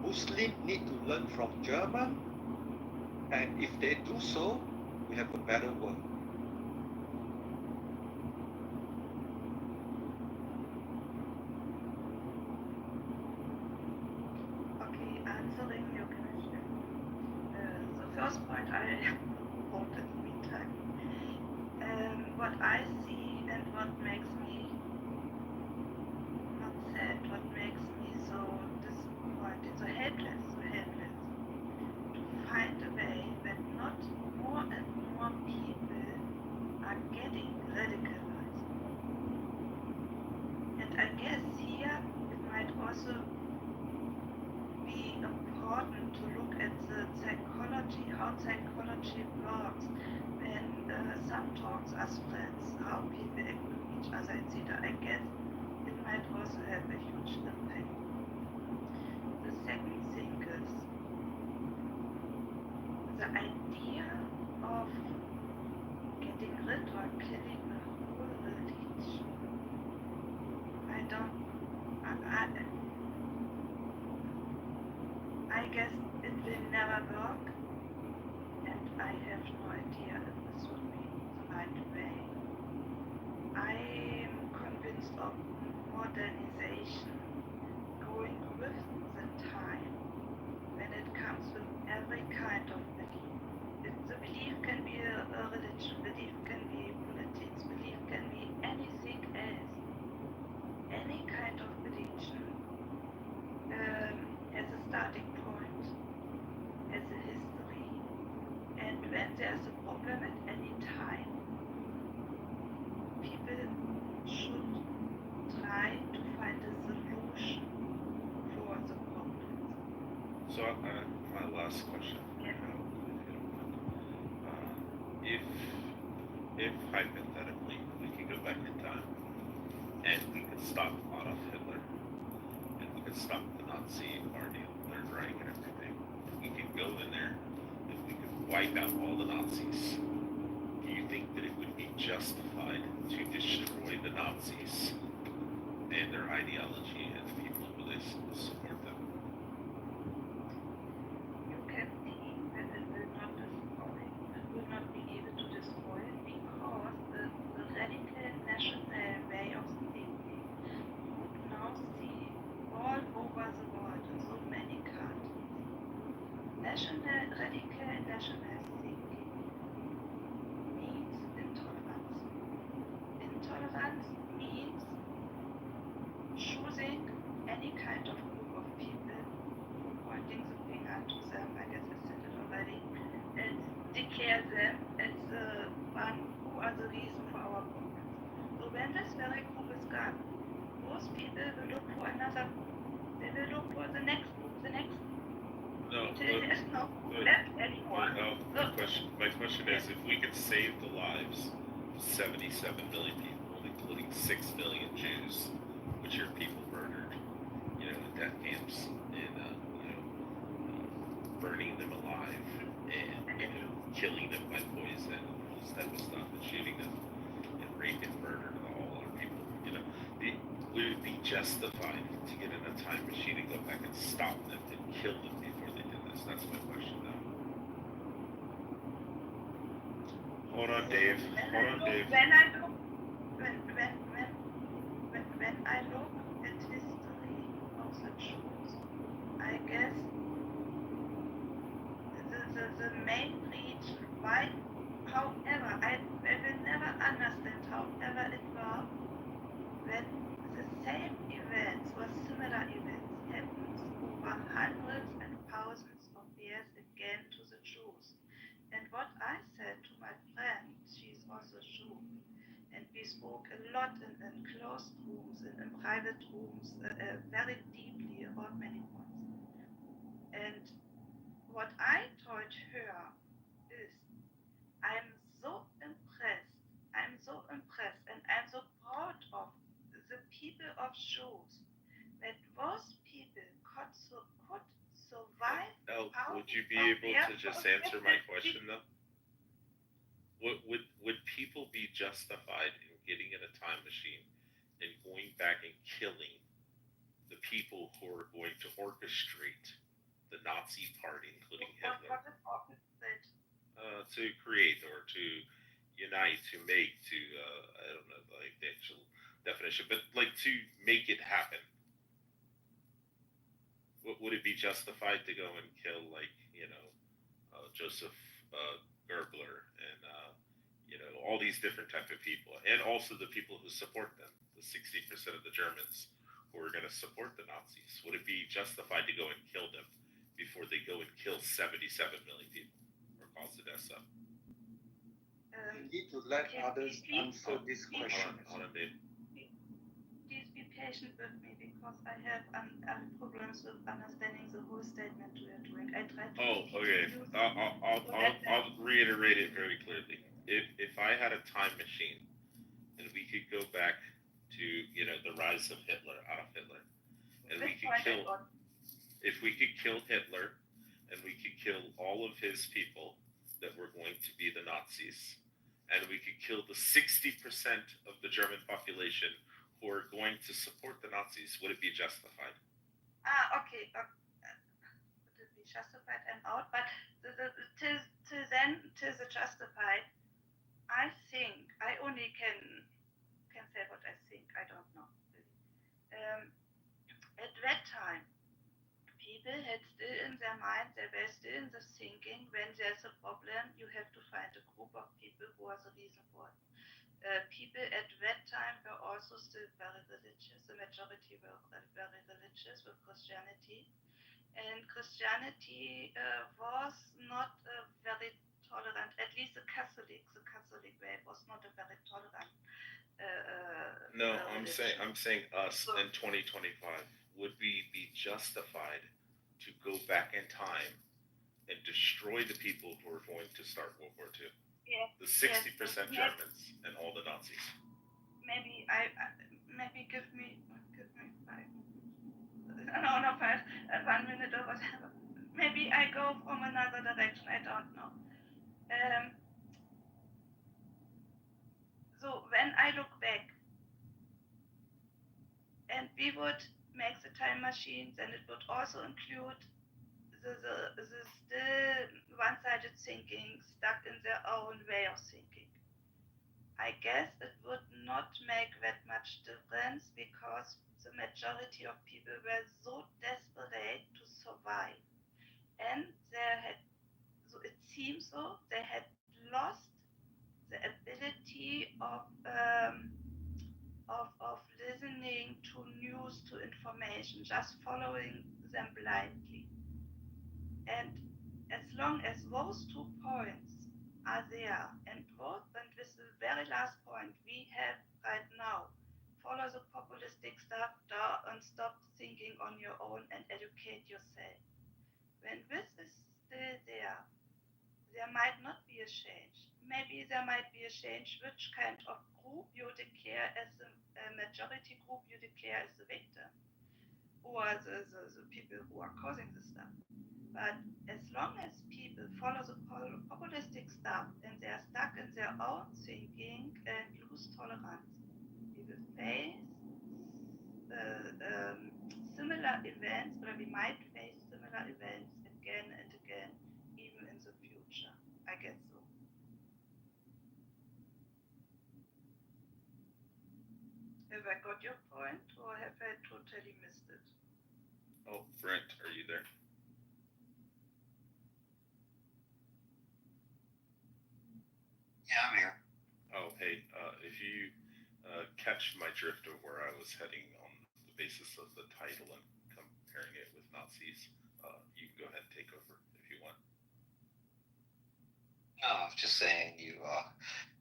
Muslims need to learn from German, and if they do so, we have a better world. Okay, answering your question. The first point I wrote in the meantime. What I see and what makes me not sad, what makes me so disappointed, so helpless, to find a way that not more and more people are getting radicalized. And I guess here it might also be important to look at the psychology, how psychology works when some talks are spreads, how people act with each other, etc. I guess it might also have a huge impact. The second thing is the idea of getting rid or killing the whole religion. I guess it will never work, and I have no idea if this would be the right way. I am convinced of modernization going with the time when it comes with every kind of belief. The belief can be a religion, belief can be politics, belief can be anything else. Any kind of religion as a starting point, as a history, and when there's a problem at any time, people should try to find a solution for the problem. So my last question, if hypothetically we could go back in time and we could stop Adolf Hitler and we could stop the Nazi Party, Third Reich and everything, we could go in there and we could wipe out all the Nazis. Do you think that it would be justified to destroy the Nazis and their ideology and the people who they support them? You can see that it will not be able to destroy it because the radical national way of thinking would now see all over the world in so many countries. Radical national thinking means intolerance. Intolerance means choosing any kind of group of people, pointing the finger to them, I guess I said it already, and declare them as the one who are the reason for our problems. So when this very group is gone, those people will look for another group. They will look for the next group, until there's no group left anymore. My question is, if we could save the lives of 77 million people, including 6 million Jews, which are people murdered, in death camps, and burning them alive, and killing them by poison, instead of stopping shooting them, and rape and murder all our people, would it be justified to get in a time machine and go back and stop them and kill them before they did this? That's my question now. Hold on, Dave. When I look at history of the Jews, I guess the main reason why, however, I will never understand however it was when the same events or similar events happens over hundreds and thousands of years again to the Jews. And what I said to my friend, she's also Jew, and we spoke a lot in closed rooms, in private rooms, very deeply about many points. And what I told her is, I'm so impressed, and I'm so proud of the people of Jews, that those people could survive. Would you be able to just answer my question though? Would people be justified in getting in a time machine and going back and killing the people who are going to orchestrate the Nazi party, including What Hitler, is opposite? to create or to unite, to make, to I don't know like the actual definition, but like to make it happen. Would it be justified to go and kill like Joseph Gerbler and all these different type of people, and also the people who support them, the 60% of the Germans who are going to support the Nazis? Would it be justified to go and kill them before they go and kill 77 million people or cause the deaths of? You need to let others answer this question. Hold on, Dave. Please be patient with me because I have problems with understanding the whole statement we are doing. I tried to. Oh, okay. I'll reiterate it very clearly. If I had a time machine and we could go back to the rise of Hitler, Adolf Hitler, and we could kill, if we could kill Hitler, and we could kill all of his people that were going to be the Nazis, and we could kill the 60% of the German population who are going to support the Nazis, would it be justified? Okay. Would it be justified and out? But till then, till the justified, I think I only can say what I think. I don't know. Really. At that time, people had still in their mind, they were still in the thinking, when there's a problem, you have to find a group of people who are the reason for it. People at that time were also still very religious. The majority were very religious with Christianity. And Christianity was not very tolerant, at least the Catholic way was not a very tolerant. No, I'm saying us in 2025. Would we be justified to go back in time and destroy the people who are going to start World War II? Yeah. The 60% Germans and all the Nazis. Maybe maybe give me 5. No, 1 minute or whatever. Maybe I go from another direction. I don't know. So when I look back, and we would make the time machines, and it would also include the still one-sided thinking, stuck in their own way of thinking. I guess it would not make that much difference because the majority of people were so desperate to survive, and it seems so they had lost the ability of listening to news, to information, just following them blindly. And as long as those 2 points are there, and with the very last point we have right now, follow the populistic stuff and stop thinking on your own and educate yourself. When this is still there might not be a change. Maybe there might be a change which kind of group you declare as the majority group, you declare as the victim, or the people who are causing the stuff. But as long as people follow the populistic stuff and they are stuck in their own thinking and lose tolerance, we will face similar events, or we might face similar events again and again, even in the future. I guess so. Have I got your point, or have I totally missed it? Oh, Brent, are you there? Yeah, I'm here. Oh, hey, if you catch my drift of where I was heading on the basis of the title and comparing it with Nazis, you can go ahead and take over if you want. No, I was just saying you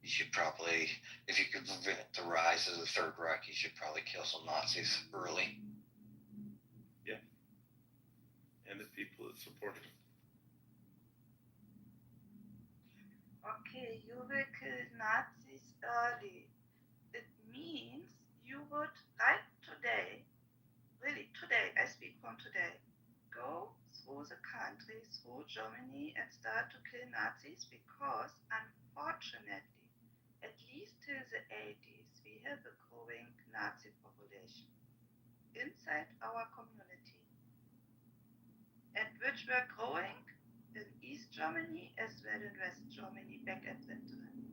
should probably, if you could prevent the rise of the Third Reich, you should probably kill some Nazis early. Yeah. And the people that supported them. Okay, you will kill Nazis early. It means you would, right today, really today, I speak from today, go through the country, through Germany, and start to kill Nazis because, unfortunately, at least till the 80s, we have a growing Nazi population inside our community, and which which were growing in East Germany as well in West Germany back at that time.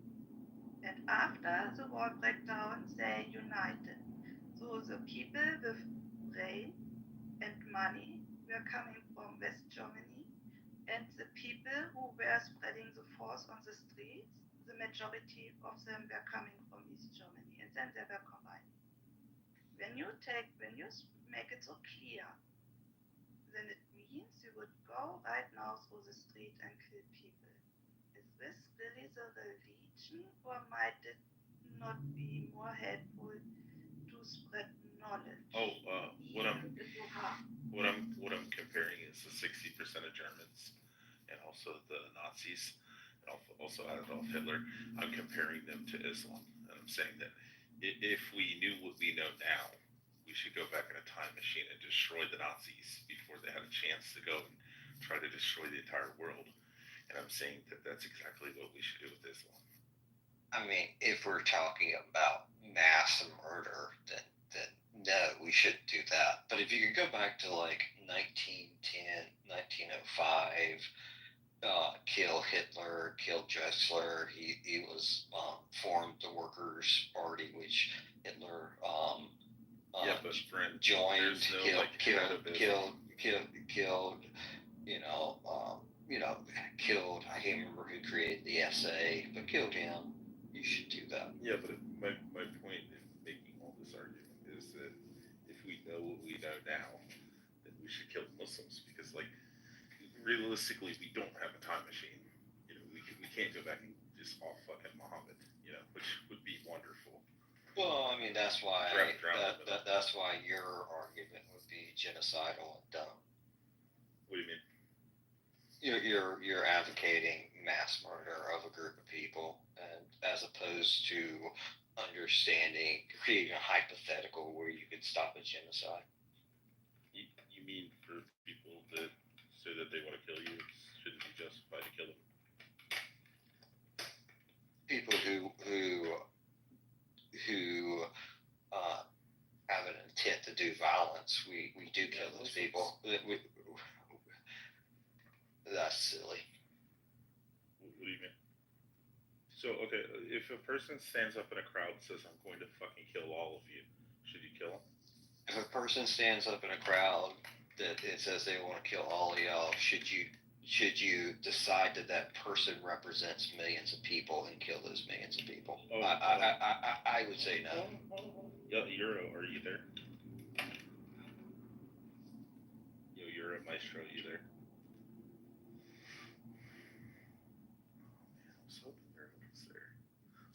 And after the war breakdown, they united. So the people with brain and money were coming from West Germany, and the people who were spreading the force on the streets, the majority of them were coming from East Germany, and then they were combined. When you make it so clear, then it means you would go right now through the street and kill people. Is this really the religion, or might it not be more helpful to spread knowledge? What I'm comparing is the 60% of Germans and also the Nazis and also Adolf Hitler. I'm comparing them to Islam, and I'm saying that if we knew what we know now, we should go back in a time machine and destroy the Nazis before they had a chance to go and try to destroy the entire world. And I'm saying that that's exactly what we should do with Islam. I mean, if we're talking about mass murder, then no, we shouldn't do that. But if you could go back to like 1910, 1905, kill Hitler, kill Drexler. He was formed the Workers' Party, which Hitler joined, killed. Killed. I can't remember who created the SA, but killed him. You should do that. Yeah, but my point in making all this argument is that if we know what we know now, then we should kill Muslims, because, like, realistically, we don't have a time machine. We can't go back and just off fucking Muhammad, which would be wonderful. Well, I mean, that's why that's why your argument would be genocidal and dumb. What do you mean? You're advocating mass murder of a group of people, and as opposed to creating a hypothetical where you could stop a genocide. You mean for people that say that they want to kill you, it shouldn't be justified to kill them? People who have an intent to do violence, we do kill those people. That's silly. What do you mean? So, okay, if a person stands up in a crowd and says, "I'm going to fucking kill all of you," should you kill him? If a person stands up in a crowd that it says they want to kill all of y'all, should you decide that person represents millions of people and kill those millions of people? I would say no. Euro, are you there? Euro Maestro, are you there?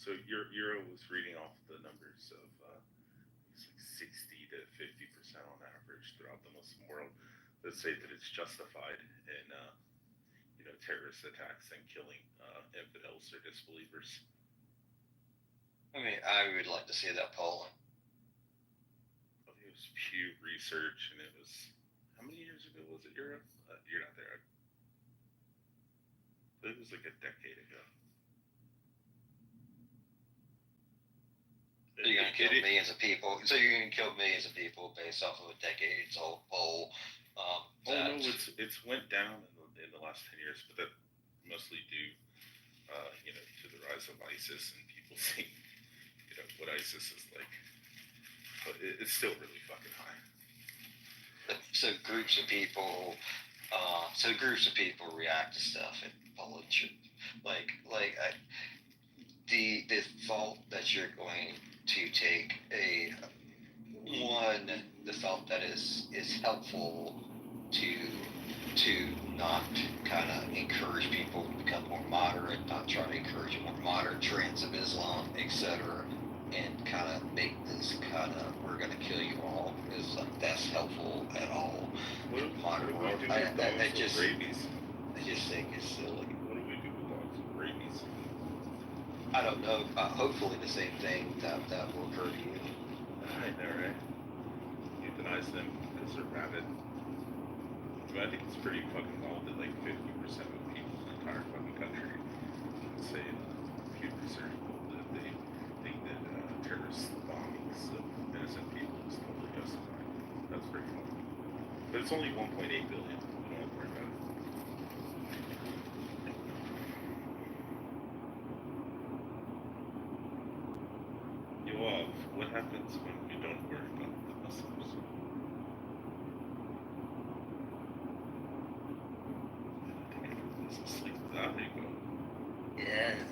So Euro was reading off the numbers of it's like 60 to 50% on average throughout the Muslim world that say that it's justified in terrorist attacks and killing infidels or disbelievers. I mean, I would like to see that polling. I think it was Pew Research, and it was, how many years ago was it, Euro? You're not there. It was like a decade ago. So you're going to kill millions of people. So you're going to kill millions of people based off of a decades-old poll. No, it's went down in the last 10 years, but that mostly due, to the rise of ISIS and people seeing, what ISIS is like. But it's still really fucking high. So groups of people react to stuff, and polling should, the thought that you're going to take the thought that is helpful to not kind of encourage people to become more moderate, not try to encourage more moderate trends of Islam, etc., and kind of make this kind of we're going to kill you all is that's helpful at all. Modern world, I just think it's silly. What do we do with dogs with rabies? I don't know. Hopefully the same thing that will occur to you. I know, right? Euthanize them because they're rabid. I think it's pretty fucking wild that like 50% of people in the entire fucking country say Pew Research that they think that terrorist bombings of innocent people is totally justified. That's pretty funny. But it's only 1.8 billion. We don't have to worry about it.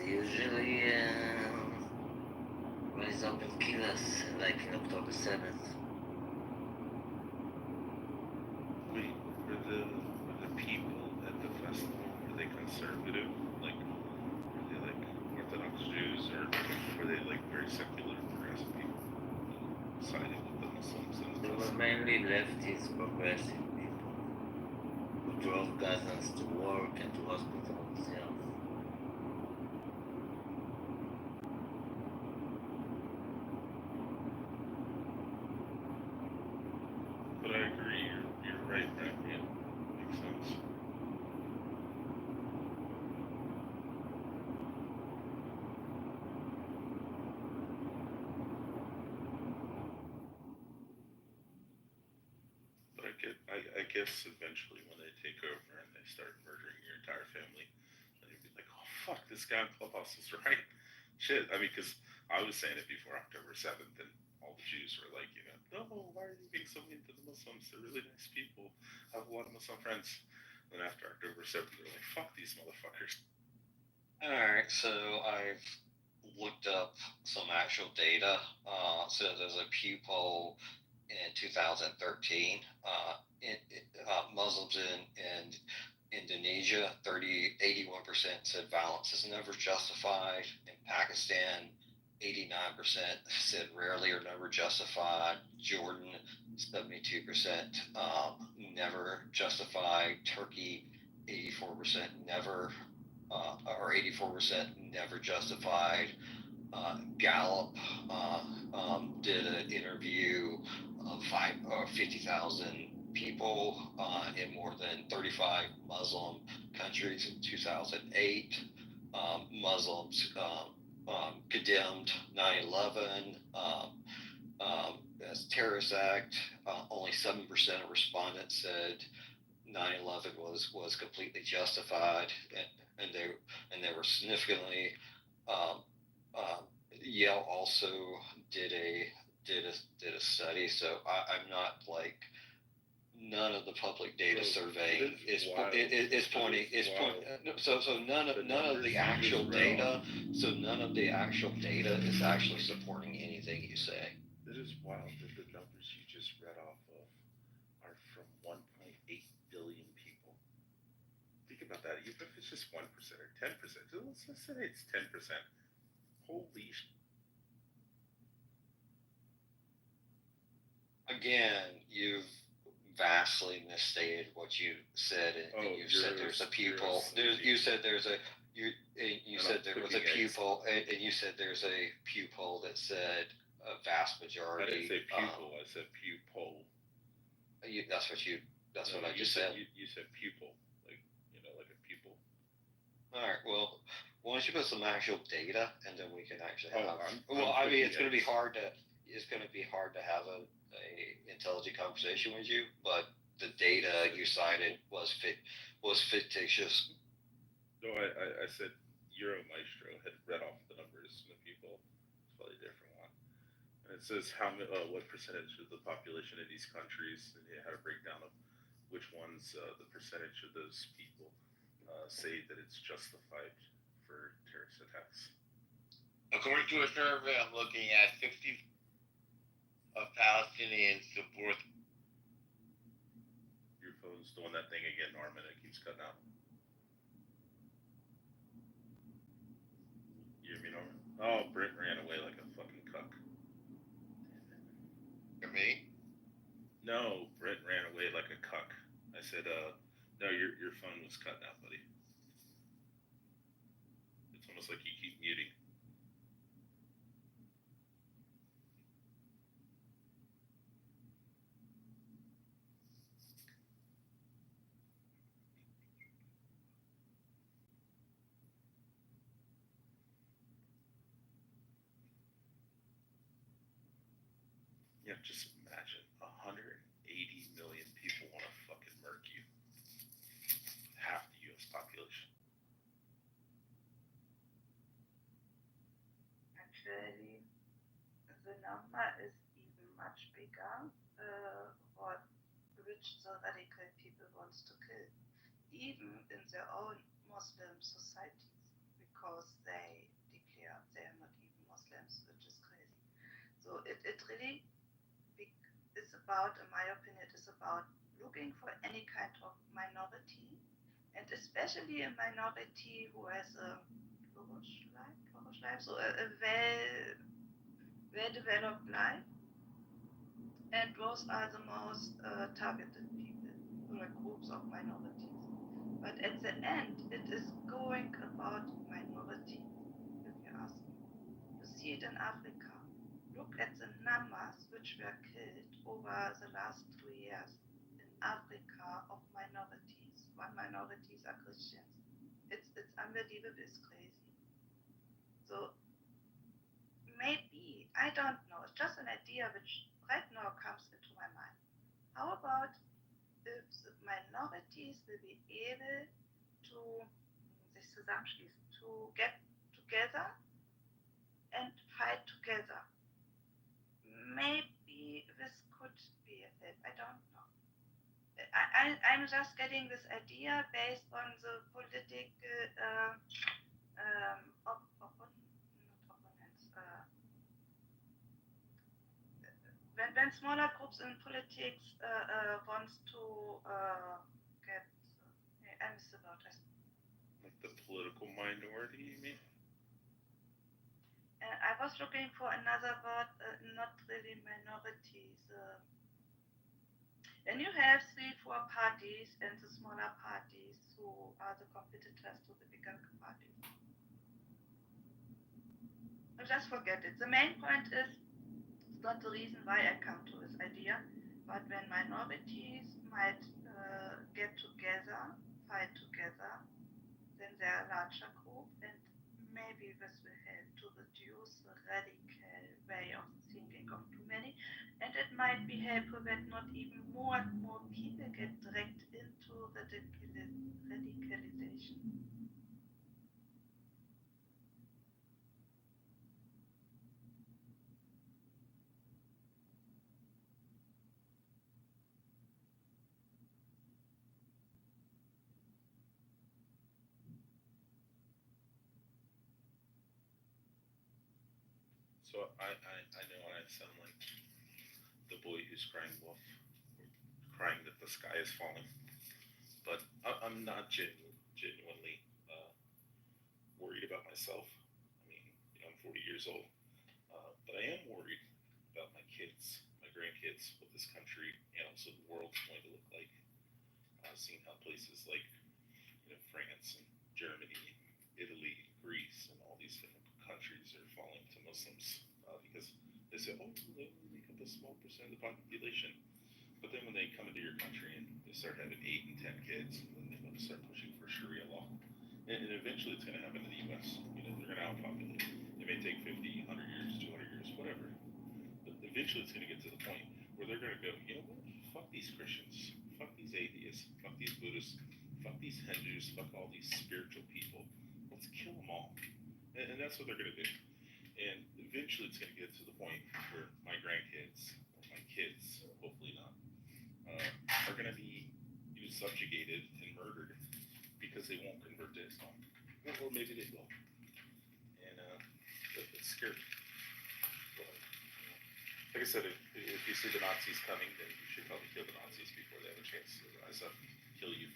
usually rise up and kill us, like in October 7th. Wait, were the people at the festival, were they conservative? Like, were they like Orthodox Jews, or were they like very secular, progressive people siding with the Muslims and the They were festival? mainly leftist, progressive people who drove Gazans to work and to hospitals, yeah. But I agree, you're right, Brent. Yeah, makes sense. But I guess eventually when they take over and they start murdering your entire family, then you'd be like, oh fuck, this guy on Clubhouse is right. Shit, I mean, because I was saying it before October 7th, and all the Jews were like, no, why are you being so mean to the Muslims? They're really nice people. I have a lot of Muslim friends. Then after October 7th, they're like, fuck these motherfuckers. Alright, so I've looked up some actual data. So there's a Pew poll in 2013. Muslims in Indonesia, 81% said violence is never justified. In Pakistan, 89% said rarely or never justified. Jordan, 72% never justified. Turkey, 84% never, or 84% never justified. Gallup did an interview of 50,000 people in more than 35 Muslim countries in 2008. Muslims condemned 9/11 as a terrorist act. Only 7% of respondents said 9/11 was completely justified, and they were significantly. Yale also did a study, so I'm not like. None of the public data surveying is pointing. So none of the actual data. So none of the actual data is actually supporting anything you say. It is wild that the numbers you just read off of are from 1.8 billion people. Think about that. Even if it's just 1% or 10%, let's say it's 10%. Holy Again, you've vastly misstated what you said, and you said there's a Pew poll. You said there's a you said there was a Pew poll, and you said there's a Pew poll that said a vast majority. I didn't say pupil. I said Pew poll. That's what I just said. You said pupil, like like a pupil. All right. Well, why don't you put some actual data, and then we can actually have. I mean, it's going to be hard to have a intelligent conversation with you, but the data you cited was fictitious. No, I said Euro Maestro had read off the numbers from the people. It's probably a different one. And it says what percentage of the population in these countries, and it had a breakdown of which ones, the percentage of those people say that it's justified for terrorist attacks. According to a survey I'm looking at, 60 of Palestinians support. Your phone's doing that thing again, Norman. It keeps cutting out. You hear me, Norman? Oh, Britt ran away like a fucking cuck. For me? No, Britt ran away like a cuck. I said, no, your phone was cutting out, buddy. It's almost like you keep muting. Yeah, just imagine 180 million people want to fucking murk you. Half the U.S. population. Actually, the number is even much bigger. What rich so radical people wants to kill, even in their own Muslim societies, because they declare they are not even Muslims, which is crazy. So it really is about, in my opinion, it is about looking for any kind of minority, and especially a minority who has a life, so a well-developed life, and those are the most targeted people, like groups of minorities. But at the end, it is going about minority, if you ask me. You see it in Africa. Look at the numbers which were killed over the last 2 years in Africa of minorities. One minorities are Christians. It's unbelievable, it's crazy. So maybe, I don't know, it's just an idea which right now comes into my mind. How about if the minorities will be able to sich zusammenschließen, to get together and fight together? Maybe this could be a help, I don't know. I'm just getting this idea based on the political when smaller groups in politics wants to get, I miss the word. Like the political minority, you mean? I was looking for another word, not really minorities. Then you have 3-4 parties and the smaller parties who are the competitors to the bigger parties. Just forget it. The main point is, it's not the reason why I come to this idea, but when minorities might get together, fight together, then they are a larger group, and maybe this will help to reduce the radical way of thinking of too many, and it might be helpful that not even more and more people get dragged into radicalization. So I know I sound like the boy who's crying wolf, crying that the sky is falling, but I'm not genuinely worried about myself. I mean, I'm 40 years old, but I am worried about my kids, my grandkids, what this country and also the world's going to look like. Seeing how places like France and Germany, Italy, Greece, and all these different countries are falling to Muslims because they say, oh, they only make up a small percent of the population. But then when they come into your country and they start having 8 and 10 kids, and then they want to start pushing for Sharia law, and eventually it's going to happen in the U.S. They're going to outpopulate. It may take 50, 100 years, 200 years, whatever. But eventually it's going to get to the point where they're going to go, you know what? Fuck these Christians. Fuck these atheists. Fuck these Buddhists. Fuck these Hindus. Fuck all these spiritual people. Let's kill them all. And that's what they're going to do. And eventually it's going to get to the point where my grandkids, or my kids, hopefully not, are going to be subjugated and murdered because they won't convert to Islam. Or maybe they will. And it's scary. But, like I said, if you see the Nazis coming, then you should probably kill the Nazis before they have a chance to rise up and kill you.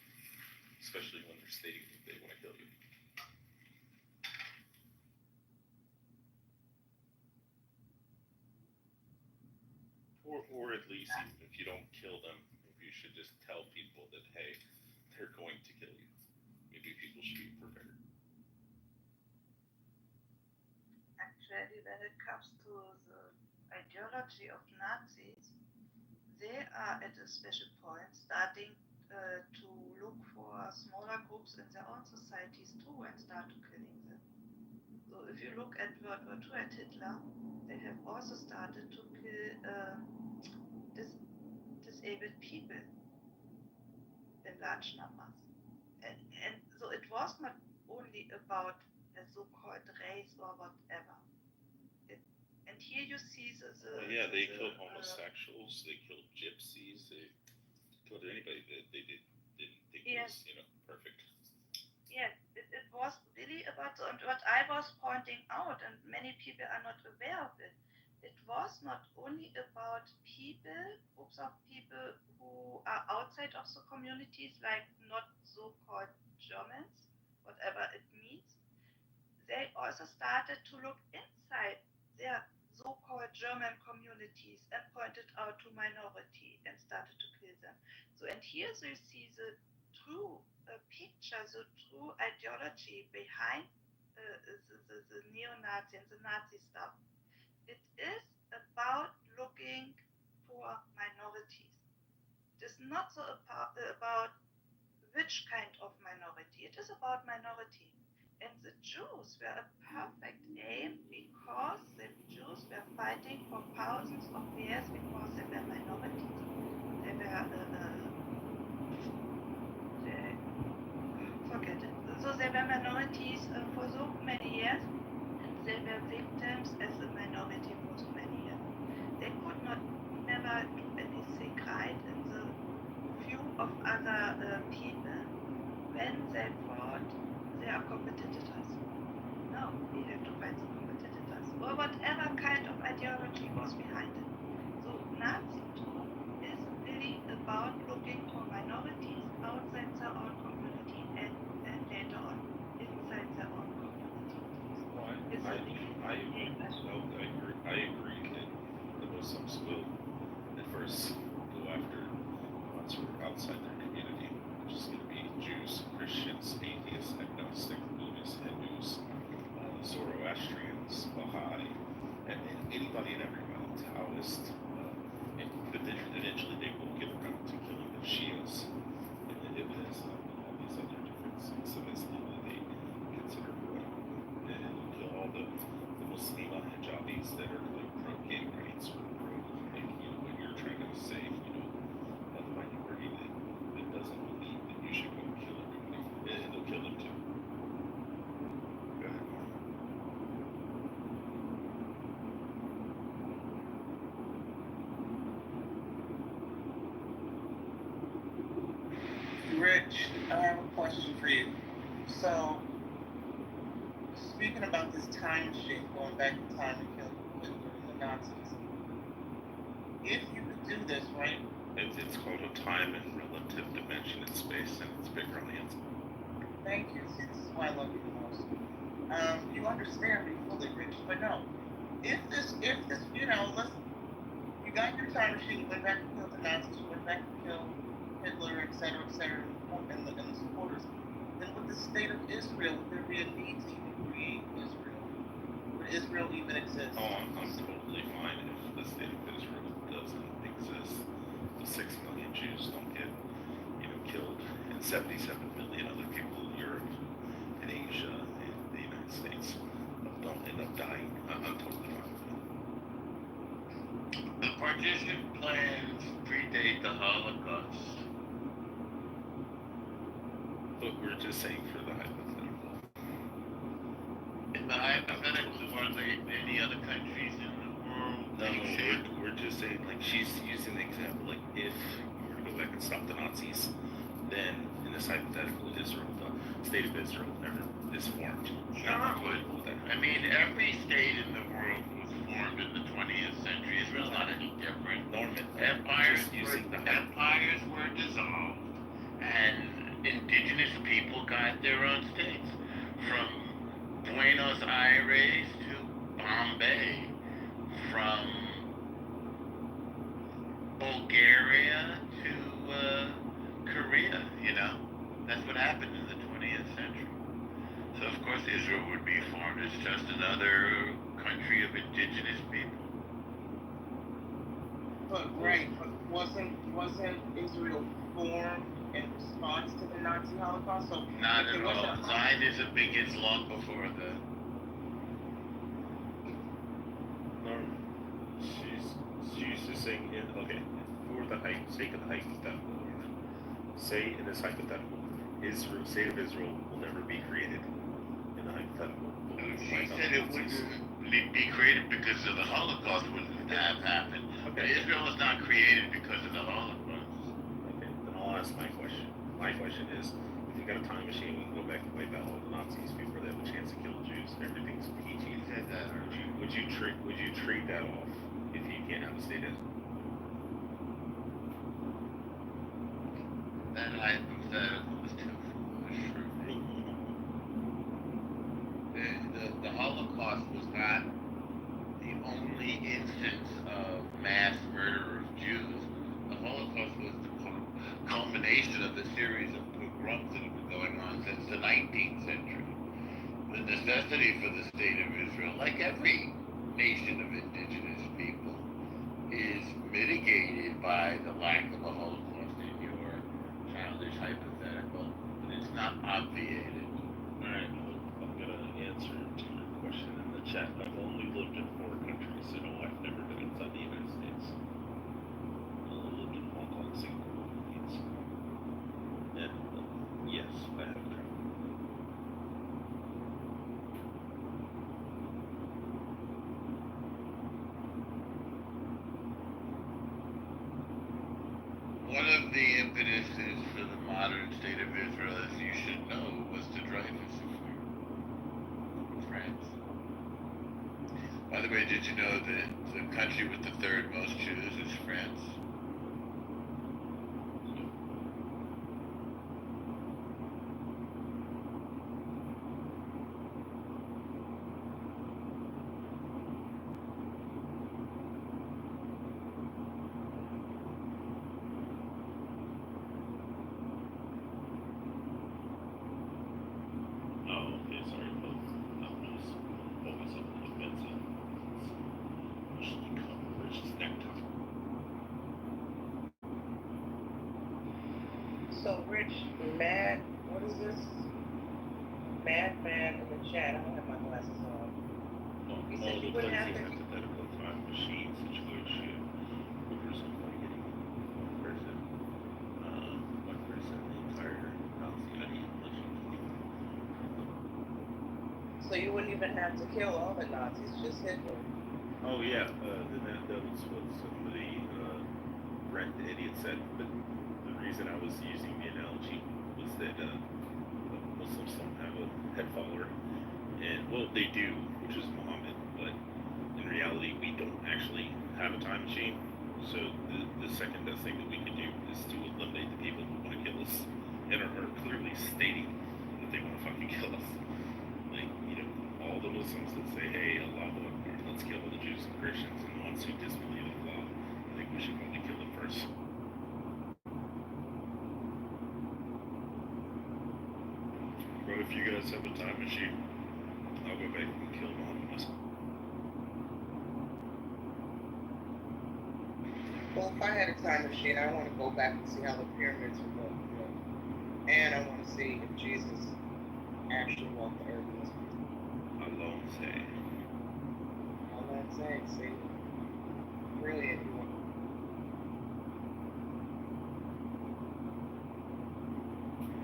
Especially when they're stating that they want to kill you. Or at least, even if you don't kill them, you should just tell people that, hey, they're going to kill you. Maybe people should be prepared. Actually, when it comes to the ideology of Nazis, they are at a special point starting to look for smaller groups in their own societies too and start to killing them. So if you look at World War II at Hitler, they have also started to kill disabled people in large numbers. And so it was not only about a so-called race or whatever. And here you see they killed homosexuals, they killed gypsies, they killed anybody that they didn't think was, perfect. Yes, it was really about and what I was pointing out, and many people are not aware of it. It was not only about people, groups of people who are outside of the communities, like not so-called Germans, whatever it means. They also started to look inside their so-called German communities and pointed out to minority and started to kill them. So, and here you see the true picture, the true ideology behind the neo-Nazi and the Nazi stuff. It is about looking for minorities. It is not so about which kind of minority. It is about minority. And the Jews were a perfect aim because the Jews were fighting for thousands of years because they were minorities. They forget it. So they were minorities for so many years, and they were victims as a minority for so many years. They could not never do anything right in the view of other people when they thought they are competitors. No, we have to fight the competitors, or whatever kind of ideology was behind it. So Nazitum is really about looking for minorities outside their own community and later on inside their own community. I agree that the Muslims will at first go after ones who are outside their community, which is going to be Jews, Christians, atheists, agnostic, Buddhists, Hindus, Zoroastrians, Baha'i, and anybody and everybody, Taoist. And eventually they will get around to killing the Shias and the Iblis and all these other different sects of Islam that they consider heretical. And they'll kill all the Muslima hijabis that are like pro-gay rights or pro, like, what you're trying to say, the minority that doesn't believe that you should go kill everybody, and they'll kill them too. Go ahead, Mark. Rich, I have a question for you. So, speaking about this time machine, going back in time to kill Hitler and the Nazis, if you could do this, right? It's called a time and relative dimension in space, and it's bigger on the inside. Thank you. See, this is why I love you the most. You understand me fully, Rich, but no. If this, let's, you got your time machine, you went back and killed the Nazis, you went back and killed Hitler, etc., and the supporters, then with the state of Israel, would there be a need to even create Israel? Would Israel even exist? Oh, I'm totally fine if the state of Israel doesn't exist. The 6 million Jews don't get, killed, and 77 million other people in Europe, and Asia, and the United States don't end up dying. I'm totally fine with that. The partition plans predate the Holocaust. But we're just saying for the hypothetical. In the hypothetical, are there any other countries in the world? No, we're just saying, like, she's using the example, like, if we were to go back and stop the Nazis, then in this hypothetical, Israel, the state of Israel never is formed. I mean, every state in the world was formed in the 20th century. Israel's not any different. Norman, empires were dissolved, and indigenous people got their own states. From Buenos Aires to Bombay, from Bulgaria to Korea, That's what happened in the 20th century. So of course Israel would be formed as just another country of indigenous people. But wasn't Israel formed in response to the Nazi Holocaust? So not at all. Zionism begins long before that. Norman, she's just saying, okay, for the sake of the hypothetical, say in this hypothetical, Israel, state of Israel will never be created in the hypothetical. She said it wouldn't be created because of the Holocaust wouldn't have happened. Okay. Israel was not created because of the Holocaust. Okay, then I'll ask my question. My question is, if we got a time machine, we can go back and wipe out all the Nazis before they have a chance to kill the Jews. Everything's peachy. You said that earlier. Would you trade that off if you can't have a state as That hypothetical was too foolish for me. The Holocaust was not the only instance of mass murder of Jews. The Holocaust was the culmination of the series of pogroms that have been going on since the 19th century. The necessity for the state of Israel, like every nation of indigenous people, is mitigated by the lack of a Holocaust in your childish hypothetical, but it's not obviated. Alright, I'm gonna answer to your question in the chat. I've only lived in 4 countries, so no, I've never been inside the United States. I only lived in Hong Kong, Singapore, Philippines. And yes, I have traveled. One of the impetuses for the modern state of Israel, as you should know, was the Dreyfus Affair in France. By the way, did you know that the country with the third most Jews is France? Oh, okay, sorry, folks. I'm just always up with Benson. It's usually covered, it's necktie. So, Rich, what is this? Madman in the chat. I don't have my glasses on. You said you wouldn't have to. Hypothetical time machine situation. A person fighting one person, the entire Nazi ideology. So you wouldn't even have to kill all the Nazis, just Hitler. Oh yeah, that was what somebody, Brent the idiot said. But the reason I was using the analogy was that Muslims don't have a head follower, and well, they do, which is Muhammad. But in reality, we don't actually have a time machine. So the second best thing that we can do is to eliminate the people who want to kill us and are clearly stating that they want to fucking kill us. Like, all the Muslims that say, hey, Allah Akbar, let's kill all the Jews and Christians, and the ones who disbelieve in Allah, I think we should probably kill them first. But if you guys have a time machine, I'll go back and kill Muhammad myself. Well, if I had a time machine, I want to go back and see how the pyramids were built. And I want to see if Jesus actually walked the earth. Allah say. All I'm saying, see? Brilliant.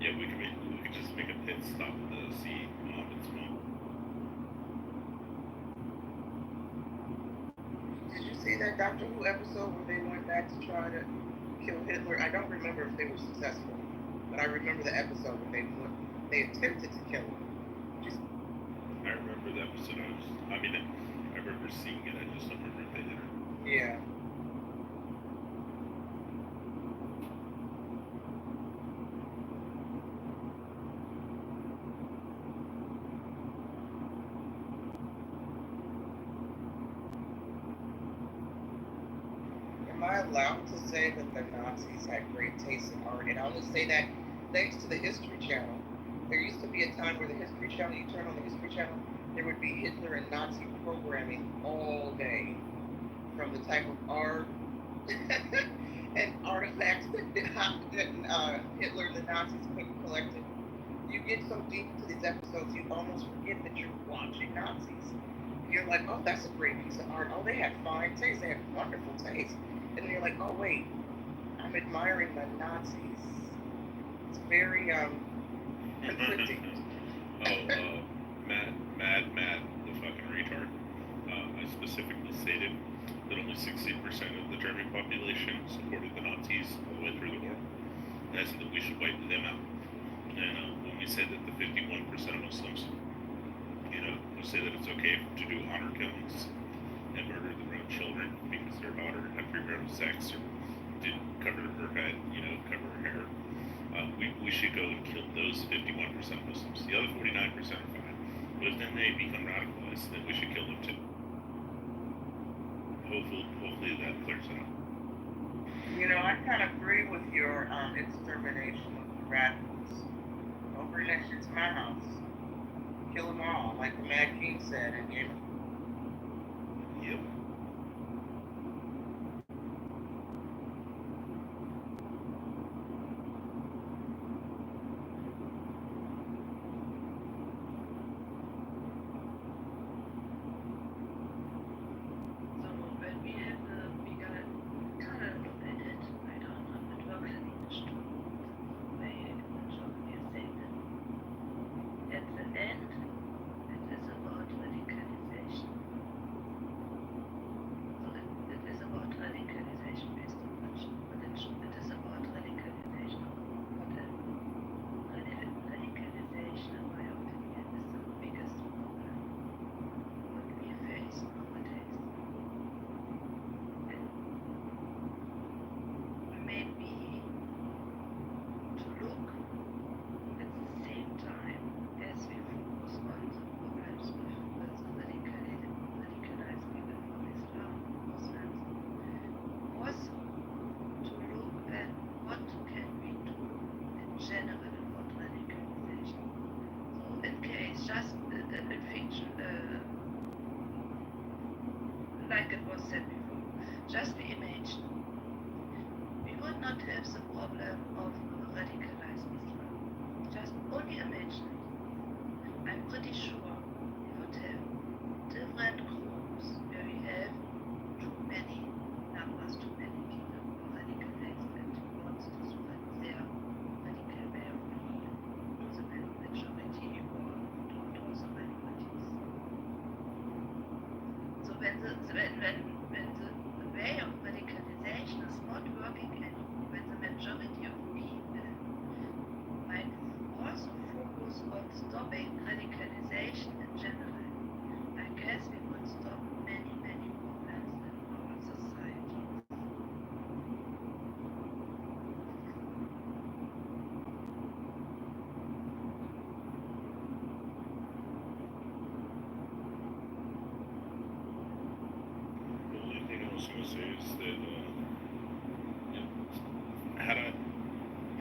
Yeah, we could just make a pit stop to see Muhammad's mom. Did you see that Doctor Who episode where they went back to try to kill Hitler? I don't remember if they were successful, but I remember the episode where they attempted to kill him. I remember the episode. I remember seeing it. I just don't remember if they did it. Yeah. Am I allowed to say that the Nazis had great taste in art? And I only say that thanks to the History Channel. There used to be a time where the History Channel, you turn on the History Channel, there would be Hitler and Nazi programming all day. From the type of art and artifacts that Hitler and the Nazis collected. You get so deep into these episodes, you almost forget that you're watching Nazis. You're like, oh, that's a great piece of art. Oh, they had fine taste. They had wonderful taste. And then you're like, oh, wait, I'm admiring the Nazis. It's very conflicting. Mad, the fucking retard. I specifically stated that only 60% of the German population supported the Nazis all the way through the war. And I said that we should wipe them out. And when we say that the 51% of Muslims, who say that it's okay to do honor killings and murder their own children because their daughter had premarital sex or didn't cover her head, cover her hair, we should go and kill those 51% of Muslims. The other 49% are fine. But if then they become radicalized, then we should kill them too. Hopefully that clears it up. I kind of agree with your extermination of the radicals. Don't bring that shit to my house. Kill them all, like the Mad King said in Game of Yep. Like it was said before, just be imagine. We would not have the problem of radicalized Islam. Just only imagine it. I'm pretty sure we would have different groups where we have too many numbers, too many people who are radicalized and who want to spread their radical way of being to the majority or to the minorities. So when the way of radicalization is not working anymore, when the majority of people might also focus on stopping radicalization in general, I guess we would stop many, many problems in our society. The only thing I was going to say is that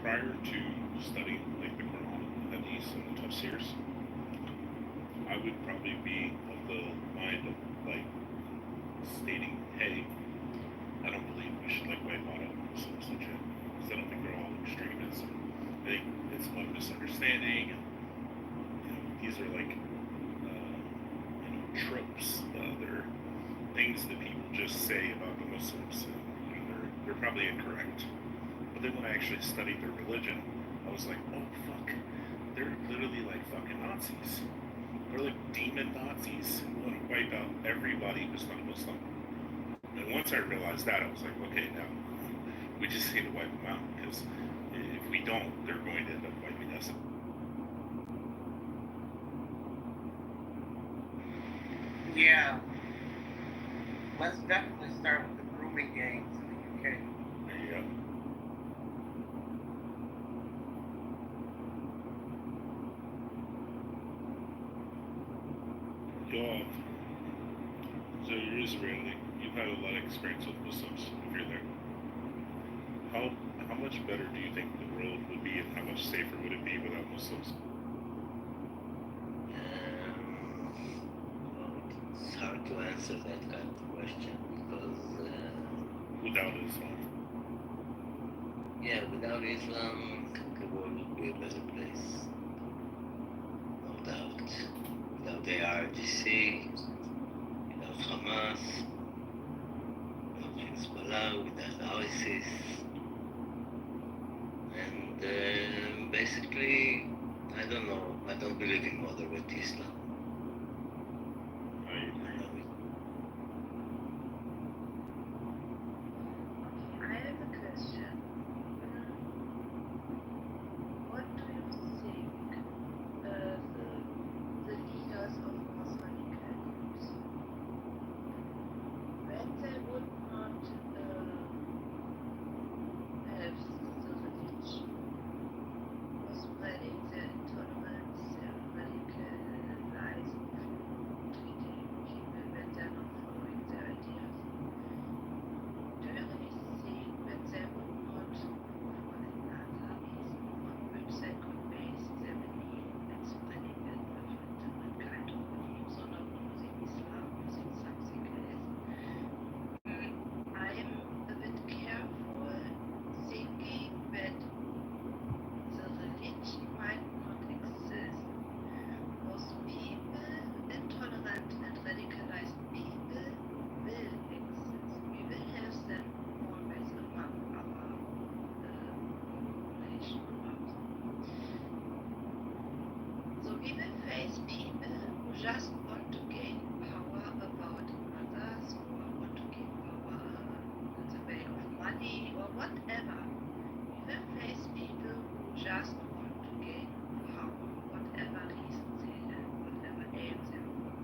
prior to studying like the Quran, the Hadith, and the tafsirs, I would probably be of the mind of like stating, hey, I don't believe we should like wipe out all Muslims and shit, because I don't think they're all extremists. I think it's one misunderstanding, and these are like tropes. They're things that people just say about the Muslims, and they're probably incorrect. But then when I actually studied their religion, I was like, oh fuck, they're literally like fucking Nazis. They're like demon Nazis who want to wipe out everybody who's not Muslim. And once I realized that, I was like, okay, now we just need to wipe them out, because if we don't, they're going to end up wiping us out. Yeah. Let's definitely start with the grooming gangs in the UK. Yeah. Yoav, so you're Israeli. You've had a lot of experience with Muslims if you're there. How much better do you think the world would be, and how much safer would it be without Muslims? It's hard to answer that kind of question because without Islam. Yeah, without Islam, the world would be a better place. No doubt. Without the IRGC, without Hamas, without Hezbollah, without ISIS. And basically, I don't know. I don't believe in moderate Islam. I agree. I have a question. What do you think whatever, we will face people who just want to gain power, whatever reasons they have, whatever aims they have.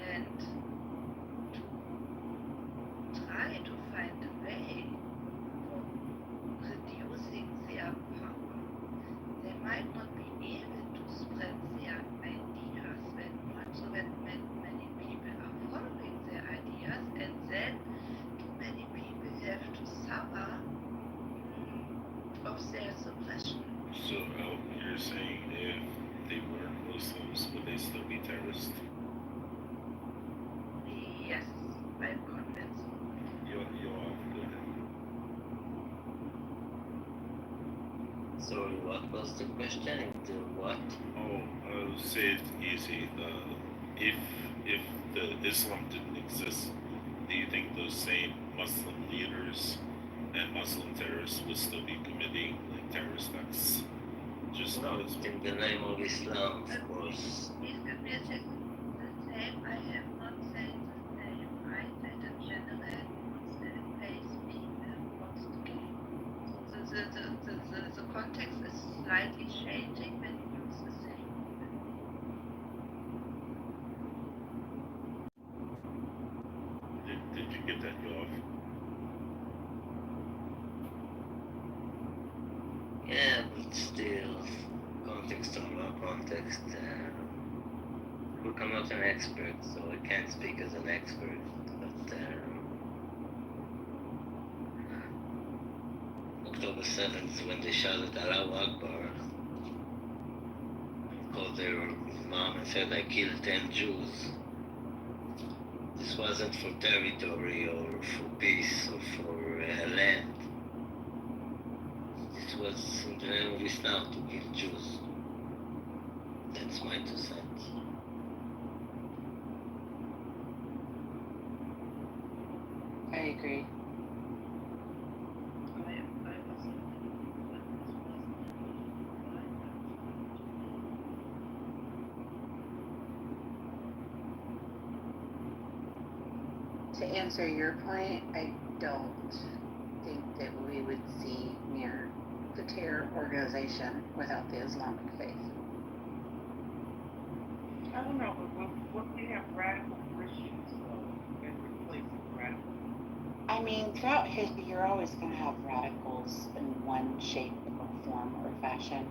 And to try to find a way of reducing their power, they might not be able to spread their ideas when many people are following their ideas, and then too many people have to suffer of their suppression. So you're saying if they weren't Muslims, would they still be terrorists? Yes, I'm convinced. You're off, go ahead. Sorry, what was the question? The what? Oh, say it easy. If the Islam didn't exist, do you think those same Muslim leaders and Muslim terrorists would still be committing like terrorist acts? Just No, not as in the name of Islam, of course. Please give me a second. The same, I have not said the same. I said in general, Muslim face people wants to gain. So the context is slightly changing when you use the same. Did you get that, Yoav? Yeah, but still, context or no context, look, I'm not an expert, so I can't speak as an expert, but October 7th, when they shouted Allahu Akbar, called their imam and said, I killed 10 Jews. This wasn't for territory or for peace or for land. This was in the name of Islam to kill Jews. That's my 2 cents. I agree. To answer your point, I don't think that we would see near the terror organization without the Islamic faith. I don't know, but what we have radical Christians though in replacing radical. I mean, throughout history, you're always going to have radicals in one shape or form or fashion.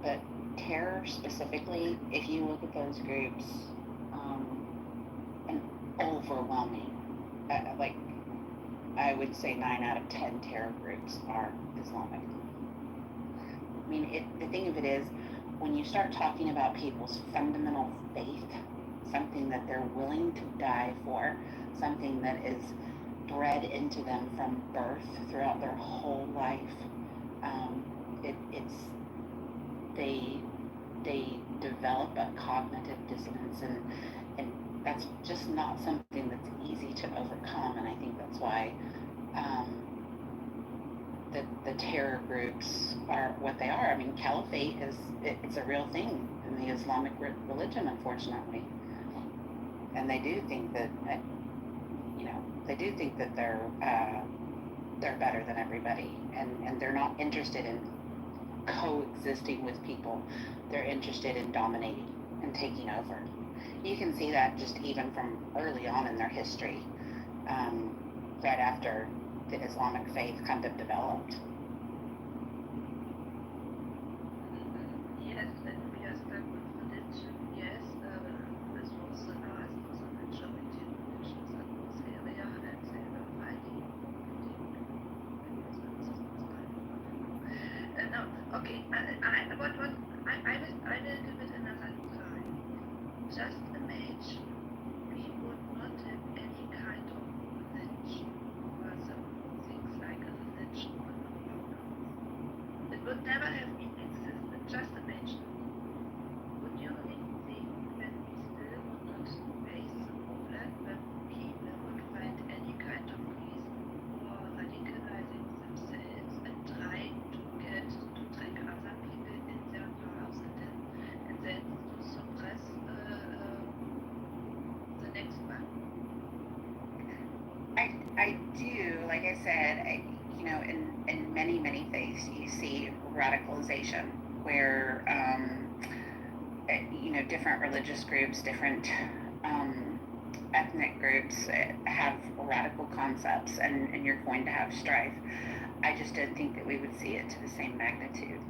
But terror specifically, if you look at those groups, an overwhelming, like I would say 9 out of 10 terror groups are Islamic. I mean, the thing of it is, when you start talking about people's fundamental faith, something that they're willing to die for, something that is bred into them from birth throughout their whole life, they develop a cognitive dissonance, and that's just not something that's easy to overcome. And I think that's why the terror groups are what they are. I mean, caliphate it's a real thing in the Islamic religion, unfortunately. And they do think that they're better than everybody, and they're not interested in coexisting with people. They're interested in dominating and taking over. You can see that just even from early on in their history, right after the Islamic faith kind of developed. Yes, and we are stuck with religion. Yes, this was the majority religions that was area, and they were fighting. No, okay. I will give it another try. Just imagine we would not have any kind of religion, or some things like a religion on our own. It would never have been existed. Just imagine. Would you really think that we still would not face the problem that people would find any kind of reason for radicalizing themselves and trying to track other people in their paths and then to suppress the next one? I do. Like, like I said, in many faiths, you see radicalization where, different religious groups, different ethnic groups have radical concepts, and you're going to have strife. I just didn't think that we would see it to the same magnitude.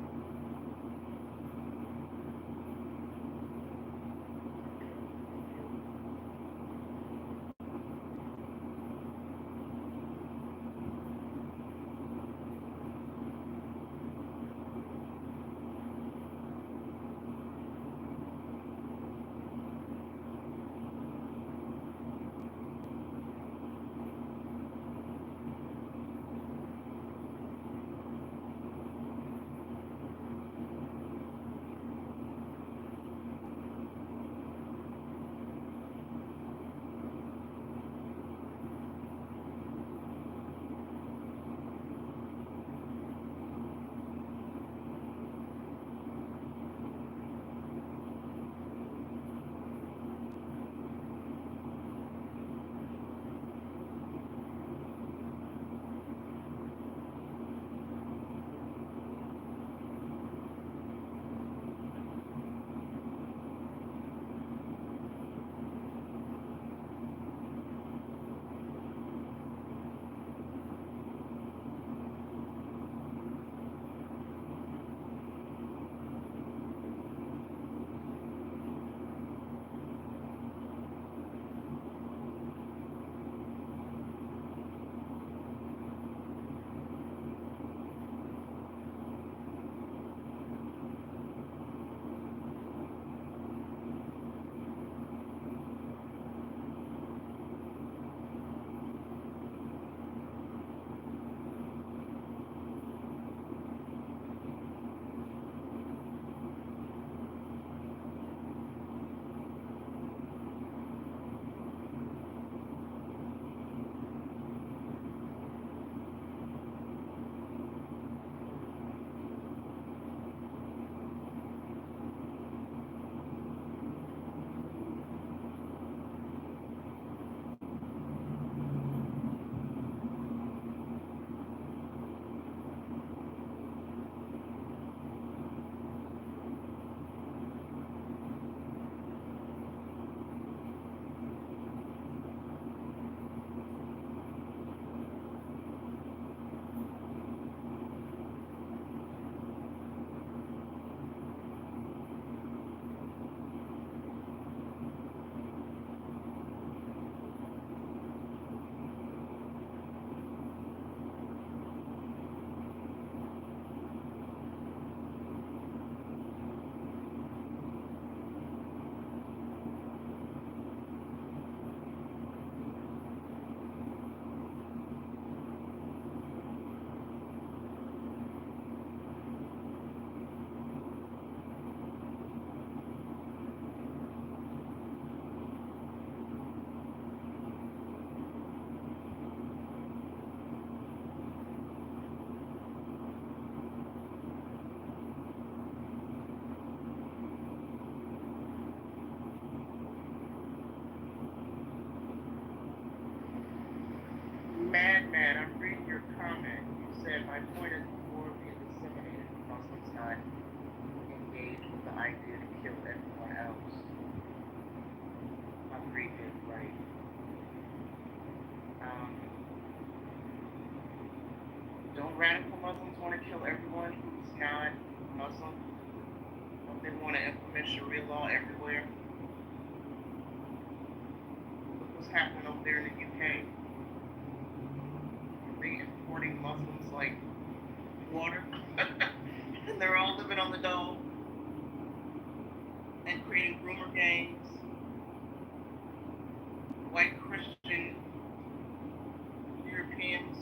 Madman, I'm reading your comment. You said my point is before being disseminated, Muslims not engage with the idea to kill everyone else. I'm reading it right. Don't radical Muslims want to kill everyone who's not Muslim? Don't they want to implement Sharia law everywhere? Look what's happening over there in the UK. Re-importing Muslims like water. And they're all living on the dole and creating groomer gangs. White Christian Europeans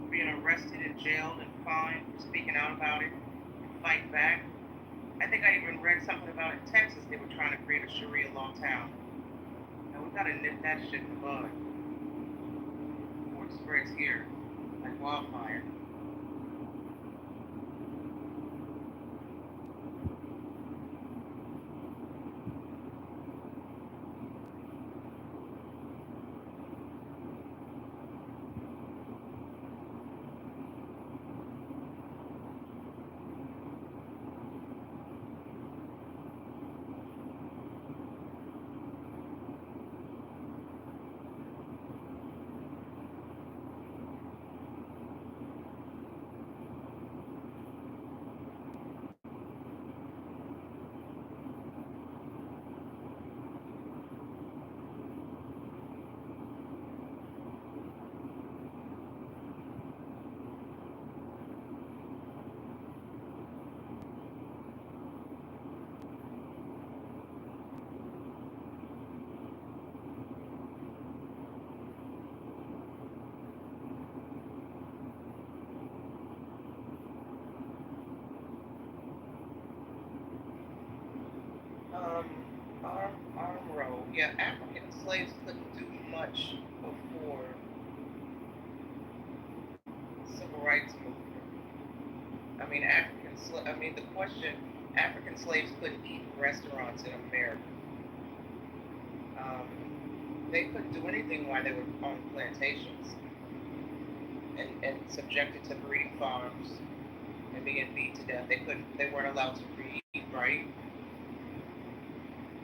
being arrested and jailed and fined for speaking out about it and fight back. I think I even read something about in Texas they were trying to create a Sharia law town. Now we gotta nip that shit in the bud before it spreads here like wildfire. Yeah, African slaves couldn't do much before civil rights movement. I mean, the question: African slaves couldn't eat in restaurants in America. They couldn't do anything while they were on plantations and subjected to breeding farms and being beat to death. They weren't allowed to read, right?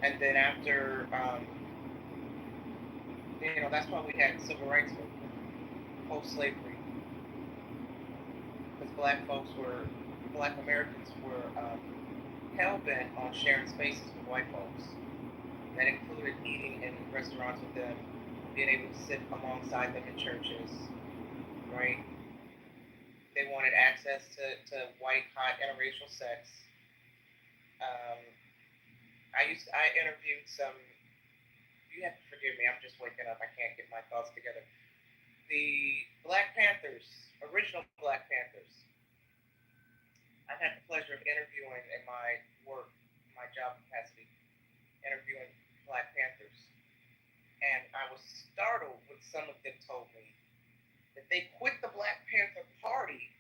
And then after, that's why we had civil rights movement post-slavery, because Black Americans were hell bent on sharing spaces with white folks. That included eating in restaurants with them, being able to sit alongside them in churches, right? They wanted access to white, hot, interracial sex. I interviewed some, you have to forgive me, I'm just waking up, I can't get my thoughts together. The Black Panthers, original Black Panthers. I've had the pleasure of interviewing in my work, my job capacity, interviewing Black Panthers. And I was startled when some of them told me that they quit the Black Panther Party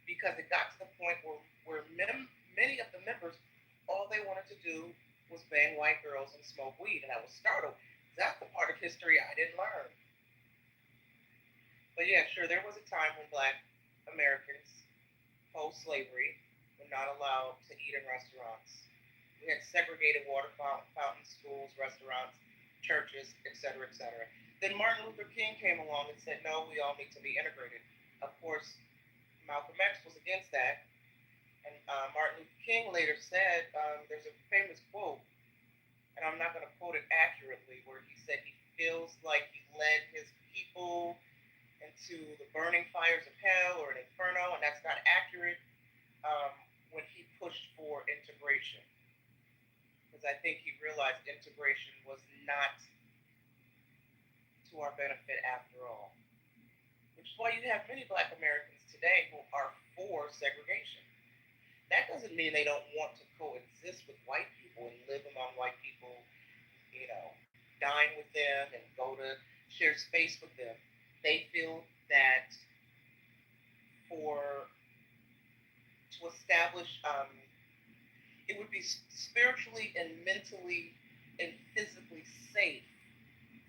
because it got to the point where many of the members, all they wanted to do was bang white girls and smoke weed. And I was startled. That's the part of history I didn't learn. But yeah, sure, there was a time when Black Americans, post-slavery, were not allowed to eat in restaurants. We had segregated water fountains, schools, restaurants, churches, etc., etc. Then Martin Luther King came along and said, no, we all need to be integrated. Of course, Malcolm X was against that. And Martin Luther King later said, there's a famous quote, and I'm not going to quote it accurately, where he said he feels like he led his people into the burning fires of hell or an inferno, and that's not accurate, when he pushed for integration. Because I think he realized integration was not to our benefit after all. Which is why you have many Black Americans today who are for segregation. That doesn't mean they don't want to coexist with white people and live among white people, dine with them and go to share space with them. They feel that to establish, it would be spiritually and mentally and physically safe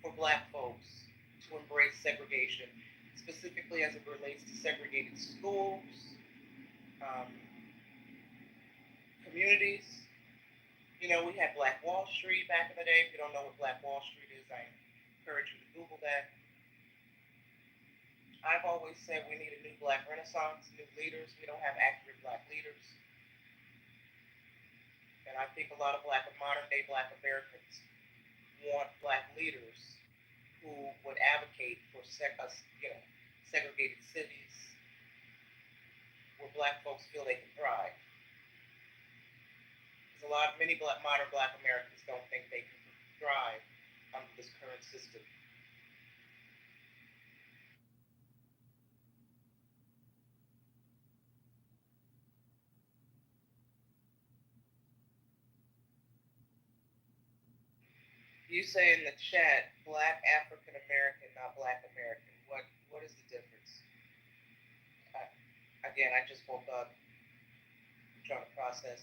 for Black folks to embrace segregation, specifically as it relates to segregated schools, communities. We had Black Wall Street back in the day. If you don't know what Black Wall Street is, I encourage you to Google that. I've always said we need a new Black Renaissance, new leaders. We don't have accurate Black leaders. And I think a lot of modern-day Black Americans want Black leaders who would advocate for segregated cities where Black folks feel they can thrive. Because many modern Black Americans don't think they can thrive under this current system. You say in the chat, Black African American, not Black American. What is the difference? Again, I just woke up, trying to process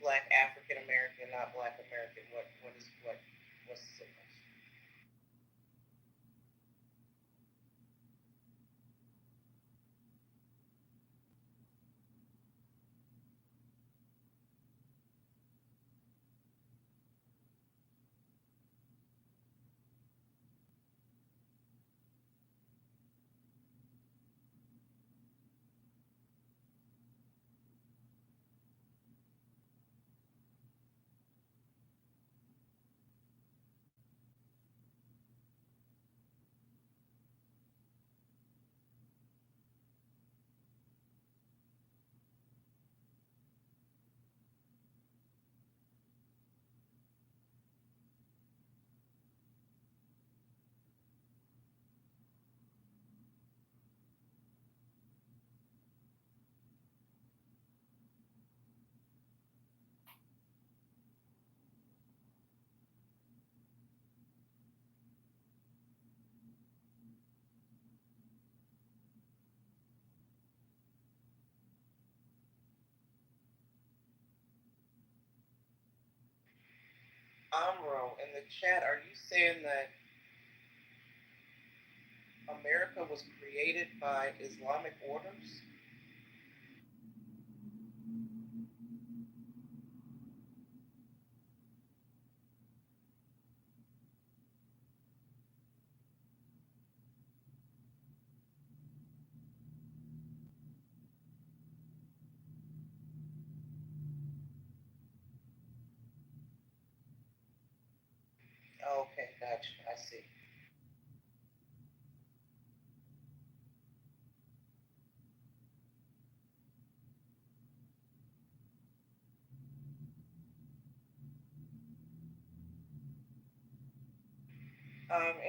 Black African American, not Black American. What's the difference? Amro, in the chat, are you saying that America was created by Islamic orders? Okay, gotcha. I see.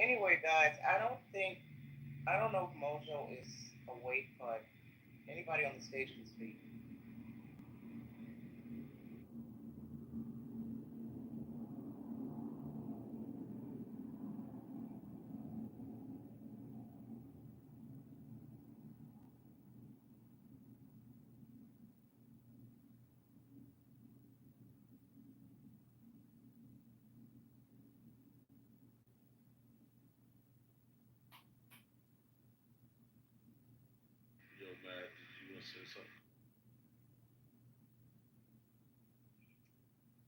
Anyway, guys, I don't know if Mojo is awake, but anybody on the stage can speak. Yo, Matt, did you want to say something?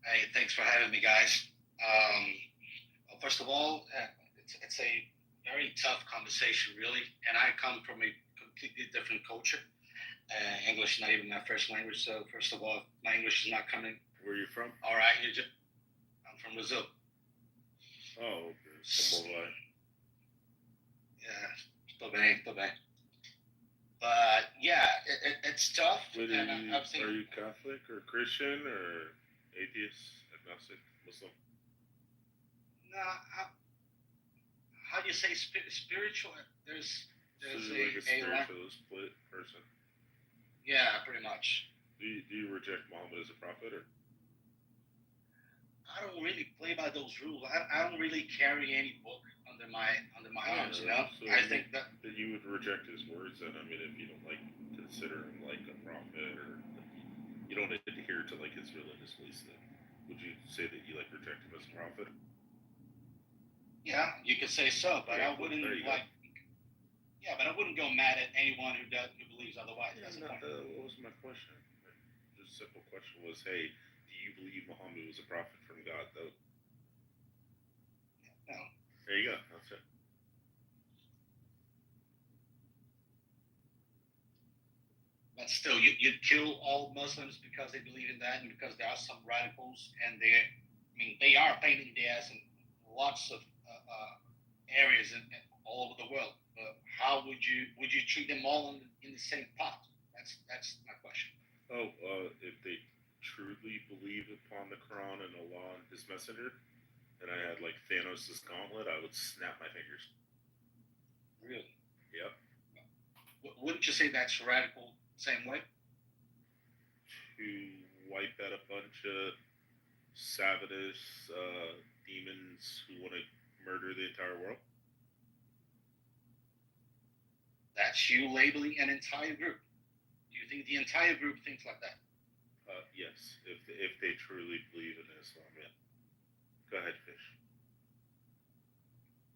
Hey, thanks for having me, guys. First of all, it's a very tough conversation, really, and I come from a completely different culture. English not even my first language, so first of all, my English is not coming. Where are you from? All right, I'm from Brazil. Oh, okay. Como vai? Yeah, tô bem. But yeah, it's tough. Are you Catholic or Christian or atheist, agnostic, Muslim? No, how do you say spiritual? There's So you're like a spiritual split person. Yeah, pretty much. Do you reject Muhammad as a prophet, or? I don't really play by those rules. I don't really carry any book under my arms, you know. So I think that you would reject his words, and I mean, if you don't like consider him like a prophet, or you don't adhere to like his religious beliefs, then would you say that you like reject him as a prophet? yeah, you could say so, but I wouldn't like. Yeah, but I wouldn't go mad at anyone who believes otherwise. That's the point. What was my question? The simple question was, hey, do you believe Muhammad was a prophet from God? Though. No. There you go. That's it. But still, you'd kill all Muslims because they believe in that, and because there are some radicals, and they are painting the ass in lots of areas all over the world. How would you treat them all in the same pot? That's my question. Oh, if they truly believe upon the Quran and Allah and His Messenger, and I had like Thanos' gauntlet, I would snap my fingers. Really? Yep. Wouldn't you say that's radical same way? To wipe out a bunch of savages, demons who want to murder the entire world? That's you labeling an entire group. Do you think the entire group thinks like that? Yes, if they truly believe in Islam, yeah. Go ahead, Fish.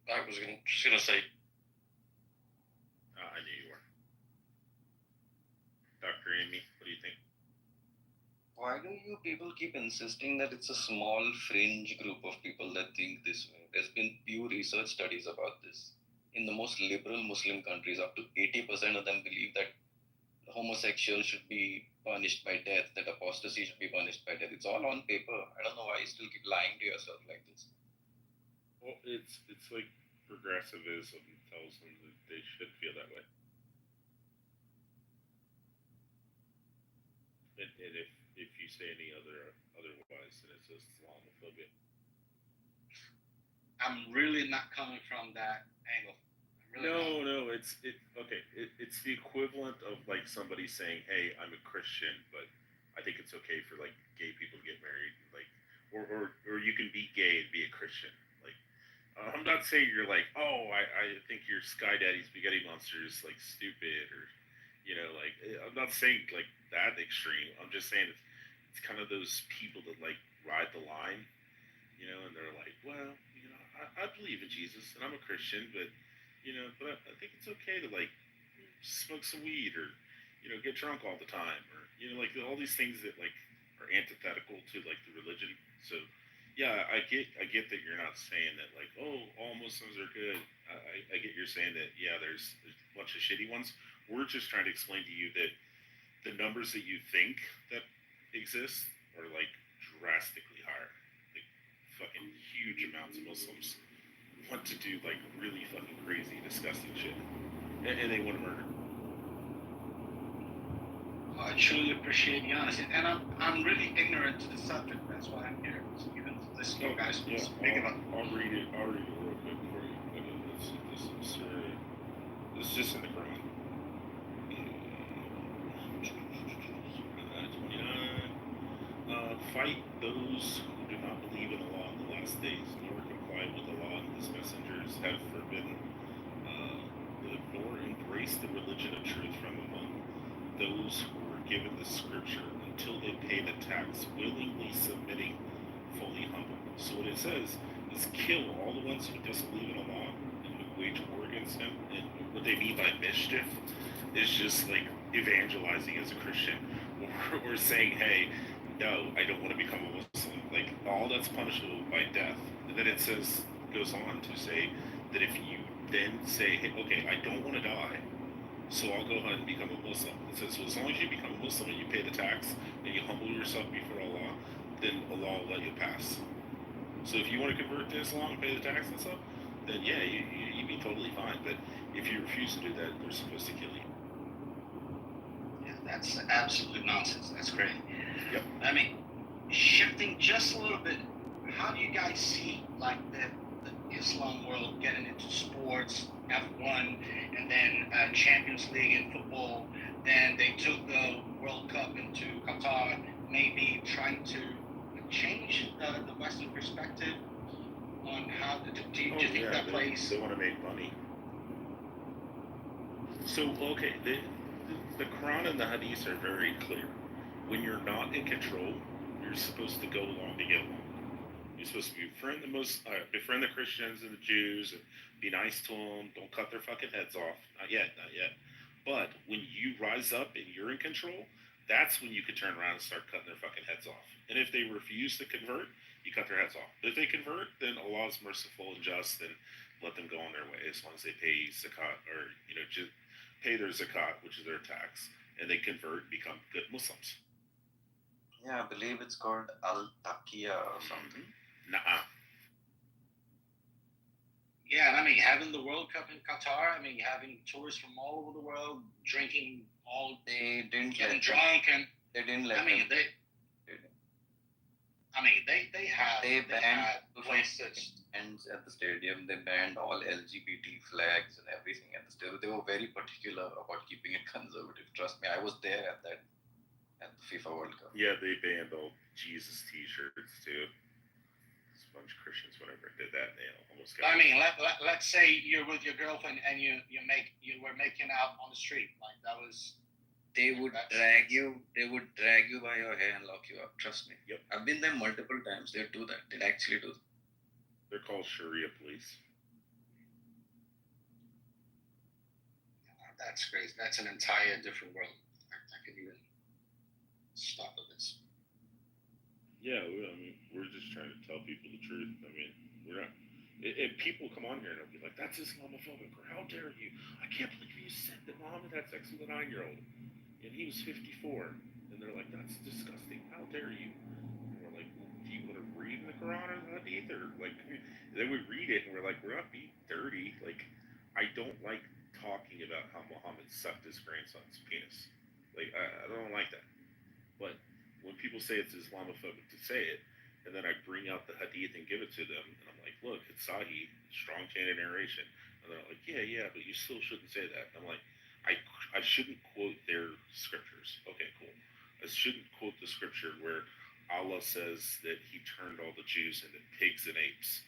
I was just gonna say. I knew you were. Dr. Amy, what do you think? Why do you people keep insisting that it's a small fringe group of people that think this way? There's been few research studies about this. In the most liberal Muslim countries, up to 80% of them believe that homosexuals should be punished by death, that apostasy should be punished by death. It's all on paper. I don't know why you still keep lying to yourself like this. Well, it's like progressivism tells them that they should feel that way. And if you say any otherwise, then it's Islamophobia. I'm really not coming from that angle. No, it's the equivalent of like somebody saying, "Hey, I'm a Christian, but I think it's okay for like gay people to get married, like, or you can be gay and be a Christian." Like, I'm not saying you're like, "Oh, I think your Sky Daddy Spaghetti Monster is like stupid," or like I'm not saying like that extreme. I'm just saying it's kind of those people that like ride the line, and they're like, well, I believe in Jesus and I'm a Christian, but but I think it's okay to like smoke some weed or get drunk all the time or like all these things that like are antithetical to like the religion. So yeah, I get that you're not saying that like, oh, all Muslims are good. I get you're saying that, yeah, there's a bunch of shitty ones. We're just trying to explain to you that the numbers that you think that exist are like drastically higher. Like fucking huge amounts of Muslims want to do like really fucking crazy, disgusting shit, and they want to murder. I truly appreciate the honesty, and I'm really ignorant to the subject. That's why I'm here, so even to listen to you guys speak about. I'll read it. I'll read it real quick for you. But it's just in the Quran. 29. Fight those who do not believe in Allah in the last days, nor comply with Allah and His messengers have forbidden, nor embrace the religion of truth from among those who were given the scripture until they pay the tax, willingly submitting, fully humble. So what it says is kill all the ones who disbelieve in Allah and who wage war against Him. And what they mean by mischief is just like evangelizing as a Christian or saying, hey, no, I don't want to become a Muslim. Like all that's punishable by death. And then it goes on to say that if you then say, hey, okay, I don't want to die, so I'll go ahead and become a Muslim. It says, so as long as you become a Muslim and you pay the tax and you humble yourself before Allah, then Allah will let you pass. So if you want to convert to Islam and pay the tax and stuff, then yeah, you'd be totally fine. But if you refuse to do that, they're supposed to kill you. Yeah, that's absolute nonsense. That's great. Yep. I mean, shifting just a little bit, how do you guys see like the Islam world getting into sports, F1, and then Champions League in football? Then they took the World Cup into Qatar, maybe trying to change the Western perspective on how do you think that plays? They want to make money. So okay, the Quran and the Hadith are very clear. When you're not in control, you're supposed to go along to get along. You're supposed to befriend the Christians and the Jews, and be nice to them. Don't cut their fucking heads off. Not yet. But when you rise up and you're in control, that's when you can turn around and start cutting their fucking heads off. And if they refuse to convert, you cut their heads off. But if they convert, then Allah is merciful and just, and let them go on their way as long as they pay zakat or just pay their zakat, which is their tax, and they convert and become good Muslims. Yeah, I believe it's called Al-Taqiyya or something. Nah. Yeah, and I mean, having the World Cup in Qatar, I mean, having tourists from all over the world drinking getting drunk, and they didn't let. I mean, they had places. And at the stadium, they banned all LGBT flags and everything at the stadium. They were very particular about keeping it conservative. Trust me, I was there at the FIFA World Cup. Yeah, they banned all Jesus T-shirts too. There's a bunch of Christians, whenever I did that, they almost got. I mean, let's say you're with your girlfriend and you were making out on the street, like that was. They would drag you by your hair and lock you up. Trust me. Yep. I've been there multiple times. They do that. They actually do. They're called Sharia police. That's crazy. That's an entire different world. I could even stop with this. Yeah, I mean, we're just trying to tell people the truth. I mean, we're not. And people come on here and they'll be like, "That's Islamophobic," or "How dare you? I can't believe you said that Muhammad had sex with a 9-year-old, and he was 54." And they're like, "That's disgusting. How dare you?" And we're like, well, "Do you want to read in the Quran or the Hadith?" Or like, then we read it and we're like, "We're not being dirty." Like, I don't like talking about how Muhammad sucked his grandson's penis. Like, I don't like that. But when people say it's Islamophobic to say it, and then I bring out the Hadith and give it to them, and I'm like, "Look, it's Sahih, strong chain of narration." And they're like, yeah, but you still shouldn't say that. And I'm like, I shouldn't quote their scriptures. Okay, cool. I shouldn't quote the scripture where Allah says that He turned all the Jews into pigs and apes,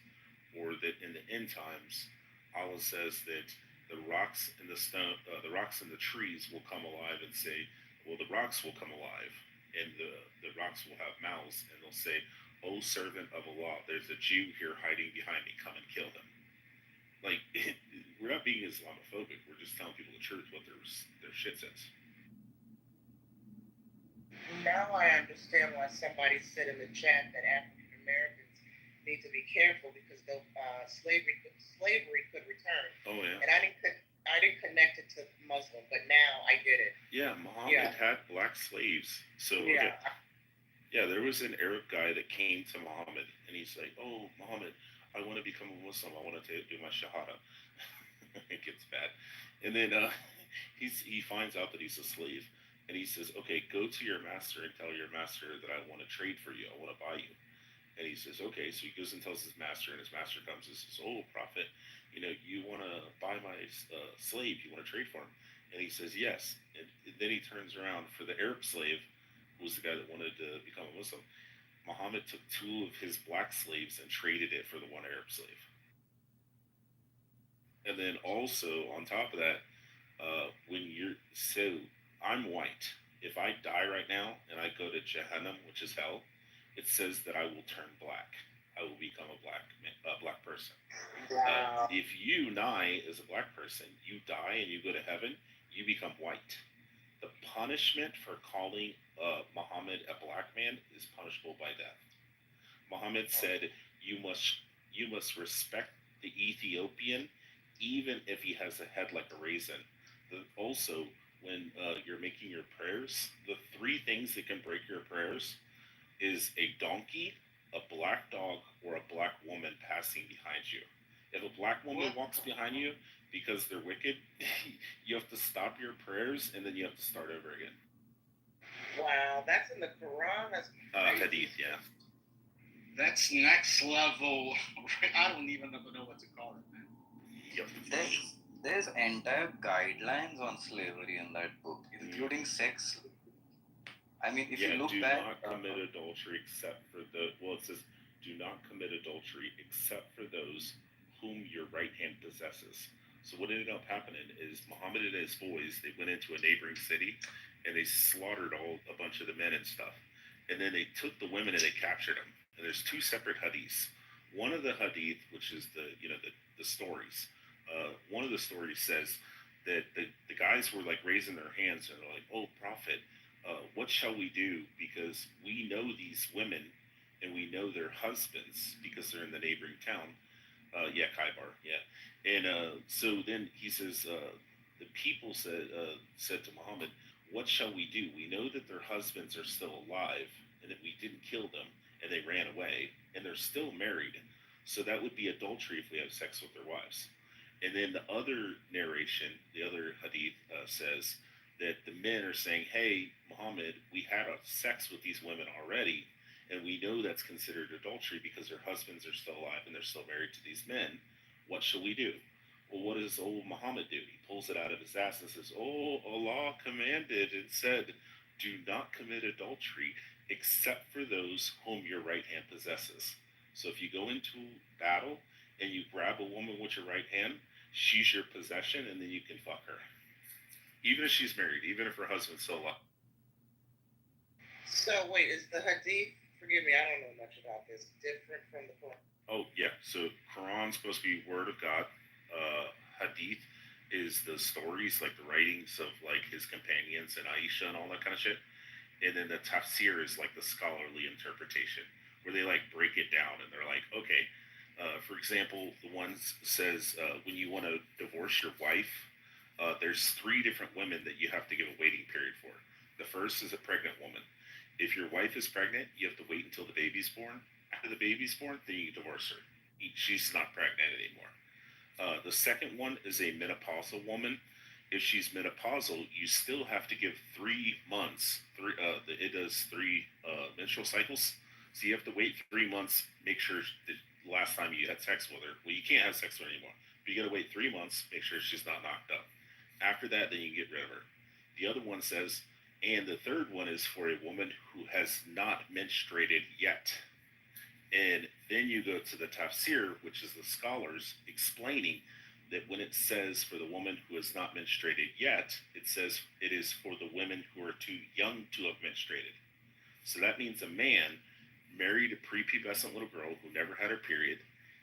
or that in the end times, Allah says that the rocks and the rocks and the trees will come alive and say, well, the rocks will come alive, and the rocks will have mouths, and they'll say, "O servant of Allah, there's a Jew here hiding behind me. Come and kill him." Like, we're not being Islamophobic. We're just telling people the truth, what their shit says. Now I understand why somebody said in the chat that African Americans need to be careful because slavery could return. Oh yeah. And I didn't connect it to Muslim, but now I get it. Yeah, Muhammad had black slaves. So Yeah. yeah, there was an Arab guy that came to Muhammad, and he's like, "Oh, Muhammad, I want to become a Muslim. I want to do my shahada." It gets bad, and then he finds out that he's a slave, and he says, "Okay, go to your master and tell your master that I want to trade for you. I want to buy you." And he says, "Okay." So he goes and tells his master, and his master comes and says, "Oh, prophet, you want to buy my slave? You want to trade for him?" And he says, "Yes." And then he turns around for the Arab slave, who was the guy that wanted to become a Muslim. Muhammad took 2 of his black slaves and traded it for the 1 Arab slave. And then also on top of that, I'm white. If I die right now and I go to Jahannam, which is hell, it says that I will turn black. I will become a black person. Wow. If you, Nye, as a black person, you die and you go to heaven, you become white. The punishment for calling Muhammad a black man is punishable by death. Muhammad said, "You must respect the Ethiopian, even if he has a head like a raisin." Also, when you're making your prayers, the 3 things that can break your prayers is a donkey, a black dog, or a black woman passing behind you. If a black woman walks behind you because they're wicked, you have to stop your prayers and then you have to start over again. Wow, that's in the Quran. That's Hadith, yeah. That's next level. I don't even know what to call it, man. Yep. There's entire guidelines on slavery in that book, including sex. I mean, if you look do back, not commit adultery except for it says, "Do not commit adultery except for those whom your right hand possesses." So what ended up happening is Muhammad and his boys, they went into a neighboring city and they slaughtered a bunch of the men and stuff. And then they took the women and they captured them. And there's 2 separate hadiths. One of the hadith, which is the stories, one of the stories says that the guys were like raising their hands and they're like, "Oh, prophet, what shall we do? Because we know these women and we know their husbands because they're in the neighboring town." Kaibar, yeah. And so then he says, the people said to Muhammad, "What shall we do? We know that their husbands are still alive and that we didn't kill them and they ran away and they're still married. So that would be adultery if we have sex with their wives." And then the other narration, the other hadith says that the men are saying, "Hey, Muhammad, we had sex with these women already, and we know that's considered adultery because their husbands are still alive and they're still married to these men. What shall we do?" Well, what does old Muhammad do? He pulls it out of his ass and says, "Oh, Allah commanded and said, do not commit adultery except for those whom your right hand possesses." So if you go into battle and you grab a woman with your right hand, she's your possession, and then you can fuck her. Even if she's married, even if her husband's still alive. So wait, is the hadith? Forgive me, I don't know much about this. Different from the Quran? Oh yeah, so Quran's supposed to be word of God. Hadith is the stories, like the writings of like his companions and Aisha and all that kind of shit. And then the tafsir is like the scholarly interpretation, where they like break it down and they're like, okay, for example, the one says when you want to divorce your wife, there's 3 different women that you have to give a waiting period for. The first is a pregnant woman. If your wife is pregnant, you have to wait until the baby's born. After the baby's born, then you can divorce her. She's not pregnant anymore. The second one is a menopausal woman. If she's menopausal, you still have to give 3 months. It does 3 menstrual cycles. So you have to wait 3 months, make sure the last time you had sex with her. Well, you can't have sex with her anymore. But you got to wait 3 months, make sure she's not knocked up. After that, then you can get rid of her. The other one says, and the third one is for a woman who has not menstruated yet. And then you go to the tafsir, which is the scholars explaining that when it says for the woman who has not menstruated yet, it says it is for the women who are too young to have menstruated. So that means a man married a prepubescent little girl who never had her period.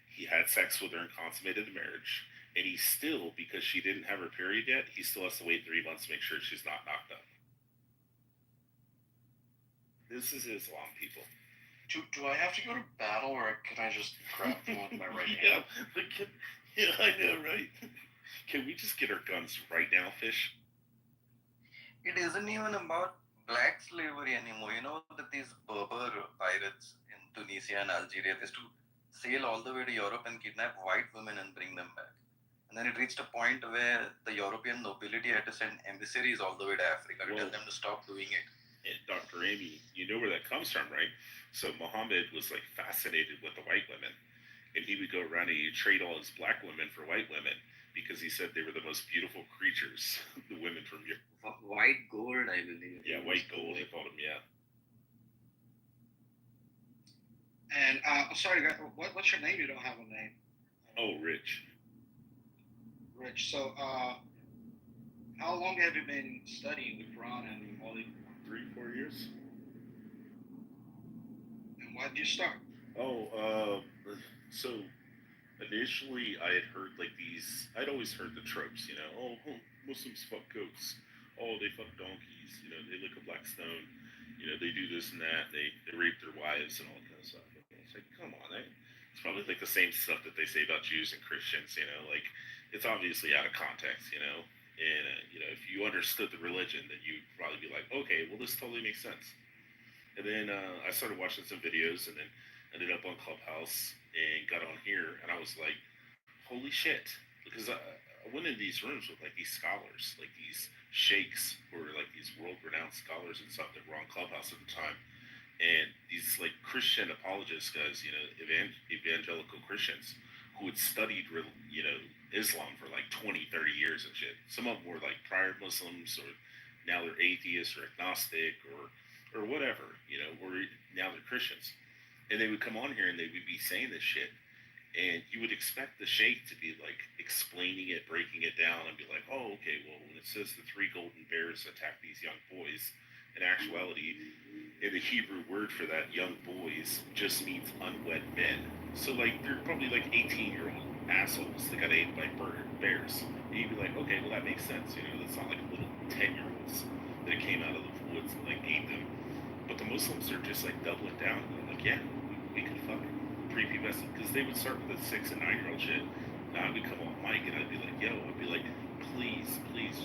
He had sex with her and consummated the marriage. And he still, because she didn't have her period yet, he still has to wait 3 months to make sure she's not knocked up. This is Islam, people. Do I have to go to battle, or can I just grab them with my right Yeah, hand? yeah, I know, right? Can we just get our guns right now, Fish? It isn't even about black slavery anymore. You know that these Berber pirates in Tunisia and Algeria, they used to sail all the way to Europe and kidnap white women and bring them back. And then it reached a point where the European nobility had to send emissaries all the way to Africa to tell them to stop doing it. And Dr. Amy, you know where that comes from, right? So Muhammad was like fascinated with the white women, and he would go around and he'd trade all his black women for white women because he said they were the most beautiful creatures, the women from Europe. White gold, I believe. Yeah, white gold, they called them, yeah. And I'm sorry, guys, what's your name? You don't have a name. Oh, Rich. Rich. So, how long have you been studying the Quran and all the 3-4 years. And why did you start? So initially I had heard like these, I'd always heard the tropes, you know, Muslims fuck goats, they fuck donkeys, you know, they lick a black stone, you know, they do this and that, they rape their wives and all that kind of stuff. It's like, come on, it's probably like the same stuff that they say about Jews and Christians, you know, like it's obviously out of context, you know, and you know, if you understood the religion, then you'd probably be like, okay, well, this totally makes sense. And then I started watching some videos, and then ended up on Clubhouse and got on here, and I was like, holy shit, because I went in these rooms with like these scholars, like these sheikhs who were like these world-renowned scholars and stuff that were on Clubhouse at the time, and these like Christian apologists guys, you know, evangelical Christians who had studied, you know, Islam for like 20, 30 years and shit. Some of them were like prior Muslims, or now they're atheists or agnostic or whatever, you know, or now they're Christians. And they would come on here and they would be saying this shit. And you would expect the sheikh to be like explaining it, breaking it down, and be like, oh, okay, well, when it says the 3 golden bears attack these young boys, in actuality, in the Hebrew word for that, young boys, just means unwed men. So, like, they're probably like 18-year-old assholes that got ate by bears. And you'd be like, okay, well, that makes sense. You know, it's not like little 10-year-olds that came out of the woods and like ate them. But the Muslims are just like doubling down. They're like, yeah, we could fuck prepubescent, because they would start with the 6 and 9-year-old shit. Now I would come on mic and I'd be like, yo, I'd be like, please,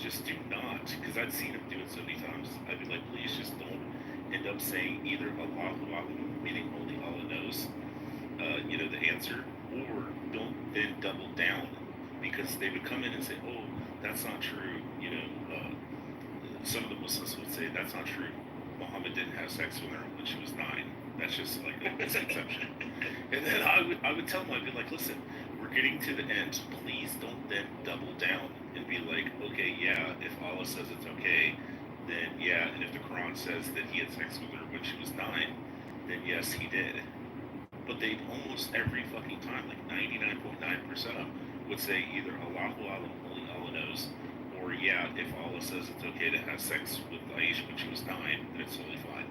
just do not, because I'd seen him do it so many times. I'd be like, please just don't end up saying either Allahu A'lam, meaning only Allah knows, you know, the answer, or don't then double down, because they would come in and say, oh, that's not true, you know, some of the Muslims would say, that's not true. Muhammad didn't have sex with her when she was 9. That's just like a misconception. And then I would tell them, I'd be like, listen, we're getting to the end. Please don't then double down and be like, okay, yeah, if Allah says it's okay, then yeah, and if the Quran says that he had sex with her when she was 9, then yes, he did. But they almost every fucking time, like 99.9% of them, would say either Allahu A'lam, only Allah knows, or yeah, if Allah says it's okay to have sex with Aisha when she was 9, then it's totally fine.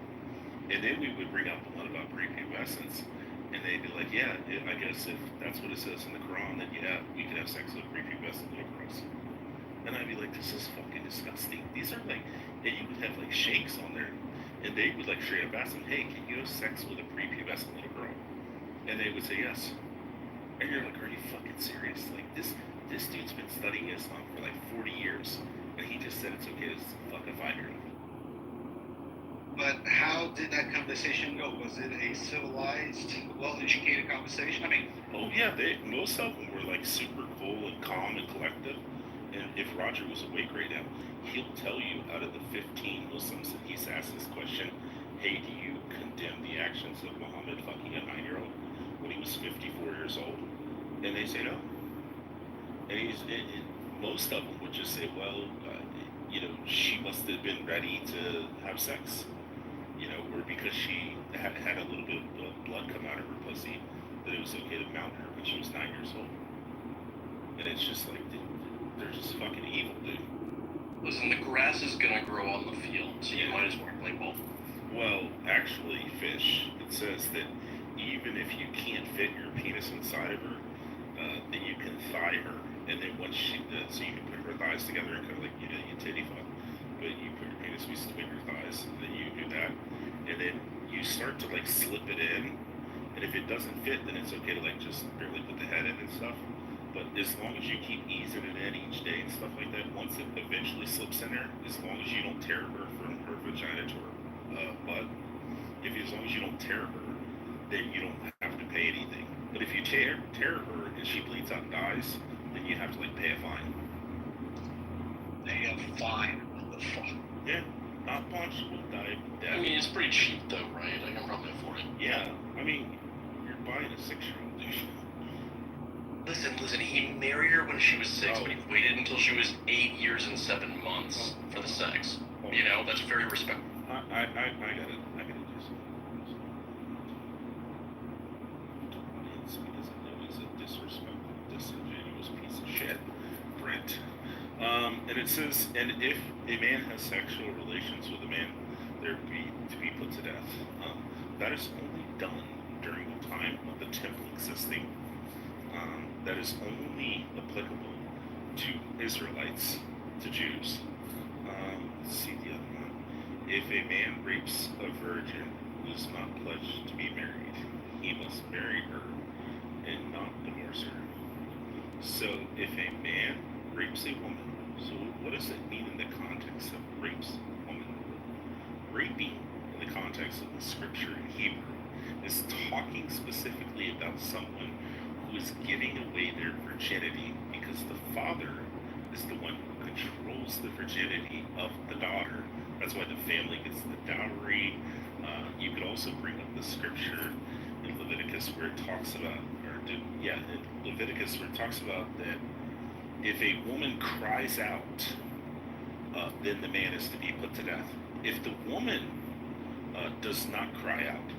And then we would bring up a lot about prepubescence, and they'd be like, yeah, I guess if that's what it says in the Quran, then yeah, we can have sex with prepubescent little girls. And I'd be like, this is fucking disgusting. These are like, and you would have like sheikhs on there, and they would like straight up ask them, hey, can you have sex with a prepubescent little girl? And they would say yes. And you're like, are you fucking serious? Like, this dude's been studying Islam for like 40 years, and he just said it's okay to fuck a 5-year-old. But how did that conversation go? Was it a civilized, well-educated conversation? I mean, oh yeah, most of them were like super cool and calm and collective. And if Roger was awake right now, he'll tell you out of the 15 Muslims that he's asked this question, hey, do you condemn the actions of Muhammad fucking a 9-year-old when he was 54 years old? And they say no. And most of them would just say, well, you know, she must have been ready to have sex. You know, or because she had a little bit of blood come out of her pussy, that it was okay to mount her when she was 9 years old. And it's just like, dude, they're just fucking evil, dude. Listen, the grass is gonna grow on the field, so you might as well play both. Well, actually, fish. It says that even if you can't fit your penis inside of her, then you can thigh her, and then once so you can put her thighs together and kind of like you titty fuck, but you put your penis between your thighs, and then you do that, and then you start to like slip it in, and if it doesn't fit, then it's okay to like just barely put the head in and stuff. But as long as you keep easing it in each day and stuff like that, once it eventually slips in there, as long as you don't tear her from her vagina to her butt, as long as you don't tear her, then you don't have to pay anything. But if you tear her and she bleeds out and dies, then you have to like pay a fine. Pay a fine? What the fuck? Yeah, not punishable, die. I mean, it's pretty cheap though, right? I can probably afford it. Yeah, I mean, you're buying a 6-year-old, dude. Listen, he married her when she was 6, but he waited until she was 8 years and 7 months for the sex. You know, that's very respectful. I got it. Audience, he doesn't know he's a disrespectful, disingenuous piece of shit, Brent. And it says, and if a man has sexual relations with a man, they're to be put to death. That is only done during the time of the temple existing. That is only applicable to Israelites, to Jews. Let's see the other one. If a man rapes a virgin who is not pledged to be married, he must marry her and not divorce her. So if a man rapes a woman, so what does it mean in the context of rapes a woman? Raping in the context of the scripture in Hebrew is talking specifically about someone who is giving away their virginity because the father is the one who controls the virginity of the daughter. That's why the family gets the dowry. You could also bring up the scripture in Leviticus where it talks about, in Leviticus where it talks about that if a woman cries out, then the man is to be put to death. If the woman does not cry out,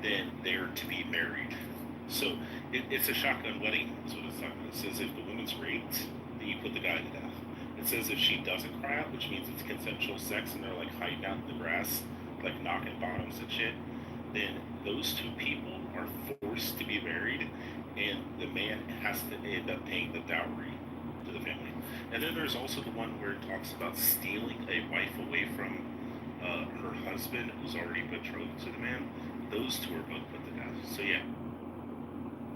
then they're to be married. So it's a shotgun wedding, is what it's talking about. It says if the woman's raped, then you put the guy to death. It says if she doesn't cry out, which means it's consensual sex and they're like hiding out in the grass, like knocking bottoms and shit, then those two people are forced to be married and the man has to end up paying the dowry to the family. And then there's also the one where it talks about stealing a wife away from her husband who's already betrothed to the man. Those two are both put to death. So yeah.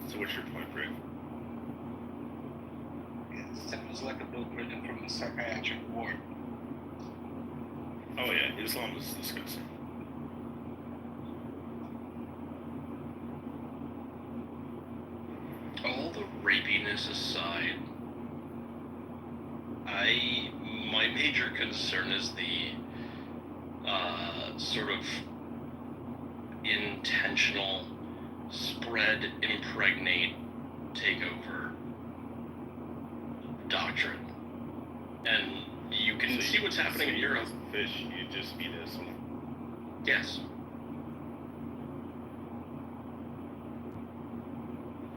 So what's your point, Rick? It sounds like a book written from a psychiatric ward. Oh yeah, Islam is disgusting. All the rapiness aside, my major concern is the sort of intentional spread, impregnate, takeover doctrine. And you can see what's happening in Europe. Fish, you just be this one. Yes.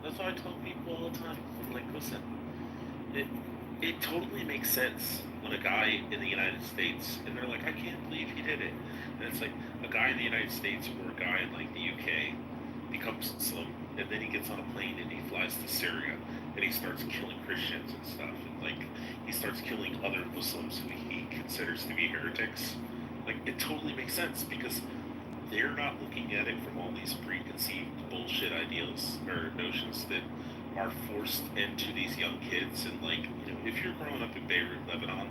That's what I tell people all the time. I'm like, listen, it totally makes sense when a guy in the United States, and they're like, I can't believe he did it. And it's like a guy in the United States or a guy in like the UK becomes Muslim, and then he gets on a plane and he flies to Syria and he starts killing Christians and stuff, and like he starts killing other Muslims who he considers to be heretics. Like it totally makes sense because they're not looking at it from all these preconceived bullshit ideals or notions that are forced into these young kids. And like, you know, if you're growing up in Beirut, Lebanon,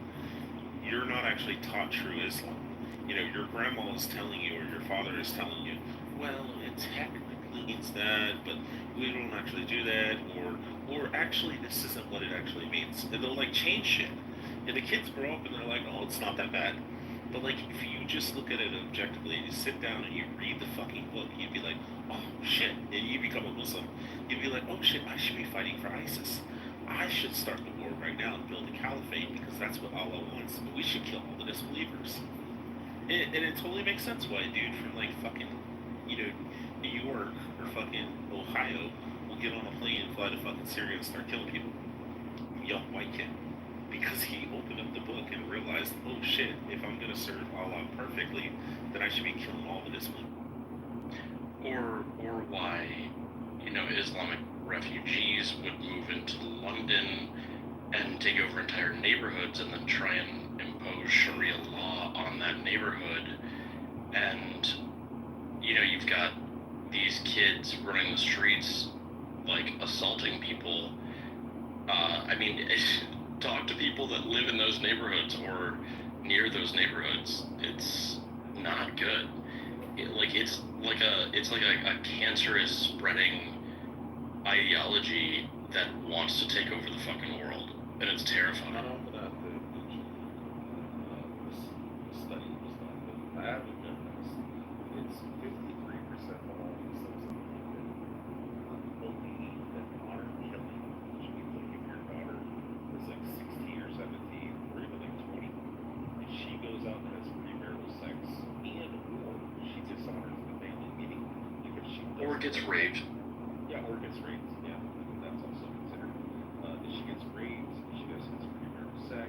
you're not actually taught true Islam. You know, your grandma is telling you or your father is telling you, well, it technically means that, but we don't actually do that, or actually this isn't what it actually means. And they'll like change shit. And the kids grow up and they're like, oh, it's not that bad. But like, if you just look at it objectively and you sit down and you read the fucking book, you'd be like, oh shit, and you become a Muslim, you'd be like, oh shit, I should be fighting for ISIS. I should start the war right now and build a caliphate because that's what Allah wants. We should kill all the disbelievers. And it totally makes sense why a dude from like fucking, you know, New York or fucking Ohio will get on a plane and fly to fucking Syria and start killing people. Young white kid. Because he opened up the book and realized just, oh shit, if I'm gonna serve Allah perfectly, then I should be killing all the disbelievers. Or why, Islamic refugees would move into London and take over entire neighborhoods and then try and impose Sharia law on that neighborhood. And, you've got these kids running the streets, like, assaulting people. Talk to people that live in those neighborhoods or near those neighborhoods. It's not good. It's like a cancerous spreading ideology that wants to take over the fucking world, and it's terrifying. Not only that, the study was done with lab evidence. It's 53% of all Muslims believe that modern killing should be like if your daughter is like 16 or 17 or even like 20, and she goes out and has premarital sex or she dishonors the family, meaning like if she Or gets raped. Yeah, or gets raped. Yeah, that's also considered. If she gets raped, if she has premarital sex,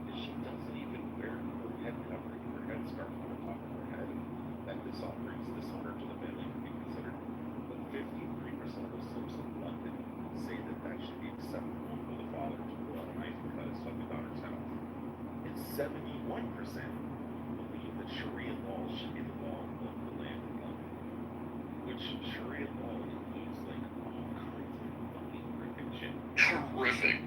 if she doesn't even wear her head covering, her headscarf on the top of her head, that brings dishonor to the family to be considered. But 53% of Muslims in London say that that should be acceptable for the father to pull out a knife and cut his fucking daughter's head off. And 71% believe that Sharia law should be the law of the land in London, which Sharia law includes like all kinds of fucking horrific shit. Horrific.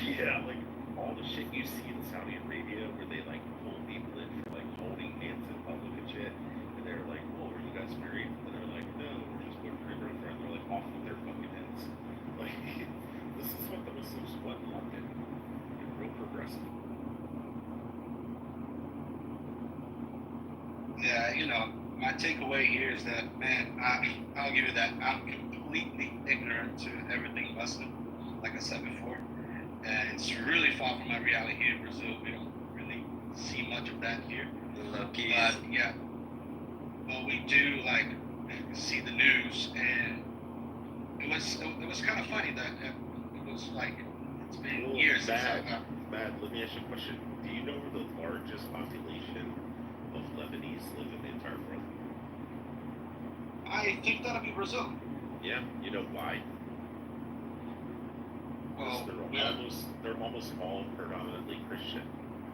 Yeah, like all the shit you see in Saudi Arabia where they like pull people in for like holding hands in public and shit, and they're like, "Oh, are you guys married?" And they're like, "No, we're just boyfriend and girlfriend." They're like off with their fucking heads. Like this is what the Muslims want in London. You're real progressive. Yeah, my takeaway here is that, man, I'll give you that. I'm completely ignorant to everything Muslim, like I said before. And it's really far from my reality here in Brazil. We don't really see much of that here. Lucky. But yeah, but we do like see the news, and it was kind of funny that it was like it's been years since Matt, let me ask you a question. Do you know where the largest population of Lebanese live in the entire world? I think that'll be Brazil. Yeah, you know why? Well, they're almost all predominantly Christian,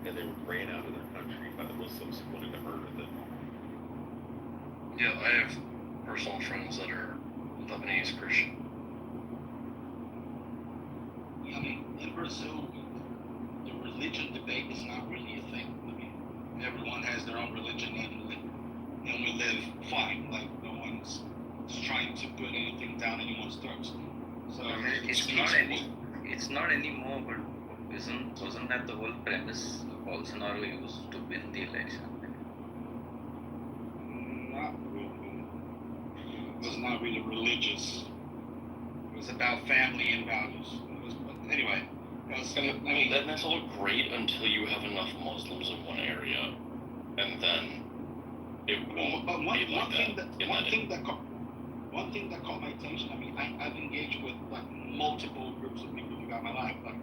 and they were ran out of their country by the Muslims who wanted to murder them. Yeah, I have personal friends that are Lebanese Christian. I mean, in Brazil, the religion debate is not really a thing. I mean, everyone has their own religion, and we live fine. Like, no one's trying to put anything down anyone's throats. So it's not anymore, but wasn't that the whole premise Bolsonaro used to win the election? Not really. It was not really religious. It was about family and values. Anyway, that's all great until you have enough Muslims in one area, and then it won't but be like that. One thing that caught my attention. I mean, I've engaged with like multiple groups of people throughout my life, like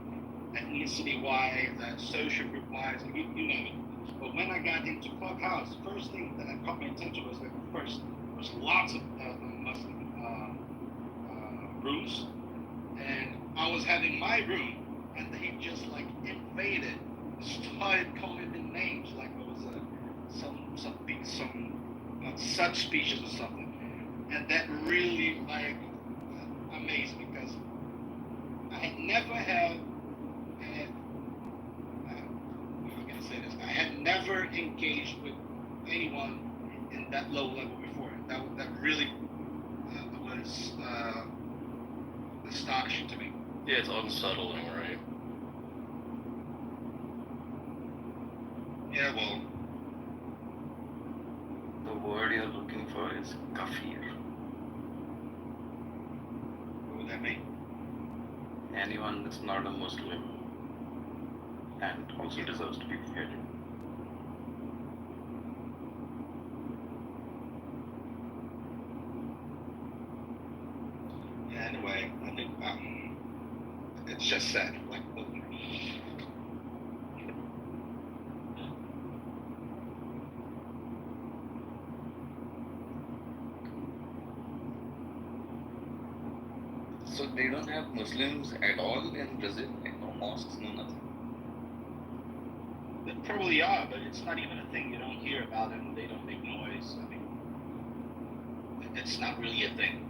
ethnicity-wise, social group-wise, you name it. But when I got into Clubhouse, the first thing that caught my attention was that first there's lots of Muslim rooms, and I was having my room, and they just like invaded, started calling me names like it was some subspecies or something, and that really like amazed me because I had never had I'm gonna say this. I had never engaged with anyone in that low level before. That really was astonishing to me. Yeah, it's unsettling, right? Yeah, well, The word you're looking for is kafir. what would that mean? Anyone that's not a Muslim and also deserves to be feared. Yeah, anyway, I think it's just sad. Like, So they don't have Muslims at all in Brazil? Like no mosques, no nothing? They probably are, but it's not even a thing. You don't hear about it, and they don't make noise. I mean, it's not really a thing.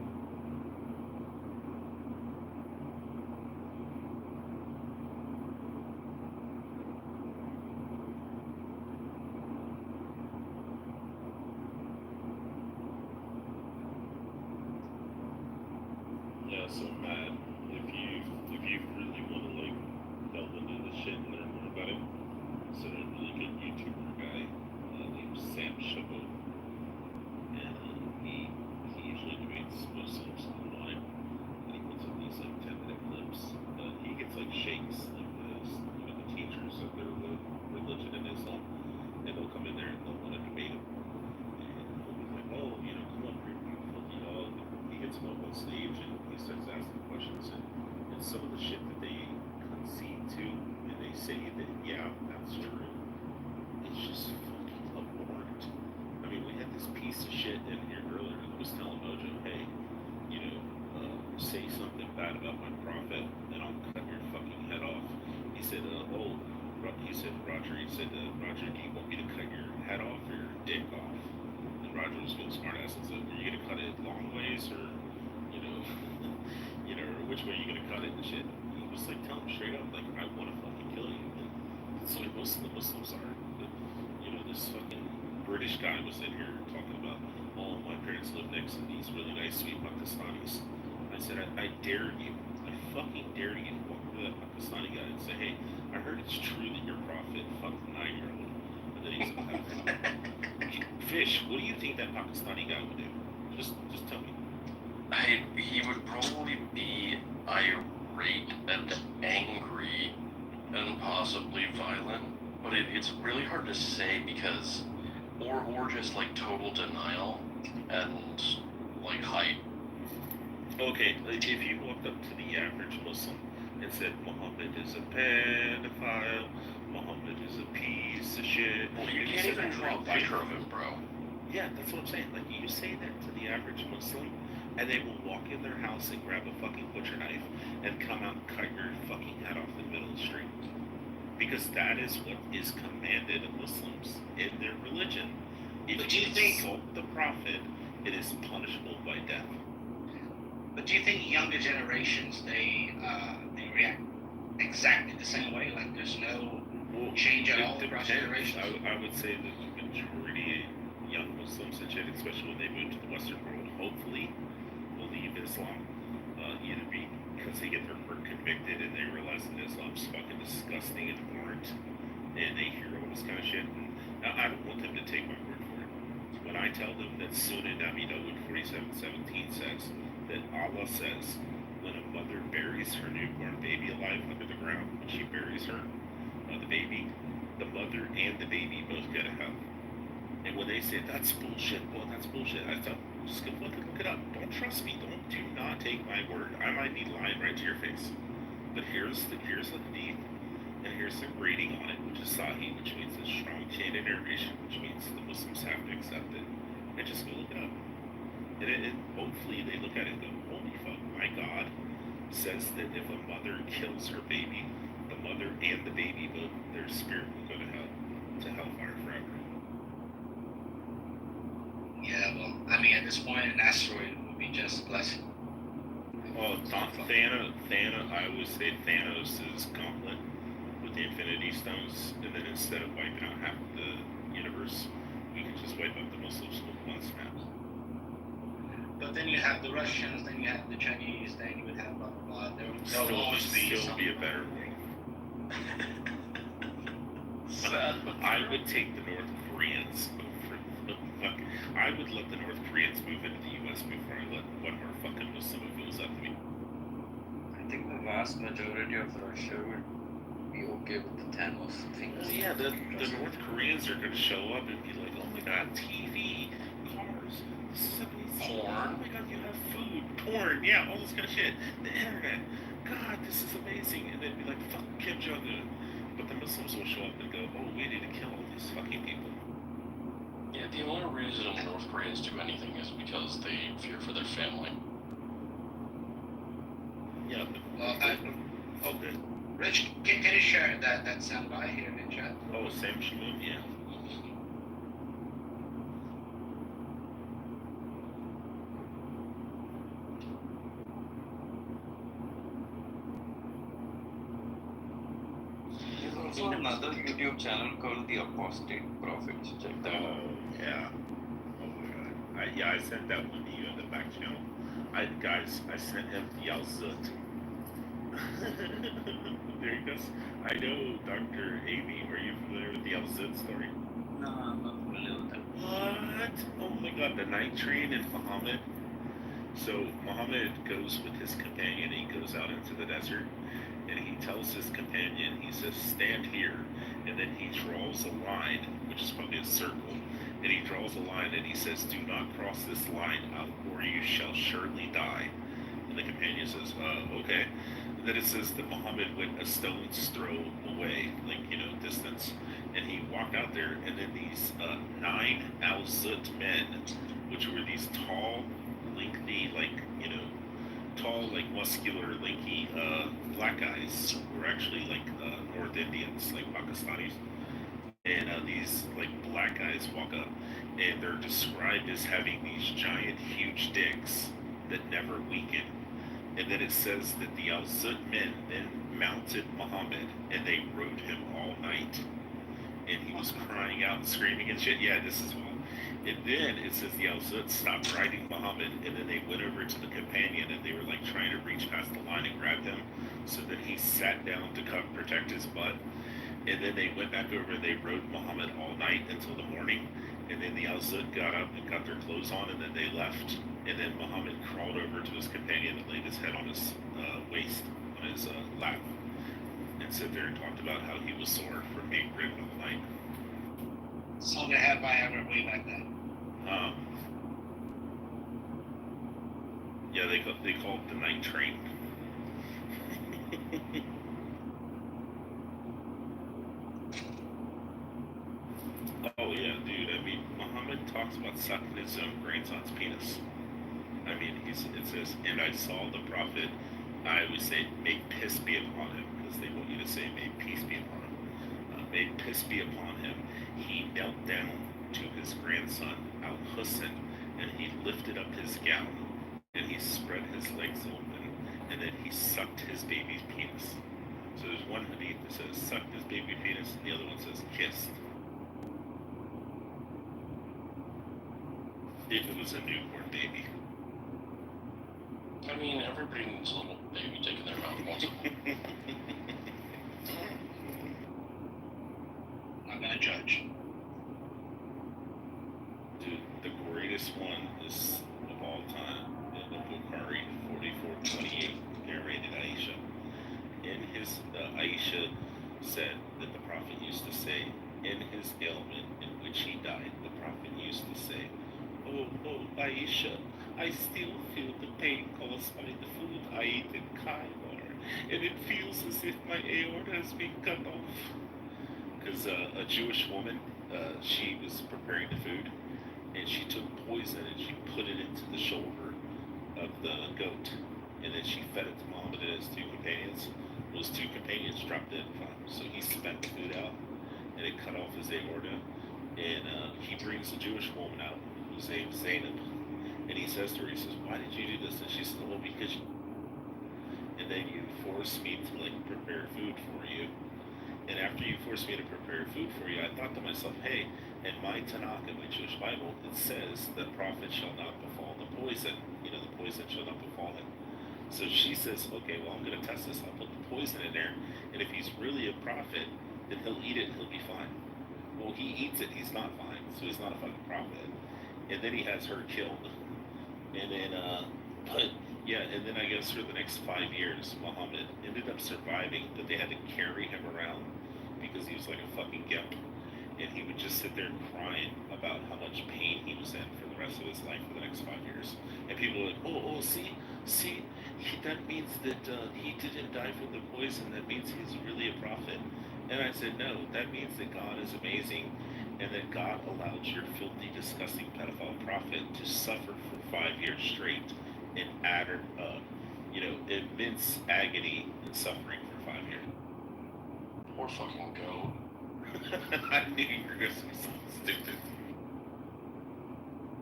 Yeah, so Matt, if you really want to like delve into the shit and learn more about it, so there's a really good YouTuber guy named Sam Shogo, and he usually debates Muslims online, and he puts up these like 10-minute clips. He gets like sheikhs, like the teachers of their religion in Islam, and they'll come in there and they'll want to debate him, and he'll be like, oh, come up here, you filthy dog. And he gets him up on stage and he starts asking questions, and some of the shit that they concede to, and they say that, yeah, that's true, it's just fucking abhorrent. I mean, we had this piece of shit in here earlier that was telling Mojo, hey, say something bad about my prophet, and I'll cut your fucking head off. He said, Roger, do you want me to cut your head off or your dick off? And Roger was being smart ass and said, are you gonna cut it long ways or, or which way are you gonna cut it and shit? He was like, tell him straight up, like, I wanna fucking kill you. And that's the way most of the Muslims are. This fucking British guy was in here talking about, oh, my parents live next to these really nice sweet Pakistanis. I said, I dare you, I fucking dare you to walk to that Pakistani guy and say, hey, I heard it's true that your prophet fucked a 9-year-old and that he's a pedophile. Fish, what do you think that Pakistani guy would do? Just tell me. He would probably be irate and angry and possibly violent, but it's really hard to say because, or just like total denial and like hype. Okay, like if you walked up to the average Muslim and said Muhammad is a pedophile, Muhammad is a piece of shit. Well, you can't even draw a picture of him, bro. Yeah, that's what I'm saying. Like, you say that to the average Muslim, and they will walk in their house and grab a fucking butcher knife and come out and cut your fucking head off in the middle of the street. Because that is what is commanded of Muslims in their religion. If you insult the prophet, it is punishable by death. But do you think younger generations they react exactly the same way? Like there's no change at all across generations? I would say that the majority of young Muslims and shit, especially when they move to the Western world, hopefully will leave Islam, either because they get their work convicted and they realize that Islam's fucking disgusting and abhorrent, and they hear all this kind of shit. And I don't want them to take my word for it. When I tell them that Sunnah Nabi Dawud 47:17 says that Allah says when a mother buries her newborn baby alive under the ground, when she buries her, the baby, the mother and the baby both go to hell. And when they say that's bullshit, well, that's bullshit, I thought, just go look it up. Don't trust me. Do not take my word. I might be lying right to your face. But here's the hadith, and here's the grading on it, which is Sahih, which means a strong chain of narration, which means the Muslims have to accept it. And just go look it up. And hopefully they look at it and go, holy fuck, my God says that if a mother kills her baby, the mother and the baby, both their spirit will go to hellfire forever. Yeah, well, I mean, at this point, an asteroid would be just a blessing. Well, Thanos, I always say Thanos' gauntlet with the Infinity Stones, and then instead of wiping out half the universe, we can just wipe out the Muslims with one snap. But then you have the Russians, then you have the Chinese, then you would have blah blah blah. There will always be a better world. I would take the North Koreans over the fuck. I would let the North Koreans move into the U.S. before I let one more fucking Muslim if it was up to me. I think the vast majority of Russia would be okay with the Thanos thing. Well, yeah, the North Koreans are going to show up and be like, oh my god, TV, cars, this is amazing. Porn. Oh my god, you have food, porn, yeah, all this kind of shit. The internet, god, this is amazing. And they'd be like, fuck Kim Jong-un. But the Muslims will show up and go, oh, we need to kill all these fucking people. Yeah, the only reason North Koreans do anything is because they fear for their family. shared that soundbite here in the chat. Oh, Sam Shamoon, yeah. There's also another YouTube channel called The Apostate Prophets. Check that out. Yeah. Oh my god. I sent that one to you in the back channel. I sent him the Yalzut. There he goes. I know, Dr. Amy, are you familiar with the Yalzut story? No, I'm not familiar with that. What? Oh my god, the night train in Muhammad. So Muhammad goes with his companion, he goes out into the desert, and he tells his companion, he says, stand here, and then he draws a line, which is probably a circle, and he draws a line and he says, do not cross this line or you shall surely die. And the companion says, okay. And then it says that Muhammad went a stone's throw away, distance, and he walked out there, and then these 9 Al-Zut men, which were these tall, lengthy, tall, muscular, lanky, black guys, were actually North Indians, like Pakistanis. And these black guys walk up, and they're described as having these giant, huge dicks that never weaken. And then it says that the Al-Zut men then mounted Muhammad, and they rode him all night. And he was crying out and screaming and shit. Yeah, this is wild. And then it says the Al-Zut stopped riding Muhammad, and then they went over to the companion, and they were trying to reach past the line and grab him. So then he sat down to protect his butt. And then they went back over and they rode Muhammad all night until the morning. And then the Al-Zut got up and got their clothes on, and then they left. And then Muhammad crawled over to his companion and laid his head on his waist, on his lap, and sat there and talked about how he was sore from being ridden all night. So they had Viagra way back then. Yeah, they call it the night train. Oh yeah, dude. I mean, Muhammad talks about sucking his own grandson's penis. I mean, it says, and I saw the prophet. I always say, may piss be upon him, because they want you to say, may peace be upon him. May piss be upon him. He knelt down to his grandson, Al-Hussein, and he lifted up his gown, and he spread his legs open, and then he sucked his baby's penis. So there's one hadith that says, sucked his baby penis, and the other one says, kissed. If it was a newborn baby. I mean, everybody needs a little baby taking their mouth once in a while. I'm gonna judge. Dude, the greatest one is of all time, the Bukhari 44:28, narrated Aisha. In his, Aisha said that the Prophet used to say, in his ailment in which he died, the Prophet used to say, oh, Aisha, I still feel the pain caused by the food I ate in Cairo, and it feels as if my aorta has been cut off. Because a Jewish woman, she was preparing the food, and she took poison and she put it into the shoulder of the goat, and then she fed it to Muhammad and his 2 companions. Those 2 companions dropped dead from him, so he spat the food out, and it cut off his aorta, and he brings a Jewish woman out, who's named Zainab, and he says to her, he says, why did you do this? And she says, well, because you... And then you forced me to prepare food for you. And after you forced me to prepare food for you, I thought to myself, hey, in my Tanakh, in my Jewish Bible, it says the prophet shall not befall the poison. The poison shall not befall him. So she says, okay, well, I'm going to test this. I'll put the poison in there, and if he's really a prophet, then he'll eat it and he'll be fine. Well, he eats it, he's not fine, so he's not a fucking prophet. And then he has her killed. And then, and then I guess for the next 5 years, Muhammad ended up surviving, but they had to carry him around because he was like a fucking gimp. And he would just sit there crying about how much pain he was in for the rest of his life for the next 5 years. And people were like, see, that means that he didn't die from the poison. That means he's really a prophet. And I said, no, that means that God is amazing, and that God allowed your filthy, disgusting pedophile prophet to suffer for 5 years straight in immense agony and suffering for 5 years. Or fucking go. I knew you were going to say something stupid.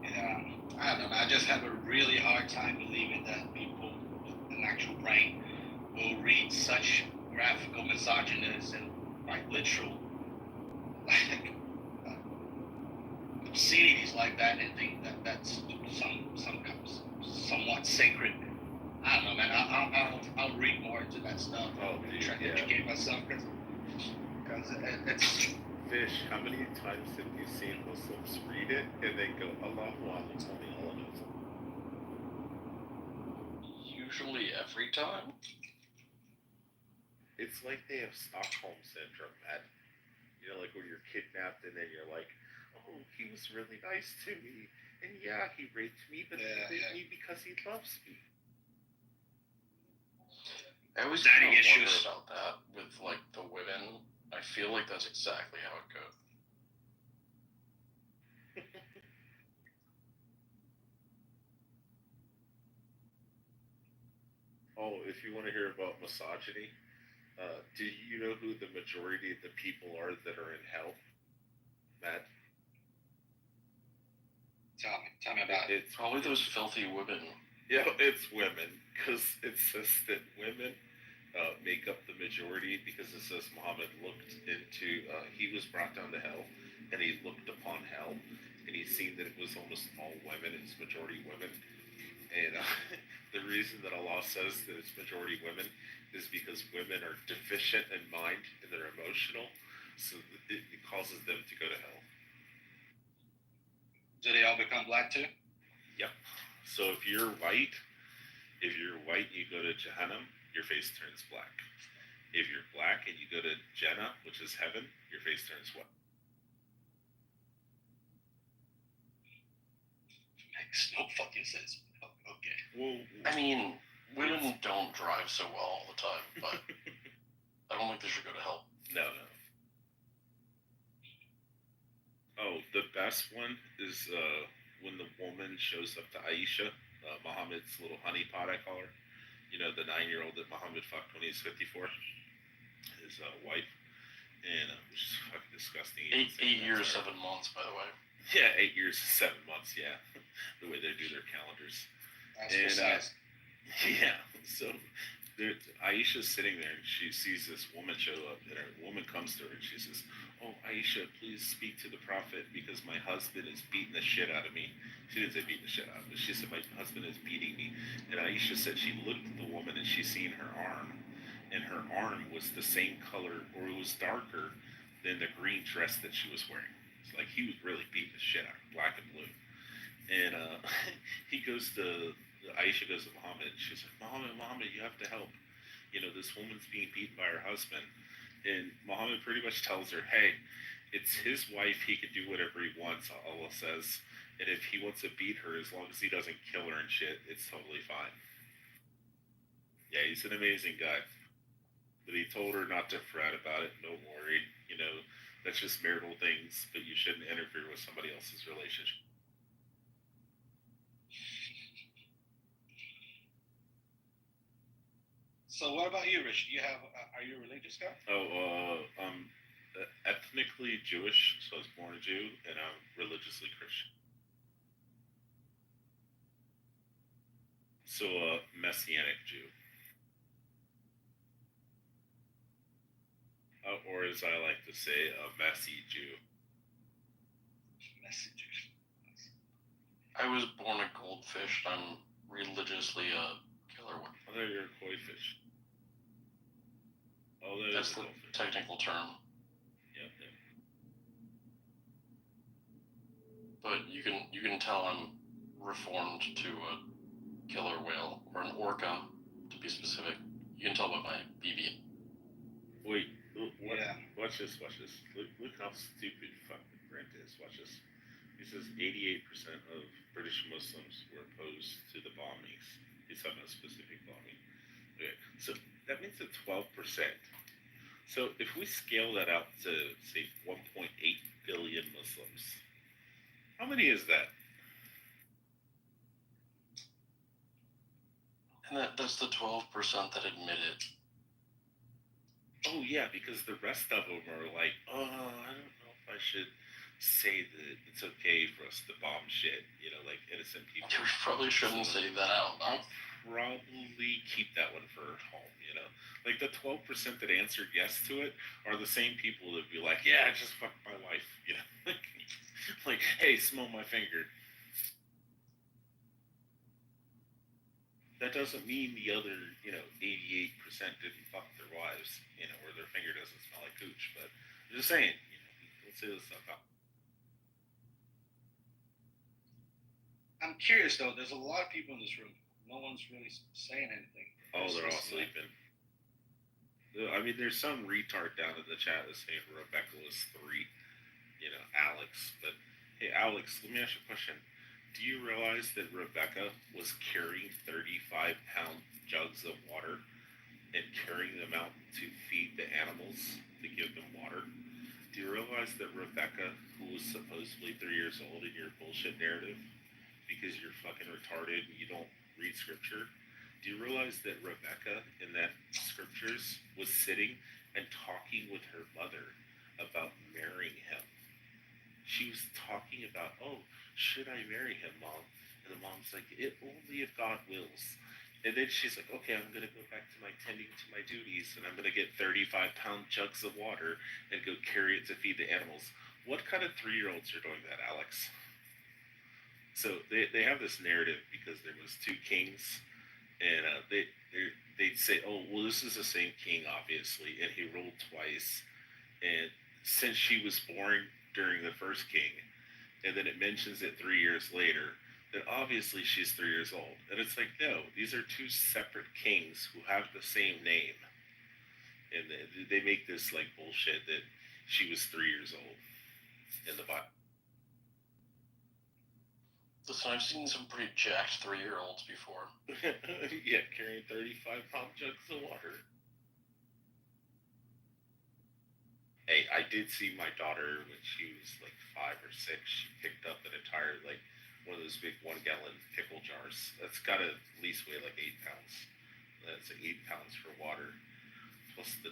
Yeah, I don't know. I just have a really hard time believing that people with an actual brain will read such graphical misogynist and like literal like obscenities like that and think that that's somewhat sacred. I don't know, man. I'll read more into that stuff. Oh, and dude, try to yeah. educate myself because it's. Fish, how many times have you seen Muslims read it and then go, Allahu Akbar, tell me all of it? Usually every time. It's like they have Stockholm syndrome, Matt. You know, like when you're kidnapped and then you're like, oh, he was really nice to me. And yeah, he raped me, but he raped me because he loves me. I always Daddy kind of wonder issues. about that with like the women. I feel like that's exactly how it goes. Oh, if you want to hear about misogyny, do you know who the majority of the people are that are in hell, Matt? Tell me about it. It's Probably those filthy women. Yeah, it's women, because it says that women make up the majority, because it says Muhammad looked into, he was brought down to hell, and he looked upon hell, and he seen that it was almost all women, it's majority women. And the reason that Allah says that it's majority women is because women are deficient in mind and they're emotional, so it causes them to go to hell. Do they all become black too? Yep. So if you're white, you go to Jahannam, your face turns black. If you're black and you go to Jannah, which is heaven, your face turns white. Makes no fucking sense. Okay. Well, I mean, women don't drive so well all the time, but I don't think they should go to hell. No. Oh, the best one is when the woman shows up to Aisha, Muhammad's little honeypot, I call her. You know, the 9-year-old that Muhammad fucked when he's 54, his wife, and which is fucking disgusting. 8 years, 7 months, by the way. Yeah, 8 years, 7 months. Yeah, the way they do their calendars. That's And precise. yeah, so Aisha's sitting there and she sees this woman show up, and a woman comes to her and she says, "Oh, Aisha, please speak to the Prophet because my husband is beating the shit out of me." She didn't say beating the shit out of me. She said, "My husband is beating me." And Aisha said she looked at the woman and she seen her arm, and her arm was the same color, or it was darker than the green dress that she was wearing. It's like he was really beating the shit out of her, black and blue. And Aisha goes to Muhammad, and she's like, Muhammad, you have to help. You know, this woman's being beaten by her husband. And Muhammad pretty much tells her, hey, it's his wife, he can do whatever he wants, Allah says. And if he wants to beat her, as long as he doesn't kill her and shit, it's totally fine. Yeah, he's an amazing guy. But he told her not to fret about it, don't worry. You know, that's just marital things, but you shouldn't interfere with somebody else's relationship. So what about you, Rich? Do you have? Are you a religious guy? I'm ethnically Jewish, so I was born a Jew, and I'm religiously Christian. So Messianic Jew. Or as I like to say, a messy Jew. Messy Jew. I was born a goldfish. I'm religiously a killer whale. I thought you're a koi fish. Oh, that's the technical term. Yep. But you can tell I'm reformed to a killer whale, or an orca, to be specific. You can tell by my BB. Wait, what? Yeah. Watch this. Look how stupid fucking Brent is. Watch this. He says 88% of British Muslims were opposed to the bombings. He's talking about a specific bombing. Okay, so that means that 12%. So if we scale that out to, say, 1.8 billion Muslims, how many is that? And that's the 12% that admitted. Oh yeah, because the rest of them are like, oh, I don't know if I should say that it's okay for us to bomb shit. You know, like innocent people. We probably shouldn't say that out loud. I'll probably keep that one for home. You know, like the 12% that answered yes to it are the same people that be like, yeah, I just fucked my wife. You know, like, hey, smell my finger. That doesn't mean the other, 88% didn't fuck their wives, or their finger doesn't smell like cooch. But I'm just saying, let's say this stuff out. I'm curious though. There's a lot of people in this room. No one's really saying anything. Oh, they're all sleeping. I mean, there's some retard down in the chat that's saying Rebecca was 3, Alex. But hey, Alex, let me ask you a question. Do you realize that Rebecca was carrying 35-pound jugs of water and carrying them out to feed the animals to give them water? Do you realize that Rebecca, who was supposedly 3 years old in your bullshit narrative, because you're fucking retarded and you don't read scripture, do you realize that Rebecca in that scriptures was sitting and talking with her mother about marrying him? She was talking about, oh, should I marry him, Mom? And the mom's like, it only if God wills. And then she's like, okay, I'm going to go back to my tending to my duties, and I'm going to get 35-pound jugs of water and go carry it to feed the animals. What kind of 3-year-olds are doing that, Alex? So they have this narrative because there was 2 kings, and they'd say, oh, well, this is the same king, obviously, and he ruled twice. And since she was born during the first king, and then it mentions it 3 years later, then obviously she's 3 years old. And it's like, no, these are 2 separate kings who have the same name. And they make this like bullshit that she was 3 years old in the Bible. Listen, I've seen some pretty jacked 3-year-olds before. Yeah, carrying 35-pound jugs of water. Hey, I did see my daughter when she was like 5 or 6. She picked up an entire, like, one of those big 1-gallon pickle jars. That's got to at least weigh like 8 pounds. That's 8 pounds for water. Plus the.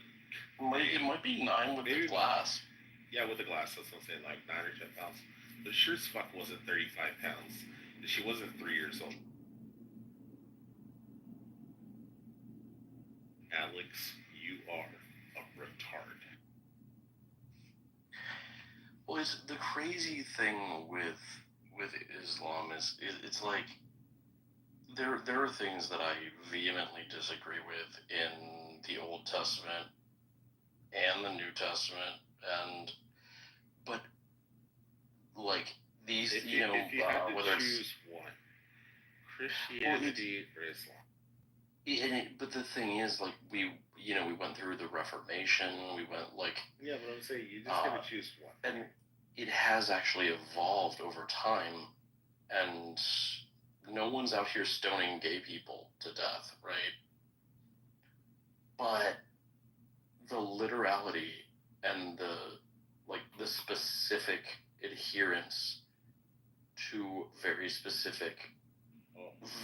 It might be 9 with the glass. Yeah, with the glass. That's what I'm saying, like 9 or 10 pounds. But sure as fuck wasn't 35 pounds. And she wasn't 3 years old. Alex, you are a retard. Well, it's the crazy thing with Islam is it's like there are things that I vehemently disagree with in the Old Testament and the New Testament, but like these, if you had to whether choose one, Christianity or Islam. But the thing is, like we went through the Reformation, we went like yeah, but I'm saying you just gotta choose one, and it has actually evolved over time, and no one's out here stoning gay people to death, right? But the literality and the specific adherence to very specific,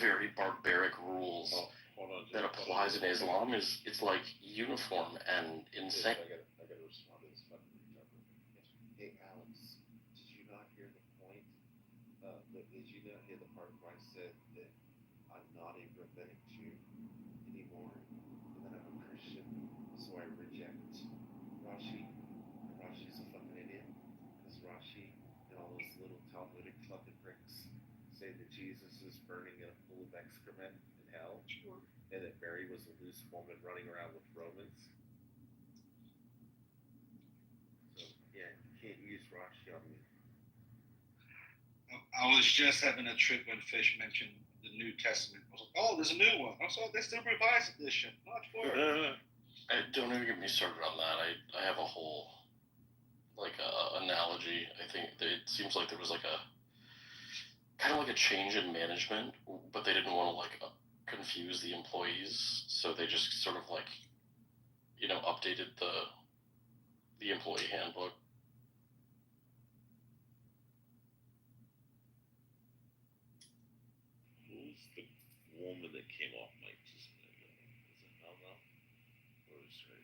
very barbaric rules that applies in Islam it's like uniform and insane. I gotta respond to this fucking retard. Hey Alex, did you not hear the point? Did you not hear the part where I said that I'm not a rabbinic Jew anymore, and that I'm a Christian, so I reject Rashi? And Rashi's a fucking idiot, because Rashi and all those little Talmudic fucking pricks say that Jesus is burning in a pool of excrement in hell, and that Mary was a loose woman running around with Romans. So yeah, you can't use Rashi on me. I was just having a trip when Fish mentioned the New Testament. I was like, oh, there's a new one. I saw there's the revised edition. Much more. Don't even get me started on that. I have a whole analogy. I think it seems like there was like a kind of like a change in management, but they didn't want to confuse the employees, so they just sort of updated the employee handbook. Who's the woman that came off mic just a minute ago? Is it Mel? Or is it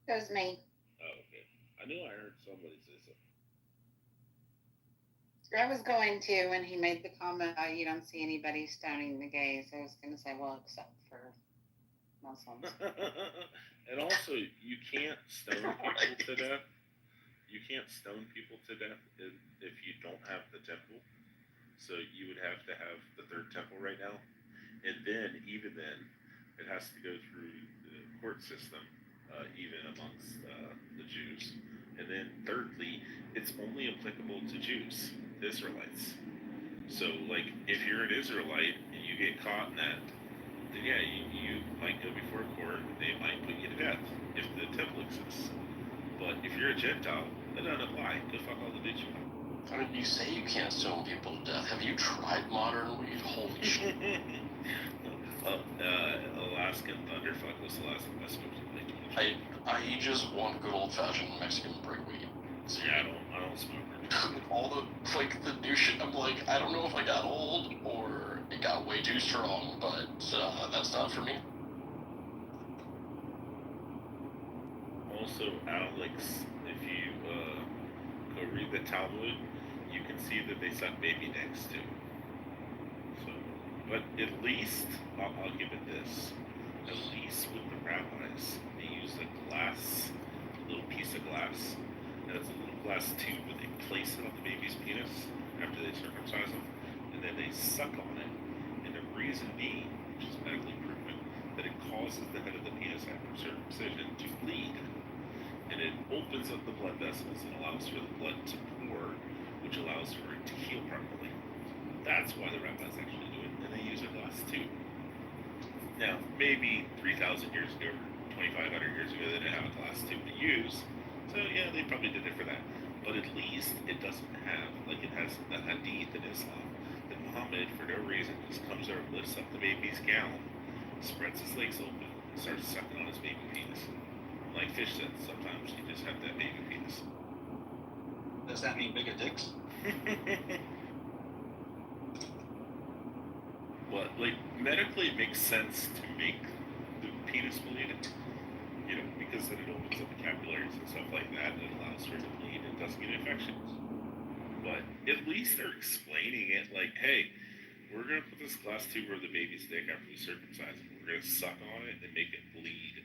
It was me. Oh, okay. I knew I heard somebody say something. I was going to when he made the comment, you don't see anybody stoning the gays. I was going to say, well, except for Muslims. And also, you can't stone people to death. You can't stone people to death if you don't have the temple. So you would have to have the third temple right now. And then, even then, it has to go through the court system, even amongst the Jews. And then, thirdly, it's only applicable to Jews, Israelites. So, like, if you're an Israelite and you get caught in that, then yeah, you might go before court. They might put you to death if the temple exists. But if you're a Gentile, that doesn't apply. Go fuck all the bitch you want. I mean, you say you can't stone people to death. Have you tried modern weed? Holy shit. Alaskan Thunderfuck was the last time I smoked it. I just want good old fashioned Mexican brick weed. So, yeah, I don't smoke it. All the new shit, I'm like, I don't know if I got old or it got way too strong, but that's not for me. Also, Alex, if you go read the Talmud, you can see that they suck baby dicks too. So, but at least, I'll give it this. At least with the rabbis, they use a little piece of glass, and it's a little glass tube, and they place it on the baby's penis after they circumcise them, and then they suck on it. And the reason being, which is medically proven, that it causes the head of the penis after circumcision to bleed. And it opens up the blood vessels and allows for the blood to pour, which allows for it to heal properly. That's why the rabbis actually do it, and they use a glass tube. Now, maybe 3,000 years ago, or 2,500 years ago, they didn't have a glass tube to use, so yeah, they probably did it for that. But at least it doesn't have, like it has the hadith in Islam, that Muhammad, for no reason, just comes over, lifts up the baby's gown, spreads his legs open, and starts sucking on his baby penis. Like Fish said, sometimes you just have that baby penis. Does that mean bigger dicks? But, like, medically it makes sense to make the penis bleed, you know, because then it opens up the capillaries and stuff like that, and it allows for it to bleed and doesn't get infections. But at least they're explaining it like, hey, we're going to put this glass tube over the baby's dick after we circumcise it. We're going to suck on it and make it bleed.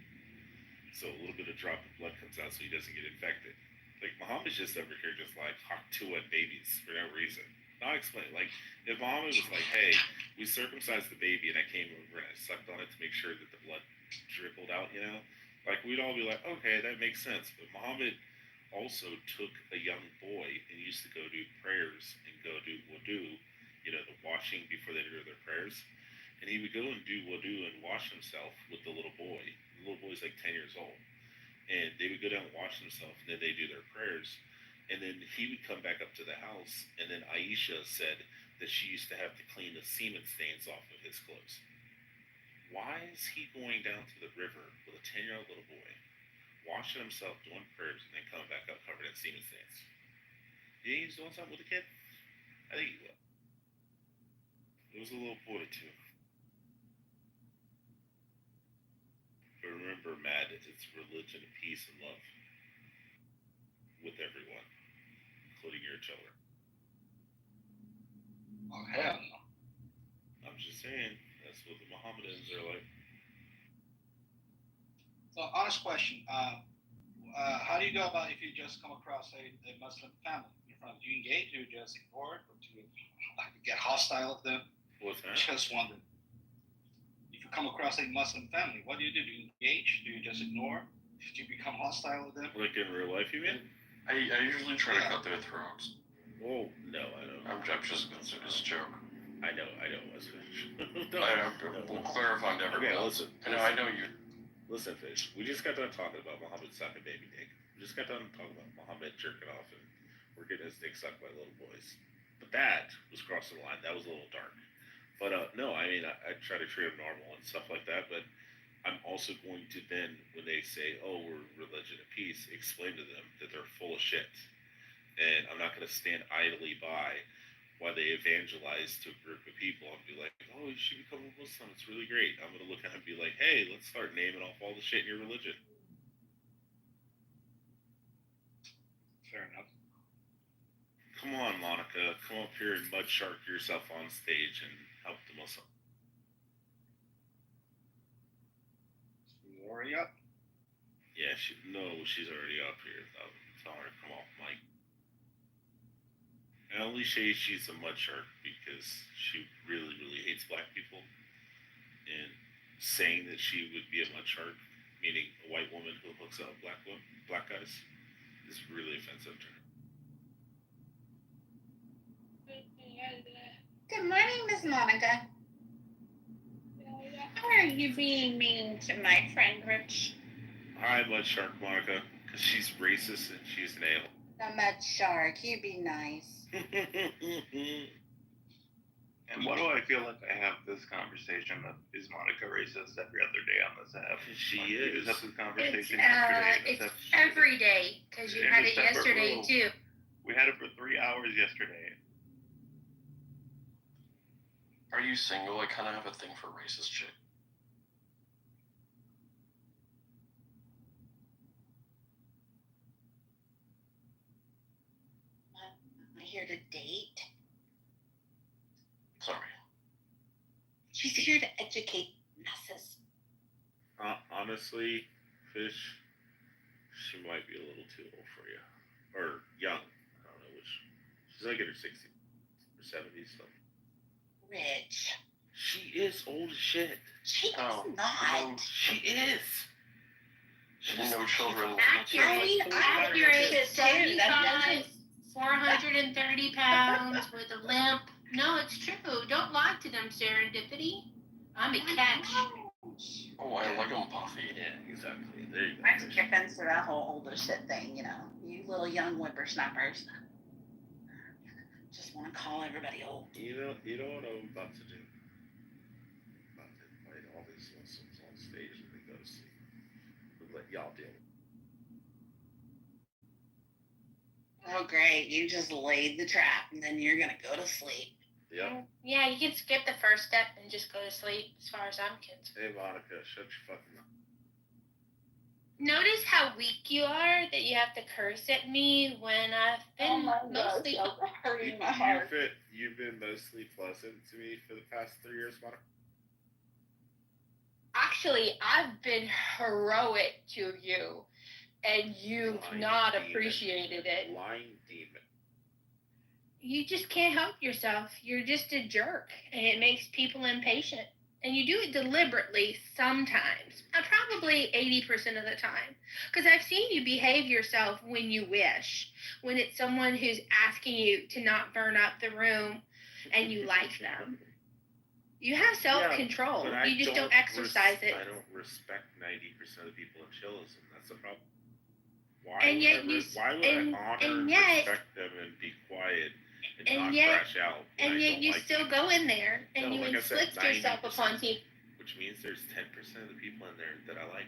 So a little bit of drop of blood comes out so he doesn't get infected. Like, Muhammad's just over here just like hawk-to-at babies for no reason. Not explain. Like, if Muhammad was like, hey, we circumcised the baby and I came over and I sucked on it to make sure that the blood dribbled out, you know? Like, we'd all be like, okay, that makes sense. But Muhammad also took a young boy and used to go do prayers and go do wudu, you know, the washing before they do their prayers. And he would go and do wudu and wash himself with the little boy. The little boy's like 10 years old. And they would go down and wash themselves, and then they do their prayers. And then he would come back up to the house, and then Aisha said that she used to have to clean the semen stains off of his clothes. Why is he going down to the river with a 10-year-old little boy, washing himself, doing prayers, and then coming back up covered in semen stains? You think he's doing something with the kid? I think he will. It was a little boy, too. But remember, Matt, it's religion, peace, and love with everyone, including your children. Oh, hell no. I'm just saying, that's what the Mohammedans are like. So, honest question. How do you go about if you just come across a Muslim family in front of you? Do you engage? Do you just ignore it? Or do you get hostile of them? What's that? Just wondering. If you come across a Muslim family, what do? Do you engage? Do you just ignore? Do you become hostile with them? Like in real life, you mean? I usually try to cut their throats. Oh, no, I don't. I'm just considered a joke. I know. We'll clarify to everyone. Okay, listen. I know you. Listen, Fish. We just got done talking about Muhammad sucking baby dick. We just got done talking about Muhammad jerking off, and we're getting his dick sucked by little boys. But that was crossing the line. That was a little dark. But no, I mean, I try to treat them normal and stuff like that. But I'm also going to then, when they say, "Oh, we're religion of peace," explain to them that they're full of shit. And I'm not going to stand idly by while they evangelize to a group of people and be like, "Oh, you should become a Muslim. It's really great." I'm going to look at them and be like, "Hey, let's start naming off all the shit in your religion." fair enough. Come on, Monica. Come up here and mud shark yourself on stage and help the Muslim. She's already up. Yeah, she's already up here. Tell her to come off mic. I only say she's a mud shark because she really, really hates black people. And saying that she would be a mud shark, meaning a white woman who hooks up black guys, is really offensive to her. Good morning, Miss Monica. How are you being mean to my friend Rich? Hi, mud shark Monica, because she's racist and she's an ale. The mud shark, you be nice. And why do I feel like I have this conversation of is Monica racist every other day on this app? She like, is. We just had this conversation It's yesterday. every day because you had it yesterday too. We had it for 3 hours yesterday. Are you single? I kind of have a thing for racist chick. I'm here to date. Sorry. She's here to educate masses. Honestly, Fish, she might be a little too old for you. Or young. I don't know which. She's like in her 60s or 70s. So. Rich. She is old as shit. She is not. She is. She's no children. Accurate. 75, 430 pounds with a limp. No, it's true. Don't lie to them, Serendipity. I'm a catch. Oh, I like them puffy. Yeah, exactly. There you go. I take offense to that whole older shit thing, you know. You little young whippersnappers. Just want to call everybody old. You know what I'm about to do? I'm about to invite all these Muslims on stage when they go to sleep. We'll let y'all deal. Oh, great. You just laid the trap, and then you're going to go to sleep. Yep. Yeah, you can skip the first step and just go to sleep, as far as I'm concerned. Hey, Monica, shut your fucking mouth. Notice how weak you are, that you have to curse at me when I've been mostly hurting my heart. You've been mostly pleasant to me for the past 3 years, Monica. Actually, I've been heroic to you, and you've not appreciated it. Lying demon. You just can't help yourself. You're just a jerk, and it makes people impatient. And you do it deliberately sometimes, probably 80% of the time. Because I've seen you behave yourself when you wish, when it's someone who's asking you to not burn up the room and you like them. You have self-control. Yeah, you just don't exercise it. I don't respect 90% of the people in chillism. That's the problem. Why And would yet I honor and yet, respect them and be quiet and and not yet, crash out? And yet you like still go in there and you like inflict I said, yourself upon people. Which means there's 10% of the people in there that I like.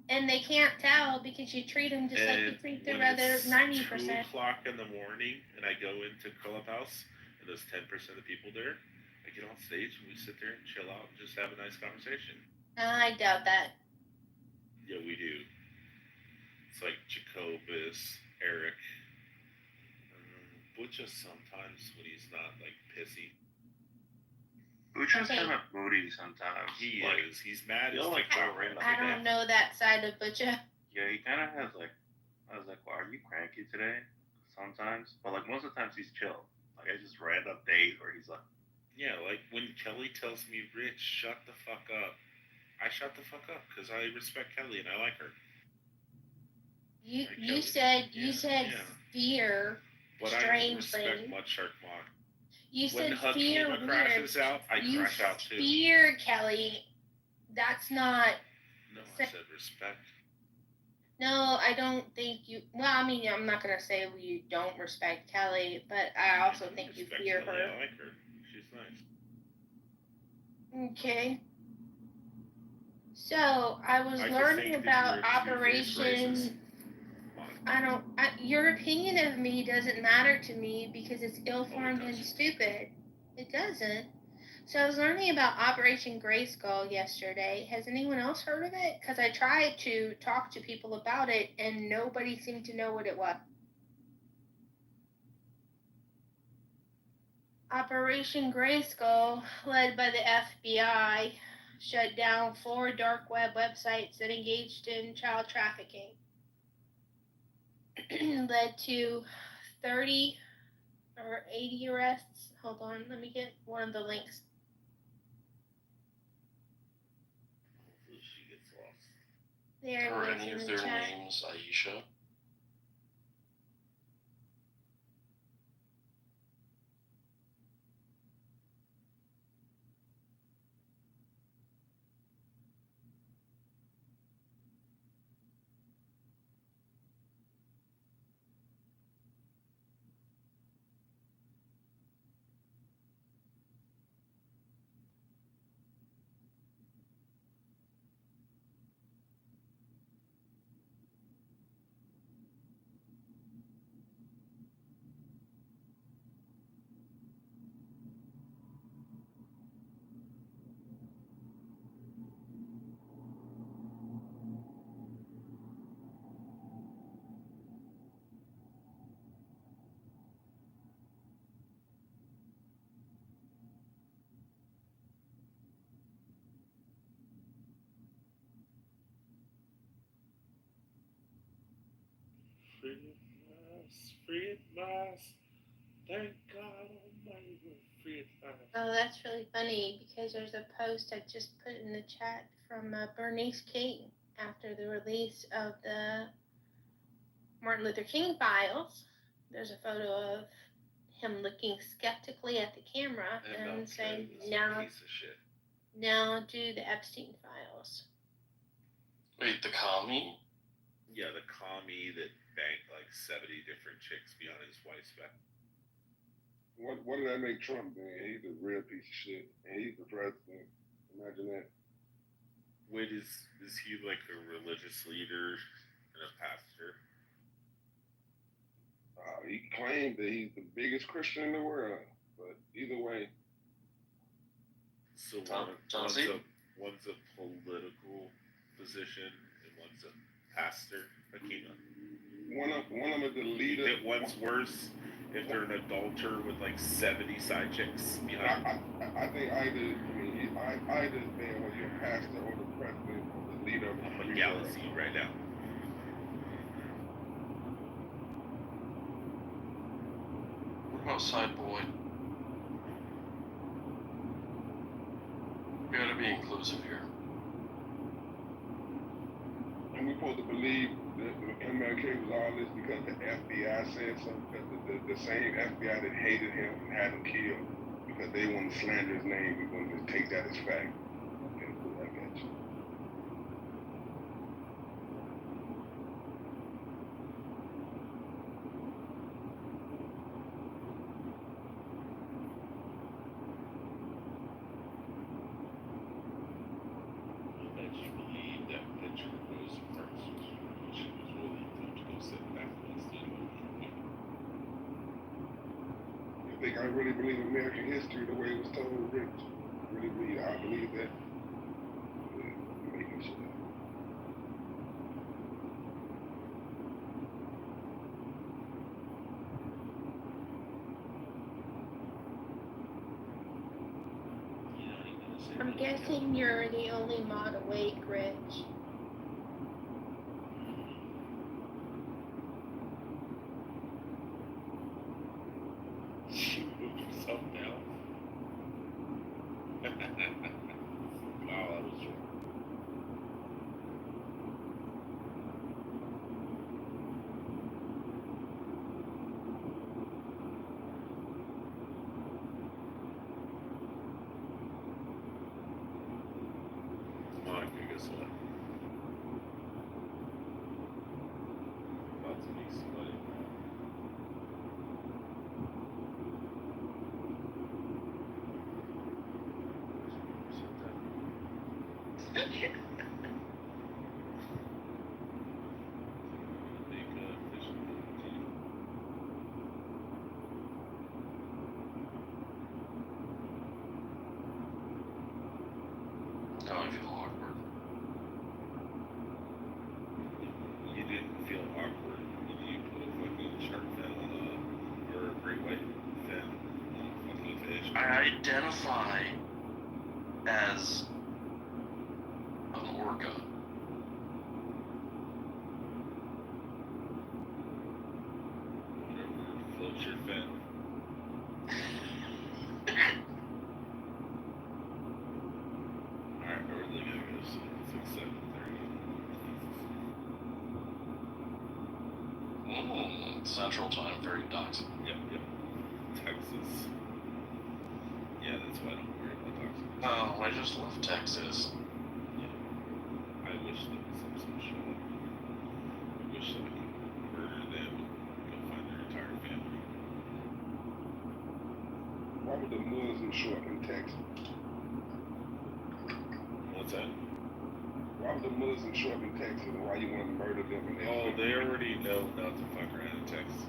And they can't tell because you treat them just like you treat the other 90%. 2 o'clock in the morning and I go into Clubhouse and there's 10% of the people there, I get on stage and we sit there and chill out and just have a nice conversation. I doubt that. Yeah, we do. It's like Jacobus, Eric, Butcha sometimes when he's not like pissy. Butcha's kind of moody sometimes. He like, is. He's mad. He'll like go random. I don't know that side of Butcha. Yeah, he kind of has like. I was like, well, are you cranky today? Sometimes, but like most of the times he's chill. Like I just random days where he's like. Yeah, like when Kelly tells me, Rich, shut the fuck up. I shut the fuck up because I respect Kelly and I like her. You said fear. But strangely. I respect Mud Shark Mock. You when said fear. Hakima crashes out, I crash out too. Fear, Kelly. That's not. No, I said respect. No, I don't think you. Well, I mean, I'm not gonna say you don't respect Kelly, but I also think you fear Kelly. her. I like her. She's nice. Okay. So I was learning about Operation. Your opinion of me doesn't matter to me because it's ill-formed and stupid. It doesn't. So I was learning about Operation Grayskull yesterday. Has anyone else heard of it? Because I tried to talk to people about it and nobody seemed to know what it was. Operation Grayskull, led by the FBI, shut down 4 dark web websites that engaged in child trafficking. Led to 30 or 80 arrests. Hold on, let me get one of the links. She gets lost. There Are it is any in of the their chat. names Aisha? Free at last, free at last. Thank God Almighty, we're free at last. Oh, that's really funny because there's a post I just put in the chat from Bernice King after the release of the Martin Luther King files. There's a photo of him looking skeptically at the camera and saying, now, piece of shit. now do the Epstein files. Wait, the commie? Yeah, the commie that banged like 70 different chicks beyond his wife's back. What did that make Trump do? He's a real piece of shit, and he's the president. Imagine that. Wait, is he like a religious leader and a pastor? He claimed that he's the biggest Christian in the world, but either way. So one's a political position and one's a pastor. Akima. One of them is the leader. That one's worse if they're an adulterer with like 70 side chicks behind. I think either man, whether you're a pastor or the president or the leader of the I'm a galaxy right now. What about Side Boy? We gotta be inclusive here. And we're supposed to believe that MLK was all this because the FBI said so, because the same FBI that hated him and had him killed because they want to slander his name, we're going to just take that as fact. Okay, cool, I got you. I just believe that picture was first. She was really going to go sit back next to him. You think I really believe American history the way it was told, Rich? I believe that. Yeah, you're making shit up. I'm guessing you're the only mod awake, Rich. She moved herself down. Wow, that was true. Come on, guess what? About to meet somebody. Now I feel awkward. You didn't feel awkward when you put a fucking shark fin on or a great white fin on a fucking identify as an orca. Whatever floats your fin. Alright, where are they gonna go? 6, 7, 30. Central time, very doxing. Yep. Texas. Yeah, that's why I don't worry about doxing. Oh, I just love Texas. I wish there was some shit. I wish I could murder them and go find their entire family. Why would the Muslims show up in Texas? What's that? Why would the Muslims show up in Texas and why you want to murder them? Oh, they already know not to fuck around in Texas.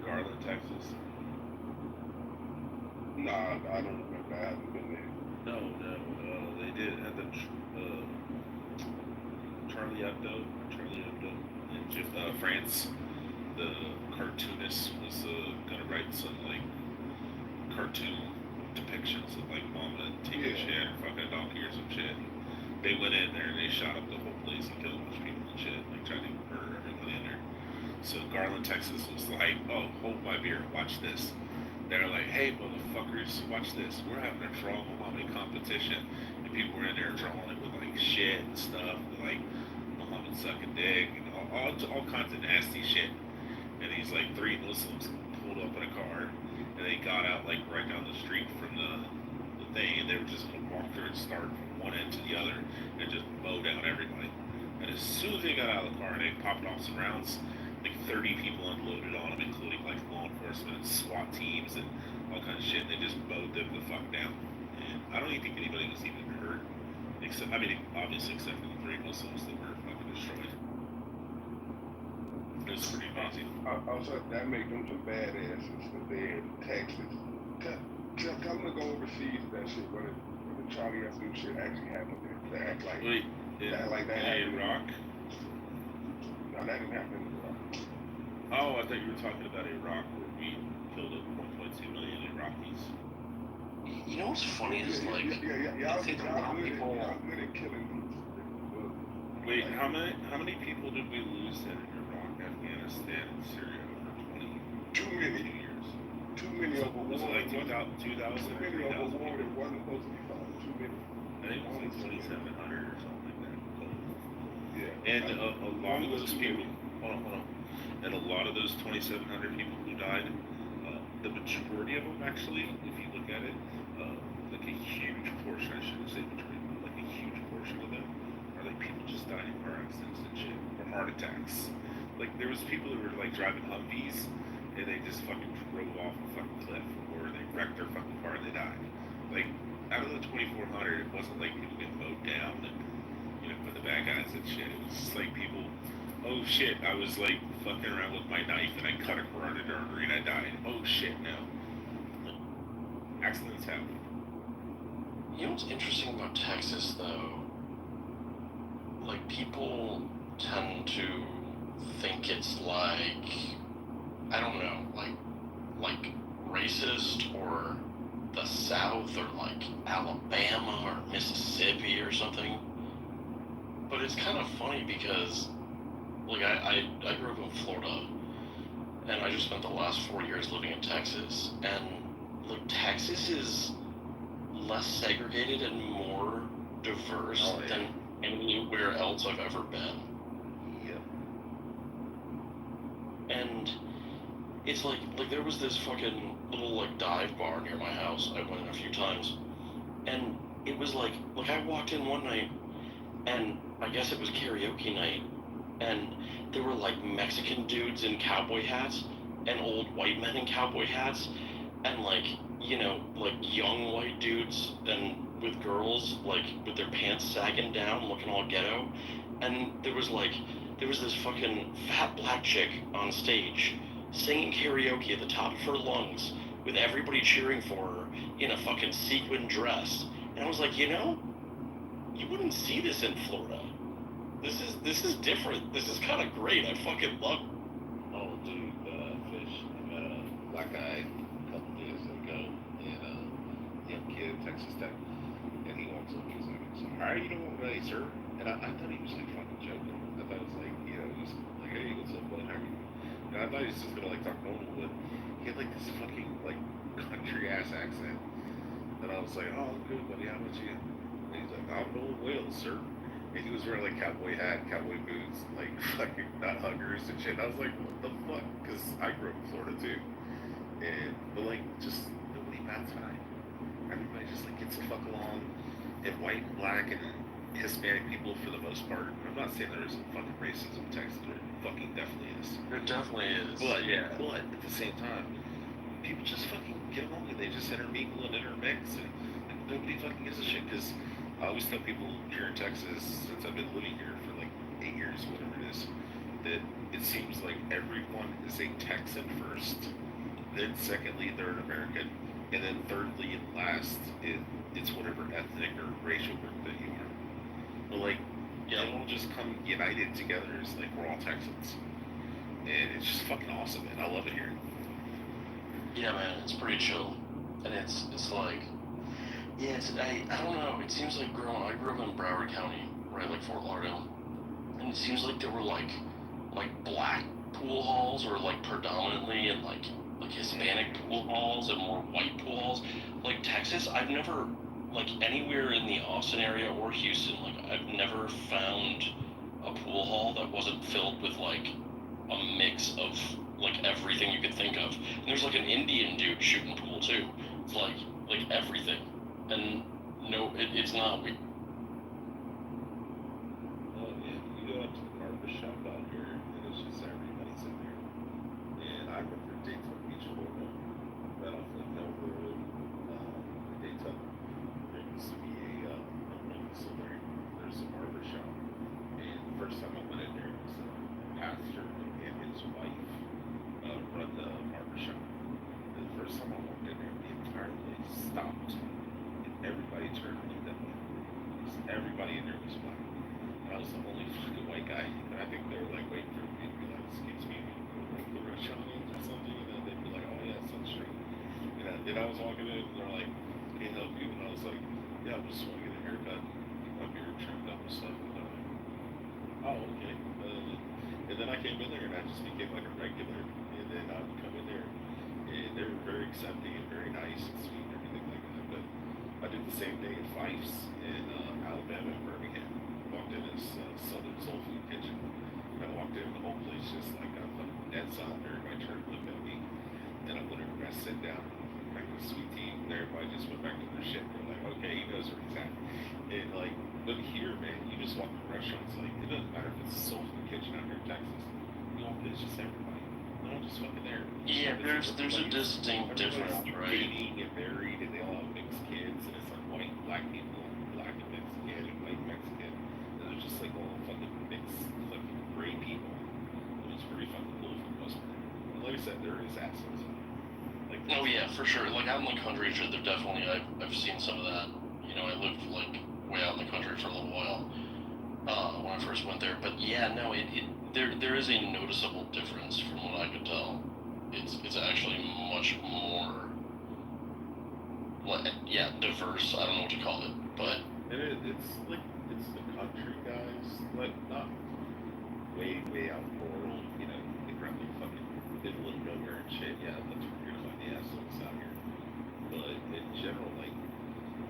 Garland, Texas. Nah, I don't remember. I haven't been there. No, they did at the Charlie Hebdo in France. The cartoonist was gonna write some like cartoon depictions of like mama taking shit or fucking a donkey or some shit. They went in there and they shot up the whole place and killed a bunch of people and shit, like trying to murder everybody in there. So Garland, Texas was like, oh, hold my beer, watch this. They're like, hey, motherfuckers, watch this. We're having a draw Muhammad competition. And people were in there drawing it with like shit and stuff, like Muhammad sucking dick and all kinds of nasty shit. And these like 3 Muslims pulled up in a car and they got out like right down the street from the thing, and they were just gonna walk through and start from one end to the other and just mow down everybody. And as soon as they got out of the car and they popped off some rounds, like 30 people unloaded on them, including like law enforcement and SWAT teams and all kinds of shit. And they just mowed them the fuck down. And I don't even think anybody was even hurt, except obviously except for the 3 Muslims that were fucking destroyed. It was pretty amazing. Also, that make them some badasses if they're in Texas. Tell them to go overseas. That shit, when the Charlie Hebdo shit actually happened there. They act like that happened in Iraq. No, that didn't happen in Iraq. Oh, I thought you were talking about Iraq, where we killed 1.2 million Iraqis. You know what's funny is like, Y'all I think a lot of people. good at killing people. Wait, how many people did we lose in Iraq, Afghanistan, and Syria over 2 million. years? Too many of a war. Was it like 2,000 Too many of a war that wasn't supposed to be fought. Too many. I think it was like 2,700 or something like that. Yeah. And a lot of those people, hold on. And a lot of those 2,700 people who died, the majority of them actually, if you look at it, like a huge portion, I shouldn't say majority, but like a huge portion of them are like people just died in car accidents and shit, or heart attacks. Like there was people who were like driving Humvees, and they just fucking drove off a fucking cliff, or they wrecked their fucking car and they died. Like, out of the 2,400, it wasn't like people get mowed down and, for the bad guys and shit. It was just like people, oh shit, I was like fucking around with my knife and I cut a carotid artery and I died. Oh shit, no. Accidents happen. You know what's interesting about Texas, though? Like, people tend to think it's like, I don't know, like racist or the South or like Alabama or Mississippi or something. But it's kind of funny because, like, I grew up in Florida, and I just spent the last 4 years living in Texas, and like Texas is less segregated and more diverse than anywhere else I've ever been. And it's like there was this fucking little like dive bar near my house. I went in a few times, and it was like I walked in one night, and I guess it was karaoke night, and there were like Mexican dudes in cowboy hats and old white men in cowboy hats, and like young white dudes and with girls like with their pants sagging down, looking all ghetto, and there was this fucking fat black chick on stage singing karaoke at the top of her lungs with everybody cheering for her in a fucking sequin dress. And I was like, you wouldn't see this in Florida. This is different. This is kind of great. I fucking love it. Oh, dude, Fish, I met a black guy a couple days ago, and step. And he walks up, he's like, so how are you doing today, sir? And I thought he was like fucking joking. I thought it was like, just like, hey, what's up, bud? How are you? And I thought he was just gonna like talk normal, but he had like this fucking like country ass accent. And I was like, oh, I'm good, buddy. How about you? And he's like, I'm doing well, sir. And he was wearing like cowboy hat, cowboy boots, like fucking nut huggers and shit. And I was like, what the fuck? Because I grew up in Florida too. But like, just nobody bats an eye. Everybody just like gets the fuck along. And white and black and Hispanic people for the most part. I'm not saying there isn't fucking racism in Texas. There fucking definitely is. There definitely is. But yeah. But at the same time, people just fucking get along and they just intermingle and intermix and nobody fucking gives a shit. Because I always tell people here in Texas, since I've been living here for like 8 years, whatever it is, that it seems like everyone is a Texan first, then secondly they're an American, and then thirdly and last it's whatever ethnic or racial group that you are. But like, they all just come united together as like we're all Texans, and it's just fucking awesome, man. I love it here. Yeah, man, it's pretty chill, and it's like. Yeah, I don't know. It seems like I grew up in Broward County, right, like Fort Lauderdale, and it seems like there were like black pool halls, or like predominantly, and like Hispanic pool halls and more white pool halls. Like Texas, I've never like anywhere in the Austin area or Houston, like I've never found a pool hall that wasn't filled with like a mix of like everything you could think of. And there's like an Indian dude shooting pool too. It's like everything. And no, it's not. Oh yeah, you go up to the barber shop out here, and it's just everybody's in there. And I remember Daytona Beach, Florida, right off of Kitover Road, Daytona. There used to be there's a barber shop, and the first time I went in there, it was a pastor and his wife run the barber shop. And the first time I walked in there, the entire place stopped. Everybody turned and looked at me. Everybody in there was black. And I was the only fucking white guy. And I think they were like waiting for me to be like, excuse me, like the restaurant names or something. And then they'd be like, oh yeah, Sun Street. And then I was walking in and they're like, can I help you? And I was like, yeah, I just want to get a haircut. My beard trimmed up and stuff. And they're like, oh, okay. And then I came in there and I just became like a regular. And then I would come in there and they were very accepting and very nice and sweet and everything like that. But I did the same thing in Fifes in Alabama and Birmingham. Walked in this Southern Soul Food kitchen. And I walked in, the whole place just like got fucking dead silent. Everybody turned to look at me. Then I went over and I sat down, drank a sweet tea, and everybody just went back to their shit. They're like, okay, he knows where he's at. And like, but here, man, you just walk in restaurants, like, it doesn't matter if it's a soul food kitchen out here in Texas. You walk in, it's just everybody. They're all just fucking there. Yeah, there's a distinct difference, right? Dating and married, and they all have mixed kids, and it's like white and black people, black and Mexican, and white and Mexican, and they're just like all fucking mixed, fucking great people. And it's pretty fucking cool for the most part. And like I said, there is assholes. Like, oh yeah, for sure. Like out in the country, there definitely I've seen some of that. You know, I lived like way out in the country for a little while when I first went there. But yeah, no, there is a noticeable difference from what I could tell. It's actually much more, diverse. I don't know what to call it, but it's like it's the country guys, like not way out rural. You know, they probably fucking did a little nowhere and shit. Yeah, that's where you're gonna find the assholes out here. But in general, like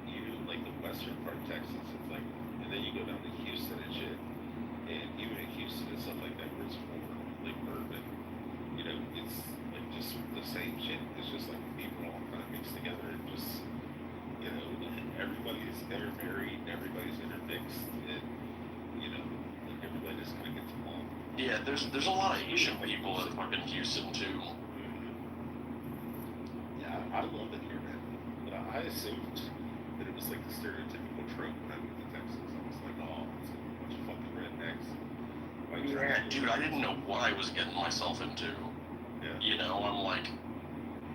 even like the western part of Texas, it's like, and then you go down to Houston and shit, and even in Houston and stuff like that, where it's more like urban, you know, it's like just the same shit. It's just like people all kind of mixed together and just, you know, everybody's intermarried and everybody's intermixed, and you know, like everybody just kind of gets along. yeah, there's a lot of Asian people in fucking Houston too. Yeah, I love it here, man. But I assumed that it was like the stereotypical trope when I moved to Texas. I was like, oh, it's gonna be a bunch of fucking rednecks. Dude, I didn't know what I was getting myself into. Yeah. You know, I'm like,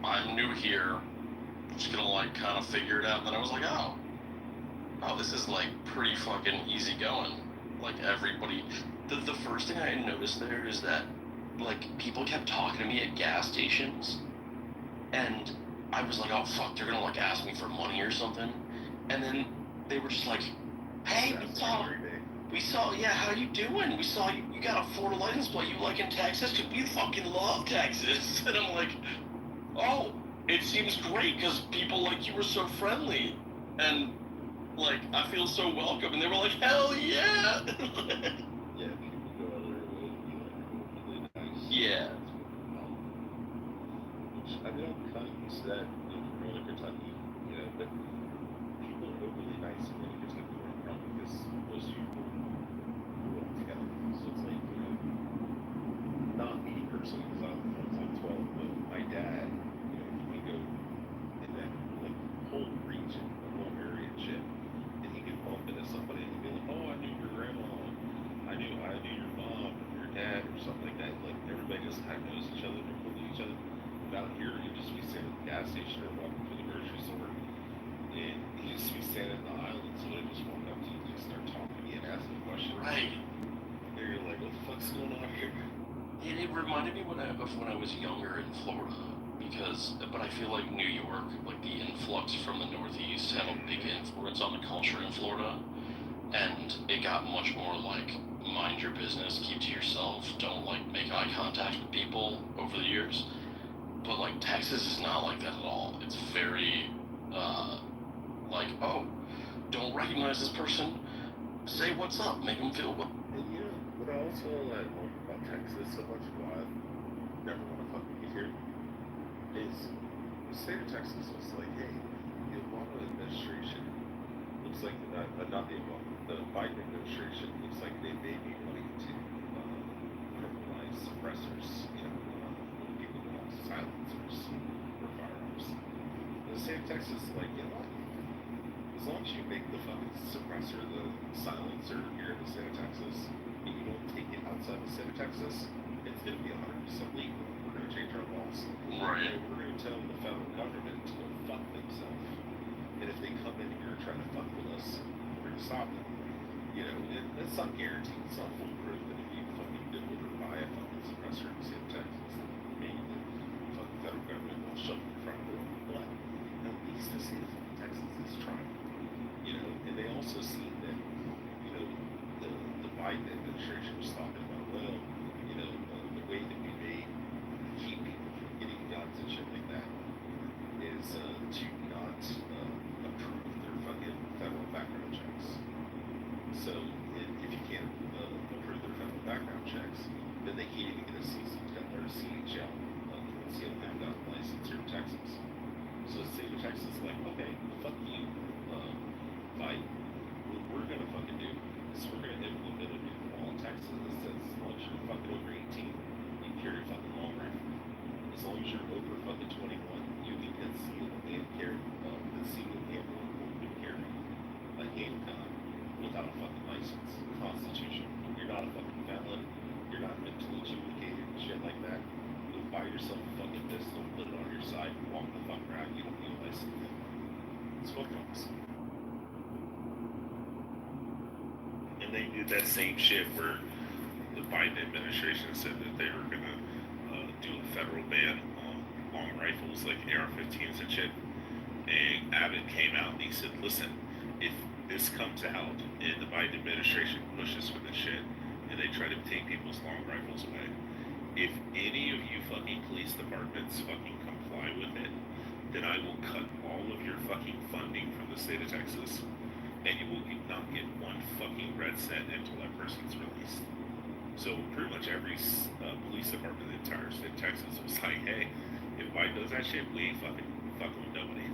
I'm new here, just gonna like kind of figure it out. And then I was like, oh, this is like pretty fucking easy going. Like everybody, the first thing I noticed there is that like people kept talking to me at gas stations, and I was like, oh fuck, they're gonna like ask me for money or something. And then they were just like, hey, we saw, yeah, how you doing? We saw you got a Florida license plate. You like in Texas? Because we fucking love Texas. And I'm like, oh, it seems great because people like you were so friendly. And, like, I feel so welcome. And they were like, hell yeah! Yeah, people go out there with really nice. Yeah. I mean, I'm kind of used to that in Northern Kentucky, you know, but people are overly nice in Northern Kentucky right now because most people grew up together. So it's like, you know, not me personally, because I'm 12, but my dad, you know, he could go in that, like, whole region, the whole area and shit, and he could bump into somebody and he'd be like, oh, I knew your grandma, I knew your mom, or your dad, or something like that. Like, everybody just kind of knows each other, they're cool to each other. Out here, you just be standing at the gas station or walking through the grocery store, and you just be standing in the aisle, and somebody just walk up to you and just start talking to you and asking questions. Right. And you're like, what the fuck's going on here? And it reminded me of when I was younger in Florida, but I feel like New York, like the influx from the Northeast, had a big influence on the culture in Florida, and it got much more like mind your business, keep to yourself, don't like make eye contact with people over the years. But, like, Texas is not like that at all. It's very, like, oh, don't recognize this person, say what's up, make them feel well. And you know, what I also like about Texas so much, why I never want to fucking get here, is the state of Texas was like, hey, the Obama administration looks like, the Biden administration looks like they may be wanting to criminalize suppressors, you know, people who have silencers for firearms. The state of Texas is like, you know what? As long as you make the fucking suppressor the silencer here in the state of Texas, and you don't take it outside the state of Texas, it's going to be 100% legal. We're going to change our laws. Right. And we're going to tell the federal government to go fuck themselves. And if they come in here and try to fuck with us, we're going to stop them. You know, and it's not guaranteed, it's not foolproof that if you fucking deliver by a fucking suppressor in the state of Texas, maybe the fucking federal government will shove it in front of them. But at least the state of Texas is trying. You know, and they also see that, you know, the Biden administration was talking about, well, you know, the way that we may keep people from getting guns and shit like that is to not approve their fucking federal background checks. So if you can't approve their federal background checks, then they can't even get a CHL, concealed handgun gun license here in Texas. So the state of Texas is like, okay, fuck you, Biden. What we're gonna fucking do is we're gonna implement a new law in Texas that says as long as you're fucking over 18, you can carry a fucking long rifle. As long as you're over fucking 21, you can conceal and carry, carry a handgun without a fucking license. Constitution. You're not a fucking felon. You're not mentally adjudicated and shit like that. You buy yourself a fucking pistol, put it on your side, and walk the fuck around. You don't need a license. It's fucking awesome. And they did that same shit where the Biden administration said that they were gonna do a federal ban on long rifles like AR-15s and shit. And Abbott came out and he said, listen, if this comes out and the Biden administration pushes for this shit and they try to take people's long rifles away, if any of you fucking police departments fucking comply with it, then I will cut all of your fucking funding from the state of Texas and you will not get one fucking red cent until that person's released. So pretty much every police department in the entire state of Texas was like, hey, if Biden does that shit, we ain't fucking with nobody.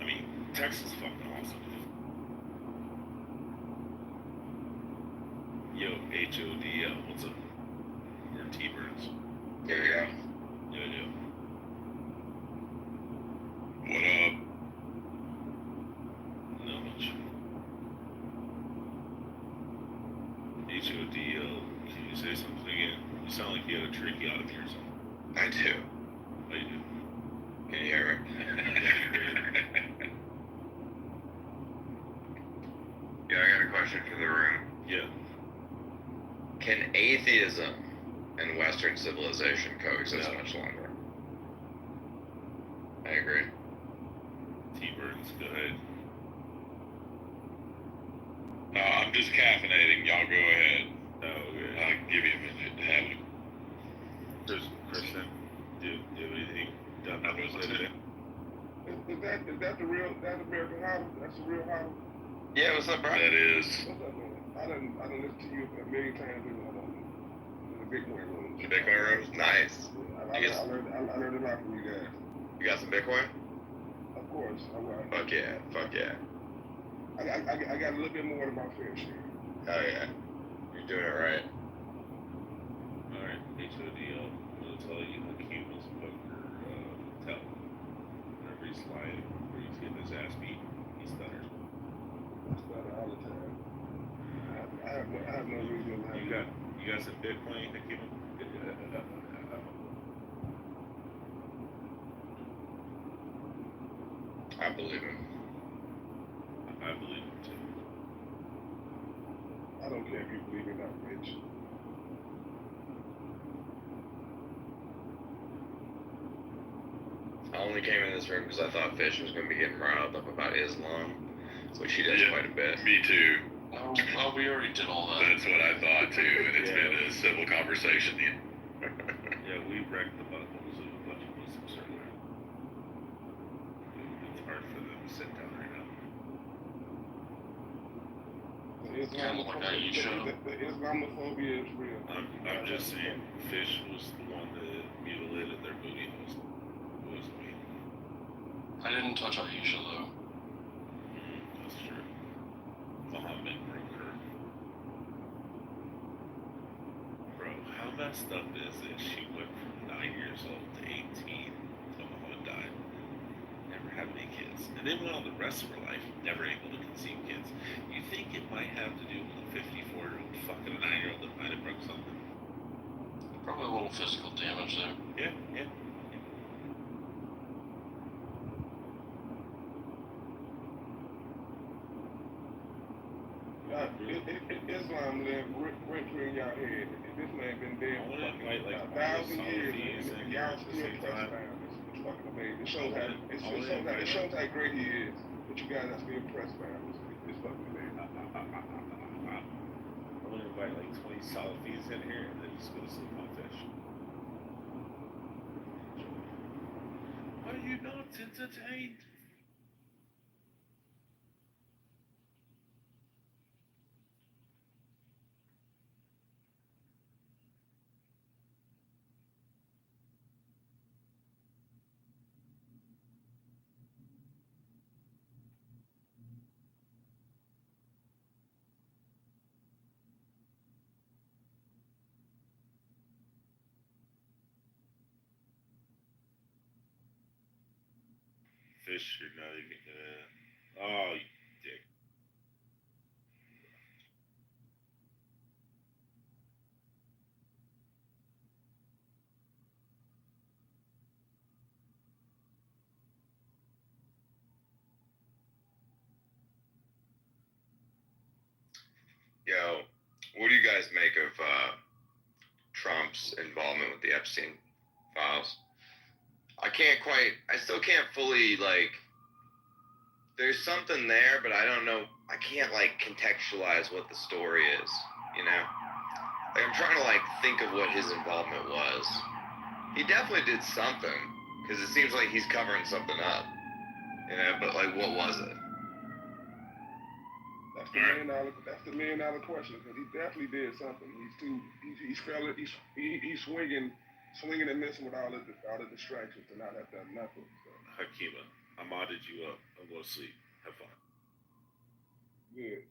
I mean, Texas is fucking awesome. Yo, HODL, what's up? We're T-Birds. There we go. Yo. What up? Not much. HODL, can you say something again? You sound like you had a tracheotomy or something. I do. How you do? Can you hear me? Yeah, I got a question for the room. Yeah. Can atheism and Western civilization coexist much longer? I agree. T-Bird. I'm just caffeinating. Y'all go ahead. Oh, okay. I'll give you a minute to have it. Kristen, do you have anything done that was today? Is that the real, that American Hollow? That's the real Hollow? Yeah, what's up, bro? That is. What's up, man? I done listened to you a million times in the Bitcoin room. The Bitcoin room? Nice. Yeah, I learned a lot from you guys. You got some Bitcoin? Of course. Fuck yeah. I got a little bit more than my fair share. Oh yeah. You're doing it right. Alright, HOD, I'm gonna tell you Hakeem was poker tell. Whenever he's lying or he's getting his ass beat, he stutters. I stutter all the time. I have no reason to lie. You got some Bitcoin, Hakeem? I believe him. I believe him too. I don't care if you believe it or not, Rich. I only came in this room because I thought Fish was going to be getting riled up about Islam, which he does quite a bit. Me too. Oh, well, we already did all that. That's what I thought too, and it's been a civil conversation. Yeah, we wrecked the buttholes of a bunch of Muslims earlier. It's hard for them to sit down right now. The Islamophobia is real. I'm just saying, Fish was the one that mutilated their booty holes. It wasn't me. I didn't touch Aisha though. That's true. Muhammad broke her. Bro, how messed up is it? She went from 9 years old to 18 till Muhammad died. Never had any kids. And then went on the rest of her life, never able to conceive kids. You think it might have to do with a 54-year-old fucking a 9-year-old that might have broke something? Probably a little physical damage there. Yeah. Islam live rent free in y'all head. This man been dead for like 1,000 years, and y'all still pressed down. It's fucking amazing. It shows how great he is. But you guys are still pressed down. It's fucking amazing. I'm gonna invite like 20 Salafis in here and then just go to sleep on Fish. Are you not entertained? Fish, you're not even gonna. Oh, you dick. Yo, what do you guys make of Trump's involvement with the Epstein files? I still can't fully, there's something there, but I don't know, I can't, contextualize what the story is, you know? I'm trying to, think of what his involvement was. He definitely did something, because it seems like he's covering something up, you know, but, what was it? That's the $1 million question, because he definitely did something. He's swinging and missing with all the distractions to not have done nothing. So. Hakima, I modded you up. I'm going to sleep. Have fun. Good.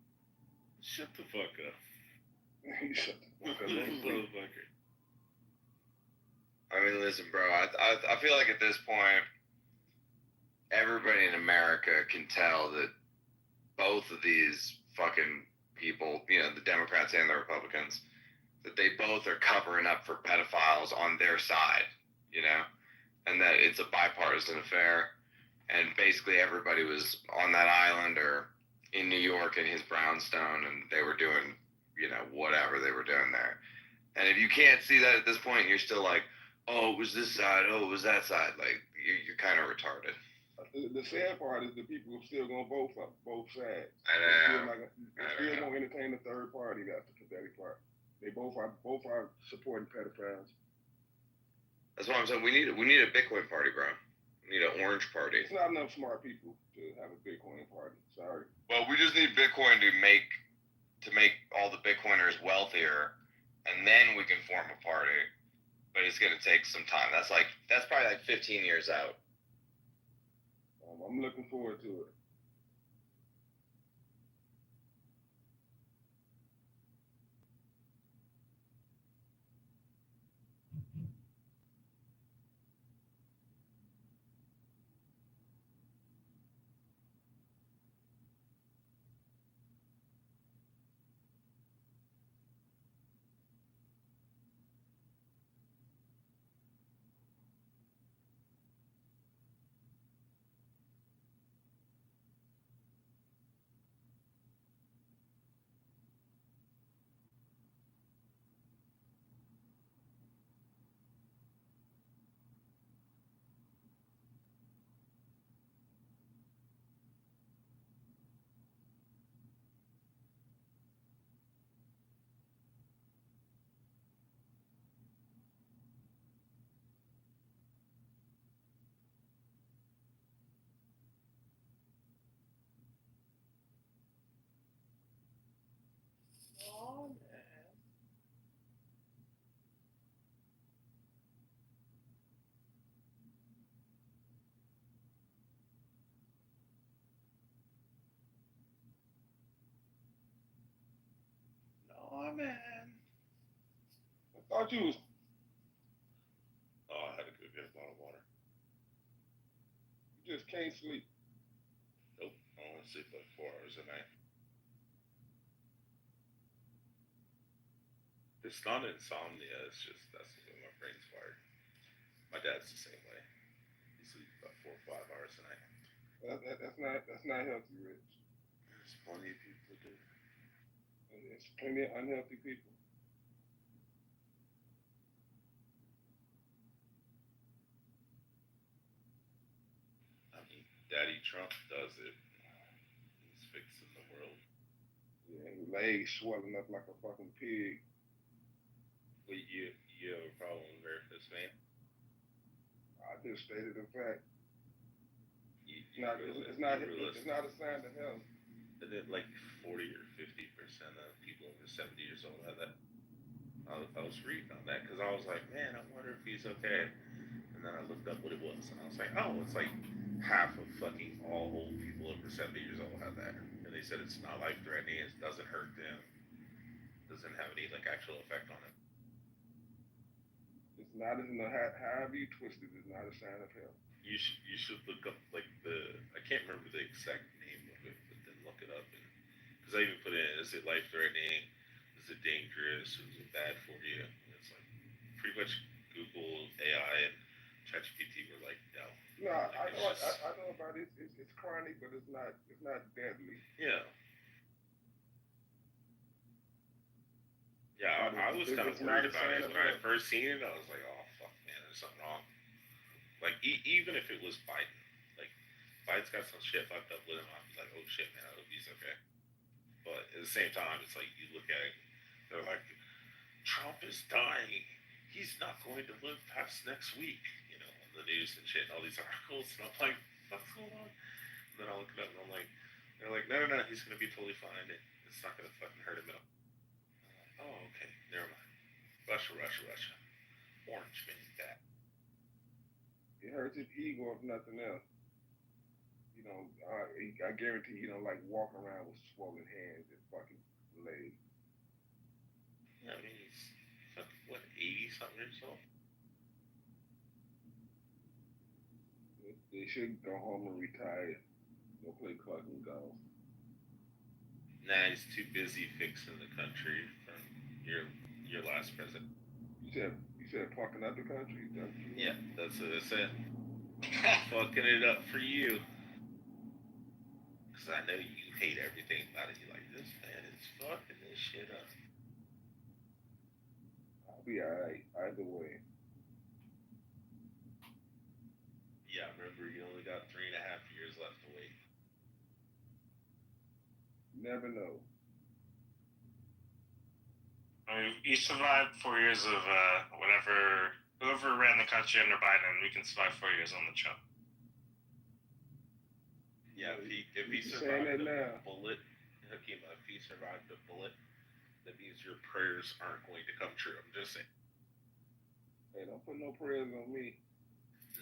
Shut the fuck up. You shut the fuck up. Motherfucker. I mean, listen, bro, I feel like at this point, everybody in America can tell that both of these fucking people, you know, the Democrats and the Republicans, that they both are covering up for pedophiles on their side, you know, and that it's a bipartisan affair, and basically everybody was on that island or in New York in his brownstone, and they were doing, you know, whatever they were doing there. And if you can't see that at this point, you're still like, oh, it was this side, oh, it was that side, you're kind of retarded. The sad part is the people are still gonna vote for both sides. I They're know. still gonna entertain the third party. That's the pathetic part. They both are supporting pedophiles. That's what I'm saying. We need a Bitcoin party, bro. We need an orange party. It's not enough smart people to have a Bitcoin party. Sorry. Well, we just need Bitcoin to make all the Bitcoiners wealthier, and then we can form a party. But it's gonna take some time. That's probably like 15 years out. I'm looking forward to it. Oh, man. Oh man. I thought you was. Oh, I had to go get a bottle of water. You just can't sleep. Nope. I only sleep like 4 hours a night. It's not insomnia. It's just that's the way my brain's wired. My dad's the same way. He sleeps about 4 or 5 hours a night. That's not healthy, Rich. There's plenty of people that do. There's plenty of unhealthy people. I mean, Daddy Trump does it. He's fixing the world. Yeah, his legs swelling up like a fucking pig. Wait, you have a problem with America's man? I just stated a fact. It's not a sign of health. And then like 40 or 50% of people over 70 years old have that. I was reading on that because I was like, man, I wonder if he's okay. And then I looked up what it was, and I was like, oh, it's like half of fucking all old people over 70 years old have that. And they said it's not life-threatening, it doesn't hurt them, doesn't have any like actual effect on them. It's not, however you twist it, it's not a sign of health. You should look up like I can't remember the exact name of it, but then look it up. Because I even put in, is it life-threatening? Is it dangerous? Is it bad for you? And it's like pretty much Google, AI, and ChatGPT were like, no. No, I know about it. It's chronic, but it's not deadly. Yeah. Yeah, I was kind of worried about it when I first seen it. I was like, oh fuck, man, there's something wrong. Like even if it was Biden, like Biden's got some shit fucked up with him, I'd be like, oh shit, man, I hope he's okay. But at the same time, it's like you look at it, they're like, Trump is dying. He's not going to live past next week, you know, on the news and shit, and all these articles, and I'm like, what's going on? And then I look it up and I'm like, they're like, no, he's gonna be totally fine. It's not gonna fucking hurt him at all. I'm like, oh, okay, never mind. Russia. Orange man back. It hurts his ego if nothing else. You know, I guarantee he don't like walking around with swollen hands and fucking legs. Yeah, I mean, he's fucking, what, 80-something years old? They should go home and retire. Go play fucking golf. Nah, he's too busy fixing the country from your last president. You said fucking up the country? Yeah, that's it. Fucking it up for you. Because I know you hate everything about it. You're like, this man is fucking this shit up. I'll be alright either way. Yeah, I'm remember, you only got 3.5 years left to wait. Never know. I mean, you survived 4 years of whoever ran the country under Biden. We can survive 4 years on the Trump. Yeah, if he saying survived that a now. bullet, Hakima, if he survived a bullet, that means your prayers aren't going to come true. I'm just saying. Hey, don't put no prayers on me.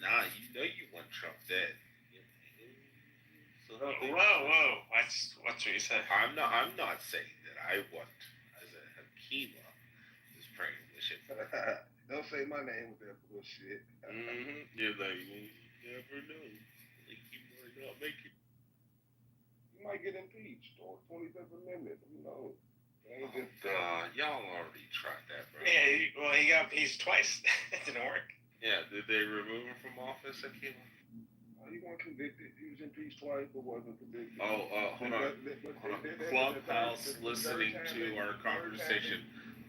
Nah, you know you want Trump dead. So Whoa! Watch what you say. I'm not saying that I want, as a Hakima, is praying wishing. Don't say my name with that bullshit. You're like, you never know. Like, you might not make it. You might get impeached or 25th Amendment. Who knows? God, y'all already tried that, bro. Yeah, he got impeached twice. It didn't work. Yeah, did they remove him from office, Hakima? He wasn't convicted. He was impeached twice, but wasn't convicted. Hold on. Clubhouse listening to our conversation.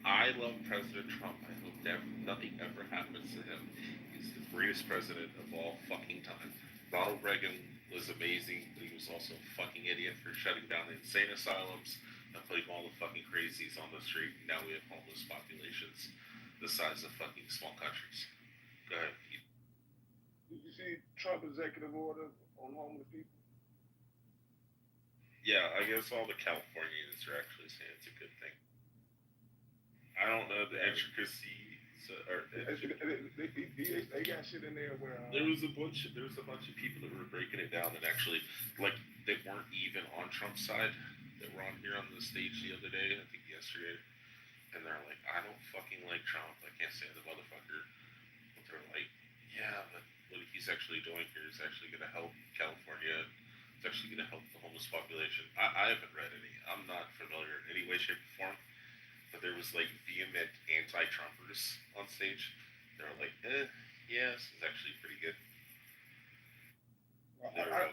I love President Trump. I hope nothing ever happens to him. He's the greatest president of all fucking time. Ronald Reagan was amazing, but he was also a fucking idiot for shutting down the insane asylums and putting all the fucking crazies on the street. Now we have homeless populations the size of fucking small countries. Go ahead, Pete. Did you see Trump executive order on homeless people? Yeah, I guess all the Californians are actually saying it's a good thing. I don't know the intricacies. They got shit in there where there was a bunch of people that were breaking it down and actually like they weren't even on Trump's side that were on here on the stage the other day, I think yesterday, and they're like, I don't fucking like Trump. I can't stand the motherfucker. But they're like, yeah, but what he's actually doing here is actually going to help California. It's actually going to help the homeless population. I haven't read any. I'm not familiar in any way, shape, or form. But there was like vehement anti-Trumpers on stage. They were like, yeah, this is actually pretty good. I heard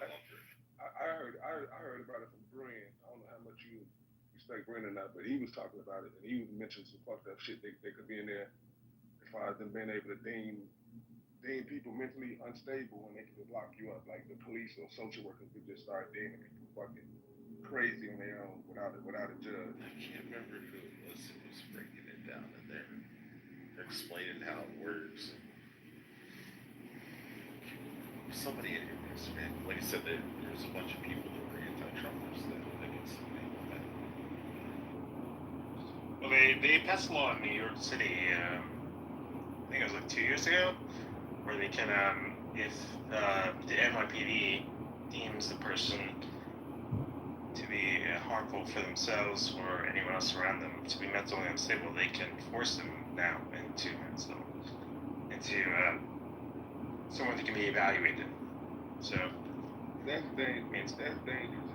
about it from Bren. I don't know how much you respect Bren or not, but he was talking about it, and he was mentioning some fucked up shit they could be in there as far as them being able to deem people mentally unstable when they can just lock you up. Like the police or social workers could just start deeming people fucking crazy on their own without a judge. I can't remember who it was who was breaking it down in there. They're explaining how it works. Somebody in here knows, man. Like I said, there's a bunch of people that were anti-Trumpers that against something like that. Well, they passed a law in New York City, I think it was like 2 years ago, where they can, if the NYPD deems the person to be harmful for themselves or anyone else around them to be mentally unstable, they can force them now into someone that can be evaluated. So that's dangerous. That's dangerous.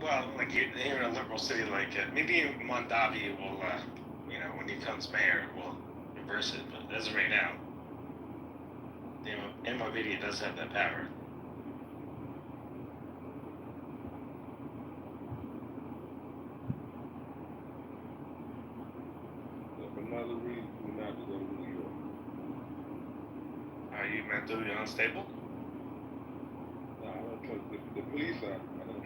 Well, like in a liberal city like maybe Mondavi will, when he becomes mayor, will reverse it. But as of right now, the NYPD does have that power. Another reason not to go to New York. Are you mentally unstable? No, because the police are. I don't